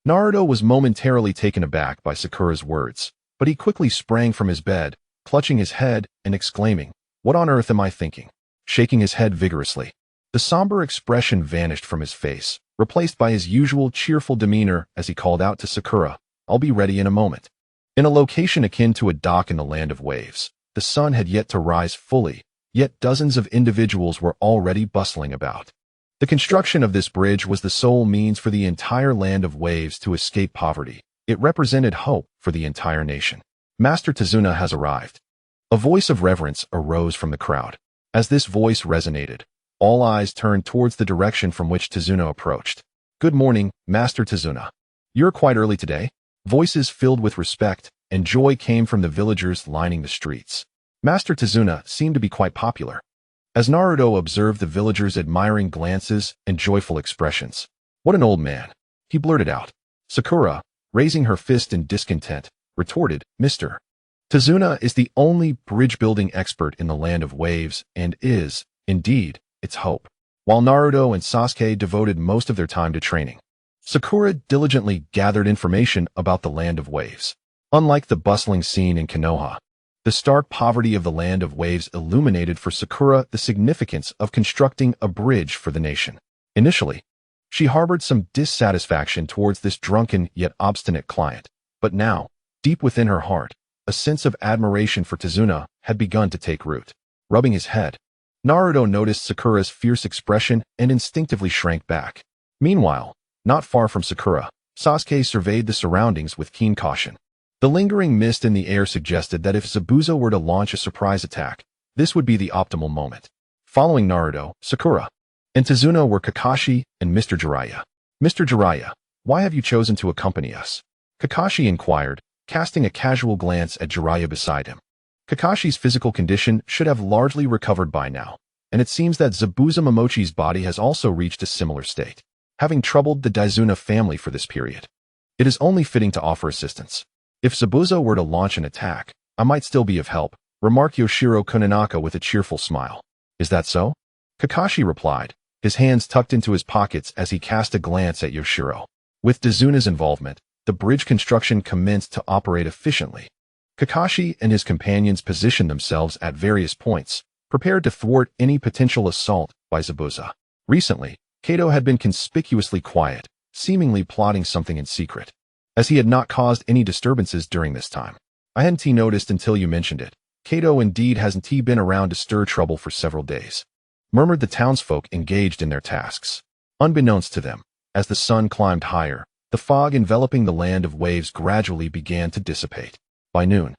A: Naruto was momentarily taken aback by Sakura's words, but he quickly sprang from his bed, clutching his head and exclaiming, "What on earth am I thinking?" Shaking his head vigorously. The somber expression vanished from his face, replaced by his usual cheerful demeanor as he called out to Sakura, "I'll be ready in a moment." In a location akin to a dock in the land of waves, the sun had yet to rise fully, yet dozens of individuals were already bustling about. The construction of this bridge was the sole means for the entire land of waves to escape poverty. It represented hope for the entire nation. Master Tazuna has arrived. A voice of reverence arose from the crowd. As this voice resonated, all eyes turned towards the direction from which Tazuna approached. "Good morning, Master Tazuna. You're quite early today." Voices filled with respect and joy came from the villagers lining the streets. Master Tazuna seemed to be quite popular. As Naruto observed the villagers' admiring glances and joyful expressions. "What an old man," he blurted out. Sakura, raising her fist in discontent, retorted, "Mr. Tazuna is the only bridge-building expert in the land of waves and is, indeed, its hope." While Naruto and Sasuke devoted most of their time to training, Sakura diligently gathered information about the land of waves. Unlike the bustling scene in Konoha, the stark poverty of the land of waves illuminated for Sakura the significance of constructing a bridge for the nation. Initially, she harbored some dissatisfaction towards this drunken yet obstinate client, but now, deep within her heart, a sense of admiration for Tazuna had begun to take root. Rubbing his head, Naruto noticed Sakura's fierce expression and instinctively shrank back. Meanwhile, not far from Sakura, Sasuke surveyed the surroundings with keen caution. The lingering mist in the air suggested that if Zabuza were to launch a surprise attack, this would be the optimal moment. Following Naruto, Sakura, and Tazuna were Kakashi and Mr. Jiraiya. "Mr. Jiraiya, why have you chosen to accompany us?" Kakashi inquired, casting a casual glance at Jiraiya beside him. Kakashi's physical condition should have largely recovered by now, and it seems that Zabuza Momochi's body has also reached a similar state, having troubled the Daizuna family for this period. It is only fitting to offer assistance. "If Zabuza were to launch an attack, I might still be of help," remarked Yoshiro Kunanaka with a cheerful smile. "Is that so?" Kakashi replied, his hands tucked into his pockets as he cast a glance at Yoshiro. With Dazuna's involvement, the bridge construction commenced to operate efficiently. Kakashi and his companions positioned themselves at various points, prepared to thwart any potential assault by Zabuza. Recently, Kato had been conspicuously quiet, seemingly plotting something in secret, as he had not caused any disturbances during this time. "I hadn't noticed until you mentioned it. Kato indeed hasn't been around to stir trouble for several days," murmured the townsfolk engaged in their tasks. Unbeknownst to them, as the sun climbed higher, the fog enveloping the land of waves gradually began to dissipate. By noon,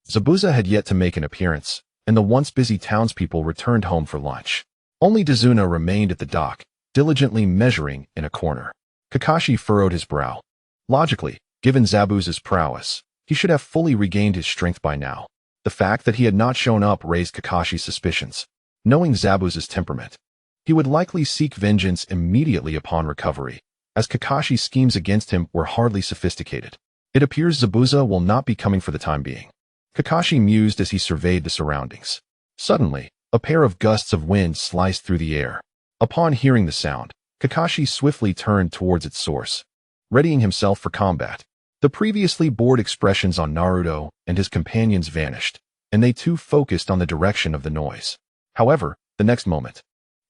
A: Zabuza had yet to make an appearance, and the once busy townspeople returned home for lunch. Only Tazuna remained at the dock, diligently measuring in a corner. Kakashi furrowed his brow. Logically, given Zabuza's prowess, he should have fully regained his strength by now. The fact that he had not shown up raised Kakashi's suspicions. Knowing Zabuza's temperament, he would likely seek vengeance immediately upon recovery, as Kakashi's schemes against him were hardly sophisticated. It appears Zabuza will not be coming for the time being. Kakashi mused as he surveyed the surroundings. Suddenly, a pair of gusts of wind sliced through the air. Upon hearing the sound, Kakashi swiftly turned towards its source, readying himself for combat. The previously bored expressions on Naruto and his companions vanished, and they too focused on the direction of the noise. However, the next moment,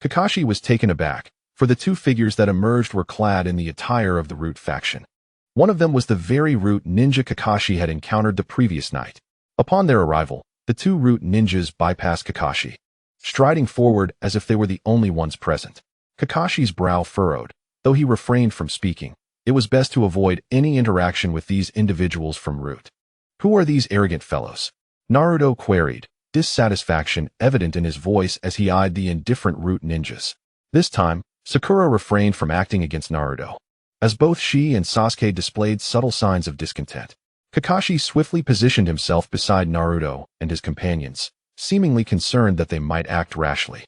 A: Kakashi was taken aback, for the two figures that emerged were clad in the attire of the Root faction. One of them was the very root ninja Kakashi had encountered the previous night. Upon their arrival, the two root ninjas bypassed Kakashi, striding forward as if they were the only ones present. Kakashi's brow furrowed, though he refrained from speaking. It was best to avoid any interaction with these individuals from root. Who are these arrogant fellows? Naruto queried, dissatisfaction evident in his voice as he eyed the indifferent root ninjas. This time, Sakura refrained from acting against Naruto, as both she and Sasuke displayed subtle signs of discontent. Kakashi swiftly positioned himself beside Naruto and his companions, seemingly concerned that they might act rashly.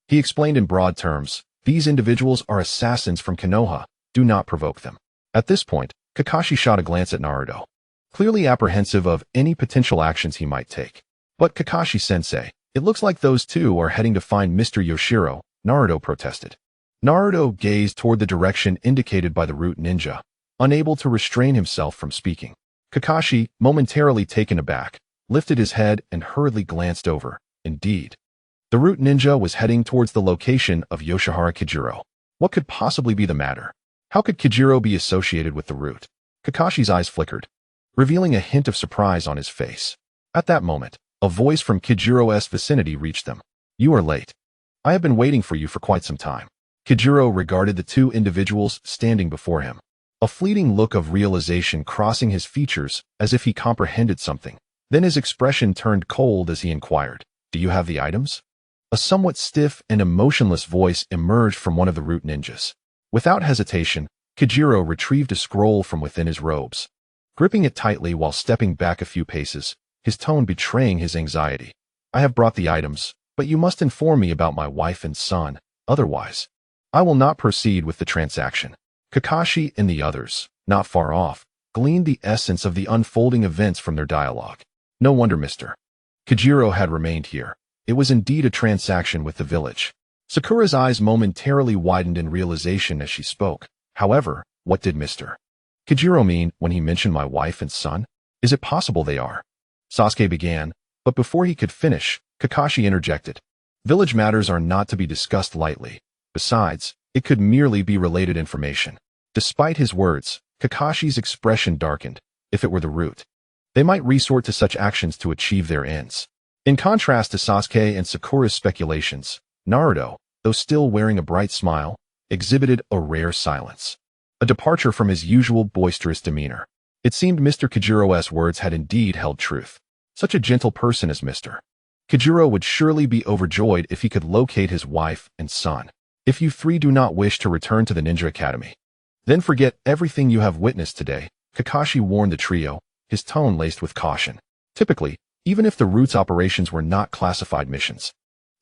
A: He explained in broad terms, "These individuals are assassins from Konoha, do not provoke them." At this point, Kakashi shot a glance at Naruto, clearly apprehensive of any potential actions he might take. "But Kakashi-sensei, it looks like those two are heading to find Mr. Yoshiro," Naruto protested. Naruto gazed toward the direction indicated by the root ninja, unable to restrain himself from speaking. Kakashi, momentarily taken aback, lifted his head and hurriedly glanced over. Indeed, the root ninja was heading towards the location of Yoshihara Kijiro. What could possibly be the matter? How could Kijiro be associated with the root? Kakashi's eyes flickered, revealing a hint of surprise on his face. At that moment, a voice from Kijiro's vicinity reached them. "You are late. I have been waiting for you for quite some time." Kijiro regarded the two individuals standing before him, a fleeting look of realization crossing his features as if he comprehended something. Then his expression turned cold as he inquired, "Do you have the items?" A somewhat stiff and emotionless voice emerged from one of the root ninjas. Without hesitation, Kijiro retrieved a scroll from within his robes, gripping it tightly while stepping back a few paces, his tone betraying his anxiety. "I have brought the items, but you must inform me about my wife and son, otherwise I will not proceed with the transaction." Kakashi and the others, not far off, gleaned the essence of the unfolding events from their dialogue. No wonder Mr. Kijiro had remained here. It was indeed a transaction with the village. Sakura's eyes momentarily widened in realization as she spoke. However, what did Mr. Kijiro mean when he mentioned my wife and son? Is it possible they are? Sasuke began, but before he could finish, Kakashi interjected. Village matters are not to be discussed lightly. Besides, it could merely be related information. Despite his words, Kakashi's expression darkened. If it were the root, they might resort to such actions to achieve their ends. In contrast to Sasuke and Sakura's speculations, Naruto, though still wearing a bright smile, exhibited a rare silence, a departure from his usual boisterous demeanor. It seemed Mr. Kijiro's words had indeed held truth. Such a gentle person as Mr. Kijiro would surely be overjoyed if he could locate his wife and son. "If you three do not wish to return to the Ninja Academy, then forget everything you have witnessed today," Kakashi warned the trio, his tone laced with caution. Typically, even if the root's operations were not classified missions,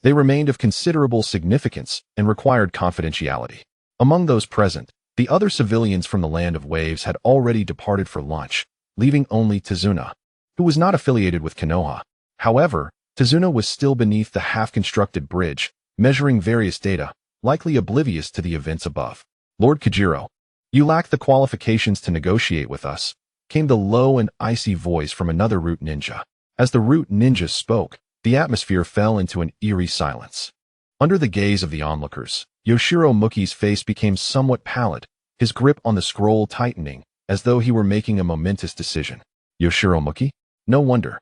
A: they remained of considerable significance and required confidentiality. Among those present, the other civilians from the Land of Waves had already departed for lunch, leaving only Tazuna, who was not affiliated with Konoha. However, Tazuna was still beneath the half-constructed bridge, measuring various data, likely oblivious to the events above. "Lord Kijiro, you lack the qualifications to negotiate with us," came the low and icy voice from another root ninja. As the root ninja spoke, the atmosphere fell into an eerie silence. Under the gaze of the onlookers, Yoshiro Muki's face became somewhat pallid, his grip on the scroll tightening, as though he were making a momentous decision. Yoshiro Muki? No wonder.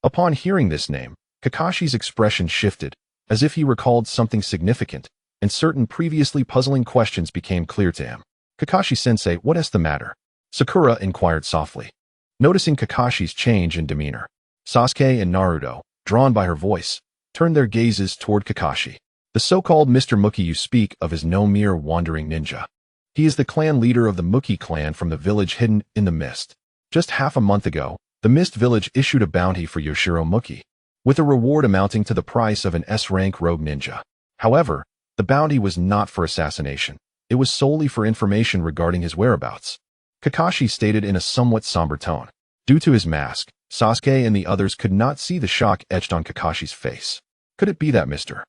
A: Upon hearing this name, Kakashi's expression shifted, as if he recalled something significant, and certain previously puzzling questions became clear to him. "Kakashi-sensei, what is the matter?" Sakura inquired softly, noticing Kakashi's change in demeanor. Sasuke and Naruto, drawn by her voice, turned their gazes toward Kakashi. "The so-called Mr. Muki you speak of is no mere wandering ninja. He is the clan leader of the Muki clan from the village hidden in the mist. Just half a month ago, the Mist Village issued a bounty for Yoshiro Muki, with a reward amounting to the price of an S-rank rogue ninja. However, the bounty was not for assassination. It was solely for information regarding his whereabouts," Kakashi stated in a somewhat somber tone. Due to his mask, Sasuke and the others could not see the shock etched on Kakashi's face. Could it be that Mr.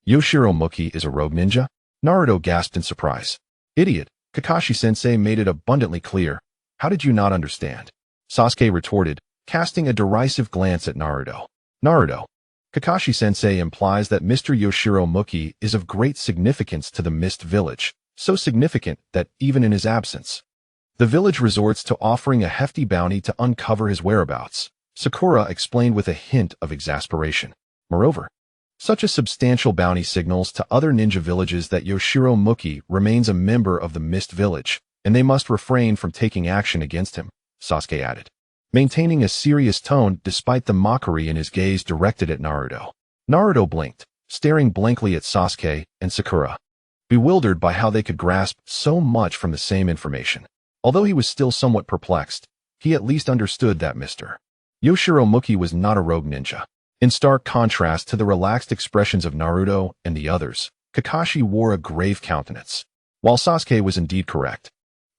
A: Yoshiro Muki is a rogue ninja? Naruto gasped in surprise. "Idiot, Kakashi-sensei made it abundantly clear. How did you not understand?" Sasuke retorted, casting a derisive glance at Naruto. "Naruto, Kakashi-sensei implies that Mr. Yoshiro Muki is of great significance to the Mist Village, so significant that even in his absence, The village resorts to offering a hefty bounty to uncover his whereabouts, Sakura explained with a hint of exasperation. Moreover, such a substantial bounty signals to other ninja villages that Yoshiro Muki remains a member of the Mist Village, and they must refrain from taking action against him, Sasuke added, maintaining a serious tone despite the mockery in his gaze directed at Naruto. Naruto blinked, staring blankly at Sasuke and Sakura, bewildered by how they could grasp so much from the same information. Although he was still somewhat perplexed, he at least understood that Mr. Yoshiro Muki was not a rogue ninja. In stark contrast to the relaxed expressions of Naruto and the others, Kakashi wore a grave countenance. While Sasuke was indeed correct,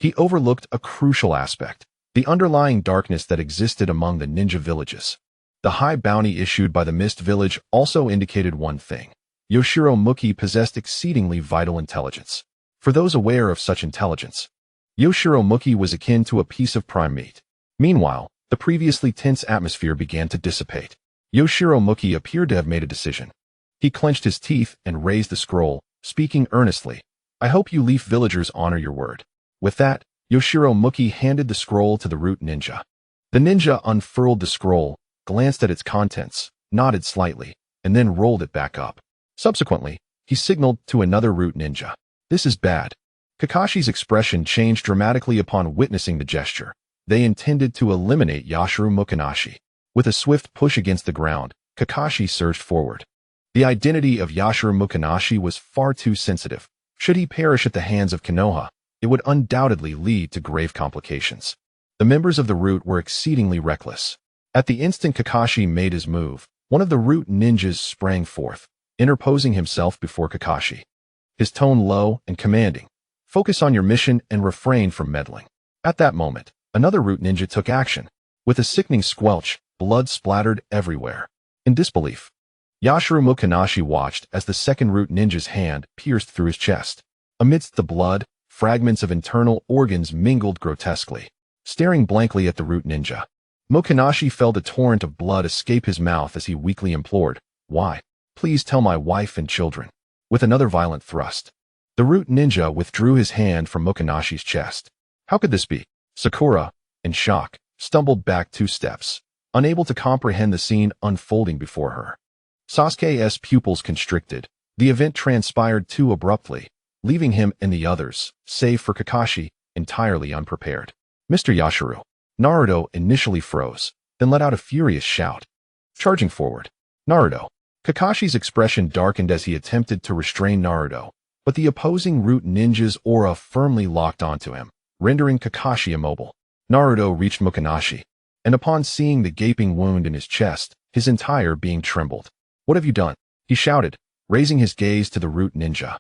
A: he overlooked a crucial aspect, the underlying darkness that existed among the ninja villages. The high bounty issued by the Mist Village also indicated one thing. Yoshiro Muki possessed exceedingly vital intelligence. For those aware of such intelligence, Yoshiro Muki was akin to a piece of prime meat. Meanwhile, the previously tense atmosphere began to dissipate. Yoshiro Muki appeared to have made a decision. He clenched his teeth and raised the scroll, speaking earnestly. I hope you Leaf villagers honor your word. With that, Yoshiro Muki handed the scroll to the root ninja. The ninja unfurled the scroll, glanced at its contents, nodded slightly, and then rolled it back up. Subsequently, he signaled to another root ninja. This is bad. Kakashi's expression changed dramatically upon witnessing the gesture. They intended to eliminate Yashiro Mukanashi. With a swift push against the ground, Kakashi surged forward. The identity of Yashiro Mukanashi was far too sensitive. Should he perish at the hands of Konoha, it would undoubtedly lead to grave complications. The members of the root were exceedingly reckless. At the instant Kakashi made his move, one of the root ninjas sprang forth, interposing himself before Kakashi. His tone low and commanding. Focus on your mission and refrain from meddling. At that moment, another root ninja took action. With a sickening squelch, blood splattered everywhere. In disbelief, Yashiro Mukanashi watched as the second root ninja's hand pierced through his chest. Amidst the blood, fragments of internal organs mingled grotesquely. Staring blankly at the root ninja, Mukanashi felt a torrent of blood escape his mouth as he weakly implored, "Why? Please tell my wife and children." With another violent thrust, the root ninja withdrew his hand from Mukanashi's chest. How could this be? Sakura, in shock, stumbled back 2 steps, unable to comprehend the scene unfolding before her. Sasuke's pupils constricted. The event transpired too abruptly, leaving him and the others, save for Kakashi, entirely unprepared. Mr. Yashiro. Naruto initially froze, then let out a furious shout. Charging forward, Naruto. Kakashi's expression darkened as he attempted to restrain Naruto, but the opposing root ninja's aura firmly locked onto him, rendering Kakashi immobile. Naruto reached Mukanashi, and upon seeing the gaping wound in his chest, his entire being trembled. What have you done? He shouted, raising his gaze to the root ninja.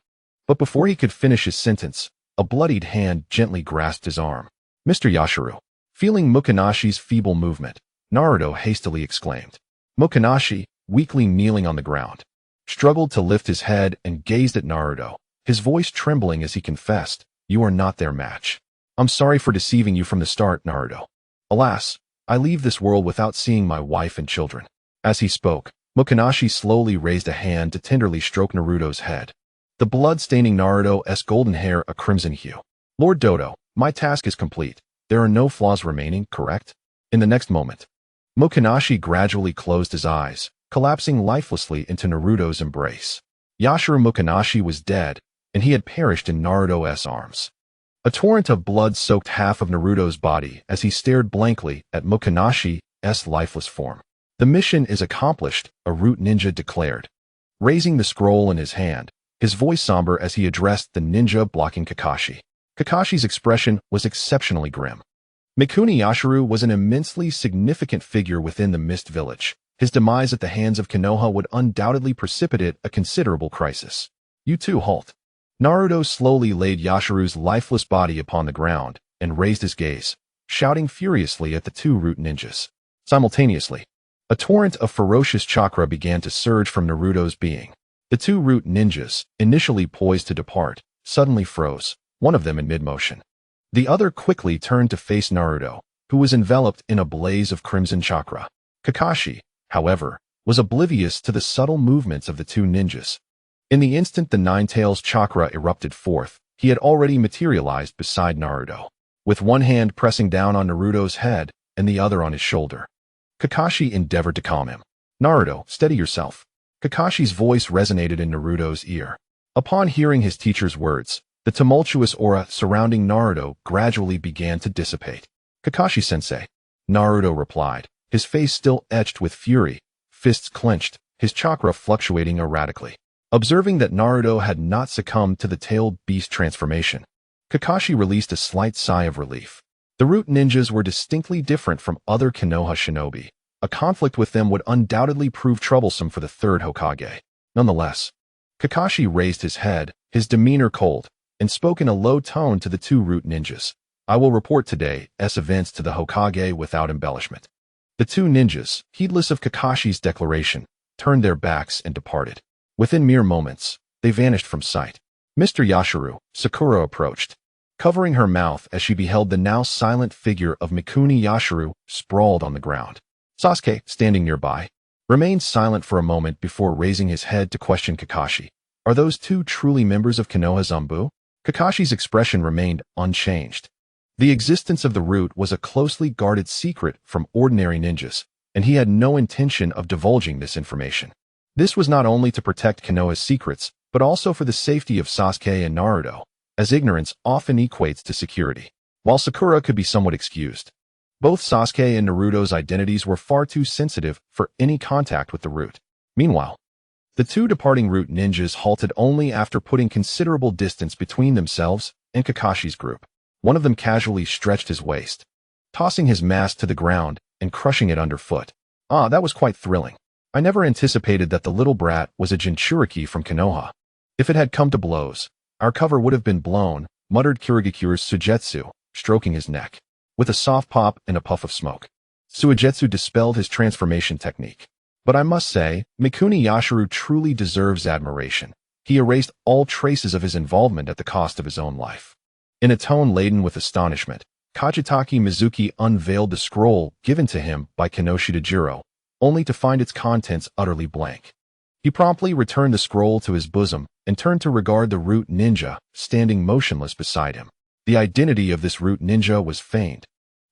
A: But before he could finish his sentence, a bloodied hand gently grasped his arm. Mr. Yashiro. Feeling Mukanashi's feeble movement, Naruto hastily exclaimed. Mukanashi, weakly kneeling on the ground, struggled to lift his head and gazed at Naruto, his voice trembling as he confessed, "You are not their match. I'm sorry for deceiving you from the start, Naruto. Alas, I leave this world without seeing my wife and children." As he spoke, Mukanashi slowly raised a hand to tenderly stroke Naruto's head, the blood staining Naruto's golden hair a crimson hue. Lord Dodo, my task is complete. There are no flaws remaining, correct? In the next moment, Mukanashi gradually closed his eyes, collapsing lifelessly into Naruto's embrace. Yashiro Mukanashi was dead, and he had perished in Naruto's arms. A torrent of blood soaked half of Naruto's body as he stared blankly at Mukanashi's lifeless form. The mission is accomplished, a root ninja declared, raising the scroll in his hand, his voice somber as he addressed the ninja blocking Kakashi. Kakashi's expression was exceptionally grim. Mikuni Yashiro was an immensely significant figure within the Mist Village. His demise at the hands of Konoha would undoubtedly precipitate a considerable crisis. You too, halt. Naruto slowly laid Yashiro's lifeless body upon the ground and raised his gaze, shouting furiously at the 2 root ninjas. Simultaneously, a torrent of ferocious chakra began to surge from Naruto's being. The 2 root ninjas, initially poised to depart, suddenly froze, one of them in mid-motion. The other quickly turned to face Naruto, who was enveloped in a blaze of crimson chakra. Kakashi, however, was oblivious to the subtle movements of the 2 ninjas. In the instant the Nine-Tails chakra erupted forth, he had already materialized beside Naruto. with one hand pressing down on Naruto's head and the other on his shoulder. Kakashi endeavored to calm him. "Naruto, steady yourself." Kakashi's voice resonated in Naruto's ear. Upon hearing his teacher's words, the tumultuous aura surrounding Naruto gradually began to dissipate. "Kakashi-sensei," Naruto replied, his face still etched with fury, fists clenched, his chakra fluctuating erratically. Observing that Naruto had not succumbed to the tailed beast transformation, Kakashi released a slight sigh of relief. The root ninjas were distinctly different from other Konoha shinobi. A conflict with them would undoubtedly prove troublesome for the third Hokage. Nonetheless, Kakashi raised his head, his demeanor cold, and spoke in a low tone to the two root ninjas. "I will report today's events to the Hokage without embellishment." The two ninjas, heedless of Kakashi's declaration, turned their backs and departed. Within mere moments, they vanished from sight. "Mr. Yashiro," Sakura approached, covering her mouth as she beheld the now silent figure of Mikuni Yashiro sprawled on the ground. Sasuke, standing nearby, remained silent for a moment before raising his head to question Kakashi. "Are those two truly members of Konoha Zanbu?" Kakashi's expression remained unchanged. The existence of the root was a closely guarded secret from ordinary ninjas, and he had no intention of divulging this information. This was not only to protect Konoha's secrets, but also for the safety of Sasuke and Naruto, as ignorance often equates to security. While Sakura could be somewhat excused, both Sasuke and Naruto's identities were far too sensitive for any contact with the root. Meanwhile, the two departing root ninjas halted only after putting considerable distance between themselves and Kakashi's group. One of them casually stretched his waist, tossing his mask to the ground and crushing it underfoot. "Ah, that was quite thrilling. I never anticipated that the little brat was a Jinchuriki from Konoha. If it had come to blows, our cover would have been blown," muttered Kirigakure's Suigetsu, stroking his neck. With a soft pop and a puff of smoke, Suigetsu dispelled his transformation technique. "But I must say, Mikuni Yashiro truly deserves admiration. He erased all traces of his involvement at the cost of his own life." In a tone laden with astonishment, Kajitaki Mizuki unveiled the scroll given to him by Kinoshita Jiro, only to find its contents utterly blank. He promptly returned the scroll to his bosom and turned to regard the root ninja standing motionless beside him. The identity of this root ninja was feigned,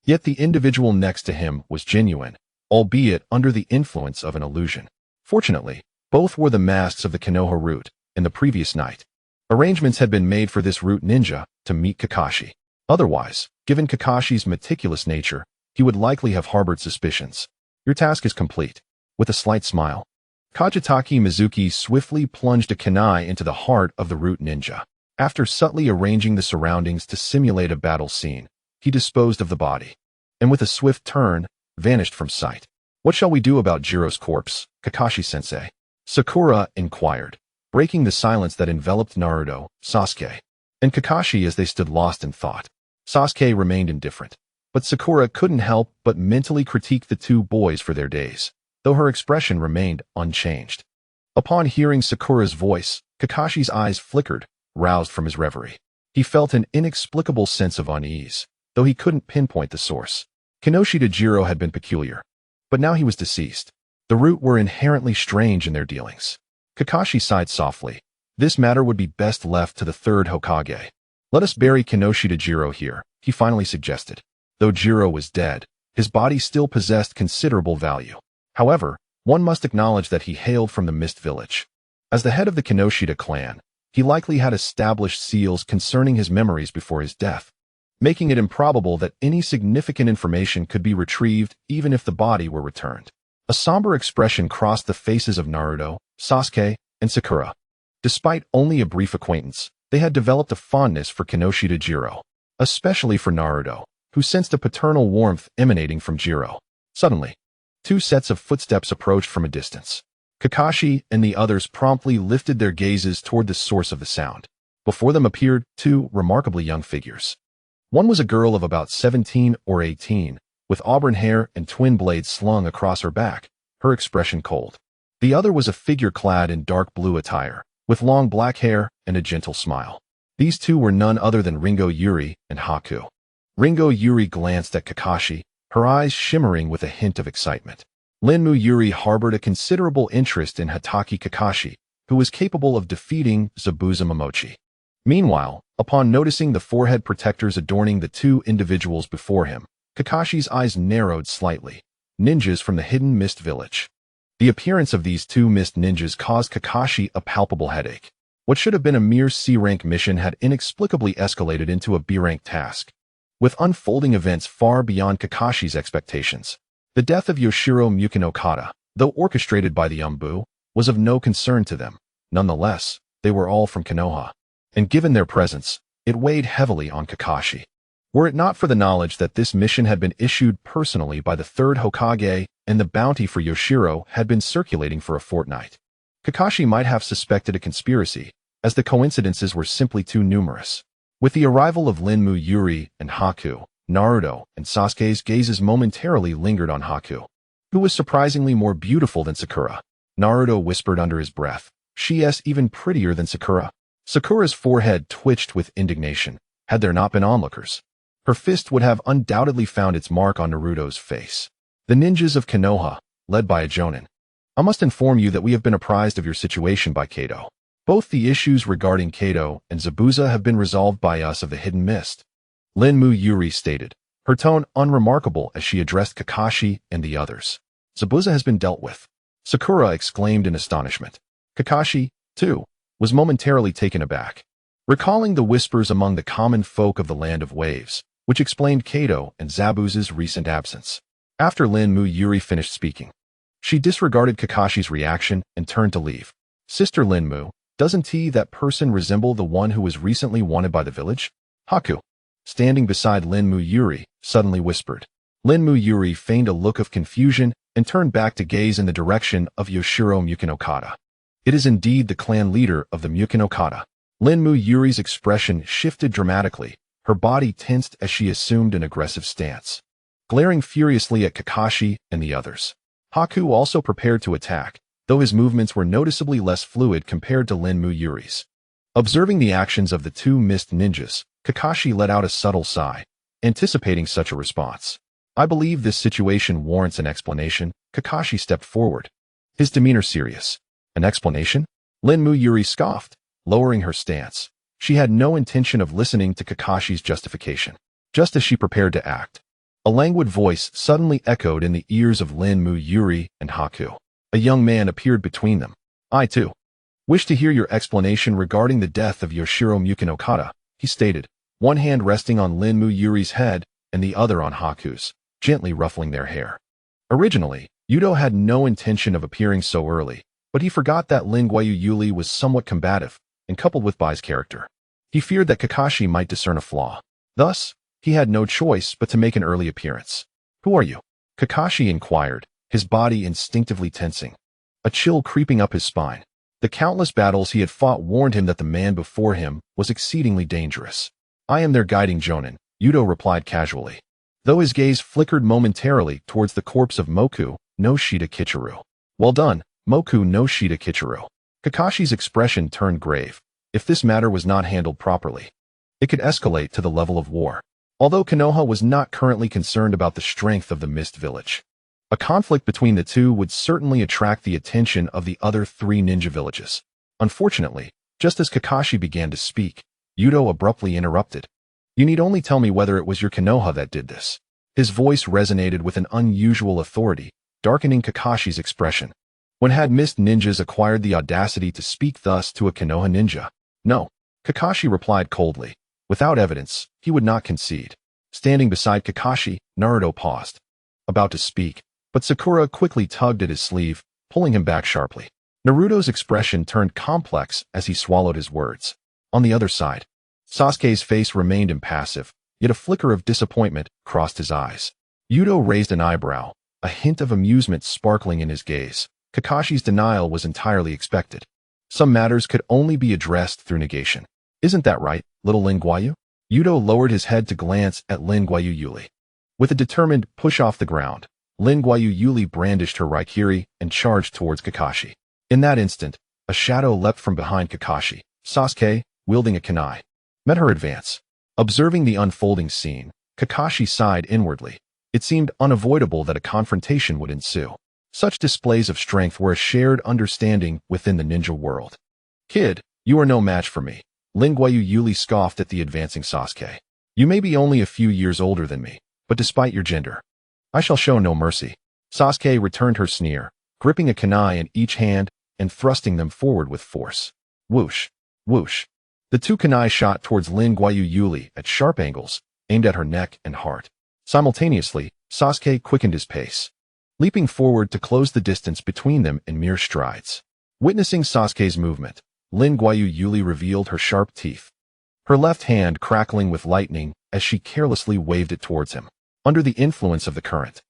A: yet the individual next to him was genuine, albeit under the influence of an illusion. Fortunately, both wore the masks of the Konoha root, and the previous night, arrangements had been made for this root ninja to meet Kakashi. Otherwise, given Kakashi's meticulous nature, he would likely have harbored suspicions. "Your task is complete." With a slight smile, Kajitaki Mizuki swiftly plunged a kunai into the heart of the root ninja. After subtly arranging the surroundings to simulate a battle scene, he disposed of the body, and with a swift turn, vanished from sight. "What shall we do about Jiro's corpse, Kakashi-sensei?" Sakura inquired, breaking the silence that enveloped Naruto, Sasuke, and Kakashi as they stood lost in thought. Sasuke remained indifferent, but Sakura couldn't help but mentally critique the two boys for their days, though her expression remained unchanged. Upon hearing Sakura's voice, Kakashi's eyes flickered, roused from his reverie. He felt an inexplicable sense of unease, though he couldn't pinpoint the source. Kinoshita Jiro had been peculiar, but now he was deceased. The root were inherently strange in their dealings. Kakashi sighed softly. This matter would be best left to the third Hokage. "Let us bury Kinoshita Jiro here," he finally suggested. Though Jiro was dead, his body still possessed considerable value. However, one must acknowledge that he hailed from the Mist Village. As the head of the Kinoshita clan, he likely had established seals concerning his memories before his death, making it improbable that any significant information could be retrieved even if the body were returned. A somber expression crossed the faces of Naruto, Sasuke, and Sakura. Despite only a brief acquaintance, they had developed a fondness for Kinoshita Jiro, especially for Naruto, who sensed a paternal warmth emanating from Jiro. Suddenly, two sets of footsteps approached from a distance. Kakashi and the others promptly lifted their gazes toward the source of the sound. Before them appeared two remarkably young figures. One was a girl of about 17 or 18, with auburn hair and twin blades slung across her back, her expression cold. The other was a figure clad in dark blue attire, with long black hair and a gentle smile. These two were none other than Ringo Yuri and Haku. Ringo Yuri glanced at Kakashi, her eyes shimmering with a hint of excitement. Linmu Yuri harbored a considerable interest in Hatake Kakashi, who was capable of defeating Zabuza Momochi. Meanwhile, upon noticing the forehead protectors adorning the two individuals before him, Kakashi's eyes narrowed slightly. Ninjas from the hidden mist village. The appearance of these two mist ninjas caused Kakashi a palpable headache. What should have been a mere C-rank mission had inexplicably escalated into a B-rank task, with unfolding events far beyond Kakashi's expectations. The death of Yoshiro Mukino-kata, though orchestrated by the Umbu, was of no concern to them. Nonetheless, they were all from Konoha, and given their presence, it weighed heavily on Kakashi. Were it not for the knowledge that this mission had been issued personally by the third Hokage and the bounty for Yoshiro had been circulating for a fortnight, Kakashi might have suspected a conspiracy, as the coincidences were simply too numerous. With the arrival of Linmu Yuri and Haku, Naruto and Sasuke's gazes momentarily lingered on Haku, who was surprisingly more beautiful than Sakura. Naruto whispered under his breath, "She's even prettier than Sakura." Sakura's forehead twitched with indignation. Had there not been onlookers, her fist would have undoubtedly found its mark on Naruto's face. The ninjas of Konoha, led by a Jonin. I must inform you that we have been apprised of your situation by Kato. Both the issues regarding Kato and Zabuza have been resolved by us of the Hidden Mist. Linmu Yuri stated, her tone unremarkable as she addressed Kakashi and the others. Zabuza has been dealt with. Sakura exclaimed in astonishment. Kakashi, too, was momentarily taken aback, recalling the whispers among the common folk of the Land of Waves, which explained Kato and Zabuza's recent absence. After Linmu Yuri finished speaking, she disregarded Kakashi's reaction and turned to leave. Sister Linmu, doesn't that person resemble the one who was recently wanted by the village? Haku, standing beside Linmu Yuri, suddenly whispered. Linmu Yuri feigned a look of confusion and turned back to gaze in the direction of Yoshiro Mukino-kata. It is indeed the clan leader of the Mukino-kata. Linmu Yuri's expression shifted dramatically, her body tensed as she assumed an aggressive stance, glaring furiously at Kakashi and the others. Haku also prepared to attack, though his movements were noticeably less fluid compared to Linmu Yuri's. Observing the actions of the two mist ninjas, Kakashi let out a subtle sigh, anticipating such a response. I believe this situation warrants an explanation. Kakashi stepped forward, his demeanor serious. An explanation? Linmu Yuri scoffed, lowering her stance. She had no intention of listening to Kakashi's justification. Just as she prepared to act, a languid voice suddenly echoed in the ears of Linmu Yuri and Haku. A young man appeared between them. I, too, wish to hear your explanation regarding the death of Yoshiro Mukino-kata, he stated, one hand resting on Linmu Yuri's head and the other on Haku's, gently ruffling their hair. Originally, Youto had no intention of appearing so early, but he forgot that Lin Guayu Yuli was somewhat combative, and coupled with Bai's character, he feared that Kakashi might discern a flaw. Thus, he had no choice but to make an early appearance. Who are you? Kakashi inquired, his body instinctively tensing, a chill creeping up his spine. The countless battles he had fought warned him that the man before him was exceedingly dangerous. I am their guiding Jonin, Youto replied casually, though his gaze flickered momentarily towards the corpse of Moku no Shida Kichiro. Well done, Moku no Shida Kichiro. Kakashi's expression turned grave. If this matter was not handled properly, it could escalate to the level of war. Although Konoha was not currently concerned about the strength of the Mist Village, a conflict between the two would certainly attract the attention of the other three ninja villages. Unfortunately, just as Kakashi began to speak, Youto abruptly interrupted. You need only tell me whether it was your Konoha that did this. His voice resonated with an unusual authority, darkening Kakashi's expression. When had Mist ninjas acquired the audacity to speak thus to a Konoha ninja? No, Kakashi replied coldly. Without evidence, he would not concede. Standing beside Kakashi, Naruto paused, about to speak, but Sakura quickly tugged at his sleeve, pulling him back sharply. Naruto's expression turned complex as he swallowed his words. On the other side, Sasuke's face remained impassive, yet a flicker of disappointment crossed his eyes. Youto raised an eyebrow, a hint of amusement sparkling in his gaze. Kakashi's denial was entirely expected. Some matters could only be addressed through negation. Isn't that right, little Lin Guayu? Youto lowered his head to glance at Lin Guayu Yuli. With a determined push off the ground, Lin Guayu Yuli brandished her Raikiri and charged towards Kakashi. In that instant, a shadow leapt from behind Kakashi. Sasuke, wielding a kunai, met her advance. Observing the unfolding scene, Kakashi sighed inwardly. It seemed unavoidable that a confrontation would ensue. Such displays of strength were a shared understanding within the ninja world. Kid, you are no match for me. Lin Guayou scoffed at the advancing Sasuke. You may be only a few years older than me, but despite your gender, I shall show no mercy. Sasuke returned her sneer, gripping a kunai in each hand and thrusting them forward with force. Whoosh, whoosh. The two kunai shot towards Lin Guayou at sharp angles, aimed at her neck and heart. Simultaneously, Sasuke quickened his pace, leaping forward to close the distance between them in mere strides. Witnessing Sasuke's movement, Lin Guayou revealed her sharp teeth, her left hand crackling with lightning as she carelessly waved it towards him. Under the influence of the current,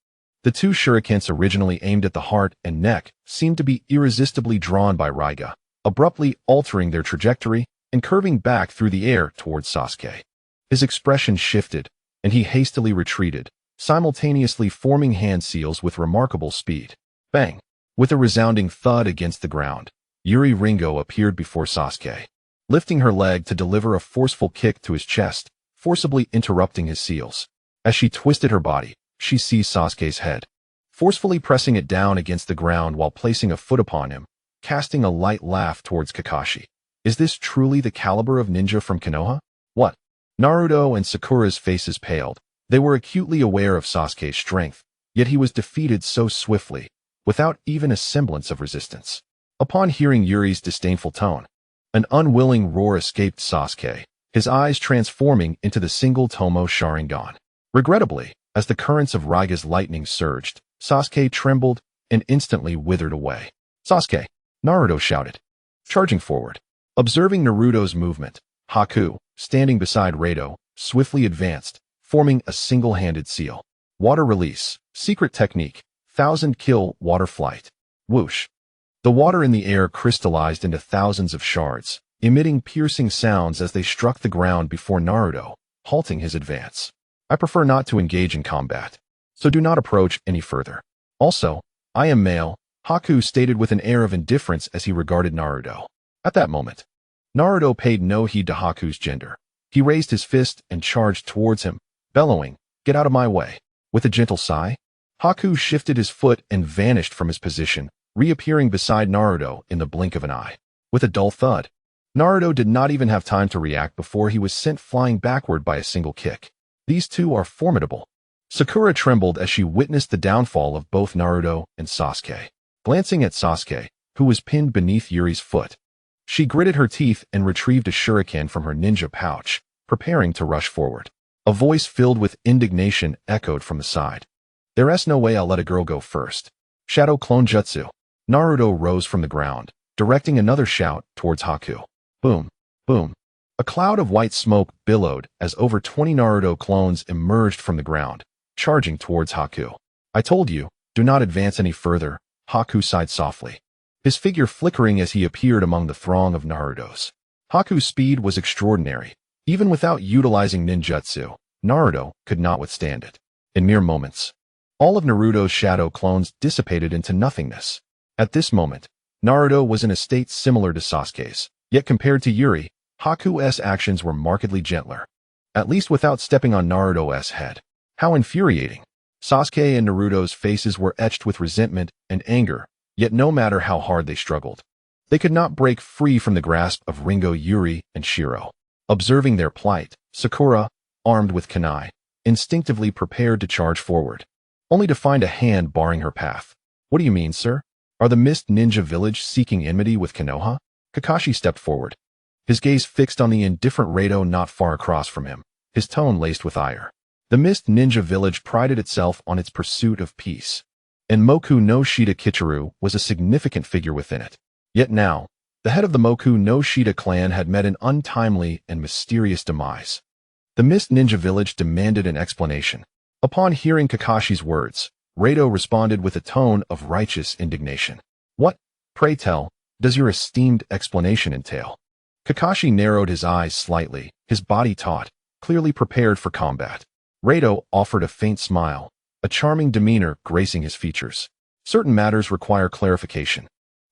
A: the two shurikens originally aimed at the heart and neck seemed to be irresistibly drawn by Raiga, abruptly altering their trajectory and curving back through the air towards Sasuke. His expression shifted, and he hastily retreated, simultaneously forming hand seals with remarkable speed. Bang! With a resounding thud against the ground, Yuri Ringo appeared before Sasuke, lifting her leg to deliver a forceful kick to his chest, forcibly interrupting his seals. As she twisted her body, she seized Sasuke's head, forcefully pressing it down against the ground while placing a foot upon him, casting a light laugh towards Kakashi. Is this truly the caliber of ninja from Konoha? What? Naruto and Sakura's faces paled. They were acutely aware of Sasuke's strength, yet he was defeated so swiftly, without even a semblance of resistance. Upon hearing Yuri's disdainful tone, an unwilling roar escaped Sasuke, his eyes transforming into the single Tomo Sharingan. Regrettably, as the currents of Raiga's lightning surged, Sasuke trembled and instantly withered away. Sasuke! Naruto shouted, charging forward. Observing Naruto's movement, Haku, standing beside Rato, swiftly advanced, forming a single-handed seal. Water release, secret technique, 1000-kill water flight. Whoosh. The water in the air crystallized into thousands of shards, emitting piercing sounds as they struck the ground before Naruto, halting his advance. I prefer not to engage in combat, so do not approach any further. Also, I am male, Haku stated with an air of indifference as he regarded Naruto. At that moment, Naruto paid no heed to Haku's gender. He raised his fist and charged towards him, bellowing, "Get out of my way." With a gentle sigh, Haku shifted his foot and vanished from his position, reappearing beside Naruto in the blink of an eye. With a dull thud, Naruto did not even have time to react before he was sent flying backward by a single kick. These two are formidable. Sakura trembled as she witnessed the downfall of both Naruto and Sasuke. Glancing at Sasuke, who was pinned beneath Yuri's foot, she gritted her teeth and retrieved a shuriken from her ninja pouch, preparing to rush forward. A voice filled with indignation echoed from the side. "There's no way I'll let a girl go first." Shadow clone jutsu. Naruto rose from the ground, directing another shout towards Haku. Boom, boom. A cloud of white smoke billowed as over 20 Naruto clones emerged from the ground, charging towards Haku. "I told you, do not advance any further," Haku sighed softly, his figure flickering as he appeared among the throng of Narutos. Haku's speed was extraordinary. Even without utilizing ninjutsu, Naruto could not withstand it. In mere moments, all of Naruto's shadow clones dissipated into nothingness. At this moment, Naruto was in a state similar to Sasuke's, yet compared to Yuri, Haku's actions were markedly gentler, at least without stepping on Naruto's head. How infuriating! Sasuke and Naruto's faces were etched with resentment and anger, yet no matter how hard they struggled, they could not break free from the grasp of Ringo, Yuri, and Shiro. Observing their plight, Sakura, armed with kunai, instinctively prepared to charge forward, only to find a hand barring her path. "What do you mean, sir? Are the Mist Ninja Village seeking enmity with Konoha?" Kakashi stepped forward, his gaze fixed on the indifferent Rato not far across from him, his tone laced with ire. The Mist Ninja Village prided itself on its pursuit of peace, and Moku no Shida Kichiru was a significant figure within it. Yet now, the head of the Moku no Shida clan had met an untimely and mysterious demise. The Mist Ninja Village demanded an explanation. Upon hearing Kakashi's words, Rato responded with a tone of righteous indignation. "What, pray tell, does your esteemed explanation entail?" Kakashi narrowed his eyes slightly, his body taut, clearly prepared for combat. Rato offered a faint smile, a charming demeanor gracing his features. "Certain matters require clarification.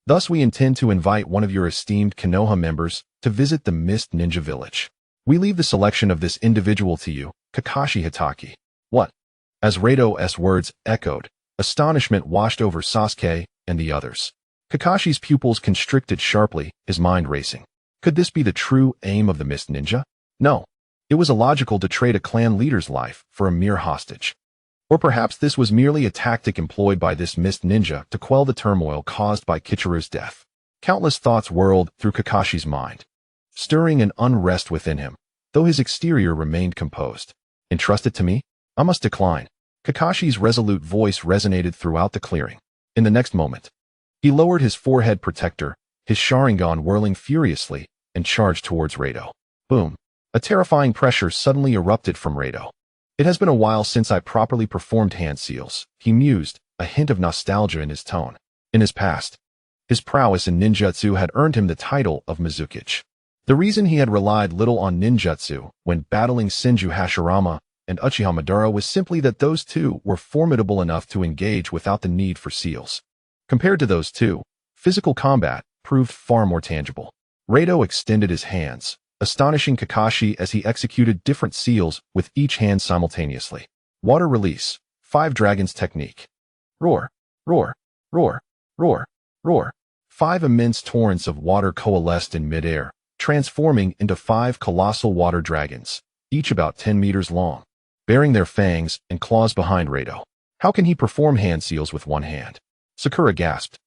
A: Thus we intend to invite one of your esteemed Konoha members to visit the Mist Ninja Village. We leave the selection of this individual to you, Kakashi Hitaki." "What?" As Rato's words echoed, astonishment washed over Sasuke and the others. Kakashi's pupils constricted sharply, his mind racing. Could this be the true aim of the Mist Ninja? No. It was illogical to trade a clan leader's life for a mere hostage. Or perhaps this was merely a tactic employed by this Mist Ninja to quell the turmoil caused by Kichiru's death. Countless thoughts whirled through Kakashi's mind, stirring an unrest within him, though his exterior remained composed. Entrust it to me? I must decline. Kakashi's resolute voice resonated throughout the clearing. In the next moment, he lowered his forehead protector, his Sharingan whirling furiously, and charged towards Rado. Boom. A terrifying pressure suddenly erupted from Rado. It has been a while since I properly performed hand seals, he mused, a hint of nostalgia in his tone. In his past, his prowess in ninjutsu had earned him the title of Mizukage. The reason he had relied little on ninjutsu when battling Senju Hashirama and Uchiha Madara was simply that those two were formidable enough to engage without the need for seals. Compared to those two, physical combat proved far more tangible. Rado extended his hands, astonishing Kakashi as he executed different seals with each hand simultaneously. Water release, 5 dragons technique. Roar, roar, roar, roar, roar. 5 immense torrents of water coalesced in midair, transforming into 5 colossal water dragons, each about 10 meters long, bearing their fangs and claws behind Rado. How can he perform hand seals with one hand? Sakura gasped,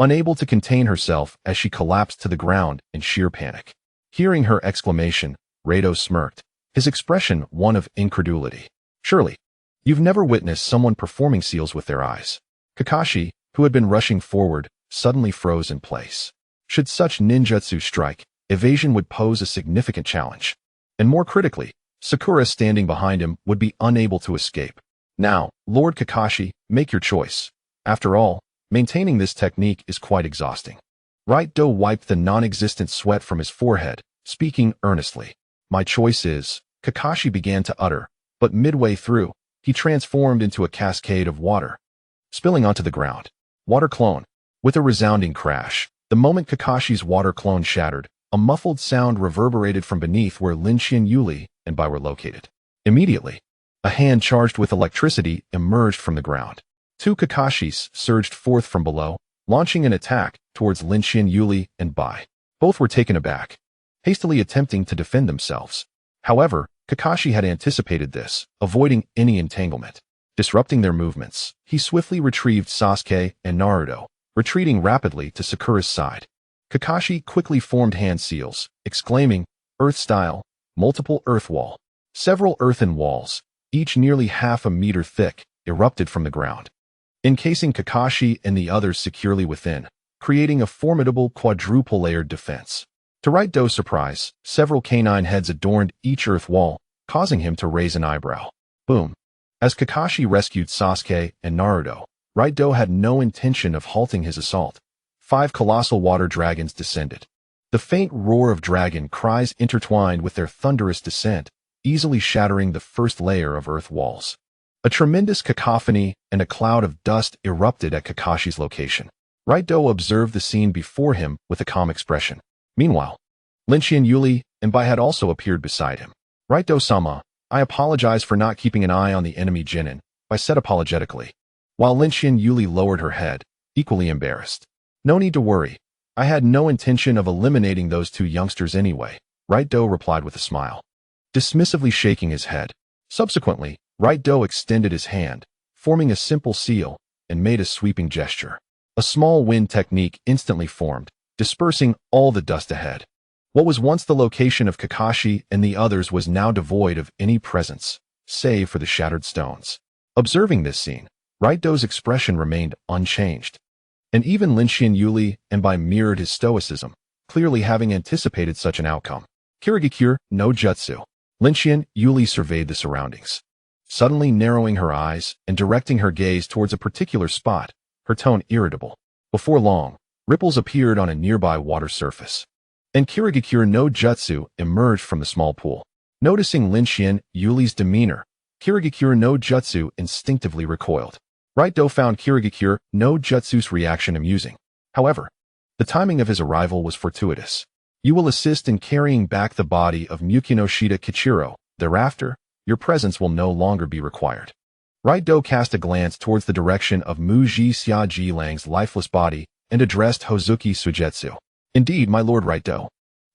A: unable to contain herself as she collapsed to the ground in sheer panic. Hearing her exclamation, Rado smirked, his expression one of incredulity. Surely, you've never witnessed someone performing seals with their eyes. Kakashi, who had been rushing forward, suddenly froze in place. Should such ninjutsu strike, evasion would pose a significant challenge. And more critically, Sakura standing behind him would be unable to escape. Now, Lord Kakashi, make your choice. After all, maintaining this technique is quite exhausting. Rado wiped the non-existent sweat from his forehead, speaking earnestly. My choice is, Kakashi began to utter, but midway through, he transformed into a cascade of water, spilling onto the ground. Water clone. With a resounding crash, the moment Kakashi's water clone shattered, a muffled sound reverberated from beneath where Linxian Yuli and Bai were located. Immediately, a hand charged with electricity emerged from the ground. 2 Kakashis surged forth from below, launching an attack towards Linxian Yuli and Bai. Both were taken aback, hastily attempting to defend themselves. However, Kakashi had anticipated this, avoiding any entanglement. Disrupting their movements, he swiftly retrieved Sasuke and Naruto, retreating rapidly to Sakura's side. Kakashi quickly formed hand seals, exclaiming, Earth style, multiple earth wall. Several earthen walls, each nearly half a meter thick, erupted from the ground, encasing Kakashi and the others securely within, creating a formidable quadruple-layered defense. To Raito's surprise, several canine heads adorned each earth wall, causing him to raise an eyebrow. Boom. As Kakashi rescued Sasuke and Naruto, Raito had no intention of halting his assault. 5 colossal water dragons descended. The faint roar of dragon cries intertwined with their thunderous descent, easily shattering the first layer of earth walls. A tremendous cacophony and a cloud of dust erupted at Kakashi's location. Raito observed the scene before him with a calm expression. Meanwhile, Linxian Yuli and Bai had also appeared beside him. Raito-sama, I apologize for not keeping an eye on the enemy Jinin, Bai said apologetically, while Linxian Yuli lowered her head, equally embarrassed. No need to worry. I had no intention of eliminating those 2 youngsters anyway, Raito replied with a smile, dismissively shaking his head. Subsequently, Raito extended his hand, forming a simple seal, and made a sweeping gesture. A small wind technique instantly formed, dispersing all the dust ahead. What was once the location of Kakashi and the others was now devoid of any presence, save for the shattered stones. Observing this scene, Raito's expression remained unchanged. And even Linxian Yuli and Bai mirrored his stoicism, clearly having anticipated such an outcome. Kirigikure no Jutsu. Linxian Yuli surveyed the surroundings, suddenly narrowing her eyes and directing her gaze towards a particular spot, her tone irritable. Before long, ripples appeared on a nearby water surface, and Kirigikure no Jutsu emerged from the small pool. Noticing Linxian Yuli's demeanor, Kirigikure no Jutsu instinctively recoiled. Raito found Kirigikure no Jutsu's reaction amusing. However, the timing of his arrival was fortuitous. You will assist in carrying back the body of Mukinoshita Kichiro. Thereafter, your presence will no longer be required. Raito cast a glance towards the direction of Muji Xiaji Lang's lifeless body and addressed Hozuki Sujetsu. Indeed, my lord Raito.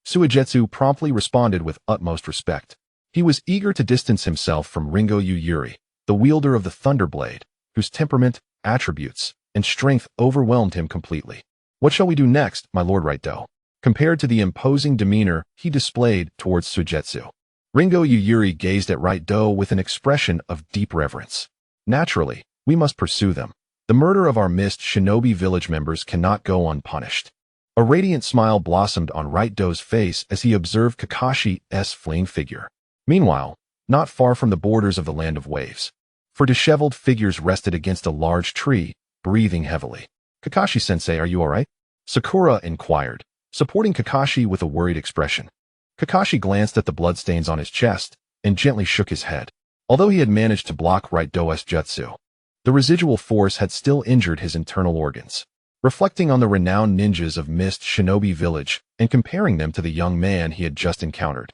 A: Suigetsu promptly responded with utmost respect. He was eager to distance himself from Ringo Yuyuri, the wielder of the Thunderblade, whose temperament, attributes, and strength overwhelmed him completely. What shall we do next, my Lord Raito? Compared to the imposing demeanor he displayed towards Suigetsu, Ringo Yuyuri gazed at Raito with an expression of deep reverence. Naturally, we must pursue them. The murder of our missed shinobi village members cannot go unpunished. A radiant smile blossomed on Raito's face as he observed Kakashi's fleeing figure. Meanwhile, not far from the borders of the Land of Waves, four disheveled figures rested against a large tree, breathing heavily. Kakashi-sensei, are you all right? Sakura inquired, supporting Kakashi with a worried expression. Kakashi glanced at the bloodstains on his chest and gently shook his head. Although he had managed to block Raito's jutsu, the residual force had still injured his internal organs. Reflecting on the renowned ninjas of Mist Shinobi Village and comparing them to the young man he had just encountered,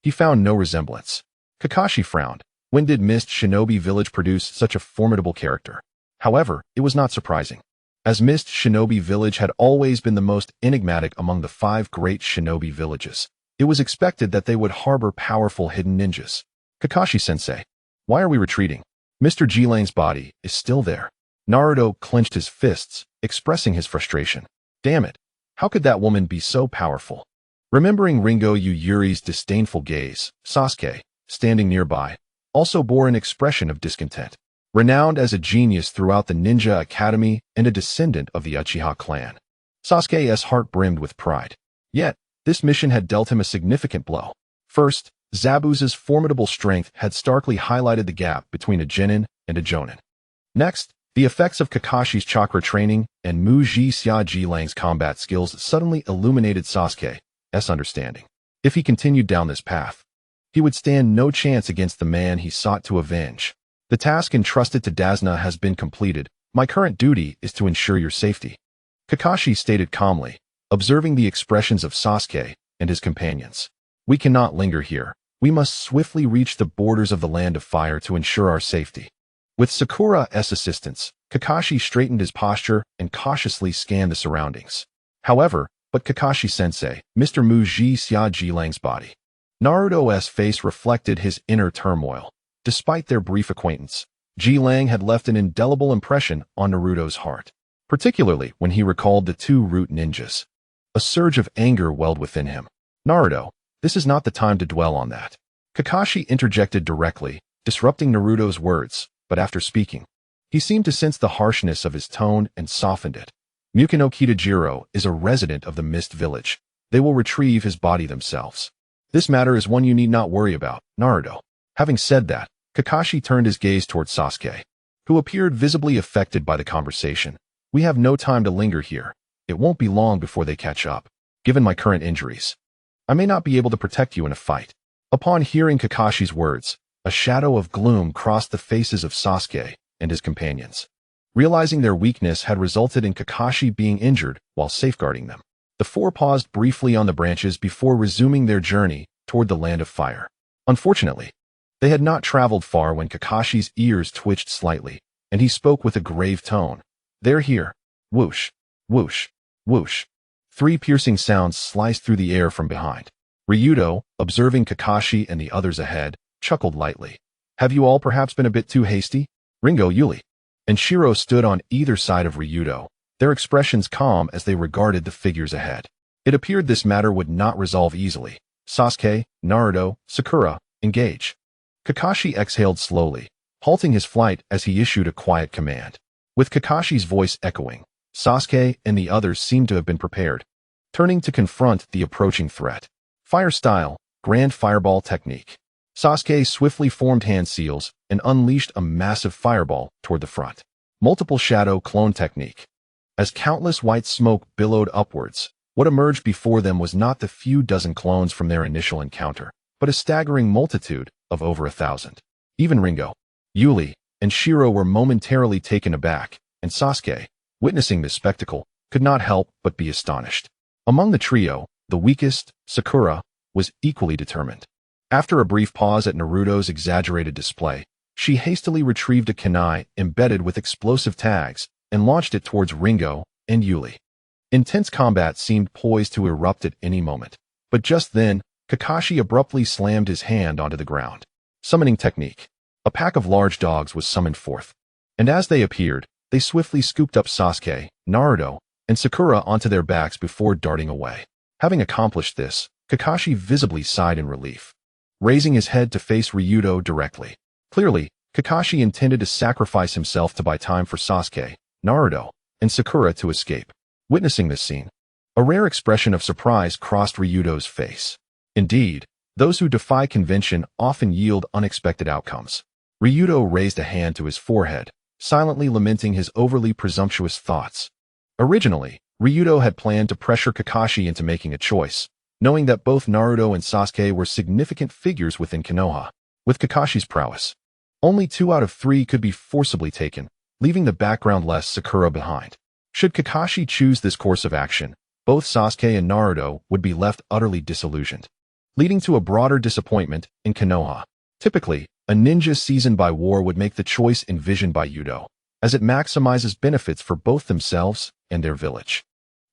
A: he found no resemblance. Kakashi frowned. When did Mist Shinobi Village produce such a formidable character? However, it was not surprising, as Mist Shinobi Village had always been the most enigmatic among the 5 great shinobi villages. It was expected that they would harbor powerful hidden ninjas. Kakashi-sensei, why are we retreating? Mr. Jilang's body is still there. Naruto clenched his fists, expressing his frustration. Damn it, how could that woman be so powerful? Remembering Ringo Yuyuri's disdainful gaze, Sasuke, standing nearby, also bore an expression of discontent. Renowned as a genius throughout the Ninja Academy and a descendant of the Uchiha clan, Sasuke's heart brimmed with pride. Yet, this mission had dealt him a significant blow. First, Zabuza's formidable strength had starkly highlighted the gap between a genin and a jonin. Next, the effects of Kakashi's chakra training and Muji Xia Jilang's combat skills suddenly illuminated Sasuke's understanding. If he continued down this path, he would stand no chance against the man he sought to avenge. The task entrusted to Dasna has been completed. My current duty is to ensure your safety, Kakashi stated calmly, observing the expressions of Sasuke and his companions. We cannot linger here. We must swiftly reach the borders of the Land of Fire to ensure our safety. With Sakura's assistance, Kakashi straightened his posture and cautiously scanned the surroundings. However, but Kakashi-sensei, Mr. Muji Xia Jilang's body. Naruto's face reflected his inner turmoil. Despite their brief acquaintance, Jilang had left an indelible impression on Naruto's heart, particularly when he recalled the 2 root ninjas. A surge of anger welled within him. Naruto, this is not the time to dwell on that. Kakashi interjected directly, disrupting Naruto's words, but after speaking, he seemed to sense the harshness of his tone and softened it. Mukino Kitajiro is a resident of the Mist Village. They will retrieve his body themselves. This matter is one you need not worry about, Naruto. Having said that, Kakashi turned his gaze towards Sasuke, who appeared visibly affected by the conversation. We have no time to linger here. It won't be long before they catch up. Given my current injuries, I may not be able to protect you in a fight. Upon hearing Kakashi's words, a shadow of gloom crossed the faces of Sasuke and his companions. Realizing their weakness had resulted in Kakashi being injured while safeguarding them, the 4 paused briefly on the branches before resuming their journey toward the Land of Fire. Unfortunately, they had not traveled far when Kakashi's ears twitched slightly, and he spoke with a grave tone. They're here. Whoosh, whoosh, whoosh. 3 piercing sounds sliced through the air from behind. Ryuto, observing Kakashi and the others ahead, chuckled lightly. Have you all perhaps been a bit too hasty? Ringo, Yuli, and Shiro stood on either side of Ryuto, their expressions calm as they regarded the figures ahead. It appeared this matter would not resolve easily. Sasuke, Naruto, Sakura, engage. Kakashi exhaled slowly, halting his flight as he issued a quiet command. With Kakashi's voice echoing, Sasuke and the others seemed to have been prepared, turning to confront the approaching threat. Fire style, grand fireball technique. Sasuke swiftly formed hand seals and unleashed a massive fireball toward the front. Multiple shadow clone technique. As countless white smoke billowed upwards, what emerged before them was not the few dozen clones from their initial encounter, but a staggering multitude of over 1,000. Even Ringo, Yuli, and Shiro were momentarily taken aback, and Sasuke, witnessing this spectacle, could not help but be astonished. Among the trio, the weakest, Sakura, was equally determined. After a brief pause at Naruto's exaggerated display, she hastily retrieved a kunai embedded with explosive tags and launched it towards Ringo and Yuli. Intense combat seemed poised to erupt at any moment, But just then, Kakashi abruptly slammed his hand onto the ground. Summoning technique. A pack of large dogs was summoned forth. And as they appeared, they swiftly scooped up Sasuke, Naruto, and Sakura onto their backs before darting away. Having accomplished this, Kakashi visibly sighed in relief, raising his head to face Ryuto directly. Clearly, Kakashi intended to sacrifice himself to buy time for Sasuke, Naruto, and Sakura to escape. Witnessing this scene, a rare expression of surprise crossed Ryuto's face. Indeed, those who defy convention often yield unexpected outcomes. Ryuto raised a hand to his forehead, silently lamenting his overly presumptuous thoughts. Originally, Ryuto had planned to pressure Kakashi into making a choice, knowing that both Naruto and Sasuke were significant figures within Konoha. With Kakashi's prowess, only 2 out of 3 could be forcibly taken, leaving the background-less Sakura behind. Should Kakashi choose this course of action, both Sasuke and Naruto would be left utterly disillusioned, leading to a broader disappointment in Konoha. Typically, a ninja seasoned by war would make the choice envisioned by Youto, as it maximizes benefits for both themselves and their village.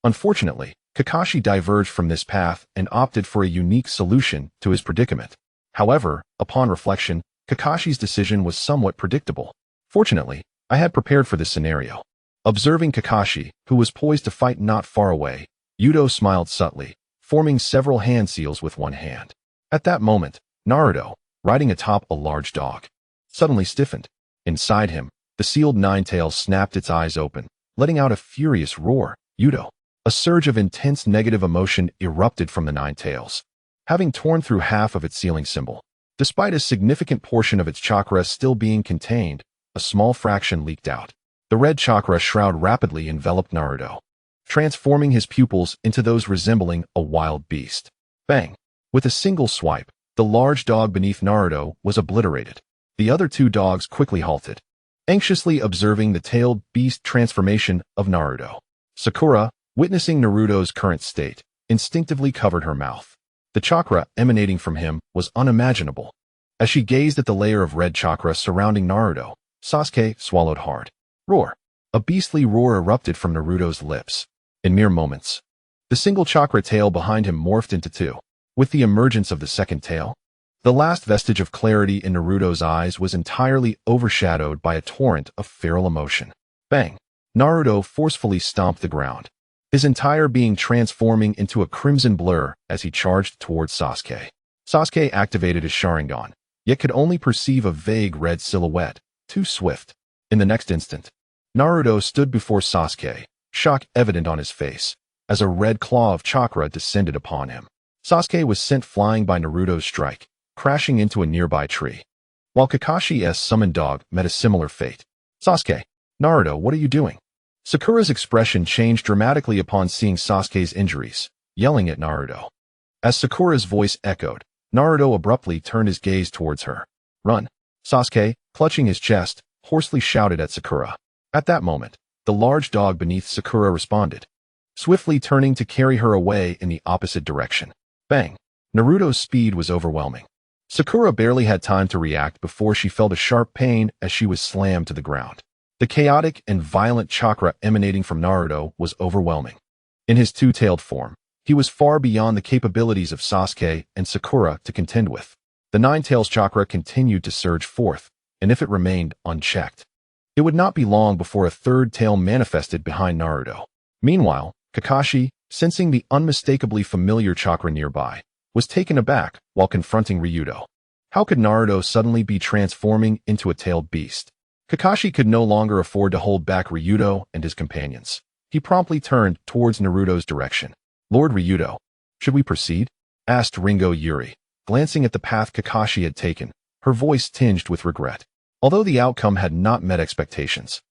A: Unfortunately, Kakashi diverged from this path and opted for a unique solution to his predicament. However, upon reflection, Kakashi's decision was somewhat predictable. Fortunately, I had prepared for this scenario. Observing Kakashi, who was poised to fight not far away, Youto smiled subtly, forming several hand seals with one hand. At that moment, Naruto, riding atop a large dog, suddenly stiffened. Inside him, the sealed nine-tails snapped its eyes open, letting out a furious roar. Youto. A surge of intense negative emotion erupted from the nine-tails, having torn through half of its sealing symbol. Despite a significant portion of its chakra still being contained, a small fraction leaked out. The red chakra shroud rapidly enveloped Naruto, transforming his pupils into those resembling a wild beast. Bang! With a single swipe, the large dog beneath Naruto was obliterated. The other 2 dogs quickly halted, anxiously observing the tailed beast transformation of Naruto. Sakura, witnessing Naruto's current state, instinctively covered her mouth. The chakra emanating from him was unimaginable. As she gazed at the layer of red chakra surrounding Naruto, Sasuke swallowed hard. Roar! A beastly roar erupted from Naruto's lips. In mere moments, the single chakra tail behind him morphed into 2. With the emergence of the second tail, the last vestige of clarity in Naruto's eyes was entirely overshadowed by a torrent of feral emotion. Bang! Naruto forcefully stomped the ground, his entire being transforming into a crimson blur as he charged towards Sasuke. Sasuke activated his Sharingan, yet could only perceive a vague red silhouette, too swift. In the next instant, Naruto stood before Sasuke, shock evident on his face, as a red claw of chakra descended upon him. Sasuke was sent flying by Naruto's strike, crashing into a nearby tree, while Kakashi's summoned dog met a similar fate. Sasuke, Naruto, what are you doing? Sakura's expression changed dramatically upon seeing Sasuke's injuries, yelling at Naruto. As Sakura's voice echoed, Naruto abruptly turned his gaze towards her. Run! Sasuke, clutching his chest, hoarsely shouted at Sakura. At that moment, the large dog beneath Sakura responded, swiftly turning to carry her away in the opposite direction. Bang! Naruto's speed was overwhelming. Sakura barely had time to react before she felt a sharp pain as she was slammed to the ground. The chaotic and violent chakra emanating from Naruto was overwhelming. In his 2-tailed form, he was far beyond the capabilities of Sasuke and Sakura to contend with. The 9-tails chakra continued to surge forth, and if it remained unchecked, it would not be long before a 3rd tail manifested behind Naruto. Meanwhile, Kakashi, sensing the unmistakably familiar chakra nearby, was taken aback while confronting Ryuto. How could Naruto suddenly be transforming into a tailed beast? Kakashi could no longer afford to hold back Ryuto and his companions. He promptly turned towards Naruto's direction. Lord Ryuto, should we proceed? Asked Ringo Yuri, glancing at the path Kakashi had taken, her voice tinged with regret. Although the outcome had not met expectations,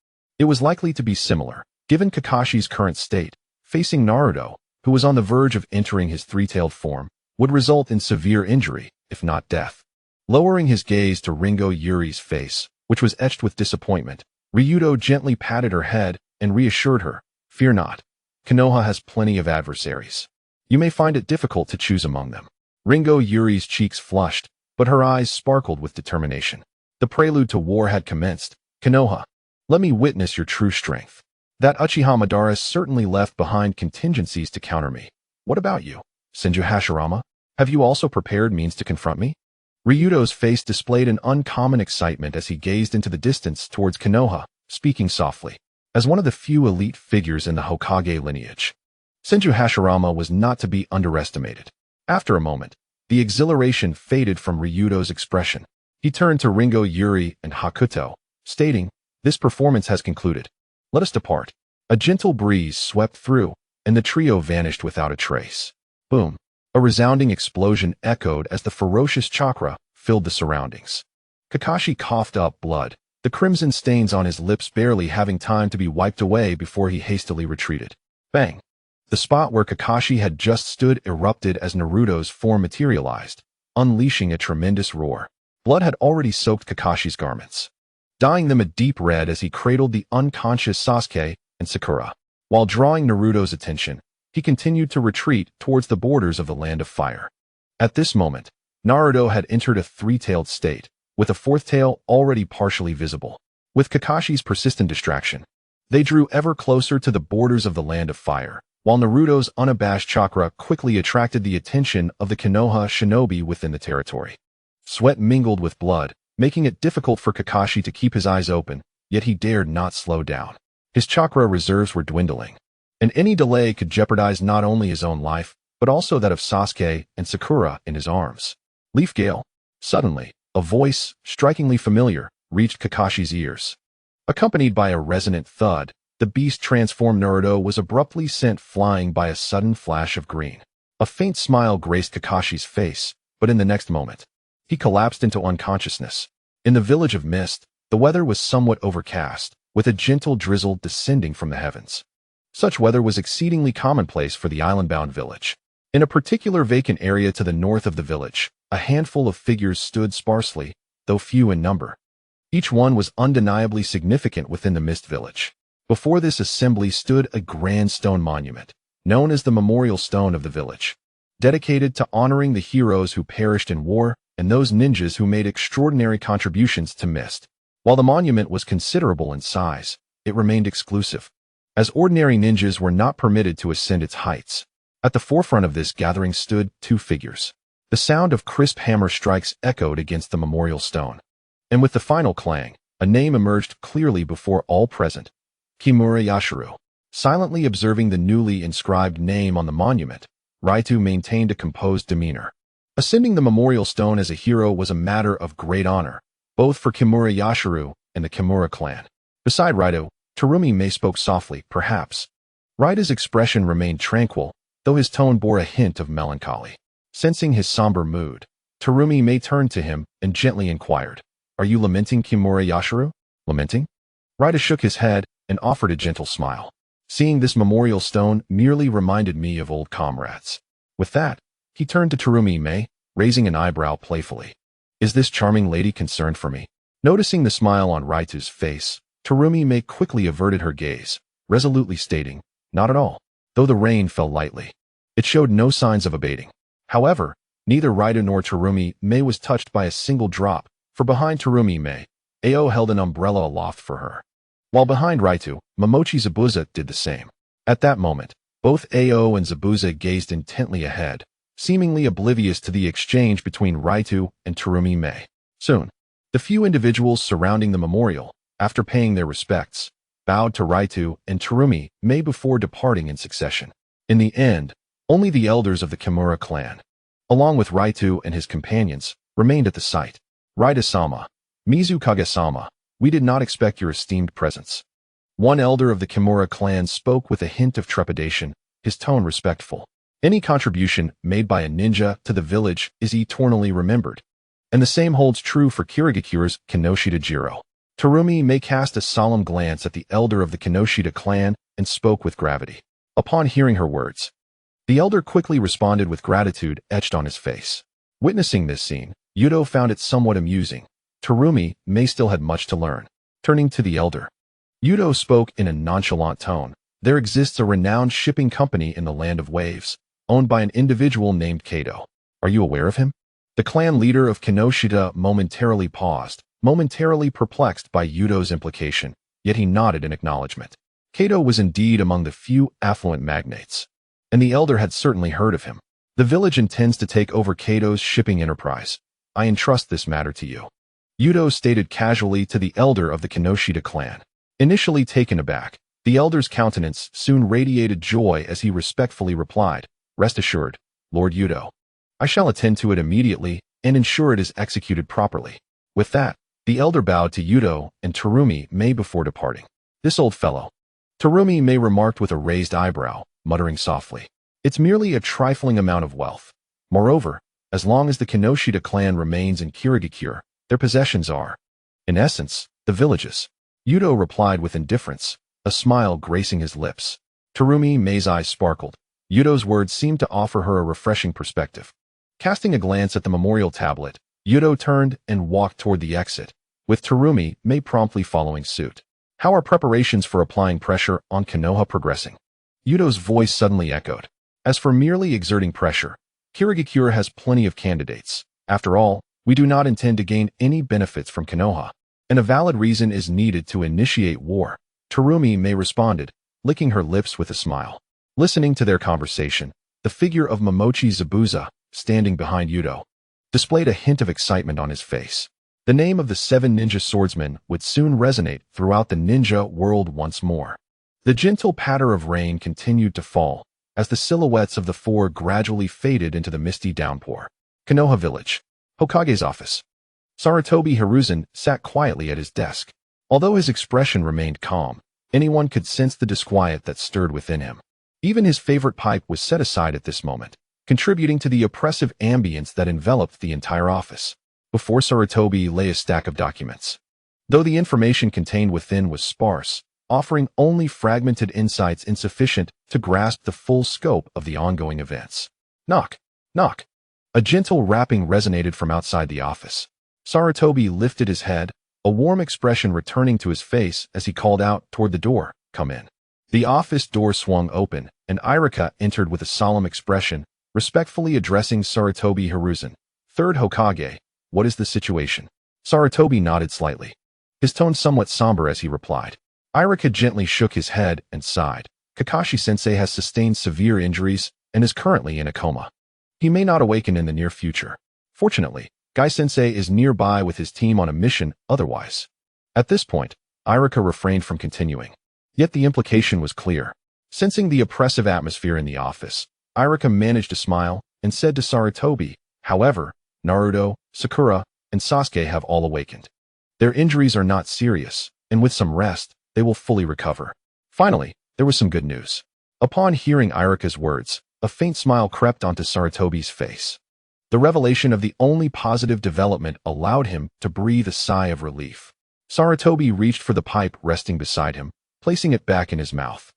A: it was likely to be similar, given Kakashi's current state. Facing Naruto, who was on the verge of entering his 3-tailed form, would result in severe injury, if not death. Lowering his gaze to Ringo Yuri's face, which was etched with disappointment, Ryuto gently patted her head and reassured her, "Fear not. Konoha has plenty of adversaries. You may find it difficult to choose among them." Ringo Yuri's cheeks flushed, but her eyes sparkled with determination. The prelude to war had commenced. "Konoha, let me witness your true strength. That Uchiha Madara certainly left behind contingencies to counter me. What about you?" Senju Hashirama, have you also prepared means to confront me? Ryuto's face displayed an uncommon excitement as he gazed into the distance towards Konoha, speaking softly. As one of the few elite figures in the Hokage lineage, Senju Hashirama was not to be underestimated. After a moment, the exhilaration faded from Ryuto's expression. He turned to Ringo, Yuri, and Hakuto, stating, "This performance has concluded. Let us depart." A gentle breeze swept through, and the trio vanished without a trace. Boom! A resounding explosion echoed as the ferocious chakra filled the surroundings. Kakashi coughed up blood, the crimson stains on his lips barely having time to be wiped away before he hastily retreated. Bang! The spot where Kakashi had just stood erupted as Naruto's form materialized, unleashing a tremendous roar. Blood had already soaked Kakashi's garments, dyeing them a deep red as he cradled the unconscious Sasuke and Sakura. While drawing Naruto's attention, he continued to retreat towards the borders of the Land of Fire. At this moment, Naruto had entered a three-tailed state, with a fourth tail already partially visible. With Kakashi's persistent distraction, they drew ever closer to the borders of the Land of Fire, while Naruto's unabashed chakra quickly attracted the attention of the Konoha shinobi within the territory. Sweat mingled with blood, making it difficult for Kakashi to keep his eyes open, yet he dared not slow down. His chakra reserves were dwindling, and any delay could jeopardize not only his own life, but also that of Sasuke and Sakura in his arms. Leaf Gale. Suddenly, a voice, strikingly familiar, reached Kakashi's ears. Accompanied by a resonant thud, the beast-transformed Naruto was abruptly sent flying by a sudden flash of green. A faint smile graced Kakashi's face, but in the next moment, he collapsed into unconsciousness. In the village of Mist, the weather was somewhat overcast, with a gentle drizzle descending from the heavens. Such weather was exceedingly commonplace for the island-bound village. In a particular vacant area to the north of the village, a handful of figures stood sparsely, though few in number. Each one was undeniably significant within the Mist Village. Before this assembly stood a grand stone monument, known as the Memorial Stone of the village, dedicated to honoring the heroes who perished in war and those ninjas who made extraordinary contributions to Mist. While the monument was considerable in size, it remained exclusive, as ordinary ninjas were not permitted to ascend its heights. At the forefront of this gathering stood two figures. The sound of crisp hammer strikes echoed against the memorial stone, and with the final clang, a name emerged clearly before all present: Kimura Yashiro. Silently observing the newly inscribed name on the monument, Raito maintained a composed demeanor. Ascending the memorial stone as a hero was a matter of great honor, both for Kimura Yashiro and the Kimura clan. Beside Raito, Terumi Mei spoke softly, perhaps. Raito's expression remained tranquil, though his tone bore a hint of melancholy. Sensing his somber mood, Terumi Mei turned to him and gently inquired, "Are you lamenting Kimura Yashiro?" "Lamenting?" Raito shook his head and offered a gentle smile. "Seeing this memorial stone merely reminded me of old comrades." With that, he turned to Terumi Mei, raising an eyebrow playfully. "Is this charming lady concerned for me?" Noticing the smile on Raito's face, Terumi Mei quickly averted her gaze, resolutely stating, "Not at all." Though the rain fell lightly, it showed no signs of abating. However, neither Raito nor Terumi Mei was touched by a single drop, for behind Terumi Mei, Ao held an umbrella aloft for her. While behind Raito, Momochi Zabuza did the same. At that moment, both Ao and Zabuza gazed intently ahead, seemingly oblivious to the exchange between Raito and Terumi Mei. Soon, the few individuals surrounding the memorial, after paying their respects, bowed to Raito and Terumi Mei before departing in succession. In the end, only the elders of the Kimura clan, along with Raito and his companions, remained at the site. "Raito-sama, Mizukage-sama, we did not expect your esteemed presence." One elder of the Kimura clan spoke with a hint of trepidation, his tone respectful. Any contribution made by a ninja to the village is eternally remembered, and the same holds true for Kirigakura's Kinoshita Jiro. Terumi Mei cast a solemn glance at the elder of the Kinoshita clan and spoke with gravity. Upon hearing her words, the elder quickly responded with gratitude etched on his face. Witnessing this scene, Youto found it somewhat amusing. Terumi Mei still had much to learn. Turning to the elder, Youto spoke in a nonchalant tone. "There exists a renowned shipping company in the Land of Waves, owned by an individual named Kato. Are you aware of him?" The clan leader of Kinoshita momentarily paused, momentarily perplexed by Yuto's implication, yet he nodded in acknowledgement. Kato was indeed among the few affluent magnates, and the elder had certainly heard of him. The village intends to take over Kato's shipping enterprise. I entrust this matter to you. Youto stated casually to the elder of the Kinoshita clan. Initially taken aback, the elder's countenance soon radiated joy as he respectfully replied, "Rest assured, Lord Youto. I shall attend to it immediately and ensure it is executed properly." With that, the elder bowed to Youto and Terumi May before departing. "This old fellow." Terumi May remarked with a raised eyebrow, muttering softly, "It's merely a trifling amount of wealth. Moreover, as long as the Kinoshita clan remains in Kirigakure, their possessions are, in essence, the village's." Youto replied with indifference, a smile gracing his lips. Terumi May's eyes sparkled. Yuto's words seemed to offer her a refreshing perspective. Casting a glance at the memorial tablet, Youto turned and walked toward the exit, with Terumi May promptly following suit. "How are preparations for applying pressure on Konoha progressing?" Yuto's voice suddenly echoed. "As for merely exerting pressure, Kirigakure has plenty of candidates. After all, we do not intend to gain any benefits from Konoha, and a valid reason is needed to initiate war," Terumi May responded, licking her lips with a smile. Listening to their conversation, the figure of Momochi Zabuza, standing behind Youto, displayed a hint of excitement on his face. The name of the 7 ninja swordsmen would soon resonate throughout the ninja world once more. The gentle patter of rain continued to fall, as the silhouettes of the 4 gradually faded into the misty downpour. Konoha Village. Hokage's office. Sarutobi Hiruzen sat quietly at his desk. Although his expression remained calm, anyone could sense the disquiet that stirred within him. Even his favorite pipe was set aside at this moment, contributing to the oppressive ambience that enveloped the entire office. Before Sarutobi lay a stack of documents. Though the information contained within was sparse, offering only fragmented insights insufficient to grasp the full scope of the ongoing events. Knock, knock. A gentle rapping resonated from outside the office. Sarutobi lifted his head, a warm expression returning to his face as he called out toward the door, "Come in." The office door swung open, and Irika entered with a solemn expression, respectfully addressing Sarutobi Hiruzen. "Third Hokage, what is the situation?" Sarutobi nodded slightly, his tone somewhat somber as he replied. Irika gently shook his head and sighed. "Kakashi-sensei has sustained severe injuries and is currently in a coma. He may not awaken in the near future. Fortunately, Gai-sensei is nearby with his team on a mission otherwise." At this point, Irika refrained from continuing. Yet the implication was clear. Sensing the oppressive atmosphere in the office, Irika managed to smile and said to Sarutobi, "However, Naruto, Sakura, and Sasuke have all awakened. Their injuries are not serious, and with some rest, they will fully recover." Finally, there was some good news. Upon hearing Irika's words, a faint smile crept onto Sarutobi's face. The revelation of the only positive development allowed him to breathe a sigh of relief. Sarutobi reached for the pipe resting beside him, placing it back in his mouth.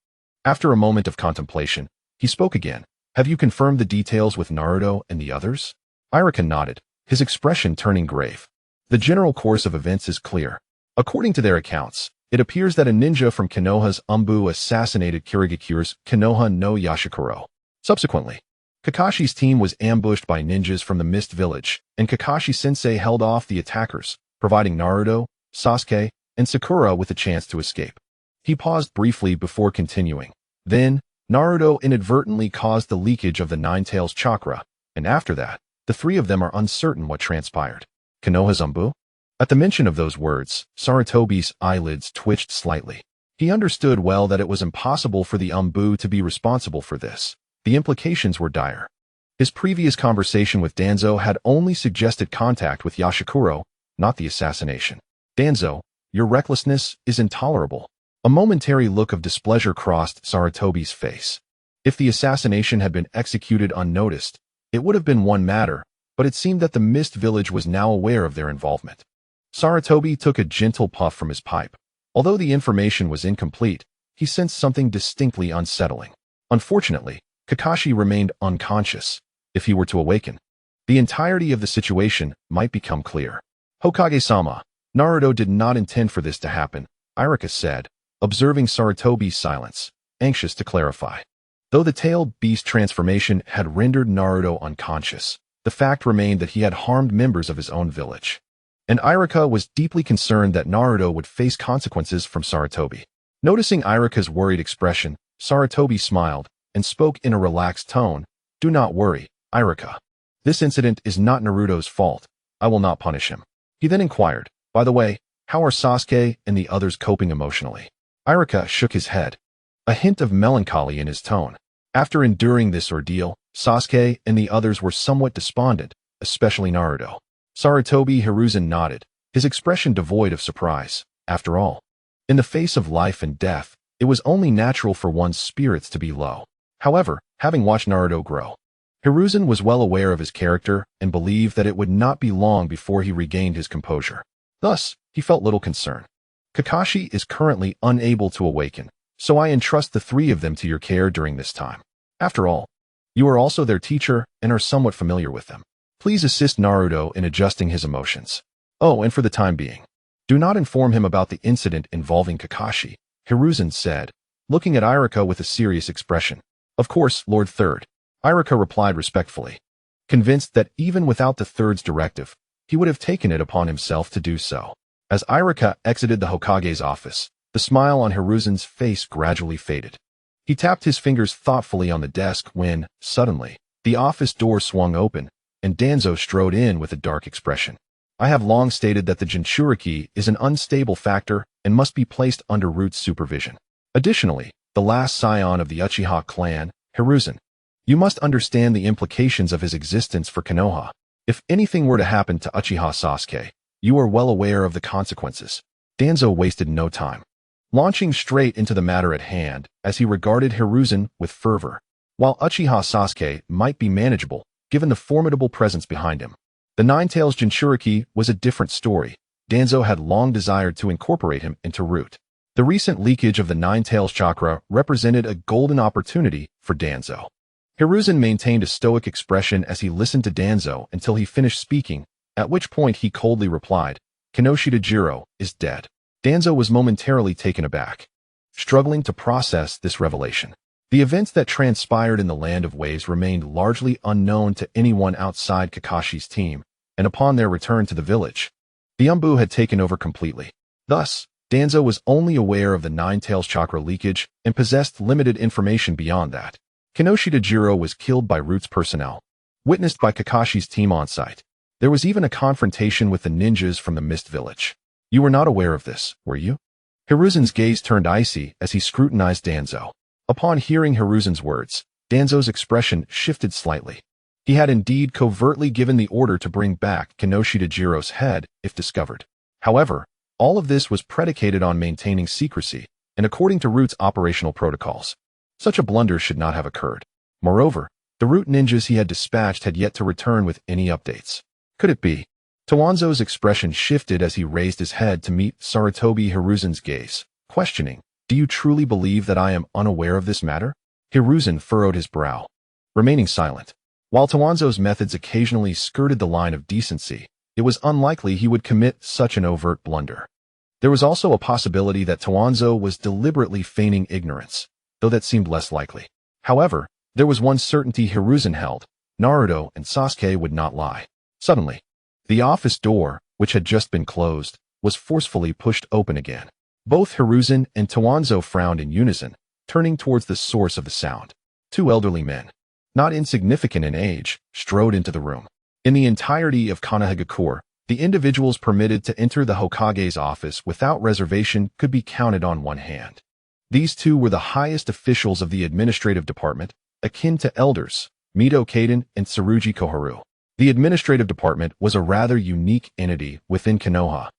A: After a moment of contemplation, he spoke again. "Have you confirmed the details with Naruto and the others?" Irika nodded, his expression turning grave. "The general course of events is clear. According to their accounts, it appears that a ninja from Konoha's Umbu assassinated Kirigakure's Konoha no Yashikoro. Subsequently, Kakashi's team was ambushed by ninjas from the Mist Village, and Kakashi-sensei held off the attackers, providing Naruto, Sasuke, and Sakura with a chance to escape." He paused briefly before continuing. "Then, Naruto inadvertently caused the leakage of the Nine-Tails chakra, and after that, the 3 of them are uncertain what transpired." Konoha's Umbu? At the mention of those words, Sarutobi's eyelids twitched slightly. He understood well that it was impossible for the Umbu to be responsible for this. The implications were dire. His previous conversation with Danzo had only suggested contact with Yashikuro, not the assassination. "Danzo, your recklessness is intolerable." A momentary look of displeasure crossed Sarutobi's face. If the assassination had been executed unnoticed, it would have been one matter, but it seemed that the Mist Village was now aware of their involvement. Sarutobi took a gentle puff from his pipe. Although the information was incomplete, he sensed something distinctly unsettling. Unfortunately, Kakashi remained unconscious. If he were to awaken, the entirety of the situation might become clear. "Hokage-sama, Naruto did not intend for this to happen," Irika said, observing Sarutobi's silence, anxious to clarify. Though the tailed beast transformation had rendered Naruto unconscious, the fact remained that he had harmed members of his own village. And Irika was deeply concerned that Naruto would face consequences from Sarutobi. Noticing Irika's worried expression, Sarutobi smiled and spoke in a relaxed tone. "Do not worry, Irika. This incident is not Naruto's fault. I will not punish him. He then inquired, by the way, how are Sasuke and the others coping emotionally? Irika shook his head, a hint of melancholy in his tone. After enduring this ordeal, Sasuke and the others were somewhat despondent, especially Naruto. Sarutobi Hiruzen nodded, his expression devoid of surprise. After all, in the face of life and death, it was only natural for one's spirits to be low. However, having watched Naruto grow, Hiruzen was well aware of his character and believed that it would not be long before he regained his composure. Thus, he felt little concern. Kakashi is currently unable to awaken, so I entrust the three of them to your care during this time. After all, you are also their teacher and are somewhat familiar with them. Please assist Naruto in adjusting his emotions. Oh, and for the time being, do not inform him about the incident involving Kakashi, Hiruzen said, looking at Irika with a serious expression. Of course, Lord Third. Irika replied respectfully, convinced that even without the Third's directive, he would have taken it upon himself to do so. As Irika exited the Hokage's office, the smile on Hiruzen's face gradually faded. He tapped his fingers thoughtfully on the desk when, suddenly, the office door swung open, and Danzo strode in with a dark expression. I have long stated that the Jinchuriki is an unstable factor and must be placed under Root's supervision. Additionally, the last scion of the Uchiha clan, Hiruzen, you must understand the implications of his existence for Konoha. If anything were to happen to Uchiha Sasuke, you are well aware of the consequences. Danzo wasted no time, launching straight into the matter at hand as he regarded Hiruzen with fervor. While Uchiha Sasuke might be manageable, given the formidable presence behind him, the Nine-Tails Jinchuriki was a different story. Danzo had long desired to incorporate him into Root. The recent leakage of the Nine-Tails chakra represented a golden opportunity for Danzo. Hiruzen maintained a stoic expression as he listened to Danzo until he finished speaking, at which point he coldly replied, Kinoshita Jiro is dead. Danzo was momentarily taken aback, struggling to process this revelation. The events that transpired in the Land of Waves remained largely unknown to anyone outside Kakashi's team, and upon their return to the village, the Umbu had taken over completely. Thus, Danzo was only aware of the Nine-Tails chakra leakage and possessed limited information beyond that. Kinoshita Jiro was killed by Root's personnel, witnessed by Kakashi's team on site. There was even a confrontation with the ninjas from the Mist Village. You were not aware of this, were you? Hiruzen's gaze turned icy as he scrutinized Danzo. Upon hearing Hiruzen's words, Danzo's expression shifted slightly. He had indeed covertly given the order to bring back Kinoshita Jiro's head if discovered. However, all of this was predicated on maintaining secrecy, and according to Root's operational protocols, such a blunder should not have occurred. Moreover, the Root ninjas he had dispatched had yet to return with any updates. Could it be? Tawanzo's expression shifted as he raised his head to meet Sarutobi Hiruzen's gaze, questioning, do you truly believe that I am unaware of this matter? Hiruzen furrowed his brow, remaining silent. While Tawanzo's methods occasionally skirted the line of decency, it was unlikely he would commit such an overt blunder. There was also a possibility that Tawanzo was deliberately feigning ignorance, though that seemed less likely. However, there was one certainty Hiruzen held: Naruto and Sasuke would not lie. Suddenly, the office door, which had just been closed, was forcefully pushed open again. Both Hiruzen and Tawanzo frowned in unison, turning towards the source of the sound. Two elderly men, not insignificant in age, strode into the room. In the entirety of Konohagakure, the individuals permitted to enter the Hokage's office without reservation could be counted on one hand. These two were the highest officials of the administrative department, akin to elders, Mito Kaden and Tsurugi Koharu. The administrative department was a rather unique entity within Konoha,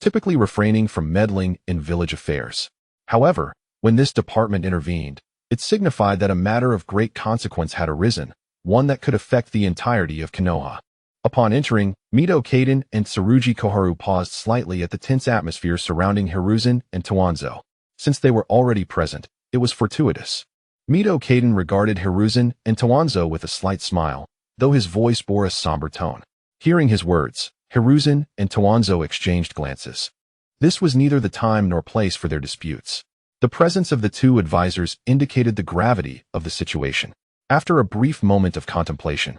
A: typically refraining from meddling in village affairs. However, when this department intervened, it signified that a matter of great consequence had arisen, one that could affect the entirety of Konoha. Upon entering, Mito Kaden and Tsurugi Koharu paused slightly at the tense atmosphere surrounding Hiruzen and Tawanzo. Since they were already present, it was fortuitous. Mito Kaden regarded Hiruzen and Tawanzo with a slight smile, though his voice bore a somber tone. Hearing his words, Hiruzen and Tawanzo exchanged glances. This was neither the time nor place for their disputes. The presence of the two advisors indicated the gravity of the situation. After a brief moment of contemplation,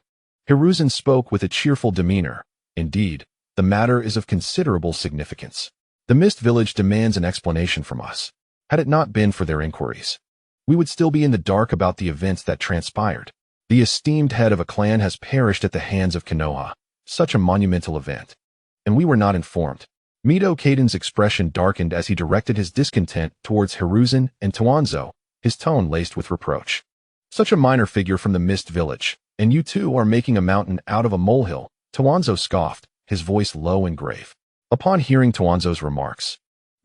A: Hiruzen spoke with a cheerful demeanor. Indeed, the matter is of considerable significance. The Mist Village demands an explanation from us. Had it not been for their inquiries, we would still be in the dark about the events that transpired. The esteemed head of a clan has perished at the hands of Konoha. Such a monumental event. And we were not informed. Mito Kaiden's expression darkened as he directed his discontent towards Hiruzen and Toanzo, his tone laced with reproach. Such a minor figure from the Mist Village, and you two are making a mountain out of a molehill, Toanzo scoffed, his voice low and grave. Upon hearing Toanzo's remarks,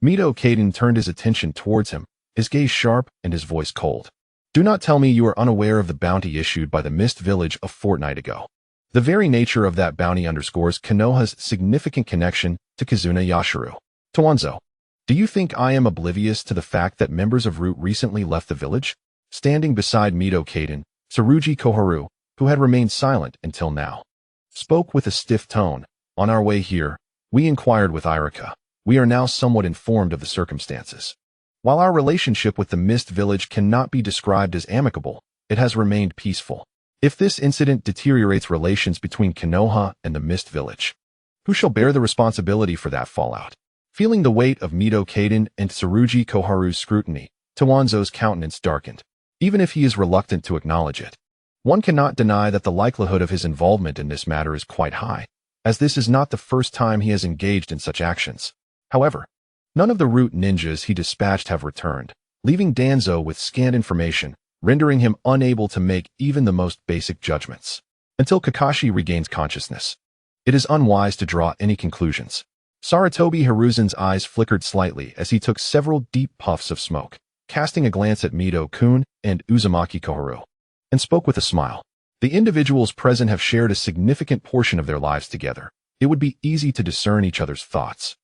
A: Mito Kaiden turned his attention towards him, his gaze sharp and his voice cold. Do not tell me you are unaware of the bounty issued by the Mist Village a fortnight ago. The very nature of that bounty underscores Konoha's significant connection to Kizuna Yashiro. Toanzo, do you think I am oblivious to the fact that members of Root recently left the village? Standing beside Mito Kaiden, Tsurugi Koharu, who had remained silent until now, spoke with a stiff tone. On our way here, we inquired with Irika. We are now somewhat informed of the circumstances. While our relationship with the Mist Village cannot be described as amicable, it has remained peaceful. If this incident deteriorates relations between Konoha and the Mist Village, who shall bear the responsibility for that fallout? Feeling the weight of Mito Kaiden and Tsurugi Koharu's scrutiny, Toanzo's countenance darkened, even if he is reluctant to acknowledge it. One cannot deny that the likelihood of his involvement in this matter is quite high, as this is not the first time he has engaged in such actions. However, none of the Root ninjas he dispatched have returned, leaving Danzo with scant information, rendering him unable to make even the most basic judgments. Until Kakashi regains consciousness, it is unwise to draw any conclusions. Sarutobi Hiruzen's eyes flickered slightly as he took several deep puffs of smoke, casting a glance at Mito-kun and Uzumaki Koharu, and spoke with a smile. The individuals present have shared a significant portion of their lives together. It would be easy to discern each other's thoughts.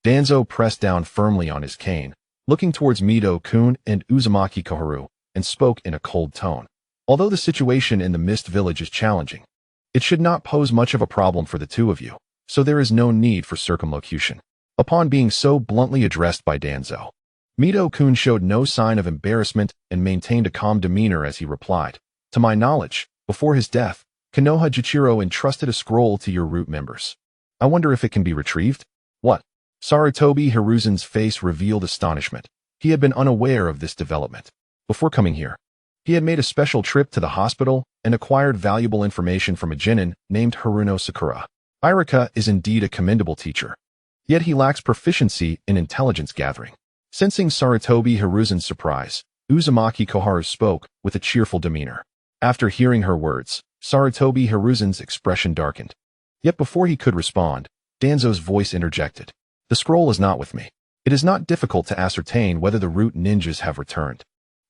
A: Danzo pressed down firmly on his cane, looking towards Mito-kun and Uzumaki Koharu, and spoke in a cold tone. Although the situation in the Mist Village is challenging, it should not pose much of a problem for the two of you, so there is no need for circumlocution. Upon being so bluntly addressed by Danzo, Mito-kun showed no sign of embarrassment and maintained a calm demeanor as he replied. To my knowledge, before his death, Konoha Jichiro entrusted a scroll to your Root members. I wonder if it can be retrieved? What? Sarutobi Hiruzen's face revealed astonishment. He had been unaware of this development. Before coming here, he had made a special trip to the hospital and acquired valuable information from a genin named Haruno Sakura. Irika is indeed a commendable teacher, yet he lacks proficiency in intelligence gathering. Sensing Sarutobi Hiruzen's surprise, Uzumaki Koharu spoke with a cheerful demeanor. After hearing her words, Sarutobi Hiruzen's expression darkened. Yet before he could respond, Danzo's voice interjected. The scroll is not with me. It is not difficult to ascertain whether the Root ninjas have returned,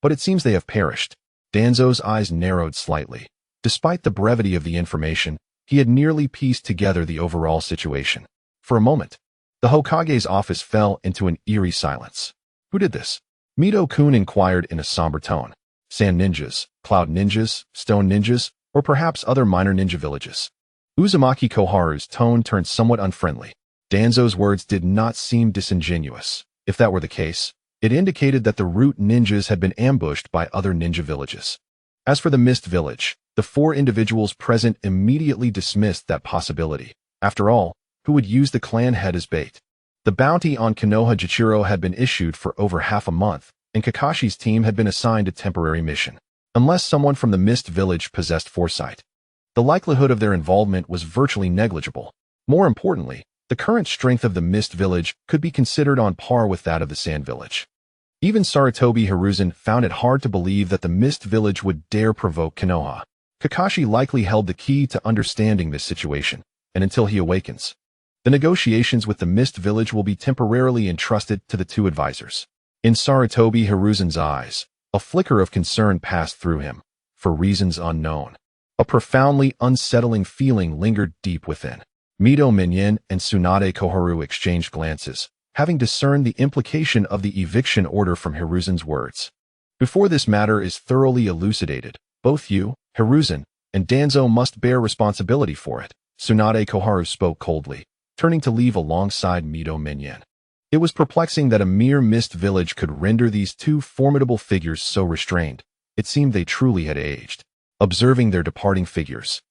A: but it seems they have perished. Danzo's eyes narrowed slightly. Despite the brevity of the information, he had nearly pieced together the overall situation. For a moment, the Hokage's office fell into an eerie silence. Who did this? Mito-kun inquired in a somber tone. Sand ninjas, cloud ninjas, stone ninjas, or perhaps other minor ninja villages. Uzumaki Koharu's tone turned somewhat unfriendly. Danzo's words did not seem disingenuous. If that were the case, it indicated that the Root ninjas had been ambushed by other ninja villages. As for the Mist Village, the four individuals present immediately dismissed that possibility. After all, who would use the clan head as bait? The bounty on Konoha Jichiro had been issued for over half a month, and Kakashi's team had been assigned a temporary mission. Unless someone from the Mist Village possessed foresight, the likelihood of their involvement was virtually negligible. More importantly, the current strength of the Mist Village could be considered on par with that of the Sand Village. Even Sarutobi Hiruzen found it hard to believe that the Mist Village would dare provoke Konoha. Kakashi likely held the key to understanding this situation, and until he awakens, the negotiations with the Mist Village will be temporarily entrusted to the two advisors. In Sarutobi Hiruzen's eyes, a flicker of concern passed through him, for reasons unknown. A profoundly unsettling feeling lingered deep within. Mito Minyin and Tsunade Koharu exchanged glances, having discerned the implication of the eviction order from Hiruzen's words. Before this matter is thoroughly elucidated, both you, Hiruzen, and Danzo must bear responsibility for it. Tsunade Koharu spoke coldly, turning to leave alongside Mito Minyin. It was perplexing that a mere Mist Village could render these two formidable figures so restrained. It seemed they truly had aged. Observing their departing figures,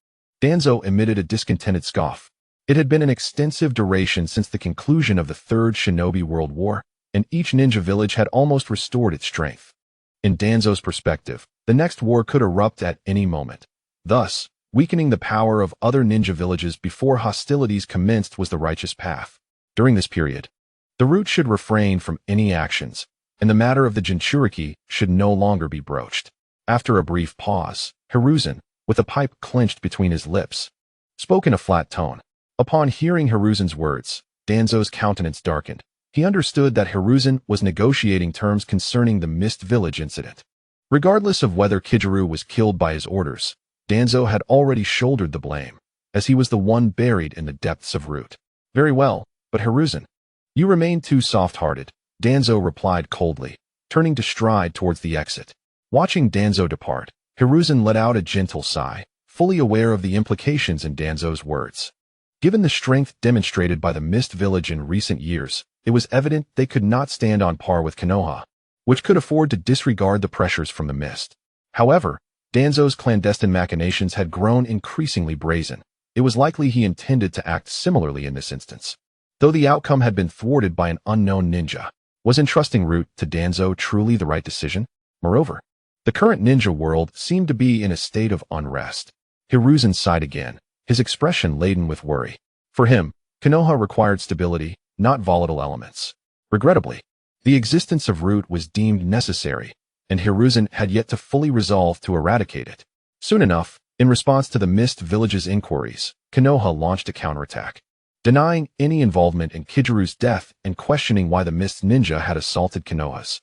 A: Danzo emitted a discontented scoff. It had been an extensive duration since the conclusion of the Third Shinobi World War, and each ninja village had almost restored its strength. In Danzo's perspective, the next war could erupt at any moment. Thus, weakening the power of other ninja villages before hostilities commenced was the righteous path. During this period, the root should refrain from any actions, and the matter of the Jinchuriki should no longer be broached. After a brief pause, Hiruzen, with a pipe clenched between his lips, spoke in a flat tone. Upon hearing Hiruzen's words, Danzo's countenance darkened. He understood that Hiruzen was negotiating terms concerning the Mist Village incident. Regardless of whether Kijaru was killed by his orders, Danzo had already shouldered the blame, as he was the one buried in the depths of Root. Very well, but Hiruzen, you remain too soft-hearted, Danzo replied coldly, turning to stride towards the exit. Watching Danzo depart, Hiruzen let out a gentle sigh, fully aware of the implications in Danzo's words. Given the strength demonstrated by the Mist Village in recent years, it was evident they could not stand on par with Konoha, which could afford to disregard the pressures from the mist. However, Danzo's clandestine machinations had grown increasingly brazen. It was likely he intended to act similarly in this instance. Though the outcome had been thwarted by an unknown ninja, was entrusting Root to Danzo truly the right decision? Moreover, the current ninja world seemed to be in a state of unrest. Hiruzen sighed again, his expression laden with worry. For him, Konoha required stability, not volatile elements. Regrettably, the existence of Root was deemed necessary, and Hiruzen had yet to fully resolve to eradicate it. Soon enough, in response to the Mist Village's inquiries, Konoha launched a counterattack, denying any involvement in Kijaru's death and questioning why the Mist Ninja had assaulted Konoha's.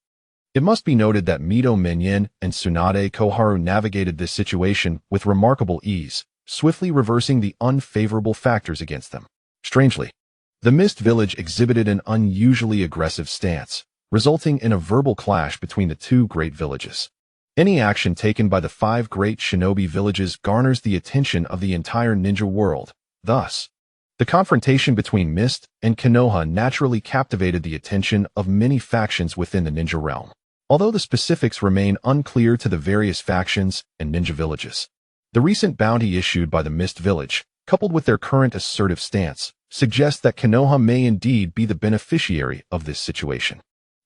A: It must be noted that Mito Minyin and Tsunade Koharu navigated this situation with remarkable ease, swiftly reversing the unfavorable factors against them. Strangely, the Mist Village exhibited an unusually aggressive stance, resulting in a verbal clash between the two great villages. Any action taken by the 5 great shinobi villages garners the attention of the entire ninja world. Thus, the confrontation between Mist and Konoha naturally captivated the attention of many factions within the ninja realm. Although the specifics remain unclear to the various factions and ninja villages, the recent bounty issued by the Mist Village, coupled with their current assertive stance, suggests that Konoha may indeed be the beneficiary of this situation.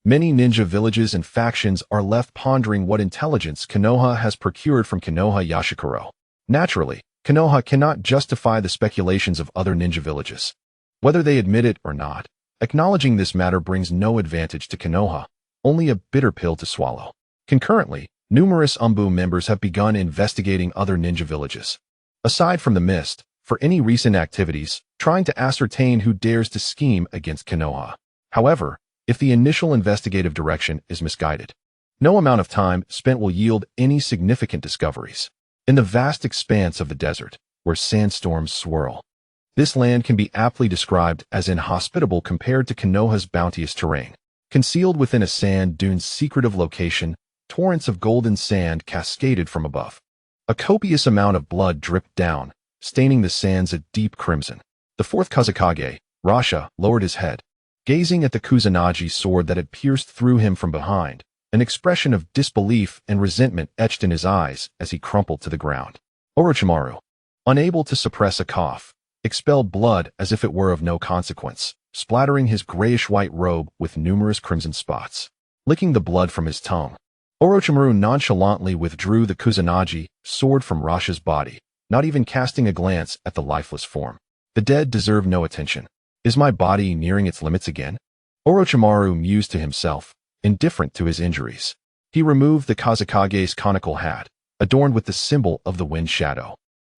A: Many ninja villages and factions are left pondering what intelligence Konoha has procured from Konoha Yashikoro. Naturally, Konoha cannot justify the speculations of other ninja villages. Whether they admit it or not, acknowledging this matter brings no advantage to Konoha, only a bitter pill to swallow. Concurrently, numerous Umbu members have begun investigating other ninja villages. Aside from the Mist, for any recent activities, trying to ascertain who dares to scheme against Konoha. However, if the initial investigative direction is misguided, no amount of time spent will yield any significant discoveries. In the vast expanse of the desert, where sandstorms swirl, this land can be aptly described as inhospitable compared to Konoha's bounteous terrain. Concealed within a sand dune's secretive location, torrents of golden sand cascaded from above. A copious amount of blood dripped down, staining the sands a deep crimson. The 4th Kazekage, Rasha, lowered his head, gazing at the Kusanagi sword that had pierced through him from behind. An expression of disbelief and resentment etched in his eyes as he crumpled to the ground. Orochimaru, unable to suppress a cough, expelled blood as if it were of no consequence, splattering his grayish-white robe with numerous crimson spots. Licking the blood from his tongue, Orochimaru nonchalantly withdrew the Kusanagi sword from Rasha's body, not even casting a glance at the lifeless form. The dead deserve no attention. Is my body nearing its limits again? Orochimaru mused to himself, indifferent to his injuries. He removed the Kazekage's conical hat, adorned with the symbol of the wind shadow,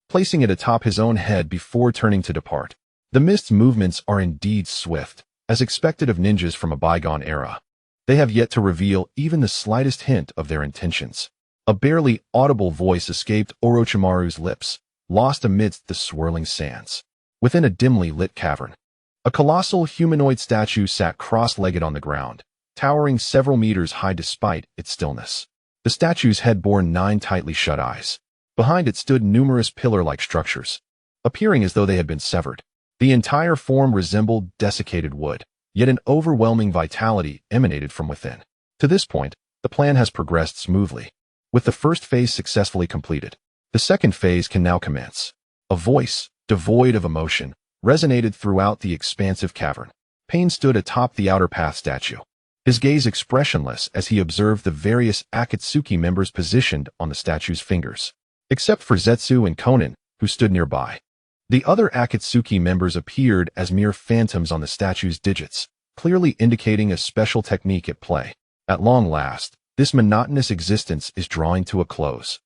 A: placing it atop his own head before turning to depart. The Mist's movements are indeed swift, as expected of ninjas from a bygone era. They have yet to reveal even the slightest hint of their intentions. A barely audible voice escaped Orochimaru's lips, lost amidst the swirling sands. Within a dimly lit cavern, a colossal humanoid statue sat cross-legged on the ground, towering several meters high despite its stillness. The statue's head bore 9 tightly shut eyes. Behind it stood numerous pillar-like structures, appearing as though they had been severed. The entire form resembled desiccated wood, yet an overwhelming vitality emanated from within. To this point, the plan has progressed smoothly. With the first phase successfully completed, the second phase can now commence. A voice, devoid of emotion, resonated throughout the expansive cavern. Pain stood atop the outer path statue, his gaze expressionless as he observed the various Akatsuki members positioned on the statue's fingers. except for Zetsu and Konan, who stood nearby. The other Akatsuki members appeared as mere phantoms on the statue's digits, clearly indicating a special technique at play. At long last, this monotonous existence is drawing to a close.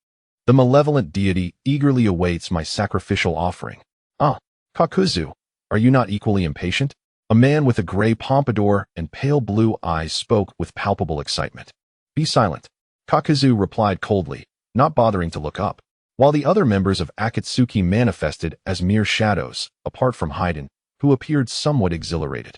A: The malevolent deity eagerly awaits my sacrificial offering. Ah, Kakuzu, are you not equally impatient? A man with a gray pompadour and pale blue eyes spoke with palpable excitement. Be silent, Kakuzu replied coldly, not bothering to look up. While the other members of Akatsuki manifested as mere shadows, apart from Haiden, who appeared somewhat exhilarated.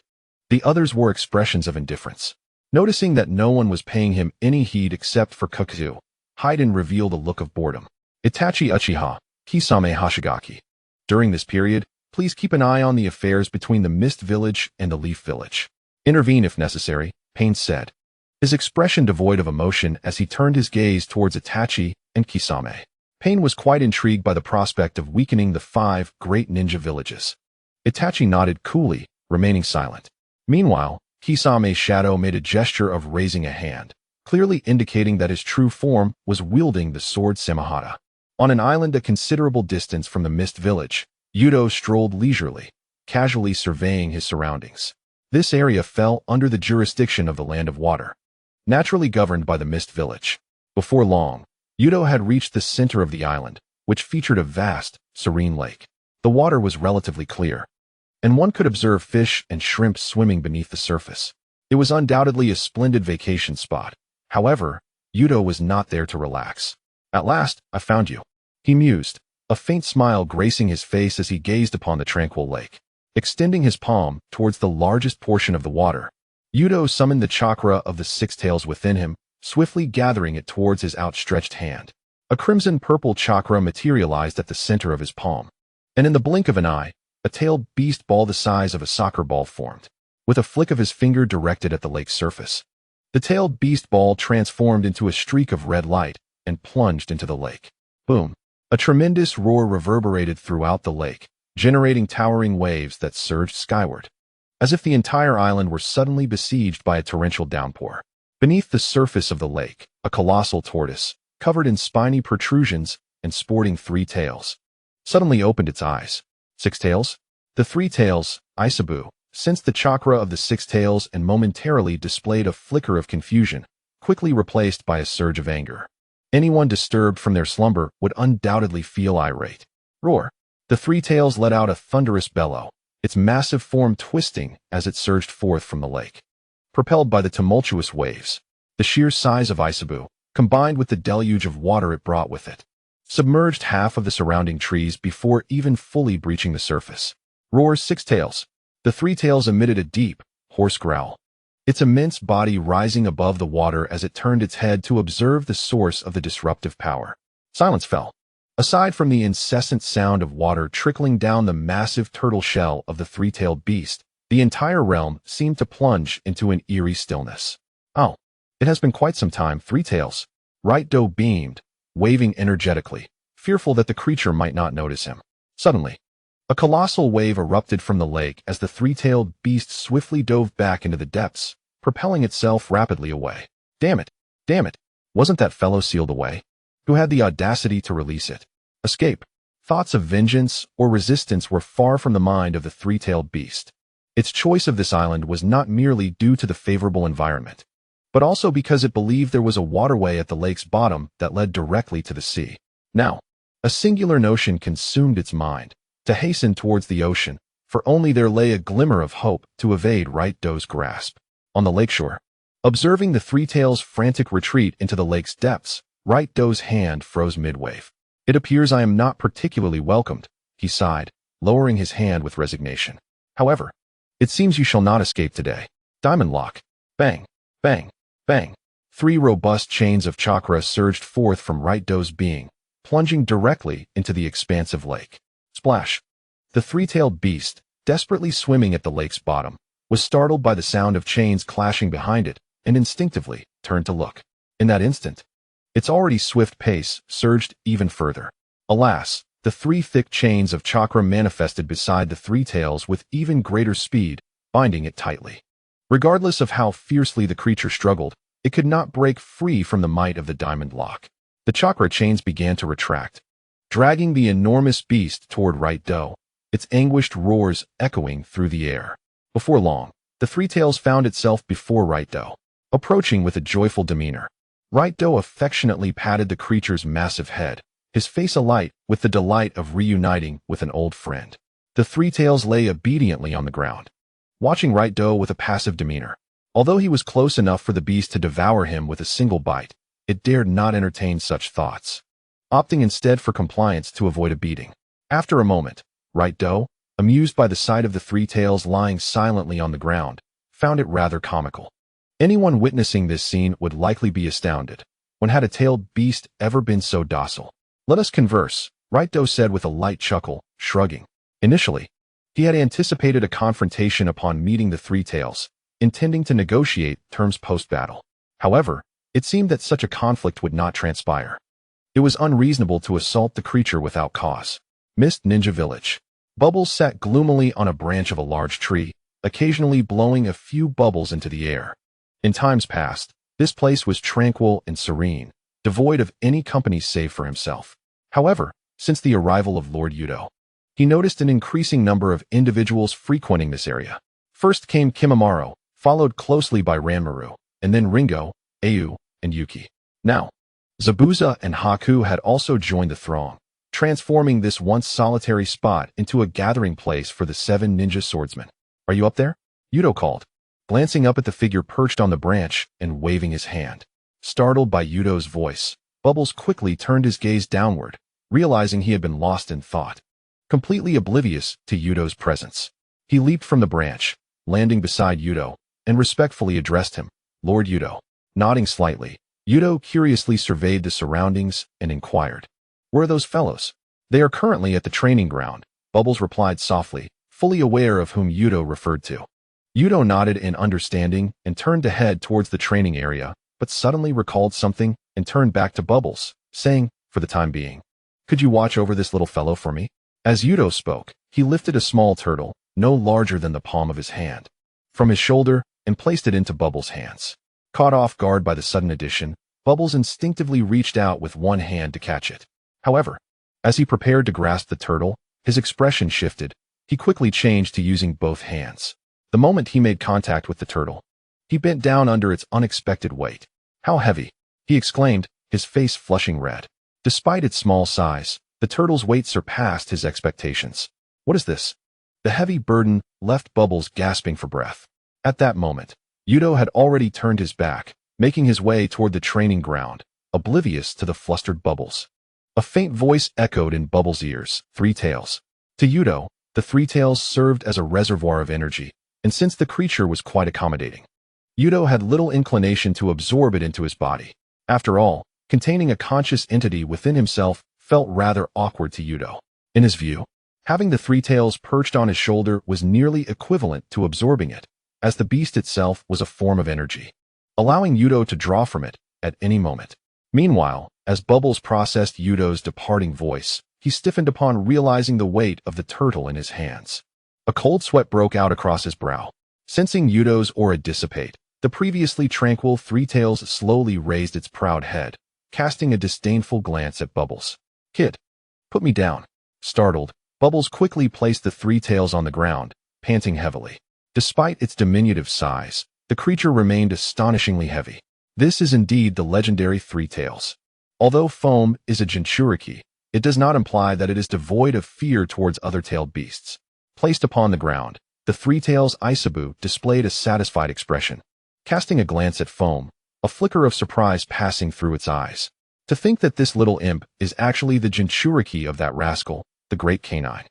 A: The others wore expressions of indifference. Noticing that no one was paying him any heed except for Kakuzu, Haiden revealed a look of boredom. Itachi Uchiha, Kisame Hashigaki. During this period, please keep an eye on the affairs between the Mist Village and the Leaf Village. Intervene if necessary, Pain said, his expression devoid of emotion as he turned his gaze towards Itachi and Kisame. Pain was quite intrigued by the prospect of weakening the 5 great ninja villages. Itachi nodded coolly, remaining silent. Meanwhile, Kisame's shadow made a gesture of raising a hand, clearly indicating that his true form was wielding the sword Samehada. On an island a considerable distance from the Mist Village, Youto strolled leisurely, casually surveying his surroundings. This area fell under the jurisdiction of the Land of Water, naturally governed by the Mist Village. Before long, Youto had reached the center of the island, which featured a vast, serene lake. The water was relatively clear, and one could observe fish and shrimp swimming beneath the surface. It was undoubtedly a splendid vacation spot. However, Youto was not there to relax. At last, I found you, he mused, a faint smile gracing his face as he gazed upon the tranquil lake. Extending his palm towards the largest portion of the water, Youto summoned the chakra of the 6 tails within him, swiftly gathering it towards his outstretched hand. A crimson-purple chakra materialized at the center of his palm, and in the blink of an eye, a tailed beast ball the size of a soccer ball formed. With a flick of his finger directed at the lake's surface, the tailed beast ball transformed into a streak of red light and plunged into the lake. Boom! A tremendous roar reverberated throughout the lake, generating towering waves that surged skyward, as if the entire island were suddenly besieged by a torrential downpour. Beneath the surface of the lake, a colossal tortoise, covered in spiny protrusions and sporting 3 tails, suddenly opened its eyes. 6 tails? The 3 tails, Isabu, sensed the chakra of the 6 tails and momentarily displayed a flicker of confusion, quickly replaced by a surge of anger. Anyone disturbed from their slumber would undoubtedly feel irate. Roar! The 3 tails let out a thunderous bellow, its massive form twisting as it surged forth from the lake. Propelled by the tumultuous waves, the sheer size of Isabu, combined with the deluge of water it brought with it, submerged half of the surrounding trees before even fully breaching the surface. Roar's 6 tails. The 3 tails emitted a deep, hoarse growl, its immense body rising above the water as it turned its head to observe the source of the disruptive power. Silence fell. Aside from the incessant sound of water trickling down the massive turtle shell of the 3-tailed beast, the entire realm seemed to plunge into an eerie stillness. Oh, it has been quite some time, 3 tails. Right-Do beamed, waving energetically, fearful that the creature might not notice him. Suddenly, a colossal wave erupted from the lake as the 3-tailed beast swiftly dove back into the depths, propelling itself rapidly away. Damn it! Damn it! Wasn't that fellow sealed away? Who had the audacity to release it? Escape. Thoughts of vengeance or resistance were far from the mind of the 3-tailed beast. Its choice of this island was not merely due to the favorable environment, but also because it believed there was a waterway at the lake's bottom that led directly to the sea. Now, a singular notion consumed its mind, to hasten towards the ocean, for only there lay a glimmer of hope to evade Right-Do's grasp. On the lakeshore, observing the 3-tails' frantic retreat into the lake's depths, Right-Do's hand froze mid-wave. It appears I am not particularly welcomed, he sighed, lowering his hand with resignation. However, it seems you shall not escape today. Diamond lock. Bang, bang, bang. 3 robust chains of chakra surged forth from Right-Do's being, plunging directly into the expansive lake. Splash. The 3-tailed beast, desperately swimming at the lake's bottom, was startled by the sound of chains clashing behind it and instinctively turned to look. In that instant, its already swift pace surged even further. Alas, the 3 thick chains of chakra manifested beside the 3 tails with even greater speed, binding it tightly. Regardless of how fiercely the creature struggled, it could not break free from the might of the diamond lock. The chakra chains began to retract, dragging the enormous beast toward Right Do, its anguished roars echoing through the air. Before long, the Three Tails found itself before Right Do, approaching with a joyful demeanor. Right Do affectionately patted the creature's massive head, his face alight with the delight of reuniting with an old friend. The Three Tails lay obediently on the ground, watching Right Do with a passive demeanor. Although he was close enough for the beast to devour him with a single bite, it dared not entertain such thoughts, opting instead for compliance to avoid a beating. After a moment, Right Do, amused by the sight of the Three Tails lying silently on the ground, found it rather comical. Anyone witnessing this scene would likely be astounded. When had a tailed beast ever been so docile? Let us converse, Right Do said with a light chuckle, shrugging. Initially, he had anticipated a confrontation upon meeting the Three Tails, intending to negotiate terms post-battle. However, it seemed that such a conflict would not transpire. It was unreasonable to assault the creature without cause. Mist Ninja Village. Bubbles sat gloomily on a branch of a large tree, occasionally blowing a few bubbles into the air. In times past, this place was tranquil and serene, devoid of any company save for himself. However, since the arrival of Lord Youto, he noticed an increasing number of individuals frequenting this area. First came Kimimaro, followed closely by Ranmaru, and then Ringo, Au, and Yuki. Now, Zabuza and Haku had also joined the throng, transforming this once solitary spot into a gathering place for the 7 ninja swordsmen. "Are you up there?" Yuto called, glancing up at the figure perched on the branch and waving his hand. Startled by Yuto's voice, Bubbles quickly turned his gaze downward, realizing he had been lost in thought. Completely oblivious to Yuto's presence, he leaped from the branch, landing beside Yuto, and respectfully addressed him, "Lord Yuto." Nodding slightly, Yuto curiously surveyed the surroundings and inquired, "Where are those fellows?" "They are currently at the training ground," Bubbles replied softly, fully aware of whom Yuto referred to. Yuto nodded in understanding and turned to head towards the training area, but suddenly recalled something and turned back to Bubbles, saying, "For the time being, could you watch over this little fellow for me?" As Yuto spoke, he lifted a small turtle, no larger than the palm of his hand, from his shoulder and placed it into Bubbles' hands. Caught off guard by the sudden addition, Bubbles instinctively reached out with one hand to catch it. However, as he prepared to grasp the turtle, his expression shifted. He quickly changed to using both hands. The moment he made contact with the turtle, he bent down under its unexpected weight. "How heavy!" he exclaimed, his face flushing red. Despite its small size, the turtle's weight surpassed his expectations. "What is this?" The heavy burden left Bubbles gasping for breath. At that moment, Yuto had already turned his back, making his way toward the training ground, oblivious to the flustered Bubbles. A faint voice echoed in Bubbles' ears, "Three Tails." To Yuto, the Three Tails served as a reservoir of energy, and since the creature was quite accommodating, Yuto had little inclination to absorb it into his body. After all, containing a conscious entity within himself felt rather awkward to Yuto. In his view, having the Three Tails perched on his shoulder was nearly equivalent to absorbing it, as the beast itself was a form of energy, allowing Yuto to draw from it at any moment. Meanwhile, as Bubbles processed Yuto's departing voice, he stiffened upon realizing the weight of the turtle in his hands. A cold sweat broke out across his brow. Sensing Yuto's aura dissipate, the previously tranquil Three Tails slowly raised its proud head, casting a disdainful glance at Bubbles. "Kid, put me down." Startled, Bubbles quickly placed the Three Tails on the ground, panting heavily. Despite its diminutive size, the creature remained astonishingly heavy. This is indeed the legendary Three Tails. Although foam is a Jinchuriki, it does not imply that it is devoid of fear towards other tailed beasts. Placed upon the ground, the Three Tails Isabu displayed a satisfied expression. Casting a glance at Foam, a flicker of surprise passing through its eyes. To think that this little imp is actually the Jinchuriki of that rascal, the Great Canine.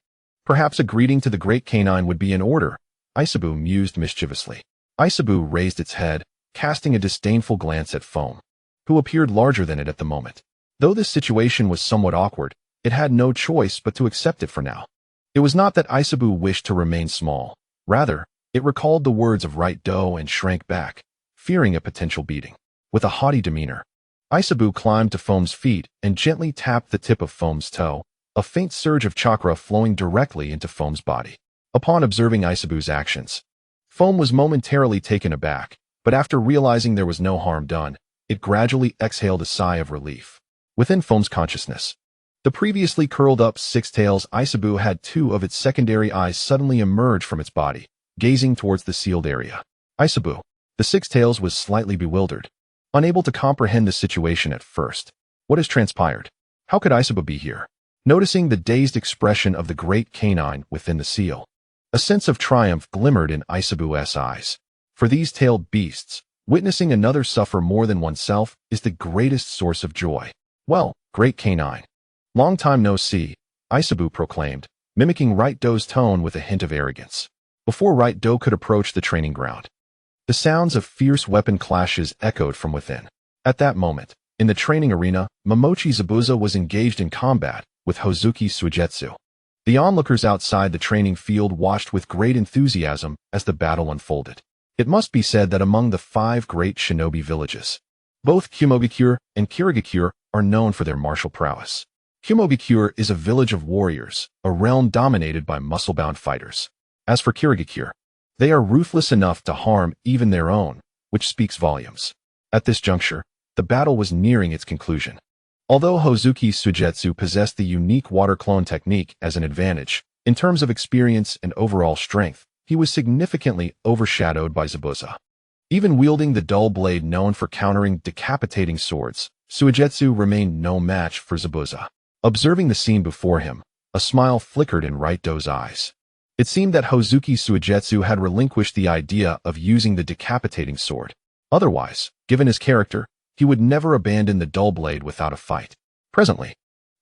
A: Perhaps a greeting to the Great Canine would be in order, Isabu mused mischievously. Isabu raised its head, casting a disdainful glance at Foam, who appeared larger than it at the moment. Though this situation was somewhat awkward, it had no choice but to accept it for now. It was not that Isabu wished to remain small. Rather, it recalled the words of Right Do and shrank back, fearing a potential beating. With a haughty demeanor, Isabu climbed to Foam's feet and gently tapped the tip of Foam's toe, a faint surge of chakra flowing directly into Foam's body. Upon observing Isabu's actions, Foam was momentarily taken aback, but after realizing there was no harm done, it gradually exhaled a sigh of relief. Within Foam's consciousness, The previously curled-up six-tails Isabu had two of its secondary eyes suddenly emerge from its body, gazing towards the sealed area. Isabu. The six-tails was slightly bewildered, unable to comprehend the situation at first. What has transpired? How could Isabu be here? Noticing the dazed expression of the great canine within the seal, a sense of triumph glimmered in Isabu's eyes. For these tailed beasts, witnessing another suffer more than oneself is the greatest source of joy. Well, great canine. Long time no see, Isabu proclaimed, mimicking Right Do's tone with a hint of arrogance. Before Right Do could approach the training ground, the sounds of fierce weapon clashes echoed from within. At that moment, in the training arena, Momochi Zabuza was engaged in combat with Hozuki Suigetsu. The onlookers outside the training field watched with great enthusiasm as the battle unfolded. It must be said that among the 5 great shinobi villages, both Kumogakure and Kirigakure are known for their martial prowess. Kumogakure is a village of warriors, a realm dominated by muscle-bound fighters. As for Kirigakure, they are ruthless enough to harm even their own, which speaks volumes. At this juncture, the battle was nearing its conclusion. Although Hozuki Suigetsu possessed the unique water clone technique as an advantage, in terms of experience and overall strength, he was significantly overshadowed by Zabuza. Even wielding the dull blade known for countering decapitating swords, Suigetsu remained no match for Zabuza. Observing the scene before him, a smile flickered in Right Do's eyes. It seemed that Hozuki Suigetsu had relinquished the idea of using the decapitating sword. Otherwise, given his character, he would never abandon the dull blade without a fight. Presently,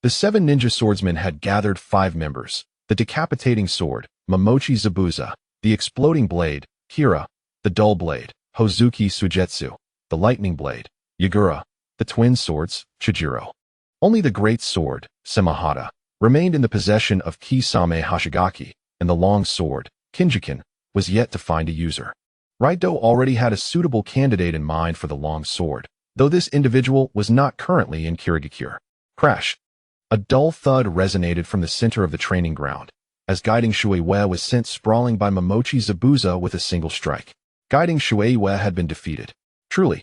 A: the 7 ninja swordsmen had gathered 5 members: the decapitating sword, Momochi Zabuza; the exploding blade, Kira; the dull blade, Hozuki Suigetsu; the lightning blade, Yagura; the twin swords, Chijiro. Only the great sword, Semahata, remained in the possession of Kisame Hashigaki, and the long sword, Kinjiken, was yet to find a user. Right Do already had a suitable candidate in mind for the long sword, though this individual was not currently in Kirigakure. Crash! A dull thud resonated from the center of the training ground, as Guiding Shueiwe was sent sprawling by Momochi Zabuza with a single strike. Guiding Shueiwe had been defeated. Truly,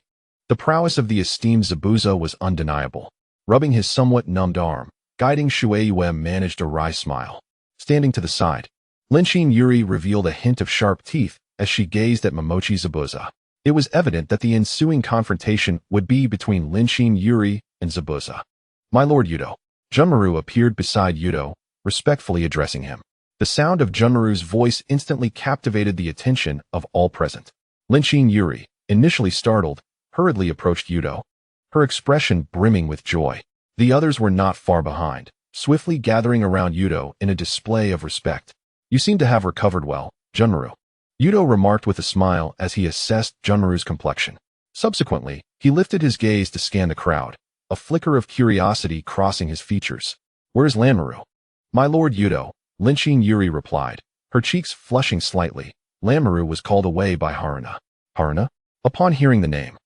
A: the prowess of the esteemed Zabuza was undeniable. Rubbing his somewhat numbed arm, Guiding Shueiwe managed a wry smile. Standing to the side, Linshin Yuri revealed a hint of sharp teeth as she gazed at Momochi Zabuza. It was evident that the ensuing confrontation would be between Linshin Yuri and Zabuza. My lord Youto. Junmaru appeared beside Youto, respectfully addressing him. The sound of Junmaru's voice instantly captivated the attention of all present. Linshin Yuri, initially startled, hurriedly approached Youto, her expression brimming with joy. The others were not far behind, swiftly gathering around Youto in a display of respect. You seem to have recovered well, Junmaru. Youto remarked with a smile as he assessed Junmaru's complexion. Subsequently, he lifted his gaze to scan the crowd, a flicker of curiosity crossing his features. Where's Lanmaru? My lord Youto, Linshin Yuri replied, her cheeks flushing slightly. Lanmaru was called away by Haruna. Haruna? Upon hearing the name,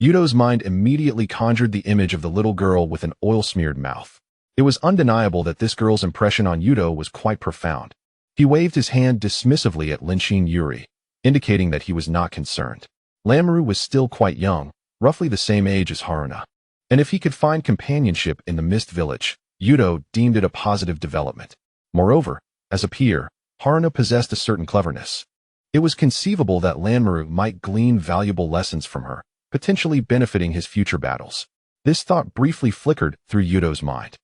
A: Yuto's mind immediately conjured the image of the little girl with an oil-smeared mouth. It was undeniable that this girl's impression on Youto was quite profound. He waved his hand dismissively at Linshin Yuri, indicating that he was not concerned. Lanmaru was still quite young, roughly the same age as Haruna. And if he could find companionship in the Mist Village, Youto deemed it a positive development. Moreover, as a peer, Haruna possessed a certain cleverness. It was conceivable that Lanmaru might glean valuable lessons from her, potentially benefiting his future battles. This thought briefly flickered through Yuto's mind.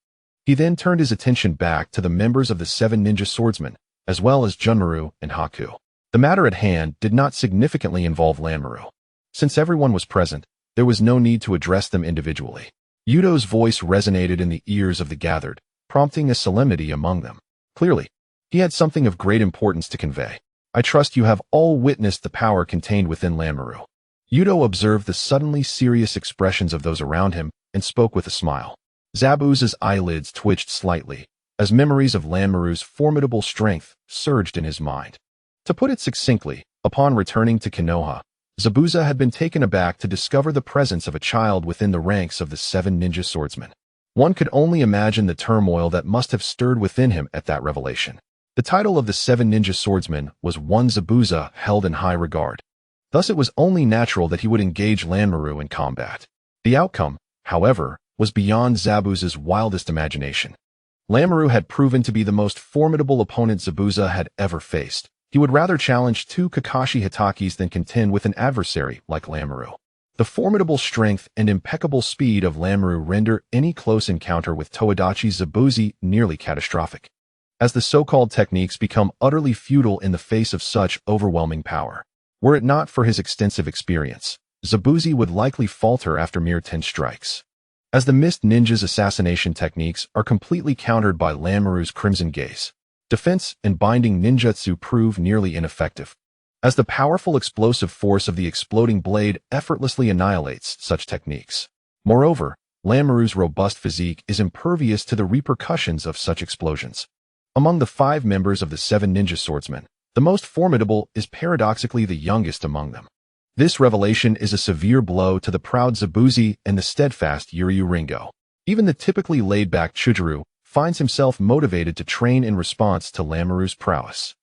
A: He then turned his attention back to the members of the 7 ninja swordsmen, as well as Junmaru and Haku. The matter at hand did not significantly involve Lanmaru. Since everyone was present, there was no need to address them individually. Yuto's voice resonated in the ears of the gathered, prompting a solemnity among them. Clearly, he had something of great importance to convey. I trust you have all witnessed the power contained within Lanmaru. Youto observed the suddenly serious expressions of those around him and spoke with a smile. Zabuza's eyelids twitched slightly, as memories of Lanmaru's formidable strength surged in his mind. To put it succinctly, upon returning to Konoha, Zabuza had been taken aback to discover the presence of a child within the ranks of the 7 ninja swordsmen. One could only imagine the turmoil that must have stirred within him at that revelation. The title of the 7 ninja swordsmen was one Zabuza held in high regard. Thus it was only natural that he would engage Lanmaru in combat. The outcome, however, was beyond Zabuza's wildest imagination. Lamoureux had proven to be the most formidable opponent Zabuza had ever faced. He would rather challenge two Kakashi Hitakis than contend with an adversary like Lamoureux. The formidable strength and impeccable speed of Lamoureux render any close encounter with Toadachi Zabuza nearly catastrophic, as the so-called techniques become utterly futile in the face of such overwhelming power. Were it not for his extensive experience, Zabuza would likely falter after mere 10 strikes. As the Mist Ninja's assassination techniques are completely countered by Lamoureux's Crimson Gaze, defense and binding ninjutsu prove nearly ineffective, as the powerful explosive force of the exploding blade effortlessly annihilates such techniques. Moreover, Lamoureux's robust physique is impervious to the repercussions of such explosions. Among the 5 members of the 7 ninja swordsmen, the most formidable is paradoxically the youngest among them. This revelation is a severe blow to the proud Zabuza and the steadfast Yuryu Ringo. Even the typically laid-back Chujuru finds himself motivated to train in response to Lamoureux's prowess.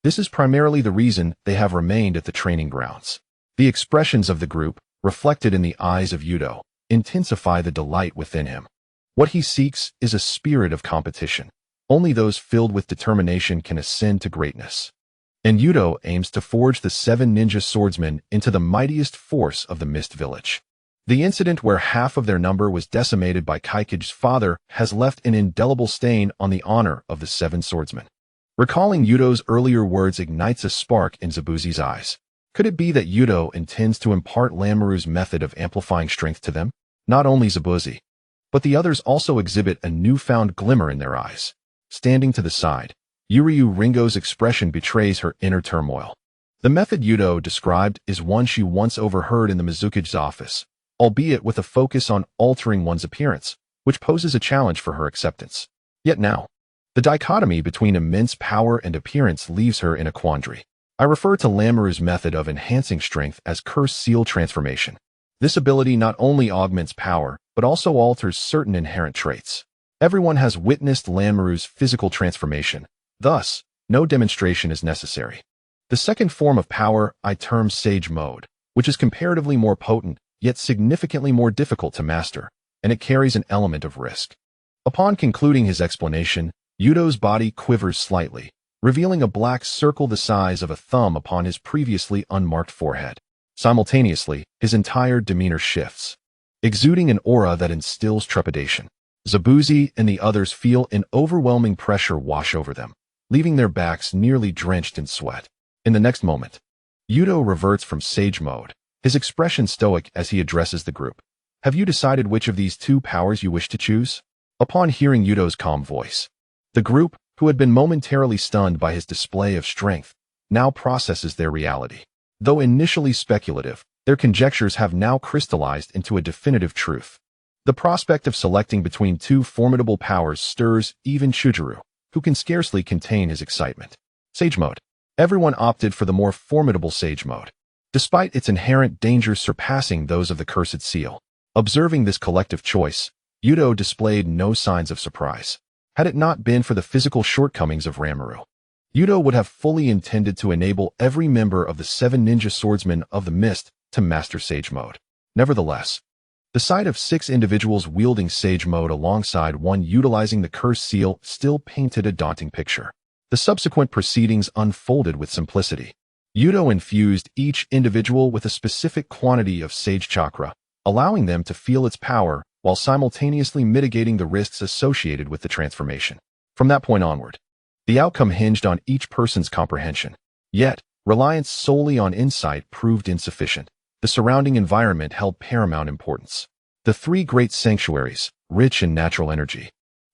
A: This is primarily the reason they have remained at the training grounds. The expressions of the group, reflected in the eyes of Youto, intensify the delight within him. What he seeks is a spirit of competition. Only those filled with determination can ascend to greatness. And Youto aims to forge the 7 ninja swordsmen into the mightiest force of the Mist Village. The incident where half of their number was decimated by Kaike's father has left an indelible stain on the honor of the 7 swordsmen. Recalling Yuto's earlier words ignites a spark in Zabuza's eyes. Could it be that Youto intends to impart Lamoureux's method of amplifying strength to them? Not only Zabuza, but the others also exhibit a newfound glimmer in their eyes. Standing to the side, Yuryu Ringo's expression betrays her inner turmoil. The method Youto described is one she once overheard in the Mizukage's office, albeit with a focus on altering one's appearance, which poses a challenge for her acceptance. Yet now, the dichotomy between immense power and appearance leaves her in a quandary. I refer to Lamoureux's method of enhancing strength as Curse Seal Transformation. This ability not only augments power, but also alters certain inherent traits. Everyone has witnessed Lamoureux's physical transformation. Thus, no demonstration is necessary. The second form of power I term Sage Mode, which is comparatively more potent, yet significantly more difficult to master, and it carries an element of risk. Upon concluding his explanation, Yuto's body quivers slightly, revealing a black circle the size of a thumb upon his previously unmarked forehead. Simultaneously, his entire demeanor shifts, exuding an aura that instills trepidation. Zabuza and the others feel an overwhelming pressure wash over them, leaving their backs nearly drenched in sweat. In the next moment, Youto reverts from Sage Mode, his expression stoic as he addresses the group. Have you decided which of these 2 powers you wish to choose? Upon hearing Yuto's calm voice, the group, who had been momentarily stunned by his display of strength, now processes their reality. Though initially speculative, their conjectures have now crystallized into a definitive truth. The prospect of selecting between 2 formidable powers stirs even Chujuru, who can scarcely contain his excitement. Sage Mode. Everyone opted for the more formidable Sage Mode, despite its inherent dangers surpassing those of the Cursed Seal. Observing this collective choice, Youto displayed no signs of surprise. Had it not been for the physical shortcomings of Lamoureux, Youto would have fully intended to enable every member of the 7 ninja swordsmen of the Mist to master Sage Mode. Nevertheless, the sight of 6 individuals wielding Sage Mode alongside one utilizing the Curse Seal still painted a daunting picture. The subsequent proceedings unfolded with simplicity. Youto infused each individual with a specific quantity of Sage Chakra, allowing them to feel its power while simultaneously mitigating the risks associated with the transformation. From that point onward, the outcome hinged on each person's comprehension. Yet, reliance solely on insight proved insufficient. The surrounding environment held paramount importance. The 3 great sanctuaries, rich in natural energy,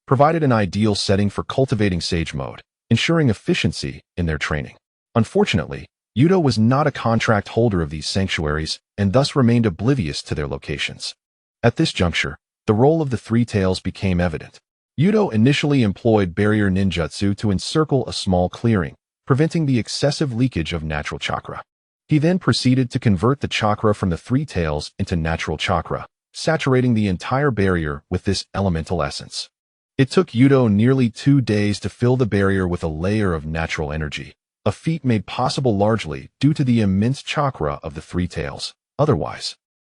A: provided an ideal setting for cultivating Sage Mode, ensuring efficiency in their training. Unfortunately, Youto was not a contract holder of these sanctuaries and thus remained oblivious to their locations. At this juncture, the role of the 3 tails became evident. Youto initially employed barrier ninjutsu to encircle a small clearing, preventing the excessive leakage of natural chakra. He then proceeded to convert the chakra from the 3 tails into natural chakra, saturating the entire barrier with this elemental essence. It took Youto nearly 2 days to fill the barrier with a layer of natural energy, a feat made possible largely due to the immense chakra of the 3 tails. Otherwise,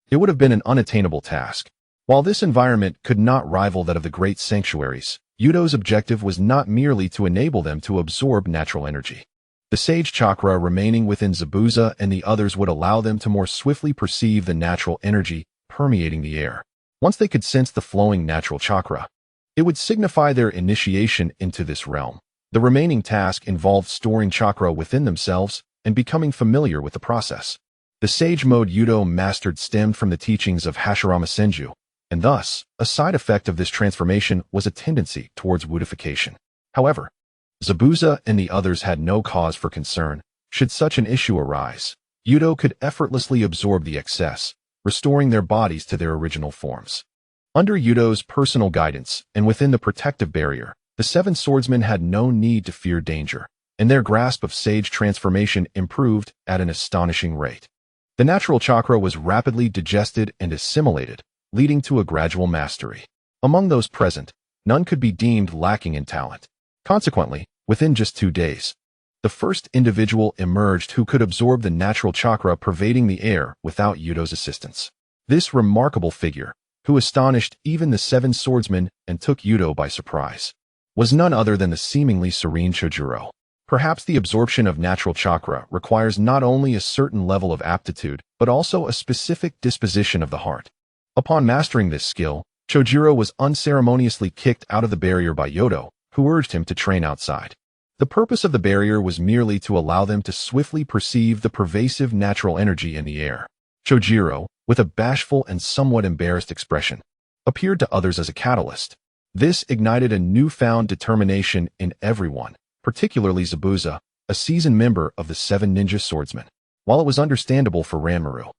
A: it would have been an unattainable task. While this environment could not rival that of the great sanctuaries, Yuto's objective was not merely to enable them to absorb natural energy. The Sage Chakra remaining within Zabuza and the others would allow them to more swiftly perceive the natural energy permeating the air. Once they could sense the flowing natural chakra, it would signify their initiation into this realm. The remaining task involved storing chakra within themselves and becoming familiar with the process. The Sage Mode Youto mastered stemmed from the teachings of Hashirama Senju, and thus, a side effect of this transformation was a tendency towards woodification. However, Zabuza and the others had no cause for concern. Should such an issue arise, Youto could effortlessly absorb the excess, restoring their bodies to their original forms. Under Yuto's personal guidance and within the protective barrier, the seven swordsmen had no need to fear danger, and their grasp of sage transformation improved at an astonishing rate. The natural chakra was rapidly digested and assimilated, leading to a gradual mastery. Among those present, none could be deemed lacking in talent. Consequently, within just 2 days, the first individual emerged who could absorb the natural chakra pervading the air without Yuto's assistance. This remarkable figure, who astonished even the seven swordsmen and took Youto by surprise, was none other than the seemingly serene Chojuro. Perhaps the absorption of natural chakra requires not only a certain level of aptitude, but also a specific disposition of the heart. Upon mastering this skill, Chojuro was unceremoniously kicked out of the barrier by Youto, who urged him to train outside. The purpose of the barrier was merely to allow them to swiftly perceive the pervasive natural energy in the air. Chojuro, with a bashful and somewhat embarrassed expression, appeared to others as a catalyst. This ignited a newfound determination in everyone, particularly Zabuza, a seasoned member of the Seven Ninja Swordsmen. While it was understandable for Ranmaru,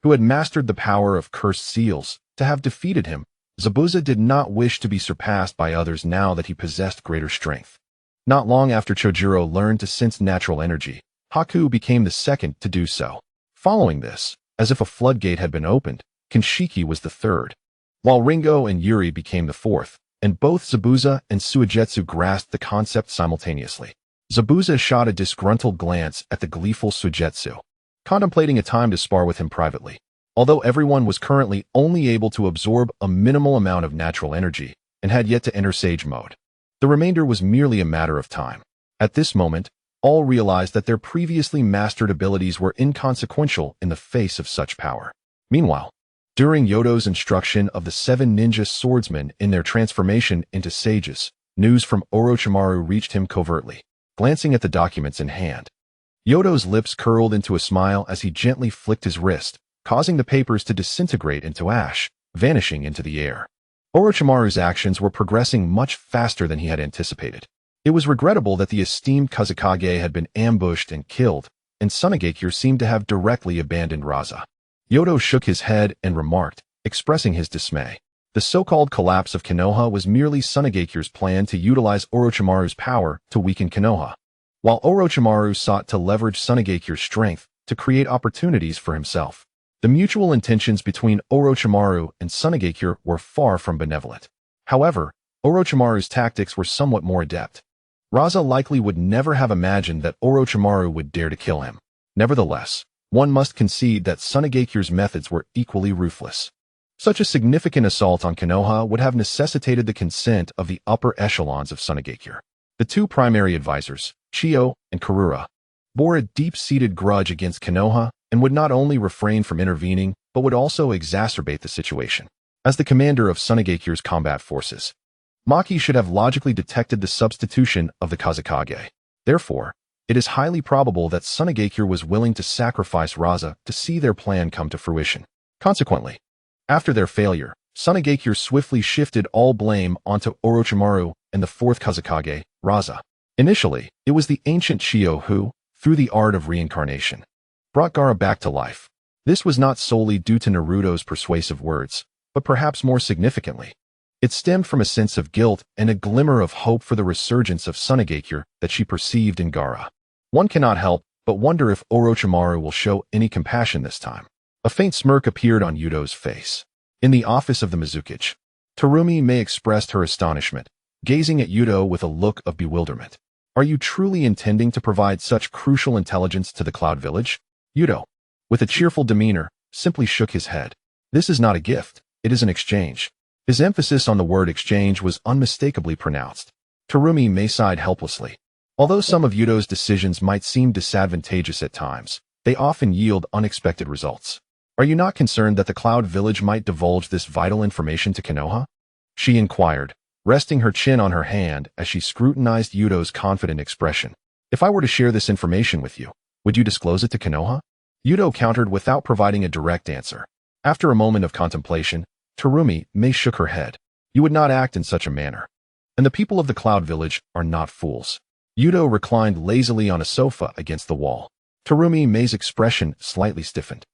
A: who had mastered the power of cursed seals, to have defeated him, Zabuza did not wish to be surpassed by others now that he possessed greater strength. Not long after Chojuro learned to sense natural energy, Haku became the second to do so. Following this, as if a floodgate had been opened, Kinshiki was the third, while Ringo and Yuri became the fourth, and both Zabuza and Suigetsu grasped the concept simultaneously. Zabuza shot a disgruntled glance at the gleeful Suigetsu, contemplating a time to spar with him privately. Although everyone was currently only able to absorb a minimal amount of natural energy and had yet to enter Sage Mode, the remainder was merely a matter of time. At this moment, all realized that their previously mastered abilities were inconsequential in the face of such power. Meanwhile, during Yoto's instruction of the seven ninja swordsmen in their transformation into sages, news from Orochimaru reached him covertly. Glancing at the documents in hand, Yoto's lips curled into a smile as he gently flicked his wrist, causing the papers to disintegrate into ash, vanishing into the air. Orochimaru's actions were progressing much faster than he had anticipated. It was regrettable that the esteemed Kazekage had been ambushed and killed, and Sunagakure seemed to have directly abandoned Raza. Youto shook his head and remarked, expressing his dismay. The so-called collapse of Konoha was merely Sunagakure's plan to utilize Orochimaru's power to weaken Konoha, while Orochimaru sought to leverage Sunagakure's strength to create opportunities for himself. The mutual intentions between Orochimaru and Sunagakure were far from benevolent. However, Orochimaru's tactics were somewhat more adept. Raza likely would never have imagined that Orochimaru would dare to kill him. Nevertheless, one must concede that Sunagakure's methods were equally ruthless. Such a significant assault on Konoha would have necessitated the consent of the upper echelons of Sunagakure. The two primary advisors, Chiyo and Karura, bore a deep-seated grudge against Konoha and would not only refrain from intervening, but would also exacerbate the situation. As the commander of Sunagakure's combat forces, Maki should have logically detected the substitution of the Kazekage. Therefore, it is highly probable that Sunagakure was willing to sacrifice Raza to see their plan come to fruition. Consequently, after their failure, Sunagakure swiftly shifted all blame onto Orochimaru and the fourth Kazekage, Raza. Initially, it was the ancient Chiyo who, through the art of reincarnation, brought Gaara back to life. This was not solely due to Naruto's persuasive words, but perhaps more significantly, it stemmed from a sense of guilt and a glimmer of hope for the resurgence of Sunagakure that she perceived in Gaara. One cannot help but wonder if Orochimaru will show any compassion this time. A faint smirk appeared on Yuto's face. In the office of the Mizukage, Terumi Mae expressed her astonishment, gazing at Youto with a look of bewilderment. Are you truly intending to provide such crucial intelligence to the Cloud Village? Youto, with a cheerful demeanor, simply shook his head. This is not a gift, it is an exchange. His emphasis on the word exchange was unmistakably pronounced. Terumi May sighed helplessly. Although some of Yuto's decisions might seem disadvantageous at times, they often yield unexpected results. Are you not concerned that the Cloud Village might divulge this vital information to Konoha? She inquired, resting her chin on her hand as she scrutinized Yuto's confident expression. If I were to share this information with you, would you disclose it to Konoha? Yuto countered without providing a direct answer. After a moment of contemplation, Terumi May shook her head. You would not act in such a manner. And the people of the Cloud Village are not fools. Yuto reclined lazily on a sofa against the wall. Terumi May's expression slightly stiffened.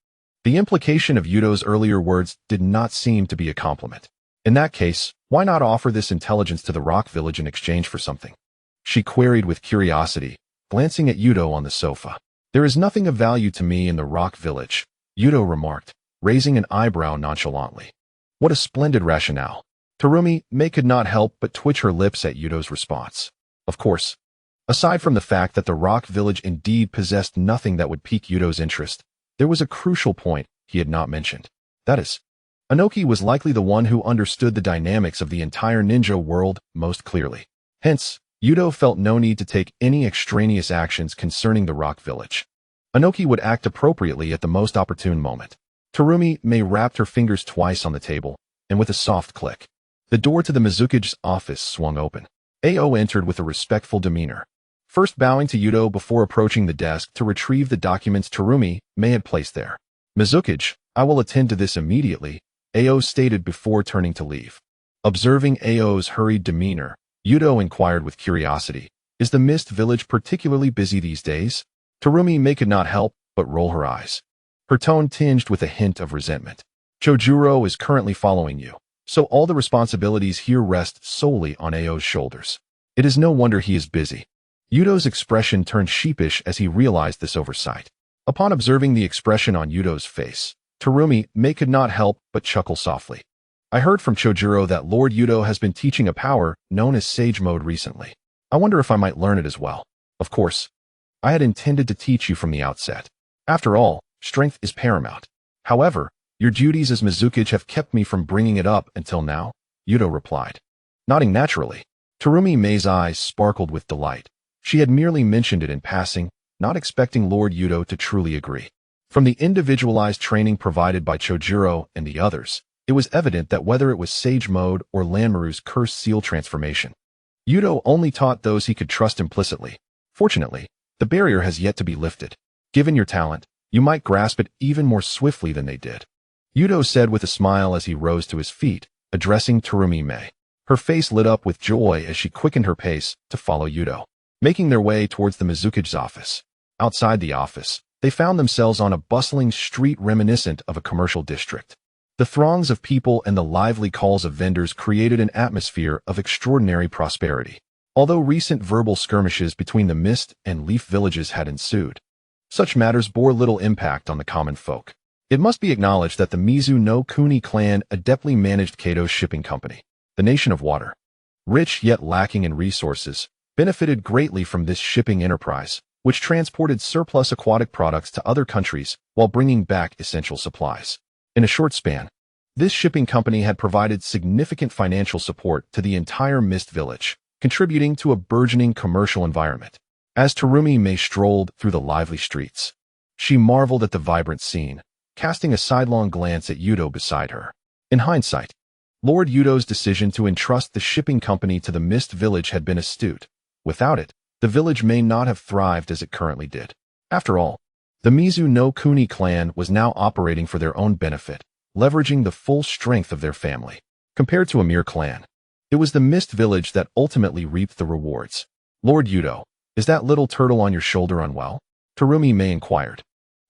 A: The implication of Yuto's earlier words did not seem to be a compliment. In that case, why not offer this intelligence to the Rock Village in exchange for something? She queried with curiosity, glancing at Yuto on the sofa. There is nothing of value to me in the Rock Village, Yuto remarked, raising an eyebrow nonchalantly. What a splendid rationale. Terumi May could not help but twitch her lips at Yuto's response. Of course. Aside from the fact that the Rock Village indeed possessed nothing that would pique Yuto's interest, there was a crucial point he had not mentioned. That is, Inoki was likely the one who understood the dynamics of the entire ninja world most clearly. Hence, Yuto felt no need to take any extraneous actions concerning the Rock Village. Inoki would act appropriately at the most opportune moment. Terumi May wrapped her fingers twice on the table, and with a soft click, the door to the Mizukage's office swung open. Ao entered with a respectful demeanor, first bowing to Yuto before approaching the desk to retrieve the documents Terumi May had placed there. Mizukage, I will attend to this immediately, Ao stated before turning to leave. Observing Ao's hurried demeanor, Yuto inquired with curiosity, is the Mist Village particularly busy these days? Terumi May could not help but roll her eyes. Her tone tinged with a hint of resentment. Chojuro is currently following you, so all the responsibilities here rest solely on Ao's shoulders. It is no wonder he is busy. Yuto's expression turned sheepish as he realized this oversight. Upon observing the expression on Yuto's face, Terumi May could not help but chuckle softly. I heard from Chojuro that Lord Youto has been teaching a power known as Sage Mode recently. I wonder if I might learn it as well. Of course, I had intended to teach you from the outset. After all, strength is paramount. However, your duties as Mizukage have kept me from bringing it up until now, Yuto replied. Nodding naturally, Terumi May's eyes sparkled with delight. She had merely mentioned it in passing, not expecting Lord Youto to truly agree. From the individualized training provided by Chojuro and the others, it was evident that whether it was Sage Mode or Lanmaru's Cursed Seal transformation, Yuto only taught those he could trust implicitly. Fortunately, the barrier has yet to be lifted. Given your talent, you might grasp it even more swiftly than they did. Yuto said with a smile as he rose to his feet, addressing Terumi May. Her face lit up with joy as she quickened her pace to follow Yuto. Making their way towards the Mizukage's office. Outside the office, they found themselves on a bustling street reminiscent of a commercial district. The throngs of people and the lively calls of vendors created an atmosphere of extraordinary prosperity. Although recent verbal skirmishes between the Mist and Leaf villages had ensued, such matters bore little impact on the common folk. It must be acknowledged that the Mizu no Kuni clan adeptly managed Kato's shipping company, the Nation of Water. Rich yet lacking in resources, benefited greatly from this shipping enterprise, which transported surplus aquatic products to other countries while bringing back essential supplies. In a short span, this shipping company had provided significant financial support to the entire Mist Village, contributing to a burgeoning commercial environment. As Terumi May strolled through the lively streets, she marveled at the vibrant scene, casting a sidelong glance at Yuto beside her. In hindsight, Lord Yuto's decision to entrust the shipping company to the Mist Village had been astute. Without it, the village may not have thrived as it currently did. After all, the Mizu no Kuni clan was now operating for their own benefit, leveraging the full strength of their family. Compared to a mere clan, it was the Mist Village that ultimately reaped the rewards. Lord Yuto, is that little turtle on your shoulder unwell? Terumi May inquired,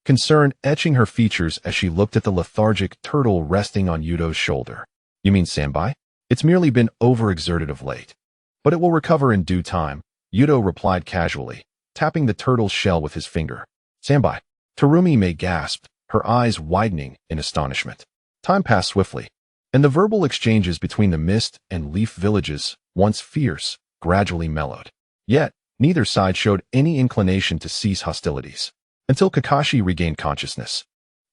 A: concern etching her features as she looked at the lethargic turtle resting on Yuto's shoulder. You mean Sanbai? It's merely been overexerted of late. But it will recover in due time, Yuto replied casually, tapping the turtle's shell with his finger. Sanbai. Terumi May gasped, her eyes widening in astonishment. Time passed swiftly, and the verbal exchanges between the Mist and Leaf villages, once fierce, gradually mellowed. Yet, neither side showed any inclination to cease hostilities. Until Kakashi regained consciousness,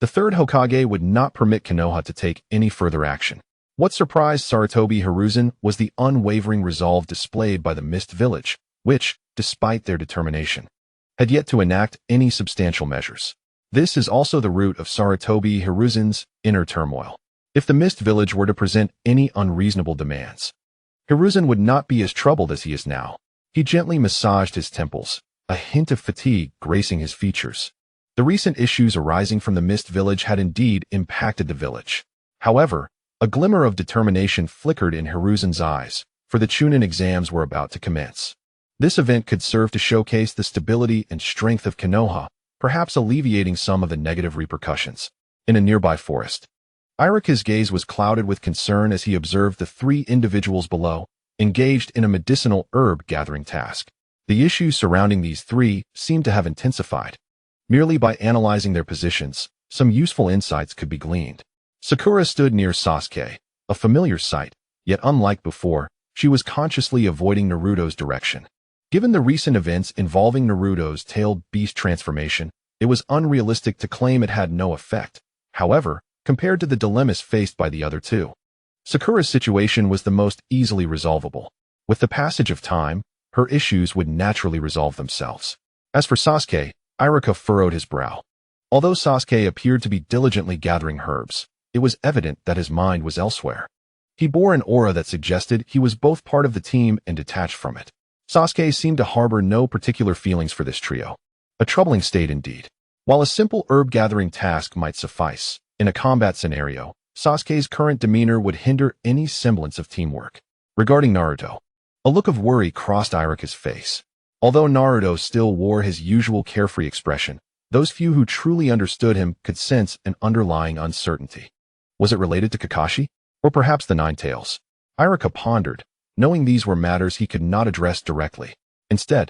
A: the third Hokage would not permit Konoha to take any further action. What surprised Sarutobi Hiruzen was the unwavering resolve displayed by the Mist Village, which, despite their determination, had yet to enact any substantial measures. This is also the root of Sarutobi Hiruzen's inner turmoil. If the Mist Village were to present any unreasonable demands, Hiruzen would not be as troubled as he is now. He gently massaged his temples, a hint of fatigue gracing his features. The recent issues arising from the Mist Village had indeed impacted the village. However, a glimmer of determination flickered in Hiruzen's eyes, for the Chunin exams were about to commence. This event could serve to showcase the stability and strength of Konoha, perhaps alleviating some of the negative repercussions. In a nearby forest, Irika's gaze was clouded with concern as he observed the three individuals below, engaged in a medicinal herb-gathering task. The issues surrounding these three seemed to have intensified. Merely by analyzing their positions, some useful insights could be gleaned. Sakura stood near Sasuke, a familiar sight, yet unlike before, she was consciously avoiding Naruto's direction. Given the recent events involving Naruto's tailed beast transformation, it was unrealistic to claim it had no effect. However, compared to the dilemmas faced by the other two, Sakura's situation was the most easily resolvable. With the passage of time, her issues would naturally resolve themselves. As for Sasuke, Irika furrowed his brow. Although Sasuke appeared to be diligently gathering herbs, it was evident that his mind was elsewhere. He bore an aura that suggested he was both part of the team and detached from it. Sasuke seemed to harbor no particular feelings for this trio. A troubling state indeed. While a simple herb-gathering task might suffice, in a combat scenario, Sasuke's current demeanor would hinder any semblance of teamwork. Regarding Naruto, a look of worry crossed Irika's face. Although Naruto still wore his usual carefree expression, those few who truly understood him could sense an underlying uncertainty. Was it related to Kakashi? Or perhaps the Nine Tails? Irika pondered, knowing these were matters he could not address directly. Instead,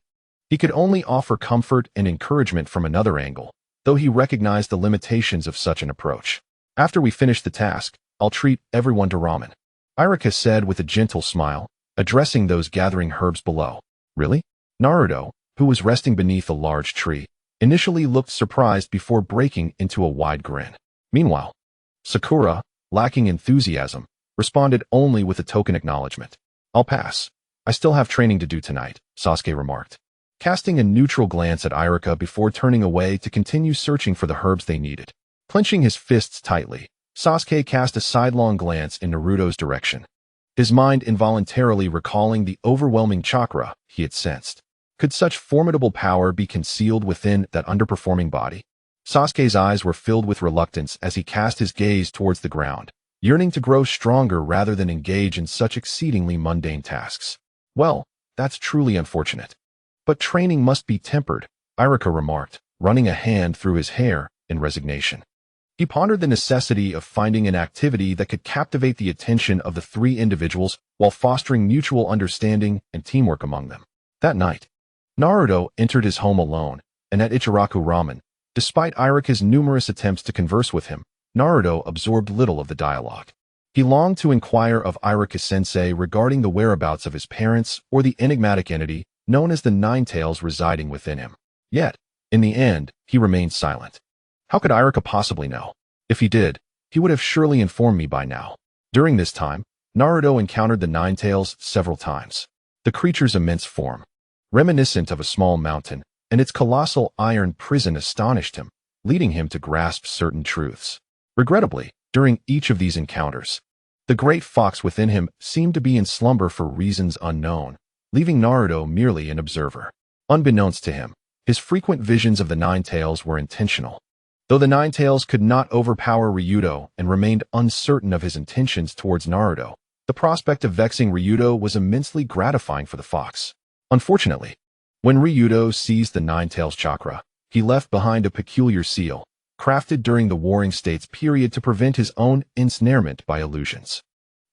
A: he could only offer comfort and encouragement from another angle, though he recognized the limitations of such an approach. After we finish the task, I'll treat everyone to ramen, Irika said with a gentle smile, addressing those gathering herbs below. Really? Naruto, who was resting beneath a large tree, initially looked surprised before breaking into a wide grin. Meanwhile, Sakura, lacking enthusiasm, responded only with a token acknowledgement. I'll pass. I still have training to do tonight, Sasuke remarked, casting a neutral glance at Irika before turning away to continue searching for the herbs they needed. Clenching his fists tightly, Sasuke cast a sidelong glance in Naruto's direction, his mind involuntarily recalling the overwhelming chakra he had sensed. Could such formidable power be concealed within that underperforming body? Sasuke's eyes were filled with reluctance as he cast his gaze towards the ground, yearning to grow stronger rather than engage in such exceedingly mundane tasks. Well, that's truly unfortunate. But training must be tempered, Irika remarked, running a hand through his hair in resignation. He pondered the necessity of finding an activity that could captivate the attention of the three individuals while fostering mutual understanding and teamwork among them. That night, Naruto entered his home alone, and at Ichiraku Ramen, despite Irika's numerous attempts to converse with him, Naruto absorbed little of the dialogue. He longed to inquire of Irika-sensei regarding the whereabouts of his parents or the enigmatic entity known as the Nine Tails residing within him. Yet, in the end, he remained silent. How could Irika possibly know? If he did, he would have surely informed me by now. During this time, Naruto encountered the Nine Tails several times. The creature's immense form, reminiscent of a small mountain, and its colossal iron prison astonished him, leading him to grasp certain truths. Regrettably, during each of these encounters, the great fox within him seemed to be in slumber for reasons unknown, leaving Naruto merely an observer. Unbeknownst to him, his frequent visions of the Nine Tails were intentional. Though the Nine Tails could not overpower Ryuto and remained uncertain of his intentions towards Naruto, the prospect of vexing Ryuto was immensely gratifying for the fox. Unfortunately, when Ryuto seized the Nine Tails chakra, he left behind a peculiar seal, crafted during the Warring States period to prevent his own ensnarement by illusions.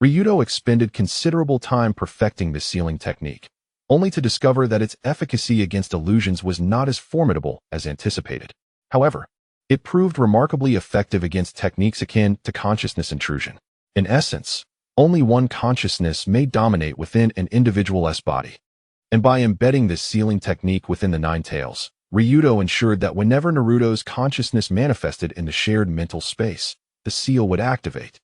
A: Ryuto expended considerable time perfecting this sealing technique, only to discover that its efficacy against illusions was not as formidable as anticipated. However, it proved remarkably effective against techniques akin to consciousness intrusion. In essence, only one consciousness may dominate within an individual's body. And by embedding this sealing technique within the Nine Tails, Ryuto ensured that whenever Naruto's consciousness manifested in the shared mental space, the seal would activate.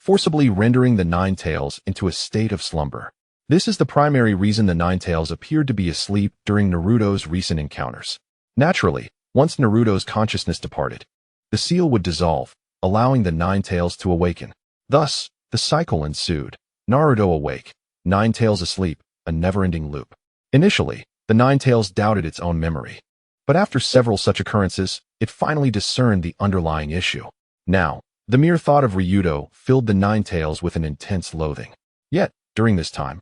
A: forcibly rendering the Nine Tails into a state of slumber. This is the primary reason the Nine Tails appeared to be asleep during Naruto's recent encounters. Naturally, once Naruto's consciousness departed, the seal would dissolve, allowing the Nine Tails to awaken. Thus, the cycle ensued. Naruto awake, Nine Tails asleep, a never-ending loop. Initially, the Nine Tails doubted its own memory. But after several such occurrences, it finally discerned the underlying issue. Now, the mere thought of Ryuto filled the Nine Tails with an intense loathing. Yet, during this time,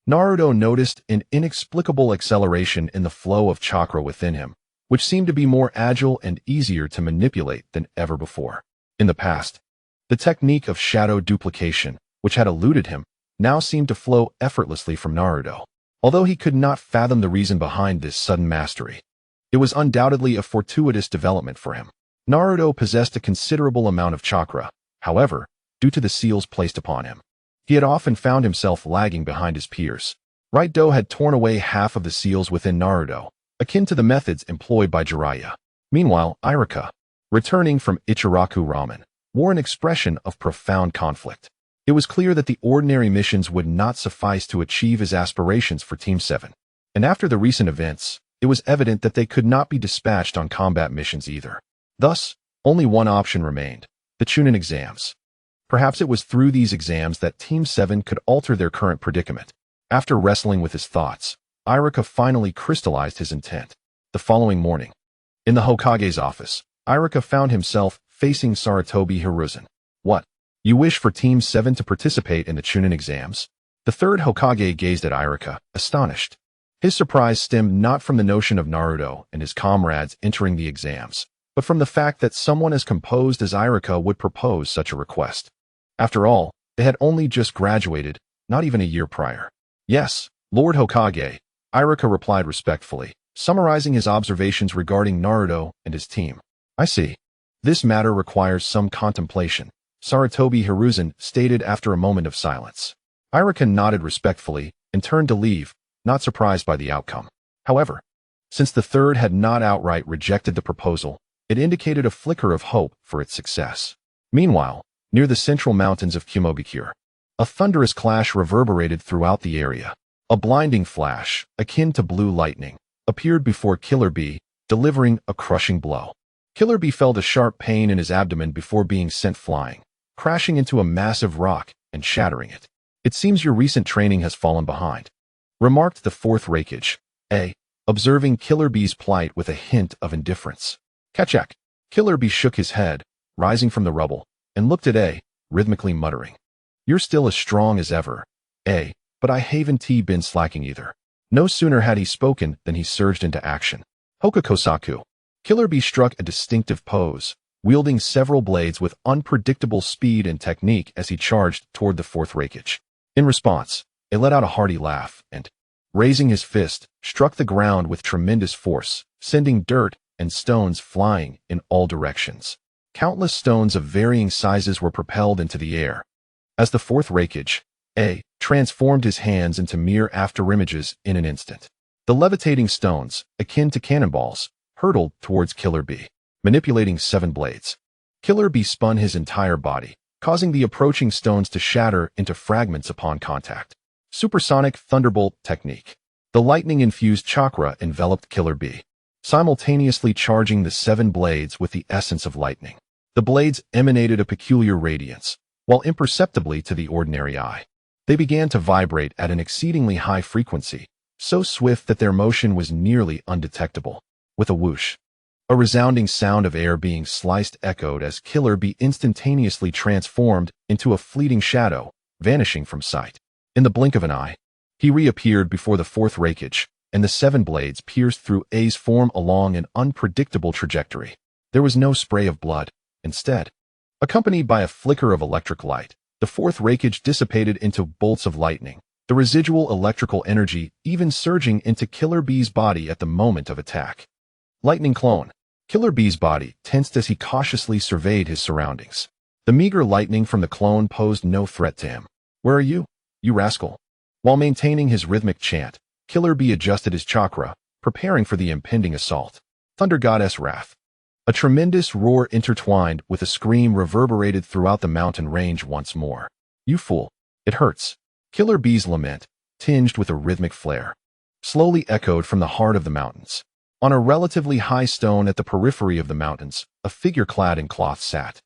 A: Naruto noticed an inexplicable acceleration in the flow of chakra within him, which seemed to be more agile and easier to manipulate than ever before. In the past, the technique of shadow duplication, which had eluded him, now seemed to flow effortlessly from Naruto. Although he could not fathom the reason behind this sudden mastery, it was undoubtedly a fortuitous development for him. Naruto possessed a considerable amount of chakra. However, due to the seals placed upon him, he had often found himself lagging behind his peers. Ryuto had torn away half of the seals within Naruto, akin to the methods employed by Jiraiya. Meanwhile, Iruka, returning from Ichiraku Ramen, wore an expression of profound conflict. It was clear that the ordinary missions would not suffice to achieve his aspirations for Team 7. And after the recent events, it was evident that they could not be dispatched on combat missions either. Thus, only one option remained: the Chunin exams. Perhaps it was through these exams that Team 7 could alter their current predicament. After wrestling with his thoughts, Iruka finally crystallized his intent. The following morning, in the Hokage's office, Iruka found himself facing Sarutobi Hiruzen. What? You wish for Team 7 to participate in the Chunin exams? The third Hokage gazed at Iruka, astonished. His surprise stemmed not from the notion of Naruto and his comrades entering the exams, but from the fact that someone as composed as Iruka would propose such a request. After all, they had only just graduated, not even a year prior. Yes, Lord Hokage, Iruka replied respectfully, summarizing his observations regarding Naruto and his team. I see. This matter requires some contemplation, Sarutobi Hiruzen stated after a moment of silence. Iruka nodded respectfully and turned to leave, not surprised by the outcome. However, since the third had not outright rejected the proposal, it indicated a flicker of hope for its success. Meanwhile, near the central mountains of Kumogakure, a thunderous clash reverberated throughout the area. A blinding flash, akin to blue lightning, appeared before Killer Bee, delivering a crushing blow. Killer Bee felt a sharp pain in his abdomen before being sent flying, crashing into a massive rock and shattering it. It seems your recent training has fallen behind, remarked the fourth Raikage, observing Killer Bee's plight with a hint of indifference. Kachak. Killer Bee shook his head, rising from the rubble, and looked at rhythmically muttering. You're still as strong as ever, but I haven't been slacking either. No sooner had he spoken than he surged into action. Hokakosaku. Killer Bee struck a distinctive pose, wielding several blades with unpredictable speed and technique as he charged toward the fourth Raikage. In response, it let out a hearty laugh and, raising his fist, struck the ground with tremendous force, sending dirt and stones flying in all directions. Countless stones of varying sizes were propelled into the air. As the fourth Raikage, transformed his hands into mere afterimages in an instant. The levitating stones, akin to cannonballs, hurtled towards Killer Bee, manipulating 7 blades. Killer Bee spun his entire body, causing the approaching stones to shatter into fragments upon contact. Supersonic Thunderbolt technique. The lightning-infused chakra enveloped Killer Bee, simultaneously charging the 7 blades with the essence of lightning. The blades emanated a peculiar radiance, while imperceptibly to the ordinary eye. They began to vibrate at an exceedingly high frequency, so swift that their motion was nearly undetectable. With a whoosh, a resounding sound of air being sliced echoed as Killer Bee instantaneously transformed into a fleeting shadow, vanishing from sight. In the blink of an eye, he reappeared before the fourth Raikage, and the 7 blades pierced through A's form along an unpredictable trajectory. There was no spray of blood. Instead, accompanied by a flicker of electric light, the fourth Raikage dissipated into bolts of lightning, the residual electrical energy even surging into Killer Bee's body at the moment of attack. Lightning clone. Killer Bee's body tensed as he cautiously surveyed his surroundings. The meager lightning from the clone posed no threat to him. Where are you, you rascal? While maintaining his rhythmic chant, Killer Bee adjusted his chakra, preparing for the impending assault. Thunder Goddess Wrath. A tremendous roar intertwined with a scream reverberated throughout the mountain range once more. You fool. It hurts. Killer Bee's lament, tinged with a rhythmic flare, slowly echoed from the heart of the mountains. On a relatively high stone at the periphery of the mountains, a figure clad in cloth sat,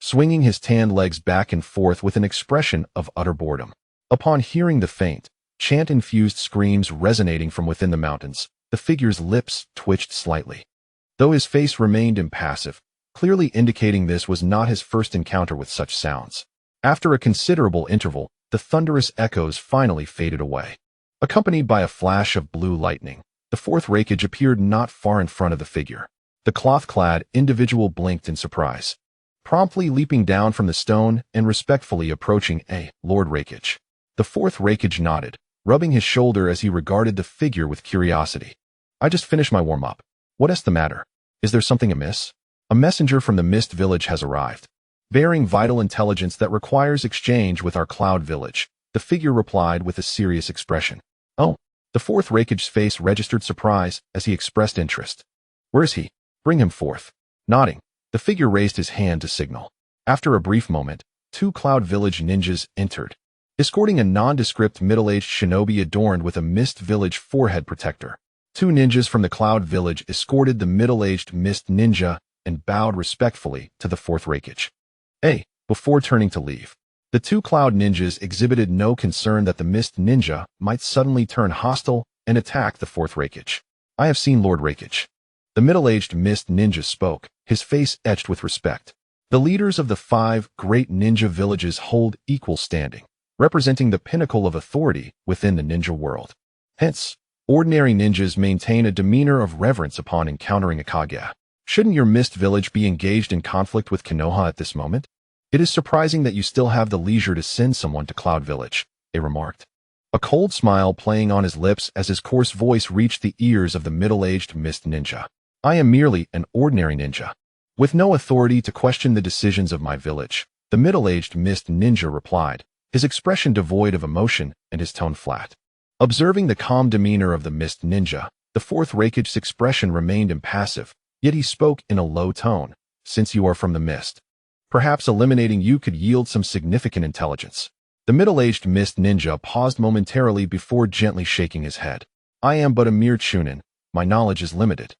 A: swinging his tanned legs back and forth with an expression of utter boredom. Upon hearing the faint, chant-infused screams resonating from within the mountains, the figure's lips twitched slightly, though his face remained impassive, clearly indicating this was not his first encounter with such sounds. After a considerable interval, the thunderous echoes finally faded away. Accompanied by a flash of blue lightning, the fourth Raikage appeared not far in front of the figure. The cloth-clad individual blinked in surprise, promptly leaping down from the stone and respectfully approaching Lord Raikage. The fourth Raikage nodded, rubbing his shoulder as he regarded the figure with curiosity. I just finished my warm-up. What's the matter? Is there something amiss? A messenger from the Mist Village has arrived, bearing vital intelligence that requires exchange with our Cloud Village, the figure replied with a serious expression. Oh, the fourth Raikage's face registered surprise as he expressed interest. Where is he? Bring him forth. Nodding, the figure raised his hand to signal. After a brief moment, 2 Cloud Village ninjas entered, escorting a nondescript middle-aged shinobi adorned with a Mist Village forehead protector. 2 ninjas from the Cloud Village escorted the middle-aged Mist Ninja and bowed respectfully to the fourth Raikage. Before turning to leave, the 2 Cloud Ninjas exhibited no concern that the Mist Ninja might suddenly turn hostile and attack the fourth Raikage. I have seen Lord Raikage. The middle-aged Mist Ninja spoke, his face etched with respect. The leaders of the 5 great ninja villages hold equal standing, representing the pinnacle of authority within the ninja world. Hence, ordinary ninjas maintain a demeanor of reverence upon encountering a Kage. Shouldn't your Mist Village be engaged in conflict with Konoha at this moment? It is surprising that you still have the leisure to send someone to Cloud Village, he remarked, a cold smile playing on his lips as his coarse voice reached the ears of the middle-aged Mist Ninja. I am merely an ordinary ninja, with no authority to question the decisions of my village, the middle-aged Mist Ninja replied, his expression devoid of emotion and his tone flat. Observing the calm demeanor of the Mist Ninja, the fourth Raikage's expression remained impassive, yet he spoke in a low tone. Since you are from the mist, perhaps eliminating you could yield some significant intelligence. The middle-aged Mist Ninja paused momentarily before gently shaking his head. I am but a mere chunin. My knowledge is limited.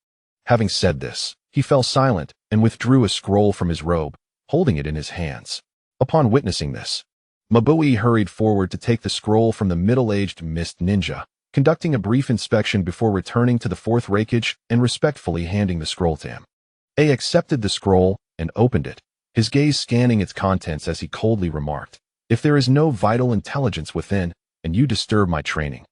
A: Having said this, he fell silent and withdrew a scroll from his robe, holding it in his hands. Upon witnessing this, Mabui hurried forward to take the scroll from the middle-aged Mist Ninja, conducting a brief inspection before returning to the fourth Raikage and respectfully handing the scroll to him. Accepted the scroll and opened it, his gaze scanning its contents as he coldly remarked, if there is no vital intelligence within, and you disturb my training,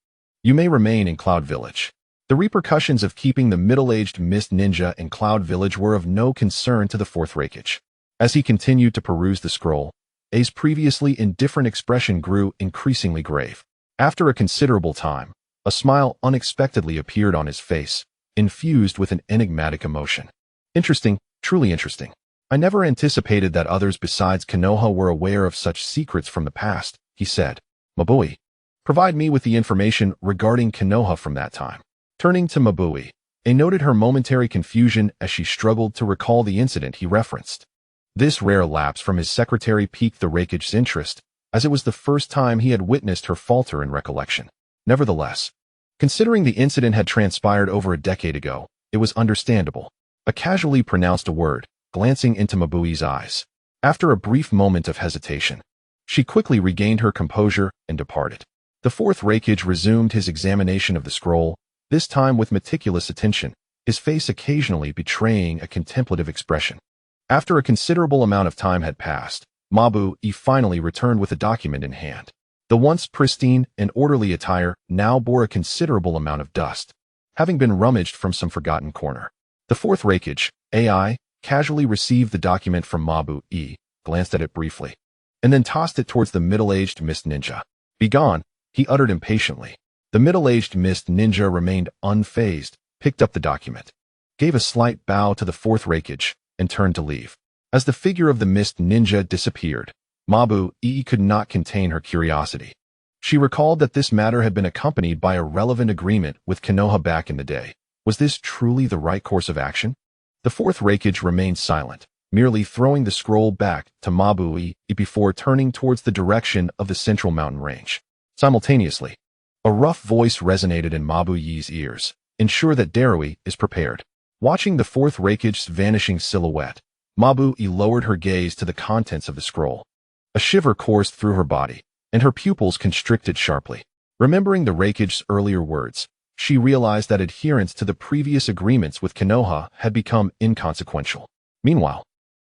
A: you may remain in Cloud Village. The repercussions of keeping the middle-aged Mist Ninja in Cloud Village were of no concern to the fourth Raikage. As he continued to peruse the scroll, A's previously indifferent expression grew increasingly grave. After a considerable time, a smile unexpectedly appeared on his face, infused with an enigmatic emotion. Interesting, truly interesting. I never anticipated that others besides Konoha were aware of such secrets from the past, he said. Mabui, provide me with the information regarding Konoha from that time. Turning to Mabui, A noted her momentary confusion as she struggled to recall the incident he referenced. This rare lapse from his secretary piqued the Raikage's interest, as it was the first time he had witnessed her falter in recollection. Nevertheless, considering the incident had transpired over a decade ago, it was understandable. A casually pronounced a word, glancing into Mabui's eyes. After a brief moment of hesitation, she quickly regained her composure and departed. The fourth Raikage resumed his examination of the scroll, this time with meticulous attention, his face occasionally betraying a contemplative expression. After a considerable amount of time had passed, Mabui finally returned with a document in hand. The once pristine and orderly attire now bore a considerable amount of dust, having been rummaged from some forgotten corner. The fourth Raikage, AI, casually received the document from Mabui, glanced at it briefly, and then tossed it towards the middle-aged Mist Ninja. "Begone," he uttered impatiently. The middle-aged Mist Ninja remained unfazed, picked up the document, gave a slight bow to the fourth Raikage, and turned to leave. As the figure of the Mist Ninja disappeared, Mabui could not contain her curiosity. She recalled that this matter had been accompanied by a relevant agreement with Konoha back in the day. Was this truly the right course of action? The fourth Raikage remained silent, merely throwing the scroll back to Mabui before turning towards the direction of the central mountain range. Simultaneously, a rough voice resonated in Mabuyi's ears. Ensure that Darui is prepared. Watching the fourth Raikage's vanishing silhouette, Mabui lowered her gaze to the contents of the scroll. A shiver coursed through her body, and her pupils constricted sharply. Remembering the Raikage's earlier words, she realized that adherence to the previous agreements with Konoha had become inconsequential. Meanwhile,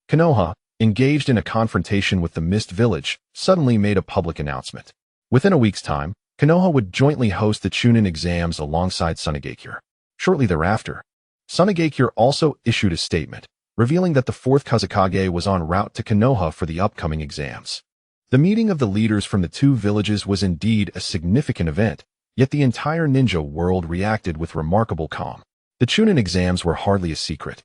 A: Konoha, engaged in a confrontation with the Mist Village, suddenly made a public announcement. Within a week's time, Konoha would jointly host the Chunin exams alongside Tsunagakure. Shortly thereafter, Tsunagakure also issued a statement, revealing that the fourth Kazekage was en route to Konoha for the upcoming exams. The meeting of the leaders from the two villages was indeed a significant event, yet the entire ninja world reacted with remarkable calm. The Chunin exams were hardly a secret.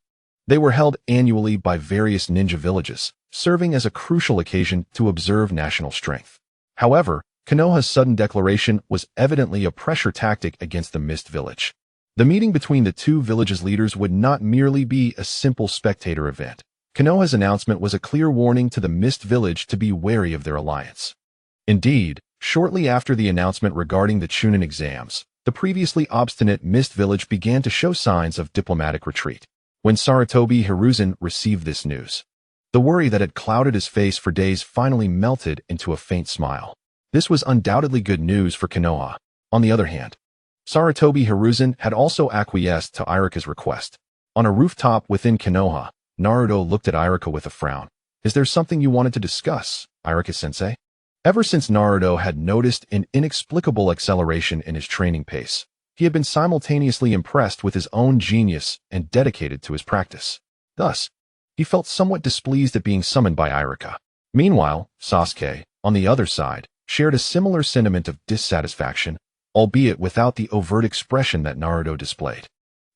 A: They were held annually by various ninja villages, serving as a crucial occasion to observe national strength. However, Konoha's sudden declaration was evidently a pressure tactic against the Mist Village. The meeting between the two villages' leaders would not merely be a simple spectator event. Konoha's announcement was a clear warning to the Mist Village to be wary of their alliance. Indeed, shortly after the announcement regarding the Chunin exams, the previously obstinate Mist Village began to show signs of diplomatic retreat. When Sarutobi Hiruzen received this news, the worry that had clouded his face for days finally melted into a faint smile. This was undoubtedly good news for Konoha. On the other hand, Sarutobi Hiruzen had also acquiesced to Irika's request. On a rooftop within Konoha, Naruto looked at Irika with a frown. Is there something you wanted to discuss, Irika-sensei? Ever since Naruto had noticed an inexplicable acceleration in his training pace, he had been simultaneously impressed with his own genius and dedicated to his practice. Thus, he felt somewhat displeased at being summoned by Irika. Meanwhile, Sasuke, on the other side, shared a similar sentiment of dissatisfaction, albeit without the overt expression that Naruto displayed.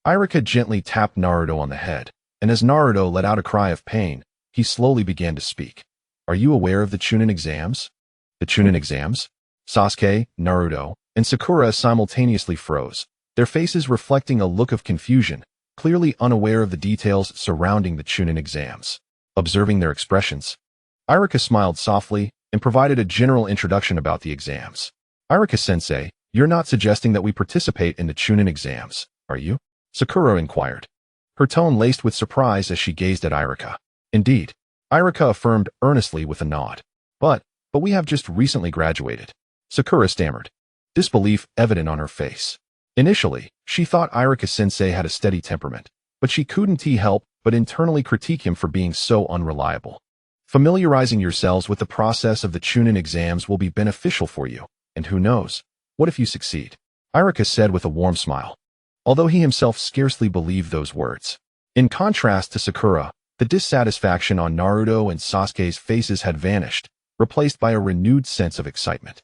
A: Irika gently tapped Naruto on the head, and as Naruto let out a cry of pain, he slowly began to speak. Are you aware of the Chunin exams? The Chunin exams? Sasuke, Naruto, and Sakura simultaneously froze, their faces reflecting a look of confusion, clearly unaware of the details surrounding the Chunin exams. Observing their expressions, Irika smiled softly and provided a general introduction about the exams. Irika-sensei, you're not suggesting that we participate in the Chunin exams, are you? Sakura inquired, her tone laced with surprise as she gazed at Irika. Indeed, Irika affirmed earnestly with a nod. But we have just recently graduated. Sakura stammered, disbelief evident on her face. Initially, she thought Irika-sensei had a steady temperament, but she couldn't help but internally critique him for being so unreliable. Familiarizing yourselves with the process of the Chunin exams will be beneficial for you, and who knows, what if you succeed? Irika said with a warm smile, although he himself scarcely believed those words. In contrast to Sakura, the dissatisfaction on Naruto and Sasuke's faces had vanished, replaced by a renewed sense of excitement.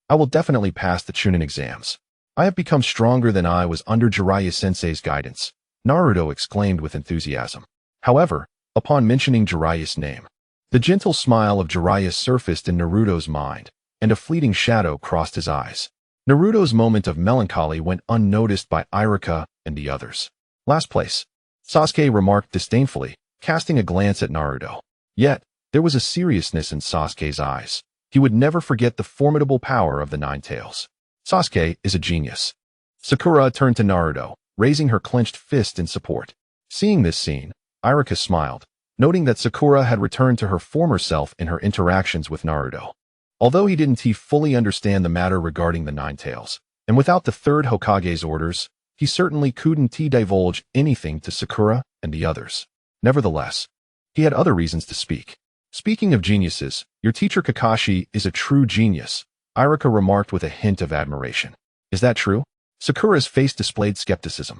A: I will definitely pass the Chunin exams. I have become stronger than I was under Jiraiya-sensei's guidance, Naruto exclaimed with enthusiasm. However, upon mentioning Jiraiya's name, the gentle smile of Jiraiya surfaced in Naruto's mind, and a fleeting shadow crossed his eyes. Naruto's moment of melancholy went unnoticed by Irika and the others. Last place, Sasuke remarked disdainfully, casting a glance at Naruto. Yet, there was a seriousness in Sasuke's eyes. He would never forget the formidable power of the Nine Tails. Sasuke is a genius. Sakura turned to Naruto, raising her clenched fist in support. Seeing this scene, Irika smiled, noting that Sakura had returned to her former self in her interactions with Naruto. Although he didn't fully understand the matter regarding the Nine Tails, and without the third Hokage's orders, he certainly couldn't divulge anything to Sakura and the others. Nevertheless, he had other reasons to speak. Speaking of geniuses, your teacher Kakashi is a true genius, Irika remarked with a hint of admiration. Is that true? Sakura's face displayed skepticism.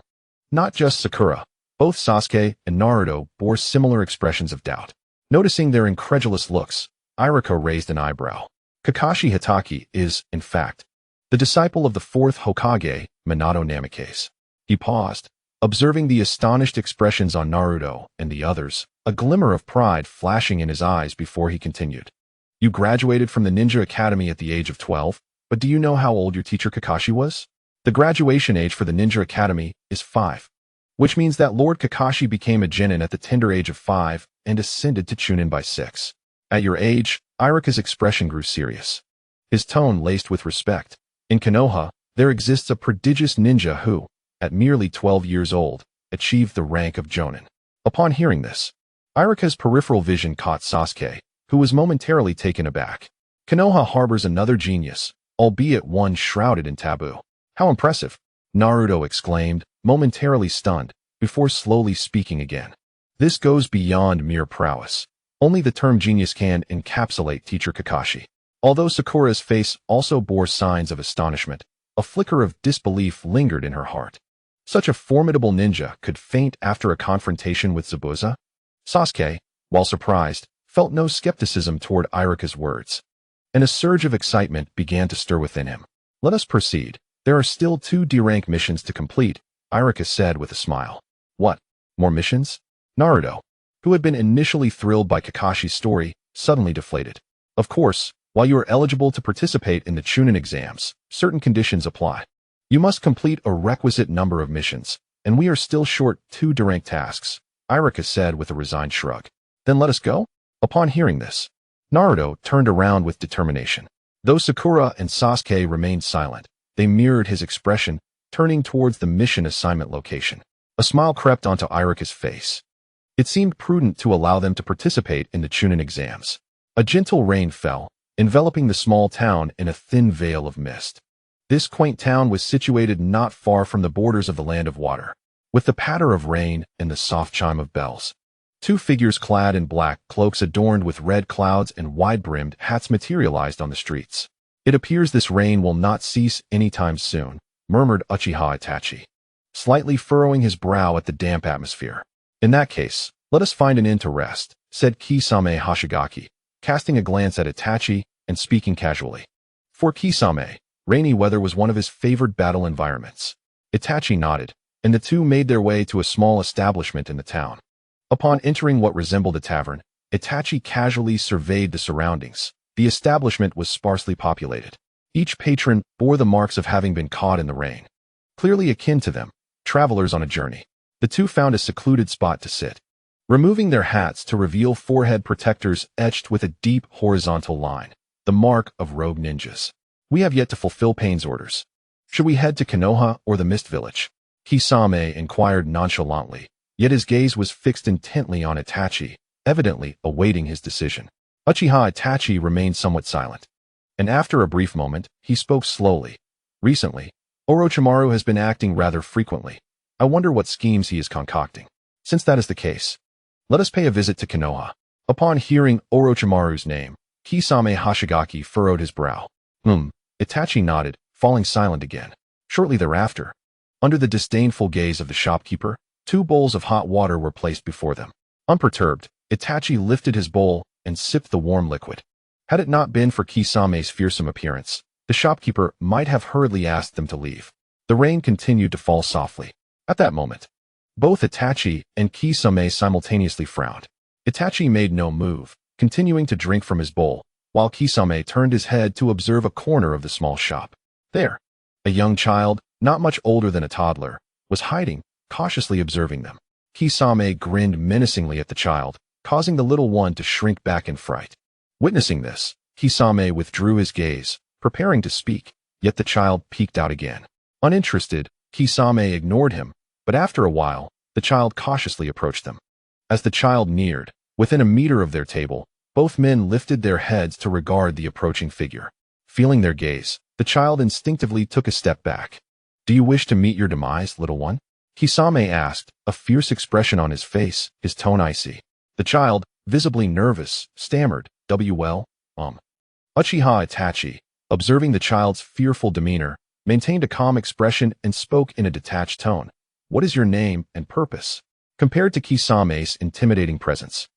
A: Not just Sakura, both Sasuke and Naruto bore similar expressions of doubt. Noticing their incredulous looks, Irika raised an eyebrow. Kakashi Hitaki is, in fact, the disciple of the fourth Hokage, Minato Namikaze. He paused, observing the astonished expressions on Naruto and the others, a glimmer of pride flashing in his eyes before he continued. You graduated from the Ninja Academy at the age of 12, but do you know how old your teacher Kakashi was? The graduation age for the Ninja Academy is 5. which means that Lord Kakashi became a genin at the tender age of 5 and ascended to Chunin by 6. At your age, Irika's expression grew serious. His tone laced with respect. In Konoha, there exists a prodigious ninja who, at merely 12 years old, achieved the rank of Jonin. Upon hearing this, Irika's peripheral vision caught Sasuke, who was momentarily taken aback. Konoha harbors another genius, albeit one shrouded in taboo. How impressive! Naruto exclaimed, momentarily stunned, before slowly speaking again. This goes beyond mere prowess. Only the term genius can encapsulate Teacher Kakashi. Although Sakura's face also bore signs of astonishment, a flicker of disbelief lingered in her heart. Such a formidable ninja could faint after a confrontation with Zabuza? Sasuke, while surprised, felt no skepticism toward Irika's words, and a surge of excitement began to stir within him. Let us proceed. There are still 2 D-rank missions to complete, Irika said with a smile. What? More missions? Naruto, who had been initially thrilled by Kakashi's story, suddenly deflated. Of course, while you are eligible to participate in the Chunin exams, certain conditions apply. You must complete a requisite number of missions, and we are still short 2 D-rank tasks, Irika said with a resigned shrug. Then let us go? Upon hearing this, Naruto turned around with determination. Though Sakura and Sasuke remained silent, they mirrored his expression, turning towards the mission assignment location. A smile crept onto Irika's face. It seemed prudent to allow them to participate in the Chunin exams. A gentle rain fell, enveloping the small town in a thin veil of mist. This quaint town was situated not far from the borders of the Land of Water. With the patter of rain and the soft chime of bells, 2 figures clad in black cloaks adorned with red clouds and wide-brimmed hats materialized on the streets. It appears this rain will not cease anytime soon, murmured Uchiha Itachi, slightly furrowing his brow at the damp atmosphere. In that case, let us find an inn to rest, said Kisame Hoshigaki, casting a glance at Itachi and speaking casually. For Kisame, rainy weather was one of his favored battle environments. Itachi nodded, and the 2 made their way to a small establishment in the town. Upon entering what resembled a tavern, Itachi casually surveyed the surroundings. The establishment was sparsely populated. Each patron bore the marks of having been caught in the rain. Clearly akin to them, travelers on a journey. The 2 found a secluded spot to sit, removing their hats to reveal forehead protectors etched with a deep horizontal line, the mark of rogue ninjas. We have yet to fulfill Pain's orders. Should we head to Konoha or the Mist Village? Kisame inquired nonchalantly, yet his gaze was fixed intently on Itachi, evidently awaiting his decision. Uchiha Itachi remained somewhat silent, and after a brief moment, he spoke slowly. Recently, Orochimaru has been acting rather frequently. I wonder what schemes he is concocting. Since that is the case, let us pay a visit to Konoha. Upon hearing Orochimaru's name, Kisame Hoshigaki furrowed his brow. Itachi nodded, falling silent again. Shortly thereafter, under the disdainful gaze of the shopkeeper, 2 bowls of hot water were placed before them. Unperturbed, Itachi lifted his bowl and sipped the warm liquid. Had it not been for Kisame's fearsome appearance, the shopkeeper might have hurriedly asked them to leave. The rain continued to fall softly. At that moment, both Itachi and Kisame simultaneously frowned. Itachi made no move, continuing to drink from his bowl, while Kisame turned his head to observe a corner of the small shop. There, a young child, not much older than a toddler, was hiding, cautiously observing them. Kisame grinned menacingly at the child, causing the little one to shrink back in fright. Witnessing this, Kisame withdrew his gaze, preparing to speak, yet the child peeked out again. Uninterested, Kisame ignored him, but after a while, the child cautiously approached them. As the child neared, within a meter of their table, both men lifted their heads to regard the approaching figure. Feeling their gaze, the child instinctively took a step back. Do you wish to meet your demise, little one? Kisame asked, a fierce expression on his face, his tone icy. The child, visibly nervous, stammered, Uchiha Itachi, observing the child's fearful demeanor, maintained a calm expression and spoke in a detached tone. What is your name and purpose? Compared to Kisame's intimidating presence,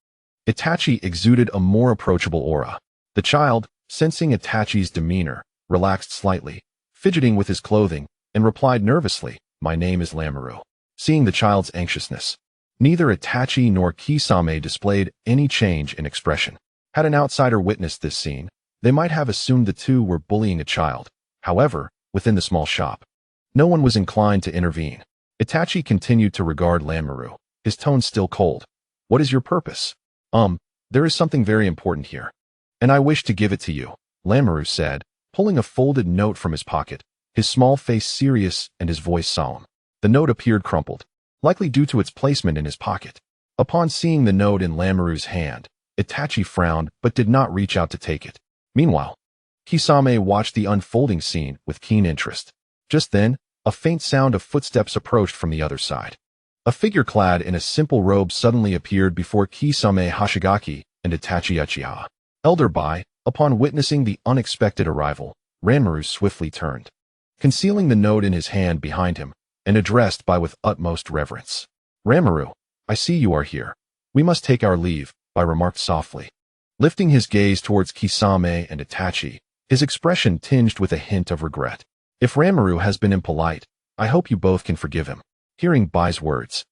A: Itachi exuded a more approachable aura. The child, sensing Itachi's demeanor, relaxed slightly, fidgeting with his clothing, and replied nervously, my name is Lamoureux. Seeing the child's anxiousness, neither Itachi nor Kisame displayed any change in expression. Had an outsider witnessed this scene, they might have assumed the 2 were bullying a child. However, within the small shop, no one was inclined to intervene. Itachi continued to regard Ranmaru, his tone still cold. What is your purpose? There is something very important here. And I wish to give it to you, Ranmaru said, pulling a folded note from his pocket, his small face serious and his voice solemn. The note appeared crumpled, likely due to its placement in his pocket. Upon seeing the note in Ranmaru's hand, Itachi frowned but did not reach out to take it. Meanwhile, Kisame watched the unfolding scene with keen interest. Just then, a faint sound of footsteps approached from the other side. A figure clad in a simple robe suddenly appeared before Kisame Hashigaki and Itachi Uchiha. Elder Bai, upon witnessing the unexpected arrival, Ranmaru swiftly turned, concealing the note in his hand behind him, and addressed Bai with utmost reverence. Ranmaru, I see you are here. We must take our leave, Bai remarked softly. Lifting his gaze towards Kisame and Itachi, his expression tinged with a hint of regret. If Ranmaru has been impolite, I hope you both can forgive him. Hearing Bai's words,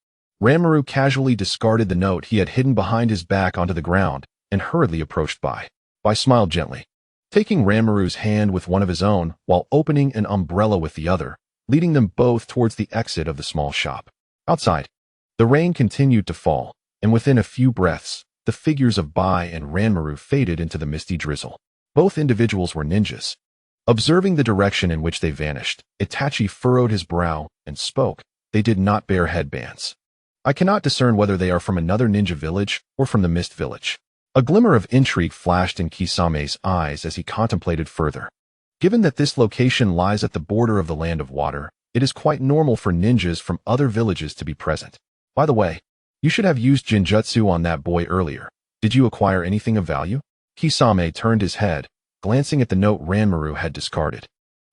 A: Ranmaru casually discarded the note he had hidden behind his back onto the ground and hurriedly approached Bai. Bai smiled gently, taking Ranmaru's hand with one of his own while opening an umbrella with the other, leading them both towards the exit of the small shop. Outside, the rain continued to fall, and within a few breaths, the figures of Bai and Ranmaru faded into the misty drizzle. Both individuals were ninjas. Observing the direction in which they vanished, Itachi furrowed his brow and spoke. They did not bear headbands. I cannot discern whether they are from another ninja village or from the Mist Village. A glimmer of intrigue flashed in Kisame's eyes as he contemplated further. Given that this location lies at the border of the Land of Water, it is quite normal for ninjas from other villages to be present. By the way, you should have used Jinjutsu on that boy earlier. Did you acquire anything of value? Kisame turned his head, glancing at the note Ranmaru had discarded,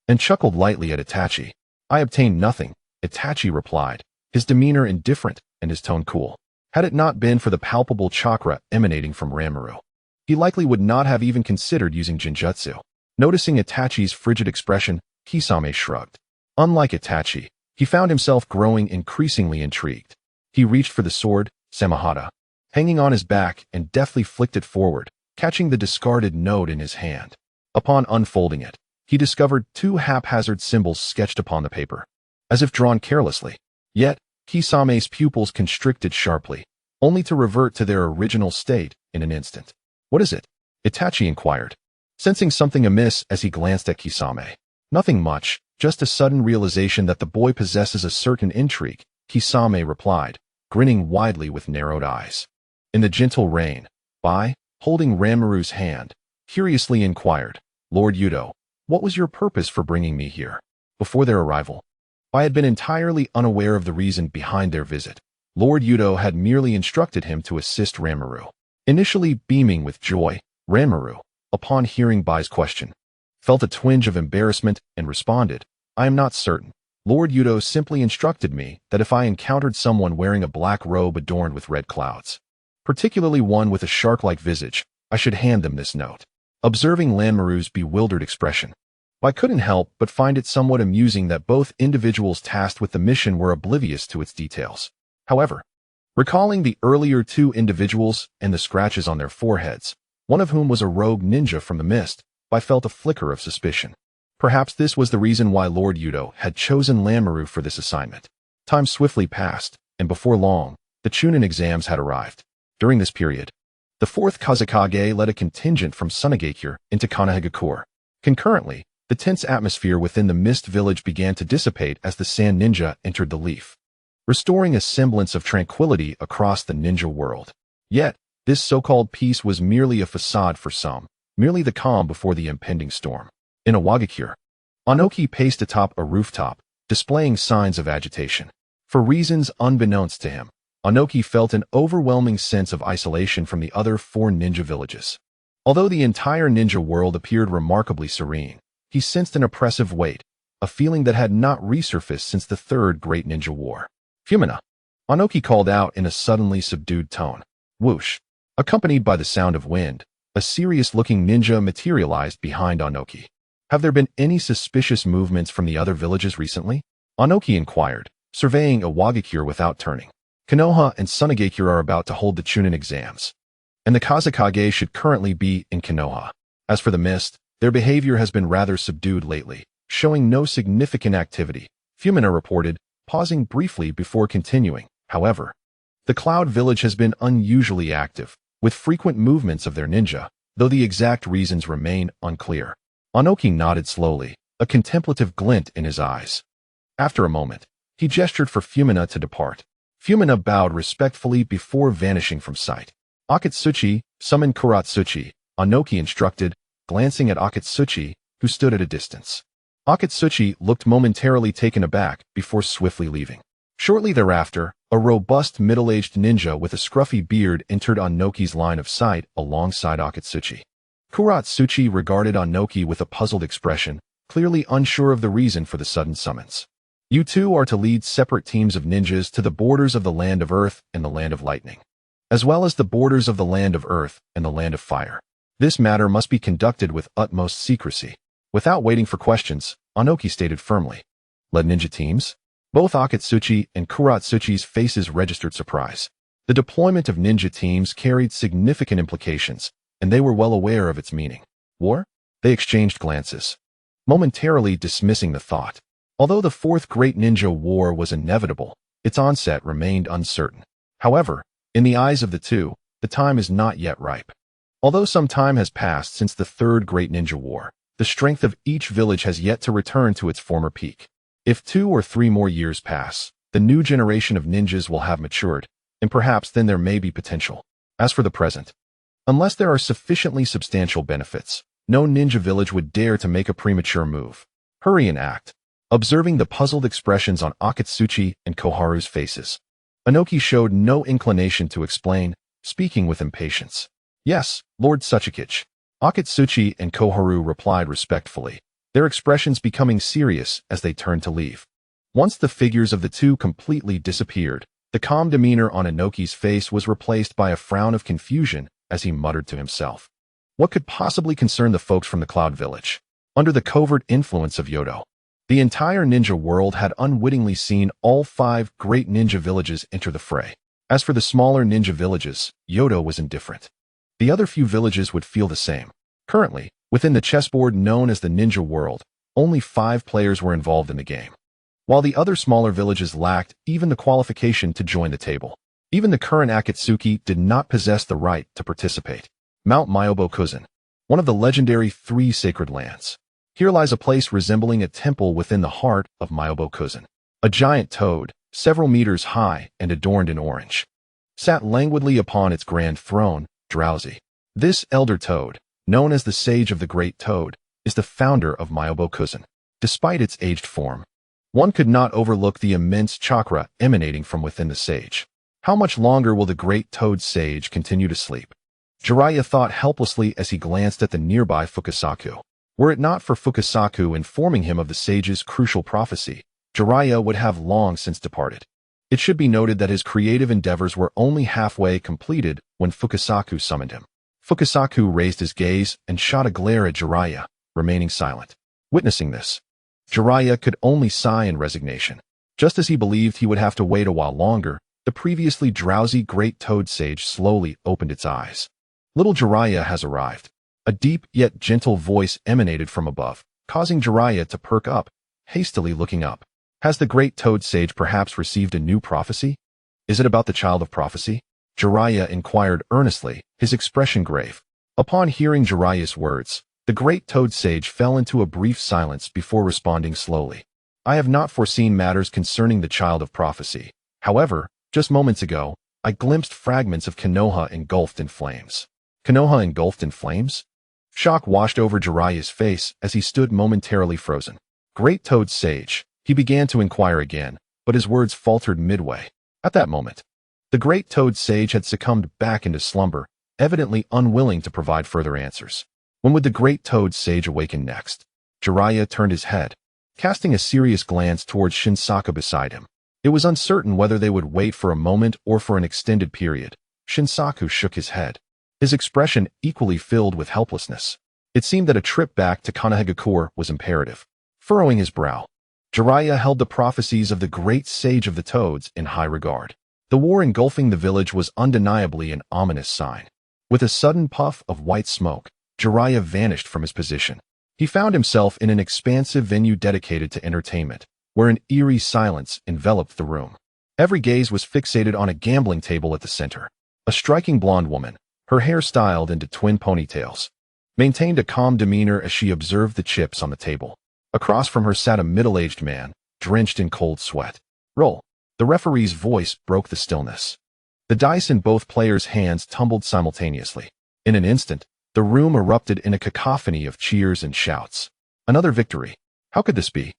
A: and chuckled lightly at Itachi. I obtained nothing, Itachi replied, his demeanor indifferent and his tone cool. Had it not been for the palpable chakra emanating from Ranmaru, he likely would not have even considered using Jinjutsu. Noticing Itachi's frigid expression, Kisame shrugged. Unlike Itachi, he found himself growing increasingly intrigued. He reached for the sword, Samahata, hanging on his back and deftly flicked it forward, catching the discarded note in his hand. Upon unfolding it, he discovered two haphazard symbols sketched upon the paper, as if drawn carelessly. Yet, Kisame's pupils constricted sharply, only to revert to their original state in an instant. What is it? Itachi inquired, sensing something amiss as he glanced at Kisame. Nothing much, just a sudden realization that the boy possesses a certain intrigue, Kisame replied, grinning widely with narrowed eyes. In the gentle rain, Bai, holding Ranmaru's hand, curiously inquired, Lord Youto, what was your purpose for bringing me here? Before their arrival, Bai had been entirely unaware of the reason behind their visit. Lord Youto had merely instructed him to assist Ranmaru. Initially beaming with joy, Ranmaru, upon hearing Bai's question, felt a twinge of embarrassment and responded, I am not certain. Lord Youto simply instructed me that if I encountered someone wearing a black robe adorned with red clouds, particularly one with a shark-like visage, I should hand them this note. Observing Ranmaru's bewildered expression, I couldn't help but find it somewhat amusing that both individuals tasked with the mission were oblivious to its details. However, recalling the earlier two individuals and the scratches on their foreheads, one of whom was a rogue ninja from the mist, I felt a flicker of suspicion. Perhaps this was the reason why Lord Youto had chosen Ranmaru for this assignment. Time swiftly passed, and before long, the Chunin exams had arrived. During this period, the 4th Kazekage led a contingent from Sunagakure into Konohagakure. Concurrently, the tense atmosphere within the Mist Village began to dissipate as the Sand Ninja entered the leaf, restoring a semblance of tranquility across the ninja world. Yet, this so-called peace was merely a facade for some, merely the calm before the impending storm. In Awagakure, Anoki paced atop a rooftop, displaying signs of agitation. For reasons unbeknownst to him, Anoki felt an overwhelming sense of isolation from the other 4 ninja villages. Although the entire ninja world appeared remarkably serene, he sensed an oppressive weight, a feeling that had not resurfaced since the 3rd Great Ninja War. Fumina, Anoki called out in a suddenly subdued tone. Whoosh. Accompanied by the sound of wind, a serious-looking ninja materialized behind Anoki. Have there been any suspicious movements from the other villages recently? Anoki inquired, surveying Awagakure without turning. Konoha and Sunagakure are about to hold the Chunin exams, and the Kazekage should currently be in Konoha. As for the Mist, their behavior has been rather subdued lately, showing no significant activity, Fumina reported, pausing briefly before continuing. However, the Cloud Village has been unusually active, with frequent movements of their ninja, though the exact reasons remain unclear. Onoki nodded slowly, a contemplative glint in his eyes. After a moment, he gestured for Fumina to depart. Fumina bowed respectfully before vanishing from sight. Akatsuchi, summon Kuratsuchi, Onoki instructed, glancing at Akatsuchi, who stood at a distance. Akatsuchi looked momentarily taken aback before swiftly leaving. Shortly thereafter, a robust middle-aged ninja with a scruffy beard entered Onoki's line of sight alongside Akatsuchi. Kuratsuchi regarded Onoki with a puzzled expression, clearly unsure of the reason for the sudden summons. You two are to lead separate teams of ninjas to the borders of the Land of Earth and the Land of Lightning, as well as the borders of the Land of Earth and the Land of Fire. This matter must be conducted with utmost secrecy. Without waiting for questions, Onoki stated firmly. Led ninja teams? Both Akatsuchi and Kuratsuchi's faces registered surprise. The deployment of ninja teams carried significant implications, and they were well aware of its meaning. War? They exchanged glances, momentarily dismissing the thought. Although the Fourth Great Ninja War was inevitable, its onset remained uncertain. However, in the eyes of the two, the time is not yet ripe. Although some time has passed since the Third Great Ninja War, the strength of each village has yet to return to its former peak. If 2 or 3 more years pass, the new generation of ninjas will have matured, and perhaps then there may be potential. As for the present, unless there are sufficiently substantial benefits, no ninja village would dare to make a premature move. Hurry and act. Observing the puzzled expressions on Akatsuchi and Koharu's faces, Onoki showed no inclination to explain, speaking with impatience. Yes, Lord Tsuchikage. Akatsuchi and Koharu replied respectfully, their expressions becoming serious as they turned to leave. Once the figures of the two completely disappeared, the calm demeanor on Onoki's face was replaced by a frown of confusion as he muttered to himself. What could possibly concern the folks from the Cloud Village? Under the covert influence of Youto, the entire ninja world had unwittingly seen all 5 great ninja villages enter the fray. As for the smaller ninja villages, Youto was indifferent. The other few villages would feel the same. Currently, within the chessboard known as the ninja world, only 5 players were involved in the game, while the other smaller villages lacked even the qualification to join the table. Even the current Akatsuki did not possess the right to participate. Mount Myobo-Kuzan, one of the legendary 3 sacred lands. Here lies a place resembling a temple within the heart of Myobo-Kuzan. A giant toad, several meters high and adorned in orange, sat languidly upon its grand throne, drowsy. This elder toad, known as the Sage of the Great Toad, is the founder of Myobo-Kuzan. Despite its aged form, one could not overlook the immense chakra emanating from within the sage. How much longer will the Great Toad Sage continue to sleep? Jiraiya thought helplessly as he glanced at the nearby Fukasaku. Were it not for Fukasaku informing him of the sage's crucial prophecy, Jiraiya would have long since departed. It should be noted that his creative endeavors were only halfway completed when Fukasaku summoned him. Fukasaku raised his gaze and shot a glare at Jiraiya, remaining silent. Witnessing this, Jiraiya could only sigh in resignation. Just as he believed he would have to wait a while longer, the previously drowsy Great Toad Sage slowly opened its eyes. Little Jiraiya has arrived. A deep yet gentle voice emanated from above, causing Jiraiya to perk up, hastily looking up. Has the Great Toad Sage perhaps received a new prophecy? Is it about the Child of Prophecy? Jiraiya inquired earnestly, his expression grave. Upon hearing Jiraiya's words, the Great Toad Sage fell into a brief silence before responding slowly. I have not foreseen matters concerning the Child of Prophecy. However, just moments ago, I glimpsed fragments of Konoha engulfed in flames. Konoha engulfed in flames? Shock washed over Jiraiya's face as he stood momentarily frozen. Great Toad Sage, he began to inquire again, but his words faltered midway. At that moment, the Great Toad Sage had succumbed back into slumber, evidently unwilling to provide further answers. When would the Great Toad Sage awaken next? Jiraiya turned his head, casting a serious glance towards Shinsaku beside him. It was uncertain whether they would wait for a moment or for an extended period. Shinsaku shook his head, his expression equally filled with helplessness. It seemed that a trip back to Konohagakure was imperative. Furrowing his brow, Jiraiya held the prophecies of the Great Sage of the Toads in high regard. The war engulfing the village was undeniably an ominous sign. With a sudden puff of white smoke, Jiraiya vanished from his position. He found himself in an expansive venue dedicated to entertainment. where an eerie silence enveloped the room. Every gaze was fixated on a gambling table at the center. A striking blonde woman, her hair styled into twin ponytails, maintained a calm demeanor as she observed the chips on the table. Across from her sat a middle-aged man, drenched in cold sweat. Roll. The referee's voice broke the stillness. The dice in both players' hands tumbled simultaneously. In an instant, the room erupted in a cacophony of cheers and shouts. Another victory. How could this be?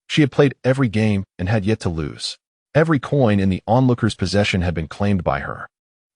A: She had played every game and had yet to lose. Every coin in the onlooker's possession had been claimed by her,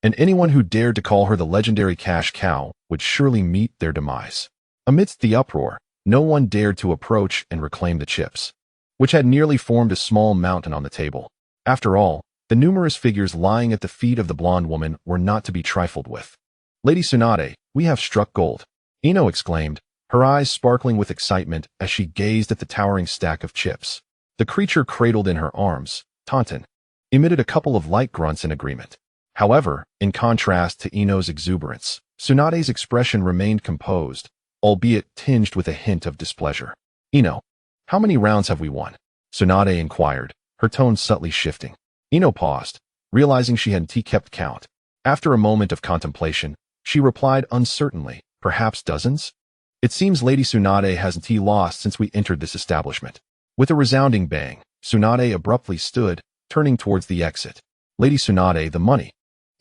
A: and anyone who dared to call her the legendary cash cow would surely meet their demise. Amidst the uproar, no one dared to approach and reclaim the chips, which had nearly formed a small mountain on the table. After all, the numerous figures lying at the feet of the blonde woman were not to be trifled with. Lady Tsunade, we have struck gold, Ino exclaimed, her eyes sparkling with excitement as she gazed at the towering stack of chips. The creature cradled in her arms, Taunton, emitted a couple of light grunts in agreement. However, in contrast to Ino's exuberance, Tsunade's expression remained composed, albeit tinged with a hint of displeasure. Ino, how many rounds have we won? Tsunade inquired, her tone subtly shifting. Ino paused, realizing she hadn't kept count. After a moment of contemplation, she replied uncertainly, perhaps dozens? It seems Lady Tsunade hasn't lost since we entered this establishment. With a resounding bang, Tsunade abruptly stood, turning towards the exit. Lady Tsunade, the money!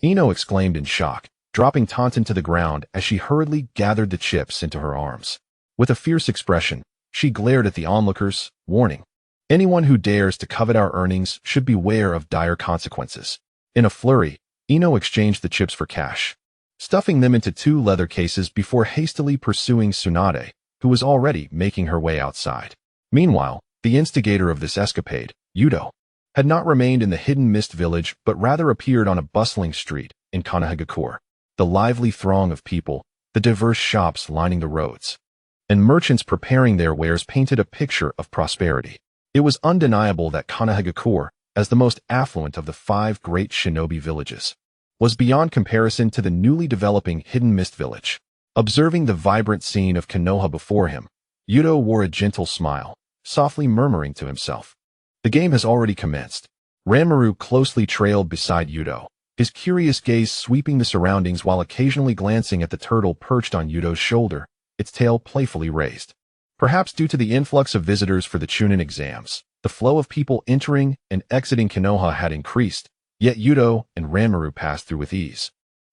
A: Ino exclaimed in shock, dropping Taunton to the ground as she hurriedly gathered the chips into her arms. With a fierce expression, she glared at the onlookers, warning, anyone who dares to covet our earnings should beware of dire consequences. In a flurry, Ino exchanged the chips for cash, stuffing them into 2 leather cases before hastily pursuing Tsunade, who was already making her way outside. Meanwhile, the instigator of this escapade, Youto, had not remained in the hidden mist village but rather appeared on a bustling street in Kanahagakure. The lively throng of people, the diverse shops lining the roads, and merchants preparing their wares painted a picture of prosperity. It was undeniable that Kanahagakure, as the most affluent of the 5 great shinobi villages, was beyond comparison to the newly developing hidden mist village. Observing the vibrant scene of Konoha before him, Youto wore a gentle smile, softly murmuring to himself, the game has already commenced. Ranmaru closely trailed beside Youto, his curious gaze sweeping the surroundings while occasionally glancing at the turtle perched on Yuto's shoulder, its tail playfully raised. Perhaps due to the influx of visitors for the Chunin exams, the flow of people entering and exiting Konoha had increased, yet Youto and Ranmaru passed through with ease,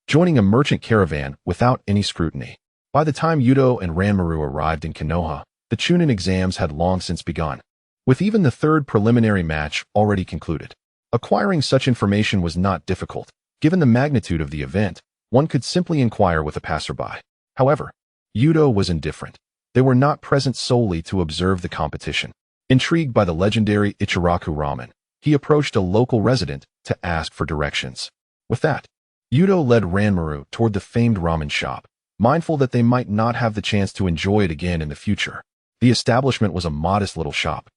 A: joining a merchant caravan without any scrutiny. By the time Youto and Ranmaru arrived in Konoha, the Chunin exams had long since begun, with even the 3rd preliminary match already concluded. Acquiring such information was not difficult. Given the magnitude of the event, one could simply inquire with a passerby. However, Youto was indifferent. They were not present solely to observe the competition. Intrigued by the legendary Ichiraku ramen, he approached a local resident to ask for directions. With that, Youto led Ranmaru toward the famed ramen shop, mindful that they might not have the chance to enjoy it again in the future. The establishment was a modest little shop,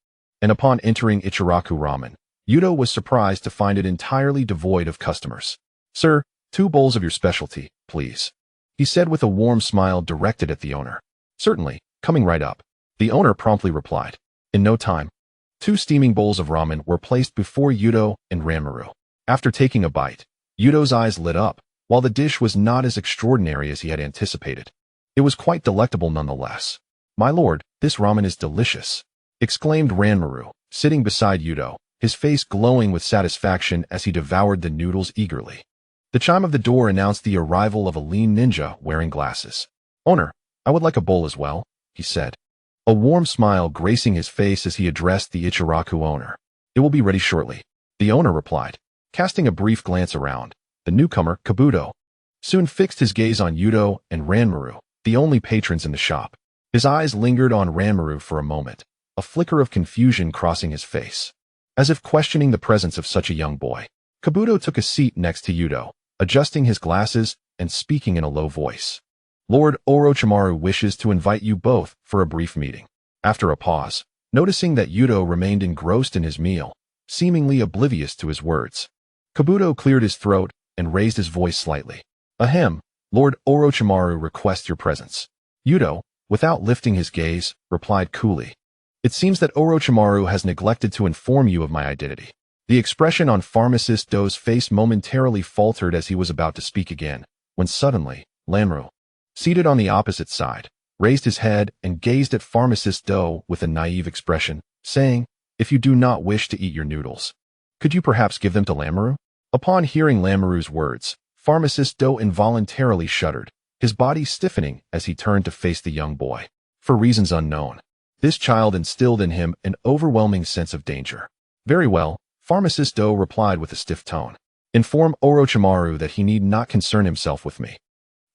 A: and upon entering Ichiraku ramen, Youto was surprised to find it entirely devoid of customers. Sir, 2 bowls of your specialty, please, he said with a warm smile directed at the owner. Certainly, coming right up, the owner promptly replied. In no time, 2 steaming bowls of ramen were placed before Youto and Ranmaru. After taking a bite, Yuto's eyes lit up, while the dish was not as extraordinary as he had anticipated. It was quite delectable nonetheless. My lord, this ramen is delicious, exclaimed Ranmaru, sitting beside Youto, his face glowing with satisfaction as he devoured the noodles eagerly. The chime of the door announced the arrival of a lean ninja wearing glasses. Owner, I would like a bowl as well, he said, a warm smile gracing his face as he addressed the Ichiraku owner. It will be ready shortly, the owner replied, casting a brief glance around. The newcomer, Kabuto, soon fixed his gaze on Youto and Ranmaru, the only patrons in the shop. His eyes lingered on Ranmaru for a moment, a flicker of confusion crossing his face, as if questioning the presence of such a young boy. Kabuto took a seat next to Youto, adjusting his glasses and speaking in a low voice. Lord Orochimaru wishes to invite you both for a brief meeting. After a pause, noticing that Youto remained engrossed in his meal, seemingly oblivious to his words, Kabuto cleared his throat and raised his voice slightly. Ahem, Lord Orochimaru requests your presence. Youto, without lifting his gaze, replied coolly. It seems that Orochimaru has neglected to inform you of my identity. The expression on Pharmacist Do's face momentarily faltered as he was about to speak again, when suddenly, Lanru, seated on the opposite side, raised his head and gazed at Pharmacist Do with a naive expression, saying, "If you do not wish to eat your noodles, could you perhaps give them to Lanru?" Upon hearing Lanru's words, Pharmacist Do involuntarily shuddered, his body stiffening as he turned to face the young boy. For reasons unknown, this child instilled in him an overwhelming sense of danger. "Very well," Pharmacist Do replied with a stiff tone. "Inform Orochimaru that he need not concern himself with me.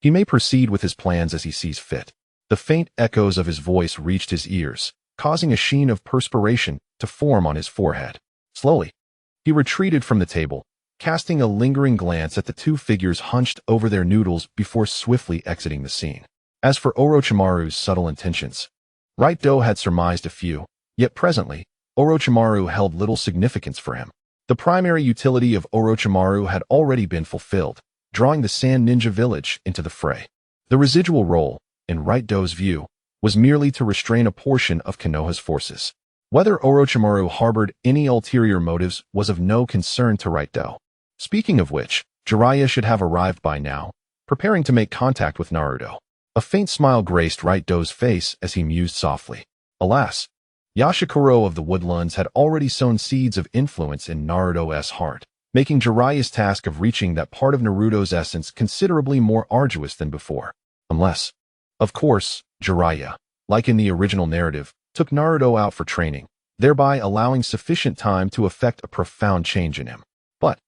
A: He may proceed with his plans as he sees fit." The faint echoes of his voice reached his ears, causing a sheen of perspiration to form on his forehead. Slowly, he retreated from the table, casting a lingering glance at the two figures hunched over their noodles before swiftly exiting the scene. As for Orochimaru's subtle intentions, Right Do had surmised a few, yet presently, Orochimaru held little significance for him. The primary utility of Orochimaru had already been fulfilled, drawing the Sand Ninja village into the fray. The residual role, in Right Do's view, was merely to restrain a portion of Konoha's forces. Whether Orochimaru harbored any ulterior motives was of no concern to Right Do. Speaking of which, Jiraiya should have arrived by now, preparing to make contact with Naruto. A faint smile graced Right Do's face as he mused softly. Alas, Yashikoro of the Woodlands had already sown seeds of influence in Naruto's heart, making Jiraiya's task of reaching that part of Naruto's essence considerably more arduous than before. Unless, of course, Jiraiya, like in the original narrative, took Naruto out for training, thereby allowing sufficient time to effect a profound change in him. But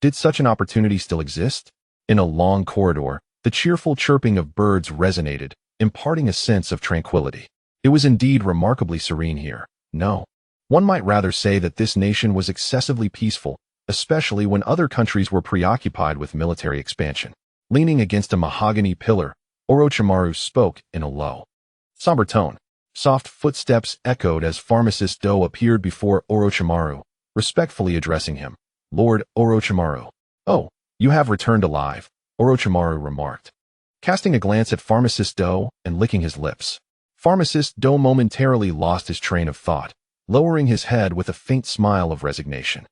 A: did such an opportunity still exist? In a long corridor, the cheerful chirping of birds resonated, imparting a sense of tranquility. It was indeed remarkably serene here. No, one might rather say that this nation was excessively peaceful, especially when other countries were preoccupied with military expansion. Leaning against a mahogany pillar, Orochimaru spoke in a low, somber tone. Soft footsteps echoed as Pharmacist Do appeared before Orochimaru, respectfully addressing him. "Lord Orochimaru." "Oh, you have returned alive," Orochimaru remarked, casting a glance at Pharmacist Do and licking his lips. Pharmacist Do momentarily lost his train of thought, lowering his head with a faint smile of resignation.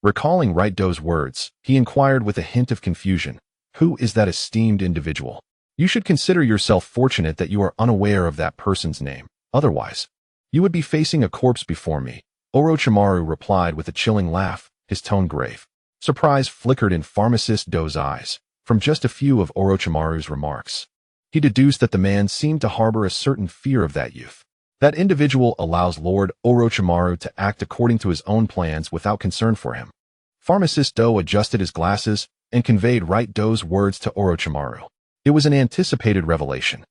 A: Recalling Right Do's words, he inquired with a hint of confusion, "Who is that esteemed individual?" "You should consider yourself fortunate that you are unaware of that person's name. Otherwise, you would be facing a corpse before me," Orochimaru replied with a chilling laugh, his tone grave. Surprise flickered in Pharmacist Do's eyes. From just a few of Orochimaru's remarks, he deduced that the man seemed to harbor a certain fear of that youth. That individual allows Lord Orochimaru to act according to his own plans without concern for him. Pharmacist Do adjusted his glasses and conveyed Right Do's words to Orochimaru. It was an anticipated revelation,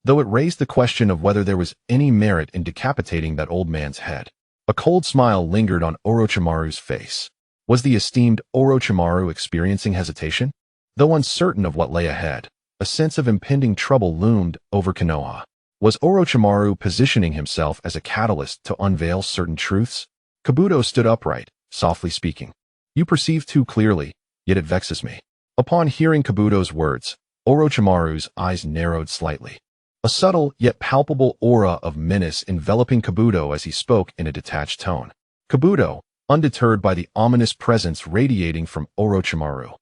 A: though it raised the question of whether there was any merit in decapitating that old man's head. A cold smile lingered on Orochimaru's face. Was the esteemed Orochimaru experiencing hesitation? Though uncertain of what lay ahead, a sense of impending trouble loomed over Konoha. Was Orochimaru positioning himself as a catalyst to unveil certain truths? Kabuto stood upright, softly speaking. "You perceive too clearly, yet it vexes me." Upon hearing Kabuto's words, Orochimaru's eyes narrowed slightly. A subtle yet palpable aura of menace enveloping Kabuto as he spoke in a detached tone. Kabuto, undeterred by the ominous presence radiating from Orochimaru,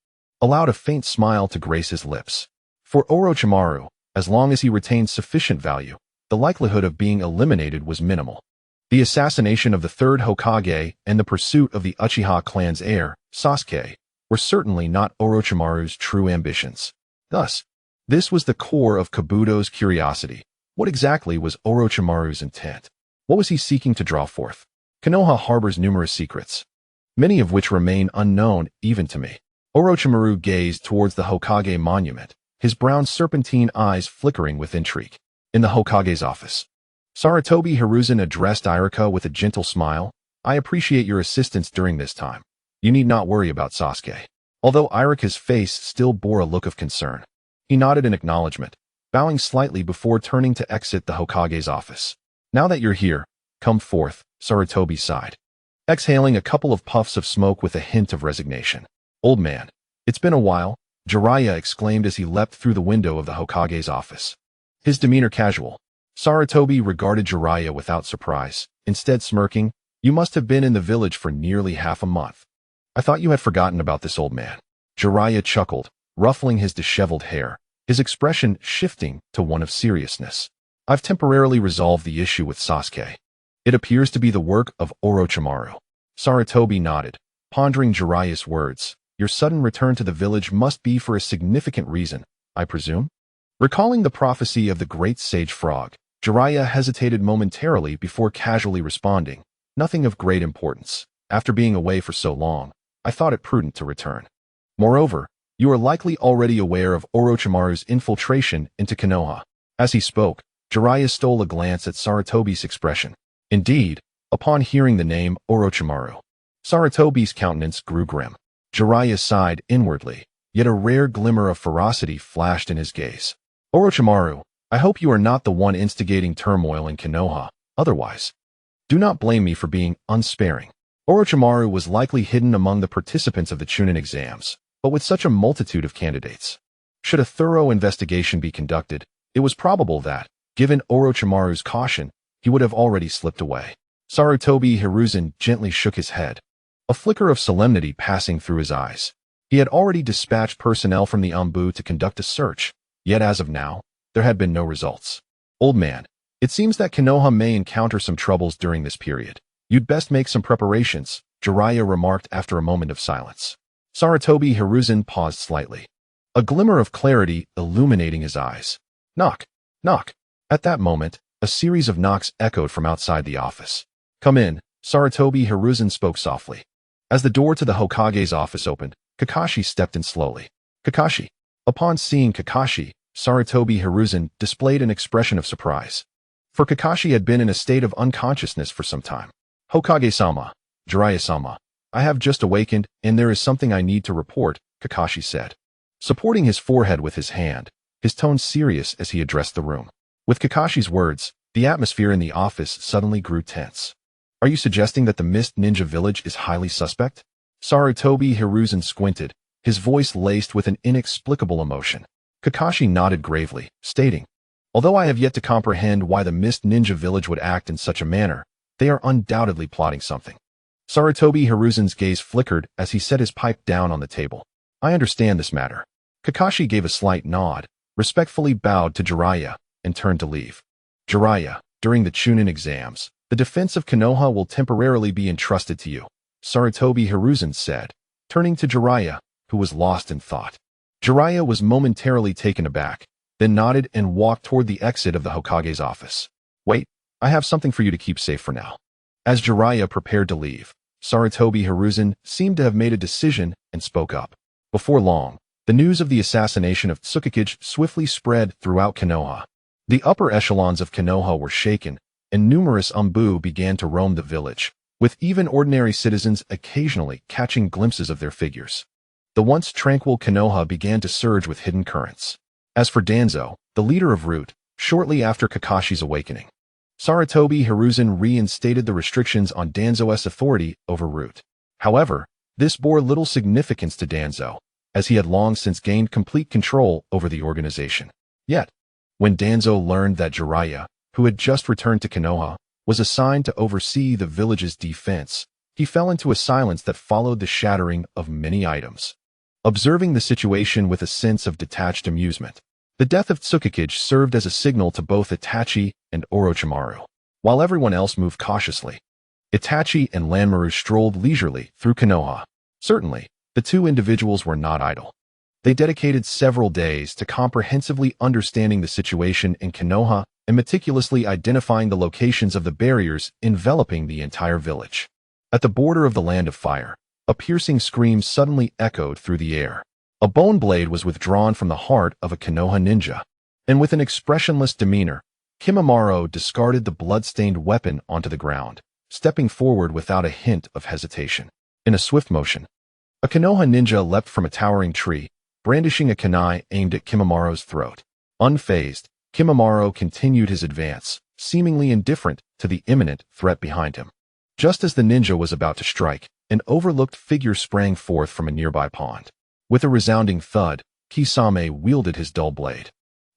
A: allowed a faint smile to grace his lips. For Orochimaru, as long as he retained sufficient value, the likelihood of being eliminated was minimal. The assassination of the third Hokage and the pursuit of the Uchiha clan's heir, Sasuke, were certainly not Orochimaru's true ambitions. Thus, this was the core of Kabuto's curiosity. What exactly was Orochimaru's intent? What was he seeking to draw forth? Konoha harbors numerous secrets, many of which remain unknown even to me. Orochimaru gazed towards the Hokage monument, his brown serpentine eyes flickering with intrigue. In the Hokage's office, Sarutobi Hiruzen addressed Irika with a gentle smile. "I appreciate your assistance during this time. You need not worry about Sasuke." Although Irika's face still bore a look of concern, he nodded in acknowledgement, bowing slightly before turning to exit the Hokage's office. "Now that you're here, come forth," Sarutobi sighed, exhaling a couple of puffs of smoke with a hint of resignation. "Old man, it's been a while," Jiraiya exclaimed as he leapt through the window of the Hokage's office. His demeanor casual, Sarutobi regarded Jiraiya without surprise, instead smirking, "You must have been in the village for nearly half a month. I thought you had forgotten about this old man." Jiraiya chuckled, ruffling his disheveled hair, his expression shifting to one of seriousness. "I've temporarily resolved the issue with Sasuke. It appears to be the work of Orochimaru." Sarutobi nodded, pondering Jiraiya's words. "Your sudden return to the village must be for a significant reason, I presume?" Recalling the prophecy of the great sage frog, Jiraiya hesitated momentarily before casually responding, "Nothing of great importance. After being away for so long, I thought it prudent to return. Moreover, you are likely already aware of Orochimaru's infiltration into Konoha." As he spoke, Jiraiya stole a glance at Sarutobi's expression. Indeed, upon hearing the name Orochimaru, Sarutobi's countenance grew grim. Jiraiya sighed inwardly, yet a rare glimmer of ferocity flashed in his gaze. "Orochimaru, I hope you are not the one instigating turmoil in Konoha. Otherwise, do not blame me for being unsparing." Orochimaru was likely hidden among the participants of the Chunin exams, but with such a multitude of candidates, should a thorough investigation be conducted, it was probable that, given Orochimaru's caution, he would have already slipped away. Sarutobi Hiruzen gently shook his head, a flicker of solemnity passing through his eyes. He had already dispatched personnel from the Anbu to conduct a search, yet as of now, there had been no results. "Old man, it seems that Konoha may encounter some troubles during this period. You'd best make some preparations," Jiraiya remarked after a moment of silence. Sarutobi Hiruzen paused slightly, a glimmer of clarity illuminating his eyes. "Knock, knock." At that moment, a series of knocks echoed from outside the office. "Come in," Sarutobi Hiruzen spoke softly. As the door to the Hokage's office opened, Kakashi stepped in slowly. "Kakashi." Upon seeing Kakashi, Sarutobi Hiruzen displayed an expression of surprise. For Kakashi had been in a state of unconsciousness for some time. "Hokage-sama, Jiraiya-sama, I have just awakened, and there is something I need to report," Kakashi said, supporting his forehead with his hand, his tone serious as he addressed the room. With Kakashi's words, the atmosphere in the office suddenly grew tense. "Are you suggesting that the Mist Ninja Village is highly suspect?" Sarutobi Hiruzen squinted, his voice laced with an inexplicable emotion. Kakashi nodded gravely, stating, "Although I have yet to comprehend why the Mist Ninja Village would act in such a manner, they are undoubtedly plotting something." Sarutobi Hiruzen's gaze flickered as he set his pipe down on the table. "I understand this matter." Kakashi gave a slight nod, respectfully bowed to Jiraiya, and turned to leave. "Jiraiya, during the Chunin exams, the defense of Konoha will temporarily be entrusted to you," Sarutobi Hiruzen said, turning to Jiraiya, who was lost in thought. Jiraiya was momentarily taken aback, then nodded and walked toward the exit of the Hokage's office. "Wait, I have something for you to keep safe for now." As Jiraiya prepared to leave, Sarutobi Hiruzen seemed to have made a decision and spoke up. Before long, the news of the assassination of Tsukikage swiftly spread throughout Konoha. The upper echelons of Konoha were shaken, and numerous Anbu began to roam the village, with even ordinary citizens occasionally catching glimpses of their figures. The once tranquil Konoha began to surge with hidden currents. As for Danzo, the leader of Root, shortly after Kakashi's awakening, Sarutobi Hiruzen reinstated the restrictions on Danzo's authority over Root. However, this bore little significance to Danzo, as he had long since gained complete control over the organization. Yet, when Danzo learned that Jiraiya, who had just returned to Konoha, was assigned to oversee the village's defense, he fell into a silence that followed the shattering of many items. Observing the situation with a sense of detached amusement, the death of Tsukikage served as a signal to both Itachi and Orochimaru. While everyone else moved cautiously, Itachi and Lanmaru strolled leisurely through Konoha. Certainly, the two individuals were not idle. They dedicated several days to comprehensively understanding the situation in Konoha and meticulously identifying the locations of the barriers enveloping the entire village. At the border of the Land of Fire, a piercing scream suddenly echoed through the air. A bone blade was withdrawn from the heart of a Konoha ninja, and with an expressionless demeanor, Kimimaro discarded the blood-stained weapon onto the ground, stepping forward without a hint of hesitation. In a swift motion, a Konoha ninja leapt from a towering tree, brandishing a kunai aimed at Kimimaro's throat. Unfazed, Kimimaro continued his advance, seemingly indifferent to the imminent threat behind him. Just as the ninja was about to strike, an overlooked figure sprang forth from a nearby pond. With a resounding thud, Kisame wielded his dull blade,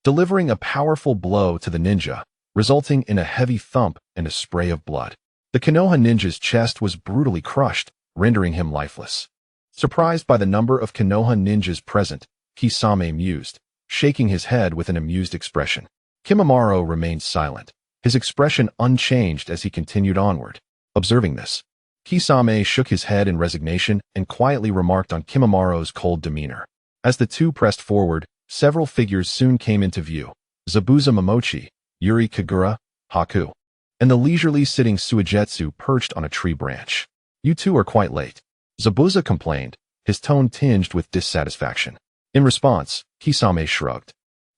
A: delivering a powerful blow to the ninja, resulting in a heavy thump and a spray of blood. The Konoha ninja's chest was brutally crushed, rendering him lifeless. Surprised by the number of Konoha ninjas present, Kisame mused, shaking his head with an amused expression. Kimimaro remained silent, his expression unchanged as he continued onward. Observing this, Kisame shook his head in resignation and quietly remarked on Kimimaro's cold demeanor. As the two pressed forward, several figures soon came into view. Zabuza Momochi, Yuri Kagura, Haku, and the leisurely sitting Suigetsu perched on a tree branch. "You two are quite late," Zabuza complained, his tone tinged with dissatisfaction. In response, Kisame shrugged,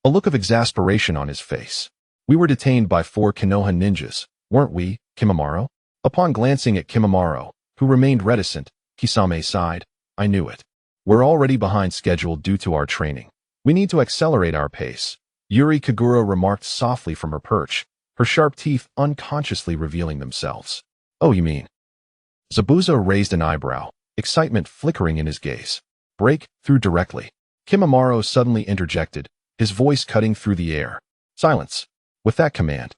A: a look of exasperation on his face. "We were detained by 4 Konoha ninjas, weren't we, Kimimaro?" Upon glancing at Kimimaro, who remained reticent, Kisame sighed. "I knew it. We're already behind schedule due to our training. We need to accelerate our pace," Yuri Kagura remarked softly from her perch, her sharp teeth unconsciously revealing themselves. "Oh, you mean?" Zabuza raised an eyebrow, excitement flickering in his gaze. "Break through directly." Kimimaro suddenly interjected, his voice cutting through the air. "Silence." With that command,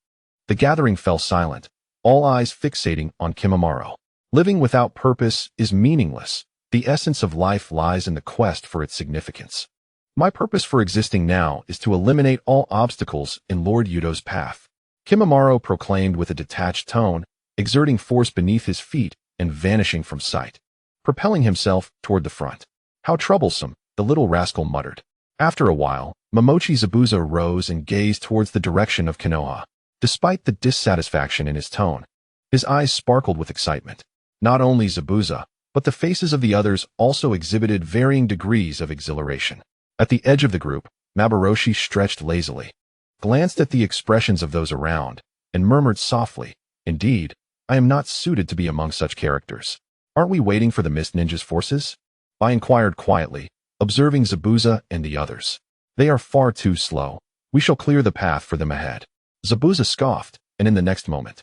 A: the gathering fell silent, all eyes fixating on Kimimaro. Living without purpose is meaningless. The essence of life lies in the quest for its significance. My purpose for existing now is to eliminate all obstacles in Lord Yuto's path, Kimimaro proclaimed with a detached tone, exerting force beneath his feet and vanishing from sight, propelling himself toward the front. "How troublesome," the little rascal muttered. After a while, Momochi Zabuza rose and gazed towards the direction of Konoha. Despite the dissatisfaction in his tone, his eyes sparkled with excitement. Not only Zabuza, but the faces of the others also exhibited varying degrees of exhilaration. At the edge of the group, Maboroshi stretched lazily, glanced at the expressions of those around, and murmured softly, "Indeed, I am not suited to be among such characters." "Aren't we waiting for the Mist Ninja's forces?" I inquired quietly, observing Zabuza and the others. "They are far too slow. We shall clear the path for them ahead." Zabuza scoffed, and in the next moment,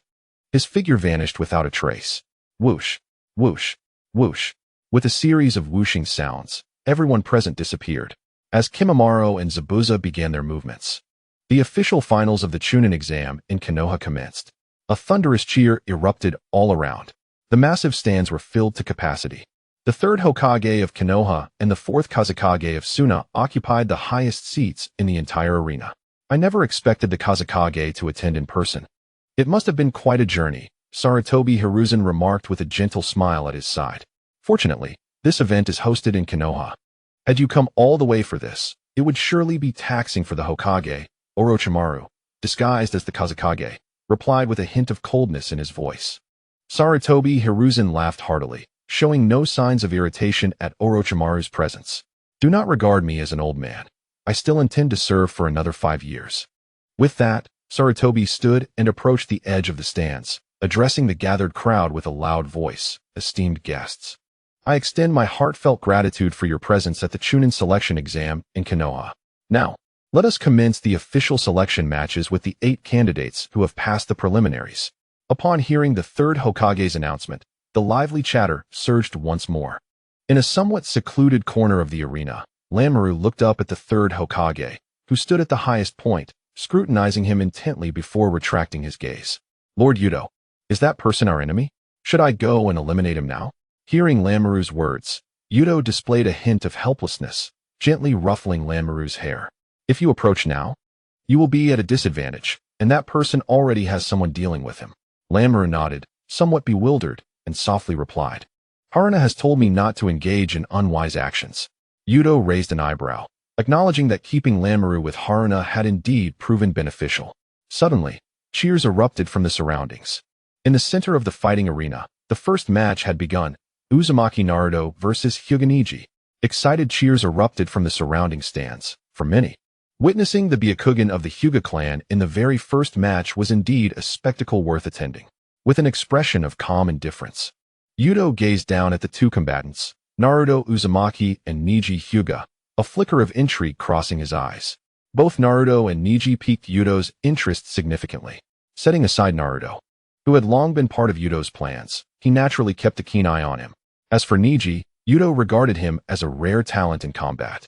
A: his figure vanished without a trace. Whoosh, whoosh, whoosh. With a series of whooshing sounds, everyone present disappeared, as Kimimaro and Zabuza began their movements. The official finals of the Chunin exam in Konoha commenced. A thunderous cheer erupted all around. The massive stands were filled to capacity. The 3rd Hokage of Konoha and the 4th Kazekage of Suna occupied the highest seats in the entire arena. I never expected the Kazekage to attend in person. It must have been quite a journey, Sarutobi Hiruzen remarked with a gentle smile at his side. Fortunately, this event is hosted in Konoha. Had you come all the way for this, it would surely be taxing for the Hokage, Orochimaru, disguised as the Kazekage, replied with a hint of coldness in his voice. Sarutobi Hiruzen laughed heartily, showing no signs of irritation at Orochimaru's presence. "Do not regard me as an old man. I still intend to serve for another 5 years." With that, Sarutobi stood and approached the edge of the stands, addressing the gathered crowd with a loud voice. "Esteemed guests, I extend my heartfelt gratitude for your presence at the Chunin selection exam in Konoha. Now, let us commence the official selection matches with the 8 candidates who have passed the preliminaries." Upon hearing the 3rd Hokage's announcement, the lively chatter surged once more. In a somewhat secluded corner of the arena, Lanmaru looked up at the 3rd Hokage, who stood at the highest point, scrutinizing him intently before retracting his gaze. "Lord Yuto, is that person our enemy? Should I go and eliminate him now?" Hearing Lanmaru's words, Yuto displayed a hint of helplessness, gently ruffling Lanmaru's hair. "If you approach now, you will be at a disadvantage, and that person already has someone dealing with him." Lanmaru nodded, somewhat bewildered, and softly replied, "Haruna has told me not to engage in unwise actions." Yuto raised an eyebrow, acknowledging that keeping Lanmaru with Haruna had indeed proven beneficial. Suddenly, cheers erupted from the surroundings. In the center of the fighting arena, the first match had begun, Uzumaki Naruto versus Hyuga. Excited cheers erupted from the surrounding stands, for many. Witnessing the Byakugan of the Hyuga clan in the very first match was indeed a spectacle worth attending. With an expression of calm indifference, Yuto gazed down at the 2 combatants, Naruto Uzumaki and Neji Hyuga, a flicker of intrigue crossing his eyes. Both Naruto and Neji piqued Yuto's interest significantly. Setting aside Naruto, who had long been part of Yuto's plans, he naturally kept a keen eye on him. As for Neji, Yuto regarded him as a rare talent in combat,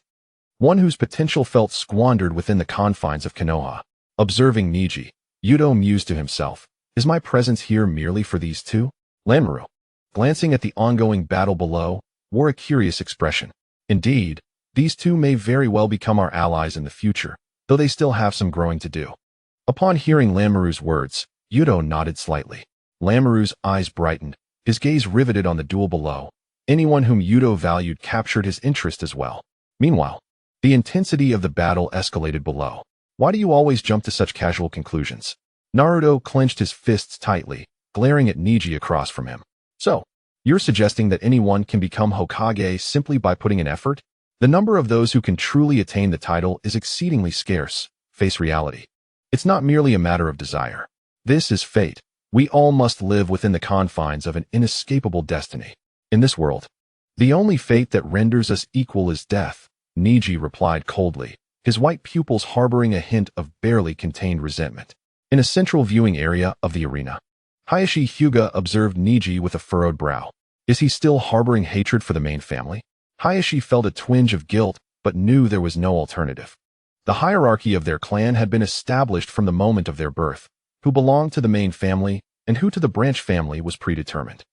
A: one whose potential felt squandered within the confines of Konoha. Observing Neji, Yuto mused to himself, Is my presence here merely for these two? Lanmaru, glancing at the ongoing battle below, wore a curious expression. Indeed, these two may very well become our allies in the future, though they still have some growing to do. Upon hearing Lanmaru's words, Youto nodded slightly. Lanmaru's eyes brightened, his gaze riveted on the duel below. Anyone whom Youto valued captured his interest as well. Meanwhile, the intensity of the battle escalated below. Why do you always jump to such casual conclusions? Naruto clenched his fists tightly, glaring at Neji across from him. So, you're suggesting that anyone can become Hokage simply by putting in effort? The number of those who can truly attain the title is exceedingly scarce. Face reality. It's not merely a matter of desire. This is fate. We all must live within the confines of an inescapable destiny. In this world, the only fate that renders us equal is death, Neji replied coldly, his white pupils harboring a hint of barely contained resentment. In a central viewing area of the arena, Hayashi Hyuga observed Neji with a furrowed brow. Is he still harboring hatred for the main family? Hayashi felt a twinge of guilt, but knew there was no alternative. The hierarchy of their clan had been established from the moment of their birth. Who belonged to the main family and who to the branch family was predetermined.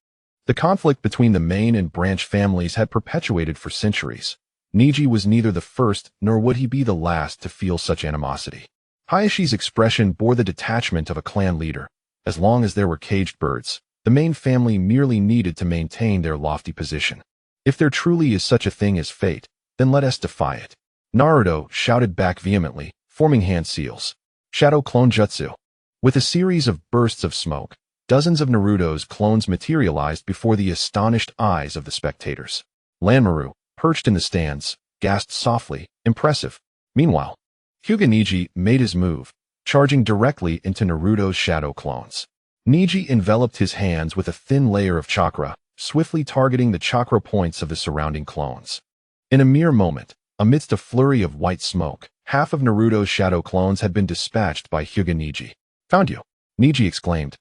A: The conflict between the main and branch families had perpetuated for centuries. Neji was neither the first nor would he be the last to feel such animosity. Hayashi's expression bore the detachment of a clan leader. As long as there were caged birds, the main family merely needed to maintain their lofty position. If there truly is such a thing as fate, then let us defy it. Naruto shouted back vehemently, forming hand seals. Shadow Clone Jutsu. With a series of bursts of smoke, dozens of Naruto's clones materialized before the astonished eyes of the spectators. Lanmaru, perched in the stands, gasped softly, impressive. Meanwhile, Hyuga Neji made his move, charging directly into Naruto's shadow clones. Neji enveloped his hands with a thin layer of chakra, swiftly targeting the chakra points of the surrounding clones. In a mere moment, amidst a flurry of white smoke, half of Naruto's shadow clones had been dispatched by Hyuga Neji. Found you, Neji exclaimed,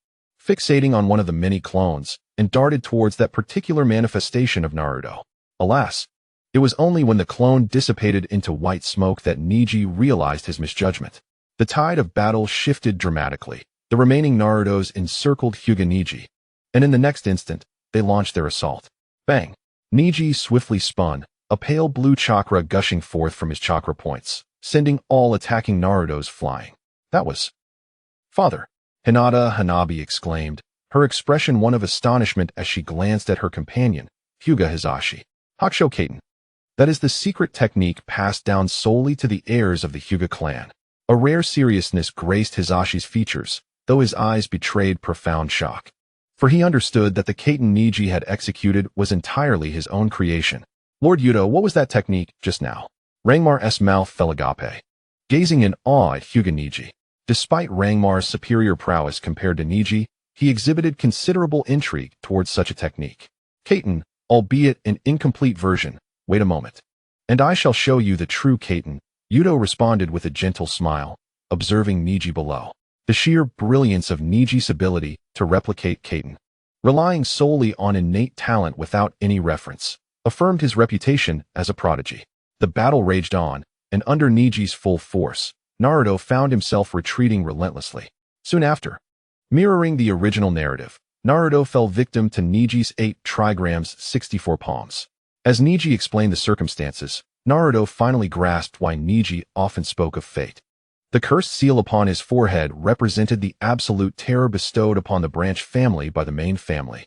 A: fixating on one of the many clones, and darted towards that particular manifestation of Naruto. Alas, it was only when the clone dissipated into white smoke that Neji realized his misjudgment. The tide of battle shifted dramatically. The remaining Narutos encircled Hyuga Neji, and in the next instant, they launched their assault. Bang! Neji swiftly spun, a pale blue chakra gushing forth from his chakra points, sending all attacking Narutos flying. That was... Father! Hinata Hanabi exclaimed, her expression one of astonishment as she glanced at her companion, Hyuga Hisashi. Hakusho Kaiten. That is the secret technique passed down solely to the heirs of the Hyuga clan. A rare seriousness graced Hisashi's features, though his eyes betrayed profound shock. For he understood that the Kaiten Neji had executed was entirely his own creation. Lord Youto, what was that technique just now? Rangmar's mouth fell agape, gazing in awe at Hyuga Neji. Despite Rangmar's superior prowess compared to Neji, he exhibited considerable intrigue towards such a technique. Kaiten, albeit an incomplete version, wait a moment. And I shall show you the true Kaiten, Youto responded with a gentle smile, observing Neji below. The sheer brilliance of Neji's ability to replicate Kaiten, relying solely on innate talent without any reference, affirmed his reputation as a prodigy. The battle raged on, and under Neji's full force, Naruto found himself retreating relentlessly. Soon after, mirroring the original narrative, Naruto fell victim to Neji's 8 trigrams 64 palms. As Neji explained the circumstances, Naruto finally grasped why Neji often spoke of fate. The cursed seal upon his forehead represented the absolute terror bestowed upon the branch family by the main family.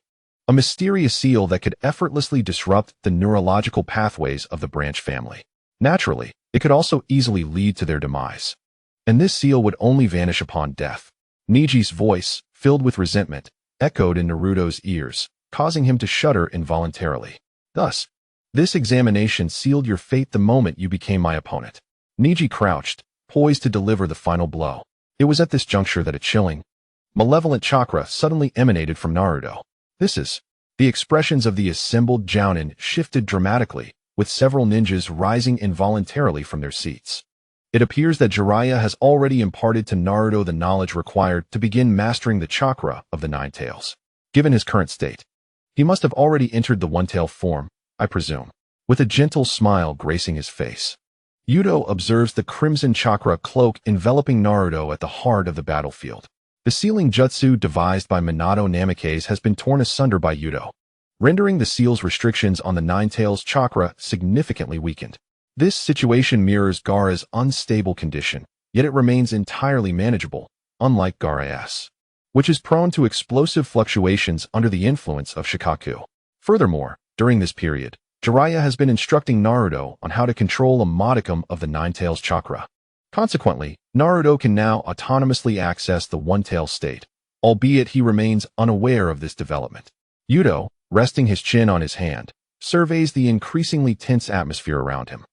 A: A mysterious seal that could effortlessly disrupt the neurological pathways of the branch family. Naturally, it could also easily lead to their demise. And this seal would only vanish upon death. Neji's voice, filled with resentment, echoed in Naruto's ears, causing him to shudder involuntarily. Thus, this examination sealed your fate the moment you became my opponent. Neji crouched, poised to deliver the final blow. It was at this juncture that a chilling, malevolent chakra suddenly emanated from Naruto. The expressions of the assembled jounin shifted dramatically, with several ninjas rising involuntarily from their seats. It appears that Jiraiya has already imparted to Naruto the knowledge required to begin mastering the chakra of the Nine Tails. Given his current state, he must have already entered the one-tail form, I presume, with a gentle smile gracing his face. Youto observes the crimson chakra cloak enveloping Naruto at the heart of the battlefield. The sealing jutsu devised by Minato Namikaze has been torn asunder by Youto, rendering the seal's restrictions on the Nine-Tails chakra significantly weakened. This situation mirrors Gaara's unstable condition, yet it remains entirely manageable, unlike Gaara's, which is prone to explosive fluctuations under the influence of Shikaku. Furthermore, during this period, Jiraiya has been instructing Naruto on how to control a modicum of the Nine-Tails chakra. Consequently, Naruto can now autonomously access the One-Tail state, albeit he remains unaware of this development. Youto, resting his chin on his hand, surveys the increasingly tense atmosphere around him,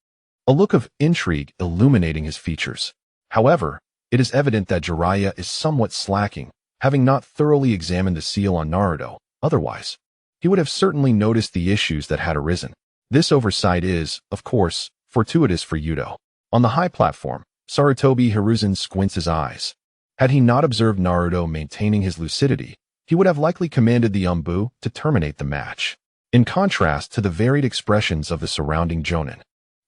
A: a look of intrigue illuminating his features. However, it is evident that Jiraiya is somewhat slacking, having not thoroughly examined the seal on Naruto. Otherwise, he would have certainly noticed the issues that had arisen. This oversight is, of course, fortuitous for Youto. On the high platform, Sarutobi Hiruzen squints his eyes. Had he not observed Naruto maintaining his lucidity, he would have likely commanded the Umbu to terminate the match. In contrast to the varied expressions of the surrounding jonin,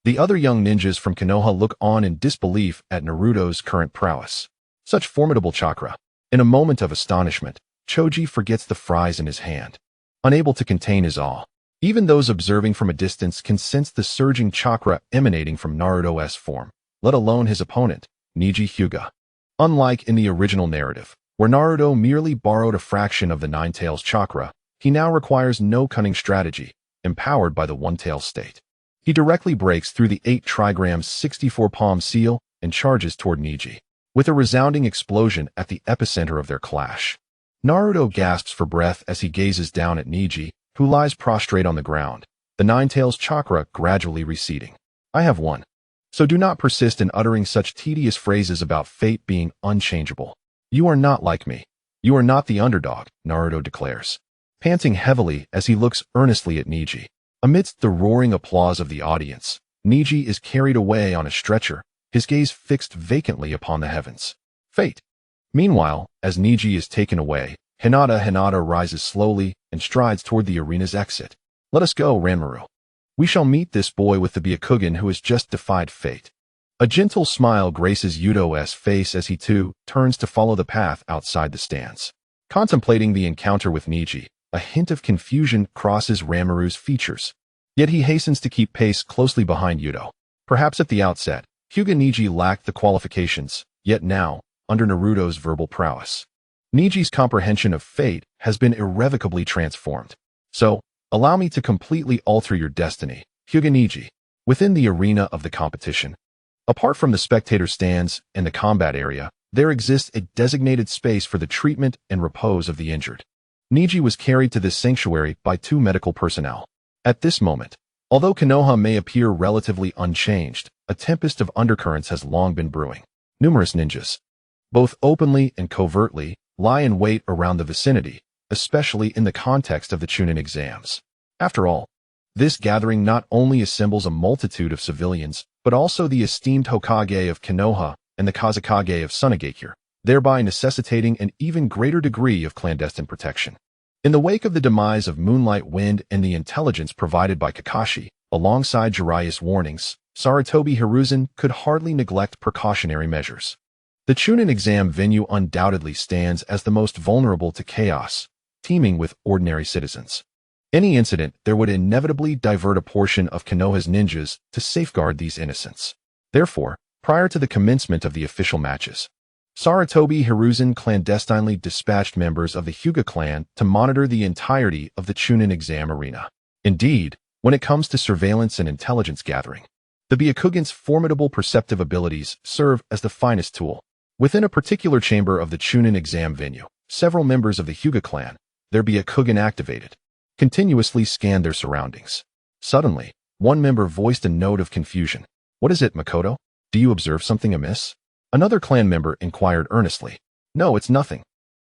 A: the other young ninjas from Konoha look on in disbelief at Naruto's current prowess. Such formidable chakra. In a moment of astonishment, Choji forgets the fries in his hand, unable to contain his awe. Even those observing from a distance can sense the surging chakra emanating from Naruto's form, let alone his opponent, Neji Hyuga. Unlike in the original narrative, where Naruto merely borrowed a fraction of the Nine-Tails chakra, he now requires no cunning strategy, empowered by the One-Tail state. He directly breaks through the 8 trigrams 64-palm seal and charges toward Neji, with a resounding explosion at the epicenter of their clash. Naruto gasps for breath as he gazes down at Neji, who lies prostrate on the ground, the Nine-Tails chakra gradually receding. I have won. So do not persist in uttering such tedious phrases about fate being unchangeable. You are not like me. You are not the underdog, Naruto declares, panting heavily as he looks earnestly at Neji. Amidst the roaring applause of the audience, Neji is carried away on a stretcher, his gaze fixed vacantly upon the heavens. Fate. Meanwhile, as Neji is taken away, Hinata rises slowly and strides toward the arena's exit. Let us go, Ranmaru. We shall meet this boy with the Byakugan who has just defied fate. A gentle smile graces Yuto's face as he too turns to follow the path outside the stands. Contemplating the encounter with Neji, a hint of confusion crosses Ranmaru's features. Yet he hastens to keep pace closely behind Youto. Perhaps at the outset, Hyuga Neji lacked the qualifications, yet now, under Naruto's verbal prowess, Neji's comprehension of fate has been irrevocably transformed. So, allow me to completely alter your destiny, Hyuga Neji. Within the arena of the competition, apart from the spectator stands and the combat area, there exists a designated space for the treatment and repose of the injured. Neji was carried to this sanctuary by 2 medical personnel. At this moment, although Konoha may appear relatively unchanged, a tempest of undercurrents has long been brewing. Numerous ninjas, both openly and covertly, lie in wait around the vicinity, especially in the context of the Chunin exams. After all, this gathering not only assembles a multitude of civilians, but also the esteemed Hokage of Konoha and the Kazekage of Sunagakure, thereby necessitating an even greater degree of clandestine protection. In the wake of the demise of Moonlight Wind and the intelligence provided by Kakashi, alongside Jiraiya's warnings, Sarutobi Hiruzen could hardly neglect precautionary measures. The Chunin exam venue undoubtedly stands as the most vulnerable to chaos, teeming with ordinary citizens. Any incident there would inevitably divert a portion of Konoha's ninjas to safeguard these innocents. Therefore, prior to the commencement of the official matches, Sarutobi Hiruzen clandestinely dispatched members of the Hyuga clan to monitor the entirety of the Chunin exam arena. Indeed, when it comes to surveillance and intelligence gathering, the Byakugan's formidable perceptive abilities serve as the finest tool. Within a particular chamber of the Chunin exam venue, several members of the Hyuga clan, their Byakugan activated, continuously scanned their surroundings. Suddenly, one member voiced a note of confusion. What is it, Makoto? Do you observe something amiss? Another clan member inquired earnestly. No, it's nothing.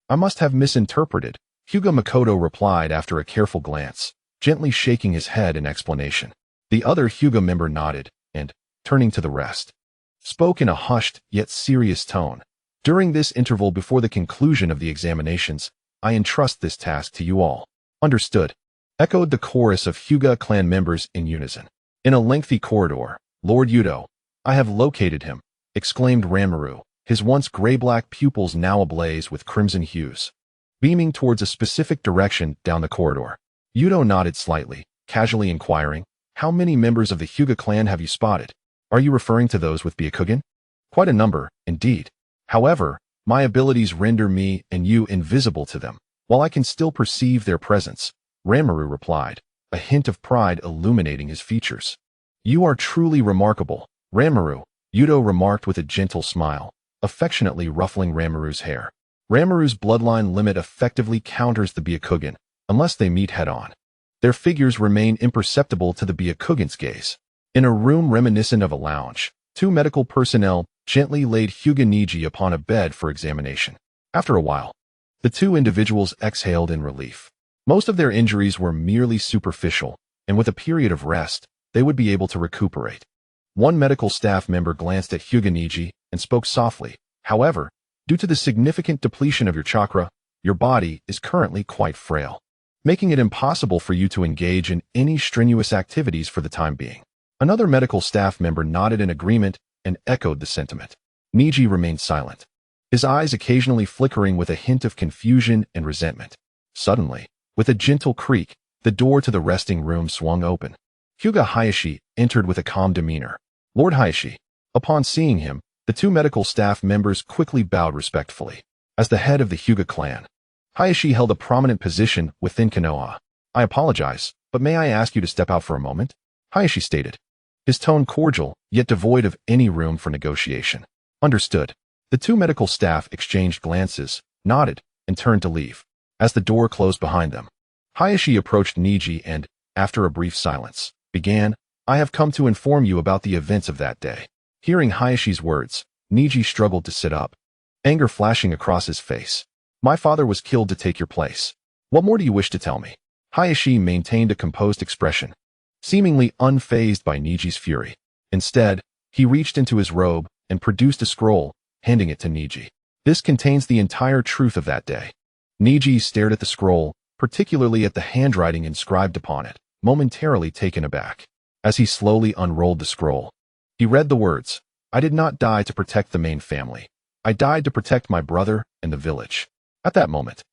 A: I must have misinterpreted, Hyuga Makoto replied after a careful glance, gently shaking his head in explanation. The other Hyuga member nodded, and, turning to the rest, spoke in a hushed yet serious tone. During this interval before the conclusion of the examinations, I entrust this task to you all. Understood, echoed the chorus of Hyuga clan members in unison. In a lengthy corridor, Lord Youto, I have located him, exclaimed Ranmaru, his once gray-black pupils now ablaze with crimson hues, beaming towards a specific direction down the corridor. Youto nodded slightly, casually inquiring, "How many members of the Hyuga clan have you spotted? Are you referring to those with Byakugan?" "Quite a number, indeed. However, my abilities render me and you invisible to them, while I can still perceive their presence," Ranmaru replied, a hint of pride illuminating his features. "You are truly remarkable, Ranmaru," Youto remarked with a gentle smile, affectionately ruffling Ranmaru's hair. Ranmaru's bloodline limit effectively counters the Byakugan, unless they meet head-on. Their figures remain imperceptible to the Byakugan's gaze. In a room reminiscent of a lounge, two medical personnel gently laid Hyuga Niji upon a bed for examination. After a while, the two individuals exhaled in relief. Most of their injuries were merely superficial, and with a period of rest, they would be able to recuperate. One medical staff member glanced at Hyuga Niji and spoke softly. "However, due to the significant depletion of your chakra, your body is currently quite frail, making it impossible for you to engage in any strenuous activities for the time being." Another medical staff member nodded in agreement and echoed the sentiment. Niji remained silent, his eyes occasionally flickering with a hint of confusion and resentment. Suddenly, with a gentle creak, the door to the resting room swung open. Hyuga Hayashi entered with a calm demeanor. "Lord Hayashi." Upon seeing him, the two medical staff members quickly bowed respectfully. As the head of the Hyuga clan, Hayashi held a prominent position within Konoha. "I apologize, but may I ask you to step out for a moment?" Hayashi stated, his tone cordial, yet devoid of any room for negotiation. "Understood." The two medical staff exchanged glances, nodded, and turned to leave. As the door closed behind them, Hayashi approached Niji and, after a brief silence, began, "I have come to inform you about the events of that day." Hearing Hayashi's words, Niji struggled to sit up, anger flashing across his face. "My father was killed to take your place. What more do you wish to tell me?" Hayashi maintained a composed expression, seemingly unfazed by Niji's fury. Instead, he reached into his robe and produced a scroll, handing it to Niji. "This contains the entire truth of that day." Niji stared at the scroll, particularly at the handwriting inscribed upon it, momentarily taken aback. As he slowly unrolled the scroll, he read the words, "I did not die to protect the main family. I died to protect my brother and the village." At that moment,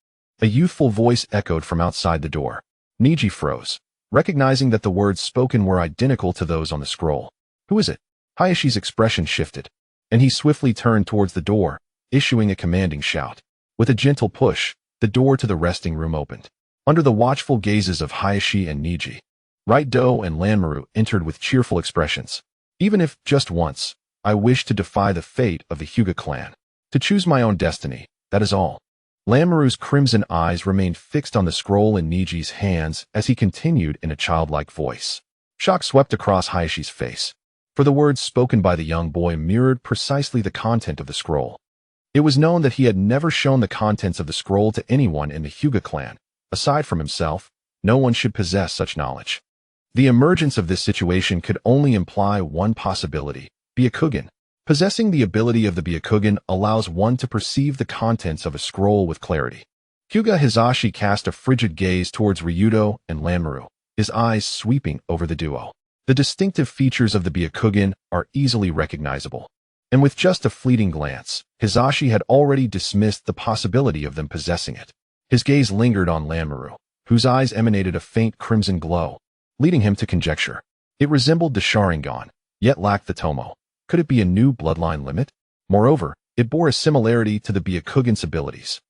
A: a youthful voice echoed from outside the door. Niji froze, recognizing that the words spoken were identical to those on the scroll. "Who is it?" Hayashi's expression shifted, and he swiftly turned towards the door, issuing a commanding shout. With a gentle push, the door to the resting room opened. Under the watchful gazes of Hayashi and Niji, Right-Do and Lanmaru entered with cheerful expressions. "Even if, just once, I wish to defy the fate of the Hyuga clan, to choose my own destiny, that is all." Lanmaru's crimson eyes remained fixed on the scroll in Niji's hands as he continued in a childlike voice. Shock swept across Hayashi's face, for the words spoken by the young boy mirrored precisely the content of the scroll. It was known that he had never shown the contents of the scroll to anyone in the Hyuga clan. Aside from himself, no one should possess such knowledge. The emergence of this situation could only imply one possibility: Byakugan. Possessing the ability of the Byakugan allows one to perceive the contents of a scroll with clarity. Hyuga Hizashi cast a frigid gaze towards Ryuto and Lanmaru, his eyes sweeping over the duo. The distinctive features of the Byakugan are easily recognizable, and with just a fleeting glance, Hizashi had already dismissed the possibility of them possessing it. His gaze lingered on Lanmaru, whose eyes emanated a faint crimson glow, leading him to conjecture. It resembled the Sharingan, yet lacked the Tomo. Could it be a new bloodline limit? Moreover, it bore a similarity to the Byakugan's abilities.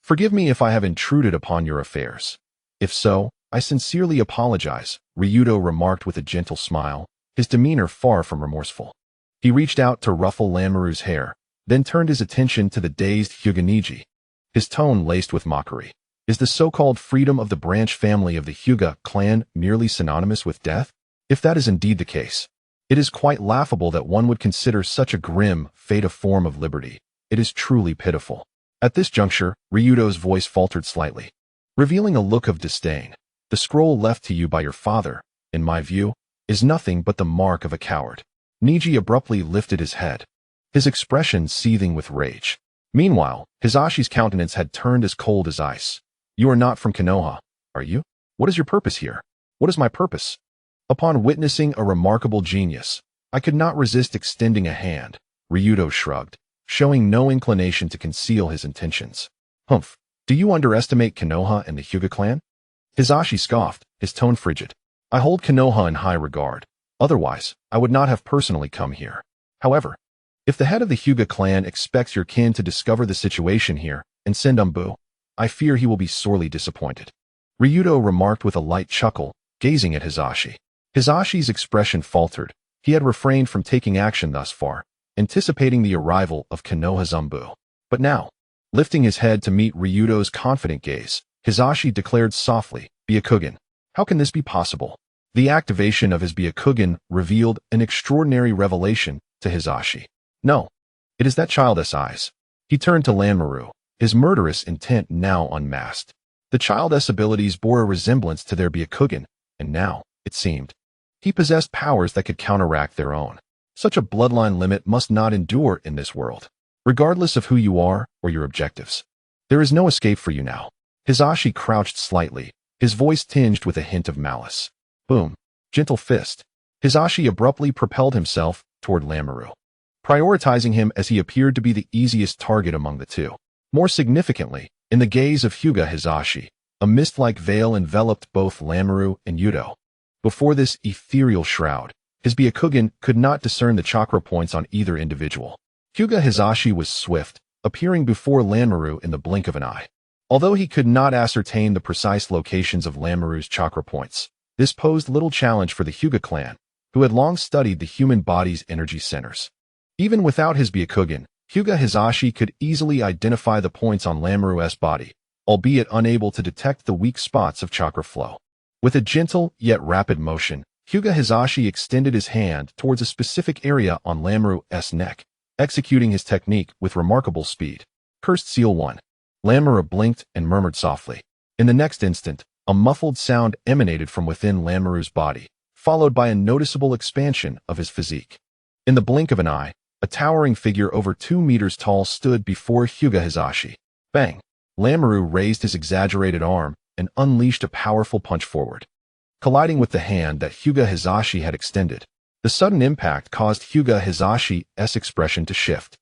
A: "Forgive me if I have intruded upon your affairs. If so, I sincerely apologize," Ryuto remarked with a gentle smile, his demeanor far from remorseful. He reached out to ruffle Lanmaru's hair, then turned his attention to the dazed Hyuga Niji, his tone laced with mockery. "Is the so-called freedom of the branch family of the Hyuga clan merely synonymous with death? If that is indeed the case, it is quite laughable that one would consider such a grim fate a form of liberty. It is truly pitiful." At this juncture, Ryuto's voice faltered slightly, revealing a look of disdain. "The scroll left to you by your father, in my view, is nothing but the mark of a coward." Niji abruptly lifted his head, his expression seething with rage. Meanwhile, Hizashi's countenance had turned as cold as ice. "You are not from Konoha, are you? What is your purpose here?" "What is my purpose?" Upon witnessing a remarkable genius, I could not resist extending a hand. Ryuto shrugged. showing no inclination to conceal his intentions. Humph, do you underestimate Konoha and the Hyuga clan? Hisashi scoffed, his tone frigid. I hold Konoha in high regard. Otherwise, I would not have personally come here. However, if the head of the Hyuga clan expects your kin to discover the situation here and send Umbu, I fear he will be sorely disappointed. Ryuto remarked with a light chuckle, gazing at Hisashi. Hisashi's expression faltered. He had refrained from taking action thus far, anticipating the arrival of Konoha's Umbu. But now, lifting his head to meet Ryuto's confident gaze, Hisashi declared softly, Byakugan. How can this be possible? The activation of his Byakugan revealed an extraordinary revelation to Hisashi. No, it is that child's eyes. He turned to Lanmaru, his murderous intent now unmasked. The child's abilities bore a resemblance to their Byakugan, and now, it seemed, he possessed powers that could counteract their own. Such a bloodline limit must not endure in this world. Regardless of who you are or your objectives, there is no escape for you now. Hisashi crouched slightly, his voice tinged with a hint of malice. Boom. Gentle fist. Hisashi abruptly propelled himself toward Lanmaru, prioritizing him as he appeared to be the easiest target among the two. More significantly, in the gaze of Hyuga Hisashi, a mist-like veil enveloped both Lanmaru and Youto. Before this ethereal shroud, his Byakugan could not discern the chakra points on either individual. Hyuga Hisashi was swift, appearing before Lanmaru in the blink of an eye. Although he could not ascertain the precise locations of Lanmaru's chakra points, this posed little challenge for the Hyuga clan, who had long studied the human body's energy centers. Even without his Byakugan, Hyuga Hisashi could easily identify the points on Lanmaru's body, albeit unable to detect the weak spots of chakra flow. With a gentle yet rapid motion, Hyuga Hisashi extended his hand towards a specific area on Lanmaru's neck, executing his technique with remarkable speed. Cursed Seal 1. Lanmaru blinked and murmured softly. In the next instant, a muffled sound emanated from within Lanmaru's body, followed by a noticeable expansion of his physique. In the blink of an eye, a towering figure over 2 meters tall stood before Hyuga Hisashi. Bang! Lanmaru raised his exaggerated arm and unleashed a powerful punch forward, colliding with the hand that Hyuga Hisashi had extended. The sudden impact caused Hyuga Hisashi's expression to shift,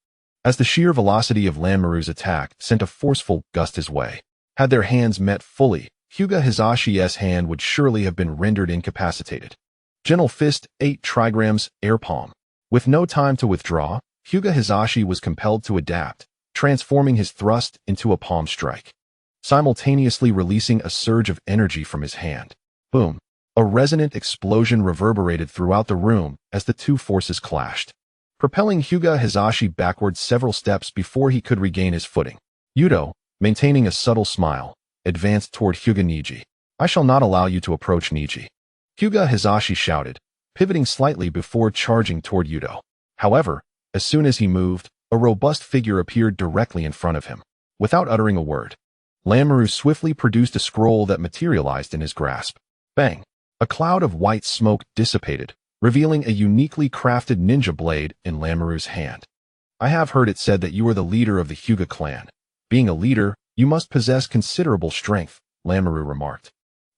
A: as the sheer velocity of Lanmaru's attack sent a forceful gust his way. Had their hands met fully, Hyuga Hisashi's hand would surely have been rendered incapacitated. Gentle fist, 8 trigrams, air palm. With no time to withdraw, Hyuga Hisashi was compelled to adapt, transforming his thrust into a palm strike, simultaneously releasing a surge of energy from his hand. Boom! A resonant explosion reverberated throughout the room as the two forces clashed, propelling Hyuga Hisashi backward several steps before he could regain his footing. Youto, maintaining a subtle smile, advanced toward Hyuga Niji. I shall not allow you to approach Niji. Hyuga Hisashi shouted, pivoting slightly before charging toward Youto. However, as soon as he moved, a robust figure appeared directly in front of him. Without uttering a word, Lanmaru swiftly produced a scroll that materialized in his grasp. Bang! A cloud of white smoke dissipated, revealing a uniquely crafted ninja blade in Lanmaru's hand. I have heard it said that you are the leader of the Hyuga clan. Being a leader, you must possess considerable strength, Lanmaru remarked,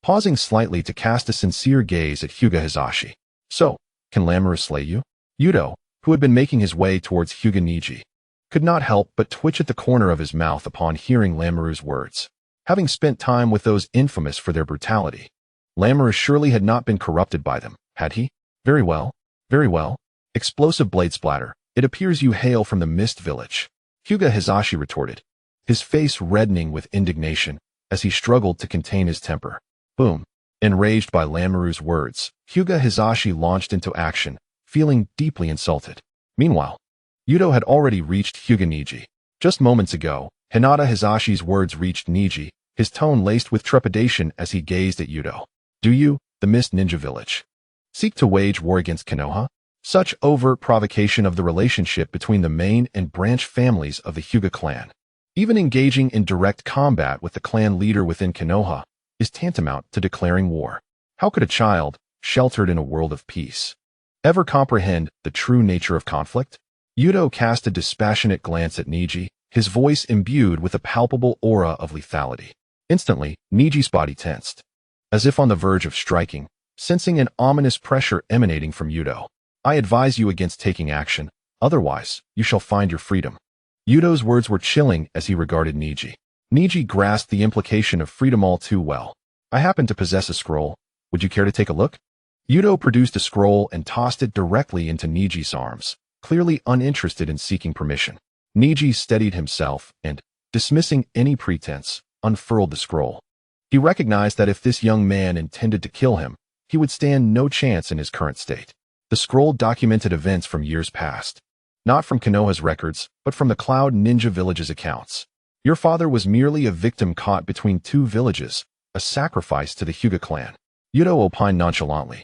A: pausing slightly to cast a sincere gaze at Hyuga Hisashi. So, can Lanmaru slay you? Youto, who had been making his way towards Hyuga Niji, could not help but twitch at the corner of his mouth upon hearing Lanmaru's words. Having spent time with those infamous for their brutality, Lanmaru surely had not been corrupted by them, had he? Very well, very well. Explosive blade splatter. It appears you hail from the Mist Village, Hyuga Hisashi retorted, his face reddening with indignation as he struggled to contain his temper. Boom! Enraged by Lanmaru's words, Hyuga Hisashi launched into action, feeling deeply insulted. Meanwhile, Youto had already reached Hyuga Niji. Just moments ago, Hinata Hisashi's words reached Niji, his tone laced with trepidation as he gazed at Youto. Do you, the Mist Ninja Village, seek to wage war against Konoha? Such overt provocation of the relationship between the main and branch families of the Hyuga clan, even engaging in direct combat with the clan leader within Konoha, is tantamount to declaring war. How could a child, sheltered in a world of peace, ever comprehend the true nature of conflict? Youto cast a dispassionate glance at Niji, his voice imbued with a palpable aura of lethality. Instantly, Niji's body tensed, as if on the verge of striking, sensing an ominous pressure emanating from Youto. I advise you against taking action, otherwise, you shall find your freedom. Yuto's words were chilling as he regarded Niji. Niji grasped the implication of freedom all too well. I happen to possess a scroll. Would you care to take a look? Yuto produced a scroll and tossed it directly into Niji's arms, clearly uninterested in seeking permission. Niji steadied himself and, dismissing any pretense, unfurled the scroll. He recognized that if this young man intended to kill him, he would stand no chance in his current state. The scroll documented events from years past, not from Konoha's records, but from the Cloud Ninja Village's accounts. Your father was merely a victim caught between two villages, a sacrifice to the Hyuga clan. Youto opined nonchalantly,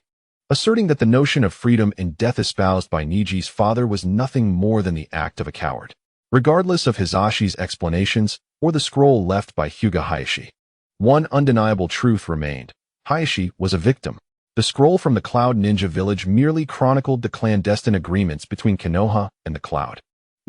A: asserting that the notion of freedom and death espoused by Niji's father was nothing more than the act of a coward. Regardless of Hisashi's explanations or the scroll left by Hyuga Hayashi, one undeniable truth remained. Hayashi was a victim. The scroll from the Cloud Ninja Village merely chronicled the clandestine agreements between Konoha and the Cloud.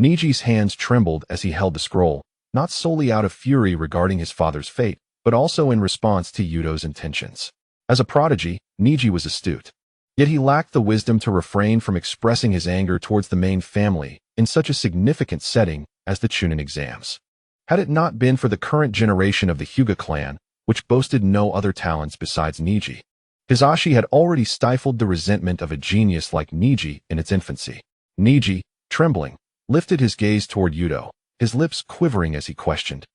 A: Niji's hands trembled as he held the scroll, not solely out of fury regarding his father's fate, but also in response to Yuto's intentions. As a prodigy, Niji was astute. Yet he lacked the wisdom to refrain from expressing his anger towards the main family in such a significant setting as the Chunin exams. Had it not been for the current generation of the Hyuga clan, which boasted no other talents besides Niji, Hisashi had already stifled the resentment of a genius like Niji in its infancy. Niji, trembling, lifted his gaze toward Yuto, his lips quivering as he questioned,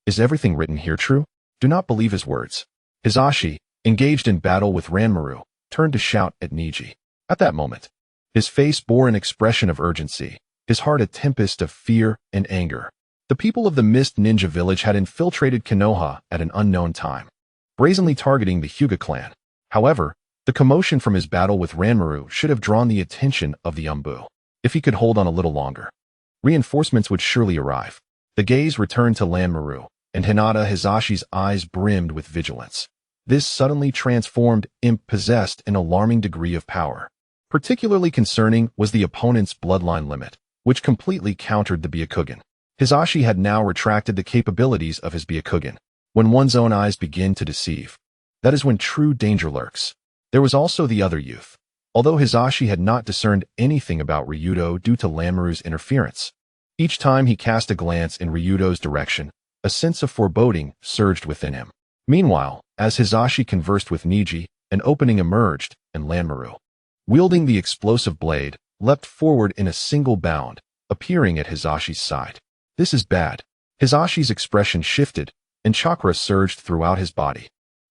A: "Is everything written here true? Do not believe his words." Hisashi, engaged in battle with Ranmaru, turned to shout at Niji. At that moment, his face bore an expression of urgency, his heart a tempest of fear and anger. The people of the Mist Ninja Village had infiltrated Konoha at an unknown time, brazenly targeting the Hyuga clan. However, the commotion from his battle with Ranmaru should have drawn the attention of the Umbu. If he could hold on a little longer, reinforcements would surely arrive. The gaze returned to Ranmaru, and Hinata Hisashi's eyes brimmed with vigilance. This suddenly transformed imp possessed an alarming degree of power. Particularly concerning was the opponent's bloodline limit, which completely countered the Byakugan. Hisashi had now retracted the capabilities of his Byakugan. When one's own eyes begin to deceive, that is when true danger lurks. There was also the other youth. Although Hisashi had not discerned anything about Ryuto due to Ranmaru's interference, each time he cast a glance in Ryuto's direction, a sense of foreboding surged within him. Meanwhile, as Hisashi conversed with Niji, an opening emerged, and Ranmaru, wielding the explosive blade, leapt forward in a single bound, appearing at Hisashi's side. "This is bad." Hisashi's expression shifted, and chakra surged throughout his body,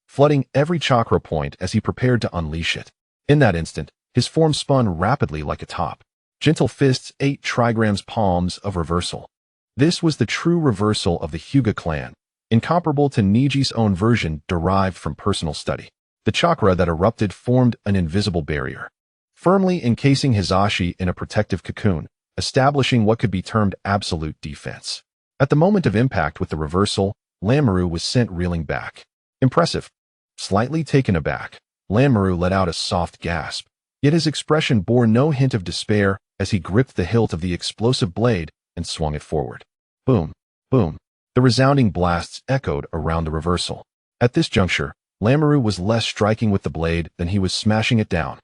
A: flooding every chakra point as he prepared to unleash it. In that instant, his form spun rapidly like a top. Gentle fists 8 trigrams palms of reversal. This was the true reversal of the Hyuga clan, incomparable to Niji's own version derived from personal study. The chakra that erupted formed an invisible barrier, firmly encasing Hisashi in a protective cocoon, establishing what could be termed absolute defense. At the moment of impact with the reversal, Ranmaru was sent reeling back. Impressive. Slightly taken aback, Ranmaru let out a soft gasp, yet his expression bore no hint of despair as he gripped the hilt of the explosive blade and swung it forward. Boom, boom. The resounding blasts echoed around the reversal. At this juncture, Ranmaru was less striking with the blade than he was smashing it down.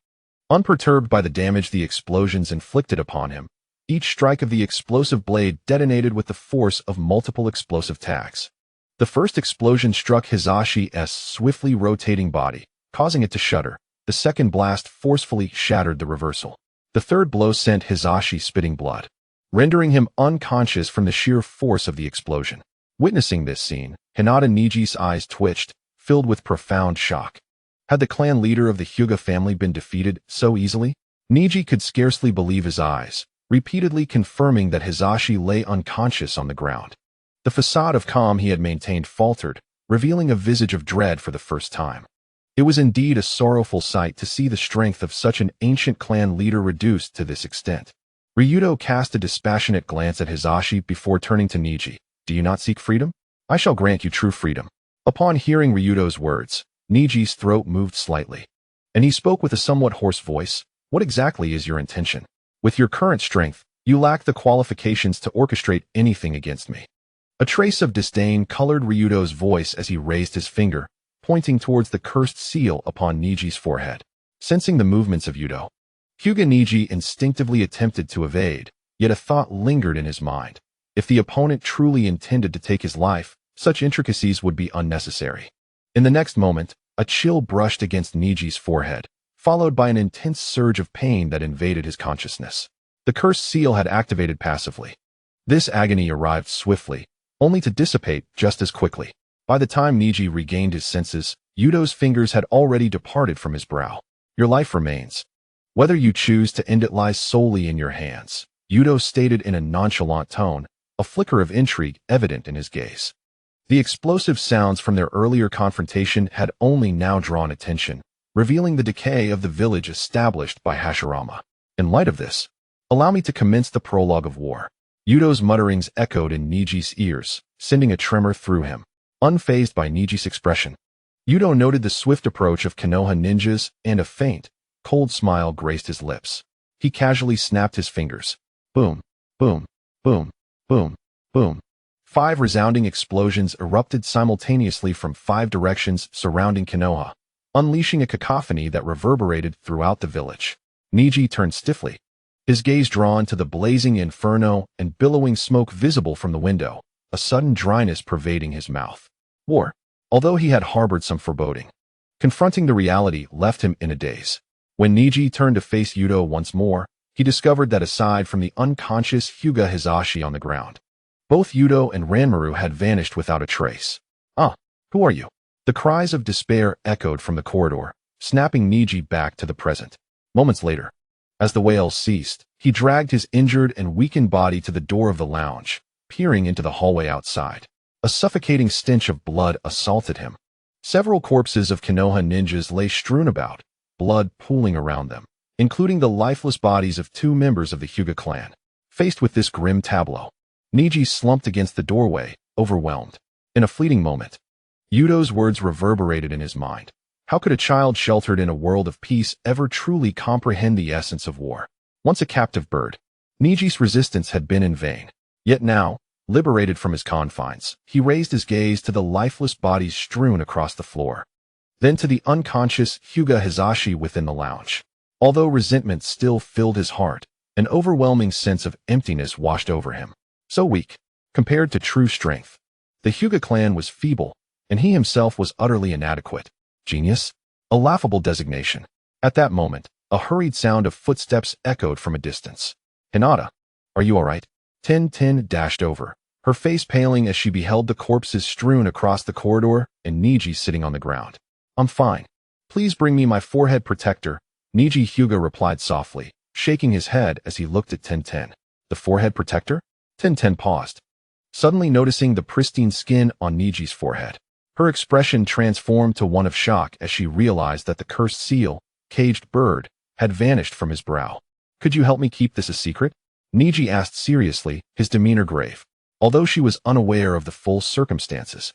A: Unperturbed by the damage the explosions inflicted upon him, each strike of the explosive blade detonated with the force of multiple explosive tags. The first explosion struck Hisashi's swiftly rotating body, causing it to shudder. The second blast forcefully shattered the reversal. The third blow sent Hisashi spitting blood, rendering him unconscious from the sheer force of the explosion. Witnessing this scene, Hinata Niji's eyes twitched, filled with profound shock. Had the clan leader of the Hyuga family been defeated so easily? Niji could scarcely believe his eyes, repeatedly confirming that Hisashi lay unconscious on the ground. The facade of calm he had maintained faltered, revealing a visage of dread for the first time. It was indeed a sorrowful sight to see the strength of such an ancient clan leader reduced to this extent. Ryuto cast a dispassionate glance at Hisashi before turning to Niji. "Do you not seek freedom? I shall grant you true freedom." Upon hearing Ryuto's words, Niji's throat moved slightly, and he spoke with a somewhat hoarse voice. "What exactly is your intention? With your current strength, you lack the qualifications to orchestrate anything against me." A trace of disdain colored Ryuto's voice as he raised his finger, pointing towards the cursed seal upon Niji's forehead. Sensing the movements of Yuto, Hyuga Niji instinctively attempted to evade, yet a thought lingered in his mind. If the opponent truly intended to take his life, such intricacies would be unnecessary. In the next moment, a chill brushed against Niji's forehead, followed by an intense surge of pain that invaded his consciousness. The cursed seal had activated passively. This agony arrived swiftly, only to dissipate just as quickly. By the time Niji regained his senses, Yuto's fingers had already departed from his brow. Your life remains. Whether you choose to end it lies solely in your hands, Yuto stated in a nonchalant tone, a flicker of intrigue evident in his gaze. The explosive sounds from their earlier confrontation had only now drawn attention, revealing the decay of the village established by Hashirama. In light of this, allow me to commence the prologue of war. Yuto's mutterings echoed in Niji's ears, sending a tremor through him. Unfazed by Niji's expression, Yuto noted the swift approach of Konoha ninjas, and a faint, cold smile graced his lips. He casually snapped his fingers. Boom, boom, boom, boom, boom. 5 resounding explosions erupted simultaneously from 5 directions surrounding Konoha, unleashing a cacophony that reverberated throughout the village. Niji turned stiffly, his gaze drawn to the blazing inferno and billowing smoke visible from the window, a sudden dryness pervading his mouth. War, although he had harbored some foreboding, confronting the reality left him in a daze. When Niji turned to face Yuto once more, he discovered that aside from the unconscious Hyuga Hizashi on the ground, both Yuto and Ranmaru had vanished without a trace. Who are you? The cries of despair echoed from the corridor, snapping Niji back to the present. Moments later, as the wails ceased, he dragged his injured and weakened body to the door of the lounge, peering into the hallway outside. A suffocating stench of blood assaulted him. Several corpses of Konoha ninjas lay strewn about, blood pooling around them, including the lifeless bodies of 2 members of the Hyuga clan. Faced with this grim tableau, Niji slumped against the doorway, overwhelmed. In a fleeting moment, Yuto's words reverberated in his mind. How could a child sheltered in a world of peace ever truly comprehend the essence of war? Once a captive bird, Niji's resistance had been in vain. Yet now, liberated from his confines, he raised his gaze to the lifeless bodies strewn across the floor, then to the unconscious Hyuga Hizashi within the lounge. Although resentment still filled his heart, an overwhelming sense of emptiness washed over him. So weak, compared to true strength. The Hyuga clan was feeble, and he himself was utterly inadequate. Genius? A laughable designation. At that moment, a hurried sound of footsteps echoed from a distance. Hinata, are you all right? Ten dashed over, her face paling as she beheld the corpses strewn across the corridor and Niji sitting on the ground. I'm fine. Please bring me my forehead protector, Niji Hyuga replied softly, shaking his head as he looked at Ten. The forehead protector? Ten paused, suddenly noticing the pristine skin on Niji's forehead. Her expression transformed to one of shock as she realized that the cursed seal, caged bird, had vanished from his brow. Could you help me keep this a secret? Niji asked seriously, his demeanor grave. Although she was unaware of the full circumstances,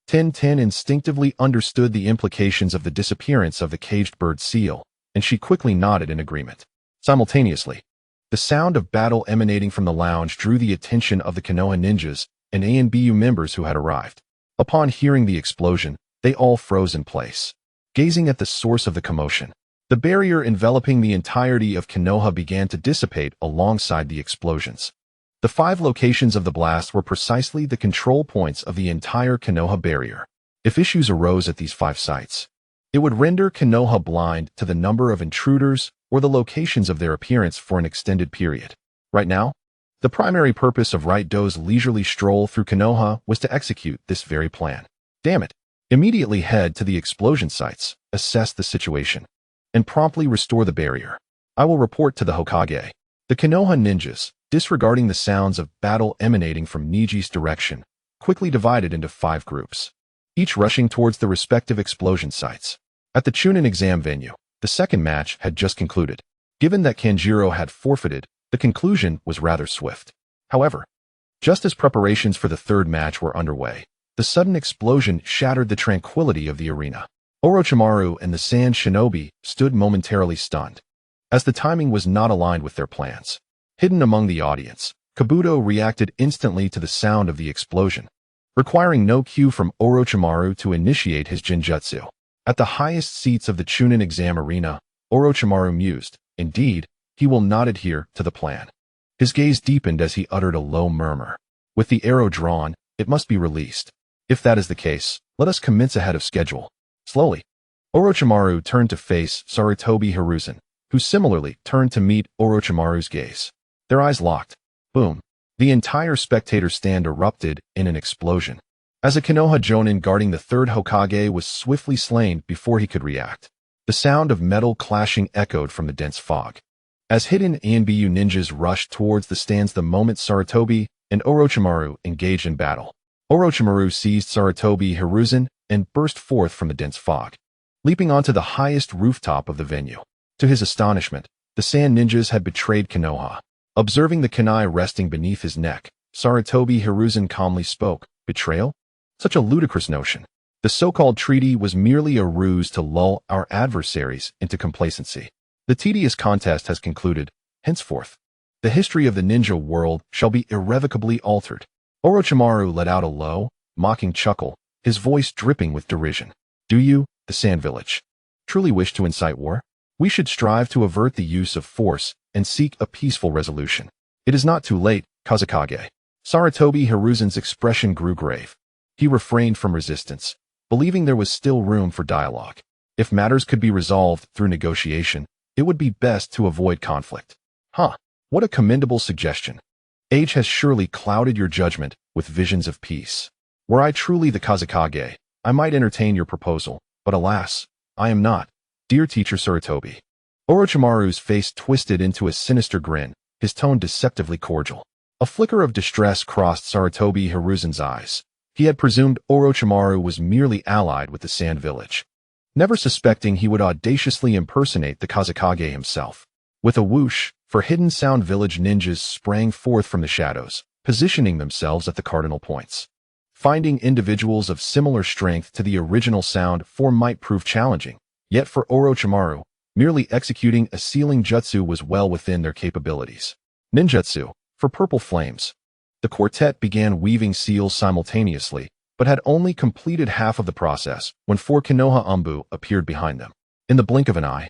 A: Ten instinctively understood the implications of the disappearance of the caged bird seal, and she quickly nodded in agreement. Simultaneously, the sound of battle emanating from the lounge drew the attention of the Konoha ninjas and ANBU members who had arrived. Upon hearing the explosion, they all froze in place, gazing at the source of the commotion. The barrier enveloping the entirety of Konoha began to dissipate alongside the explosions. The 5 locations of the blast were precisely the control points of the entire Konoha barrier. If issues arose at these 5 sites, it would render Konoha blind to the number of intruders or the locations of their appearance for an extended period. Right now, the primary purpose of Right Do's leisurely stroll through Konoha was to execute this very plan. Damn it! Immediately head to the explosion sites, assess the situation, and promptly restore the barrier. I will report to the Hokage. The Konoha ninjas, disregarding the sounds of battle emanating from Niji's direction, quickly divided into 5 groups, each rushing towards the respective explosion sites. At the Chunin exam venue, the second match had just concluded. Given that Kanjiro had forfeited, the conclusion was rather swift. However, just as preparations for the third match were underway, the sudden explosion shattered the tranquility of the arena. Orochimaru and the Sand Shinobi stood momentarily stunned, as the timing was not aligned with their plans. Hidden among the audience, Kabuto reacted instantly to the sound of the explosion, requiring no cue from Orochimaru to initiate his genjutsu. At the highest seats of the Chunin exam arena, Orochimaru mused. Indeed, he will not adhere to the plan. His gaze deepened as he uttered a low murmur. With the arrow drawn, it must be released. If that is the case, let us commence ahead of schedule. Slowly, Orochimaru turned to face Sarutobi Hiruzen, who similarly turned to meet Orochimaru's gaze. Their eyes locked. Boom. The entire spectator stand erupted in an explosion. As a Konoha Jonin guarding the third Hokage was swiftly slain before he could react. The sound of metal clashing echoed from the dense fog. As hidden Anbu ninjas rushed towards the stands the moment Sarutobi and Orochimaru engaged in battle. Orochimaru seized Sarutobi Hiruzen and burst forth from the dense fog, leaping onto the highest rooftop of the venue. To his astonishment, the sand ninjas had betrayed Konoha. Observing the kunai resting beneath his neck, Sarutobi Hiruzen calmly spoke. Betrayal? Such a ludicrous notion. The so-called treaty was merely a ruse to lull our adversaries into complacency. The tedious contest has concluded. Henceforth, the history of the ninja world shall be irrevocably altered. Orochimaru let out a low, mocking chuckle, his voice dripping with derision. Do you, the Sand Village, truly wish to incite war? We should strive to avert the use of force and seek a peaceful resolution. It is not too late, Kazekage. Sarutobi Hiruzen's expression grew grave. He refrained from resistance, believing there was still room for dialogue. If matters could be resolved through negotiation, it would be best to avoid conflict. What a commendable suggestion. Age has surely clouded your judgment with visions of peace. Were I truly the Kazekage, I might entertain your proposal, but alas, I am not, dear teacher Sarutobi. Orochimaru's face twisted into a sinister grin, his tone deceptively cordial. A flicker of distress crossed Sarutobi Hiruzen's eyes. He had presumed Orochimaru was merely allied with the Sand Village, never suspecting he would audaciously impersonate the Kazekage himself. With a whoosh, hidden Sound Village ninjas sprang forth from the shadows, positioning themselves at the cardinal points. Finding individuals of similar strength to the original Sound form might prove challenging, yet for Orochimaru, merely executing a sealing jutsu was well within their capabilities. Ninjutsu, for purple flames. The quartet began weaving seals simultaneously, but had only completed half of the process when 4 Konoha Umbu appeared behind them. In the blink of an eye,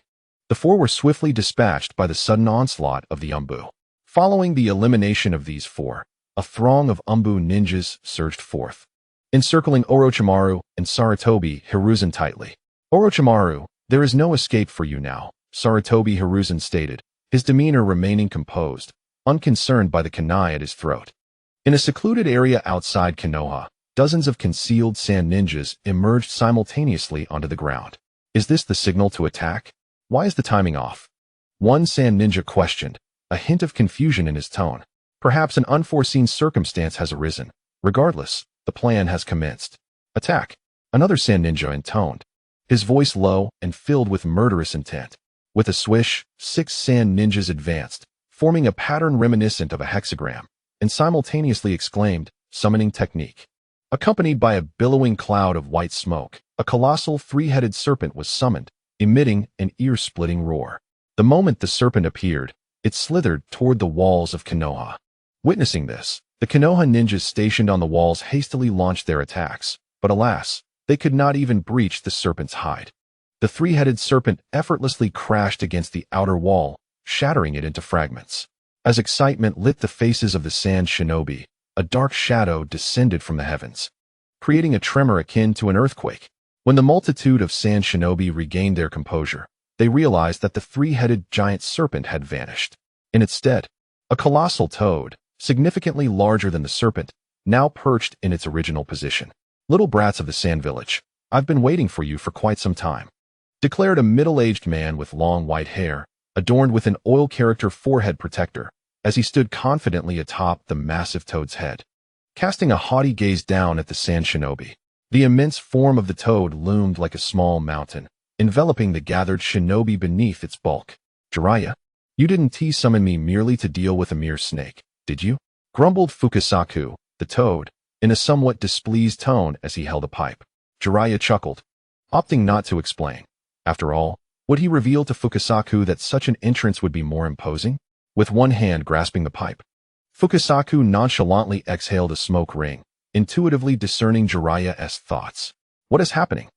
A: the 4 were swiftly dispatched by the sudden onslaught of the Umbu. Following the elimination of these 4, a throng of Umbu ninjas surged forth, encircling Orochimaru and Sarutobi Hiruzen tightly. Orochimaru, there is no escape for you now, Sarutobi Hiruzen stated, his demeanor remaining composed, unconcerned by the kunai at his throat. In a secluded area outside Konoha, dozens of concealed sand ninjas emerged simultaneously onto the ground. Is this the signal to attack? Why is the timing off? One sand ninja questioned, a hint of confusion in his tone. Perhaps an unforeseen circumstance has arisen. Regardless, the plan has commenced. Attack! Another sand ninja intoned, his voice low and filled with murderous intent. With a swish, 6 sand ninjas advanced, forming a pattern reminiscent of a hexagram, and simultaneously exclaimed, summoning technique. Accompanied by a billowing cloud of white smoke, a colossal 3-headed serpent was summoned, emitting an ear-splitting roar. The moment the serpent appeared, it slithered toward the walls of Konoha. Witnessing this, the Konoha ninjas stationed on the walls hastily launched their attacks, but alas, they could not even breach the serpent's hide. The 3-headed serpent effortlessly crashed against the outer wall, shattering it into fragments. As excitement lit the faces of the sand shinobi, a dark shadow descended from the heavens, creating a tremor akin to an earthquake. When the multitude of sand shinobi regained their composure, they realized that the 3-headed giant serpent had vanished. In its stead, a colossal toad, significantly larger than the serpent, now perched in its original position. Little brats of the Sand Village, I've been waiting for you for quite some time, declared a middle-aged man with long white hair, adorned with an oil character forehead protector, as he stood confidently atop the massive toad's head. Casting a haughty gaze down at the sand shinobi, the immense form of the toad loomed like a small mountain, enveloping the gathered shinobi beneath its bulk. Jiraiya, you didn't summon me merely to deal with a mere snake, did you? Grumbled Fukasaku, the toad, in a somewhat displeased tone as he held a pipe. Jiraiya chuckled, opting not to explain. After all, would he reveal to Fukasaku that such an entrance would be more imposing? With one hand grasping the pipe, Fukasaku nonchalantly exhaled a smoke ring, intuitively discerning Jiraiya's thoughts. What is happening?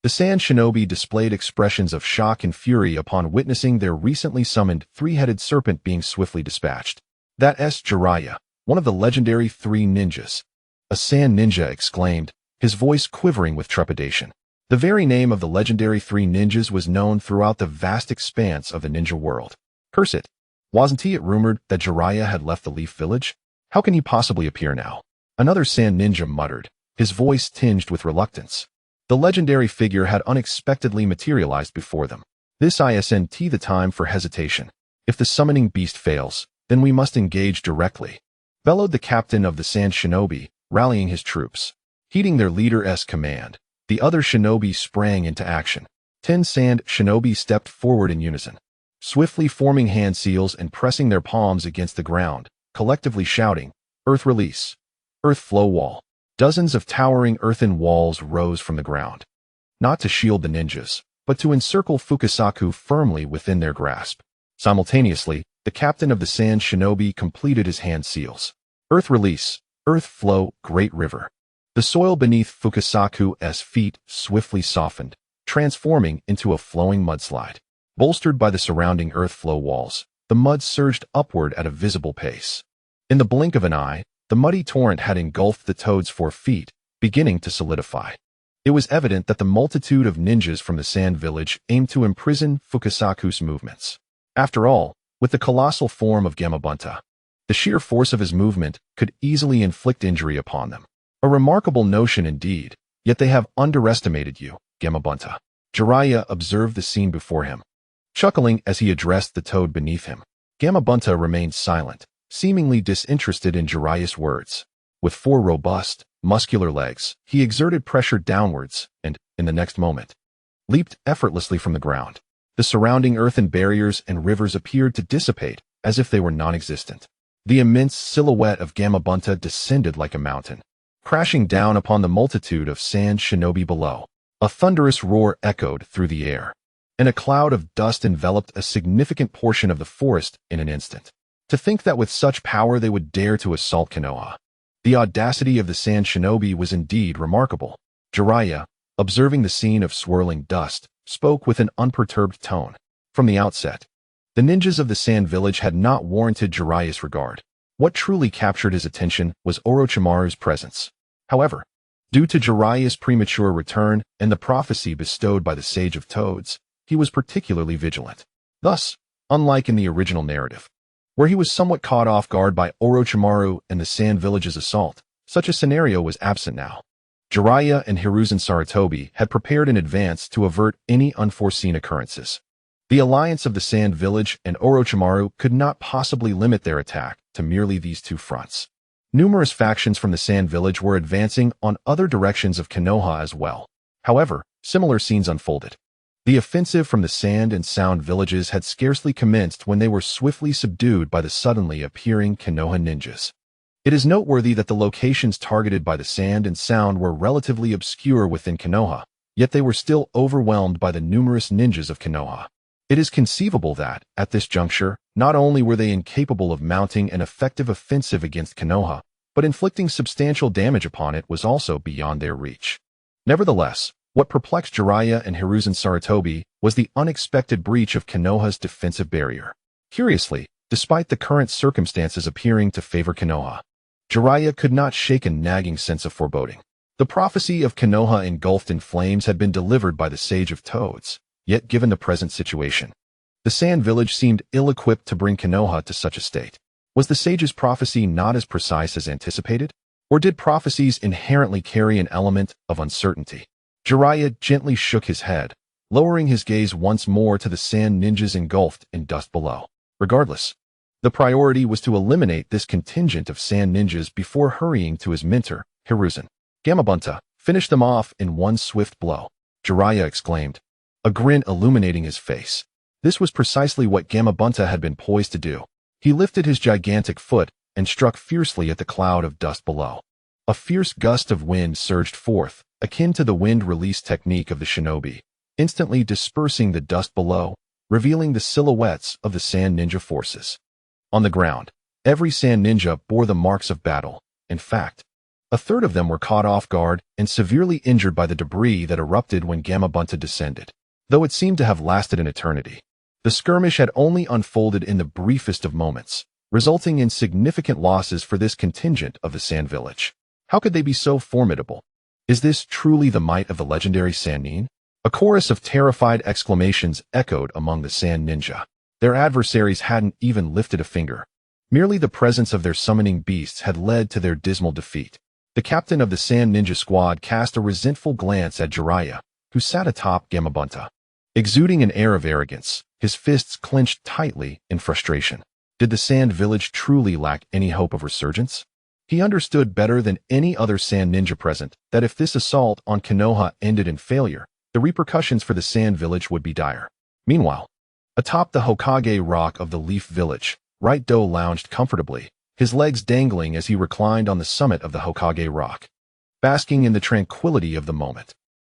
A: The sand shinobi displayed expressions of shock and fury upon witnessing their recently summoned 3-headed serpent being swiftly dispatched. That's Jiraiya, one of the legendary 3 ninjas. A sand ninja exclaimed, his voice quivering with trepidation. The very name of the legendary 3 ninjas was known throughout the vast expanse of the ninja world. Curse it! Wasn't it rumored that Jiraiya had left the Leaf Village? How can he possibly appear now? Another sand ninja muttered, his voice tinged with reluctance. The legendary figure had unexpectedly materialized before them. This isn't the time for hesitation. If the summoning beast fails, then we must engage directly, bellowed the captain of the sand shinobi, rallying his troops. Heeding their leader's command, the other shinobi sprang into action. 10 sand shinobi stepped forward in unison, swiftly forming hand seals and pressing their palms against the ground, collectively shouting, "Earth release! Earth flow wall!" Dozens of towering earthen walls rose from the ground, not to shield the ninjas, but to encircle Fukasaku firmly within their grasp. Simultaneously, the captain of the sand shinobi completed his hand seals. Earth release! Earth flow, great river! The soil beneath Fukasaku's feet swiftly softened, transforming into a flowing mudslide. Bolstered by the surrounding earth flow walls, the mud surged upward at a visible pace. In the blink of an eye, the muddy torrent had engulfed the toad's 4 feet, beginning to solidify. It was evident that the multitude of ninjas from the sand village aimed to imprison Fukasaku's movements. After all, with the colossal form of Gamabunta, the sheer force of his movement could easily inflict injury upon them. A remarkable notion indeed, yet they have underestimated you, Gamabunta. Jiraiya observed the scene before him, chuckling as he addressed the toad beneath him. Gamabunta remained silent, seemingly disinterested in Jiraiya's words. With 4 robust, muscular legs, he exerted pressure downwards and, in the next moment, leaped effortlessly from the ground. The surrounding earthen barriers and rivers appeared to dissipate as if they were non-existent. The immense silhouette of Gamabunta descended like a mountain, crashing down upon the multitude of sand shinobi below. A thunderous roar echoed through the air, and a cloud of dust enveloped a significant portion of the forest in an instant. To think that with such power they would dare to assault Konoha. The audacity of the sand shinobi was indeed remarkable. Jiraiya, observing the scene of swirling dust, spoke with an unperturbed tone. From the outset, the ninjas of the sand village had not warranted Jiraiya's regard. What truly captured his attention was Orochimaru's presence. However, due to Jiraiya's premature return and the prophecy bestowed by the Sage of Toads, he was particularly vigilant. Thus, unlike in the original narrative, where he was somewhat caught off guard by Orochimaru and the sand village's assault, such a scenario was absent now. Jiraiya and Hiruzen Sarutobi had prepared in advance to avert any unforeseen occurrences. The alliance of the sand village and Orochimaru could not possibly limit their attack to merely these 2 fronts. Numerous factions from the sand village were advancing on other directions of Konoha as well. However, similar scenes unfolded. The offensive from the sand and sound villages had scarcely commenced when they were swiftly subdued by the suddenly appearing Konoha ninjas. It is noteworthy that the locations targeted by the sand and sound were relatively obscure within Konoha, yet they were still overwhelmed by the numerous ninjas of Konoha. It is conceivable that, at this juncture, not only were they incapable of mounting an effective offensive against Konoha, but inflicting substantial damage upon it was also beyond their reach. Nevertheless, what perplexed Jiraiya and Hiruzen Sarutobi was the unexpected breach of Konoha's defensive barrier. Curiously, despite the current circumstances appearing to favor Konoha, Jiraiya could not shake a nagging sense of foreboding. The prophecy of Konoha engulfed in flames had been delivered by the Sage of Toads, yet given the present situation, the sand village seemed ill-equipped to bring Konoha to such a state. Was the sage's prophecy not as precise as anticipated? Or did prophecies inherently carry an element of uncertainty? Jiraiya gently shook his head, lowering his gaze once more to the sand ninjas engulfed in dust below. Regardless, the priority was to eliminate this contingent of sand ninjas before hurrying to his mentor, Hiruzen. Gamabunta, finish them off in one swift blow, Jiraiya exclaimed, a grin illuminating his face. This was precisely what Gamabunta had been poised to do. He lifted his gigantic foot and struck fiercely at the cloud of dust below. A fierce gust of wind surged forth, akin to the wind release technique of the shinobi, instantly dispersing the dust below, revealing the silhouettes of the sand ninja forces. On the ground, every sand ninja bore the marks of battle. In fact, a third of them were caught off guard and severely injured by the debris that erupted when Gamabunta descended. Though it seemed to have lasted an eternity, the skirmish had only unfolded in the briefest of moments, resulting in significant losses for this contingent of the Sand Village. How could they be so formidable? Is this truly the might of the legendary Sannin? A chorus of terrified exclamations echoed among the Sand Ninja. Their adversaries hadn't even lifted a finger. Merely the presence of their summoning beasts had led to their dismal defeat. The captain of the Sand Ninja squad cast a resentful glance at Jiraiya, who sat atop Gamabunta. Exuding an air of arrogance, his fists clenched tightly in frustration. Did the Sand Village truly lack any hope of resurgence? He understood better than any other Sand Ninja present that if this assault on Konoha ended in failure, the repercussions for the Sand Village would be dire. Meanwhile, atop the Hokage rock of the Leaf Village, Right-Do lounged comfortably, his legs dangling as he reclined on the summit of the Hokage rock. Basking in the tranquility of the moment,